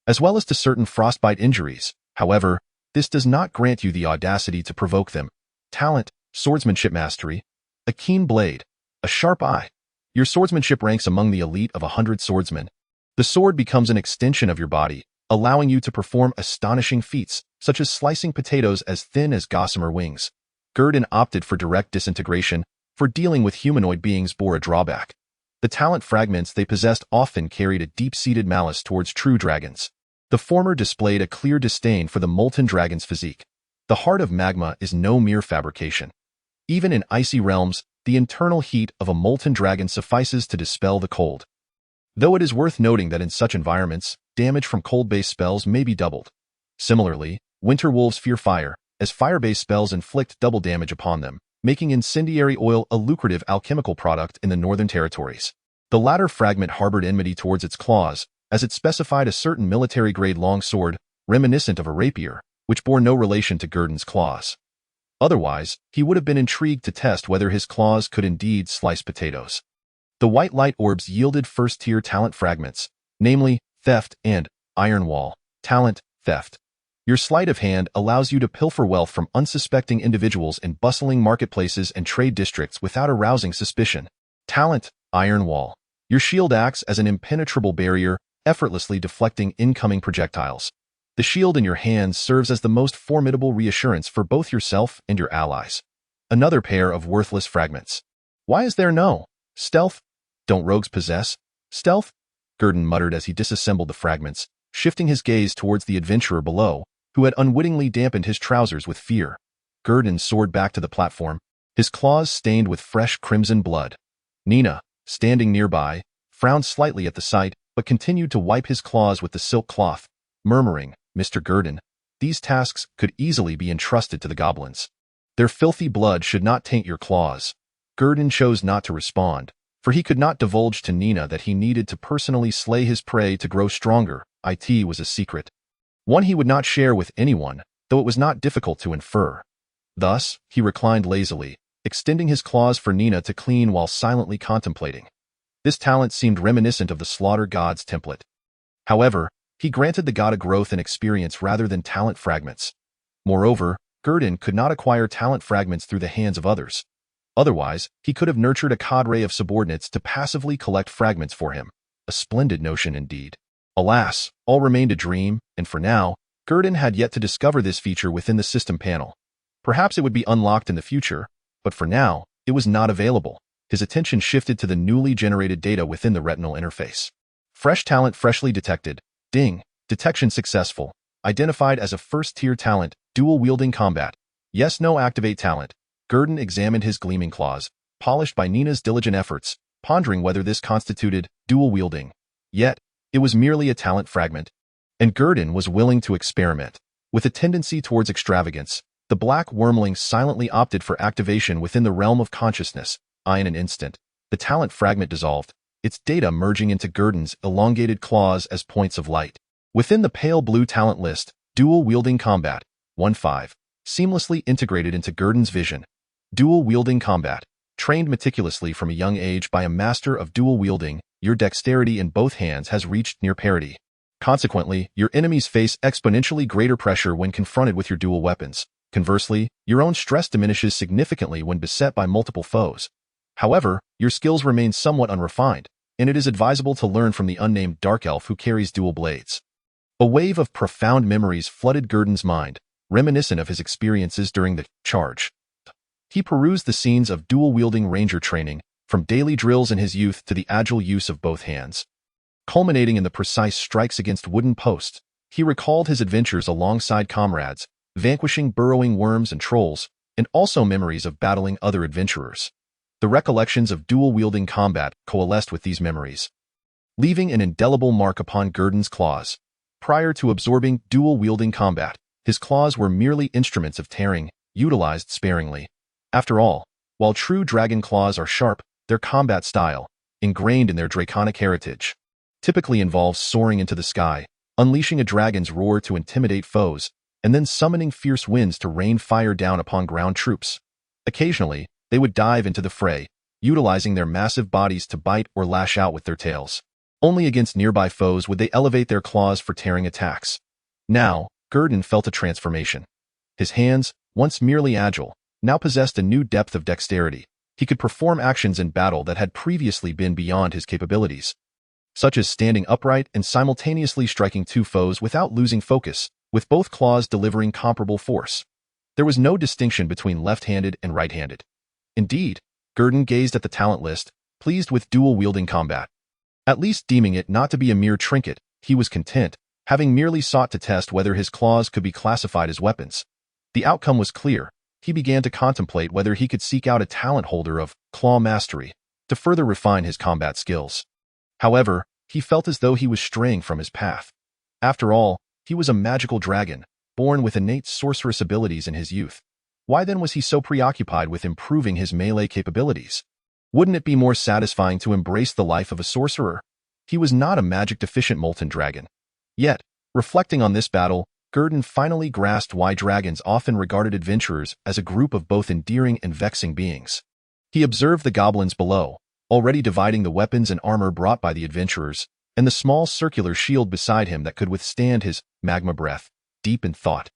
as well as to certain frostbite injuries. However, this does not grant you the audacity to provoke them. Talent, swordsmanship mastery. A keen blade, a sharp eye. Your swordsmanship ranks among the elite of 100 swordsmen. The sword becomes an extension of your body, allowing you to perform astonishing feats, such as slicing potatoes as thin as gossamer wings. Gurdon opted for direct disintegration, for dealing with humanoid beings bore a drawback. The talent fragments they possessed often carried a deep-seated malice towards true dragons. The former displayed a clear disdain for the molten dragon's physique. The heart of magma is no mere fabrication. Even in icy realms, the internal heat of a molten dragon suffices to dispel the cold. Though it is worth noting that in such environments, damage from cold-based spells may be doubled. Similarly, winter wolves fear fire, as fire-based spells inflict double damage upon them, making incendiary oil a lucrative alchemical product in the northern territories. The latter fragment harbored enmity towards its claws, as it specified a certain military-grade long sword, reminiscent of a rapier, which bore no relation to Gurdon's claws. Otherwise, he would have been intrigued to test whether his claws could indeed slice potatoes. The white light orbs yielded first-tier talent fragments, namely, theft and iron wall. Talent, theft. Your sleight of hand allows you to pilfer wealth from unsuspecting individuals in bustling marketplaces and trade districts without arousing suspicion. Talent, iron wall. Your shield acts as an impenetrable barrier, effortlessly deflecting incoming projectiles. The shield in your hands serves as the most formidable reassurance for both yourself and your allies. Another pair of worthless fragments. Why is there no stealth? Don't rogues possess stealth? Gurdon muttered as he disassembled the fragments, shifting his gaze towards the adventurer below, who had unwittingly dampened his trousers with fear. Gurdon soared back to the platform, his claws stained with fresh crimson blood. Nina, standing nearby, frowned slightly at the sight, but continued to wipe his claws with the silk cloth, murmuring, "Mr. Gurdon, these tasks could easily be entrusted to the goblins. Their filthy blood should not taint your claws." Gurdon chose not to respond, for he could not divulge to Nina that he needed to personally slay his prey to grow stronger. It was a secret, one he would not share with anyone, though it was not difficult to infer. Thus, he reclined lazily, extending his claws for Nina to clean while silently contemplating. This talent seemed reminiscent of the slaughter god's template. However, he granted the god a growth in experience rather than talent fragments. Moreover, Gurdon could not acquire talent fragments through the hands of others. Otherwise, he could have nurtured a cadre of subordinates to passively collect fragments for him. A splendid notion indeed. Alas, all remained a dream, and for now, Gurdon had yet to discover this feature within the system panel. Perhaps it would be unlocked in the future, but for now, it was not available. His attention shifted to the newly generated data within the retinal interface. Fresh talent freshly detected. Ding. Detection successful. Identified as a first-tier talent, dual-wielding combat. Yes, no activate talent. Gurdon examined his gleaming claws, polished by Nina's diligent efforts, pondering whether this constituted dual-wielding. Yet, it was merely a talent fragment, and Gurdon was willing to experiment. With a tendency towards extravagance, the black wormling silently opted for activation within the realm of consciousness. In an instant, the talent fragment dissolved, its data merging into Gurdon's elongated claws as points of light. Within the pale blue talent list, dual-wielding combat, 1-5, seamlessly integrated into Gurdon's vision. Dual-wielding combat. Trained meticulously from a young age by a master of dual-wielding, your dexterity in both hands has reached near parity. Consequently, your enemies face exponentially greater pressure when confronted with your dual weapons. Conversely, your own stress diminishes significantly when beset by multiple foes. However, your skills remain somewhat unrefined, and it is advisable to learn from the unnamed dark elf who carries dual blades. A wave of profound memories flooded Gurdon's mind, reminiscent of his experiences during the charge. He perused the scenes of dual-wielding ranger training, from daily drills in his youth to the agile use of both hands. culminating in the precise strikes against wooden posts. He recalled his adventures alongside comrades, vanquishing burrowing worms and trolls, and also memories of battling other adventurers. The recollections of dual-wielding combat coalesced with these memories, leaving an indelible mark upon Gurdon's claws. Prior to absorbing dual-wielding combat, his claws were merely instruments of tearing, utilized sparingly. After all, while true dragon claws are sharp, their combat style, ingrained in their draconic heritage, typically involves soaring into the sky, unleashing a dragon's roar to intimidate foes, and then summoning fierce winds to rain fire down upon ground troops. Occasionally, they would dive into the fray, utilizing their massive bodies to bite or lash out with their tails. Only against nearby foes would they elevate their claws for tearing attacks. Now, Gurdon felt a transformation. His hands, once merely agile, now possessed a new depth of dexterity. He could perform actions in battle that had previously been beyond his capabilities, such as standing upright and simultaneously striking two foes without losing focus, with both claws delivering comparable force. There was no distinction between left-handed and right-handed. Indeed, Gurdon gazed at the talent list, pleased with dual-wielding combat. At least deeming it not to be a mere trinket, he was content, having merely sought to test whether his claws could be classified as weapons. The outcome was clear. He began to contemplate whether he could seek out a talent holder of claw mastery to further refine his combat skills. However, he felt as though he was straying from his path. After all, he was a magical dragon, born with innate sorceress abilities in his youth. Why then was he so preoccupied with improving his melee capabilities? Wouldn't it be more satisfying to embrace the life of a sorcerer? He was not a magic-deficient molten dragon. Yet, reflecting on this battle, Gurdon finally grasped why dragons often regarded adventurers as a group of both endearing and vexing beings. He observed the goblins below, already dividing the weapons and armor brought by the adventurers, and the small circular shield beside him that could withstand his magma breath, deep in thought.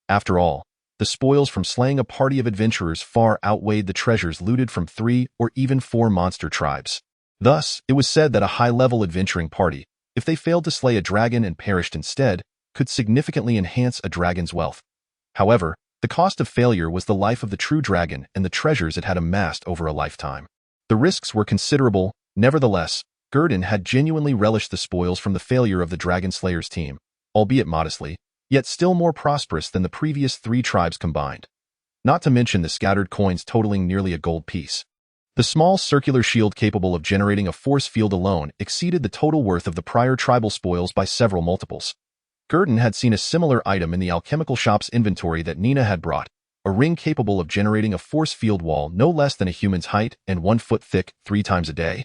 After all, the spoils from slaying a party of adventurers far outweighed the treasures looted from 3 or even 4 monster tribes. Thus, it was said that a high-level adventuring party, if they failed to slay a dragon and perished instead, could significantly enhance a dragon's wealth. However, the cost of failure was the life of the true dragon and the treasures it had amassed over a lifetime. The risks were considerable. Nevertheless, Gurdon had genuinely relished the spoils from the failure of the Dragon Slayers team, albeit modestly, yet still more prosperous than the previous 3 tribes combined. Not to mention the scattered coins totaling nearly a gold piece. The small circular shield capable of generating a force field alone exceeded the total worth of the prior tribal spoils by several multiples. Gurdon had seen a similar item in the alchemical shop's inventory that Nina had brought, a ring capable of generating a force field wall no less than a human's height and 1 foot thick 3 times a day.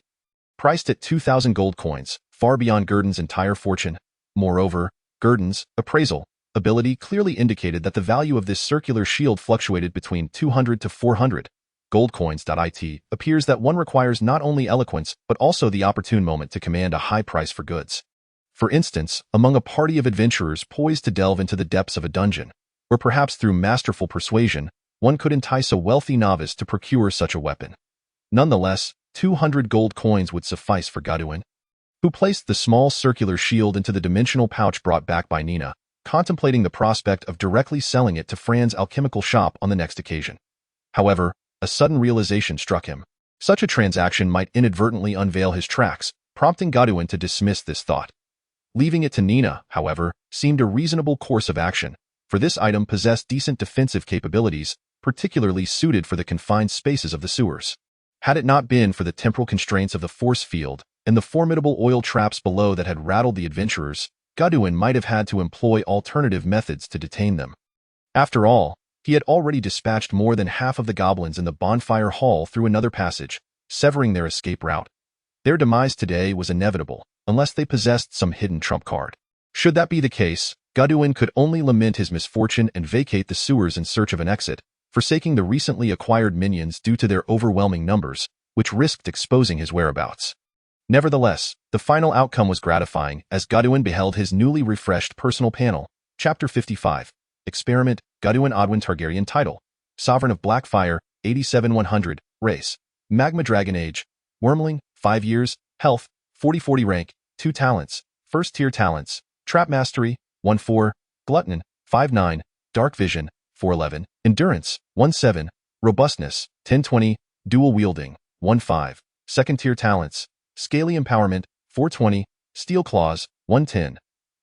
Priced at 2,000 gold coins, far beyond Gurdon's entire fortune. Moreover, Gurdon's appraisal ability clearly indicated that the value of this circular shield fluctuated between 200 to 400 gold coins. It appears that one requires not only eloquence but also the opportune moment to command a high price for goods. For instance, among a party of adventurers poised to delve into the depths of a dungeon, or perhaps through masterful persuasion, one could entice a wealthy novice to procure such a weapon. Nonetheless, 200 gold coins would suffice for Gudwin, who placed the small circular shield into the dimensional pouch brought back by Nina, contemplating the prospect of directly selling it to Fran's alchemical shop on the next occasion. However, a sudden realization struck him. Such a transaction might inadvertently unveil his tracks, prompting Gudwin to dismiss this thought. Leaving it to Nina, however, seemed a reasonable course of action, for this item possessed decent defensive capabilities, particularly suited for the confined spaces of the sewers. Had it not been for the temporal constraints of the force field and the formidable oil traps below that had rattled the adventurers, Gudwin might have had to employ alternative methods to detain them. After all, he had already dispatched more than half of the goblins in the bonfire hall through another passage, severing their escape route. Their demise today was inevitable, unless they possessed some hidden trump card. Should that be the case, Gudwin could only lament his misfortune and vacate the sewers in search of an exit, forsaking the recently acquired minions due to their overwhelming numbers, which risked exposing his whereabouts. Nevertheless, the final outcome was gratifying as Gudwin beheld his newly refreshed personal panel, Chapter 55, Experiment, Gudwin Odwin Targaryen Title, Sovereign of Blackfire, 87-100, Race, Magma Dragon Age, Wormling, 5 years, Health, 40-40 Rank, 2 Talents, First Tier Talents, Trap Mastery, 1-4, Glutton, 5-9, Dark Vision, 4-11, Endurance, 1-7, Robustness, 10-20, Dual Wielding, 1-5, Second Tier Talents, Scaly Empowerment, 4-20, Steel Claws, 110.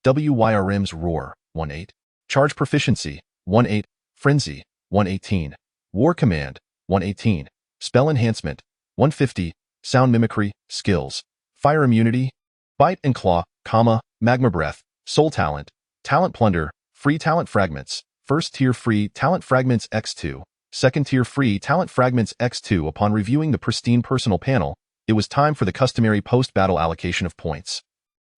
WYRM's Roar, 1-8. Charge Proficiency, 1-8. Frenzy, 118. War Command, 118. Spell Enhancement, 150. Sound Mimicry, Skills. Fire Immunity, Bite and Claw, Magma Breath, Soul Talent, Talent Plunder, Free Talent Fragments, First Tier Free Talent Fragments X2, Second Tier Free Talent Fragments X2. Upon reviewing the pristine personal panel, it was time for the customary post-battle allocation of points.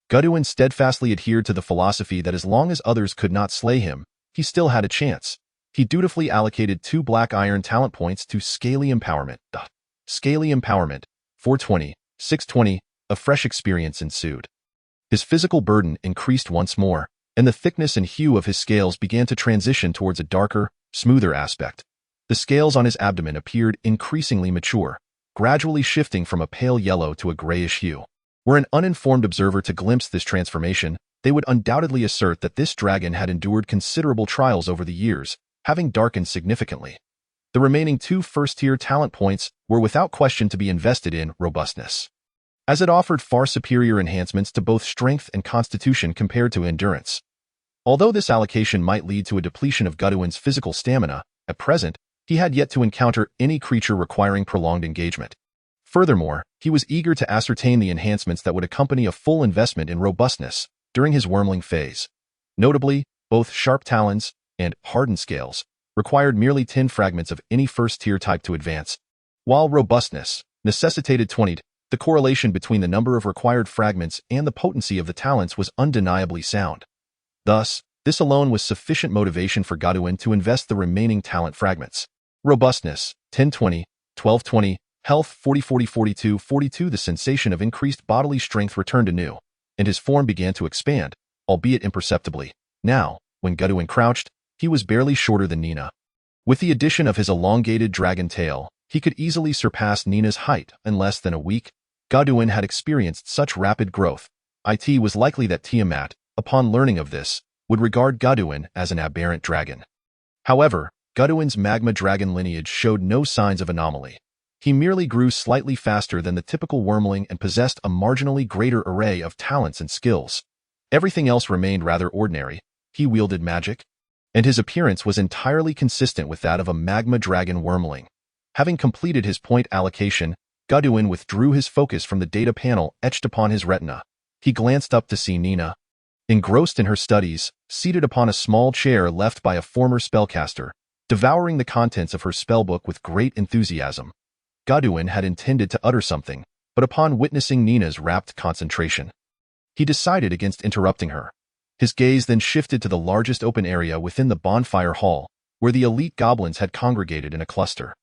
Godwyn steadfastly adhered to the philosophy that as long as others could not slay him, he still had a chance. He dutifully allocated 2 black iron talent points to Scaly Empowerment. Scaly Empowerment, 420, 620, a fresh experience ensued. His physical burden increased once more, and the thickness and hue of his scales began to transition towards a darker, smoother aspect. The scales on his abdomen appeared increasingly mature, gradually shifting from a pale yellow to a grayish hue. Were an uninformed observer to glimpse this transformation, they would undoubtedly assert that this dragon had endured considerable trials over the years, having darkened significantly. The remaining 2 first-tier talent points were without question to be invested in robustness, as it offered far superior enhancements to both strength and constitution compared to endurance. Although this allocation might lead to a depletion of Godwyn's physical stamina, at present, he had yet to encounter any creature requiring prolonged engagement. Furthermore, he was eager to ascertain the enhancements that would accompany a full investment in robustness during his wormling phase. Notably, both Sharp Talons and Hardened Scales required merely 10 fragments of any first-tier type to advance, while robustness necessitated 20. The correlation between the number of required fragments and the potency of the talents was undeniably sound. Thus, this alone was sufficient motivation for Godwyn to invest the remaining talent fragments. Robustness, 1020, 1220, Health, 40-40, 42-42. The sensation of increased bodily strength returned anew, and his form began to expand, albeit imperceptibly. Now, when Godwyn crouched, he was barely shorter than Nina. With the addition of his elongated dragon tail, he could easily surpass Nina's height in less than a week. Godwyn had experienced such rapid growth. It was likely that Tiamat, upon learning of this, would regard Godwyn as an aberrant dragon. However, Godwyn's magma dragon lineage showed no signs of anomaly. He merely grew slightly faster than the typical wormling and possessed a marginally greater array of talents and skills. Everything else remained rather ordinary. He wielded magic, and his appearance was entirely consistent with that of a magma dragon wormling. Having completed his point allocation, Godwyn withdrew his focus from the data panel etched upon his retina. He glanced up to see Nina, engrossed in her studies, seated upon a small chair left by a former spellcaster, devouring the contents of her spellbook with great enthusiasm. Godwyn had intended to utter something, but upon witnessing Nina's rapt concentration, he decided against interrupting her. His gaze then shifted to the largest open area within the bonfire hall, where the elite goblins had congregated in a cluster.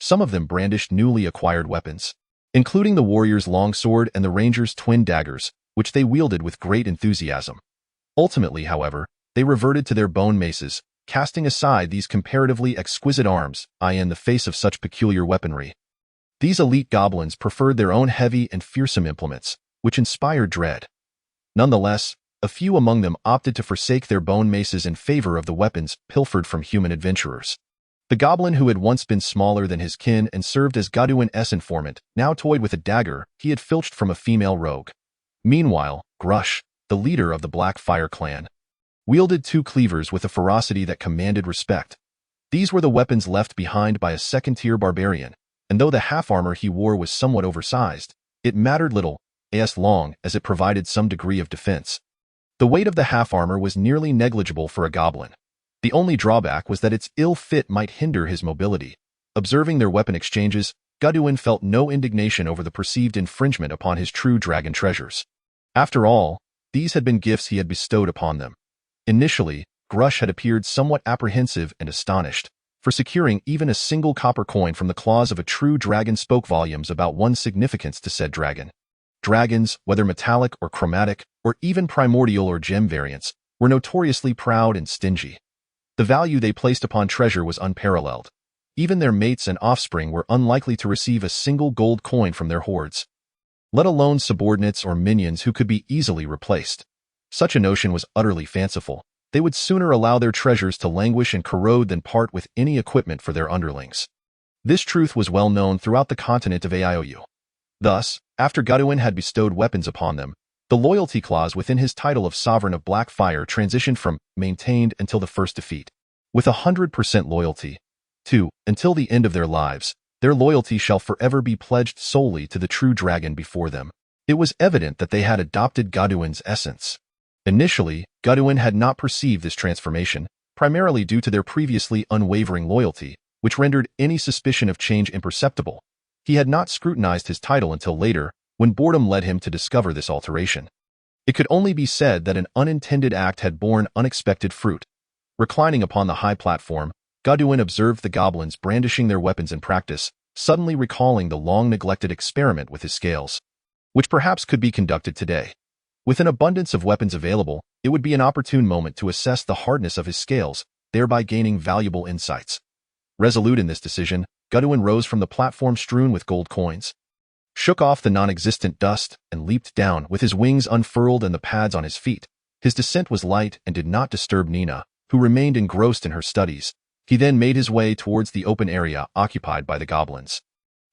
Some of them brandished newly acquired weapons, including the warrior's longsword and the ranger's twin daggers, which they wielded with great enthusiasm. Ultimately, however, they reverted to their bone maces, casting aside these comparatively exquisite arms, in the face of such peculiar weaponry. These elite goblins preferred their own heavy and fearsome implements, which inspired dread. Nonetheless, a few among them opted to forsake their bone maces in favor of the weapons pilfered from human adventurers. The goblin who had once been smaller than his kin and served as Godwyn's informant now toyed with a dagger he had filched from a female rogue. Meanwhile, Grush, the leader of the Black Fire clan, wielded 2 cleavers with a ferocity that commanded respect. These were the weapons left behind by a second-tier barbarian, and though the half-armor he wore was somewhat oversized, it mattered little, as long as it provided some degree of defense. The weight of the half-armor was nearly negligible for a goblin. The only drawback was that its ill fit might hinder his mobility. Observing their weapon exchanges, Godwyn felt no indignation over the perceived infringement upon his true dragon treasures. After all, these had been gifts he had bestowed upon them. Initially, Grush had appeared somewhat apprehensive and astonished, for securing even a single copper coin from the claws of a true dragon spoke volumes about one's significance to said dragon. Dragons, whether metallic or chromatic, or even primordial or gem variants, were notoriously proud and stingy. The value they placed upon treasure was unparalleled. Even their mates and offspring were unlikely to receive a single gold coin from their hoards, let alone subordinates or minions who could be easily replaced. Such a notion was utterly fanciful. They would sooner allow their treasures to languish and corrode than part with any equipment for their underlings. This truth was well known throughout the continent of Aiou. Thus, after Godwyn had bestowed weapons upon them, The loyalty clause within his title of Sovereign of Black Fire transitioned from maintained until the first defeat. With 100% loyalty, to until the end of their lives, their loyalty shall forever be pledged solely to the true dragon before them. It was evident that they had adopted Godwin's essence. Initially, Godwin had not perceived this transformation, primarily due to their previously unwavering loyalty, which rendered any suspicion of change imperceptible. He had not scrutinized his title until later, when boredom led him to discover this alteration. It could only be said that an unintended act had borne unexpected fruit. Reclining upon the high platform, Godwin observed the goblins brandishing their weapons in practice, suddenly recalling the long-neglected experiment with his scales, which perhaps could be conducted today. With an abundance of weapons available, it would be an opportune moment to assess the hardness of his scales, thereby gaining valuable insights. Resolute in this decision, Godwin rose from the platform strewn with gold coins, shook off the non-existent dust, and leaped down with his wings unfurled and the pads on his feet. His descent was light and did not disturb Nina, who remained engrossed in her studies. He then made his way towards the open area occupied by the goblins.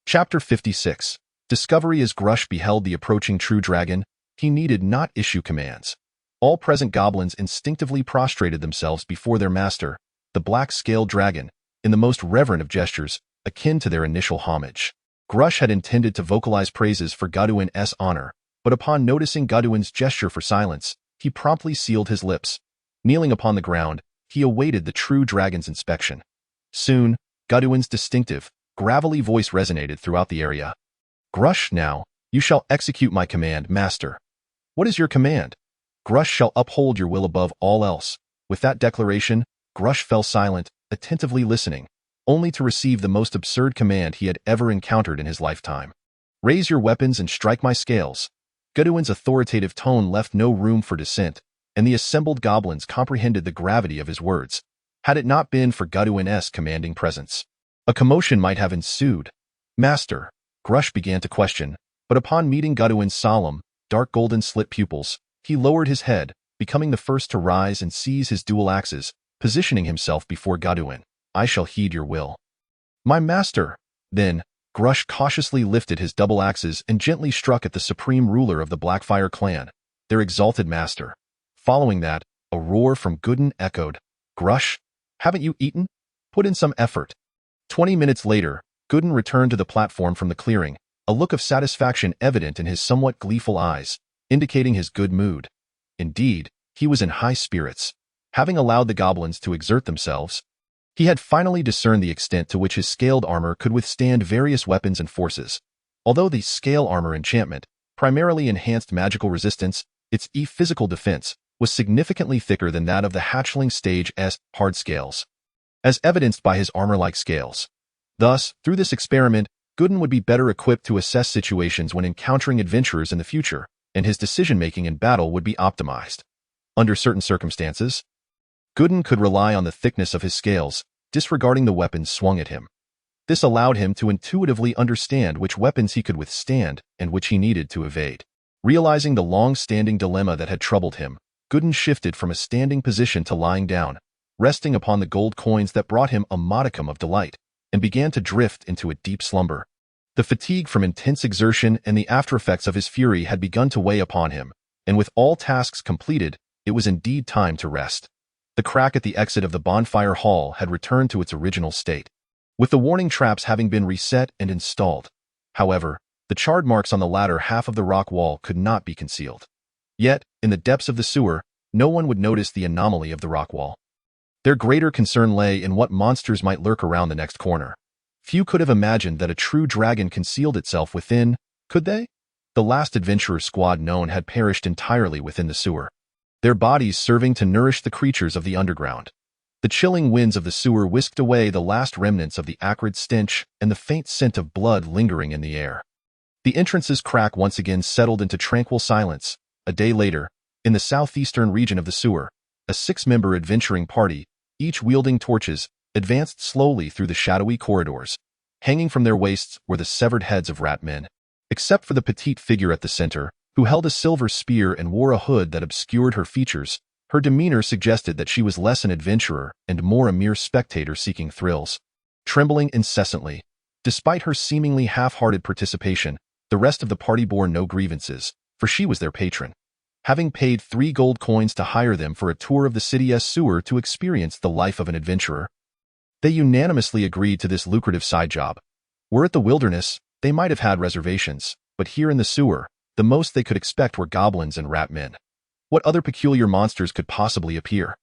Chapter 56. Discovery. As Grush beheld the approaching true dragon, he needed not issue commands. All present goblins instinctively prostrated themselves before their master, the black-scaled dragon, in the most reverent of gestures, akin to their initial homage. Grush had intended to vocalize praises for Godwin's honor, but upon noticing Godwin's gesture for silence, he promptly sealed his lips. Kneeling upon the ground, he awaited the true dragon's inspection. Soon, Godwin's distinctive, gravelly voice resonated throughout the area. "Grush, now, you shall execute my command, master." "What is your command?" "Grush shall uphold your will above all else." With that declaration, Grush fell silent, attentively listening, only to receive the most absurd command he had ever encountered in his lifetime. "Raise your weapons and strike my scales." Godwin's authoritative tone left no room for dissent, and the assembled goblins comprehended the gravity of his words. Had it not been for Godwin's commanding presence, a commotion might have ensued. "Master," Grush began to question, but upon meeting Godwin's solemn, dark golden slit pupils, he lowered his head, becoming the first to rise and seize his dual axes, positioning himself before Godwin. "I shall heed your will." "My master." Then, Grush cautiously lifted his double axes and gently struck at the supreme ruler of the Blackfire clan, their exalted master. Following that, a roar from Godwin echoed. "Grush, haven't you eaten? Put in some effort." 20 minutes later, Godwin returned to the platform from the clearing, a look of satisfaction evident in his somewhat gleeful eyes, indicating his good mood. Indeed, he was in high spirits. Having allowed the goblins to exert themselves, he had finally discerned the extent to which his scaled armor could withstand various weapons and forces. Although the scale armor enchantment primarily enhanced magical resistance, its physical defense was significantly thicker than that of the hatchling stage's hard scales, as evidenced by his armor-like scales. Thus, through this experiment, Godwin would be better equipped to assess situations when encountering adventurers in the future, and his decision-making in battle would be optimized. Under certain circumstances, Godwin could rely on the thickness of his scales, disregarding the weapons swung at him. This allowed him to intuitively understand which weapons he could withstand and which he needed to evade. Realizing the long-standing dilemma that had troubled him, Godwin shifted from a standing position to lying down, resting upon the gold coins that brought him a modicum of delight, and began to drift into a deep slumber. The fatigue from intense exertion and the aftereffects of his fury had begun to weigh upon him, and with all tasks completed, it was indeed time to rest. The crack at the exit of the bonfire hall had returned to its original state, with the warning traps having been reset and installed. However, the charred marks on the latter half of the rock wall could not be concealed. Yet, in the depths of the sewer, no one would notice the anomaly of the rock wall. Their greater concern lay in what monsters might lurk around the next corner. Few could have imagined that a true dragon concealed itself within, could they? The last adventurer squad known had perished entirely within the sewer, their bodies serving to nourish the creatures of the underground. The chilling winds of the sewer whisked away the last remnants of the acrid stench and the faint scent of blood lingering in the air. The entrance's crack once again settled into tranquil silence. A day later, in the southeastern region of the sewer, a 6-member adventuring party, each wielding torches, advanced slowly through the shadowy corridors. Hanging from their waists were the severed heads of rat men. Except for the petite figure at the center, who held a silver spear and wore a hood that obscured her features, her demeanor suggested that she was less an adventurer and more a mere spectator seeking thrills. Trembling incessantly, despite her seemingly half-hearted participation, the rest of the party bore no grievances, for she was their patron. having paid 3 gold coins to hire them for a tour of the city's sewer to experience the life of an adventurer. They unanimously agreed to this lucrative side job. Were it the wilderness, they might have had reservations, but here in the sewer, the most they could expect were goblins and rat men. What other peculiar monsters could possibly appear?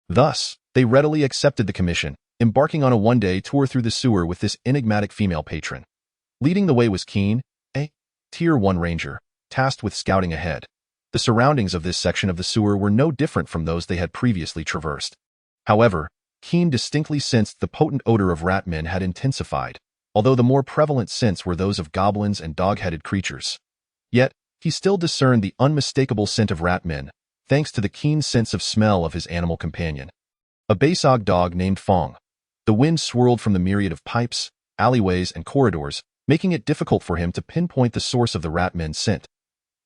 Thus, they readily accepted the commission, embarking on a one-day tour through the sewer with this enigmatic female patron. Leading the way was Keen, a Tier 1 ranger, tasked with scouting ahead. The surroundings of this section of the sewer were no different from those they had previously traversed. However, Keen distinctly sensed the potent odor of rat men had intensified, although the more prevalent scents were those of goblins and dog-headed creatures. Yet, he still discerned the unmistakable scent of rat men, thanks to the keen sense of smell of his animal companion. A basog dog named Fong. The wind swirled from the myriad of pipes, alleyways, and corridors, making it difficult for him to pinpoint the source of the rat men's scent.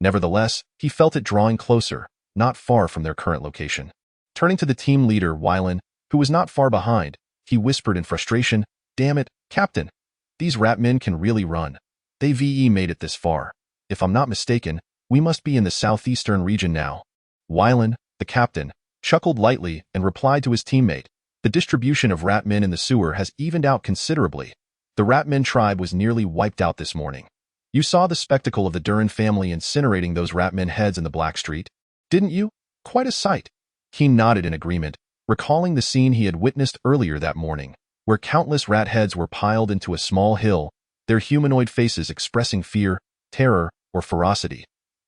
Nevertheless, he felt it drawing closer, not far from their current location. Turning to the team leader, Wylan, who was not far behind, he whispered in frustration, "Damn it, Captain! These rat men can really run. They've made it this far. If I'm not mistaken, we must be in the southeastern region now." Wylan, the captain, chuckled lightly and replied to his teammate, "The distribution of rat men in the sewer has evened out considerably. The rat men tribe was nearly wiped out this morning. You saw the spectacle of the Durin family incinerating those rat men heads in the Black Street, didn't you? Quite a sight." Keen nodded in agreement, recalling the scene he had witnessed earlier that morning, where countless rat heads were piled into a small hill, their humanoid faces expressing fear, terror, or ferocity,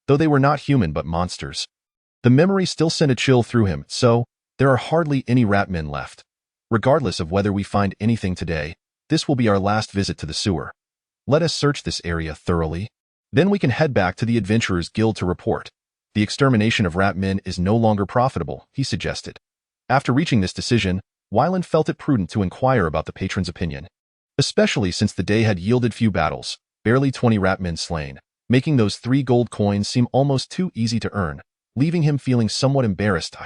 though they were not human but monsters. The memory still sent a chill through him, so there are hardly any rat men left. Regardless of whether we find anything today, this will be our last visit to the sewer. Let us search this area thoroughly. Then we can head back to the Adventurers Guild to report. The extermination of rat men is no longer profitable, he suggested. After reaching this decision, Wyland felt it prudent to inquire about the patron's opinion, especially since the day had yielded few battles, barely 20 rat men slain, making those 3 gold coins seem almost too easy to earn, leaving him feeling somewhat embarrassed.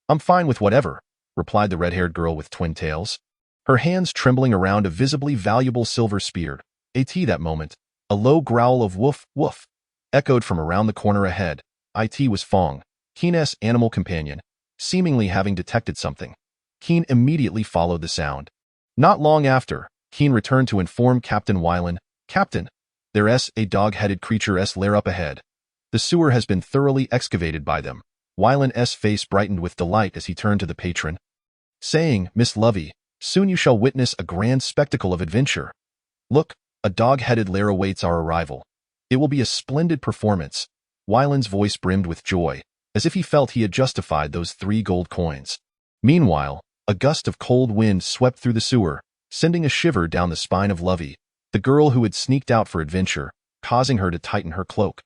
"I'm fine with whatever," replied the red-haired girl with twin tails, her hands trembling around a visibly valuable silver spear. That moment, a low growl of woof, woof, echoed from around the corner ahead. It was Fong, Keen's animal companion, seemingly having detected something. Keen immediately followed the sound. Not long after, Keen returned to inform Captain Wylan, "Captain, there's a dog-headed creature's lair up ahead. The sewer has been thoroughly excavated by them." Wylan's face brightened with delight as he turned to the patron, saying, "Miss Lovey, soon you shall witness a grand spectacle of adventure. Look, a dog-headed lair awaits our arrival. It will be a splendid performance." Wylan's voice brimmed with joy, as if he felt he had justified those 3 gold coins. Meanwhile, a gust of cold wind swept through the sewer, sending a shiver down the spine of Lovey, the girl who had sneaked out for adventure, causing her to tighten her cloak.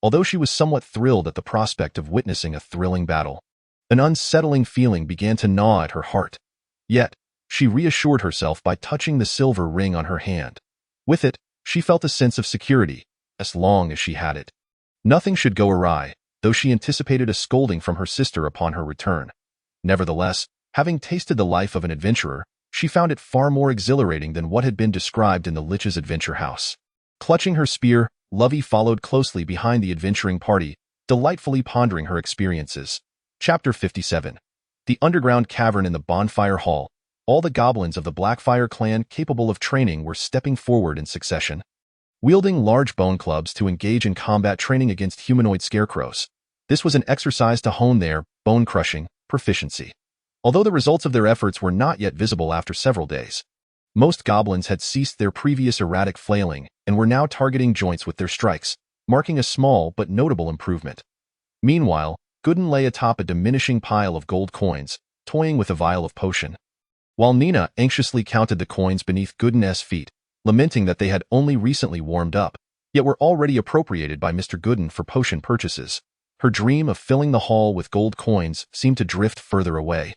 Although she was somewhat thrilled at the prospect of witnessing a thrilling battle, an unsettling feeling began to gnaw at her heart. Yet, she reassured herself by touching the silver ring on her hand. With it, she felt a sense of security, as long as she had it. Nothing should go awry, though she anticipated a scolding from her sister upon her return. Nevertheless, having tasted the life of an adventurer, she found it far more exhilarating than what had been described in the Lich's adventure house. Clutching her spear, Lovey followed closely behind the adventuring party, delightfully pondering her experiences. Chapter 57. The underground cavern in the bonfire hall. All the goblins of the Blackfire clan capable of training were stepping forward in succession, wielding large bone clubs to engage in combat training against humanoid scarecrows. This was an exercise to hone their bone-crushing proficiency. Although the results of their efforts were not yet visible after several days, most goblins had ceased their previous erratic flailing and were now targeting joints with their strikes, marking a small but notable improvement. Meanwhile, Gooden lay atop a diminishing pile of gold coins, toying with a vial of potion, while Nina anxiously counted the coins beneath Gooden's feet, lamenting that they had only recently warmed up, yet were already appropriated by Mr. Gooden for potion purchases. Her dream of filling the hall with gold coins seemed to drift further away,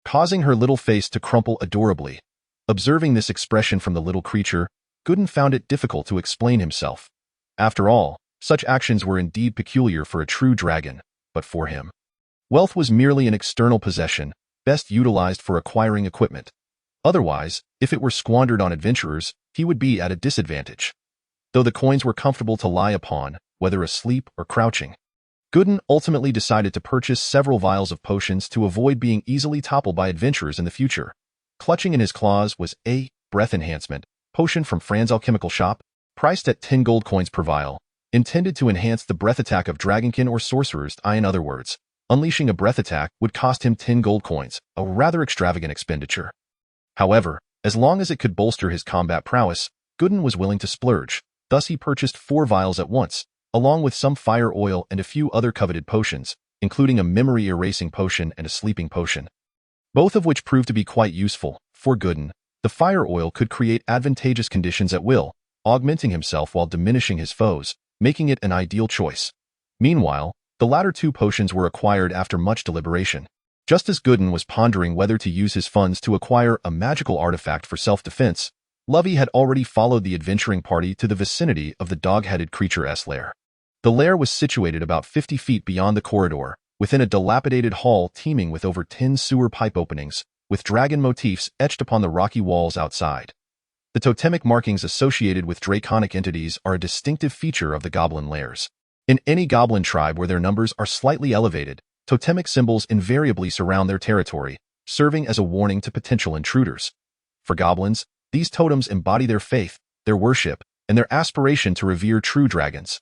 causing her little face to crumple adorably. Observing this expression from the little creature, Gooden found it difficult to explain himself. After all, such actions were indeed peculiar for a true dragon, but for him, wealth was merely an external possession, best utilized for acquiring equipment. Otherwise, if it were squandered on adventurers, he would be at a disadvantage. Though the coins were comfortable to lie upon, whether asleep or crouching, Gooden ultimately decided to purchase several vials of potions to avoid being easily toppled by adventurers in the future. Clutching in his claws was a breath enhancement potion from Fran's alchemical shop, priced at 10 gold coins per vial, intended to enhance the breath attack of dragonkin or sorcerers. In other words, unleashing a breath attack would cost him 10 gold coins, a rather extravagant expenditure. However, as long as it could bolster his combat prowess, Gooden was willing to splurge. Thus he purchased 4 vials at once, along with some fire oil and a few other coveted potions, including a memory-erasing potion and a sleeping potion. Both of which proved to be quite useful. For Gooden, the fire oil could create advantageous conditions at will, augmenting himself while diminishing his foes, making it an ideal choice. Meanwhile, the latter 2 potions were acquired after much deliberation. Just as Gooden was pondering whether to use his funds to acquire a magical artifact for self-defense, Lovey had already followed the adventuring party to the vicinity of the dog-headed creature's lair. The lair was situated about 50 feet beyond the corridor, within a dilapidated hall teeming with over 10 sewer pipe openings, with dragon motifs etched upon the rocky walls outside. The totemic markings associated with draconic entities are a distinctive feature of the goblin lairs. In any goblin tribe where their numbers are slightly elevated, totemic symbols invariably surround their territory, serving as a warning to potential intruders. For goblins, these totems embody their faith, their worship, and their aspiration to revere true dragons.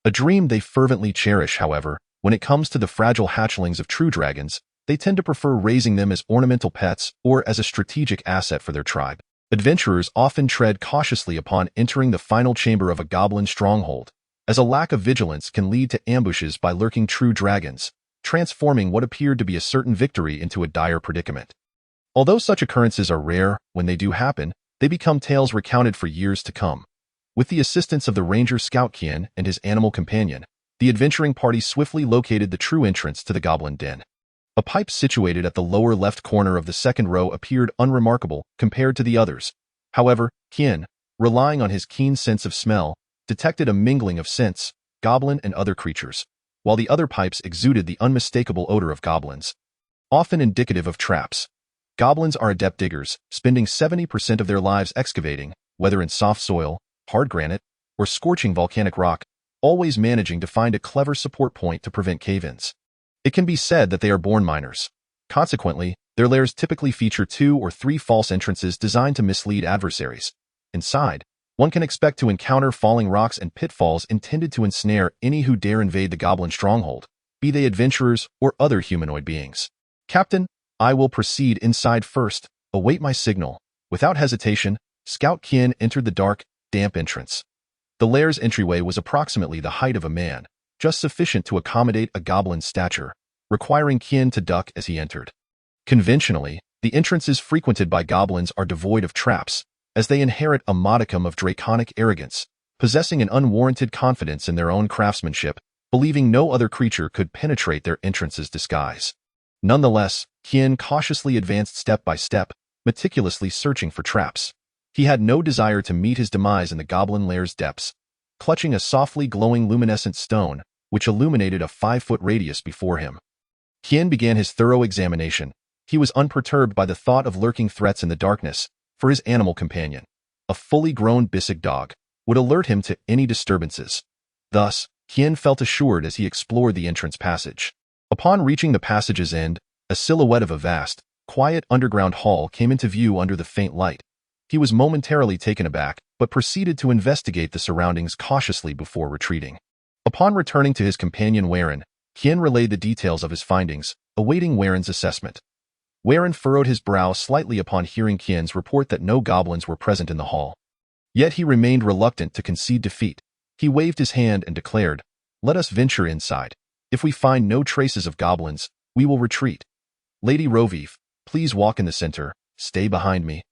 A dream they fervently cherish, however, when it comes to the fragile hatchlings of true dragons, they tend to prefer raising them as ornamental pets or as a strategic asset for their tribe. Adventurers often tread cautiously upon entering the final chamber of a goblin stronghold, as a lack of vigilance can lead to ambushes by lurking true dragons, transforming what appeared to be a certain victory into a dire predicament. Although such occurrences are rare, when they do happen, they become tales recounted for years to come. With the assistance of the ranger scout Kian and his animal companion, the adventuring party swiftly located the true entrance to the goblin den. A pipe situated at the lower left corner of the second row appeared unremarkable compared to the others. However, Kian, relying on his keen sense of smell, detected a mingling of scents, goblin and other creatures, while the other pipes exuded the unmistakable odor of goblins, often indicative of traps. Goblins are adept diggers, spending 70% of their lives excavating, whether in soft soil, hard granite, or scorching volcanic rock, always managing to find a clever support point to prevent cave-ins. It can be said that they are born miners. Consequently, their lairs typically feature 2 or 3 false entrances designed to mislead adversaries. Inside, one can expect to encounter falling rocks and pitfalls intended to ensnare any who dare invade the goblin stronghold, be they adventurers or other humanoid beings. Captain, I will proceed inside first. Await my signal. Without hesitation, Scout Kian entered the dark, damp entrance. The lair's entryway was approximately the height of a man, just sufficient to accommodate a goblin's stature, requiring Kian to duck as he entered. Conventionally, the entrances frequented by goblins are devoid of traps, as they inherit a modicum of draconic arrogance, possessing an unwarranted confidence in their own craftsmanship, believing no other creature could penetrate their entrance's disguise. Nonetheless, Kian cautiously advanced step by step, meticulously searching for traps. He had no desire to meet his demise in the goblin lair's depths. Clutching a softly glowing luminescent stone, which illuminated a 5-foot radius before him, Kian began his thorough examination. He was unperturbed by the thought of lurking threats in the darkness, for his animal companion, a fully grown Bissig dog, would alert him to any disturbances. Thus, Kian felt assured as he explored the entrance passage. Upon reaching the passage's end, a silhouette of a vast, quiet underground hall came into view under the faint light. He was momentarily taken aback, but proceeded to investigate the surroundings cautiously before retreating. Upon returning to his companion Warren, Kian relayed the details of his findings, awaiting Warren's assessment. Warren furrowed his brow slightly upon hearing Kian's report that no goblins were present in the hall. Yet he remained reluctant to concede defeat. He waved his hand and declared, "Let us venture inside. If we find no traces of goblins, we will retreat. Lady Roveve, please walk in the center, stay behind me,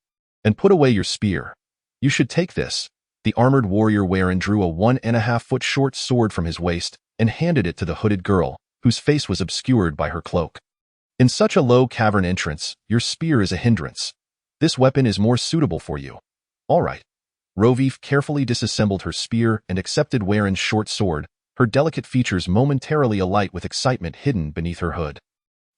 and put away your spear. You should take this." The armored warrior Warren drew a 1.5-foot short sword from his waist and handed it to the hooded girl, whose face was obscured by her cloak. "In such a low cavern entrance, your spear is a hindrance. This weapon is more suitable for you." "All right." Roveve carefully disassembled her spear and accepted Warren's short sword, her delicate features momentarily alight with excitement hidden beneath her hood.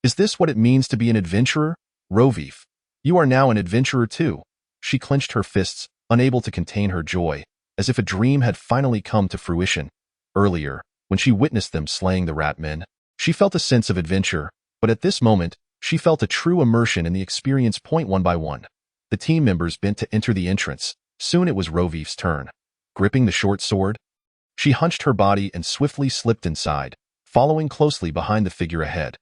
"Is this what it means to be an adventurer? Roveve, you are now an adventurer too." She clenched her fists, unable to contain her joy, as if a dream had finally come to fruition. Earlier, when she witnessed them slaying the rat men. She felt a sense of adventure, but at this moment, she felt a true immersion in the experience. One by one, the team members bent to enter the entrance. Soon it was Rovif's turn. Gripping the short sword, she hunched her body and swiftly slipped inside, following closely behind the figure ahead.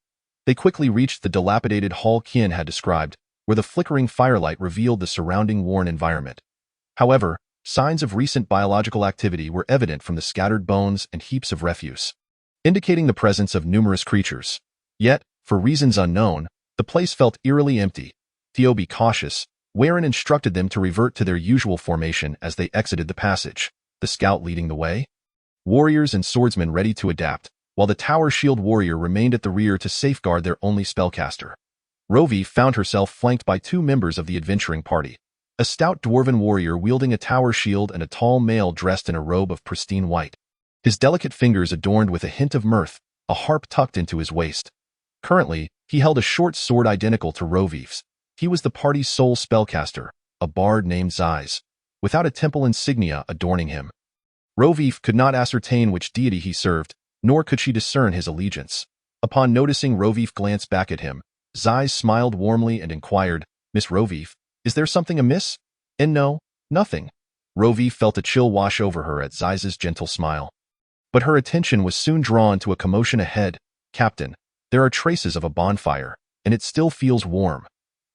They quickly reached the dilapidated hall Kian had described, where the flickering firelight revealed the surrounding worn environment. However, signs of recent biological activity were evident from the scattered bones and heaps of refuse, indicating the presence of numerous creatures. Yet, for reasons unknown, the place felt eerily empty. To be cautious, Warren instructed them to revert to their usual formation as they exited the passage, the scout leading the way, warriors and swordsmen ready to adapt, while the tower shield warrior remained at the rear to safeguard their only spellcaster. Rovif found herself flanked by two members of the adventuring party, a stout dwarven warrior wielding a tower shield and a tall male dressed in a robe of pristine white, his delicate fingers adorned with a hint of mirth, a harp tucked into his waist. Currently, he held a short sword identical to Rovif's. He was the party's sole spellcaster, a bard named Zeiss, without a temple insignia adorning him. Rovif could not ascertain which deity he served, nor could she discern his allegiance. Upon noticing Rovif glance back at him, Zeiss smiled warmly and inquired, "Miss Rovif, is there something amiss?" "And no, nothing." Rovif felt a chill wash over her at Zeiss's gentle smile. But her attention was soon drawn to a commotion ahead. "Captain, there are traces of a bonfire, and it still feels warm.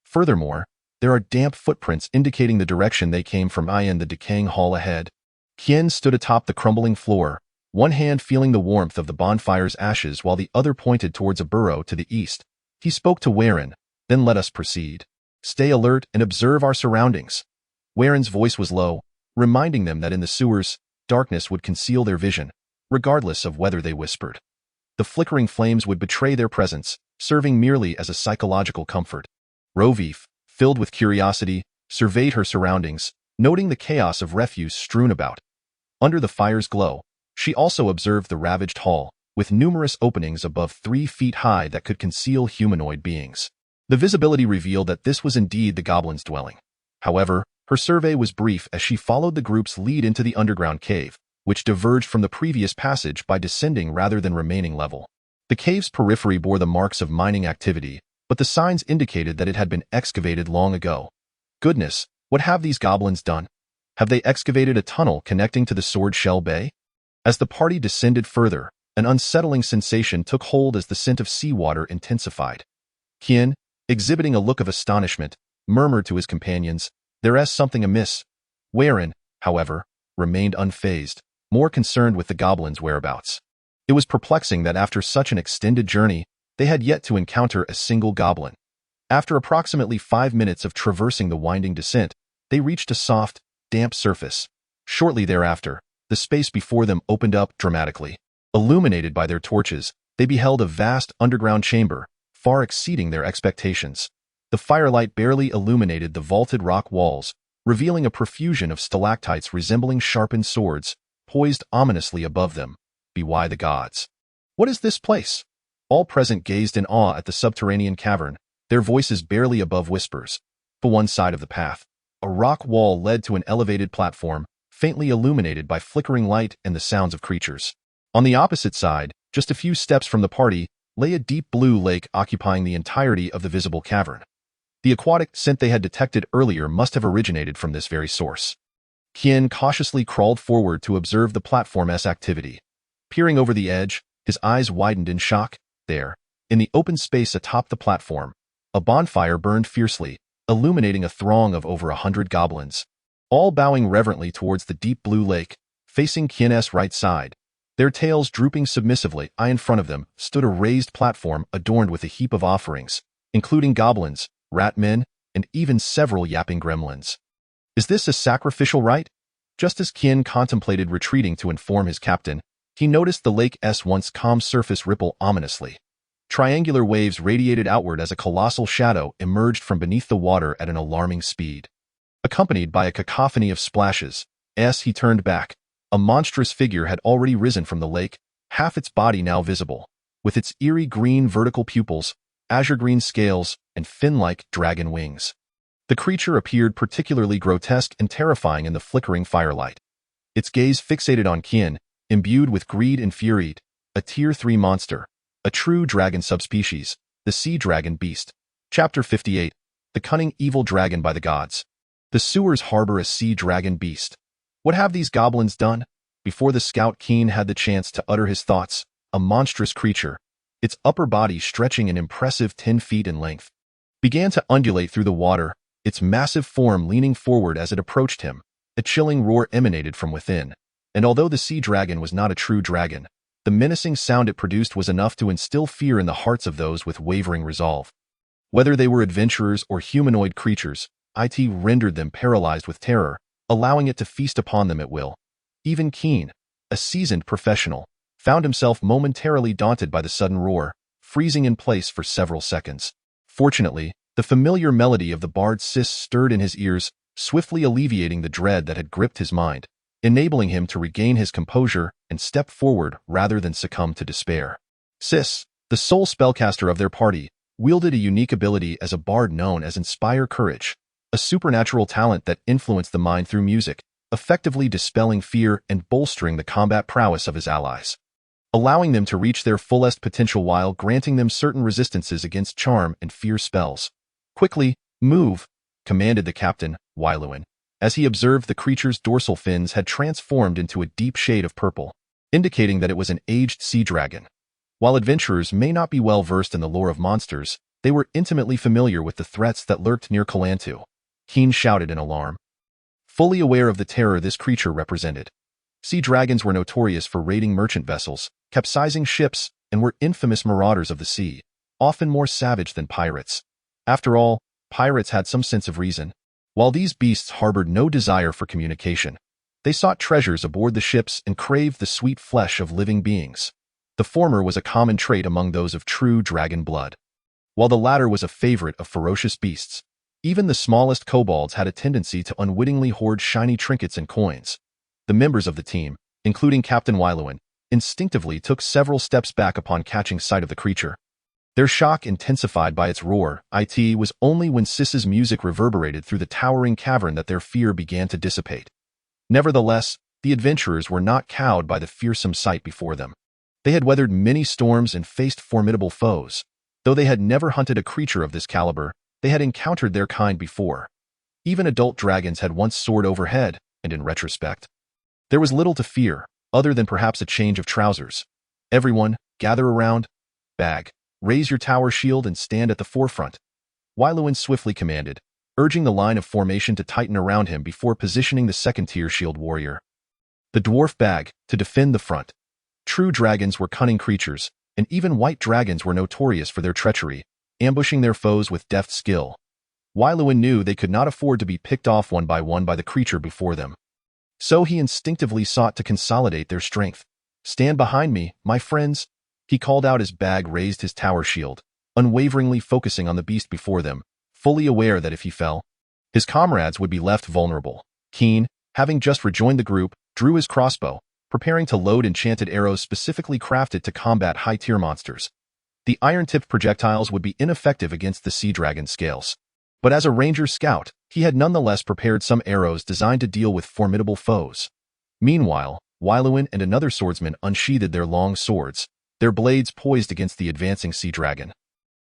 Furthermore, there are damp footprints indicating the direction they came from." In the decaying hall ahead, Qian stood atop the crumbling floor, one hand feeling the warmth of the bonfire's ashes while the other pointed towards a burrow to the east. He spoke to Warren, "Then let us proceed. Stay alert and observe our surroundings." Warren's voice was low, reminding them that in the sewers, darkness would conceal their vision, regardless of whether they whispered. The flickering flames would betray their presence, serving merely as a psychological comfort. Rovif, filled with curiosity, surveyed her surroundings, noting the chaos of refuse strewn about. Under the fire's glow, she also observed the ravaged hall, with numerous openings above 3 feet high that could conceal humanoid beings. The visibility revealed that this was indeed the goblin's dwelling. However, her survey was brief as she followed the group's lead into the underground cave, which diverged from the previous passage by descending rather than remaining level. The cave's periphery bore the marks of mining activity, but the signs indicated that it had been excavated long ago. Goodness, what have these goblins done? Have they excavated a tunnel connecting to the Sword Shell Bay? As the party descended further, an unsettling sensation took hold as the scent of seawater intensified. Qian, exhibiting a look of astonishment, murmured to his companions, "There's something amiss." Warren, however, remained unfazed, more concerned with the goblins' whereabouts. It was perplexing that after such an extended journey, they had yet to encounter a single goblin. After approximately 5 minutes of traversing the winding descent, they reached a soft, damp surface. Shortly thereafter, the space before them opened up dramatically. Illuminated by their torches, they beheld a vast underground chamber, far exceeding their expectations. The firelight barely illuminated the vaulted rock walls, revealing a profusion of stalactites resembling sharpened swords, poised ominously above them. Beware the gods. "What is this place?" All present gazed in awe at the subterranean cavern, their voices barely above whispers. To one side of the path, a rock wall led to an elevated platform, faintly illuminated by flickering light and the sounds of creatures. On the opposite side, just a few steps from the party, lay a deep blue lake occupying the entirety of the visible cavern. The aquatic scent they had detected earlier must have originated from this very source. Qian cautiously crawled forward to observe the platform's activity. Peering over the edge, his eyes widened in shock. There, in the open space atop the platform, a bonfire burned fiercely, illuminating a throng of over 100 goblins, all bowing reverently towards the deep blue lake, facing Qian's right side. Their tails drooping submissively, in front of them stood a raised platform adorned with a heap of offerings, including goblins, rat men, and even several yapping gremlins. Is this a sacrificial rite? Just as Qian contemplated retreating to inform his captain, he noticed the lake's once calm surface ripple ominously. Triangular waves radiated outward as a colossal shadow emerged from beneath the water at an alarming speed. Accompanied by a cacophony of splashes, as he turned back, a monstrous figure had already risen from the lake, half its body now visible, with its eerie green vertical pupils, azure green scales, and fin-like dragon wings. The creature appeared particularly grotesque and terrifying in the flickering firelight. Its gaze fixated on Qian, imbued with greed and fury, a Tier 3 monster, a true dragon subspecies, the sea dragon beast. Chapter 58. The cunning evil dragon by the gods. The sewers harbor a sea dragon beast. What have these goblins done? Before the scout Keen had the chance to utter his thoughts, a monstrous creature, its upper body stretching an impressive 10 feet in length, began to undulate through the water, its massive form leaning forward as it approached him. A chilling roar emanated from within, and although the sea dragon was not a true dragon, the menacing sound it produced was enough to instill fear in the hearts of those with wavering resolve. Whether they were adventurers or humanoid creatures, it rendered them paralyzed with terror, allowing it to feast upon them at will. Even Keen, a seasoned professional, found himself momentarily daunted by the sudden roar, freezing in place for several seconds. Fortunately, the familiar melody of the bard's sis stirred in his ears, swiftly alleviating the dread that had gripped his mind, enabling him to regain his composure and step forward rather than succumb to despair. Sis, the sole spellcaster of their party, wielded a unique ability as a bard known as Inspire Courage, a supernatural talent that influenced the mind through music, effectively dispelling fear and bolstering the combat prowess of his allies, allowing them to reach their fullest potential while granting them certain resistances against charm and fear spells. Quickly, move, commanded the captain, Wailuan, as he observed the creature's dorsal fins had transformed into a deep shade of purple, indicating that it was an aged sea dragon. While adventurers may not be well versed in the lore of monsters, they were intimately familiar with the threats that lurked near Calantu. Keen shouted in alarm, fully aware of the terror this creature represented. Sea dragons were notorious for raiding merchant vessels, capsizing ships, and were infamous marauders of the sea, often more savage than pirates. After all, pirates had some sense of reason. While these beasts harbored no desire for communication, they sought treasures aboard the ships and craved the sweet flesh of living beings. The former was a common trait among those of true dragon blood, while the latter was a favorite of ferocious beasts. Even the smallest kobolds had a tendency to unwittingly hoard shiny trinkets and coins. The members of the team, including Captain Wailuan, instinctively took several steps back upon catching sight of the creature. Their shock intensified by its roar. It was only when Sis's music reverberated through the towering cavern that their fear began to dissipate. Nevertheless, the adventurers were not cowed by the fearsome sight before them. They had weathered many storms and faced formidable foes. Though they had never hunted a creature of this caliber, they had encountered their kind before. Even adult dragons had once soared overhead, and in retrospect, there was little to fear, other than perhaps a change of trousers. Everyone, gather around. Bag, raise your tower shield and stand at the forefront, Wailuan swiftly commanded, urging the line of formation to tighten around him before positioning the second-tier shield warrior, the dwarf Bag, to defend the front. True dragons were cunning creatures, and even white dragons were notorious for their treachery, ambushing their foes with deft skill. Wailuan knew they could not afford to be picked off one by the creature before them. So he instinctively sought to consolidate their strength. "Stand behind me, my friends," he called out as Bag raised his tower shield, unwaveringly focusing on the beast before them, fully aware that if he fell, his comrades would be left vulnerable. Keen, having just rejoined the group, drew his crossbow, preparing to load enchanted arrows specifically crafted to combat high-tier monsters. The iron-tipped projectiles would be ineffective against the sea dragon's scales. But as a ranger scout, he had nonetheless prepared some arrows designed to deal with formidable foes. Meanwhile, Wailuan and another swordsman unsheathed their long swords, their blades poised against the advancing sea dragon,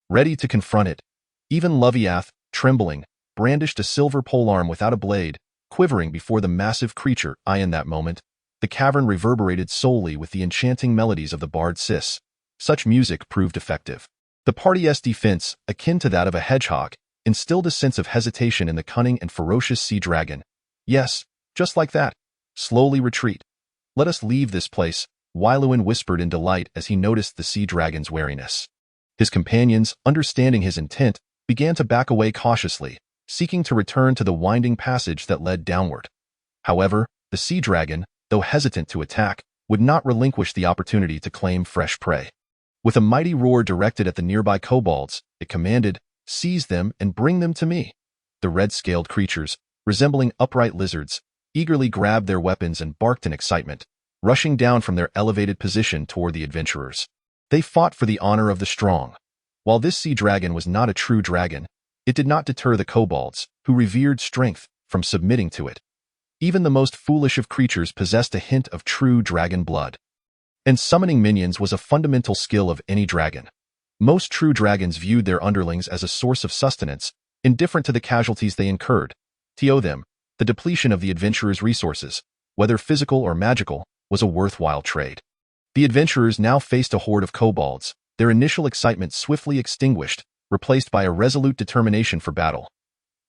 ready to confront it. Even Loviath, trembling, brandished a silver polearm without a blade, quivering before the massive creature. In that moment, the cavern reverberated solely with the enchanting melodies of the bard Sis. Such music proved effective. The party's defense, akin to that of a hedgehog, instilled a sense of hesitation in the cunning and ferocious sea dragon. "Yes, just like that. Slowly retreat. Let us leave this place," Wailuan whispered in delight as he noticed the sea dragon's wariness. His companions, understanding his intent, began to back away cautiously, seeking to return to the winding passage that led downward. However, the sea dragon, though hesitant to attack, would not relinquish the opportunity to claim fresh prey. With a mighty roar directed at the nearby kobolds, it commanded, "Seize them and bring them to me." The red-scaled creatures, resembling upright lizards, eagerly grabbed their weapons and barked in excitement, rushing down from their elevated position toward the adventurers. They fought for the honor of the strong. While this sea dragon was not a true dragon, it did not deter the kobolds, who revered strength, from submitting to it. Even the most foolish of creatures possessed a hint of true dragon blood. And summoning minions was a fundamental skill of any dragon. Most true dragons viewed their underlings as a source of sustenance, indifferent to the casualties they incurred. To them, the depletion of the adventurer's resources, whether physical or magical, was a worthwhile trade. The adventurers now faced a horde of kobolds, their initial excitement swiftly extinguished, replaced by a resolute determination for battle.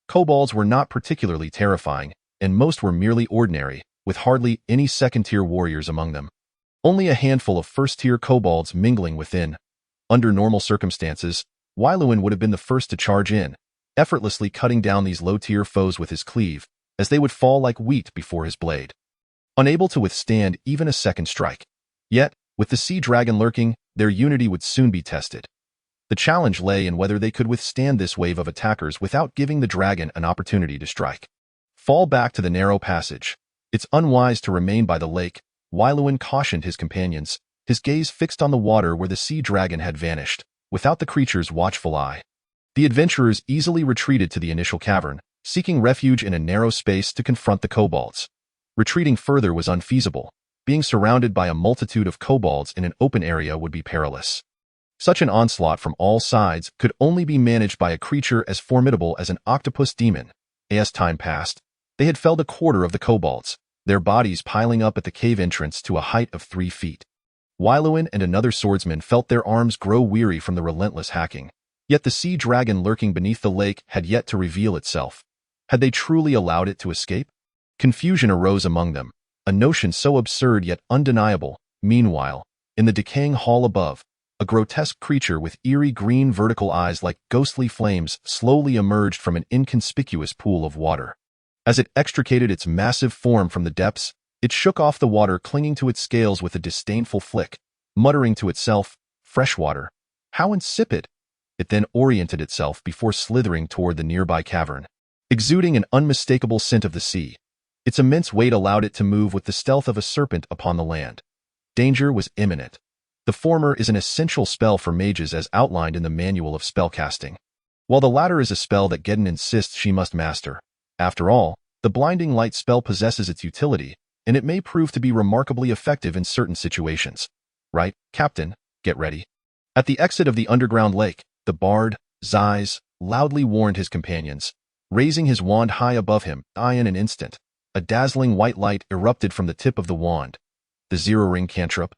Kobolds were not particularly terrifying, and most were merely ordinary, with hardly any second-tier warriors among them. Only a handful of first-tier kobolds mingling within. Under normal circumstances, Wailuan would have been the first to charge in, effortlessly cutting down these low-tier foes with his cleave, as they would fall like wheat before his blade. Unable to withstand even a second strike. Yet, with the sea dragon lurking, their unity would soon be tested. The challenge lay in whether they could withstand this wave of attackers without giving the dragon an opportunity to strike. Fall back to the narrow passage. It's unwise to remain by the lake, Wailuan cautioned his companions, his gaze fixed on the water where the sea dragon had vanished, without the creature's watchful eye. The adventurers easily retreated to the initial cavern, seeking refuge in a narrow space to confront the kobolds. Retreating further was unfeasible. Being surrounded by a multitude of kobolds in an open area would be perilous. Such an onslaught from all sides could only be managed by a creature as formidable as an octopus demon. As time passed, they had felled a quarter of the kobolds, their bodies piling up at the cave entrance to a height of 3 feet. Wailuan and another swordsman felt their arms grow weary from the relentless hacking. Yet the sea dragon lurking beneath the lake had yet to reveal itself. Had they truly allowed it to escape? Confusion arose among them, a notion so absurd yet undeniable. Meanwhile, in the decaying hall above, a grotesque creature with eerie green vertical eyes like ghostly flames slowly emerged from an inconspicuous pool of water. As it extricated its massive form from the depths, it shook off the water clinging to its scales with a disdainful flick, muttering to itself, "Fresh water. How insipid!" It then oriented itself before slithering toward the nearby cavern. Exuding an unmistakable scent of the sea, its immense weight allowed it to move with the stealth of a serpent upon the land. Danger was imminent. The former is an essential spell for mages as outlined in the Manual of Spellcasting, while the latter is a spell that Geddon insists she must master. After all, the blinding light spell possesses its utility, and it may prove to be remarkably effective in certain situations. Right, Captain, get ready. At the exit of the underground lake, the bard, Zeiss, loudly warned his companions. Raising his wand high above him, in an instant, a dazzling white light erupted from the tip of the wand. The zero-ring cantrip.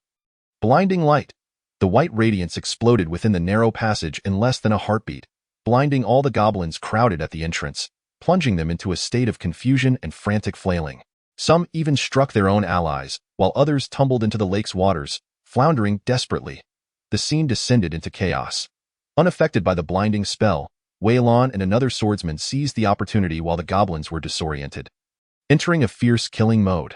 Blinding light. The white radiance exploded within the narrow passage in less than a heartbeat, blinding all the goblins crowded at the entrance, plunging them into a state of confusion and frantic flailing. Some even struck their own allies, while others tumbled into the lake's waters, floundering desperately. The scene descended into chaos. Unaffected by the blinding spell, Waylon and another swordsman seized the opportunity while the goblins were disoriented, entering a fierce killing mode.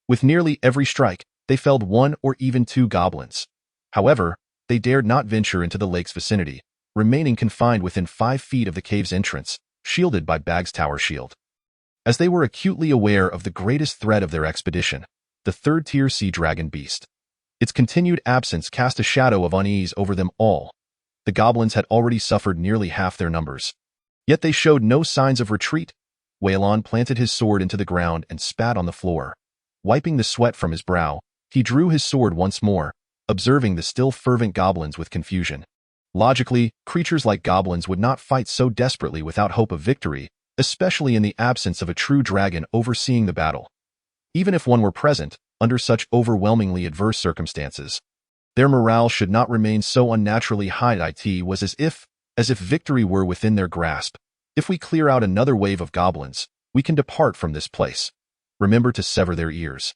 With nearly every strike, they felled 1 or even 2 goblins. However, they dared not venture into the lake's vicinity, remaining confined within 5 feet of the cave's entrance, shielded by Bag's tower shield. As they were acutely aware of the greatest threat of their expedition, the third-tier sea dragon beast. Its continued absence cast a shadow of unease over them all. The goblins had already suffered nearly half their numbers. Yet they showed no signs of retreat. Waylon planted his sword into the ground and spat on the floor. Wiping the sweat from his brow, he drew his sword once more, observing the still fervent goblins with confusion. Logically, creatures like goblins would not fight so desperately without hope of victory, especially in the absence of a true dragon overseeing the battle. Even if one were present, under such overwhelmingly adverse circumstances, their morale should not remain so unnaturally high. It was as if victory were within their grasp. If we clear out another wave of goblins, we can depart from this place. Remember to sever their ears.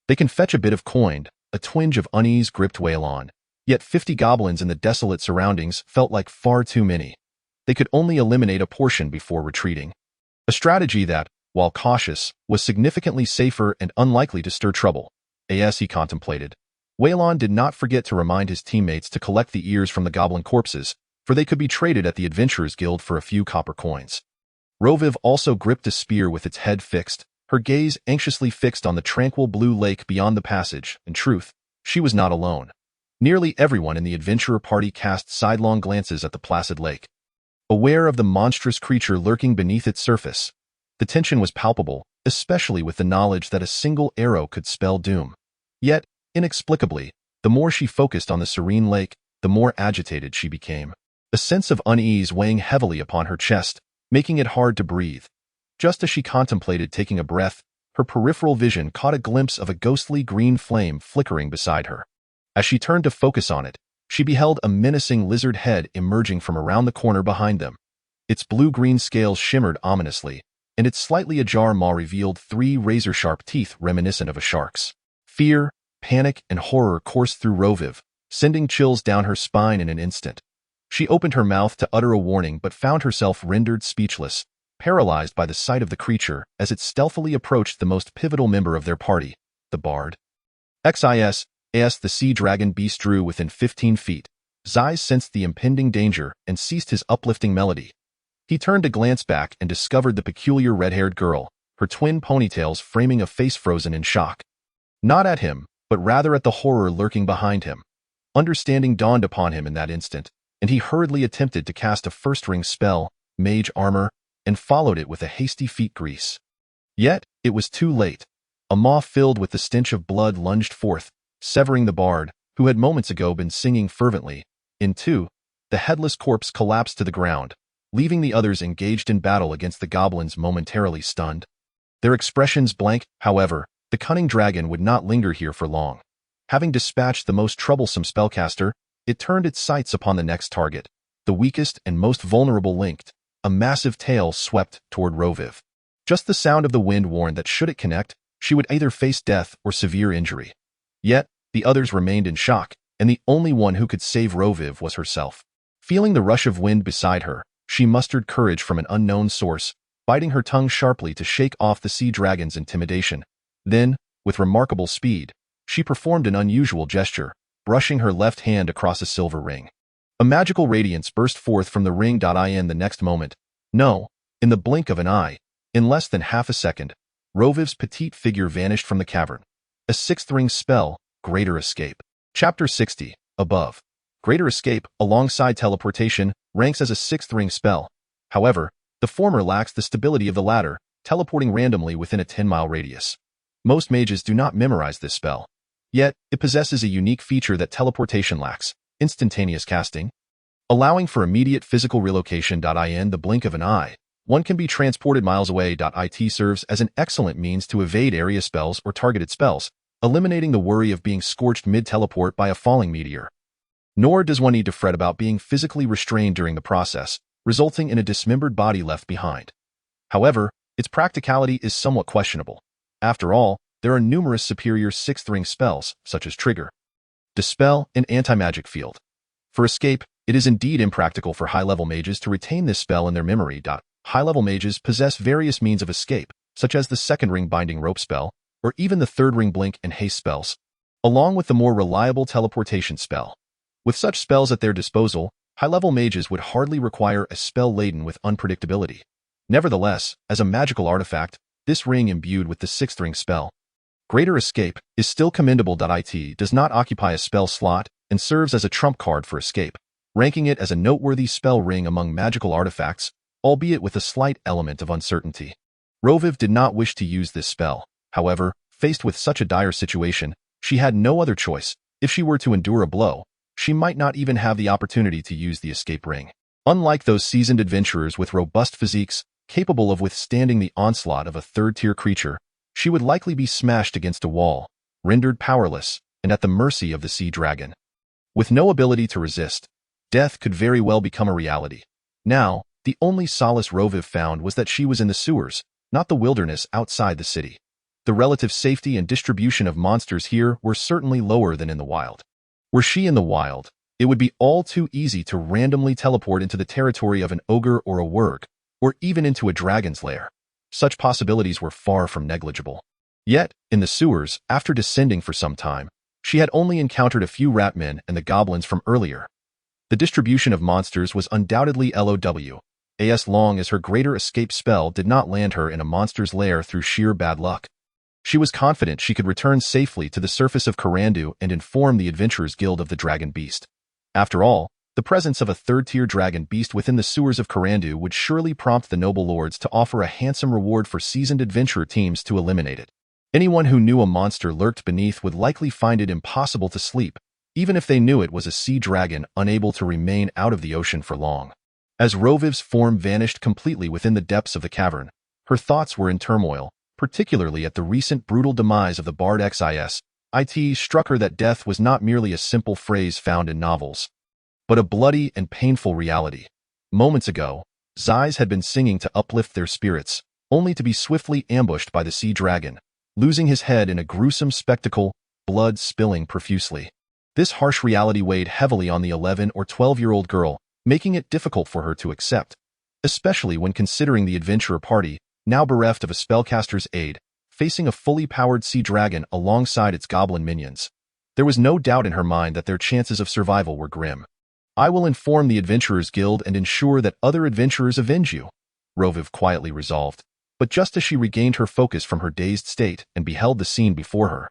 They can fetch a bit of coin. A twinge of unease gripped Waylon. Yet 50 goblins in the desolate surroundings felt like far too many. They could only eliminate a portion before retreating. A strategy that, while cautious, was significantly safer and unlikely to stir trouble. As he contemplated, Waylon did not forget to remind his teammates to collect the ears from the goblin corpses, for they could be traded at the Adventurers Guild for a few copper coins. Roviv also gripped a spear with its head fixed, her gaze anxiously fixed on the tranquil blue lake beyond the passage. In truth, she was not alone. Nearly everyone in the adventurer party cast sidelong glances at the placid lake, aware of the monstrous creature lurking beneath its surface. The tension was palpable, especially with the knowledge that a single arrow could spell doom. Yet, inexplicably, the more she focused on the serene lake, the more agitated she became. A sense of unease weighing heavily upon her chest, making it hard to breathe. Just as she contemplated taking a breath, her peripheral vision caught a glimpse of a ghostly green flame flickering beside her. As she turned to focus on it, she beheld a menacing lizard head emerging from around the corner behind them. Its blue-green scales shimmered ominously, and its slightly ajar maw revealed 3 razor-sharp teeth reminiscent of a shark's. Fear, panic, and horror coursed through Roviv, sending chills down her spine in an instant. She opened her mouth to utter a warning but found herself rendered speechless, paralyzed by the sight of the creature as it stealthily approached the most pivotal member of their party, the bard. The sea dragon beast drew within 15 feet. Zeiss sensed the impending danger and ceased his uplifting melody. He turned to glance back and discovered the peculiar red-haired girl, her twin ponytails framing a face frozen in shock. Not at him, but rather at the horror lurking behind him. Understanding dawned upon him in that instant, and he hurriedly attempted to cast a first-ring spell, Mage Armor, and followed it with a hasty feet grease. Yet, it was too late. A maw filled with the stench of blood lunged forth, severing the bard, who had moments ago been singing fervently. In two, the headless corpse collapsed to the ground, leaving the others engaged in battle against the goblins momentarily stunned. Their expressions blank, however, the cunning dragon would not linger here for long. Having dispatched the most troublesome spellcaster, it turned its sights upon the next target, the weakest and most vulnerable linked. A massive tail swept toward Roviv. Just the sound of the wind warned that should it connect, she would either face death or severe injury. Yet, the others remained in shock, and the only one who could save Roviv was herself. Feeling the rush of wind beside her, she mustered courage from an unknown source, biting her tongue sharply to shake off the sea dragon's intimidation. Then, with remarkable speed, she performed an unusual gesture, brushing her left hand across a silver ring. A magical radiance burst forth from the ring. In the next moment, no, in the blink of an eye, in less than half a second, Roviv's petite figure vanished from the cavern. A 6th ring spell, Greater Escape. Chapter 60, above. Greater Escape, alongside teleportation, ranks as a 6th ring spell. However, the former lacks the stability of the latter, teleporting randomly within a 10-mile radius. Most mages do not memorize this spell. Yet, it possesses a unique feature that teleportation lacks: instantaneous casting. Allowing for immediate physical relocation. In the blink of an eye, one can be transported miles away. It serves as an excellent means to evade area spells or targeted spells, eliminating the worry of being scorched mid-teleport by a falling meteor. Nor does one need to fret about being physically restrained during the process, resulting in a dismembered body left behind. However, its practicality is somewhat questionable. After all, there are numerous superior 6th ring spells, such as Trigger, Dispel, and Anti-Magic Field. For escape, it is indeed impractical for high-level mages to retain this spell in their memory. High-level mages possess various means of escape, such as the 2nd ring Binding Rope spell, or even the 3rd ring Blink and Haste spells, along with the more reliable teleportation spell. With such spells at their disposal, high-level mages would hardly require a spell laden with unpredictability. Nevertheless, as a magical artifact, this ring imbued with the 6th ring spell, Greater Escape, is still commendable. It does not occupy a spell slot and serves as a trump card for escape, ranking it as a noteworthy spell ring among magical artifacts, albeit with a slight element of uncertainty. Roviv did not wish to use this spell. However, faced with such a dire situation, she had no other choice. If she were to endure a blow, she might not even have the opportunity to use the escape ring. Unlike those seasoned adventurers with robust physiques, capable of withstanding the onslaught of a 3rd-tier creature, she would likely be smashed against a wall, rendered powerless, and at the mercy of the sea dragon. With no ability to resist, death could very well become a reality. Now, the only solace Roviv found was that she was in the sewers, not the wilderness outside the city. The relative safety and distribution of monsters here were certainly lower than in the wild. Were she in the wild, it would be all too easy to randomly teleport into the territory of an ogre or a wurg, or even into a dragon's lair. Such possibilities were far from negligible. Yet, in the sewers, after descending for some time, she had only encountered a few ratmen and the goblins from earlier. The distribution of monsters was undoubtedly LOW, as long as her Greater Escape spell did not land her in a monster's lair through sheer bad luck. She was confident she could return safely to the surface of Karandu and inform the Adventurers Guild of the Dragon Beast. After all, The presence of a third-tier dragon beast within the sewers of Karandu would surely prompt the noble lords to offer a handsome reward for seasoned adventurer teams to eliminate it. Anyone who knew a monster lurked beneath would likely find it impossible to sleep, even if they knew it was a sea dragon unable to remain out of the ocean for long. As Roviv's form vanished completely within the depths of the cavern, her thoughts were in turmoil, particularly at the recent brutal demise of the bard Xis. It struck her that death was not merely a simple phrase found in novels, but a bloody and painful reality. Moments ago, Xis had been singing to uplift their spirits, only to be swiftly ambushed by the sea dragon, losing his head in a gruesome spectacle, blood spilling profusely. This harsh reality weighed heavily on the 11 or 12-year-old girl, making it difficult for her to accept, especially when considering the adventurer party, now bereft of a spellcaster's aid, facing a fully powered sea dragon alongside its goblin minions. There was no doubt in her mind that their chances of survival were grim. "I will inform the Adventurers Guild and ensure that other adventurers avenge you," Roviv quietly resolved. But just as she regained her focus from her dazed state and beheld the scene before her,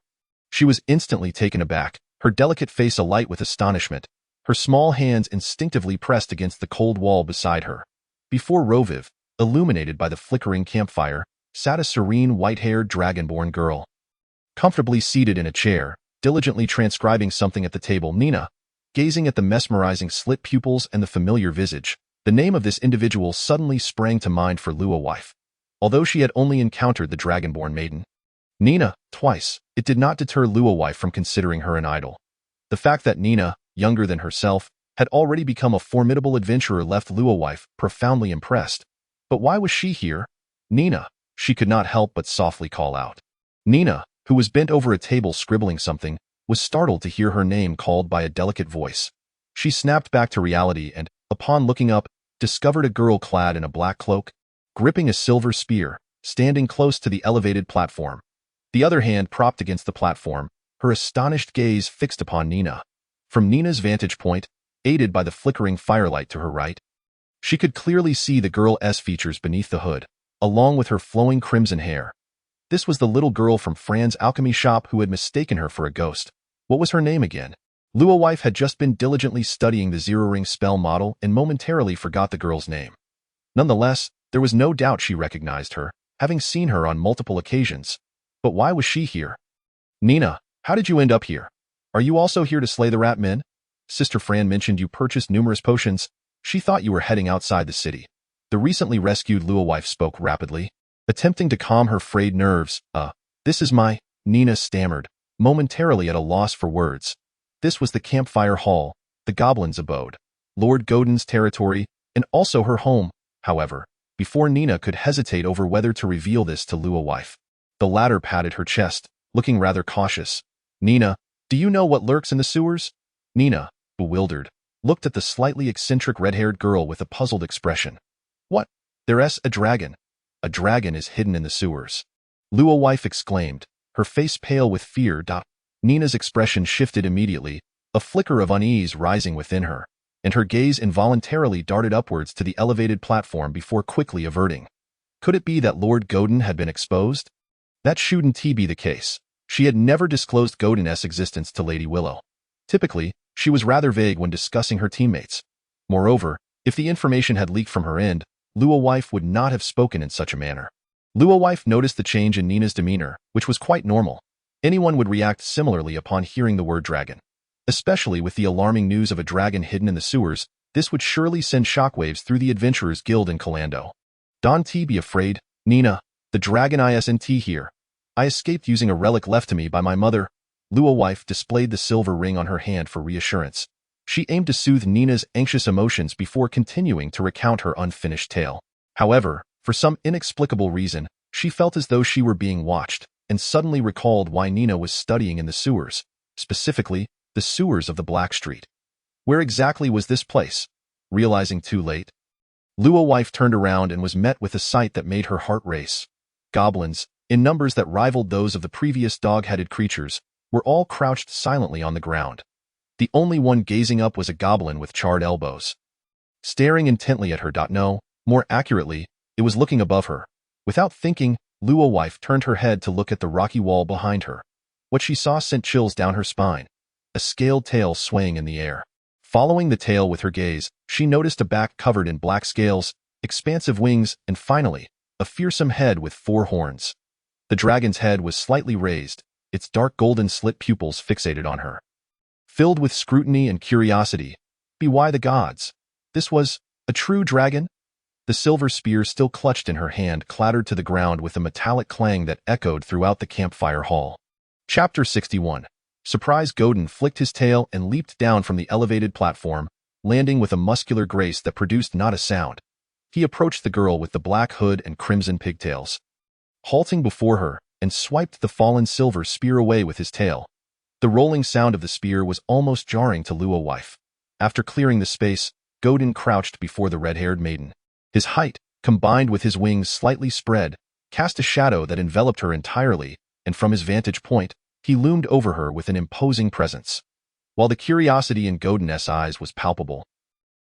she was instantly taken aback, her delicate face alight with astonishment, her small hands instinctively pressed against the cold wall beside her. Before Roviv, illuminated by the flickering campfire, sat a serene white-haired dragonborn girl. Comfortably seated in a chair, diligently transcribing something at the table, Nina, gazing at the mesmerizing slit pupils and the familiar visage, the name of this individual suddenly sprang to mind for Lua wife. Although she had only encountered the dragonborn maiden, Nina, twice, it did not deter Lua wife from considering her an idol. The fact that Nina, younger than herself, had already become a formidable adventurer left Lua wife profoundly impressed. But why was she here? Nina, she could not help but softly call out. Nina, who was bent over a table scribbling something, was startled to hear her name called by a delicate voice. She snapped back to reality and, upon looking up, discovered a girl clad in a black cloak, gripping a silver spear, standing close to the elevated platform. The other hand propped against the platform, her astonished gaze fixed upon Nina. From Nina's vantage point, aided by the flickering firelight to her right, she could clearly see the girl's features beneath the hood, along with her flowing crimson hair. This was the little girl from Fran's alchemy shop who had mistaken her for a ghost. What was her name again? Lua wife had just been diligently studying the zero-ring spell model and momentarily forgot the girl's name. Nonetheless, there was no doubt she recognized her, having seen her on multiple occasions. But why was she here? "Nina, how did you end up here? Are you also here to slay the rat men? Sister Fran mentioned you purchased numerous potions. She thought you were heading outside the city." The recently rescued Lua wife spoke rapidly, attempting to calm her frayed nerves. This is my..." Nina stammered, momentarily at a loss for words. This was the campfire hall, the goblin's abode, Lord Godin's territory, and also her home. However, before Nina could hesitate over whether to reveal this to Lua wife, the latter patted her chest, looking rather cautious. "Nina, do you know what lurks in the sewers?" Nina, bewildered, looked at the slightly eccentric red-haired girl with a puzzled expression. "What? There's a dragon. A dragon is hidden in the sewers," Lua wife exclaimed, her face pale with fear. Nina's expression shifted immediately, a flicker of unease rising within her, and her gaze involuntarily darted upwards to the elevated platform before quickly averting. Could it be that Lord Godin had been exposed? That shouldn't be the case. She had never disclosed Godin's existence to Lady Willow. Typically, she was rather vague when discussing her teammates. Moreover, if the information had leaked from her end, Lua wife would not have spoken in such a manner. Lua wife noticed the change in Nina's demeanor, which was quite normal. Anyone would react similarly upon hearing the word dragon. Especially with the alarming news of a dragon hidden in the sewers, this would surely send shockwaves through the Adventurers Guild in Kalando. "Don't be afraid, Nina. The dragon isn't here. I escaped using a relic left to me by my mother." Lua wife displayed the silver ring on her hand for reassurance. She aimed to soothe Nina's anxious emotions before continuing to recount her unfinished tale. However, for some inexplicable reason, she felt as though she were being watched, and suddenly recalled why Nina was studying in the sewers, specifically, the sewers of the Black Street. Where exactly was this place? Realizing too late, Lua wife turned around and was met with a sight that made her heart race. Goblins, in numbers that rivaled those of the previous dog-headed creatures, were all crouched silently on the ground. The only one gazing up was a goblin with charred elbows, staring intently at her. No, more accurately, it was looking above her. Without thinking, Lua wife turned her head to look at the rocky wall behind her. What she saw sent chills down her spine, a scaled tail swaying in the air. Following the tail with her gaze, she noticed a back covered in black scales, expansive wings, and finally, a fearsome head with 4 horns. The dragon's head was slightly raised, its dark golden slit pupils fixated on her. Filled with scrutiny and curiosity, why the gods? This was a true dragon? The silver spear still clutched in her hand clattered to the ground with a metallic clang that echoed throughout the campfire hall. Chapter 61. Surprised Godin flicked his tail and leaped down from the elevated platform, landing with a muscular grace that produced not a sound. He approached the girl with the black hood and crimson pigtails. Halting before her, and swiped the fallen silver spear away with his tail. The rolling sound of the spear was almost jarring to Luo wife. After clearing the space, Godin crouched before the red-haired maiden. His height, combined with his wings slightly spread, cast a shadow that enveloped her entirely, and from his vantage point, he loomed over her with an imposing presence. While the curiosity in Godin's eyes was palpable,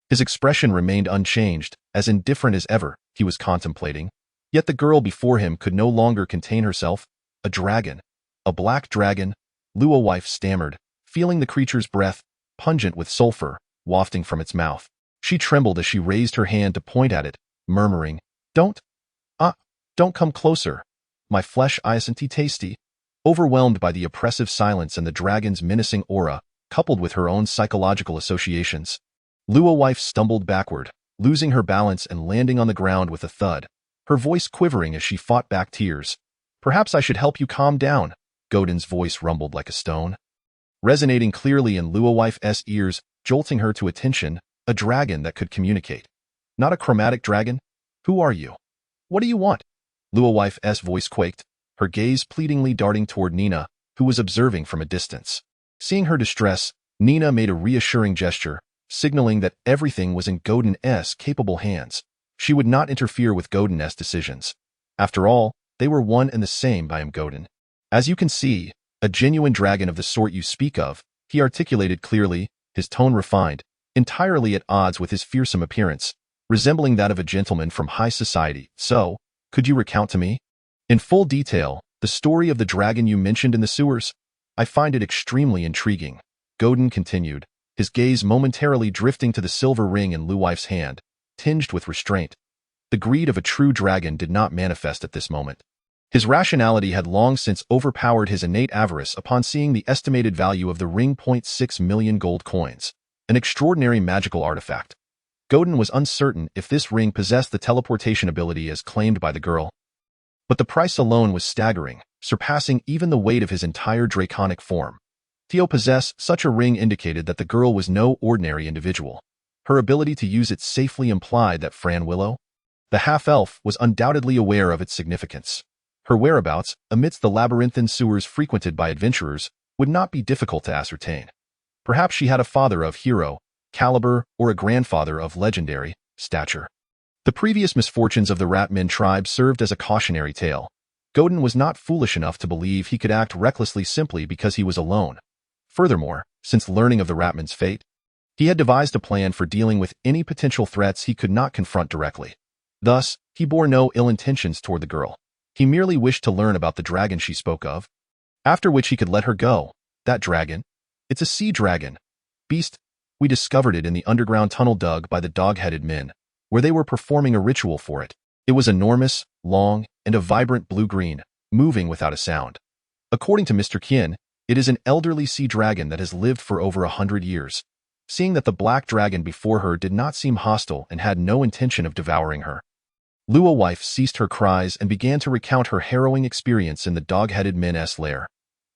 his expression remained unchanged, as indifferent as ever. He was contemplating. Yet the girl before him could no longer contain herself. A dragon. A black dragon, Luo wife stammered, feeling the creature's breath, pungent with sulfur, wafting from its mouth. She trembled as she raised her hand to point at it, murmuring, don't come closer. My flesh isn't tasty. Overwhelmed by the oppressive silence and the dragon's menacing aura, coupled with her own psychological associations, Luo wife stumbled backward, losing her balance and landing on the ground with a thud, her voice quivering as she fought back tears. Perhaps I should help you calm down, Godin's voice rumbled like a stone, resonating clearly in Luo wife's ears, jolting her to attention. A dragon that could communicate. Not a chromatic dragon? Who are you? What do you want? Luo wife's voice quaked, her gaze pleadingly darting toward Nina, who was observing from a distance. Seeing her distress, Nina made a reassuring gesture, signaling that everything was in Godin's capable hands. She would not interfere with Godin's decisions. After all, they were one and the same by Godin. As you can see, a genuine dragon of the sort you speak of, he articulated clearly, his tone refined, entirely at odds with his fearsome appearance, resembling that of a gentleman from high society. So, could you recount to me, in full detail, the story of the dragon you mentioned in the sewers? I find it extremely intriguing. Godin continued, his gaze momentarily drifting to the silver ring in Luo wife's hand, tinged with restraint. The greed of a true dragon did not manifest at this moment. His rationality had long since overpowered his innate avarice upon seeing the estimated value of the ring. 0.6 million gold coins. An extraordinary magical artifact. Godin was uncertain if this ring possessed the teleportation ability as claimed by the girl. But the price alone was staggering, surpassing even the weight of his entire draconic form. To possess such a ring indicated that the girl was no ordinary individual. Her ability to use it safely implied that Fran Willow, the half-elf, was undoubtedly aware of its significance. Her whereabouts, amidst the labyrinthine sewers frequented by adventurers, would not be difficult to ascertain. Perhaps she had a father of hero caliber or a grandfather of legendary stature. The previous misfortunes of the Ratmen tribe served as a cautionary tale. Godin was not foolish enough to believe he could act recklessly simply because he was alone. Furthermore, since learning of the Ratmen's fate, he had devised a plan for dealing with any potential threats he could not confront directly. Thus, he bore no ill intentions toward the girl. He merely wished to learn about the dragon she spoke of, after which he could let her go. That dragon? It's a sea dragon. Beast, we discovered it in the underground tunnel dug by the dog-headed men, where they were performing a ritual for it. It was enormous, long, and a vibrant blue-green, moving without a sound. According to Mr. Kien, it is an elderly sea dragon that has lived for over 100 years. Seeing that the black dragon before her did not seem hostile and had no intention of devouring her, Luo wife ceased her cries and began to recount her harrowing experience in the dog-headed men's lair.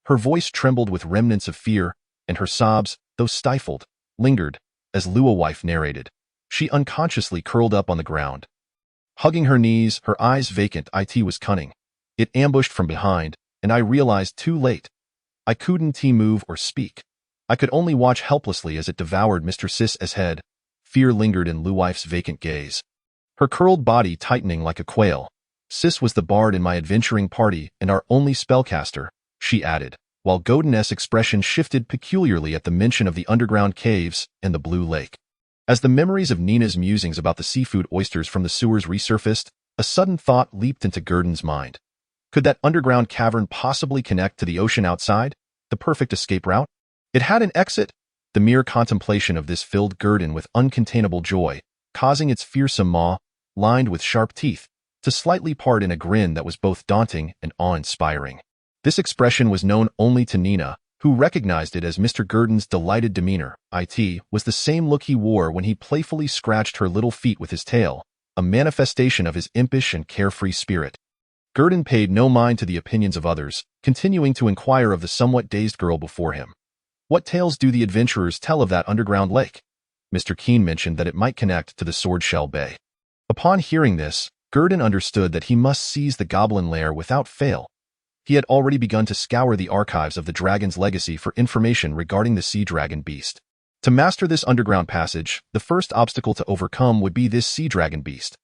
Her voice trembled with remnants of fear, and her sobs, though stifled, lingered, as Luo wife narrated. She unconsciously curled up on the ground, hugging her knees, her eyes vacant. It was cunning. It ambushed from behind, and I realized too late. I couldn't move or speak. I could only watch helplessly as it devoured Mr. Sis's head. Fear lingered in Luo wife's vacant gaze, her curled body tightening like a quail. Sis was the bard in my adventuring party and our only spellcaster, she added, while Godin's expression shifted peculiarly at the mention of the underground caves and the blue lake. As the memories of Nina's musings about the seafood oysters from the sewers resurfaced, a sudden thought leaped into Gurdon's mind. Could that underground cavern possibly connect to the ocean outside, the perfect escape route? It had an exit, The mere contemplation of this filled Gurdon with uncontainable joy, causing its fearsome maw, lined with sharp teeth, to slightly part in a grin that was both daunting and awe-inspiring. This expression was known only to Nina, who recognized it as Mr. Gurdon's delighted demeanor. It was the same look he wore when he playfully scratched her little feet with his tail, a manifestation of his impish and carefree spirit. Gurdon paid no mind to the opinions of others, continuing to inquire of the somewhat dazed girl before him. What tales do the adventurers tell of that underground lake? Mr. Keene mentioned that it might connect to the Swordshell Bay. Upon hearing this, Gurdon understood that he must seize the goblin lair without fail. He had already begun to scour the archives of the Dragon's Legacy for information regarding the sea dragon beast. To master this underground passage, the first obstacle to overcome would be this sea dragon beast.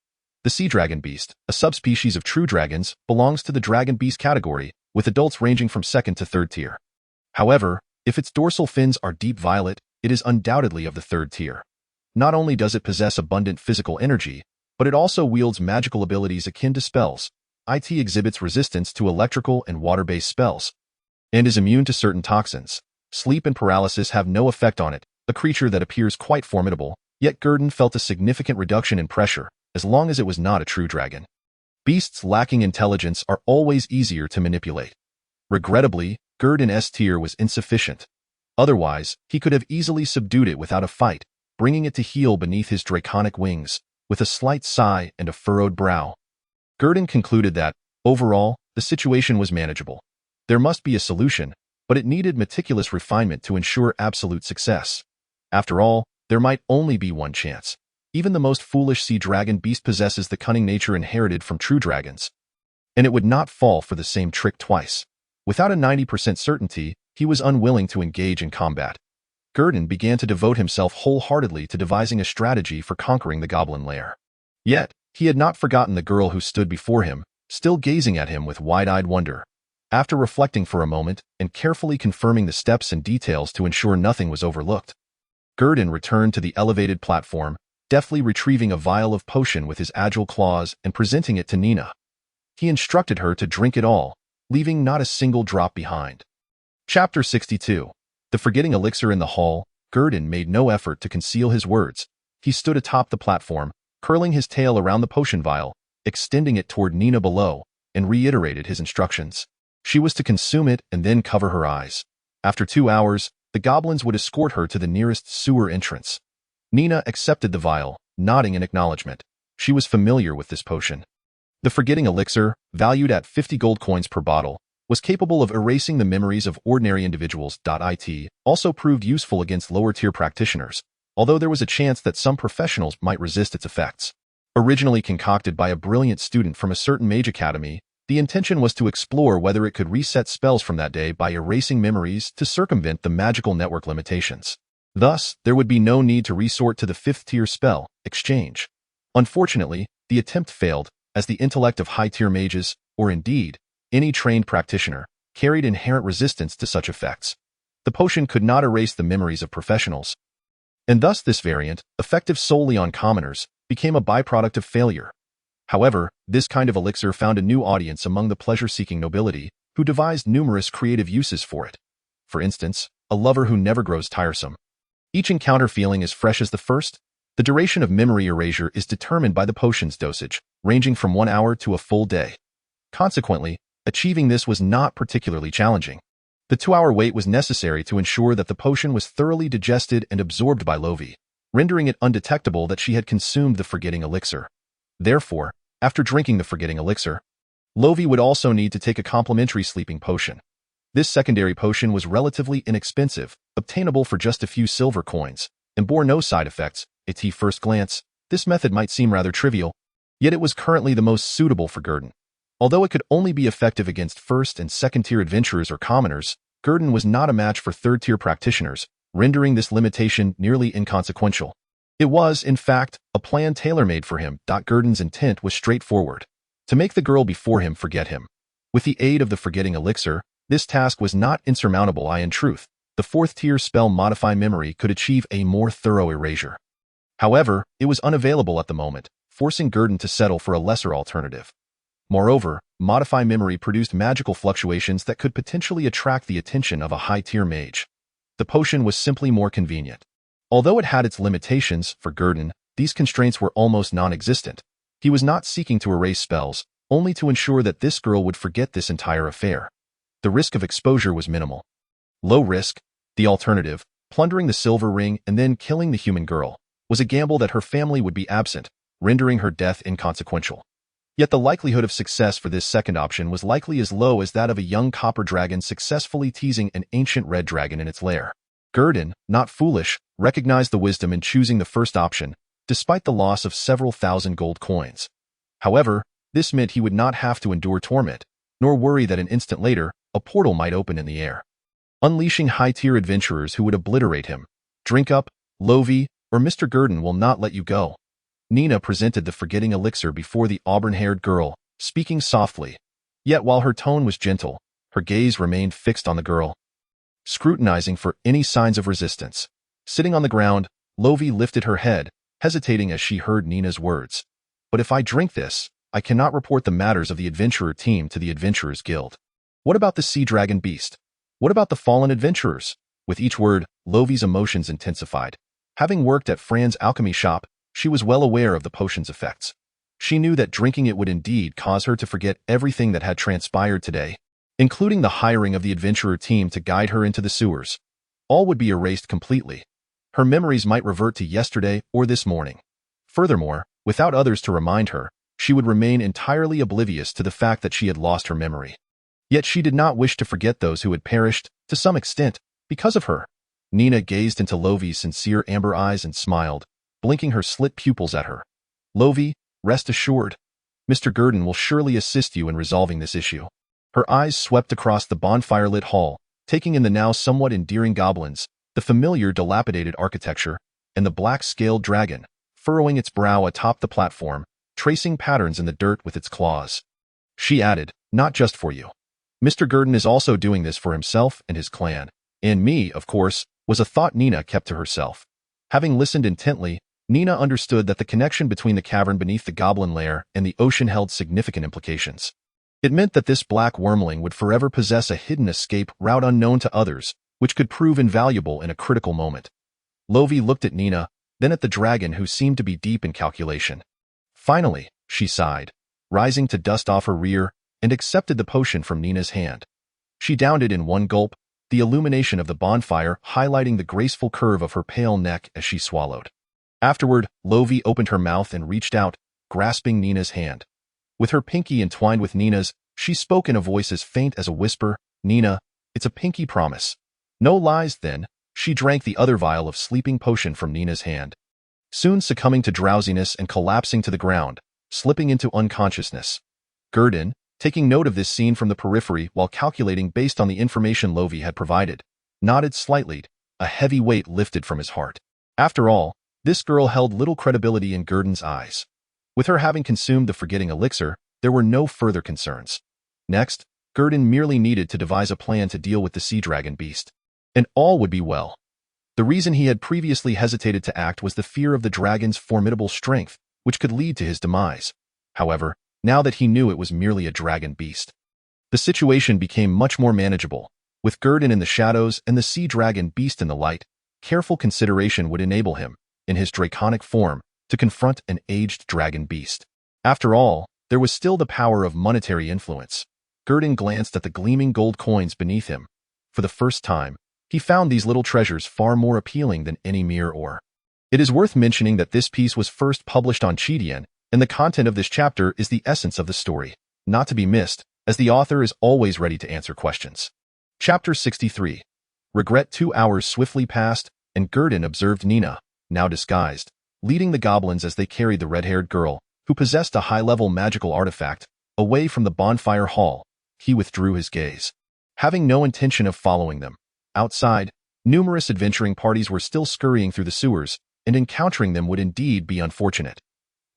The sea dragon beast, a subspecies of true dragons, belongs to the dragon beast category, with adults ranging from 2nd to 3rd tier. However, if its dorsal fins are deep violet, it is undoubtedly of the 3rd tier. Not only does it possess abundant physical energy, but it also wields magical abilities akin to spells. It exhibits resistance to electrical and water-based spells, and is immune to certain toxins. Sleep and paralysis have no effect on it, a creature that appears quite formidable, yet Gurdon felt a significant reduction in pressure, as long as it was not a true dragon. Beasts lacking intelligence are always easier to manipulate. Regrettably, Gurdon's tier was insufficient. Otherwise, he could have easily subdued it without a fight, bringing it to heel beneath his draconic wings, with a slight sigh and a furrowed brow. Gurdon concluded that, overall, the situation was manageable. There must be a solution, but it needed meticulous refinement to ensure absolute success. After all, there might only be one chance. Even the most foolish sea dragon beast possesses the cunning nature inherited from true dragons, and it would not fall for the same trick twice. Without a 90% certainty, he was unwilling to engage in combat. Gurdon began to devote himself wholeheartedly to devising a strategy for conquering the goblin lair. Yet, he had not forgotten the girl who stood before him, still gazing at him with wide-eyed wonder. After reflecting for a moment and carefully confirming the steps and details to ensure nothing was overlooked, Gurdon returned to the elevated platform, deftly retrieving a vial of potion with his agile claws and presenting it to Nina. He instructed her to drink it all, leaving not a single drop behind. Chapter 62. The Forgetting Elixir in the hall. Gurdon made no effort to conceal his words. He stood atop the platform, curling his tail around the potion vial, extending it toward Nina below, and reiterated his instructions. She was to consume it and then cover her eyes. After 2 hours, the goblins would escort her to the nearest sewer entrance. Nina accepted the vial, nodding in acknowledgement. She was familiar with this potion. The Forgetting Elixir, valued at 50 gold coins per bottle, was capable of erasing the memories of ordinary individuals. It also proved useful against lower-tier practitioners, although there was a chance that some professionals might resist its effects. Originally concocted by a brilliant student from a certain mage academy, the intention was to explore whether it could reset spells from that day by erasing memories to circumvent the magical network limitations. Thus, there would be no need to resort to the 5th-tier spell, Exchange. Unfortunately, the attempt failed, as the intellect of high-tier mages, or indeed, any trained practitioner, carried inherent resistance to such effects. The potion could not erase the memories of professionals, and thus this variant, effective solely on commoners, became a byproduct of failure. However, this kind of elixir found a new audience among the pleasure-seeking nobility, who devised numerous creative uses for it. For instance, a lover who never grows tiresome. Each encounter feeling as fresh as the first. The duration of memory erasure is determined by the potion's dosage, ranging from 1 hour to a full day. Consequently, achieving this was not particularly challenging. The 2-hour wait was necessary to ensure that the potion was thoroughly digested and absorbed by Lovie, rendering it undetectable that she had consumed the Forgetting Elixir. Therefore, after drinking the Forgetting Elixir, Lovie would also need to take a complementary sleeping potion. This secondary potion was relatively inexpensive, obtainable for just a few silver coins, and bore no side effects. At first glance, this method might seem rather trivial, yet it was currently the most suitable for Gurdon. Although it could only be effective against 1st and 2nd-tier adventurers or commoners, Gurdon was not a match for 3rd-tier practitioners, rendering this limitation nearly inconsequential. It was, in fact, a plan tailor-made for him. Gurdon's intent was straightforward: to make the girl before him forget him. With the aid of the Forgetting Elixir, this task was not insurmountable. In truth, the 4th-tier spell Modify Memory could achieve a more thorough erasure. However, it was unavailable at the moment, forcing Gurdon to settle for a lesser alternative. Moreover, Modify Memory produced magical fluctuations that could potentially attract the attention of a high-tier mage. The potion was simply more convenient. Although it had its limitations, for Gurdon, these constraints were almost non-existent. He was not seeking to erase spells, only to ensure that this girl would forget this entire affair. The risk of exposure was minimal. Low risk, the alternative, plundering the silver ring and then killing the human girl, was a gamble that her family would be absent, rendering her death inconsequential. Yet the likelihood of success for this second option was likely as low as that of a young copper dragon successfully teasing an ancient red dragon in its lair. Gurdon, not foolish, recognized the wisdom in choosing the first option, despite the loss of several thousand gold coins. However, this meant he would not have to endure torment, nor worry that an instant later, a portal might open in the air, unleashing high-tier adventurers who would obliterate him. Drink up, Lovey, or Mr. Gurdon will not let you go. Nina presented the forgetting elixir before the auburn-haired girl, speaking softly. Yet while her tone was gentle, her gaze remained fixed on the girl, scrutinizing for any signs of resistance. Sitting on the ground, Lovey lifted her head, hesitating as she heard Nina's words. But if I drink this, I cannot report the matters of the adventurer team to the Adventurers Guild. What about the sea dragon beast? What about the fallen adventurers? With each word, Lovey's emotions intensified. Having worked at Fran's alchemy shop, she was well aware of the potion's effects. She knew that drinking it would indeed cause her to forget everything that had transpired today, including the hiring of the adventurer team to guide her into the sewers. All would be erased completely. Her memories might revert to yesterday or this morning. Furthermore, without others to remind her, she would remain entirely oblivious to the fact that she had lost her memory. Yet she did not wish to forget those who had perished, to some extent, because of her. Nina gazed into Lovey's sincere amber eyes and smiled, blinking her slit pupils at her. Lovey, rest assured. Mr. Gurdon will surely assist you in resolving this issue. Her eyes swept across the bonfire-lit hall, taking in the now somewhat endearing goblins, the familiar dilapidated architecture, and the black-scaled dragon, furrowing its brow atop the platform, tracing patterns in the dirt with its claws. She added, not just for you. Mr. Gurdon is also doing this for himself and his clan. And me, of course, was a thought Nina kept to herself. Having listened intently, Nina understood that the connection between the cavern beneath the goblin lair and the ocean held significant implications. It meant that this black wormling would forever possess a hidden escape route unknown to others, which could prove invaluable in a critical moment. Lovey looked at Nina, then at the dragon who seemed to be deep in calculation. Finally, she sighed, rising to dust off her rear, and accepted the potion from Nina's hand. She downed it in one gulp, the illumination of the bonfire highlighting the graceful curve of her pale neck as she swallowed. Afterward, Lovey opened her mouth and reached out, grasping Nina's hand. With her pinky entwined with Nina's, she spoke in a voice as faint as a whisper, Nina, it's a pinky promise. No lies, then. She drank the other vial of sleeping potion from Nina's hand, soon succumbing to drowsiness and collapsing to the ground, slipping into unconsciousness. Gurdon, taking note of this scene from the periphery while calculating based on the information Lovey had provided, nodded slightly, a heavy weight lifted from his heart. After all, this girl held little credibility in Gurdon's eyes. With her having consumed the forgetting elixir, there were no further concerns. Next, Gurdon merely needed to devise a plan to deal with the sea dragon beast, and all would be well. The reason he had previously hesitated to act was the fear of the dragon's formidable strength, which could lead to his demise. However, now that he knew it was merely a dragon beast, the situation became much more manageable. With Gurdon in the shadows and the sea dragon beast in the light, careful consideration would enable him, in his draconic form, to confront an aged dragon beast. After all, there was still the power of monetary influence. Gurdon glanced at the gleaming gold coins beneath him. For the first time, he found these little treasures far more appealing than any mere ore. It is worth mentioning that this piece was first published on Chidian, and the content of this chapter is the essence of the story, not to be missed, as the author is always ready to answer questions. Chapter 63. Regret. 2 hours swiftly passed, and Gurdon observed Nina, now disguised, leading the goblins as they carried the red-haired girl, who possessed a high-level magical artifact, away from the bonfire hall. He withdrew his gaze, having no intention of following them. Outside, numerous adventuring parties were still scurrying through the sewers, and encountering them would indeed be unfortunate.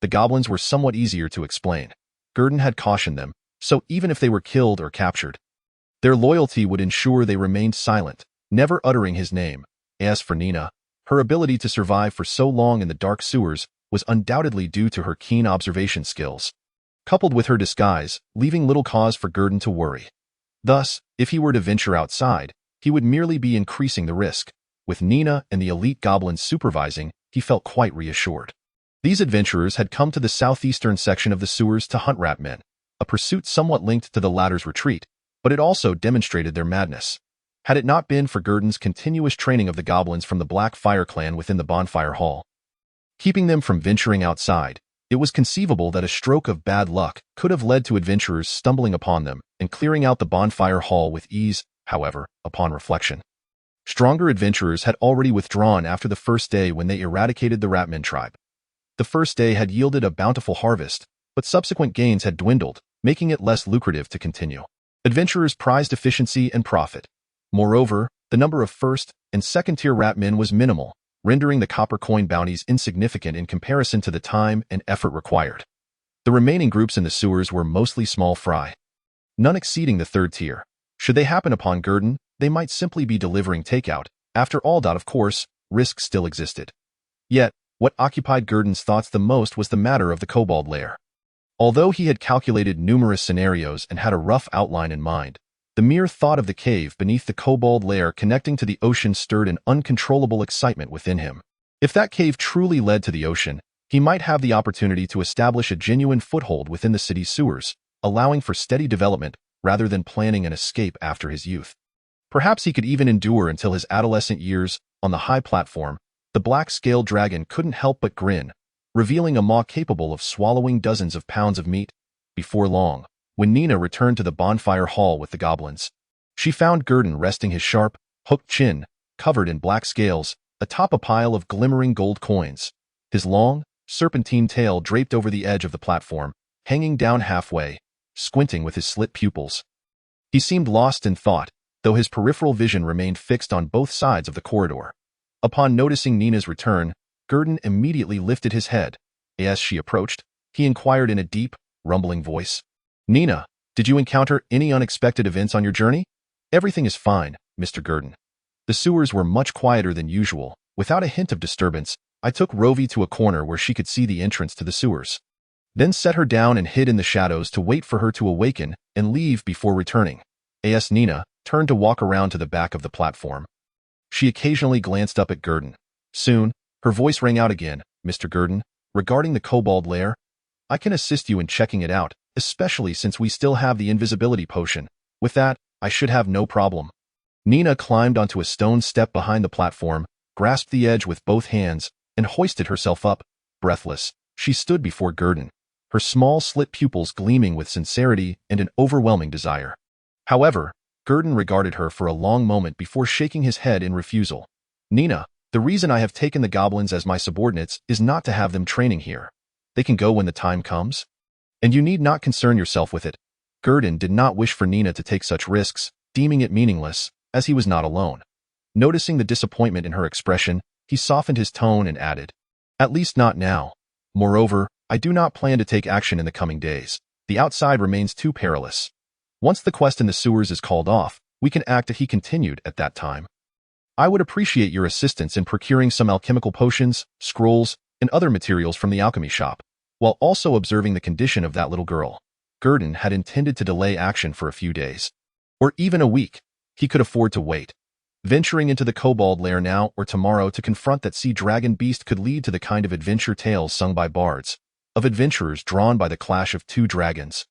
The goblins were somewhat easier to explain. Gurdon had cautioned them, so even if they were killed or captured, their loyalty would ensure they remained silent, never uttering his name. As for Nina, her ability to survive for so long in the dark sewers was undoubtedly due to her keen observation skills, coupled with her disguise, leaving little cause for Gurdon to worry. Thus, if he were to venture outside, he would merely be increasing the risk. With Nina and the elite goblins supervising, he felt quite reassured. These adventurers had come to the southeastern section of the sewers to hunt ratmen, a pursuit somewhat linked to the latter's retreat, but it also demonstrated their madness. Had it not been for Gurdon's continuous training of the goblins from the Black Fire clan within the bonfire hall, keeping them from venturing outside, it was conceivable that a stroke of bad luck could have led to adventurers stumbling upon them and clearing out the bonfire hall with ease. However, upon reflection, stronger adventurers had already withdrawn after the first day when they eradicated the Ratman tribe. The first day had yielded a bountiful harvest, but subsequent gains had dwindled, making it less lucrative to continue. Adventurers prized efficiency and profit. Moreover, the number of first- and second-tier Ratmen was minimal, rendering the copper coin bounties insignificant in comparison to the time and effort required. The remaining groups in the sewers were mostly small fry, none exceeding the third tier. Should they happen upon Gurdon, they might simply be delivering takeout. After all, of course, risk still existed. Yet, what occupied Gurdon's thoughts the most was the matter of the kobold lair. Although he had calculated numerous scenarios and had a rough outline in mind, the mere thought of the cave beneath the kobold lair connecting to the ocean stirred an uncontrollable excitement within him. If that cave truly led to the ocean, he might have the opportunity to establish a genuine foothold within the city's sewers, allowing for steady development rather than planning an escape after his youth. Perhaps he could even endure until his adolescent years. On the high platform, the black-scaled dragon couldn't help but grin, revealing a maw capable of swallowing dozens of pounds of meat. Before long, when Nina returned to the bonfire hall with the goblins, she found Gurdon resting his sharp, hooked chin, covered in black scales, atop a pile of glimmering gold coins. His long, serpentine tail draped over the edge of the platform, hanging down halfway, squinting with his slit pupils. He seemed lost in thought, though his peripheral vision remained fixed on both sides of the corridor. Upon noticing Nina's return, Gurdon immediately lifted his head. As she approached, he inquired in a deep, rumbling voice, "Nina, did you encounter any unexpected events on your journey?" "Everything is fine, Mr. Gurdon. The sewers were much quieter than usual. Without a hint of disturbance, I took Rovi to a corner where she could see the entrance to the sewers, then set her down and hid in the shadows to wait for her to awaken and leave before returning." As Nina turned to walk around to the back of the platform, she occasionally glanced up at Gurdon. Soon, her voice rang out again, "Mr. Gurdon, regarding the kobold lair, I can assist you in checking it out, especially since we still have the invisibility potion. With that, I should have no problem." Nina climbed onto a stone step behind the platform, grasped the edge with both hands, and hoisted herself up. Breathless, she stood before Gurdon, her small slit pupils gleaming with sincerity and an overwhelming desire. However, Gurdon regarded her for a long moment before shaking his head in refusal. "Nina, the reason I have taken the goblins as my subordinates is not to have them training here. They can go when the time comes, and you need not concern yourself with it." Gurdon did not wish for Nina to take such risks, deeming it meaningless, as he was not alone. Noticing the disappointment in her expression, he softened his tone and added, "At least not now. Moreover, I do not plan to take action in the coming days. The outside remains too perilous. Once the quest in the sewers is called off, we can act." He continued at that time, "I would appreciate your assistance in procuring some alchemical potions, scrolls, and other materials from the alchemy shop, while also observing the condition of that little girl." Gurdon had intended to delay action for a few days, or even a week. He could afford to wait. Venturing into the kobold lair now or tomorrow to confront that sea dragon beast could lead to the kind of adventure tales sung by bards, of adventurers drawn by the clash of two dragons,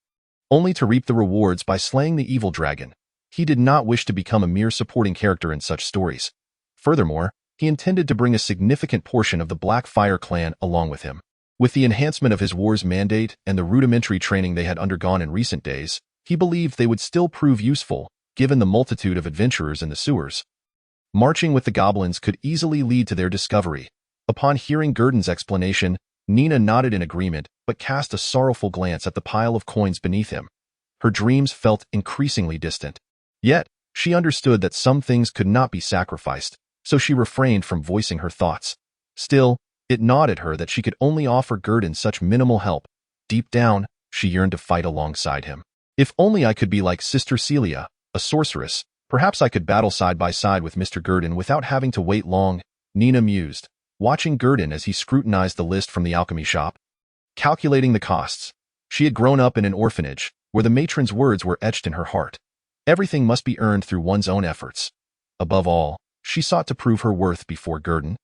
only to reap the rewards by slaying the evil dragon. He did not wish to become a mere supporting character in such stories. Furthermore, he intended to bring a significant portion of the Black Fire clan along with him. With the enhancement of his war's mandate and the rudimentary training they had undergone in recent days, he believed they would still prove useful, given the multitude of adventurers in the sewers. Marching with the goblins could easily lead to their discovery. Upon hearing Gurdon's explanation, Nina nodded in agreement, but cast a sorrowful glance at the pile of coins beneath him. Her dreams felt increasingly distant. Yet, she understood that some things could not be sacrificed, so she refrained from voicing her thoughts. Still, it gnawed at her that she could only offer Gurdon such minimal help. Deep down, she yearned to fight alongside him. "If only I could be like Sister Celia, a sorceress, perhaps I could battle side by side with Mr. Gurdon without having to wait long," Nina mused, watching Gurdon as he scrutinized the list from the alchemy shop. Calculating the costs. She had grown up in an orphanage, where the matron's words were etched in her heart. Everything must be earned through one's own efforts. Above all, she sought to prove her worth before Gurdon,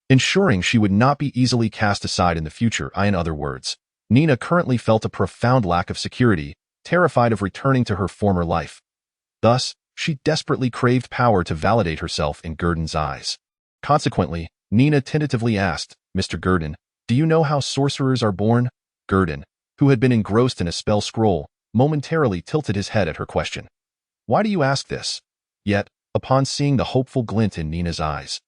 ensuring she would not be easily cast aside in the future. In other words, Nina currently felt a profound lack of security, terrified of returning to her former life. Thus, she desperately craved power to validate herself in Gurdon's eyes. Consequently, Nina tentatively asked, "Mr. Gurdon, do you know how sorcerers are born?" Gurdon, who had been engrossed in a spell scroll, momentarily tilted his head at her question. "Why do you ask this?" Yet, upon seeing the hopeful glint in Nina's eyes,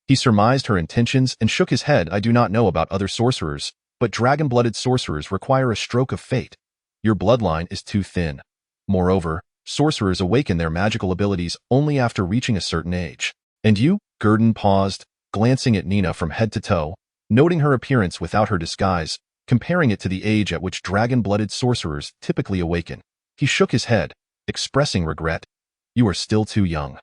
he surmised her intentions and shook his head. "I do not know about other sorcerers, but dragon-blooded sorcerers require a stroke of fate. Your bloodline is too thin. Moreover, sorcerers awaken their magical abilities only after reaching a certain age. And you?" Gurdon paused, glancing at Nina from head to toe, noting her appearance without her disguise, comparing it to the age at which dragon-blooded sorcerers typically awaken. He shook his head, expressing regret. "You are still too young."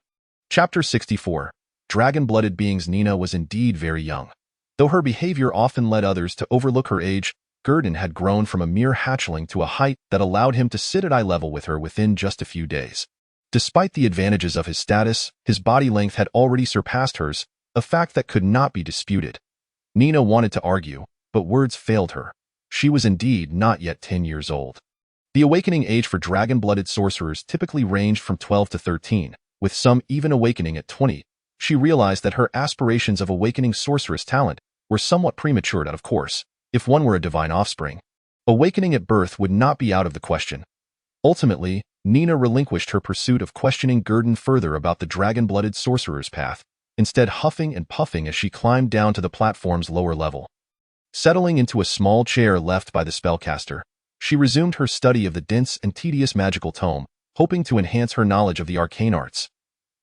Chapter 64. Dragon-blooded beings. Nina was indeed very young. Though her behavior often led others to overlook her age, Gurdon had grown from a mere hatchling to a height that allowed him to sit at eye level with her within just a few days. Despite the advantages of his status, his body length had already surpassed hers, a fact that could not be disputed. Nina wanted to argue, but words failed her. She was indeed not yet 10 years old. The awakening age for dragon-blooded sorcerers typically ranged from 12 to 13, with some even awakening at 20. She realized that her aspirations of awakening sorceress talent were somewhat premature. Of course, if one were a divine offspring, awakening at birth would not be out of the question. Ultimately, Nina relinquished her pursuit of questioning Gurdon further about the dragon-blooded sorcerer's path, instead huffing and puffing as she climbed down to the platform's lower level. Settling into a small chair left by the spellcaster, she resumed her study of the dense and tedious magical tome, hoping to enhance her knowledge of the arcane arts.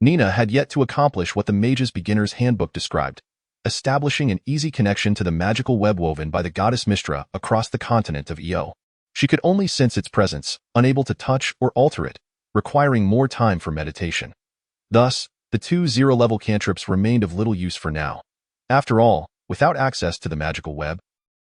Nina had yet to accomplish what the Mage's Beginner's Handbook described, establishing an easy connection to the magical web woven by the goddess Mystra across the continent of Io. She could only sense its presence, unable to touch or alter it, requiring more time for meditation. Thus, the 2 zero-level cantrips remained of little use for now. After all, without access to the magical web,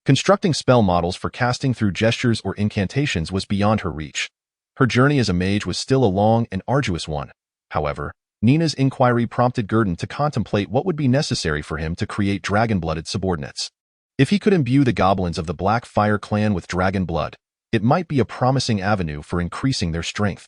constructing spell models for casting through gestures or incantations was beyond her reach. Her journey as a mage was still a long and arduous one. However, Nina's inquiry prompted Gurdon to contemplate what would be necessary for him to create dragon-blooded subordinates. If he could imbue the goblins of the Black Fire clan with dragon blood, it might be a promising avenue for increasing their strength.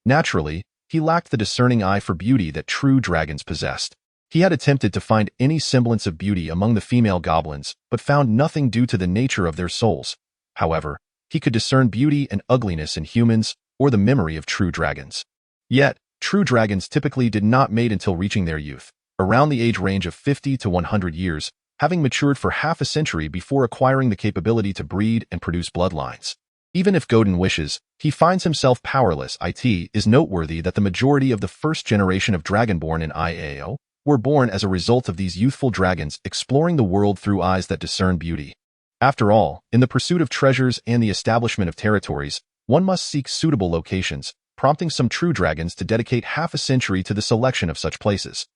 Naturally, he lacked the discerning eye for beauty that true dragons possessed. He had attempted to find any semblance of beauty among the female goblins, but found nothing due to the nature of their souls. However, he could discern beauty and ugliness in humans, or the memory of true dragons. Yet, true dragons typically did not mate until reaching their youth, around the age range of 50 to 100 years, having matured for half a century before acquiring the capability to breed and produce bloodlines. Even if Gurdon wishes, he finds himself powerless. It is noteworthy that the majority of the first generation of dragonborn in IAO were born as a result of these youthful dragons exploring the world through eyes that discern beauty. After all, in the pursuit of treasures and the establishment of territories, one must seek suitable locations, prompting some true dragons to dedicate half a century to the selection of such places.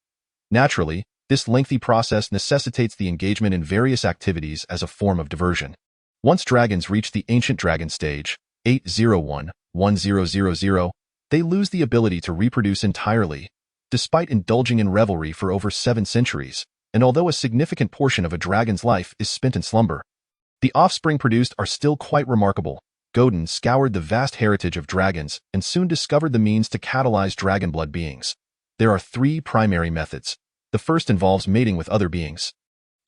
Naturally, this lengthy process necessitates the engagement in various activities as a form of diversion. Once dragons reach the ancient dragon stage, 801-1000, they lose the ability to reproduce entirely, despite indulging in revelry for over 7 centuries, and although a significant portion of a dragon's life is spent in slumber, the offspring produced are still quite remarkable. Gurdon scoured the vast heritage of dragons and soon discovered the means to catalyze dragon-blood beings. There are 3 primary methods. The first involves mating with other beings.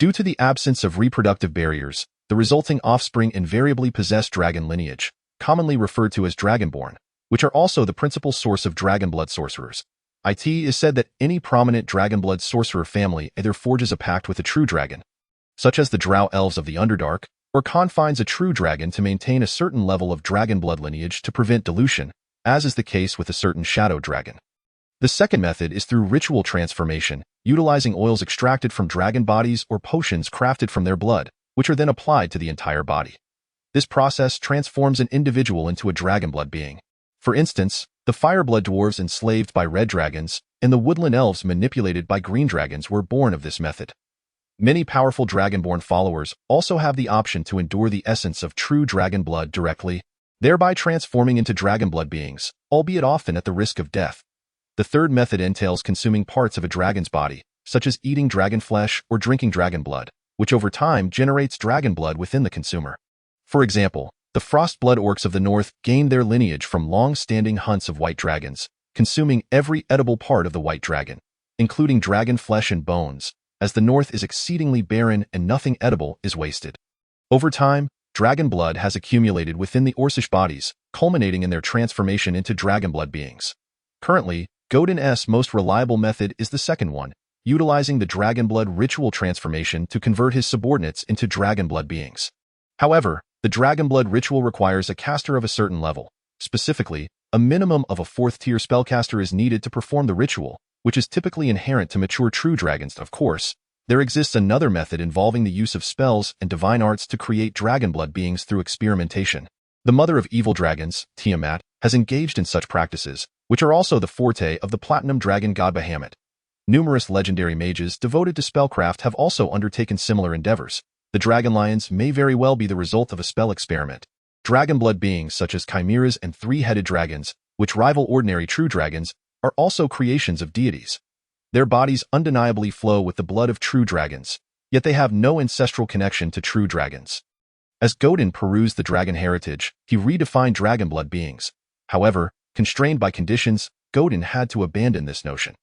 Due to the absence of reproductive barriers, the resulting offspring invariably possess dragon lineage, commonly referred to as dragonborn, which are also the principal source of dragon-blood sorcerers. It is said that any prominent dragon-blood sorcerer family either forges a pact with a true dragon, such as the drow elves of the Underdark, or confines a true dragon to maintain a certain level of dragon-blood lineage to prevent dilution, as is the case with a certain shadow dragon. The second method is through ritual transformation, utilizing oils extracted from dragon bodies or potions crafted from their blood, which are then applied to the entire body. This process transforms an individual into a dragon-blood being. For instance, the fireblood dwarves enslaved by red dragons and the woodland elves manipulated by green dragons were born of this method. Many powerful dragonborn followers also have the option to endure the essence of true dragon blood directly, thereby transforming into dragon blood beings, albeit often at the risk of death. The third method entails consuming parts of a dragon's body, such as eating dragon flesh or drinking dragon blood, which over time generates dragon blood within the consumer. For example, the frostblood orcs of the north gained their lineage from long-standing hunts of white dragons, consuming every edible part of the white dragon, including dragon flesh and bones, as the north is exceedingly barren and nothing edible is wasted. Over time, dragon blood has accumulated within the Orcish bodies, culminating in their transformation into dragon blood beings. Currently, Godin's most reliable method is the second one, utilizing the dragon blood ritual transformation to convert his subordinates into dragon blood beings. However, the dragon blood ritual requires a caster of a certain level. Specifically, a minimum of a 4th-tier spellcaster is needed to perform the ritual, which is typically inherent to mature true dragons. Of course, there exists another method involving the use of spells and divine arts to create dragon blood beings through experimentation. The mother of evil dragons, Tiamat, has engaged in such practices, which are also the forte of the platinum dragon god Bahamut. Numerous legendary mages devoted to spellcraft have also undertaken similar endeavors. The dragon lions may very well be the result of a spell experiment. Dragon blood beings such as chimeras and three-headed dragons, which rival ordinary true dragons, are also creations of deities. Their bodies undeniably flow with the blood of true dragons, yet they have no ancestral connection to true dragons. As Godin perused the dragon heritage, he redefined dragon blood beings. However, constrained by conditions, Godin had to abandon this notion.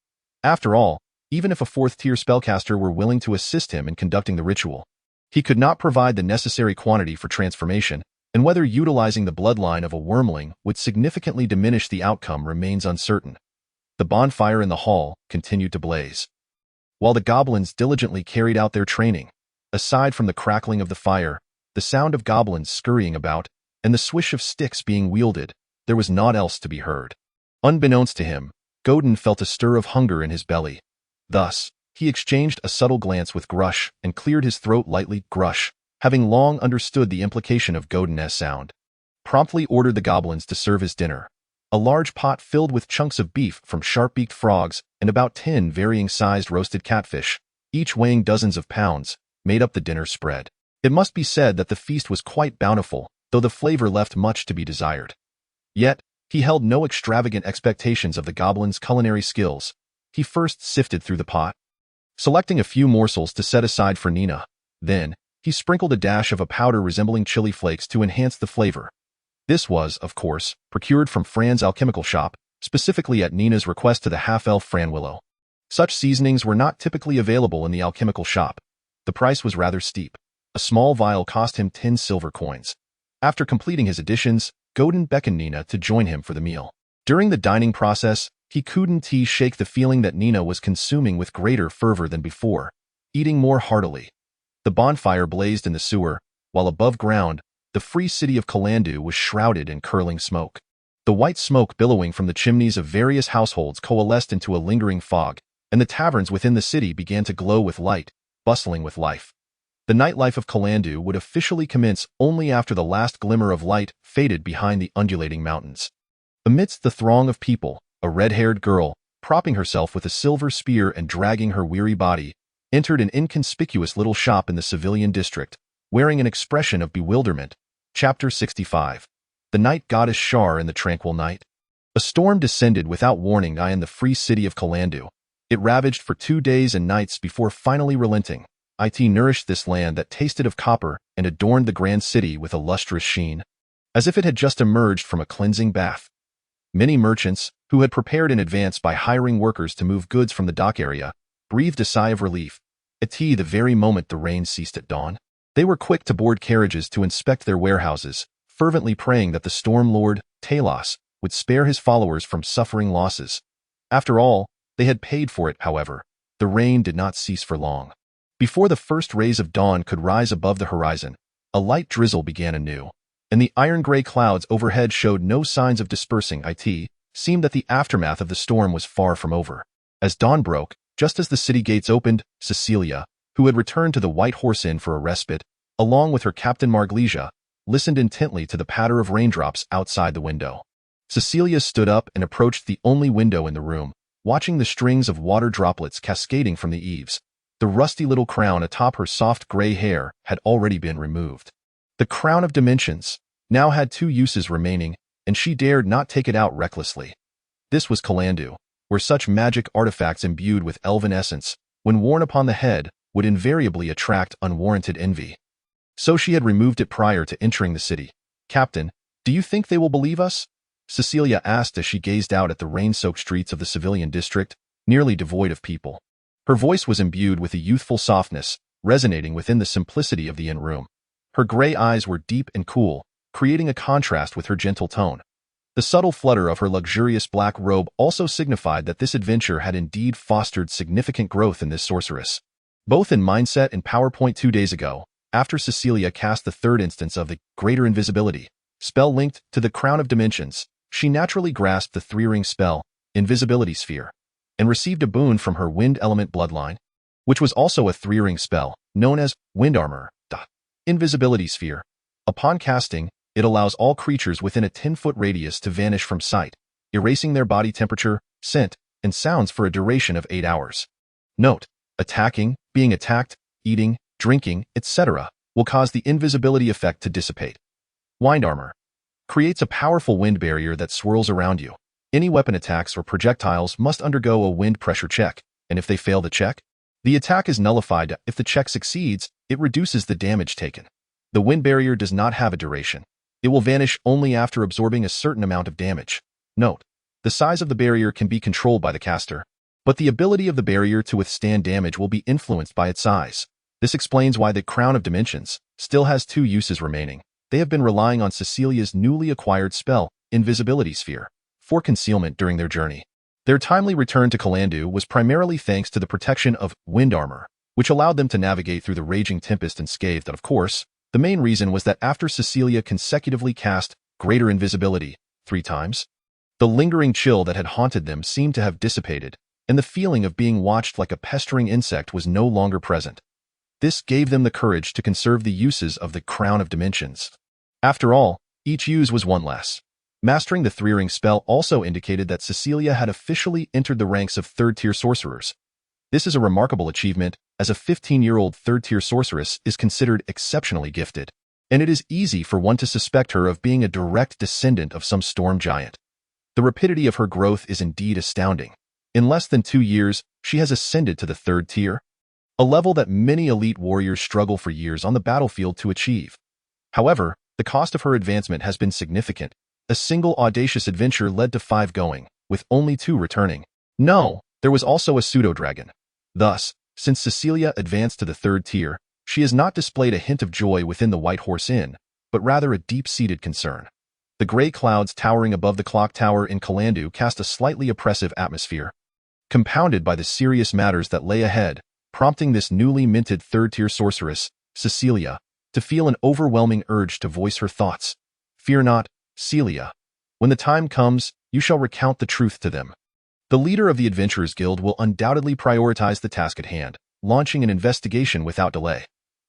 After all, even if a 4th-tier spellcaster were willing to assist him in conducting the ritual, he could not provide the necessary quantity for transformation, and whether utilizing the bloodline of a wormling would significantly diminish the outcome remains uncertain. The bonfire in the hall continued to blaze. While the goblins diligently carried out their training, aside from the crackling of the fire, the sound of goblins scurrying about, and the swish of sticks being wielded, there was naught else to be heard. Unbeknownst to him, Godin felt a stir of hunger in his belly. Thus, he exchanged a subtle glance with Grush and cleared his throat lightly. Grush, having long understood the implication of Godin's sound, promptly ordered the goblins to serve his dinner. A large pot filled with chunks of beef from sharp-beaked frogs and about 10 varying-sized roasted catfish, each weighing dozens of pounds, made up the dinner spread. It must be said that the feast was quite bountiful, though the flavor left much to be desired. Yet, he held no extravagant expectations of the goblins' culinary skills. He first sifted through the pot, selecting a few morsels to set aside for Nina. Then, he sprinkled a dash of a powder resembling chili flakes to enhance the flavor. This was, of course, procured from Fran's alchemical shop, specifically at Nina's request to the half-elf Fran Willow. Such seasonings were not typically available in the alchemical shop. The price was rather steep. A small vial cost him 10 silver coins. After completing his additions, Godin beckoned Nina to join him for the meal. During the dining process, he couldn't shake the feeling that Nina was consuming with greater fervor than before, eating more heartily. The bonfire blazed in the sewer, while above ground, the free city of Calandu was shrouded in curling smoke. The white smoke billowing from the chimneys of various households coalesced into a lingering fog, and the taverns within the city began to glow with light, bustling with life. The nightlife of Calandu would officially commence only after the last glimmer of light faded behind the undulating mountains. Amidst the throng of people, a red-haired girl, propping herself with a silver spear and dragging her weary body, entered an inconspicuous little shop in the civilian district, wearing an expression of bewilderment. Chapter 65. The Night Goddess Shar in the Tranquil Night. A storm descended without warning in the free city of Calandu. It ravaged for 2 days and nights before finally relenting. It nourished this land that tasted of copper and adorned the grand city with a lustrous sheen, as if it had just emerged from a cleansing bath. Many merchants, who had prepared in advance by hiring workers to move goods from the dock area, breathed a sigh of relief, the very moment the rain ceased at dawn. They were quick to board carriages to inspect their warehouses, fervently praying that the storm lord, Talos, would spare his followers from suffering losses. After all, they had paid for it. However, the rain did not cease for long. Before the first rays of dawn could rise above the horizon, a light drizzle began anew, and the iron-gray clouds overhead showed no signs of dispersing. It seemed that the aftermath of the storm was far from over. As dawn broke, just as the city gates opened, Cecilia, who had returned to the White Horse Inn for a respite, along with her captain Marglesia, listened intently to the patter of raindrops outside the window. Cecilia stood up and approached the only window in the room, watching the strings of water droplets cascading from the eaves. The rusty little crown atop her soft gray hair had already been removed. The crown of dimensions now had 2 uses remaining, and she dared not take it out recklessly. This was Calandu, where such magic artifacts imbued with elven essence, when worn upon the head, would invariably attract unwarranted envy. So she had removed it prior to entering the city. "Captain, do you think they will believe us?" Cecilia asked as she gazed out at the rain-soaked streets of the civilian district, nearly devoid of people. Her voice was imbued with a youthful softness, resonating within the simplicity of the inn room. Her gray eyes were deep and cool, creating a contrast with her gentle tone. The subtle flutter of her luxurious black robe also signified that this adventure had indeed fostered significant growth in this sorceress. Both in mindset and PowerPoint 2 days ago, after Cecilia cast the third instance of the greater invisibility spell linked to the Crown of Dimensions, she naturally grasped the three-ring spell, Invisibility Sphere, and received a boon from her wind element bloodline, which was also a three-ring spell, known as Wind Armor. Invisibility Sphere. Upon casting, it allows all creatures within a 10-foot radius to vanish from sight, erasing their body temperature, scent, and sounds for a duration of 8 hours. Note: attacking, being attacked, eating, drinking, etc. will cause the invisibility effect to dissipate. Wind Armor creates a powerful wind barrier that swirls around you. Any weapon attacks or projectiles must undergo a wind pressure check, and if they fail the check, the attack is nullified. If the check succeeds, it reduces the damage taken. The wind barrier does not have a duration. It will vanish only after absorbing a certain amount of damage. Note: the size of the barrier can be controlled by the caster, but the ability of the barrier to withstand damage will be influenced by its size. This explains why the Crown of Dimensions still has 2 uses remaining. They have been relying on Cecilia's newly acquired spell, Invisibility Sphere, for concealment during their journey. Their timely return to Kalandu was primarily thanks to the protection of Wind Armor, which allowed them to navigate through the raging tempest unscathed. Of course, the main reason was that after Cecilia consecutively cast Greater Invisibility 3 times, the lingering chill that had haunted them seemed to have dissipated, and the feeling of being watched like a pestering insect was no longer present. This gave them the courage to conserve the uses of the Crown of Dimensions. After all, each use was one less. Mastering the three-ring spell also indicated that Cecilia had officially entered the ranks of third-tier sorcerers. This is a remarkable achievement, as a 15-year-old third-tier sorceress is considered exceptionally gifted, and it is easy for one to suspect her of being a direct descendant of some storm giant. The rapidity of her growth is indeed astounding. In less than 2 years, she has ascended to the 3rd tier, a level that many elite warriors struggle for years on the battlefield to achieve. However, the cost of her advancement has been significant. A single audacious adventure led to 5 going, with only 2 returning. No, there was also a pseudo-dragon. Thus, since Cecilia advanced to the 3rd tier, she has not displayed a hint of joy within the White Horse Inn, but rather a deep-seated concern. The gray clouds towering above the clock tower in Kalandu cast a slightly oppressive atmosphere, compounded by the serious matters that lay ahead, prompting this newly minted 3rd-tier sorceress, Cecilia, to feel an overwhelming urge to voice her thoughts. Fear not, Celia. When the time comes, you shall recount the truth to them. The leader of the Adventurers Guild will undoubtedly prioritize the task at hand, launching an investigation without delay.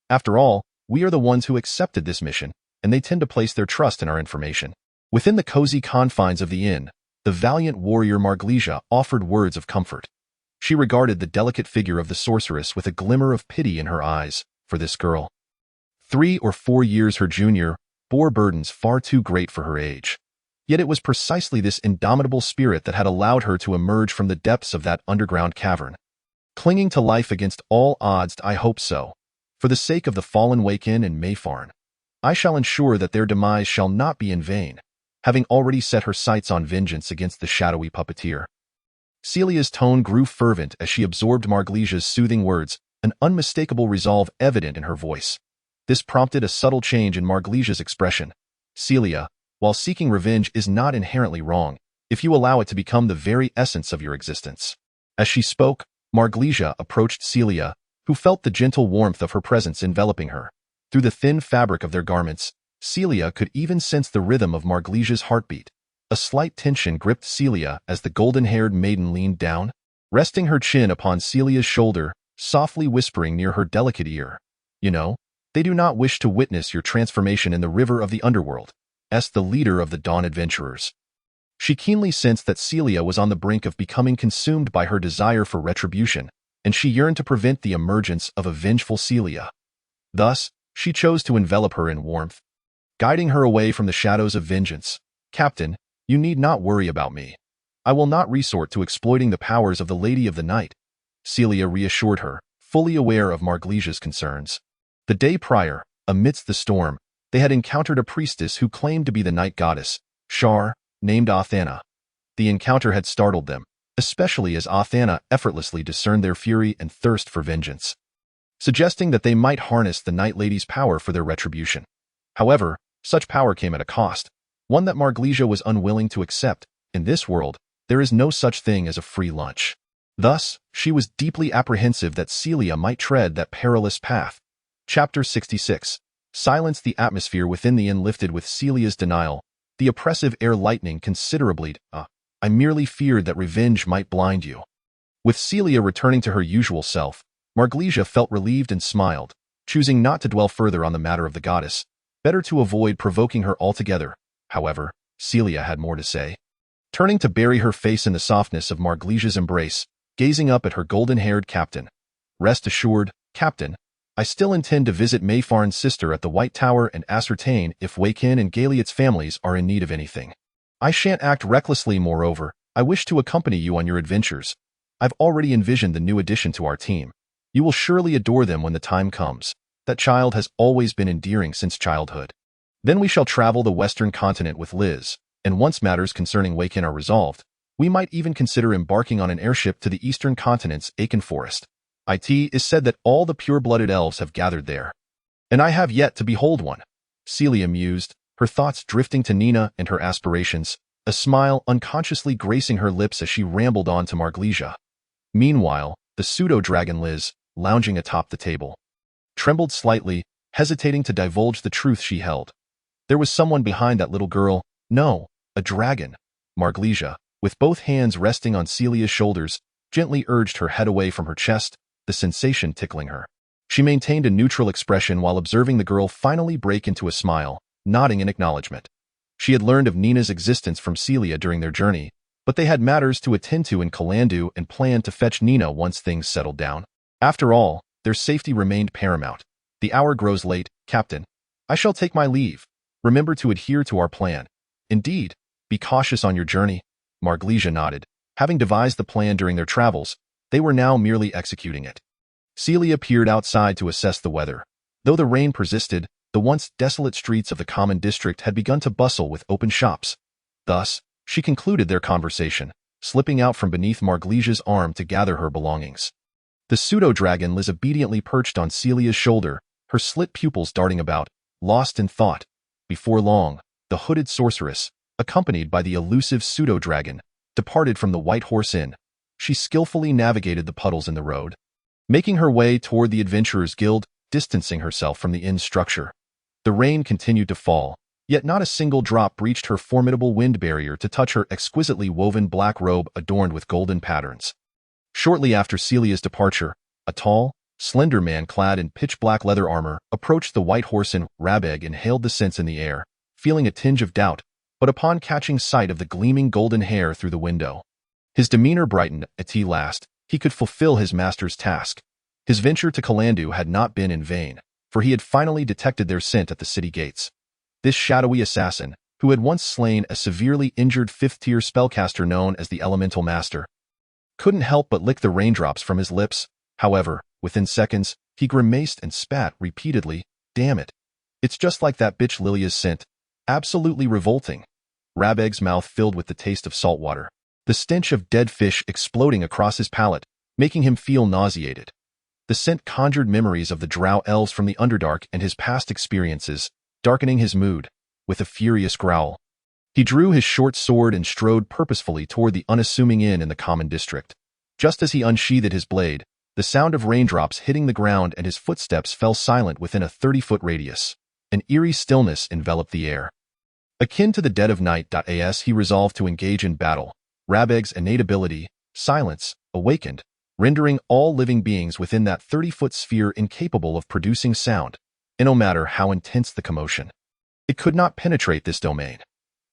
After all, we are the ones who accepted this mission, and they tend to place their trust in our information. Within the cozy confines of the inn, the valiant warrior Marglesia offered words of comfort. She regarded the delicate figure of the sorceress with a glimmer of pity in her eyes. For this girl, 3 or 4 years her junior, bore burdens far too great for her age. Yet it was precisely this indomitable spirit that had allowed her to emerge from the depths of that underground cavern. Clinging to life against all odds, I hope so. For the sake of the fallen Waken and Mayfarn, I shall ensure that their demise shall not be in vain, having already set her sights on vengeance against the shadowy puppeteer. Celia's tone grew fervent as she absorbed Marglesia's soothing words, an unmistakable resolve evident in her voice. This prompted a subtle change in Marglesia's expression. Celia, while seeking revenge is not inherently wrong, if you allow it to become the very essence of your existence. As she spoke, Marglesia approached Celia, who felt the gentle warmth of her presence enveloping her. Through the thin fabric of their garments, Celia could even sense the rhythm of Marglesia's heartbeat. A slight tension gripped Celia as the golden-haired maiden leaned down, resting her chin upon Celia's shoulder, softly whispering near her delicate ear. You know, they do not wish to witness your transformation in the river of the underworld, as the leader of the Dawn Adventurers. She keenly sensed that Celia was on the brink of becoming consumed by her desire for retribution, and she yearned to prevent the emergence of a vengeful Celia. Thus, she chose to envelop her in warmth, guiding her away from the shadows of vengeance. Captain, you need not worry about me. I will not resort to exploiting the powers of the Lady of the Night, Celia reassured her, fully aware of Marglisia's concerns. The day prior, amidst the storm, they had encountered a priestess who claimed to be the night goddess, Shar, named Athena. The encounter had startled them, especially as Athena effortlessly discerned their fury and thirst for vengeance, suggesting that they might harness the Night Lady's power for their retribution. However, such power came at a cost, one that Marglisia was unwilling to accept. In this world, there is no such thing as a free lunch. Thus, she was deeply apprehensive that Celia might tread that perilous path. Chapter 66. Silence. The atmosphere within the inn lifted with Celia's denial, the oppressive air lightening considerably. I merely feared that revenge might blind you. With Celia returning to her usual self, Marglisia felt relieved and smiled, choosing not to dwell further on the matter of the goddess. Better to avoid provoking her altogether. However, Celia had more to say. Turning to bury her face in the softness of Marglisia's embrace, gazing up at her golden-haired captain. Rest assured, Captain, I still intend to visit Mayfarn's sister at the White Tower and ascertain if Wakin and Galiot's families are in need of anything. I shan't act recklessly. Moreover, I wish to accompany you on your adventures. I've already envisioned the new addition to our team. You will surely adore them when the time comes. That child has always been endearing since childhood. Then we shall travel the western continent with Liz, and once matters concerning Wakin are resolved, we might even consider embarking on an airship to the eastern continent's Achen forest. It is said that all the pure-blooded elves have gathered there. And I have yet to behold one. Celia mused, her thoughts drifting to Nina and her aspirations, a smile unconsciously gracing her lips as she rambled on to Marglisia. Meanwhile, the pseudo-dragon Liz, lounging atop the table, trembled slightly, hesitating to divulge the truth she held. There was someone behind that little girl. No, a dragon. Marglisia, with both hands resting on Celia's shoulders, gently urged her head away from her chest, the sensation tickling her. She maintained a neutral expression while observing the girl finally break into a smile, nodding in acknowledgement. She had learned of Nina's existence from Celia during their journey, but they had matters to attend to in Kalandu and planned to fetch Nina once things settled down. After all, their safety remained paramount. The hour grows late, Captain. I shall take my leave. Remember to adhere to our plan. Indeed, be cautious on your journey. Marglisia nodded. Having devised the plan during their travels, they were now merely executing it. Celia peered outside to assess the weather. Though the rain persisted, the once desolate streets of the common district had begun to bustle with open shops. Thus, she concluded their conversation, slipping out from beneath Marglisia's arm to gather her belongings. The pseudo-dragon Liz obediently perched on Celia's shoulder, her slit pupils darting about, lost in thought. Before long, the hooded sorceress, accompanied by the elusive pseudo-dragon, departed from the White Horse Inn. She skillfully navigated the puddles in the road, making her way toward the Adventurers' Guild, distancing herself from the inn's structure. The rain continued to fall, yet not a single drop breached her formidable wind barrier to touch her exquisitely woven black robe adorned with golden patterns. Shortly after Celia's departure, a tall, slender man clad in pitch-black leather armor approached the White Horse Inn. Rabeg inhaled the scents in the air, feeling a tinge of doubt, but upon catching sight of the gleaming golden hair through the window, his demeanor brightened. At last, he could fulfill his master's task. His venture to Kalandu had not been in vain, for he had finally detected their scent at the city gates. This shadowy assassin, who had once slain a severely injured fifth-tier spellcaster known as the Elemental Master, couldn't help but lick the raindrops from his lips. However, within seconds, he grimaced and spat repeatedly. Damn it. It's just like that bitch Lilia's scent. Absolutely revolting. Rabeg's mouth filled with the taste of salt water, the stench of dead fish exploding across his palate, making him feel nauseated. The scent conjured memories of the drow elves from the Underdark and his past experiences, darkening his mood. With a furious growl, he drew his short sword and strode purposefully toward the unassuming inn in the common district. Just as he unsheathed his blade, the sound of raindrops hitting the ground and his footsteps fell silent within a 30-foot radius. An eerie stillness enveloped the air, akin to the dead of night. As he resolved to engage in battle, Rabeg's innate ability, silence, awakened, rendering all living beings within that 30-foot sphere incapable of producing sound, and no matter how intense the commotion, it could not penetrate this domain.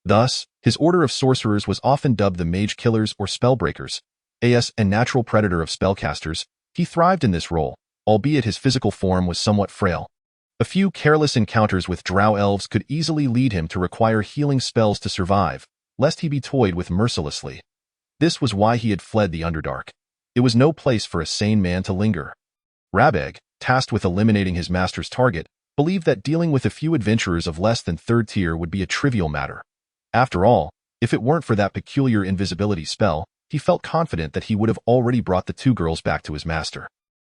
Thus, his order of sorcerers was often dubbed the Mage Killers or Spellbreakers. As a natural predator of spellcasters, he thrived in this role, albeit his physical form was somewhat frail. A few careless encounters with drow elves could easily lead him to require healing spells to survive, lest he be toyed with mercilessly. This was why he had fled the Underdark. It was no place for a sane man to linger. Rabeg, tasked with eliminating his master's target, believed that dealing with a few adventurers of less than third tier would be a trivial matter. After all, if it weren't for that peculiar invisibility spell, he felt confident that he would have already brought the two girls back to his master.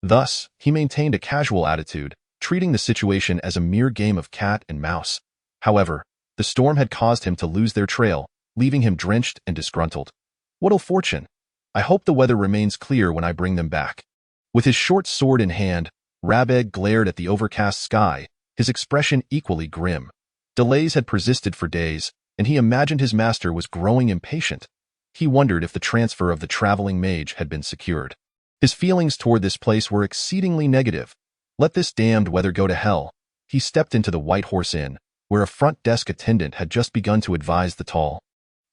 Thus, he maintained a casual attitude, treating the situation as a mere game of cat and mouse. However, the storm had caused him to lose their trail, leaving him drenched and disgruntled. What ill fortune! I hope the weather remains clear when I bring them back. With his short sword in hand, Rabeg glared at the overcast sky, his expression equally grim. Delays had persisted for days, and he imagined his master was growing impatient. He wondered if the transfer of the traveling mage had been secured. His feelings toward this place were exceedingly negative. Let this damned weather go to hell. He stepped into the White Horse Inn, where a front desk attendant had just begun to advise the tall,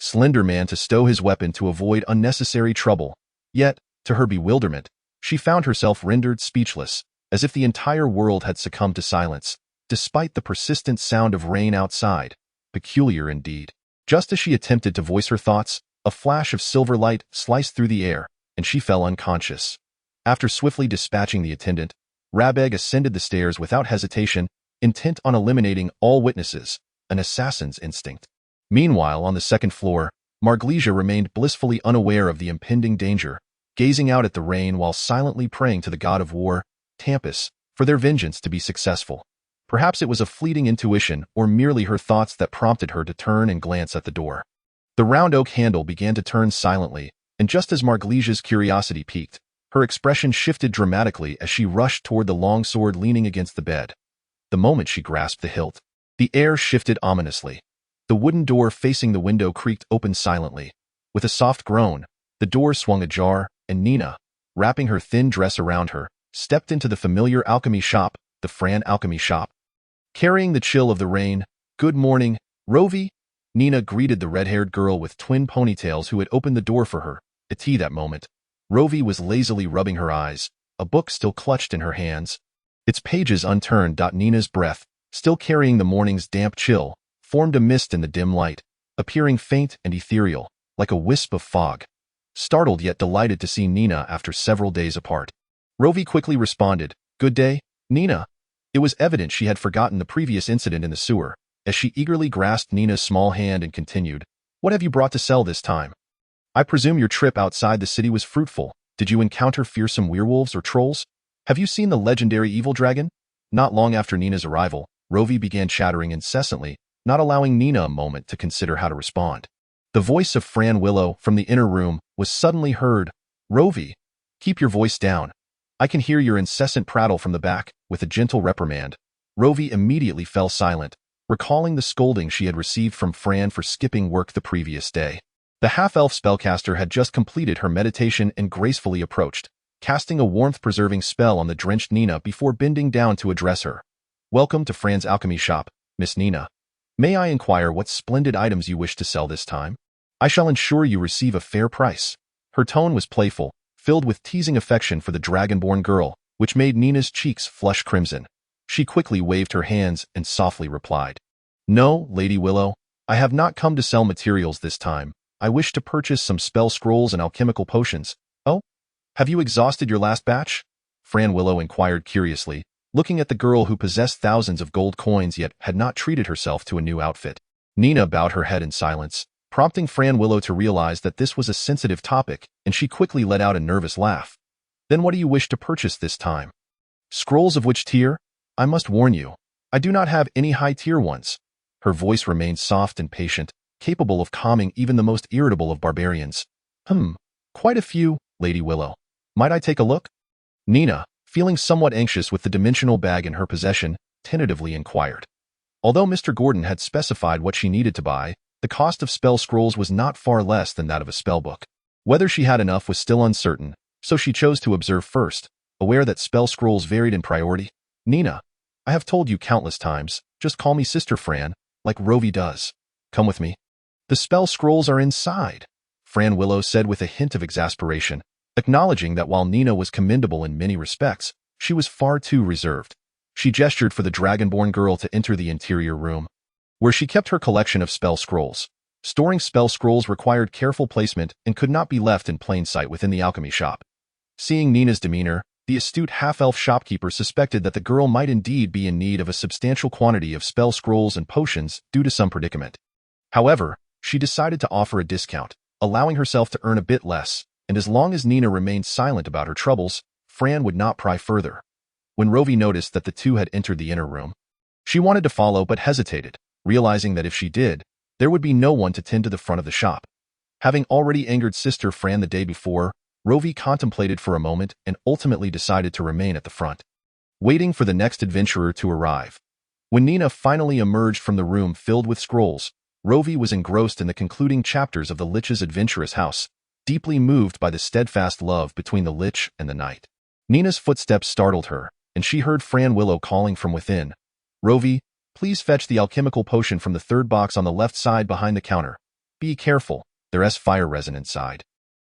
slender man to stow his weapon to avoid unnecessary trouble. Yet, to her bewilderment, she found herself rendered speechless, as if the entire world had succumbed to silence, despite the persistent sound of rain outside. Peculiar indeed. Just as she attempted to voice her thoughts, a flash of silver light sliced through the air, and she fell unconscious. After swiftly dispatching the attendant, Rabeg ascended the stairs without hesitation, intent on eliminating all witnesses, an assassin's instinct. Meanwhile, on the second floor, Marglesia remained blissfully unaware of the impending danger, gazing out at the rain while silently praying to the god of war, Tampus, for their vengeance to be successful. Perhaps it was a fleeting intuition or merely her thoughts that prompted her to turn and glance at the door. The round oak handle began to turn silently, and just as Marglesia's curiosity piqued, her expression shifted dramatically as she rushed toward the long sword leaning against the bed. The moment she grasped the hilt, the air shifted ominously. The wooden door facing the window creaked open silently. With a soft groan, the door swung ajar, and Nina, wrapping her thin dress around her, stepped into the familiar alchemy shop, the Fran Alchemy Shop. Carrying the chill of the rain, "Good morning, Rovi," Nina greeted the red-haired girl with twin ponytails who had opened the door for her. At that moment, Rovi was lazily rubbing her eyes, a book still clutched in her hands. Its pages unturned. Nina's breath, still carrying the morning's damp chill, formed a mist in the dim light, appearing faint and ethereal, like a wisp of fog. Startled yet delighted to see Nina after several days apart, Rovi quickly responded, "Good day, Nina." It was evident she had forgotten the previous incident in the sewer, as she eagerly grasped Nina's small hand and continued, "What have you brought to sell this time? I presume your trip outside the city was fruitful. Did you encounter fearsome werewolves or trolls? Have you seen the legendary evil dragon?" Not long after Nina's arrival, Rovi began chattering incessantly, not allowing Nina a moment to consider how to respond. The voice of Fran Willow from the inner room was suddenly heard. "Rovi, keep your voice down. I can hear your incessant prattle from the back." With a gentle reprimand, Rovi immediately fell silent, recalling the scolding she had received from Fran for skipping work the previous day. The half-elf spellcaster had just completed her meditation and gracefully approached, casting a warmth-preserving spell on the drenched Nina before bending down to address her. "Welcome to Fran's Alchemy Shop, Miss Nina. May I inquire what splendid items you wish to sell this time? I shall ensure you receive a fair price." Her tone was playful, filled with teasing affection for the dragonborn girl, which made Nina's cheeks flush crimson. She quickly waved her hands and softly replied, "No, Lady Willow, I have not come to sell materials this time. I wish to purchase some spell scrolls and alchemical potions." "Oh? Have you exhausted your last batch?" Fran Willow inquired curiously, looking at the girl who possessed thousands of gold coins yet had not treated herself to a new outfit. Nina bowed her head in silence, prompting Fran Willow to realize that this was a sensitive topic, and she quickly let out a nervous laugh. "Then what do you wish to purchase this time? Scrolls of which tier? I must warn you, I do not have any high-tier ones." Her voice remained soft and patient, capable of calming even the most irritable of barbarians. Quite a few, Lady Willow. Might I take a look?" Nina, feeling somewhat anxious with the dimensional bag in her possession, tentatively inquired. Although Mr. Gordon had specified what she needed to buy, the cost of spell scrolls was not far less than that of a spellbook. Whether she had enough was still uncertain, so she chose to observe first, aware that spell scrolls varied in priority. "Nina, I have told you countless times, just call me Sister Fran, like Rovi does. Come with me." "The spell scrolls are inside," Fran Willow said with a hint of exasperation, acknowledging that while Nina was commendable in many respects, she was far too reserved. She gestured for the dragonborn girl to enter the interior room, where she kept her collection of spell scrolls. Storing spell scrolls required careful placement and could not be left in plain sight within the alchemy shop. Seeing Nina's demeanor, the astute half-elf shopkeeper suspected that the girl might indeed be in need of a substantial quantity of spell scrolls and potions due to some predicament. However, she decided to offer a discount, allowing herself to earn a bit less, and as long as Nina remained silent about her troubles, Fran would not pry further. When Rovi noticed that the two had entered the inner room, she wanted to follow but hesitated, realizing that if she did, there would be no one to tend to the front of the shop. Having already angered Sister Fran the day before, Rovi contemplated for a moment and ultimately decided to remain at the front, waiting for the next adventurer to arrive. When Nina finally emerged from the room filled with scrolls, Rovi was engrossed in the concluding chapters of the Lich's adventurous house, deeply moved by the steadfast love between the Lich and the knight. Nina's footsteps startled her, and she heard Fran Willow calling from within. "Rovi, please fetch the alchemical potion from the third box on the left side behind the counter. Be careful, there's fire resin inside.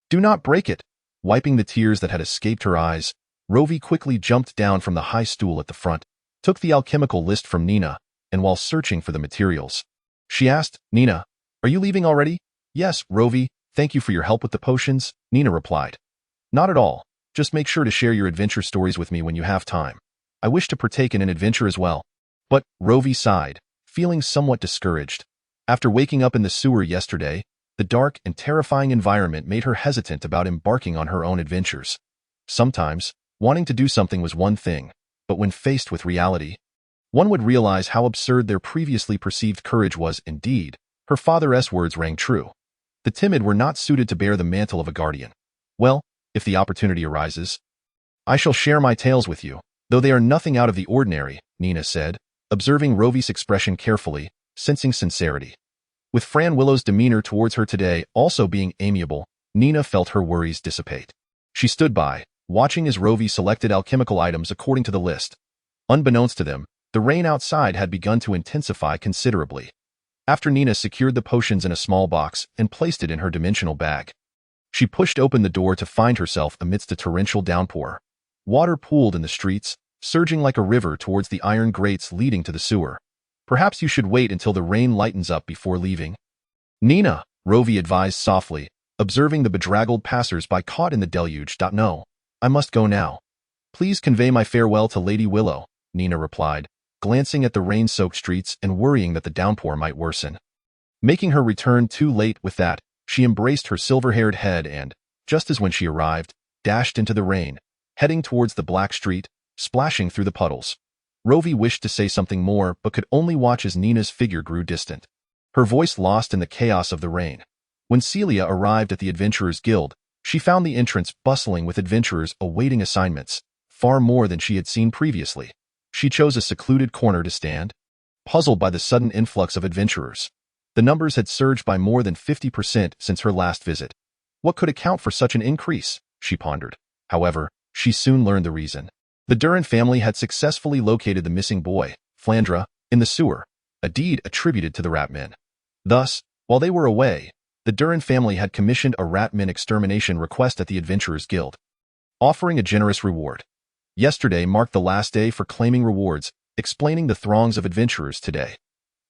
Do not break it." Wiping the tears that had escaped her eyes, Rovi quickly jumped down from the high stool at the front, took the alchemical list from Nina, and while searching for the materials, she asked, "Nina, are you leaving already?" "Yes, Rovi, thank you for your help with the potions," Nina replied. "Not at all. Just make sure to share your adventure stories with me when you have time. I wish to partake in an adventure as well." But Rovi sighed, feeling somewhat discouraged. After waking up in the sewer yesterday, the dark and terrifying environment made her hesitant about embarking on her own adventures. Sometimes, wanting to do something was one thing, but when faced with reality, one would realize how absurd their previously perceived courage was. Indeed, her father's words rang true. The timid were not suited to bear the mantle of a guardian. "Well, if the opportunity arises, I shall share my tales with you, though they are nothing out of the ordinary," Nina said, observing Rovi's expression carefully, sensing sincerity. With Fran Willow's demeanor towards her today also being amiable, Nina felt her worries dissipate. She stood by, watching as Rovi selected alchemical items according to the list. Unbeknownst to them, the rain outside had begun to intensify considerably. After Nina secured the potions in a small box and placed it in her dimensional bag, she pushed open the door to find herself amidst a torrential downpour. Water pooled in the streets, surging like a river towards the iron grates leading to the sewer. "Perhaps you should wait until the rain lightens up before leaving." "Nina," Rovi advised softly, observing the bedraggled passers-by caught in the deluge. "No, I must go now. Please convey my farewell to Lady Willow," Nina replied, glancing at the rain-soaked streets and worrying that the downpour might worsen. Making her return too late with that, she embraced her silver-haired head and, just as when she arrived, dashed into the rain, heading towards the black street, splashing through the puddles. Rovi wished to say something more but could only watch as Nina's figure grew distant, her voice lost in the chaos of the rain. When Celia arrived at the Adventurers Guild, she found the entrance bustling with adventurers awaiting assignments, far more than she had seen previously. She chose a secluded corner to stand, puzzled by the sudden influx of adventurers. The numbers had surged by more than 50% since her last visit. What could account for such an increase, she pondered. However, she soon learned the reason. The Durin family had successfully located the missing boy, Flandra, in the sewer, a deed attributed to the Ratmen. Thus, while they were away, the Durin family had commissioned a Ratmen extermination request at the Adventurers Guild, offering a generous reward. Yesterday marked the last day for claiming rewards, explaining the throngs of adventurers today.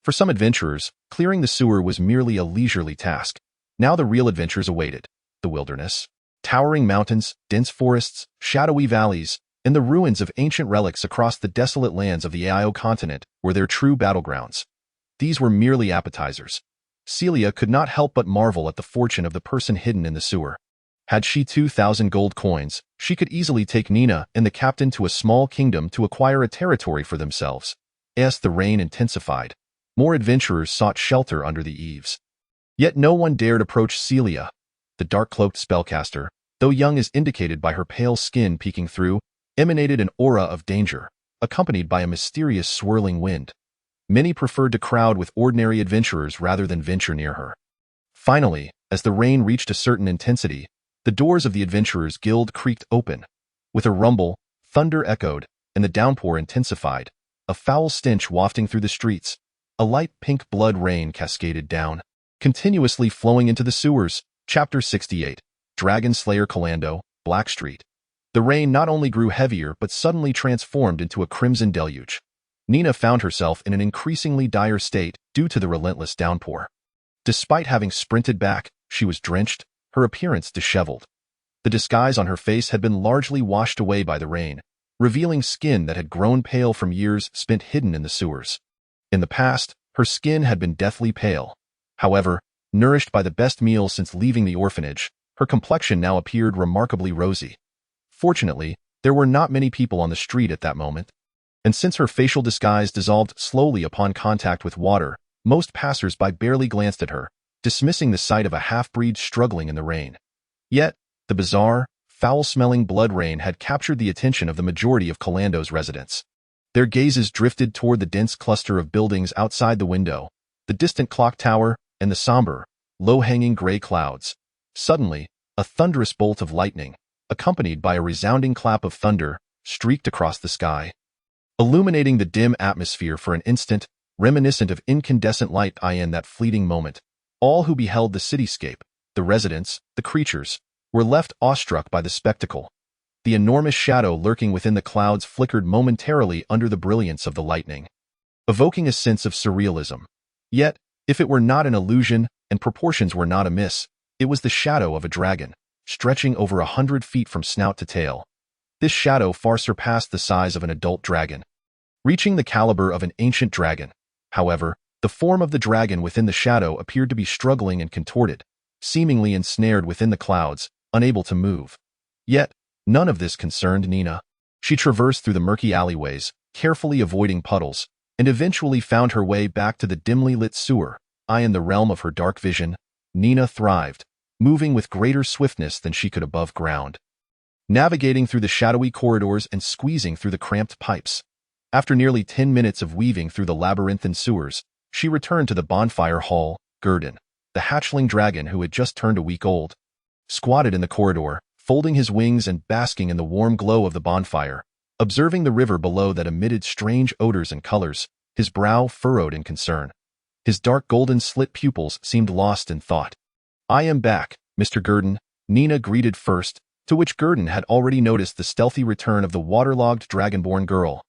For some adventurers, clearing the sewer was merely a leisurely task. Now the real adventures awaited: the wilderness, towering mountains, dense forests, shadowy valleys, and the ruins of ancient relics across the desolate lands of the Aio continent were their true battlegrounds. These were merely appetizers. Celia could not help but marvel at the fortune of the person hidden in the sewer. Had she 2,000 gold coins, she could easily take Nina and the captain to a small kingdom to acquire a territory for themselves. As the rain intensified, more adventurers sought shelter under the eaves. Yet no one dared approach Celia. The dark-cloaked spellcaster, though young as indicated by her pale skin peeking through, emanated an aura of danger, accompanied by a mysterious swirling wind. Many preferred to crowd with ordinary adventurers rather than venture near her. Finally, as the rain reached a certain intensity, the doors of the Adventurers Guild creaked open. With a rumble, thunder echoed, and the downpour intensified, a foul stench wafting through the streets. A light pink blood rain cascaded down, continuously flowing into the sewers. Chapter 68. Dragon Slayer Calando, Black Street. The rain not only grew heavier but suddenly transformed into a crimson deluge. Nina found herself in an increasingly dire state due to the relentless downpour. Despite having sprinted back, she was drenched, her appearance disheveled. The disguise on her face had been largely washed away by the rain, revealing skin that had grown pale from years spent hidden in the sewers. In the past, her skin had been deathly pale. However, nourished by the best meals since leaving the orphanage, her complexion now appeared remarkably rosy. Fortunately, there were not many people on the street at that moment, and since her facial disguise dissolved slowly upon contact with water, most passers-by barely glanced at her, dismissing the sight of a half-breed struggling in the rain. Yet, the bizarre, foul-smelling blood rain had captured the attention of the majority of Calando's residents. Their gazes drifted toward the dense cluster of buildings outside the window, the distant clock tower, and the somber, low-hanging gray clouds. Suddenly, a thunderous bolt of lightning, accompanied by a resounding clap of thunder, streaked across the sky, illuminating the dim atmosphere for an instant, reminiscent of incandescent light. In that fleeting moment, all who beheld the cityscape, the residents, the creatures, were left awestruck by the spectacle. The enormous shadow lurking within the clouds flickered momentarily under the brilliance of the lightning, evoking a sense of surrealism. Yet, if it were not an illusion and proportions were not amiss, it was the shadow of a dragon, stretching over 100 feet from snout to tail. This shadow far surpassed the size of an adult dragon, reaching the caliber of an ancient dragon. However, the form of the dragon within the shadow appeared to be struggling and contorted, seemingly ensnared within the clouds, unable to move. Yet, none of this concerned Nina. She traversed through the murky alleyways, carefully avoiding puddles, and eventually found her way back to the dimly lit sewer. In the realm of her dark vision, Nina thrived, moving with greater swiftness than she could above ground, navigating through the shadowy corridors and squeezing through the cramped pipes. After nearly 10 minutes of weaving through the labyrinthine sewers, she returned to the bonfire hall. Gurdon, the hatchling dragon who had just turned a week old, squatted in the corridor, folding his wings and basking in the warm glow of the bonfire, observing the river below that emitted strange odors and colors, his brow furrowed in concern. His dark golden slit pupils seemed lost in thought. "I am back, Mr. Gurdon," Nina greeted first, to which Gurdon had already noticed the stealthy return of the waterlogged dragonborn girl.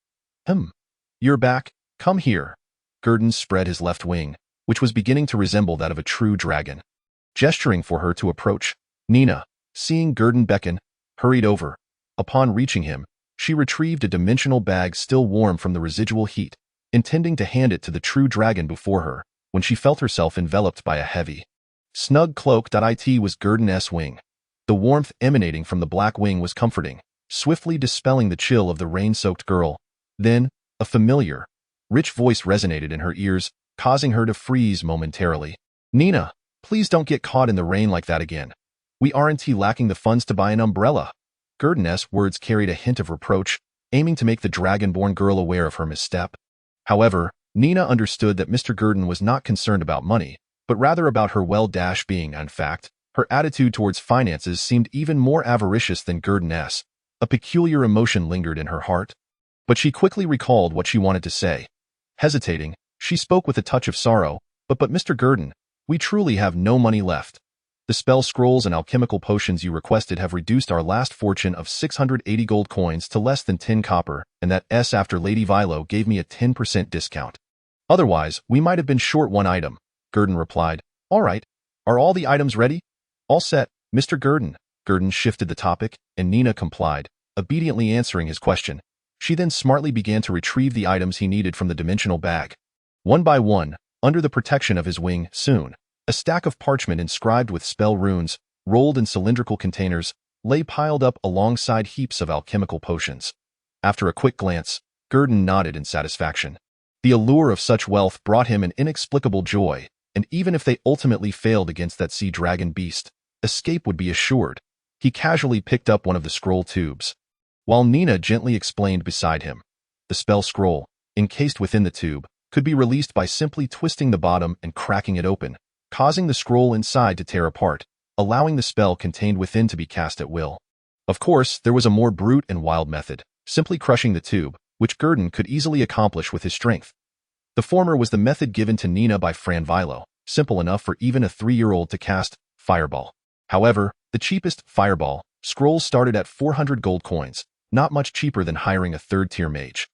You're back, come here." Gurdon spread his left wing, which was beginning to resemble that of a true dragon. Gesturing for her to approach, Nina, seeing Gurdon beckon, hurried over. Upon reaching him, she retrieved a dimensional bag still warm from the residual heat, intending to hand it to the true dragon before her, when she felt herself enveloped by a heavy, snug cloak. It was Gurdon's wing. The warmth emanating from the black wing was comforting, swiftly dispelling the chill of the rain-soaked girl. Then, a familiar, rich voice resonated in her ears, causing her to freeze momentarily. "Nina, please don't get caught in the rain like that again. We aren't lacking the funds to buy an umbrella." Gurdon's words carried a hint of reproach, aiming to make the dragonborn girl aware of her misstep. However, Nina understood that Mr. Gurdon was not concerned about money, but rather about her well-being. In fact, her attitude towards finances seemed even more avaricious than Gurdon's. A peculiar emotion lingered in her heart, but she quickly recalled what she wanted to say. Hesitating, she spoke with a touch of sorrow, But Mr. Gurdon, we truly have no money left. The spell scrolls and alchemical potions you requested have reduced our last fortune of 680 gold coins to less than 10 copper, and that's after Lady Vilo gave me a 10% discount. Otherwise, we might have been short one item." Gurdon replied. "All right. Are all the items ready?" "All set, Mr. Gurdon." Gurdon shifted the topic, and Nina complied, obediently answering his question. She then smartly began to retrieve the items he needed from the dimensional bag. One by one, under the protection of his wing, soon, a stack of parchment inscribed with spell runes, rolled in cylindrical containers, lay piled up alongside heaps of alchemical potions. After a quick glance, Gurdon nodded in satisfaction. The allure of such wealth brought him an inexplicable joy, and even if they ultimately failed against that sea dragon beast, escape would be assured. He casually picked up one of the scroll tubes, while Nina gently explained beside him. The spell scroll, encased within the tube, could be released by simply twisting the bottom and cracking it open, causing the scroll inside to tear apart, allowing the spell contained within to be cast at will. Of course, there was a more brute and wild method, simply crushing the tube, which Gurdon could easily accomplish with his strength. The former was the method given to Nina by Fran Vilo, simple enough for even a 3-year-old to cast, Fireball. However, the cheapest, Fireball, scrolls started at 400 gold coins, not much cheaper than hiring a third-tier mage.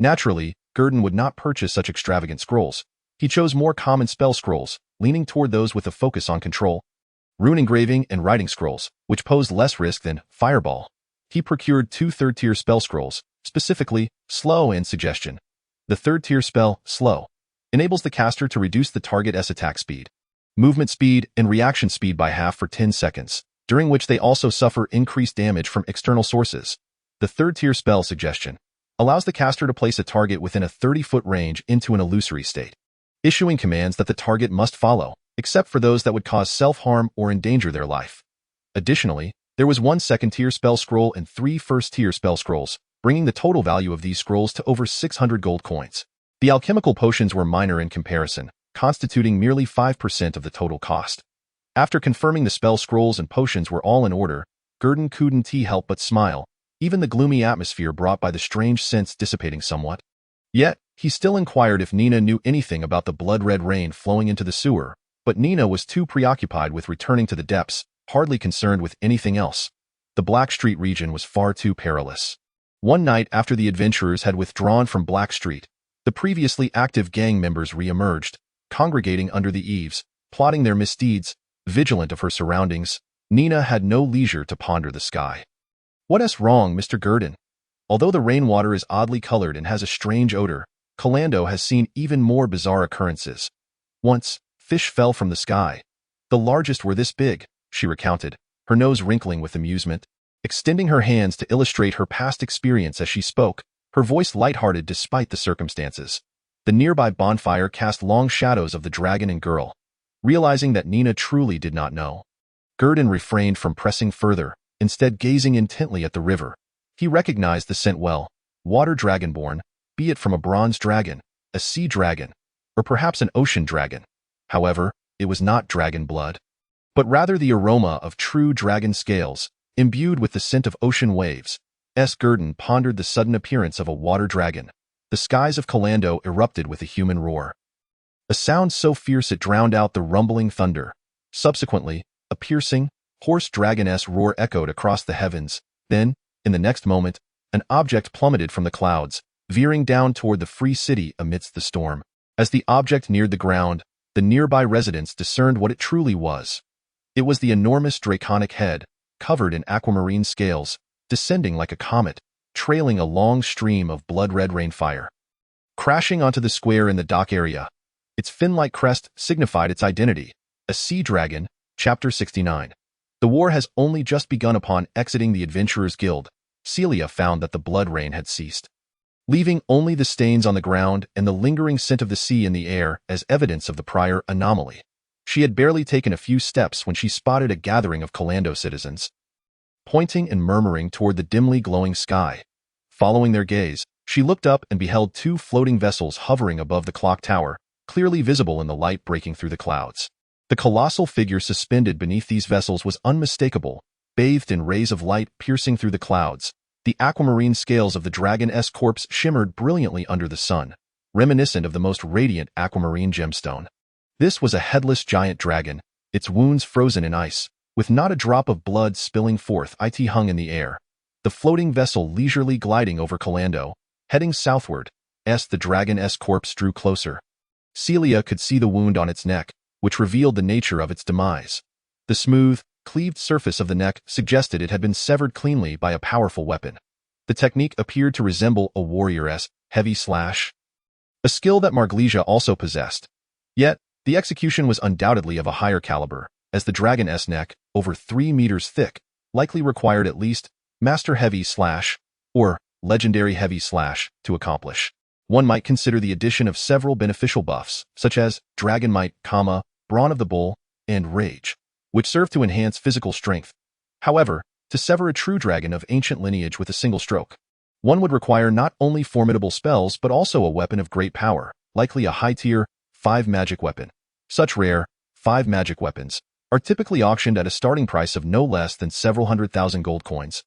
Naturally, Gurdon would not purchase such extravagant scrolls. He chose more common spell scrolls, leaning toward those with a focus on control. Rune engraving and writing scrolls, which posed less risk than fireball. He procured 2 third-tier spell scrolls, specifically slow and suggestion. The third-tier spell, slow, enables the caster to reduce the target's attack speed, movement speed, and reaction speed by half for 10 seconds, during which they also suffer increased damage from external sources. The third-tier spell, suggestion, allows the caster to place a target within a 30-foot range into an illusory state, issuing commands that the target must follow, except for those that would cause self-harm or endanger their life. Additionally, there was 1 second-tier spell scroll and 3 first-tier spell scrolls, bringing the total value of these scrolls to over 600 gold coins. The alchemical potions were minor in comparison, constituting merely 5% of the total cost. After confirming the spell scrolls and potions were all in order, Gurdon couldn't help but smile, even the gloomy atmosphere brought by the strange scents dissipating somewhat. Yet, he still inquired if Nina knew anything about the blood-red rain flowing into the sewer, but Nina was too preoccupied with returning to the depths, hardly concerned with anything else. The Blackstreet region was far too perilous. One night after the adventurers had withdrawn from Blackstreet, the previously active gang members re-emerged, congregating under the eaves, plotting their misdeeds. Vigilant of her surroundings, Nina had no leisure to ponder the sky. "What's wrong, Mr. Gurdon?" Although the rainwater is oddly colored and has a strange odor, Calando has seen even more bizarre occurrences. Once, fish fell from the sky. The largest were this big, she recounted, her nose wrinkling with amusement, extending her hands to illustrate her past experience as she spoke, her voice lighthearted despite the circumstances. The nearby bonfire cast long shadows of the dragon and girl. Realizing that Nina truly did not know, Gurdon refrained from pressing further, instead gazing intently at the river. He recognized the scent well, water dragonborn, be it from a bronze dragon, a sea dragon, or perhaps an ocean dragon. However, it was not dragon blood, but rather the aroma of true dragon scales, imbued with the scent of ocean waves. Gurdon pondered the sudden appearance of a water dragon. The skies of Calando erupted with a human roar, a sound so fierce it drowned out the rumbling thunder. Subsequently, a piercing, hoarse dragon-esque roar echoed across the heavens. Then, in the next moment, an object plummeted from the clouds, veering down toward the free city amidst the storm. As the object neared the ground, the nearby residents discerned what it truly was. It was the enormous draconic head, covered in aquamarine scales, descending like a comet, trailing a long stream of blood-red rainfire. Crashing onto the square in the dock area, its fin-like crest signified its identity, a sea dragon. Chapter 69. The war has only just begun. Upon exiting the Adventurers Guild, Celia found that the blood rain had ceased, leaving only the stains on the ground and the lingering scent of the sea in the air as evidence of the prior anomaly. She had barely taken a few steps when she spotted a gathering of Calando citizens, pointing and murmuring toward the dimly glowing sky. Following their gaze, she looked up and beheld 2 floating vessels hovering above the clock tower, clearly visible in the light breaking through the clouds. The colossal figure suspended beneath these vessels was unmistakable, bathed in rays of light piercing through the clouds. The aquamarine scales of the dragon-esque corpse shimmered brilliantly under the sun, reminiscent of the most radiant aquamarine gemstone. This was a headless giant dragon, its wounds frozen in ice, with not a drop of blood spilling forth. It hung in the air, the floating vessel leisurely gliding over Calando, heading southward. As the dragon-esque corpse drew closer, Celia could see the wound on its neck, which revealed the nature of its demise. The smooth, cleaved surface of the neck suggested it had been severed cleanly by a powerful weapon. The technique appeared to resemble a warrior's heavy slash, a skill that Marglesia also possessed. Yet, the execution was undoubtedly of a higher caliber, as the dragon-esque neck, over 3 meters thick, likely required at least master heavy slash or legendary heavy slash to accomplish. One might consider the addition of several beneficial buffs, such as Dragon Might, Brawn of the Bull, and Rage, which serve to enhance physical strength. However, to sever a true dragon of ancient lineage with a single stroke, one would require not only formidable spells but also a weapon of great power, likely a high-tier 5 magic weapon. Such rare 5 magic weapons are typically auctioned at a starting price of no less than several 100,000 gold coins,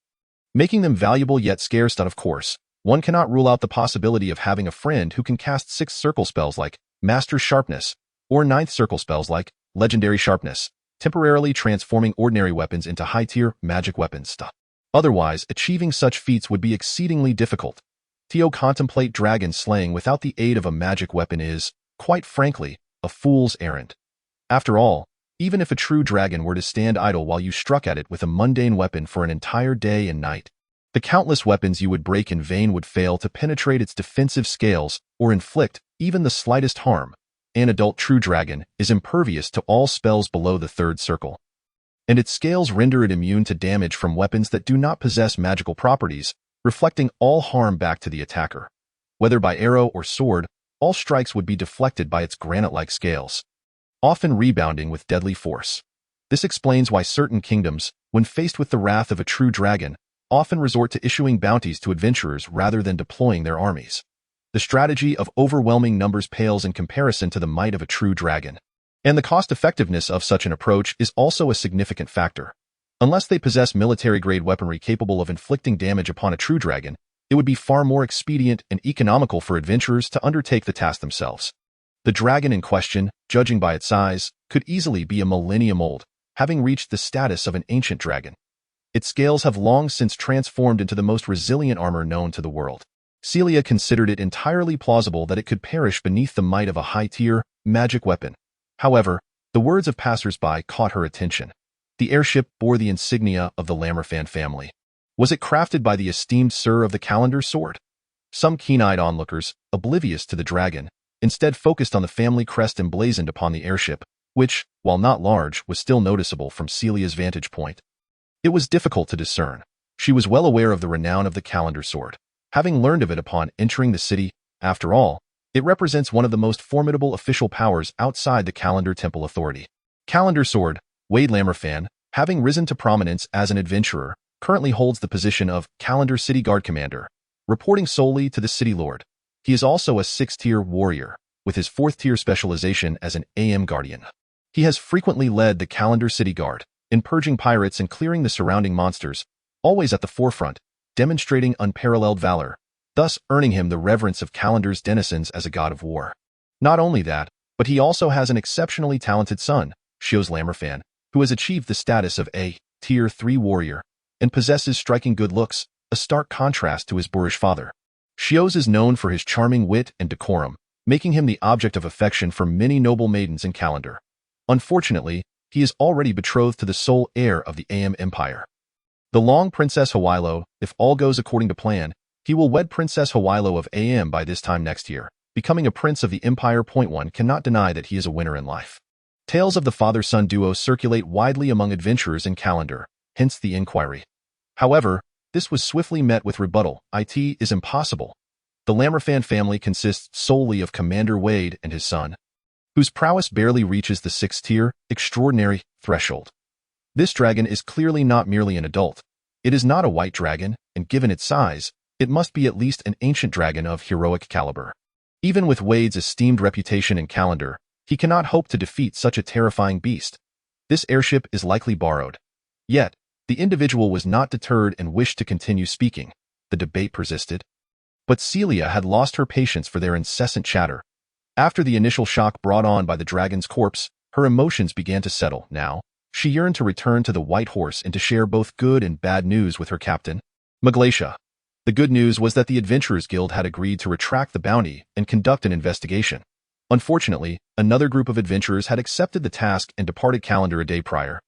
making them valuable yet scarce. Of course, one cannot rule out the possibility of having a friend who can cast 6 circle spells like Master Sharpness, or 9th circle spells like Legendary Sharpness, temporarily transforming ordinary weapons into high-tier magic weapons. Otherwise, achieving such feats would be exceedingly difficult. To contemplate dragon slaying without the aid of a magic weapon is, quite frankly, a fool's errand. After all, even if a true dragon were to stand idle while you struck at it with a mundane weapon for an entire day and night, the countless weapons you would break in vain would fail to penetrate its defensive scales or inflict even the slightest harm. An adult true dragon is impervious to all spells below the third circle, and its scales render it immune to damage from weapons that do not possess magical properties, reflecting all harm back to the attacker. Whether by arrow or sword, all strikes would be deflected by its granite-like scales, often rebounding with deadly force. This explains why certain kingdoms, when faced with the wrath of a true dragon, often resort to issuing bounties to adventurers rather than deploying their armies. The strategy of overwhelming numbers pales in comparison to the might of a true dragon, and the cost-effectiveness of such an approach is also a significant factor. Unless they possess military-grade weaponry capable of inflicting damage upon a true dragon, it would be far more expedient and economical for adventurers to undertake the task themselves. The dragon in question, judging by its size, could easily be a millennium old, having reached the status of an ancient dragon. Its scales have long since transformed into the most resilient armor known to the world. Celia considered it entirely plausible that it could perish beneath the might of a high-tier, magic weapon. However, the words of passers-by caught her attention. The airship bore the insignia of the Lammerfan family. Was it crafted by the esteemed Sir of the Calendar Sword? Some keen-eyed onlookers, oblivious to the dragon, instead focused on the family crest emblazoned upon the airship, which, while not large, was still noticeable from Celia's vantage point. It was difficult to discern. She was well aware of the renown of the Calendar Sword, having learned of it upon entering the city. After all, it represents one of the most formidable official powers outside the Calendar Temple Authority. Calendar Sword, Wade Lammerfan, having risen to prominence as an adventurer, currently holds the position of Calendar City Guard Commander, reporting solely to the City Lord. He is also a 6th-tier warrior, with his 4th-tier specialization as an AM Guardian. He has frequently led the Calendar City Guard in purging pirates and clearing the surrounding monsters, always at the forefront, demonstrating unparalleled valor, thus earning him the reverence of Calendar's denizens as a god of war. Not only that, but he also has an exceptionally talented son, Shios Lammerfan, who has achieved the status of a Tier 3 warrior and possesses striking good looks, a stark contrast to his boorish father. Shios is known for his charming wit and decorum, making him the object of affection for many noble maidens in Calendar. Unfortunately, he is already betrothed to the sole heir of the AM Empire. The long Princess Hawilo. If all goes according to plan, he will wed Princess Hawilo of AM by this time next year, becoming a prince of the Empire. One cannot deny that he is a winner in life. Tales of the father-son duo circulate widely among adventurers in Calendar, hence the inquiry. However, this was swiftly met with rebuttal. It is impossible. The Lammerfan family consists solely of Commander Wade and his son, whose prowess barely reaches the 6th-tier, extraordinary threshold. This dragon is clearly not merely an adult. It is not a white dragon, and given its size, it must be at least an ancient dragon of heroic caliber. Even with Wade's esteemed reputation in Calendar, he cannot hope to defeat such a terrifying beast. This airship is likely borrowed. Yet, the individual was not deterred and wished to continue speaking. The debate persisted. But Celia had lost her patience for their incessant chatter. After the initial shock brought on by the dragon's corpse, her emotions began to settle. Now, she yearned to return to the White Horse and to share both good and bad news with her captain, Maglacia. The good news was that the Adventurers Guild had agreed to retract the bounty and conduct an investigation. Unfortunately, another group of adventurers had accepted the task and departed Calendar a day prior,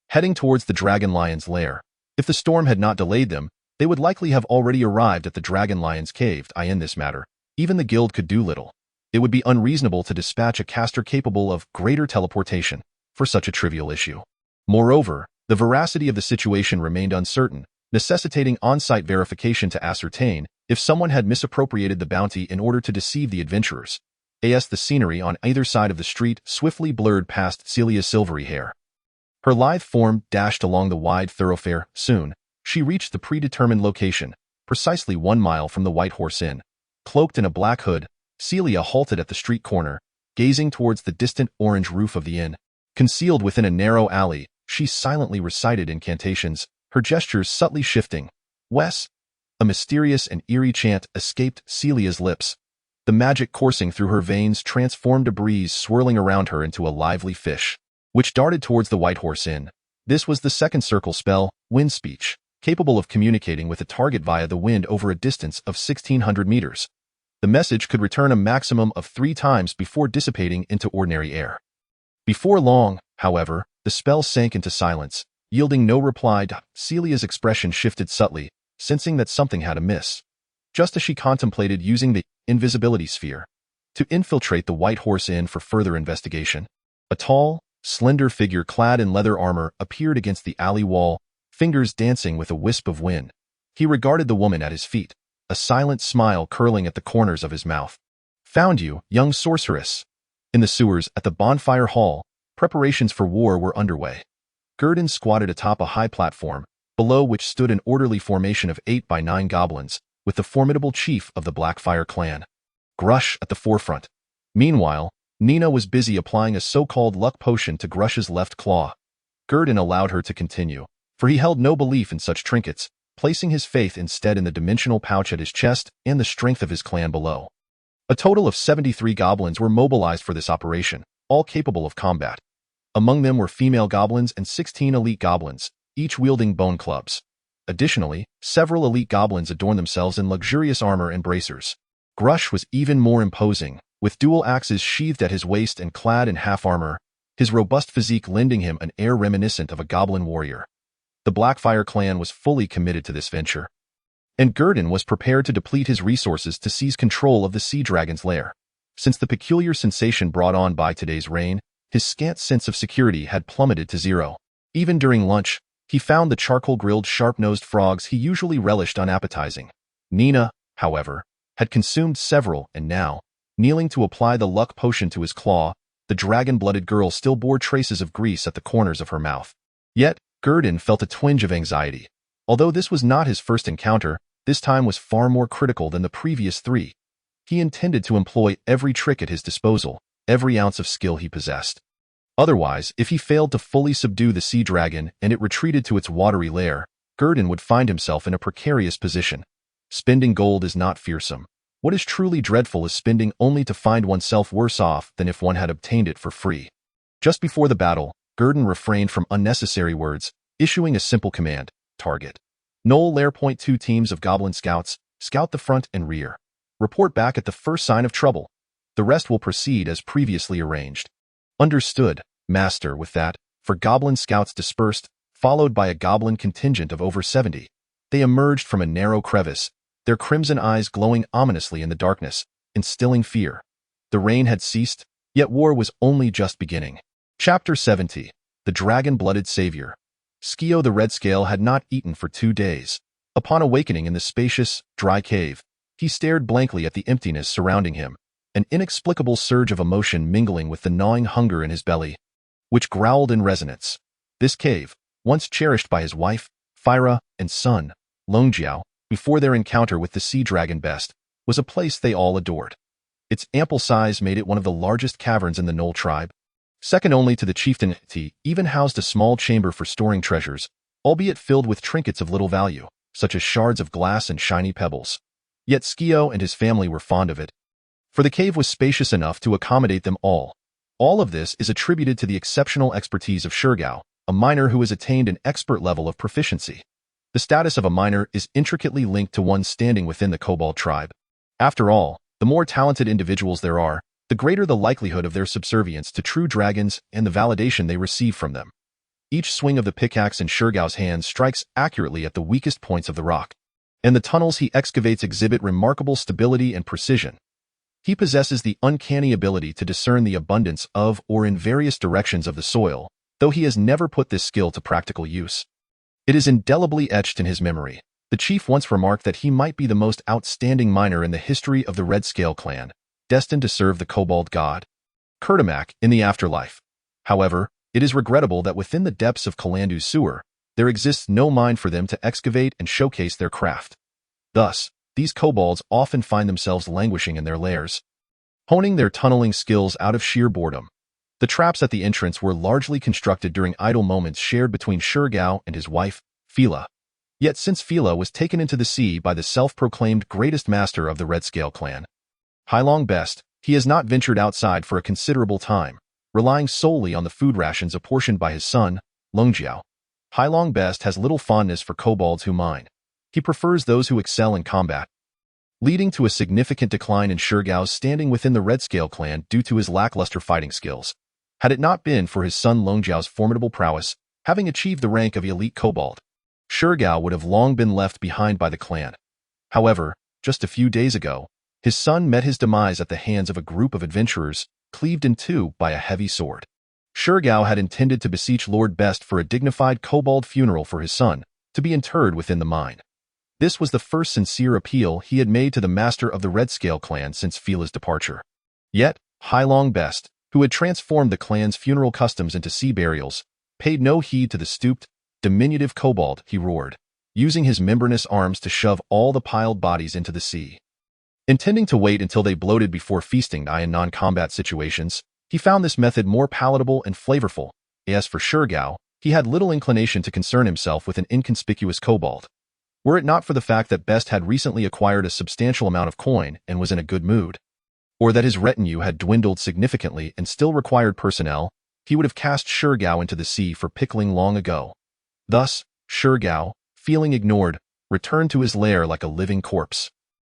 heading towards the Dragon Lion's lair. If the storm had not delayed them, they would likely have already arrived at the Dragon Lion's cave. In this matter, even the guild could do little. It would be unreasonable to dispatch a caster capable of greater teleportation for such a trivial issue. Moreover, the veracity of the situation remained uncertain, necessitating on-site verification to ascertain if someone had misappropriated the bounty in order to deceive the adventurers. The scenery on either side of the street swiftly blurred past Celia's silvery hair. Her lithe form dashed along the wide thoroughfare. Soon, she reached the predetermined location, precisely 1 mile from the White Horse Inn. Cloaked in a black hood, Celia halted at the street corner, gazing towards the distant orange roof of the inn. Concealed within a narrow alley, she silently recited incantations, her gestures subtly shifting. Wes! A mysterious and eerie chant escaped Celia's lips. The magic coursing through her veins transformed a breeze swirling around her into a lively fish, which darted towards the White Horse Inn. This was the second circle spell, Wind Speech, capable of communicating with a target via the wind over a distance of 1,600 meters. The message could return a maximum of 3 times before dissipating into ordinary air. Before long, however, the spell sank into silence, yielding no reply. Celia's expression shifted subtly, sensing that something had amiss. Just as she contemplated using the invisibility sphere to infiltrate the White Horse Inn for further investigation, a tall, slender figure clad in leather armor appeared against the alley wall, fingers dancing with a wisp of wind. He regarded the woman at his feet, a silent smile curling at the corners of his mouth. "Found you, young sorceress." In the sewers at the bonfire hall, preparations for war were underway. Gurdon squatted atop a high platform, below which stood an orderly formation of 8 by 9 goblins, with the formidable chief of the Blackfire clan, Grush, at the forefront. Meanwhile, Nina was busy applying a so-called luck potion to Grush's left claw. Gurdon allowed her to continue, for he held no belief in such trinkets, placing his faith instead in the dimensional pouch at his chest and the strength of his clan below. A total of 73 goblins were mobilized for this operation, all capable of combat. Among them were female goblins and 16 elite goblins, each wielding bone clubs. Additionally, several elite goblins adorned themselves in luxurious armor and bracers. Grush was even more imposing, with dual axes sheathed at his waist and clad in half-armor, his robust physique lending him an air reminiscent of a goblin warrior. The Blackfire clan was fully committed to this venture, and Gurdon was prepared to deplete his resources to seize control of the sea dragon's lair. Since the peculiar sensation brought on by today's rain, his scant sense of security had plummeted to zero. Even during lunch, he found the charcoal-grilled sharp-nosed frogs he usually relished unappetizing. Nina, however, had consumed several, and now, kneeling to apply the luck potion to his claw, the dragon-blooded girl still bore traces of grease at the corners of her mouth. Yet, Gurdon felt a twinge of anxiety. Although this was not his first encounter, this time was far more critical than the previous 3. He intended to employ every trick at his disposal, every ounce of skill he possessed. Otherwise, if he failed to fully subdue the sea dragon and it retreated to its watery lair, Gurdon would find himself in a precarious position. Spending gold is not fearsome. What is truly dreadful is spending only to find oneself worse off than if one had obtained it for free. Just before the battle, Gurdon refrained from unnecessary words, issuing a simple command: target. Knoll Lair. 2 teams of goblin scouts, scout the front and rear. Report back at the first sign of trouble. The rest will proceed as previously arranged. Understood, Master. With that, for goblin scouts dispersed, followed by a goblin contingent of over 70. They emerged from a narrow crevice, their crimson eyes glowing ominously in the darkness, instilling fear. The rain had ceased, yet war was only just beginning. Chapter 70. The Dragon-Blooded Savior. Skio the Red Scale had not eaten for 2 days. Upon awakening in the spacious, dry cave, he stared blankly at the emptiness surrounding him, an inexplicable surge of emotion mingling with the gnawing hunger in his belly, which growled in resonance. This cave, once cherished by his wife, Fyra, and son, Longjiao, before their encounter with the sea dragon Best, was a place they all adored. Its ample size made it one of the largest caverns in the Knoll tribe. Second only to the chieftain, he even housed a small chamber for storing treasures, albeit filled with trinkets of little value, such as shards of glass and shiny pebbles. Yet Skio and his family were fond of it, for the cave was spacious enough to accommodate them all. All of this is attributed to the exceptional expertise of Shurgao, a miner who has attained an expert level of proficiency. The status of a miner is intricately linked to one's standing within the Kobold tribe. After all, the more talented individuals there are, the greater the likelihood of their subservience to true dragons and the validation they receive from them. Each swing of the pickaxe in Shurgao's hands strikes accurately at the weakest points of the rock, and the tunnels he excavates exhibit remarkable stability and precision. He possesses the uncanny ability to discern the abundance of or in various directions of the soil, though he has never put this skill to practical use. It is indelibly etched in his memory. The chief once remarked that he might be the most outstanding miner in the history of the Red Scale clan, destined to serve the Kobold god Kurtamak in the afterlife. However, it is regrettable that within the depths of Kalandu's sewer, there exists no mine for them to excavate and showcase their craft. Thus, these kobolds often find themselves languishing in their lairs, honing their tunneling skills out of sheer boredom. The traps at the entrance were largely constructed during idle moments shared between Shurgao and his wife, Fila. Yet since Fila was taken into the sea by the self-proclaimed greatest master of the Red Scale clan, Hailong Best, he has not ventured outside for a considerable time, relying solely on the food rations apportioned by his son, Longjiao. Hailong Best has little fondness for kobolds who mine. He prefers those who excel in combat, leading to a significant decline in Shurgao's standing within the Red Scale clan due to his lackluster fighting skills. Had it not been for his son Longjiao's formidable prowess, having achieved the rank of elite kobold, Shurgao would have long been left behind by the clan. However, just a few days ago, his son met his demise at the hands of a group of adventurers, cleaved in two by a heavy sword. Shurgao had intended to beseech Lord Best for a dignified kobold funeral for his son, to be interred within the mine. This was the first sincere appeal he had made to the master of the Redscale clan since Fila's departure. Yet, Hailong Best, who had transformed the clan's funeral customs into sea burials, paid no heed to the stooped, diminutive kobold. He roared, using his membranous arms to shove all the piled bodies into the sea. Intending to wait until they bloated before feasting in non-combat situations, he found this method more palatable and flavorful. As for Shurgao, he had little inclination to concern himself with an inconspicuous kobold. Were it not for the fact that Best had recently acquired a substantial amount of coin and was in a good mood, or that his retinue had dwindled significantly and still required personnel, he would have cast Shurgao into the sea for pickling long ago. Thus, Shurgao, feeling ignored, returned to his lair like a living corpse.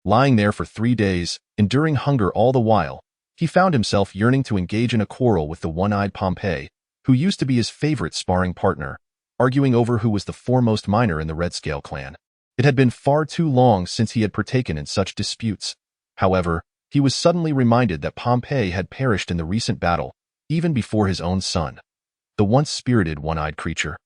Lying there for 3 days, enduring hunger all the while, he found himself yearning to engage in a quarrel with the one-eyed Pompey, who used to be his favorite sparring partner, arguing over who was the foremost miner in the Redscale clan. It had been far too long since he had partaken in such disputes. However, he was suddenly reminded that Pompey had perished in the recent battle, even before his own son. The once spirited one-eyed creature,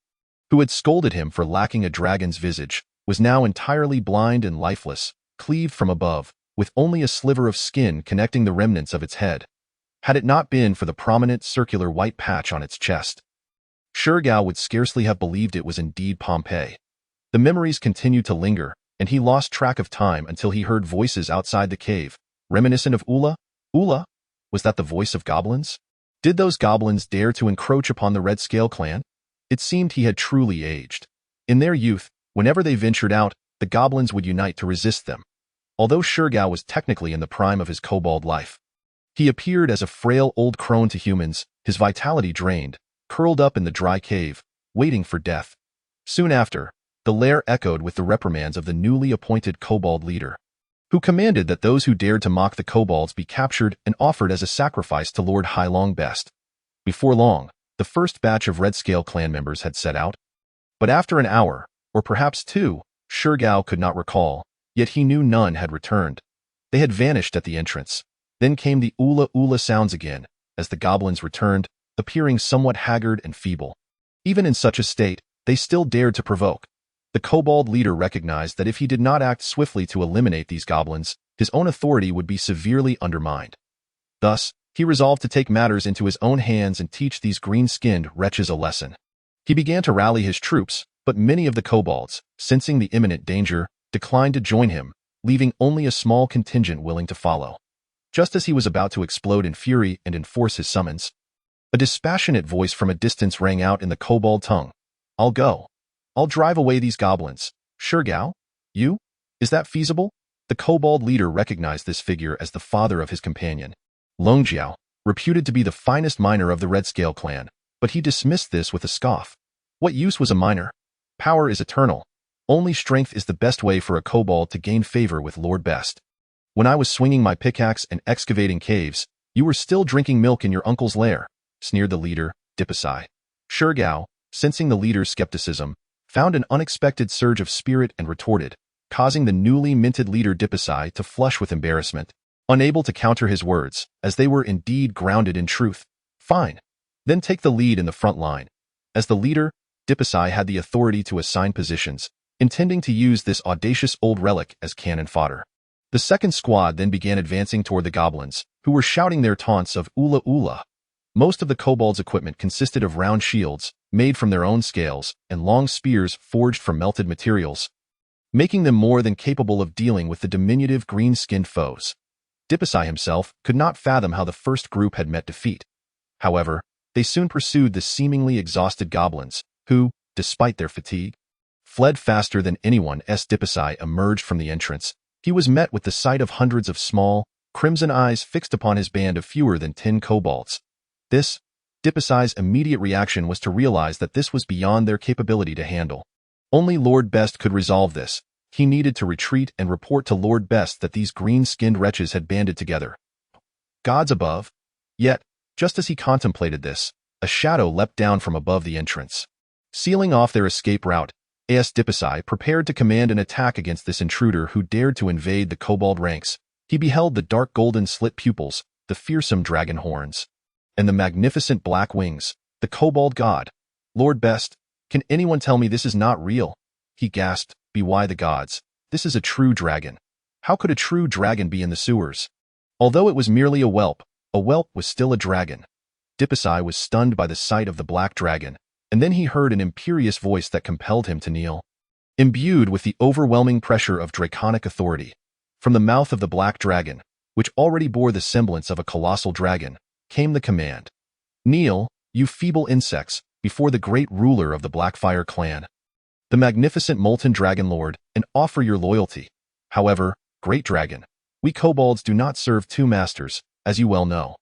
who had scolded him for lacking a dragon's visage, was now entirely blind and lifeless, cleaved from above, with only a sliver of skin connecting the remnants of its head. Had it not been for the prominent circular white patch on its chest, Shurgao would scarcely have believed it was indeed Pompey. The memories continued to linger, and he lost track of time until he heard voices outside the cave, reminiscent of Ula. Ula? Was that the voice of goblins? Did those goblins dare to encroach upon the Redscale clan? It seemed he had truly aged. In their youth, whenever they ventured out, the goblins would unite to resist them. Although Shurgao was technically in the prime of his kobold life, he appeared as a frail old crone to humans, his vitality drained, curled up in the dry cave, waiting for death. Soon after, the lair echoed with the reprimands of the newly appointed kobold leader, who commanded that those who dared to mock the kobolds be captured and offered as a sacrifice to Lord Hailong Best. Before long, the first batch of Redscale clan members had set out. But after an hour, or perhaps 2, Shurgao could not recall, yet he knew none had returned. They had vanished at the entrance. Then came the Ula Ula sounds again, as the goblins returned, appearing somewhat haggard and feeble. Even in such a state, they still dared to provoke. The kobold leader recognized that if he did not act swiftly to eliminate these goblins, his own authority would be severely undermined. Thus, he resolved to take matters into his own hands and teach these green-skinned wretches a lesson. He began to rally his troops, but many of the kobolds, sensing the imminent danger, declined to join him, leaving only a small contingent willing to follow. Just as he was about to explode in fury and enforce his summons, a dispassionate voice from a distance rang out in the kobold tongue. "I'll go. I'll drive away these goblins. Shurgao? You? Is that feasible?" The kobold leader recognized this figure as the father of his companion, Longjiao, reputed to be the finest miner of the Redscale clan, but he dismissed this with a scoff. What use was a miner? Power is eternal. Only strength is the best way for a kobold to gain favor with Lord Best. When I was swinging my pickaxe and excavating caves, you were still drinking milk in your uncle's lair, sneered the leader, Dipasai. Shurgao, sensing the leader's skepticism, found an unexpected surge of spirit and retorted, causing the newly minted leader Dipasai to flush with embarrassment, unable to counter his words, as they were indeed grounded in truth. Fine. Then take the lead in the front line. As the leader, Dipasai had the authority to assign positions, intending to use this audacious old relic as cannon fodder. The second squad then began advancing toward the goblins, who were shouting their taunts of Ula Ula. Most of the kobolds' equipment consisted of round shields, made from their own scales, and long spears forged from melted materials, making them more than capable of dealing with the diminutive green-skinned foes. Dipasai himself could not fathom how the first group had met defeat. However, they soon pursued the seemingly exhausted goblins, who, despite their fatigue, fled faster than anyone. As Dipasai emerged from the entrance, he was met with the sight of hundreds of small, crimson eyes fixed upon his band of fewer than 10 kobolds. Dipasai's immediate reaction was to realize that this was beyond their capability to handle. Only Lord Best could resolve this. He needed to retreat and report to Lord Best that these green-skinned wretches had banded together. Gods above! Yet, Just as he contemplated this, a shadow leapt down from above the entrance. Sealing off their escape route, Dipasai prepared to command an attack against this intruder who dared to invade the kobold ranks. He beheld the dark golden slit pupils, the fearsome dragon horns, and the magnificent black wings. The kobold god. Lord Best, can anyone tell me this is not real? He gasped, Bewhy the gods. This is a true dragon. How could a true dragon be in the sewers? Although it was merely a whelp was still a dragon. Dipasai was stunned by the sight of the black dragon, and then he heard an imperious voice that compelled him to kneel. Imbued with the overwhelming pressure of draconic authority, from the mouth of the black dragon, which already bore the semblance of a colossal dragon, came the command. Kneel, you feeble insects, before the great ruler of the Blackfire clan, the magnificent molten dragon lord, and offer your loyalty. However, great dragon, we kobolds do not serve two masters, as you well know.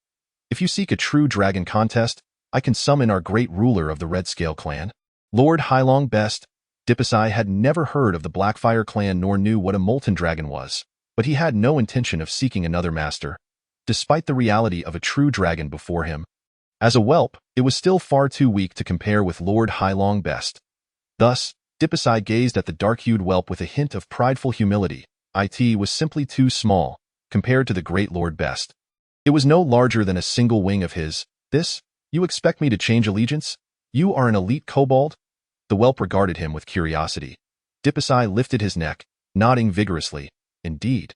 If you seek a true dragon contest, I can summon our great ruler of the Redscale clan, Lord Hylong Best. Dipasai had never heard of the Blackfire clan nor knew what a molten dragon was, but he had no intention of seeking another master, despite the reality of a true dragon before him. As a whelp, it was still far too weak to compare with Lord Hylong Best. Thus, Dipasai gazed at the dark-hued whelp with a hint of prideful humility. It was simply too small, compared to the great Lord Best. It was no larger than a single wing of his. This? You expect me to change allegiance? You are an elite kobold? The whelp regarded him with curiosity. Dipasai lifted his neck, nodding vigorously. Indeed.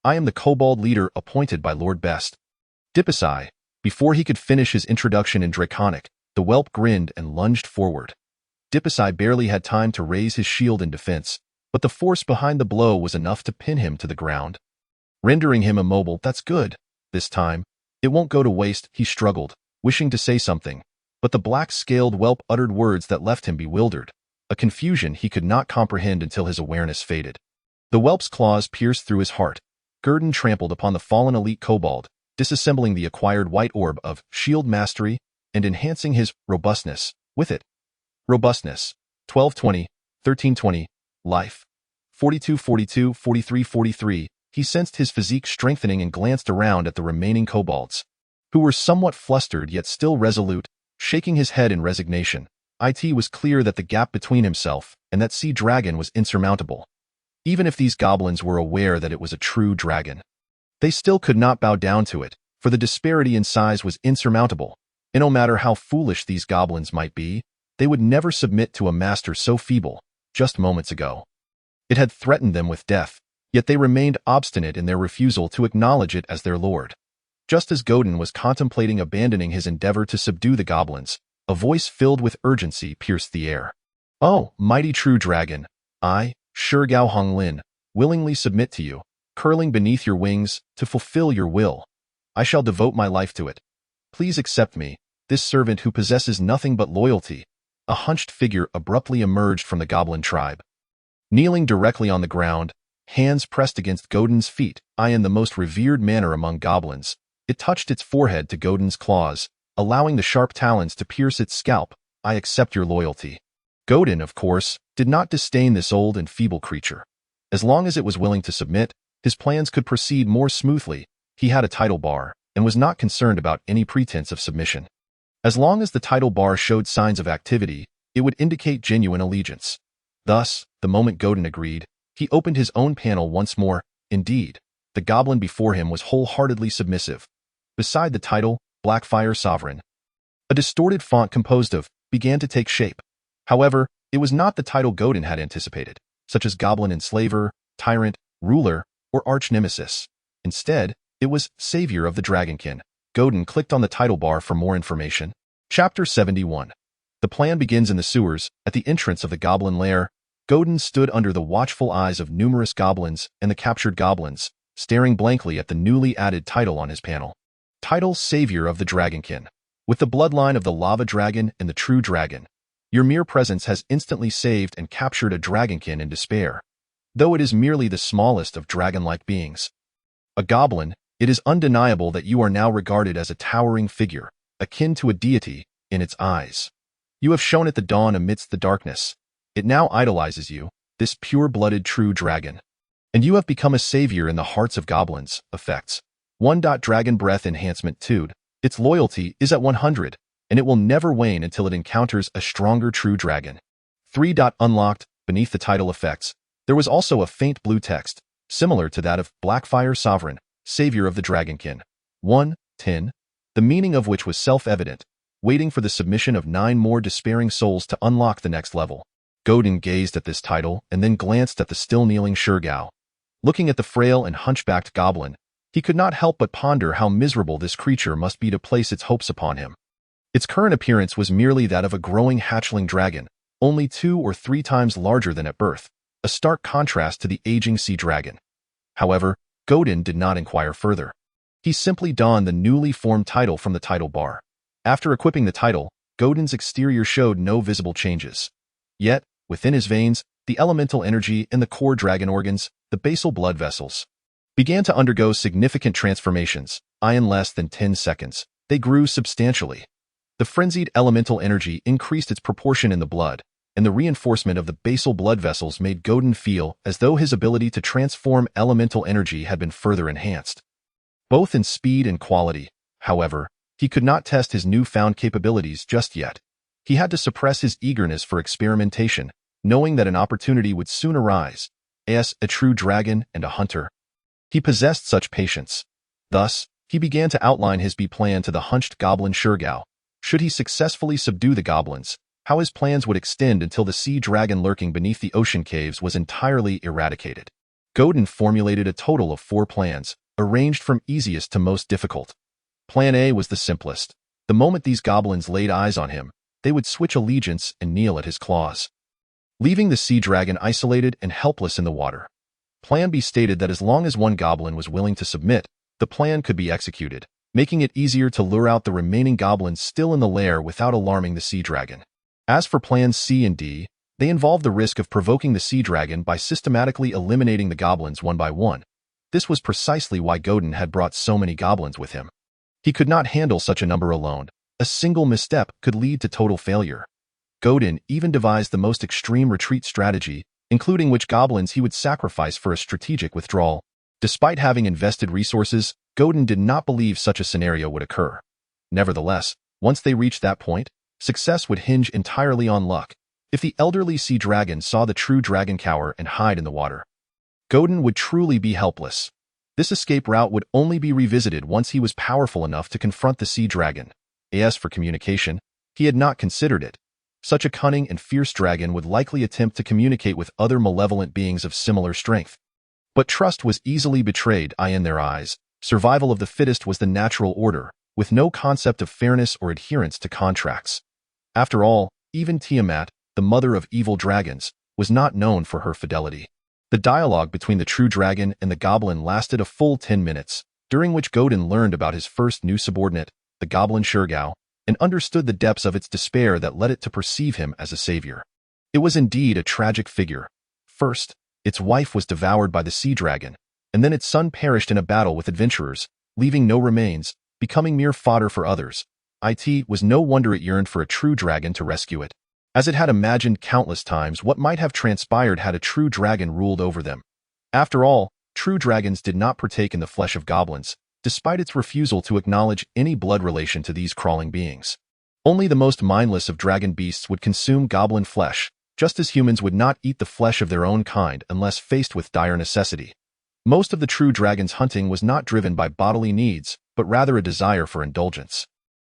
I am the kobold leader appointed by Lord Best. Dipasai. Before he could finish his introduction in Draconic, the whelp grinned and lunged forward. Dipasai barely had time to raise his shield in defense, but the force behind the blow was enough to pin him to the ground, rendering him immobile. That's good. This time, it won't go to waste, he struggled, wishing to say something, but the black-scaled whelp uttered words that left him bewildered, a confusion he could not comprehend until his awareness faded. The whelp's claws pierced through his heart. Gurdon trampled upon the fallen elite kobold, disassembling the acquired white orb of shield mastery and enhancing his robustness with it. Robustness, 1220, 1320, life, 4242, 4343. He sensed his physique strengthening and glanced around at the remaining kobolds, who were somewhat flustered yet still resolute, shaking his head in resignation. It was clear that the gap between himself and that sea dragon was insurmountable. Even if these goblins were aware that it was a true dragon, they still could not bow down to it, for the disparity in size was insurmountable, and no matter how foolish these goblins might be, they would never submit to a master so feeble. Just moments ago, it had threatened them with death, yet they remained obstinate in their refusal to acknowledge it as their lord. Just as Godin was contemplating abandoning his endeavor to subdue the goblins, a voice filled with urgency pierced the air. Oh, mighty true dragon, I, Shi Gao Honglin, willingly submit to you, curling beneath your wings, to fulfill your will. I shall devote my life to it. Please accept me, this servant who possesses nothing but loyalty. A hunched figure abruptly emerged from the goblin tribe. Kneeling directly on the ground, hands pressed against Godin's feet, in the most revered manner among goblins, it touched its forehead to Godin's claws, allowing the sharp talons to pierce its scalp. I accept your loyalty. Godin, of course, did not disdain this old and feeble creature. As long as it was willing to submit, his plans could proceed more smoothly. He had a title bar, and was not concerned about any pretense of submission. As long as the title bar showed signs of activity, it would indicate genuine allegiance. Thus, the moment Godin agreed, he opened his own panel once more. Indeed, the goblin before him was wholeheartedly submissive. Beside the title, Blackfire Sovereign, a distorted font composed of began to take shape. However, it was not the title Godin had anticipated, such as Goblin Enslaver, Tyrant, Ruler, or Arch Nemesis. Instead, it was Savior of the Dragonkin. Godin clicked on the title bar for more information. Chapter 71. The plan begins in the sewers. At the entrance of the goblin lair, Godin stood under the watchful eyes of numerous goblins and the captured goblins, staring blankly at the newly added title on his panel. Title Savior of the Dragonkin. With the bloodline of the lava dragon and the true dragon, your mere presence has instantly saved and captured a dragonkin in despair. Though it is merely the smallest of dragon-like beings, a goblin, it is undeniable that you are now regarded as a towering figure, akin to a deity, in its eyes. You have shone at the dawn amidst the darkness. It now idolizes you, this pure-blooded true dragon. And you have become a savior in the hearts of goblins. Effects. 1. Dragon Breath Enhancement 2. Its loyalty is at 100, and it will never wane until it encounters a stronger true dragon. 3. Unlocked, beneath the title effects, there was also a faint blue text, similar to that of Blackfire Sovereign, Savior of the Dragonkin. 1:10, the meaning of which was self-evident, waiting for the submission of 9 more despairing souls to unlock the next level. Godin gazed at this title and then glanced at the still-kneeling Shurgao. Looking at the frail and hunchbacked goblin, he could not help but ponder how miserable this creature must be to place its hopes upon him. Its current appearance was merely that of a growing hatchling dragon, only 2 or 3 times larger than at birth, a stark contrast to the aging sea dragon. However, Godin did not inquire further. He simply donned the newly formed title from the title bar. After equipping the title, Godin's exterior showed no visible changes. Yet, within his veins, the elemental energy and the core dragon organs, the basal blood vessels, began to undergo significant transformations. In less than 10 seconds, they grew substantially. The frenzied elemental energy increased its proportion in the blood, and the reinforcement of the basal blood vessels made Godin feel as though his ability to transform elemental energy had been further enhanced. Both in speed and quality, however, he could not test his newfound capabilities just yet. He had to suppress his eagerness for experimentation, knowing that an opportunity would soon arise, as a true dragon and a hunter. He possessed such patience. Thus, he began to outline his plan to the hunched goblin Shurgao. Should he successfully subdue the goblins, how his plans would extend until the sea dragon lurking beneath the ocean caves was entirely eradicated. Godin formulated a total of 4 plans, arranged from easiest to most difficult. Plan A was the simplest. The moment these goblins laid eyes on him, they would switch allegiance and kneel at his claws, leaving the sea dragon isolated and helpless in the water. Plan B stated that as long as one goblin was willing to submit, the plan could be executed, making it easier to lure out the remaining goblins still in the lair without alarming the sea dragon. As for plans C and D, they involved the risk of provoking the sea dragon by systematically eliminating the goblins one by one. This was precisely why Godin had brought so many goblins with him. He could not handle such a number alone. A single misstep could lead to total failure. Godin even devised the most extreme retreat strategy, including which goblins he would sacrifice for a strategic withdrawal. Despite having invested resources, Godin did not believe such a scenario would occur. Nevertheless, once they reached that point, success would hinge entirely on luck. If the elderly sea dragon saw the true dragon cower and hide in the water, Godin would truly be helpless. This escape route would only be revisited once he was powerful enough to confront the sea dragon. As for communication, he had not considered it. Such a cunning and fierce dragon would likely attempt to communicate with other malevolent beings of similar strength. But trust was easily betrayed. In their eyes, survival of the fittest was the natural order, with no concept of fairness or adherence to contracts. After all, even Tiamat, the mother of evil dragons, was not known for her fidelity. The dialogue between the true dragon and the goblin lasted a full 10 minutes, during which Godin learned about his first new subordinate, the goblin Shurgao, and understood the depths of its despair that led it to perceive him as a savior. It was indeed a tragic figure. First, its wife was devoured by the sea dragon, and then its son perished in a battle with adventurers, leaving no remains, becoming mere fodder for others. It was no wonder it yearned for a true dragon to rescue it, as it had imagined countless times what might have transpired had a true dragon ruled over them. After all, true dragons did not partake in the flesh of goblins, despite its refusal to acknowledge any blood relation to these crawling beings. Only the most mindless of dragon beasts would consume goblin flesh, just as humans would not eat the flesh of their own kind unless faced with dire necessity. Most of the true dragon's hunting was not driven by bodily needs, but rather a desire for indulgence.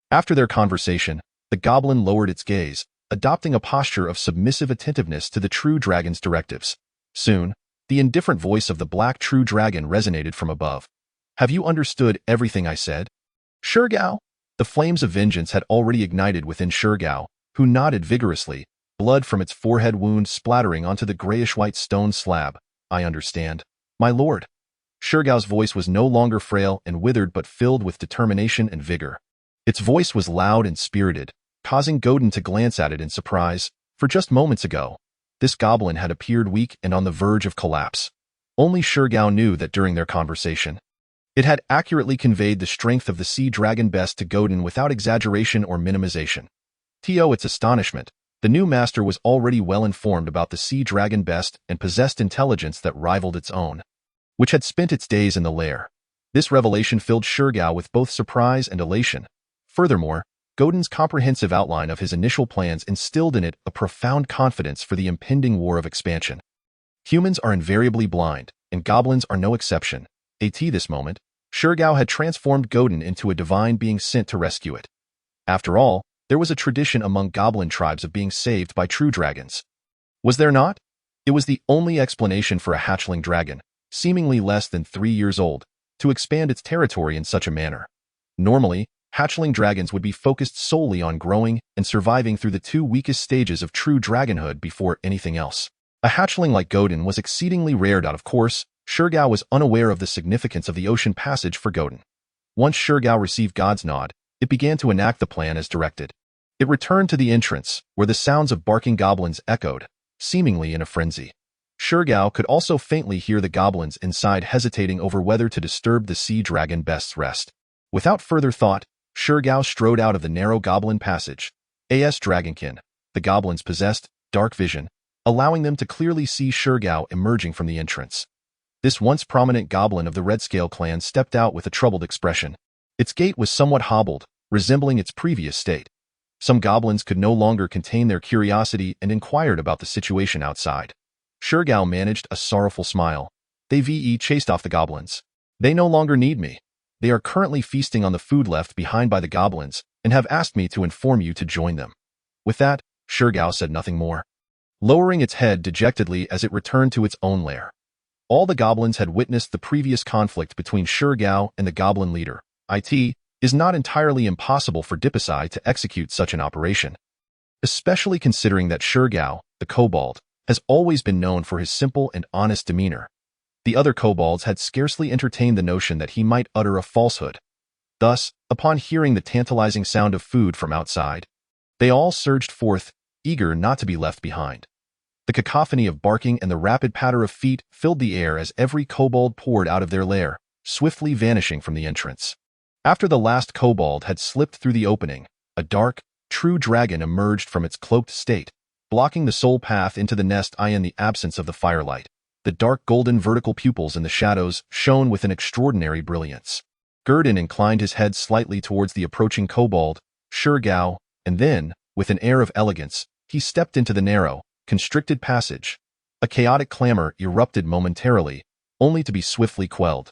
After their conversation, the goblin lowered its gaze, adopting a posture of submissive attentiveness to the true dragon's directives. Soon, the indifferent voice of the black true dragon resonated from above. "Have you understood everything I said, Shurgao?" The flames of vengeance had already ignited within Shurgao, who nodded vigorously, blood from its forehead wound splattering onto the grayish-white stone slab. "I understand, my lord." Shurgao's voice was no longer frail and withered but filled with determination and vigor. Its voice was loud and spirited, causing Godin to glance at it in surprise, for just moments ago, this goblin had appeared weak and on the verge of collapse. Only Shurgao knew that during their conversation, it had accurately conveyed the strength of the sea dragon best to Godin without exaggeration or minimization. To its astonishment, the new master was already well informed about the sea dragon best and possessed intelligence that rivaled its own, which had spent its days in the lair. This revelation filled Shurgao with both surprise and elation. Furthermore, Godin's comprehensive outline of his initial plans instilled in it a profound confidence for the impending war of expansion. Humans are invariably blind, and goblins are no exception. At this moment, Shurgao had transformed Godin into a divine being sent to rescue it. After all, there was a tradition among goblin tribes of being saved by true dragons. Was there not? It was the only explanation for a hatchling dragon, seemingly less than 3 years old, to expand its territory in such a manner. Normally, hatchling dragons would be focused solely on growing and surviving through the 2 weakest stages of true dragonhood before anything else. A hatchling like Godin was exceedingly rare. Of course, Shurgao was unaware of the significance of the ocean passage for Godin. Once Shurgao received God's nod, it began to enact the plan as directed. It returned to the entrance, where the sounds of barking goblins echoed, seemingly in a frenzy. Shurgao could also faintly hear the goblins inside hesitating over whether to disturb the sea dragon best's rest. Without further thought, Shurgao strode out of the narrow goblin passage. As Dragonkin, the goblins possessed dark vision, allowing them to clearly see Shurgao emerging from the entrance. This once prominent goblin of the Redscale clan stepped out with a troubled expression. Its gait was somewhat hobbled, resembling its previous state. Some goblins could no longer contain their curiosity and inquired about the situation outside. Shurgao managed a sorrowful smile. They chased off the goblins. They no longer need me. They are currently feasting on the food left behind by the goblins and have asked me to inform you to join them. With that, Shurgao said nothing more, lowering its head dejectedly as it returned to its own lair. All the goblins had witnessed the previous conflict between Shurgao and the goblin leader. It is not entirely impossible for Dipasai to execute such an operation, especially considering that Shurgao, the kobold, has always been known for his simple and honest demeanor. The other kobolds had scarcely entertained the notion that he might utter a falsehood. Thus, upon hearing the tantalizing sound of food from outside, they all surged forth, eager not to be left behind. The cacophony of barking and the rapid patter of feet filled the air as every kobold poured out of their lair, swiftly vanishing from the entrance. After the last kobold had slipped through the opening, a dark, true dragon emerged from its cloaked state, blocking the sole path into the nest in the absence of the firelight. The dark golden vertical pupils in the shadows shone with an extraordinary brilliance. Gurdon inclined his head slightly towards the approaching kobold, Shurgao, and then, with an air of elegance, he stepped into the narrow, constricted passage. A chaotic clamor erupted momentarily, only to be swiftly quelled.